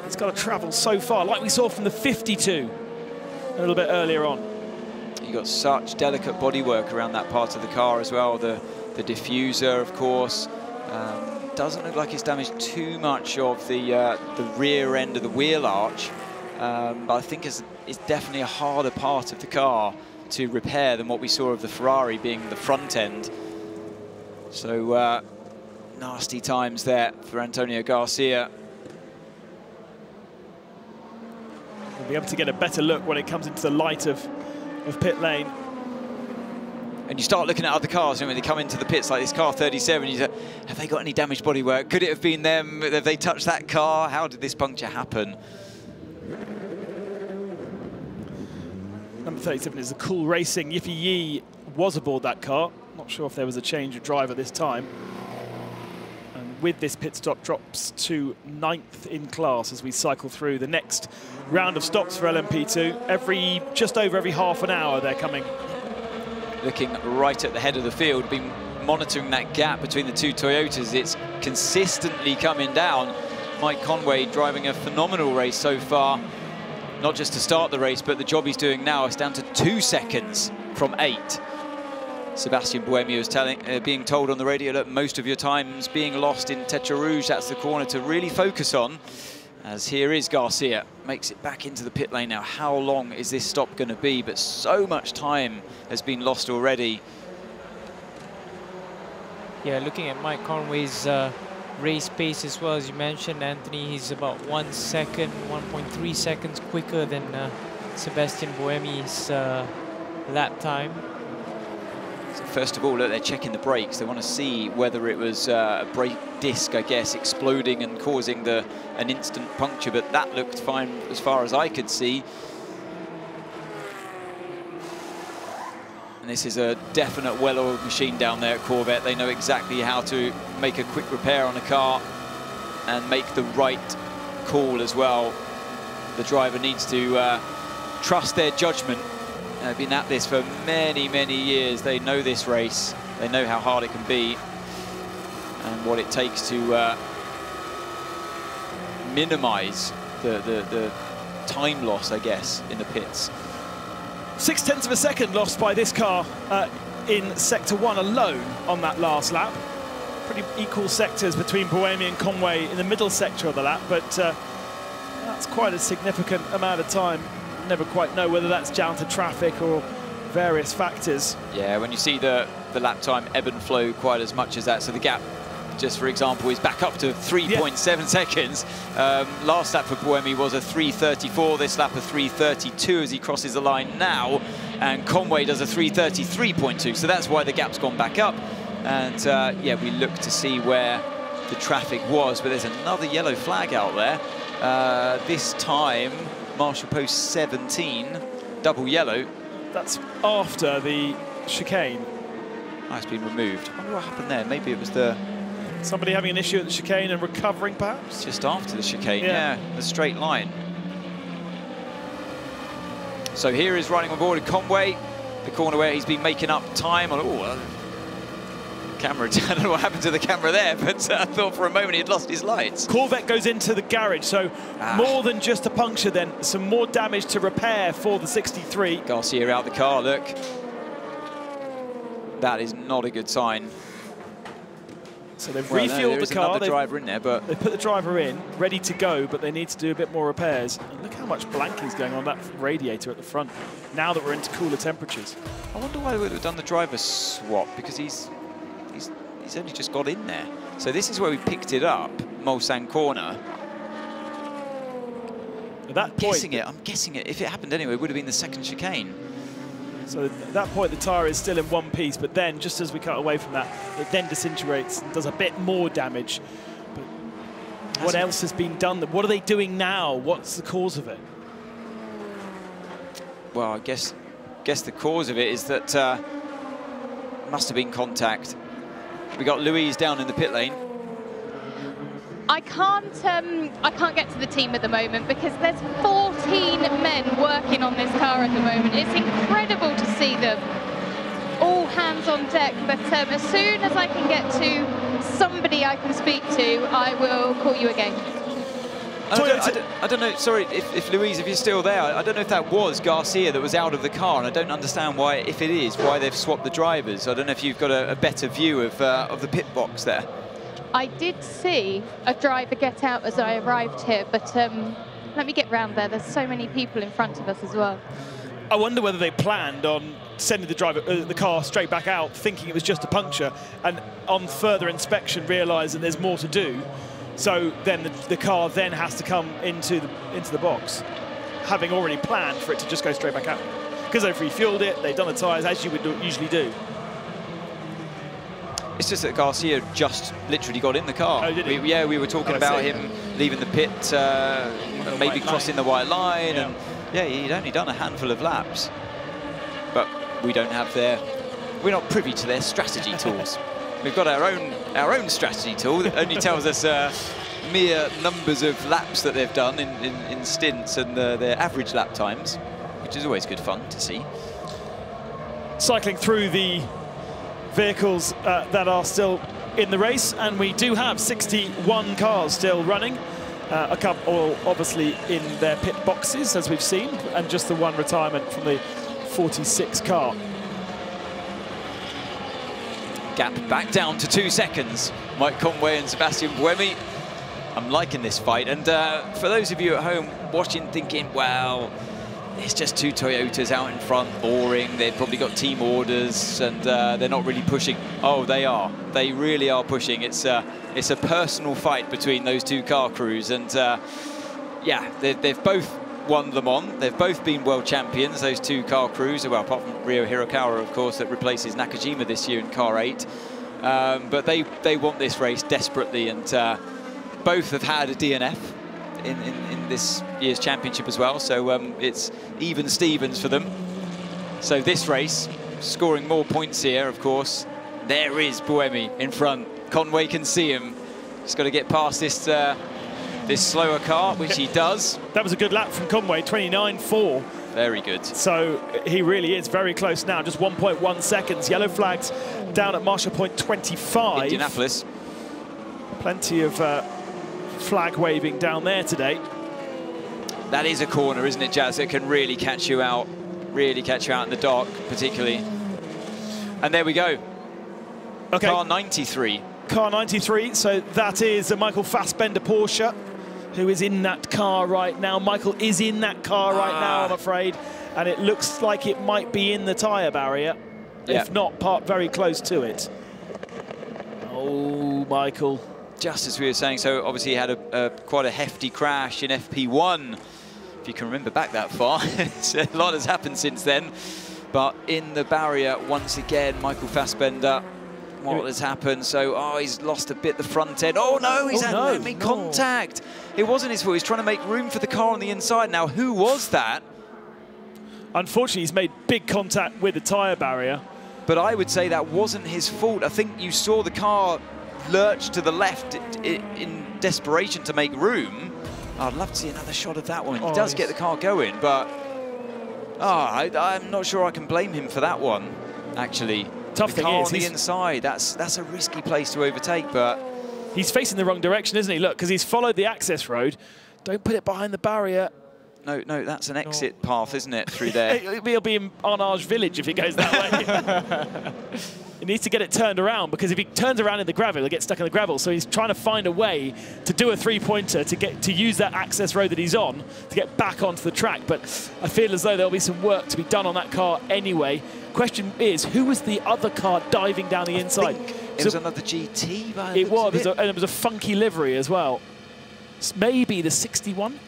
it's got to travel so far, like we saw from the 52 a little bit earlier on. You got such delicate bodywork around that part of the car as well. The diffuser, of course, doesn't look like it's damaged too much of the rear end of the wheel arch, but I think it's definitely a harder part of the car to repair than what we saw of the Ferrari being the front end. So nasty times there for Antonio Garcia. We'll be able to get a better look when it comes into the light of pit lane. And you start looking at other cars, and when they come into the pits like this car 37, you say, have they got any damaged bodywork? Could it have been them? Have they touched that car? How did this puncture happen? Number 37 is the Cool Racing. Yiffy Yi was aboard that car. Not sure if there was a change of driver this time. And with this pit stop, drops to 9th in class as we cycle through the next round of stops for LMP2. Just over every half an hour they're coming. Looking right at the head of the field, been monitoring that gap between the two Toyotas. It's consistently coming down. Mike Conway driving a phenomenal race so far. not just to start the race, but the job he's doing now is down to 2 seconds from 8. Sébastien Buemi was being told on the radio that most of your time's being lost in Tête Rouge. That's the corner to really focus on. As here is Garcia, makes it back into the pit lane now. How long is this stop going to be? But so much time has been lost already. Yeah, looking at Mike Conway's race pace as well, as you mentioned, Anthony, he's about 1 second, 1.3 seconds quicker than Sébastien Buemi's lap time. So first of all, look, they're checking the brakes. They want to see whether it was a brake disc, I guess, exploding and causing an instant puncture, but that looked fine as far as I could see. And this is a definite well-oiled machine down there at Corvette. They know exactly how to make a quick repair on a car and make the right call as well. The driver needs to trust their judgment. They've been at this for many, many years. They know this race. They know how hard it can be and what it takes to minimize the time loss, I guess, in the pits. 0.6 of a second lost by this car in Sector 1 alone on that last lap. Pretty equal sectors between Buemi and Conway in the middle sector of the lap, but that's quite a significant amount of time. Never quite know whether that's down to traffic or various factors. Yeah, when you see the lap time ebb and flow quite as much as that, so the gap, just for example, is back up to 3.7 seconds. Last lap for Buemi was a 3:34, this lap a 3:32 as he crosses the line now, and Conway does a 3:33.2, so that's why the gap's gone back up. And yeah, we look to see where the traffic was, but there's another yellow flag out there. This time, Marshal Post 17, double yellow. That's after the chicane. Oh, it's been removed. I wonder what happened there. Maybe it was somebody having an issue at the chicane and recovering, perhaps? Just after the chicane, yeah, the straight line. So here is running on board at Conway, the corner where he's been making up time on, camera, I don't know what happened to the camera there, but I thought for a moment he'd lost his lights. Corvette goes into the garage, so more than just a puncture then, some more damage to repair for the 63. Garcia out the car, look. That is not a good sign. So they've refueled the car. They've driver in there, but they put the driver in, ready to go, but they need to do a bit more repairs. And look how much blanking's going on that radiator at the front, now that we're into cooler temperatures. I wonder why they would have done the driver swap, because he's only just got in there. So this is where we picked it up, Mulsanne corner. At that point, I'm guessing it, if it happened anyway, it would have been the second chicane. So at that point, the tyre is still in one piece, but then, just as we cut away from that, it then disintegrates and does a bit more damage. But what else has been done? What are they doing now? What's the cause of it? Well, I guess the cause of it is that must have been contact. We got Louise down in the pit lane. I can't get to the team at the moment because there's 14 men working on this car at the moment. It's incredible to see them all hands on deck, but as soon as I can get to somebody I can speak to, I will call you again. I don't know, sorry, if Louise, if you're still there, I don't know if that was Garcia that was out of the car, and I don't understand why, if it is, why they've swapped the drivers. I don't know if you've got a better view of the pit box there. I did see a driver get out as I arrived here, but let me get round there. There's so many people in front of us as well. I wonder whether they planned on sending the car straight back out, thinking it was just a puncture, and on further inspection realising there's more to do. So then the car then has to come into the box, having already planned for it to just go straight back out. Because they've refueled it, they've done the tyres as you would usually do. It's just that Garcia just literally got in the car. Oh, did he? Yeah, we were talking about him leaving the pit, maybe crossing the white line, and yeah, he'd only done a handful of laps. But we don't have we're not privy to their strategy tools. We've got our own strategy tool that only tells us mere numbers of laps that they've done in stints and their average lap times, which is always good fun to see. Cycling through the vehicles that are still in the race, and we do have 61 cars still running. A couple obviously in their pit boxes, as we've seen, and just the one retirement from the 46 car. Gap back down to 2 seconds. Mike Conway and Sebastian Buemi. I'm liking this fight. And for those of you at home watching, thinking, well, it's just 2 Toyotas out in front, boring. They've probably got team orders and they're not really pushing. Oh, they are. They really are pushing. It's a personal fight between those 2 car crews. And yeah, they've both won Le Mans. They've both been world champions, those 2 car crews. Well, apart from Ryo Hirakawa, of course, that replaces Nakajima this year in car 8. But they want this race desperately, and both have had a DNF in this year's championship as well. So it's even Stevens for them. So this race, scoring more points here, of course. There is Buemi in front. Conway can see him. He's got to get past this this slower car, which he does. That was a good lap from Conway, 29.4. Very good. So he really is very close now, just 1.1 seconds. Yellow flags down at marshal point 25. Indianapolis. Plenty of flag waving down there today. That is a corner, isn't it, Jazz? It can really catch you out in the dark, particularly. And there we go. Okay. Car 93. Car 93, so that is a Michael Fassbender Porsche, who is in that car right now. Michael is in that car right now, I'm afraid, and it looks like it might be in the tyre barrier, if not parked very close to it. Oh, Michael. Just as we were saying, so obviously he had quite a hefty crash in FP1, if you can remember back that far. A lot has happened since then, but in the barrier once again, Michael Fassbender. What has happened? So, he's lost a bit the front end. Oh no, he's made contact. It wasn't his fault. He's trying to make room for the car on the inside. Now, who was that? Unfortunately, he's made big contact with the tyre barrier. But I would say that wasn't his fault. I think you saw the car lurch to the left in desperation to make room. I'd love to see another shot of that one. He does get the car going, but I'm not sure I can blame him for that one, actually. Tough the thing car is, on the inside, that's a risky place to overtake, but... He's facing the wrong direction, isn't he? Look, because he's followed the access road. Don't put it behind the barrier. No, that's an exit path, isn't it, through there? He'll be in Arnage Village if he goes that way. He needs to get it turned around, because if he turns around in the gravel, he'll get stuck in the gravel. So he's trying to find a way to do a 3-pointer to use that access road that he's on to get back onto the track. But I feel as though there'll be some work to be done on that car anyway. Question is, who was the other car diving down the inside? It was another GT. It was, and it was a funky livery as well. Maybe the 61.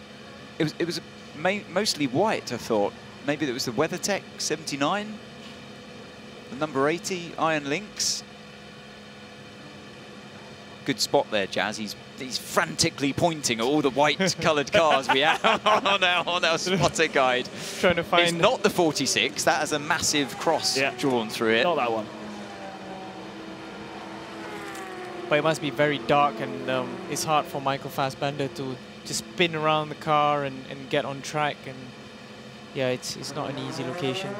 It was mostly white, I thought. Maybe it was the WeatherTech 79, the number 80 Iron Lynx. Good spot there, Jazz. He's frantically pointing at all the white-coloured cars we have on our spotter guide. Trying to find... It's not the 46. That has a massive cross drawn through it. Not that one. But it must be very dark, and it's hard for Michael Fassbender to just spin around the car and get on track. And yeah, it's not an easy location.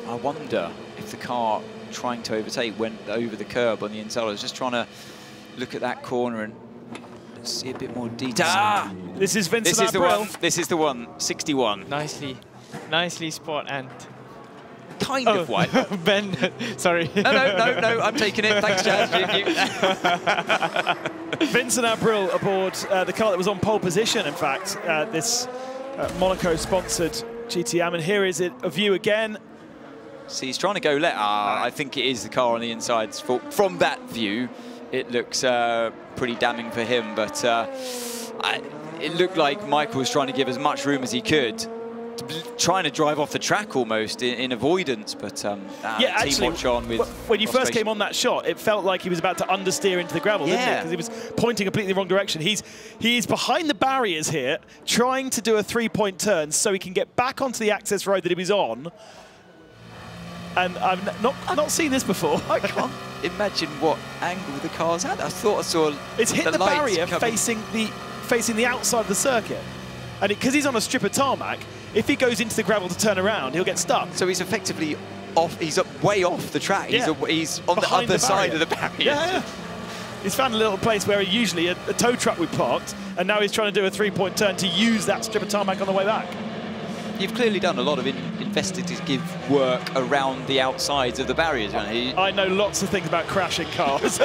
I wonder if the car trying to overtake went over the curb on the inside. I was just trying to look at that corner and see a bit more detail. This is Vincent This is the one. This is the one. 61. Nicely spot, and kind of white. Ben, sorry. No, I'm taking it. Thanks, Jazz. Vincent Abril aboard the car that was on pole position, in fact, this Monaco-sponsored GTM. And here is a view again. See, he's trying to go left. I think it is the car on the inside's fault. From that view, it looks pretty damning for him. But it looked like Michael was trying to give as much room as he could, trying to drive off the track almost in avoidance. But yeah, actually, watch on with when you first came on that shot, it felt like he was about to understeer into the gravel, didn't it? Because he was pointing completely the wrong direction. He's behind the barriers here, trying to do a 3-point turn so he can get back onto the access road that he was on. And I've not seen this before. I can't imagine what angle the car's at. I thought I saw it's hit the barrier facing the outside of the circuit. And because he's on a strip of tarmac, if he goes into the gravel to turn around, he'll get stuck. So he's effectively off. He's way off the track. Yeah. He's on the other side of the barrier. Yeah. He's found a little place where usually a tow truck would parked, and now he's trying to do a three-point turn to use that strip of tarmac on the way back. You've clearly done a lot of investigative work around the outsides of the barriers, haven't you? I know lots of things about crashing cars.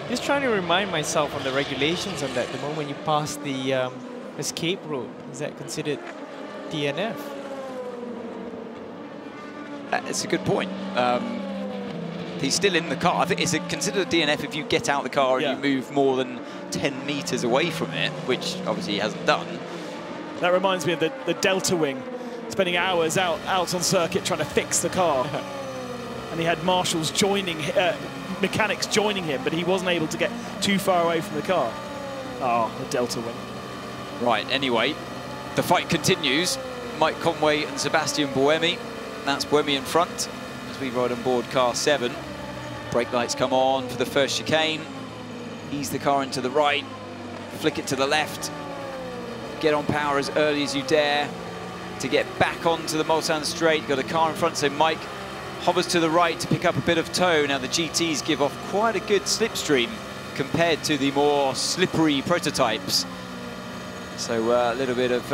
Just trying to remind myself on the regulations on that. The moment when you pass the escape road, is that considered DNF? It's a good point. He's still in the car. I think it's considered a DNF if you get out of the car and you move more than 10 metres away from it, which obviously he hasn't done. That reminds me of the Delta Wing, spending hours out on circuit trying to fix the car. And he had marshals joining, mechanics joining him, but he wasn't able to get too far away from the car. Oh, the Delta Wing. Right, anyway, the fight continues. Mike Conway and Sebastian Buemi. That's Buemi in front as we ride on board car 7. Brake lights come on for the first chicane. Ease the car into the right, flick it to the left. Get on power as early as you dare to get back onto the Mulsanne straight. You've got a car in front, so Mike hovers to the right to pick up a bit of tow. Now the GTs give off quite a good slipstream compared to the more slippery prototypes. So a little bit of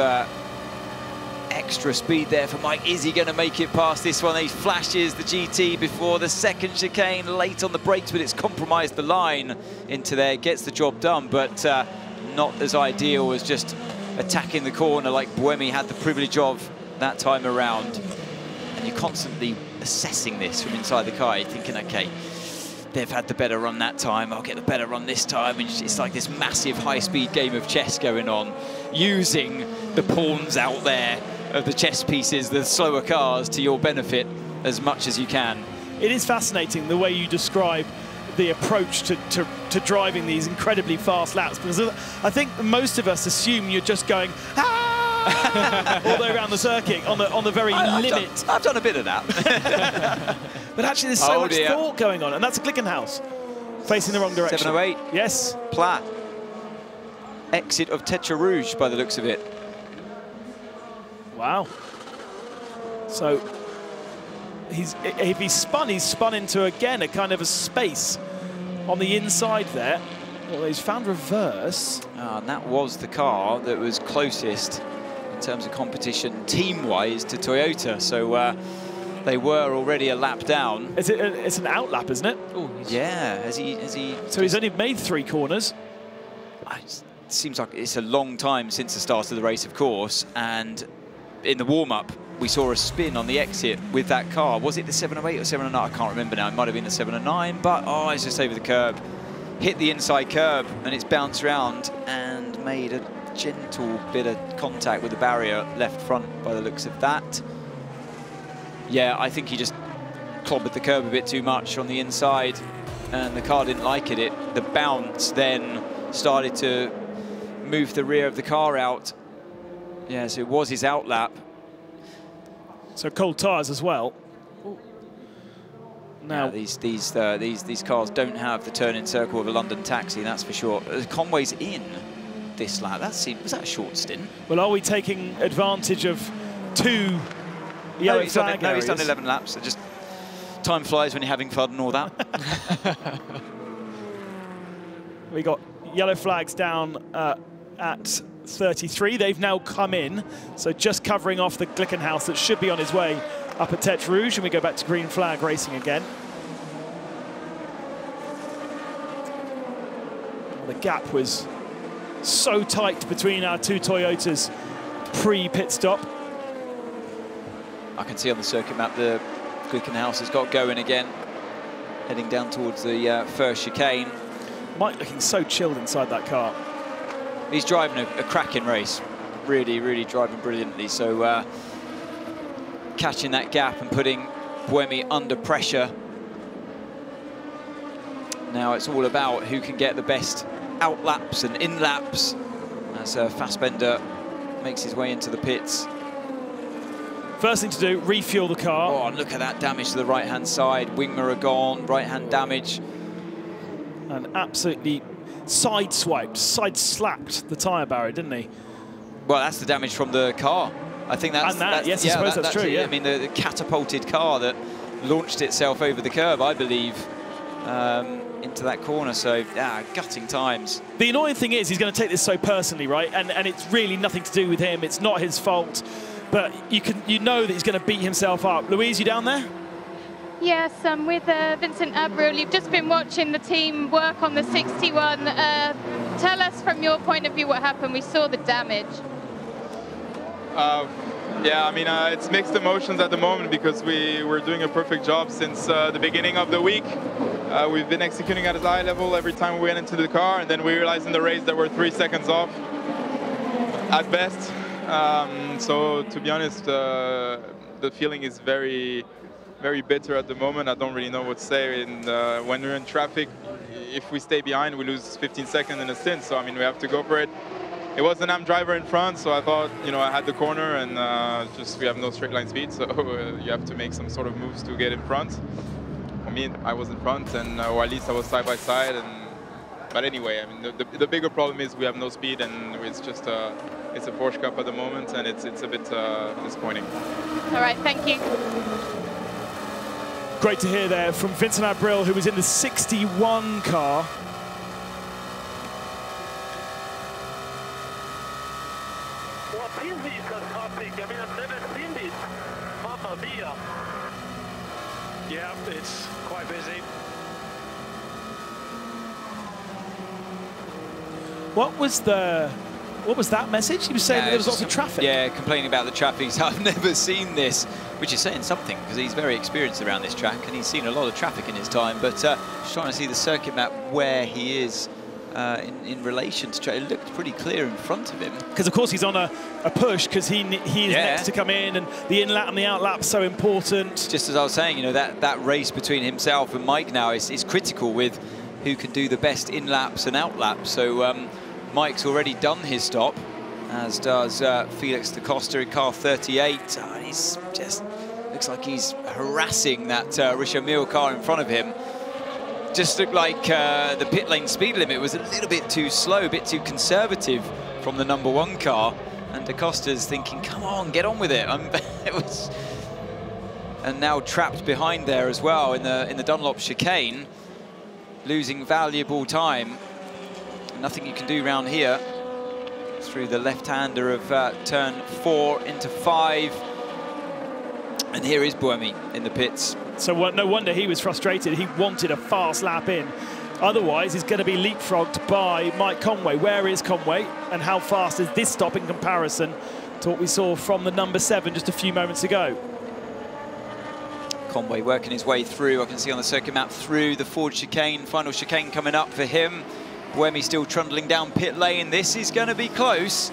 extra speed there for Mike. Is he going to make it past this one? He flashes the GT before the second chicane, late on the brakes, but it's compromised the line into there. Gets the job done, but not as ideal as just attacking the corner like Buemi had the privilege of that time around. And you're constantly assessing this from inside the car. You're thinking, okay, they've had the better run that time, I'll get the better run this time. And it's like this massive high-speed game of chess going on, using the pawns out there of the chess pieces, the slower cars, to your benefit as much as you can. It is fascinating the way you describe the approach to driving these incredibly fast laps, because I think most of us assume you're just going all the way around the circuit on the very limit. I've done a bit of that. But actually there's so much thought going on, and that's a Glickenhaus facing the wrong direction. 708. Yes. Plat. Exit of Tetra Rouge by the looks of it. Wow. So if he's spun into, again, a kind of a space on the inside there. Well, he's found reverse. And that was the car that was closest in terms of competition team-wise to Toyota. So they were already a lap down. It's an outlap, isn't it? Oh, yeah. Has he? So he's only made 3 corners. It seems like it's a long time since the start of the race, of course. And in the warm-up, we saw a spin on the exit with that car. Was it the 708 or 709? I can't remember now. It might have been the 709, but it's just over the curb. Hit the inside curb, and it's bounced around and made a gentle bit of contact with the barrier left front by the looks of that. Yeah, I think he just clobbered the curb a bit too much on the inside, and the car didn't like it. The bounce then started to move the rear of the car out. Yeah, so it was his outlap. So cold tyres as well. Now these cars don't have the turn-in circle of a London taxi, that's for sure. Conway's in this lap. Was that a short stint? Well, are we taking advantage of 2 yellow flag areas? He's done 11 laps. So just time flies when you're having fun and all that. We got yellow flags down at 33. They've now come in, so just covering off the Glickenhaus that should be on his way up at Tetra Rouge, and we go back to green flag racing again. The gap was so tight between our 2 Toyotas pre-pit stop. I can see on the circuit map the Glickenhaus has got going again, heading down towards the first chicane. Mike looking so chilled inside that car. He's driving a cracking race, really driving brilliantly. So catching that gap and putting Buemi under pressure. Now it's all about who can get the best out laps and in laps as Fassbender makes his way into the pits. First thing to do, refuel the car. Oh, and look at that damage to the right-hand side. Wing mirror gone, right-hand damage. And absolutely side-slapped the tyre barrier, didn't he? Well, that's the damage from the car. I think that's... Yes, I suppose that's true, yeah. I mean, the catapulted car that launched itself over the curb, I believe. into that corner. So, yeah, gutting times. The annoying thing is he's going to take this so personally, right? And it's really nothing to do with him. It's not his fault. But you know that he's going to beat himself up. Louise, you down there? Yes, I'm with Vincent Abril. You've just been watching the team work on the 61. Tell us from your point of view what happened. We saw the damage. Yeah, I mean, it's mixed emotions at the moment because we were doing a perfect job since the beginning of the week. We've been executing at a high level every time we went into the car, and then we realized in the race that we're 3 seconds off at best. So to be honest, the feeling is very, very bitter at the moment. I don't really know what to say. And when we're in traffic, if we stay behind, we lose 15 seconds in a stint. So I mean, we have to go for it. It was an AM driver in front, so I thought, you know, I had the corner, and just we have no straight line speed, so you have to make some sort of moves to get in front. For me, I was in front, and or at least I was side by side. But anyway, I mean, the bigger problem is we have no speed, and it's just it's a Porsche Cup at the moment, and it's a bit disappointing. All right, thank you. Great to hear there from Vincent Abril, who was in the 61 car. What is this topic? I mean, I've never seen this. Mamma mia. Yeah, it's quite busy. What was that message? He was saying that there was lots of traffic. Yeah, complaining about the traffic. I've never seen this, which is saying something because he's very experienced around this track and he's seen a lot of traffic in his time. But just trying to see the circuit map where he is in relation to traffic. It looked pretty clear in front of him. Because of course he's on a push because he is next to come in, and the in lap and the out lap so important. Just as I was saying, you know, that race between himself and Mike now is critical with who can do the best in laps and out laps. So Mike's already done his stop, as does Felix da Costa in car 38. And he's just looks like he's harassing that Richard Mille car in front of him. Just looked like the pit lane speed limit was a little bit too slow, a bit too conservative from the #1 car. And da Costa's thinking, come on, get on with it. And now trapped behind there as well in the Dunlop chicane, losing valuable time. Nothing you can do round here. Through the left-hander of turn 4 into 5. And here is Buemi in the pits. So no wonder he was frustrated. He wanted a fast lap in. Otherwise, he's going to be leapfrogged by Mike Conway. Where is Conway? And how fast is this stop in comparison to what we saw from the #7 just a few moments ago? Conway working his way through. I can see on the circuit map through the Ford chicane. Final chicane coming up for him. Buemi still trundling down pit lane. This is going to be close.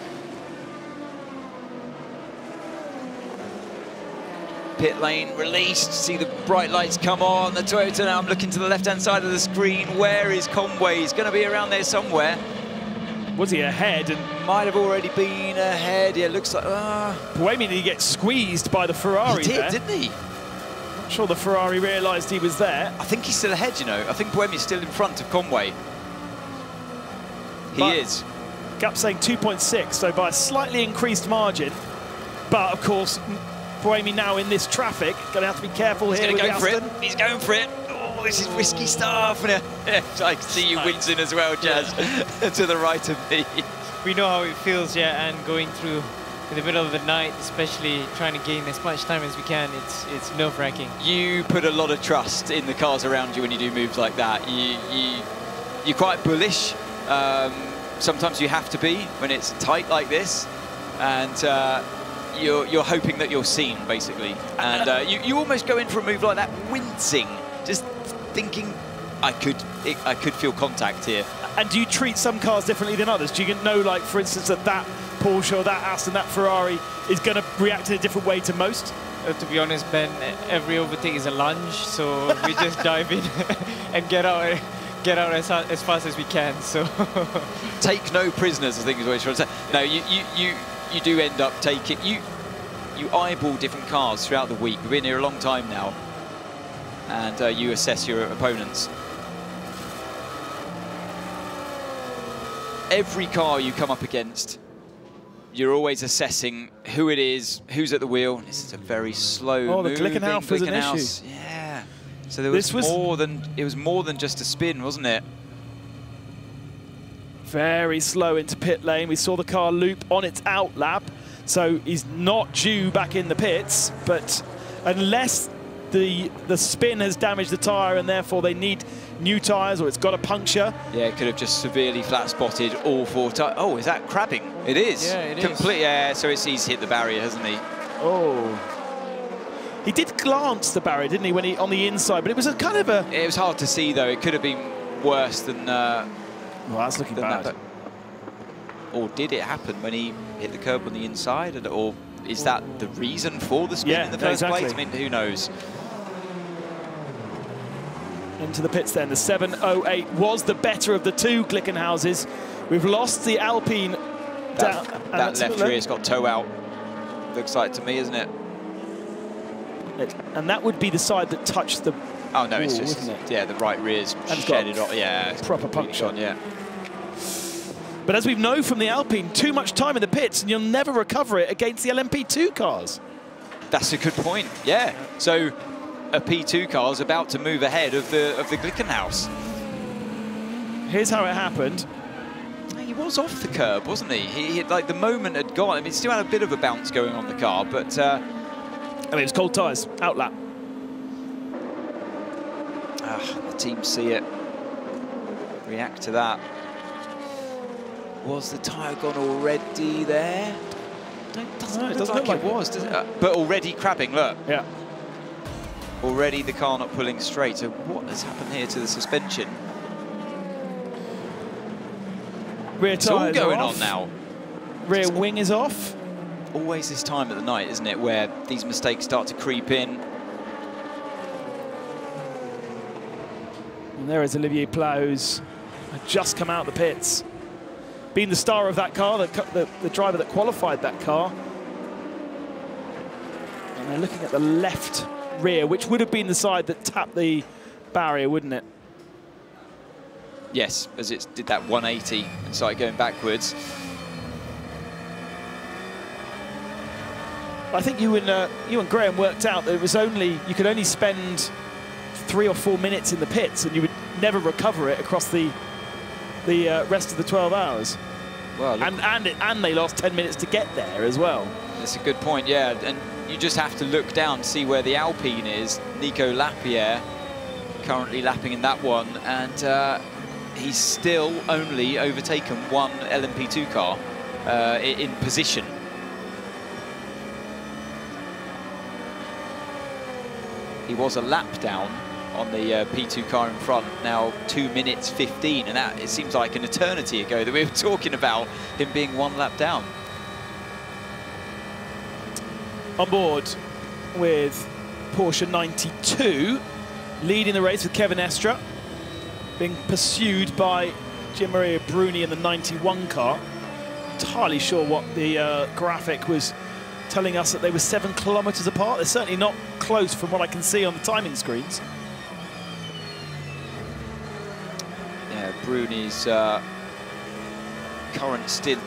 Pit lane released. See the bright lights come on. The Toyota now. I'm looking to the left-hand side of the screen. Where is Conway? He's going to be around there somewhere. Was he ahead? And might have already been ahead. Yeah, looks like... Buemi nearly gets squeezed by the Ferrari. He did, there. didn't he? Not sure the Ferrari realised he was there. I think he's still ahead, you know. I think Buemi's still in front of Conway. He is. Gap saying 2.6, so by a slightly increased margin. But, of course, Buemi now in this traffic. Going to have to be careful here with Aston. He's going for it. Oh, this is risky stuff. I can see you wincing as well, Jazz, to the right of me. We know how it feels, yeah, and going through in the middle of the night, especially trying to gain as much time as we can, it's nerve-wracking. You put a lot of trust in the cars around you when you do moves like that. You're quite bullish. Sometimes you have to be when it's tight like this, and you're hoping that you're seen, basically. And you almost go in for a move like that, wincing, just thinking, I could feel contact here. And do you treat some cars differently than others? Do you know, like, for instance, that Porsche or that Aston, that Ferrari is going to react in a different way to most? To be honest, Ben, every overtake is a lunge, so we just dive in and get out as fast as we can. So take no prisoners, I think is what you're trying to say. No, you do end up taking you eyeball different cars throughout the week. We've been here a long time now, and you assess your opponents. Every car you come up against, you're always assessing who it is, who's at the wheel. This is a very slow the Glickenhaus is an issue. Yeah. So there was it was more than just a spin, wasn't it? Very slow into pit lane. We saw the car loop on its out lap, so he's not due back in the pits, but unless the spin has damaged the tyre and therefore they need new tyres or it's got a puncture. Yeah, it could have just severely flat spotted all 4 tyres. Oh, is that crabbing? It is. Yeah, it is. Yeah, so he's hit the barrier, hasn't he? Oh. He did glance the barrier, didn't he, when he on the inside, but it was a kind of a... It was hard to see, though. It could have been worse than... well, that's looking bad. Or did it happen when he hit the curb on the inside? Or is that the reason for the spin in the first place? I mean, who knows? Into the pits then. The 708 was the better of the two Glickenhauses. We've lost the Alpine. That left rear's got toe out. Looks like to me, isn't it? And that would be the side that touched the... Oh, no, it's wall, just... isn't it? Yeah, the right rear's shedded off. Yeah. Proper puncture. Yeah. But as we know from the Alpine, too much time in the pits and you'll never recover it against the LMP2 cars. That's a good point, yeah. So a P2 car is about to move ahead of the Glickenhaus. Here's how it happened. He was off the curb, wasn't he? He like the moment had gone. I mean, still had a bit of a bounce going on the car, but I mean, it was cold tyres, out lap. The team see it, react to that. Was the tyre gone already there? It doesn't look like it was, does it? But already crabbing, look. Yeah. Already the car not pulling straight. So what has happened here to the suspension? Rear it's all tyres going off. on now. Rear wing is off. Always this time of the night, isn't it, where these mistakes start to creep in. And there is Olivier Plaus, had just come out of the pits. Being the star of that car, the driver that qualified that car. And they're looking at the left rear, which would have been the side that tapped the barrier, wouldn't it? Yes, as it did that 180 and started going backwards. I think you and Graham worked out that it was you could only spend 3 or 4 minutes in the pits and you would never recover it across the rest of the 12 hours. Well, and they lost 10 minutes to get there as well. That's a good point, yeah. And you just have to look down to see where the Alpine is. Nico Lapierre currently lapping in that one, and he's still only overtaken one LMP2 car in position. He was a lap down on the P2 car in front, now 2 minutes 15, and that it seems like an eternity ago that we were talking about him being 1 lap down. On board with Porsche 92, leading the race with Kevin Estre, being pursued by Gianmaria Bruni in the 91 car. Entirely sure what the graphic was telling us, that they were 7 kilometers apart. They're certainly not close from what I can see on the timing screens. Yeah, Bruni's current stint,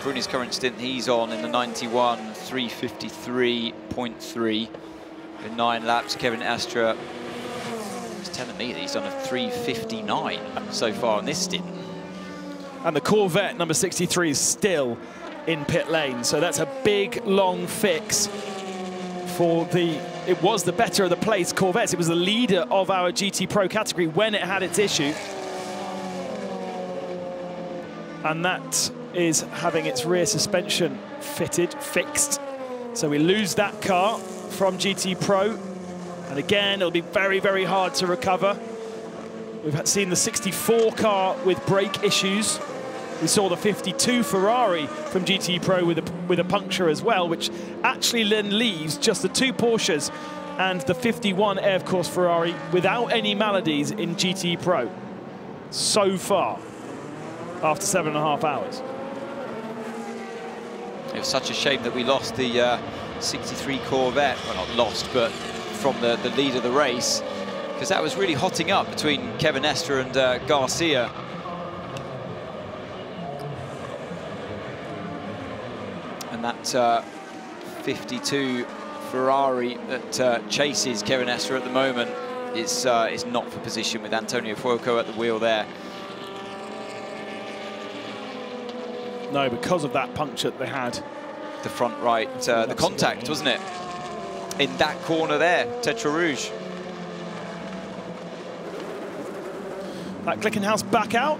he's on in the 91, 3:53.3 in 9 laps. Kevin Estre is telling me that he's done a 3:59 so far in this stint. And the Corvette number 63 is still in pit lane, so that's a big long fix for it was the better of the place Corvettes. It was the leader of our GT Pro category when it had its issue, and that is having its rear suspension fixed. So we lose that car from GT Pro, and again it'll be very, very hard to recover. We've seen the 64 car with brake issues. We saw the 52 Ferrari from GT Pro with a puncture as well, which actually then leaves just the 2 Porsches and the 51 Air of Course Ferrari without any maladies in GT Pro so far after 7.5 hours. It was such a shame that we lost the 63 Corvette. Well, not lost, but from the lead of the race, because that was really hotting up between Kevin Estre and Garcia. And that 52 Ferrari that chases Kevin Estre at the moment it's not for position with Antonio Fuoco at the wheel there. No, because of that puncture that they had. The front right, the contact, wasn't it? In that corner there, Tetra Rouge. That Glickenhaus back out?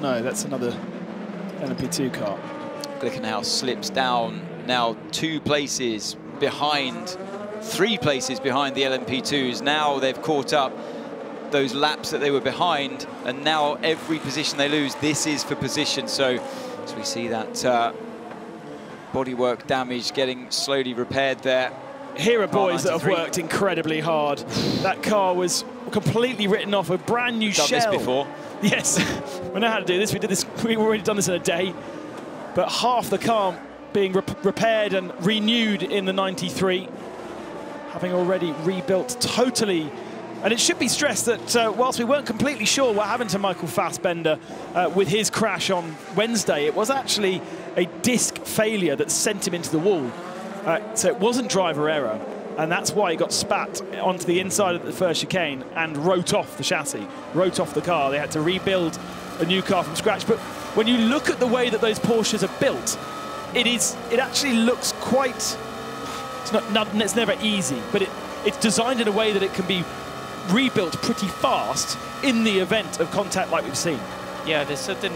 No, that's another LMP2 car. Glickenhaus slips down, now 2 places behind, 3 places behind the LMP2s. Now they've caught up those laps that they were behind, and now every position they lose, this is for position. So as we see that bodywork damage getting slowly repaired there. Here are boys that have worked incredibly hard. That car was completely written off, a brand new shell. Done this before. Yes, we know how to do this. We've already done this in a day. But half the car being repaired and renewed in the 93, having already rebuilt totally. And it should be stressed that whilst we weren't completely sure what happened to Michael Fassbender with his crash on Wednesday, it was actually a disc failure that sent him into the wall. So it wasn't driver error, and that's why he got spat onto the inside of the first chicane and wrote off the chassis, wrote off the car. They had to rebuild a new car from scratch. But when you look at the way that those Porsches are built, it actually looks quite, it's never easy, but it's designed in a way that it can be rebuilt pretty fast in the event of contact like we've seen. Yeah, there's certain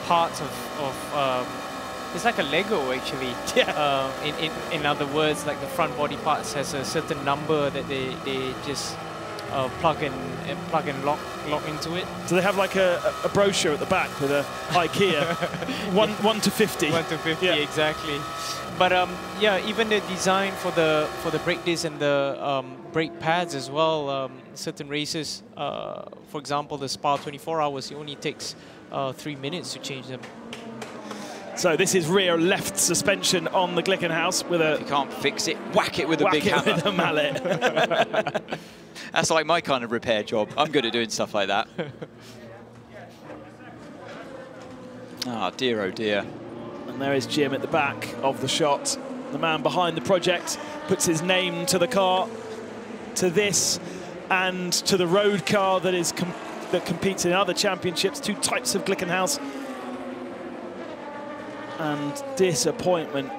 parts of it's like a Lego actually. Yeah. In other words, like the front body parts has a certain number that they just plug and lock into it. So they have like a brochure at the back with a IKEA 1 to 50. 1 to 50, yeah. Exactly. But yeah, even the design for the brake disc and the brake pads as well. Certain races, for example, the Spa 24 hours, it only takes 3 minutes to change them. So this is rear left suspension on the Glickenhaus with a... If you can't fix it, whack it with a big hammer. With a mallet. That's like my kind of repair job. I'm good at doing stuff like that. Oh dear, oh dear. And there is Jim at the back of the shot. The man behind the project puts his name to the car, to this, and to the road car that competes in other championships. 2 types of Glickenhaus. And disappointment,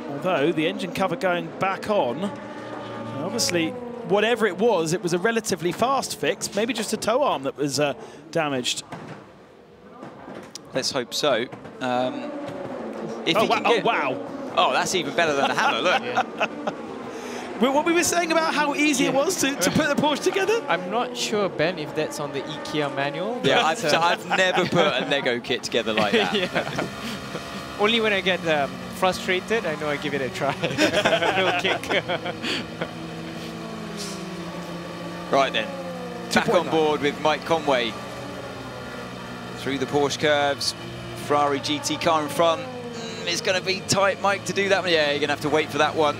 although the engine cover going back on, obviously whatever it was a relatively fast fix, maybe just a tow arm that was damaged. Let's hope so. Wow. Oh, that's even better than a hammer, look. Yeah. What we were saying about how easy it was to put the Porsche together? I'm not sure, Ben, if that's on the IKEA manual. Yeah, I've never put a Lego kit together like that. Yeah. Only when I get frustrated, I know I give it a try. A little kick. Right then, back on board with Mike Conway. Through the Porsche curves, Ferrari GT car in front. It's going to be tight, Mike, to do that one. Yeah, you're going to have to wait for that one.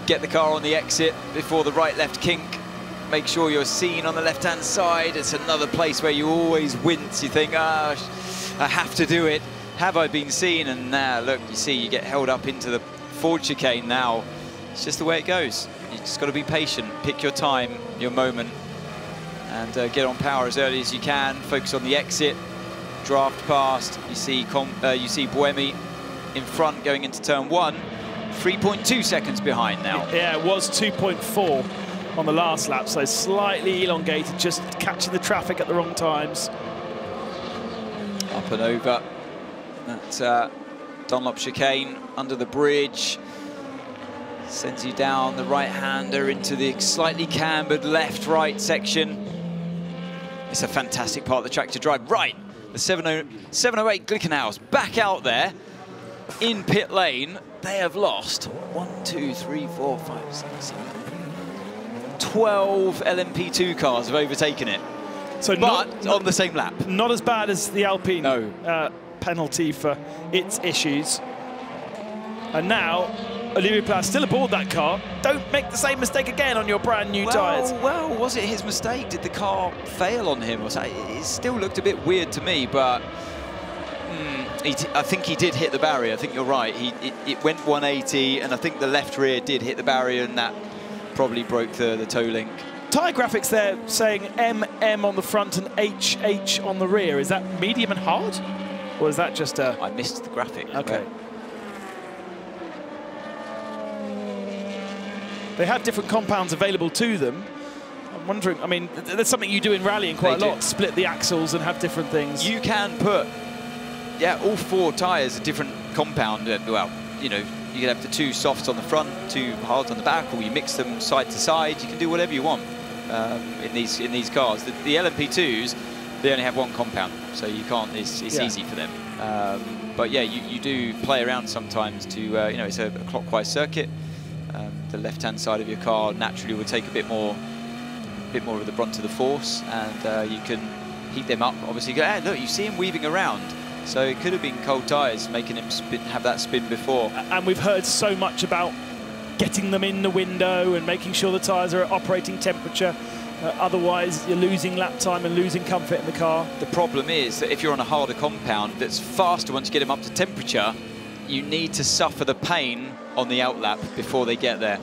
Get the car on the exit before the right-left kink. Make sure you're seen on the left-hand side. It's another place where you always wince. You think, I have to do it. Have I been seen? And now, look, you see, you get held up into the forward chicane now. It's just the way it goes. You just got to be patient, pick your time, your moment, and get on power as early as you can. Focus on the exit, draft past. You see Buemi in front going into turn 1. 3.2 seconds behind now. Yeah, it was 2.4 on the last lap, so slightly elongated, just catching the traffic at the wrong times. Up and over. That's Dunlop chicane under the bridge. Sends you down the right-hander into the slightly cambered left-right section. It's a fantastic part of the track to drive. Right, the 708 Glickenhaus back out there in pit lane. They have lost 12 LMP2 cars have overtaken it. So but on the same lap. Not as bad as the Alpine. No. Penalty for its issues. And now, Olivier Plas still aboard that car. Don't make the same mistake again on your brand new tyres. Well, was it his mistake? Did the car fail on him? Or something? It still looked a bit weird to me, but I think he did hit the barrier. I think you're right. It went 180, and I think the left rear did hit the barrier, and that probably broke the toe link. Tyre graphics there saying MM on the front and HH on the rear. Is that medium and hard? Or is that just a... I missed the graphic. Okay. They have different compounds available to them. I'm wondering, I mean, there's something you do in rallying quite a lot, split the axles and have different things. You can put, yeah, all 4 tyres a different compound. Well, you know, you can have the 2 softs on the front, 2 hards on the back, or you mix them side to side. You can do whatever you want in these cars. The LMP2s, they only have 1 compound, so you can't. It's easy for them. But yeah, you do play around sometimes to, you know, it's a clockwise circuit. The left-hand side of your car naturally will take a bit more of the brunt of the force, and you can heat them up. Obviously, hey, look, you see him weaving around. So it could have been cold tyres making him have that spin before. And we've heard so much about getting them in the window and making sure the tyres are at operating temperature. Otherwise, you're losing lap time and losing comfort in the car. The problem is that if you're on a harder compound that's faster once you get them up to temperature, you need to suffer the pain on the outlap before they get there.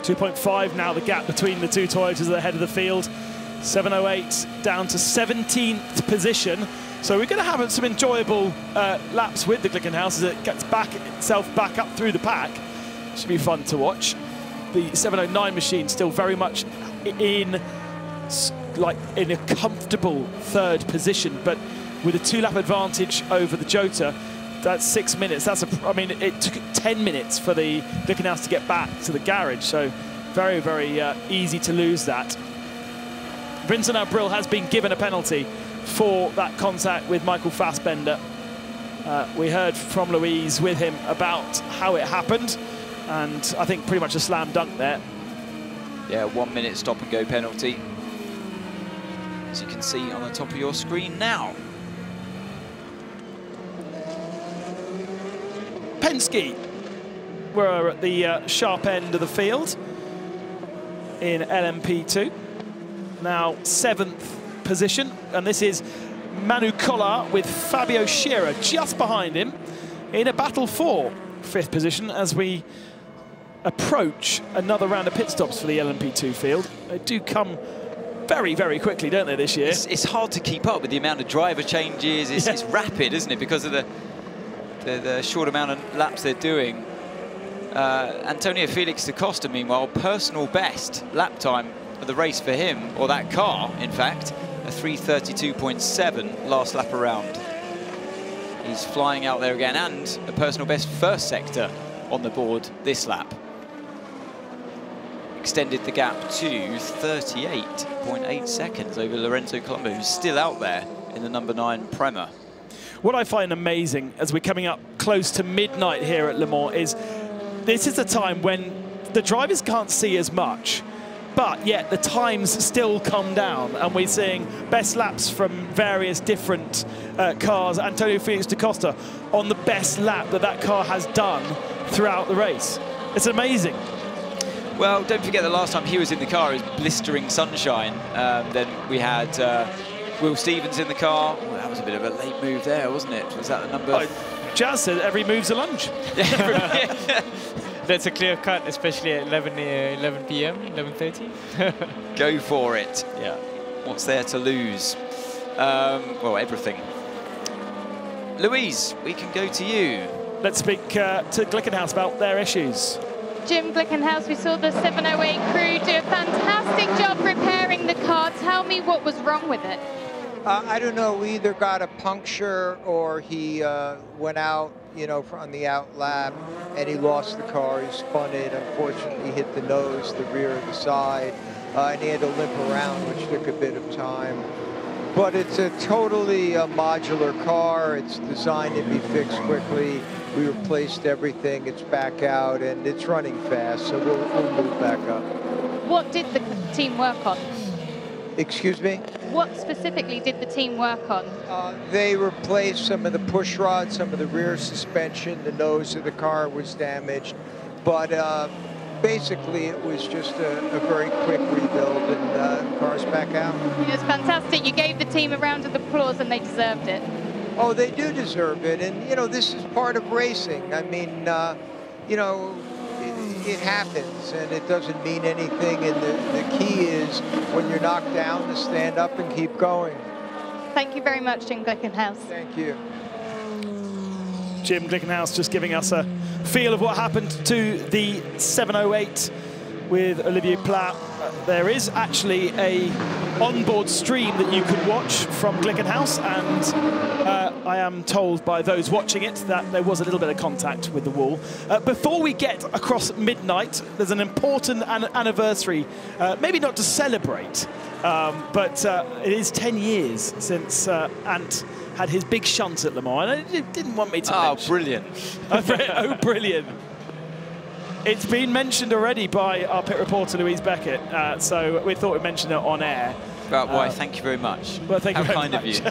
.5 now the gap between the 2 Toyotas at the head of the field. 7:08 down to 17th position. So we're going to have some enjoyable laps with the Glickenhaus as it gets itself back up through the pack. Should be fun to watch. The 709 machine still very much in a comfortable 3rd position, but with a 2-lap advantage over the Jota. That's 6 minutes. I mean, it took 10 minutes for the Glickenhaus to get back to the garage. So very, very easy to lose that. Vincent Abril has been given a penalty for that contact with Michael Fassbender. We heard from Louise with him about how it happened, and I think pretty much a slam dunk there. Yeah, 1 minute stop and go penalty, as you can see on the top of your screen now. Penske were at the sharp end of the field in LMP2. Now 7th position, and this is Manu Collar with Fabio Scherer just behind him in a battle for 5th position as we approach another round of pit stops for the LMP2 field. They do come very, very quickly, don't they, this year? It's hard to keep up with the amount of driver changes. It's rapid, isn't it, because of the short amount of laps they're doing. Antonio Felix da Costa, meanwhile, personal best lap time of the race for him, or that car, in fact, a 3:32.7 last lap around. He's flying out there again, and a personal best 1st sector on the board this lap. Extended the gap to 38.8 seconds over Lorenzo Colombo, who's still out there in the number 9 Prema. What I find amazing as we're coming up close to midnight here at Le Mans is this is a time when the drivers can't see as much, but yet the times still come down, and we're seeing best laps from various different cars. Antonio Felix da Costa on the best lap that car has done throughout the race. It's amazing. Well, don't forget the last time he was in the car, it was blistering sunshine. Then we had Will Stevens in the car. Oh, that was a bit of a late move there, wasn't it? Was that the number? Oh, Jazz said every move's a lunge. That's a clear cut, especially at 11 p.m., 11:30. Go for it. Yeah. What's there to lose? Well, everything. Louise, we can go to you. Let's speak to Glickenhaus about their issues. Jim Glickenhaus, we saw the 708 crew do a fantastic job repairing the car. Tell me what was wrong with it. I don't know. We either got a puncture or he went out, you know, on the out lap, and he lost the car. He spun it. Unfortunately, hit the nose, the rear, the side, and he had to limp around, which took a bit of time. But it's a totally modular car. It's designed to be fixed quickly. We replaced everything. It's back out, and it's running fast, so we'll move back up. What did the team work on? Excuse me? What specifically did the team work on? They replaced some of the push rods, some of the rear suspension. The nose of the car was damaged. But basically, it was just a very quick rebuild, and the car's back out. It was fantastic. You gave the team a round of applause, and they deserved it. Oh, they do deserve it, and you know, this is part of racing. I mean, you know, it happens, and it doesn't mean anything. And the key is when you're knocked down to stand up and keep going. Thank you very much, Jim Glickenhaus. Thank you. Jim Glickenhaus just giving us a feel of what happened to the 708 with Olivier Plat. There is actually a onboard stream that you could watch from Glickenhaus, and I am told by those watching it that there was a little bit of contact with the wall. Before we get across midnight, there's an important anniversary, maybe not to celebrate, but it is 10 years since Ant had his big shunt at Le Mans, and he didn't want me to mention. Brilliant. Oh, brilliant. It's been mentioned already by our pit reporter, Louise Beckett, so we thought we'd mention it on air. Why, thank you very much. Well, thank you very kind much. of you.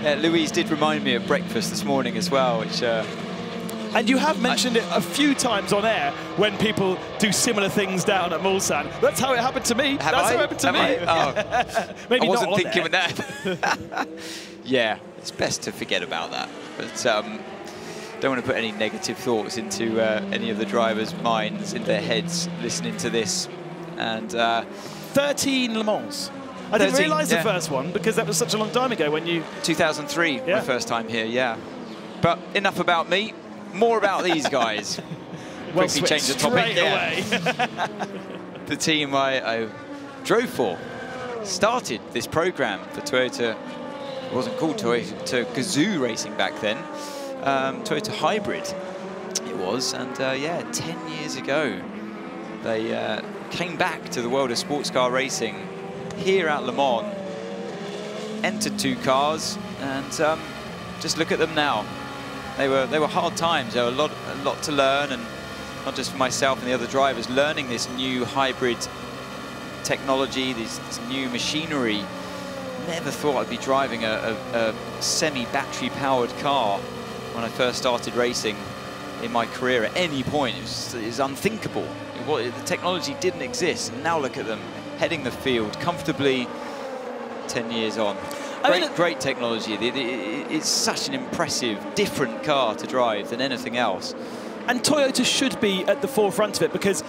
Yeah, Louise did remind me at breakfast this morning as well, which... and you have mentioned it a few times on air when people do similar things down at Mulsanne. That's how it happened to me. That's how it happened to me. Oh. Maybe I wasn't not thinking of that. Yeah, it's best to forget about that. But don't want to put any negative thoughts into any of the drivers' minds, in their heads, listening to this. And 13 Le Mans. I didn't realise the first one because that was such a long time ago when you... 2003, my first time here, yeah. But enough about me, more about these guys. Well, quickly change the topic. Away. The team I drove for started this program for Toyota. It wasn't called Toyota Gazoo Racing back then. Toyota Hybrid it was, and yeah, 10 years ago they came back to the world of sports car racing here at Le Mans, entered 2 cars, and just look at them now. They were hard times. There were a lot to learn, and not just for myself and the other drivers, learning this new hybrid technology, this new machinery. Never thought I'd be driving a semi-battery powered car when I first started racing in my career at any point. It was unthinkable. The technology didn't exist, and now look at them heading the field comfortably 10 years on. Great technology. It's such an impressive, different car to drive than anything else. And Toyota should be at the forefront of it because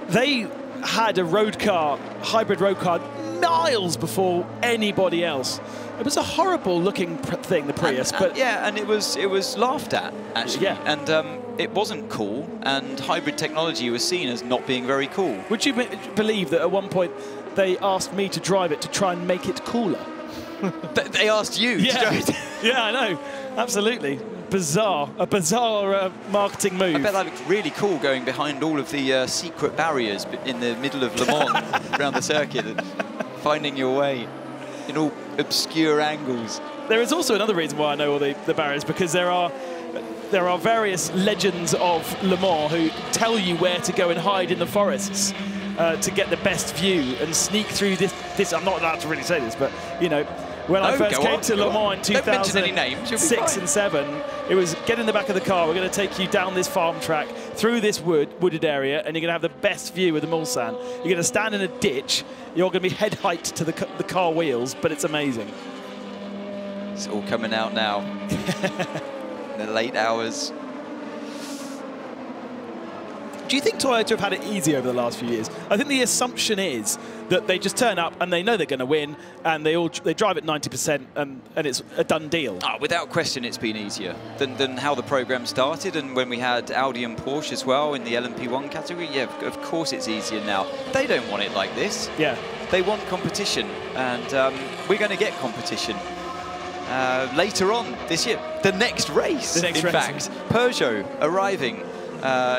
they had a road car, hybrid road car, miles before anybody else. It was a horrible looking thing, the Prius, but yeah, and it was laughed at actually. Yeah. And it wasn't cool, and hybrid technology was seen as not being very cool. Would you believe that at one point they asked me to drive it to try and make it cooler? They asked you to drive it? Yeah, I know. Absolutely. A bizarre marketing move. I bet that looked really cool going behind all of the secret barriers in the middle of Le Mans around the circuit, and finding your way in all obscure angles. There is also another reason why I know all the barriers, because there are various legends of Le Mans who tell you where to go and hide in the forests to get the best view and sneak through this. I'm not allowed to really say this, but you know, when I first came to Le Mans in 2006 and 7, it was get in the back of the car. We're going to take you down this farm track, through this wooded area, and you're going to have the best view of the Mulsanne. You're going to stand in a ditch. You're going to be head height to the car wheels, but it's amazing. It's all coming out now. In the late hours. Do you think Toyota have had it easy over the last few years? I think the assumption is that they just turn up and they know they're going to win, and they drive at 90%, and it's a done deal. Oh, without question, it's been easier than how the program started, and when we had Audi and Porsche as well in the LMP1 category. Yeah, of course it's easier now. They don't want it like this. Yeah. They want competition, and we're going to get competition later on this year. The next race, in fact. Peugeot arriving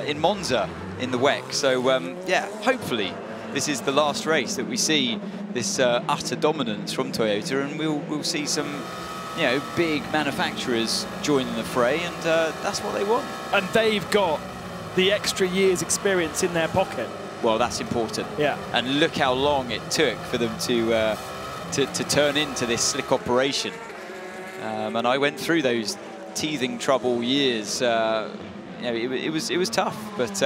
in Monza in the WEC. So yeah, hopefully this is the last race that we see this utter dominance from Toyota, and we'll see some, you know, big manufacturers joining the fray, and that's what they want. And they've got the extra year's experience in their pocket. Well, that's important. Yeah. And look how long it took for them to turn into this slick operation. And I went through those teething trouble years. You know, it was tough, but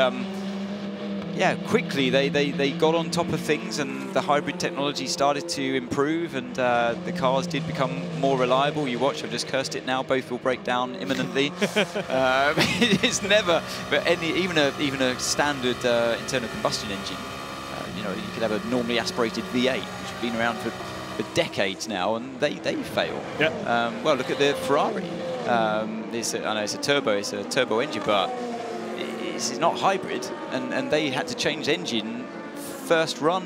yeah, quickly they got on top of things, and the hybrid technology started to improve, and the cars did become more reliable. You watch, I've just cursed it now, both will break down imminently. It's never, but even a standard internal combustion engine, you know, you could have a normally aspirated V8, which has been around for decades now, and they fail. Yep. Well, look at the Ferrari. I know it's a turbo engine, but it's not hybrid, and they had to change engine first run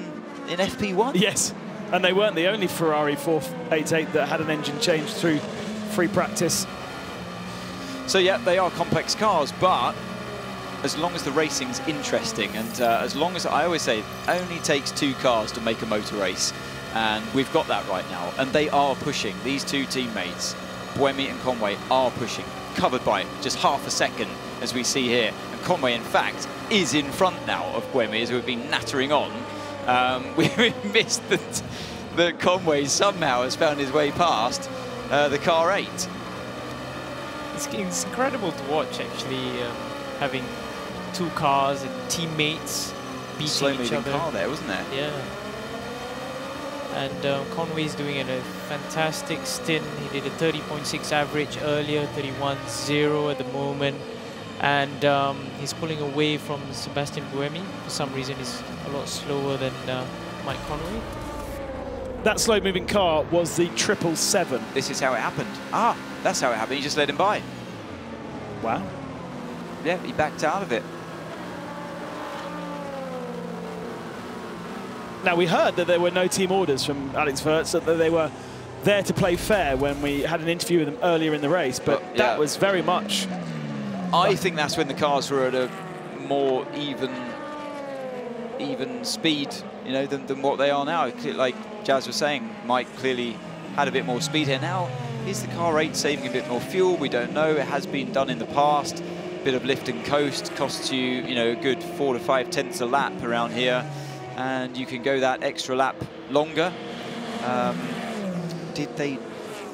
in FP1. Yes, and they weren't the only Ferrari 488 that had an engine change through free practice. So yeah, they are complex cars, but as long as the racing's interesting, and as long as, I always say, it only takes 2 cars to make a motor race, and we've got that right now, and they are pushing. These 2 teammates, Buemi and Conway, are pushing, covered by just half a second, as we see here. And Conway, in fact, is in front now of Buemi, as we've been nattering on. We missed that Conway somehow has found his way past the car 8. It's incredible to watch, actually, having 2 cars and teammates beating each other. Car there, wasn't there? Yeah. And Conway's doing a fantastic stint. He did a 30.6 average earlier, 31.0 at the moment. And he's pulling away from Sebastian Buemi. For some reason, he's a lot slower than Mike Conway. That slow-moving car was the 777. This is how it happened. Ah, that's how it happened. He just let him by. Wow. Yeah, he backed out of it. Now, we heard that there were no team orders from Alex Wurz, that they were there to play fair when we had an interview with them earlier in the race, but yeah, that was very much... I think that's when the cars were at a more even speed, you know, than what they are now. Like Jazz was saying, Mike clearly had a bit more speed here. Now, is the car 8 saving a bit more fuel? We don't know. It has been done in the past. Bit of lift and coast costs you, you know, a good 4 to 5 tenths a lap around here, and you can go that extra lap longer. Did they?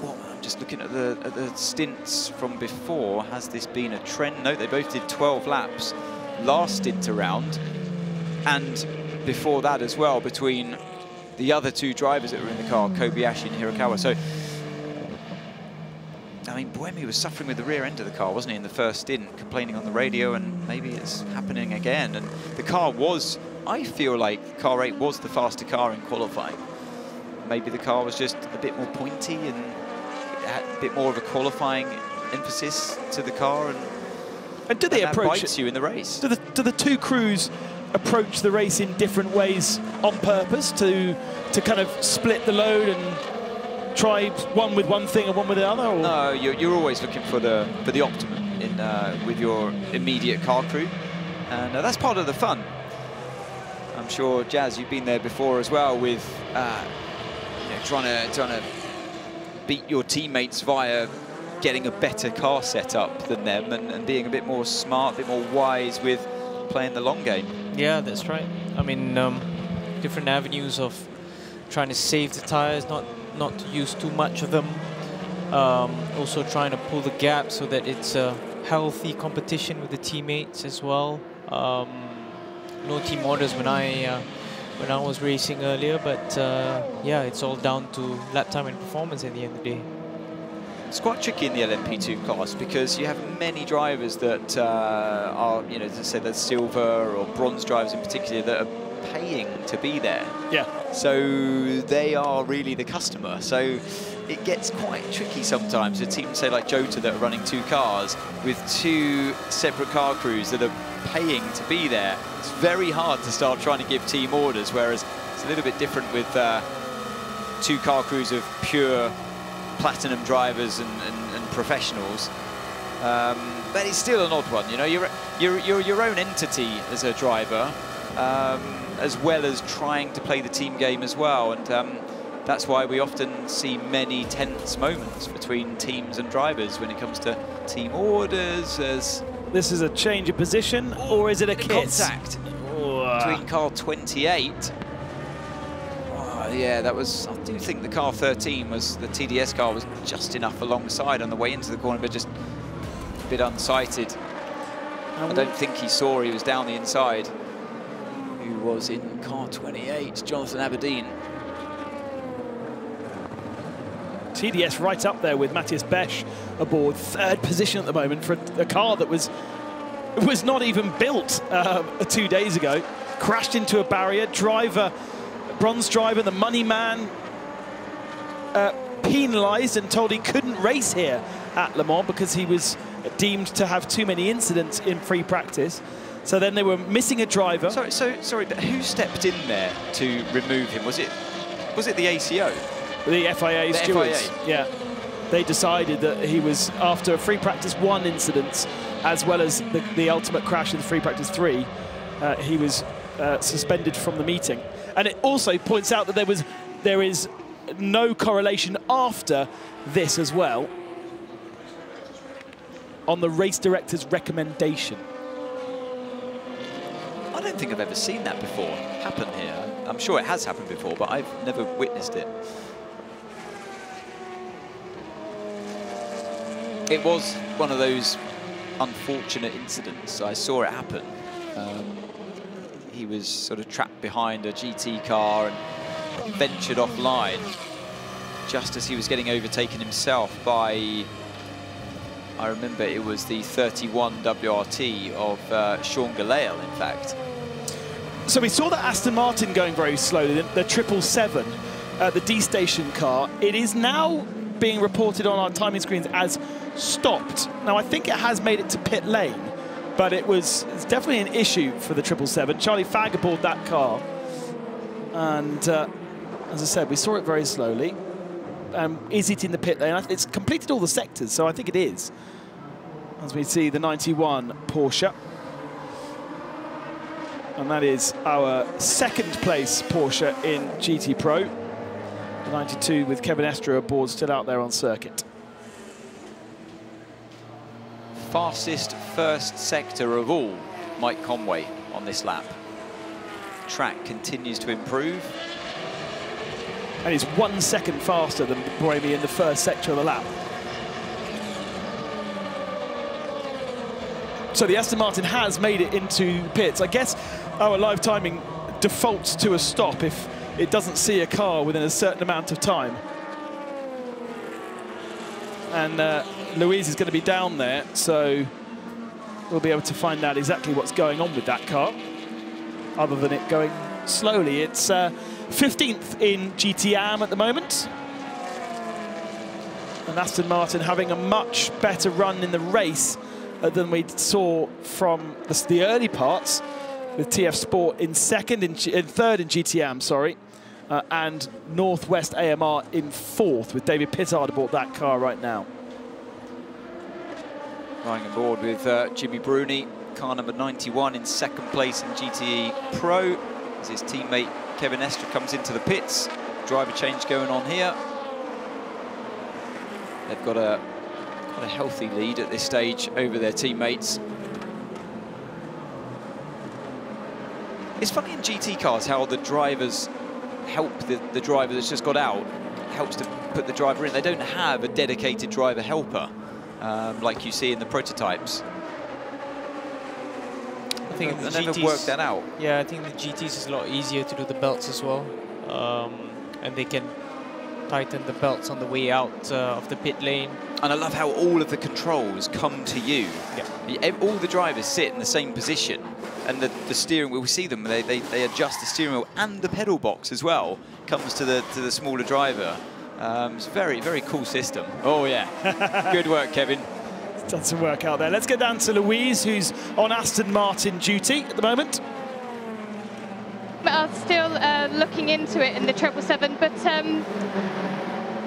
What? I'm just looking at the stints from before. Has this been a trend? No, they both did 12 laps last stint around, and before that as well, between the other 2 drivers that were in the car, Kobayashi and Hirakawa. So, I mean, Buemi was suffering with the rear end of the car, wasn't he, in the first stint, complaining on the radio, and maybe it's happening again. And the car was, I feel like car 8 was the faster car in qualifying. Maybe the car was just a bit more pointy and had a bit more of a qualifying emphasis to the car. And do they approach bites you in the race? Do the 2 crews approach the race in different ways on purpose to kind of split the load and try one with one thing and one with the other? Or? No, you're always looking for the optimum in with your immediate car crew, and that's part of the fun. I'm sure, Jazz, you've been there before as well, with you know, trying to beat your teammates via getting a better car setup than them, and being a bit more smart, a bit more wise with playing the long game. Yeah, that's right. I mean, different avenues of trying to save the tires, not to use too much of them. Also trying to pull the gap so that it's a healthy competition with the teammates as well. No team orders when I was racing earlier, but yeah, it's all down to lap time and performance at the end of the day. It's quite tricky in the LMP2 class because you have many drivers that are, you know, as I said, that's silver or bronze drivers in particular that are paying to be there. Yeah. So they are really the customer. So it gets quite tricky sometimes. A team, say like Jota, that are running 2 cars with 2 separate car crews that are paying to be there. It's very hard to start trying to give team orders, whereas it's a little bit different with 2 car crews of pure platinum drivers and professionals. But it's still an odd one, you know. You're your own entity as a driver, as well as trying to play the team game as well, and that's why we often see many tense moments between teams and drivers when it comes to team orders. This is a change of position, or is it a kiss? Contact between car 28. Yeah, that was, I do think the car 13 was, the TDS car was just enough alongside on the way into the corner, but just a bit unsighted. I don't think he saw he was down the inside. was in car 28, Jonathan Aberdeen. TDS right up there with Matthias Besch aboard, 3rd position at the moment for a car that was not even built 2 days ago. Crashed into a barrier. Driver, bronze driver, the money man, penalised and told he couldn't race here at Le Mans because he was deemed to have too many incidents in free practice. So then they were missing a driver. Sorry, but who stepped in there to remove him? Was it the ACO? The FIA stewards. Yeah. They decided that he was, after free practice 1 incidents, as well as the ultimate crash in free practice 3, he was suspended from the meeting. And it also points out that there is no correlation after this as well on the race director's recommendation. I don't think I've ever seen that before happen here. I'm sure it has happened before, but I've never witnessed it. It was one of those unfortunate incidents. I saw it happen. He was sort of trapped behind a GT car and ventured offline just as he was getting overtaken himself by, I remember it was the 31 WRT of Sean Galale, in fact. So we saw that Aston Martin going very slowly, the 777, the D-Station car. It is now being reported on our timing screens as stopped. Now, I think it has made it to pit lane, but it's definitely an issue for the 777. Charlie Fagg aboard that car. And as I said, we saw it very slowly. Is it in the pit lane? It's completed all the sectors, so I think it is. As we see the 91 Porsche. And that is our 2nd place Porsche in GT Pro. The 92 with Kevin Estre aboard, still out there on circuit. Fastest first sector of all, Mike Conway on this lap. Track continues to improve. And he's 1 second faster than Buemi in the first sector of the lap. So the Aston Martin has made it into pits. I guess our live timing defaults to a stop if it doesn't see a car within a certain amount of time. And Louise is going to be down there, so we'll be able to find out exactly what's going on with that car, other than it going slowly. It's 15th in GTAM at the moment. And Aston Martin having a much better run in the race than we saw from the early parts, with TF Sport in 3rd in GTAM, sorry, and Northwest AMR in 4th, with David Pittard aboard that car right now. Riding aboard with Jimmy Bruni, car number 91 in 2nd place in GTE Pro, as his teammate Kevin Estre comes into the pits. Driver change going on here. They've got a healthy lead at this stage over their teammates. It's funny in GT cars how the drivers help the driver that's just got out, helps to put the driver in. They don't have a dedicated driver helper like you see in the prototypes. I think they never worked that out. Yeah, I think the GTs is a lot easier to do the belts as well. And they can tighten the belts on the way out of the pit lane. And I love how all of the controls come to you. Yeah. All the drivers sit in the same position, and the steering wheel, we see them, they adjust the steering wheel, and the pedal box as well comes to the smaller driver. It's a very, very cool system. Oh yeah, good work, Kevin. Done some work out there. Let's get down to Louise, who's on Aston Martin duty at the moment. Still looking into it in the 777, but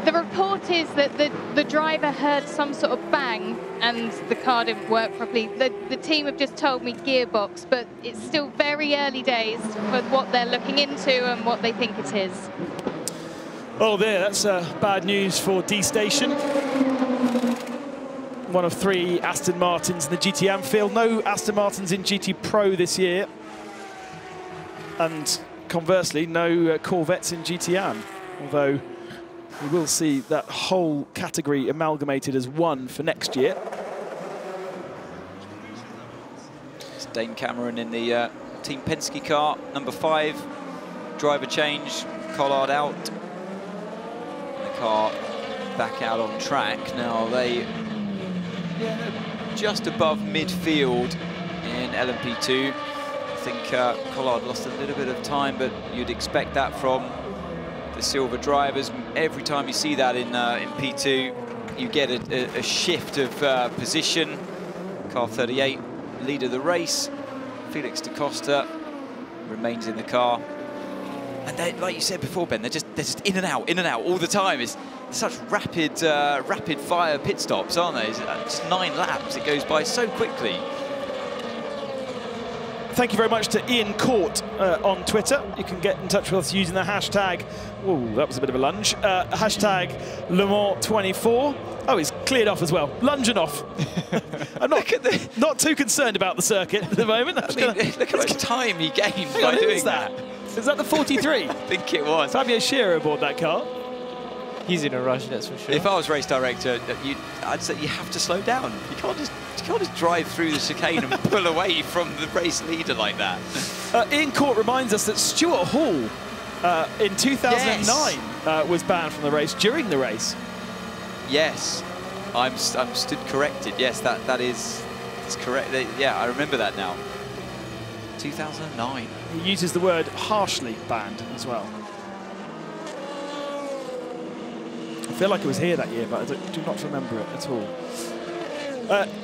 the report is that the driver heard some sort of bang and the car didn't work properly. The team have just told me gearbox, but it's still very early days for what they're looking into and what they think it is. Oh, that's bad news for D-Station. One of 3 Aston Martins in the GTM field. No Aston Martins in GT Pro this year. And conversely, no Corvettes in GTM. Although we will see that whole category amalgamated as one for next year. It's Dane Cameron in the Team Penske car, number 5. Driver change, Collard out. And the car back out on track. Now they're just above midfield in LMP2. I think Collard lost a little bit of time, but you'd expect that from the silver drivers. Every time you see that in P2, you get a shift of position. Car 38, leader of the race. Felix da Costa remains in the car. And they, like you said before, Ben, they're just in and out all the time. It's such rapid fire pit stops, aren't they? It's just 9 laps. It goes by so quickly. Thank you very much to Ian Court on Twitter. You can get in touch with us using the hashtag, whoa, that was a bit of a lunge, hashtag Le Mans 24. Oh, he's cleared off as well, lunging off. I'm not too concerned about the circuit at the moment. Look how much time he gained by doing that. Is that the 43? I think it was. Fabio Scherer aboard that car. He's in a rush, that's for sure. If I was race director, I'd say you have to slow down. You can't just drive through the chicane and pull away from the race leader like that. Ian Court reminds us that Stuart Hall in 2009 was banned from the race during the race. Yes, I'm stood corrected. Yes, that is correct. Yeah, I remember that now. 2009. He uses the word harshly banned as well. I feel like it was here that year, but I do not remember it at all.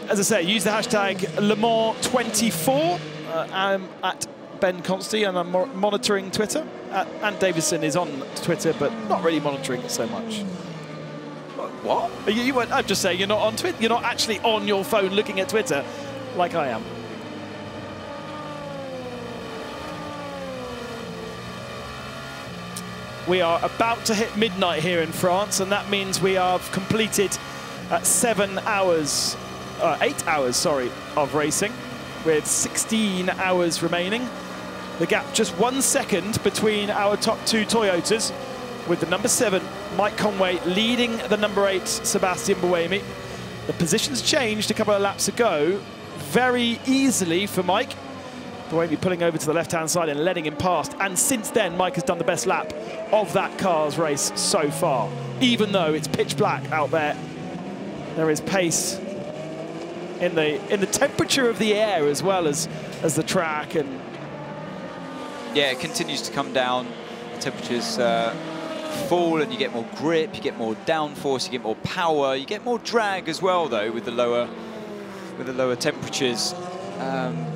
As I say, use the hashtag Le Mans 24. I'm at Ben Constey, and I'm monitoring Twitter. Ant Davison is on Twitter, but not really monitoring it so much. What? You weren't, I'm just saying you're not on Twitter. You're not actually on your phone looking at Twitter like I am. We are about to hit midnight here in France, and that means we have completed 8 hours, of racing, with 16 hours remaining. The gap just 1 second between our top 2 Toyotas, with the number 7, Mike Conway, leading the number 8, Sebastian Buemi. The positions changed a couple of laps ago, very easily for Mike. Buemi pulling over to the left-hand side and letting him past. And since then, Mike has done the best lap of that car's race so far. Even though it's pitch black out there, there is pace in the temperature of the air as well as the track. And yeah, it continues to come down. The temperatures fall, and you get more grip, you get more downforce, you get more power, you get more drag as well, though, with the lower temperatures.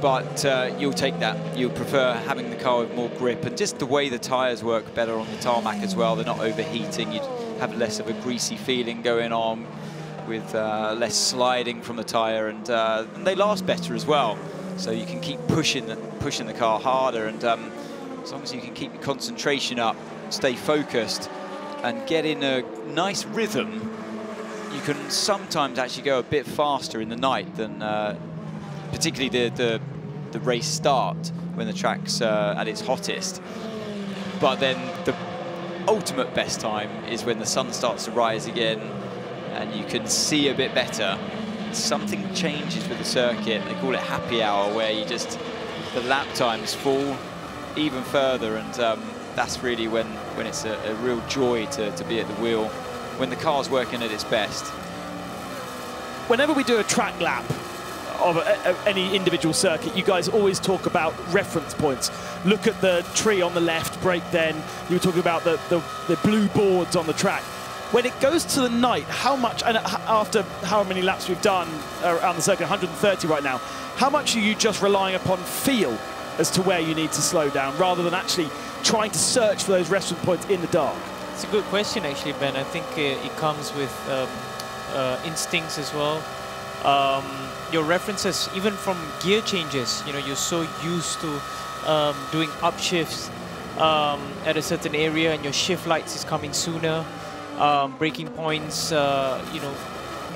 But you'll take that. You'll prefer having the car with more grip, and just the way the tyres work better on the tarmac as well. They're not overheating. You'd have less of a greasy feeling going on, with less sliding from the tyre, and they last better as well. So you can keep pushing the car harder, and as long as you can keep your concentration up, stay focused, and get in a nice rhythm, you can sometimes actually go a bit faster in the night than particularly the race start when the track's at its hottest. But then the ultimate best time is when the sun starts to rise again and you can see a bit better. Something changes with the circuit. They call it happy hour, where the lap times fall even further, and that's really when it's a real joy to be at the wheel, when the car's working at its best. Whenever we do a track lap of any individual circuit, you guys always talk about reference points. Look at the tree on the left, brake then. You were talking about the blue boards on the track. When it goes to the night, how much, and after how many laps we've done around the circuit, 130 right now, how much are you just relying upon feel as to where you need to slow down, rather than actually trying to search for those reference points in the dark? It's a good question, actually, Ben. I think it comes with instincts as well. Your references, even from gear changes, you know, you're so used to doing upshifts at a certain area, and your shift lights is coming sooner. Braking points, you know,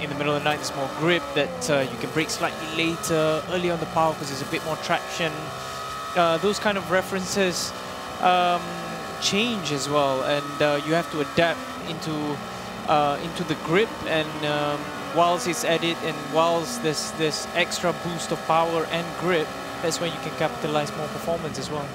in the middle of the night, there's more grip, that you can brake slightly later, early on the power because there's a bit more traction. Those kind of references change as well, and you have to adapt into the grip, and whilst it's at it, and whilst there's this extra boost of power and grip, that's when you can capitalize more performance as well.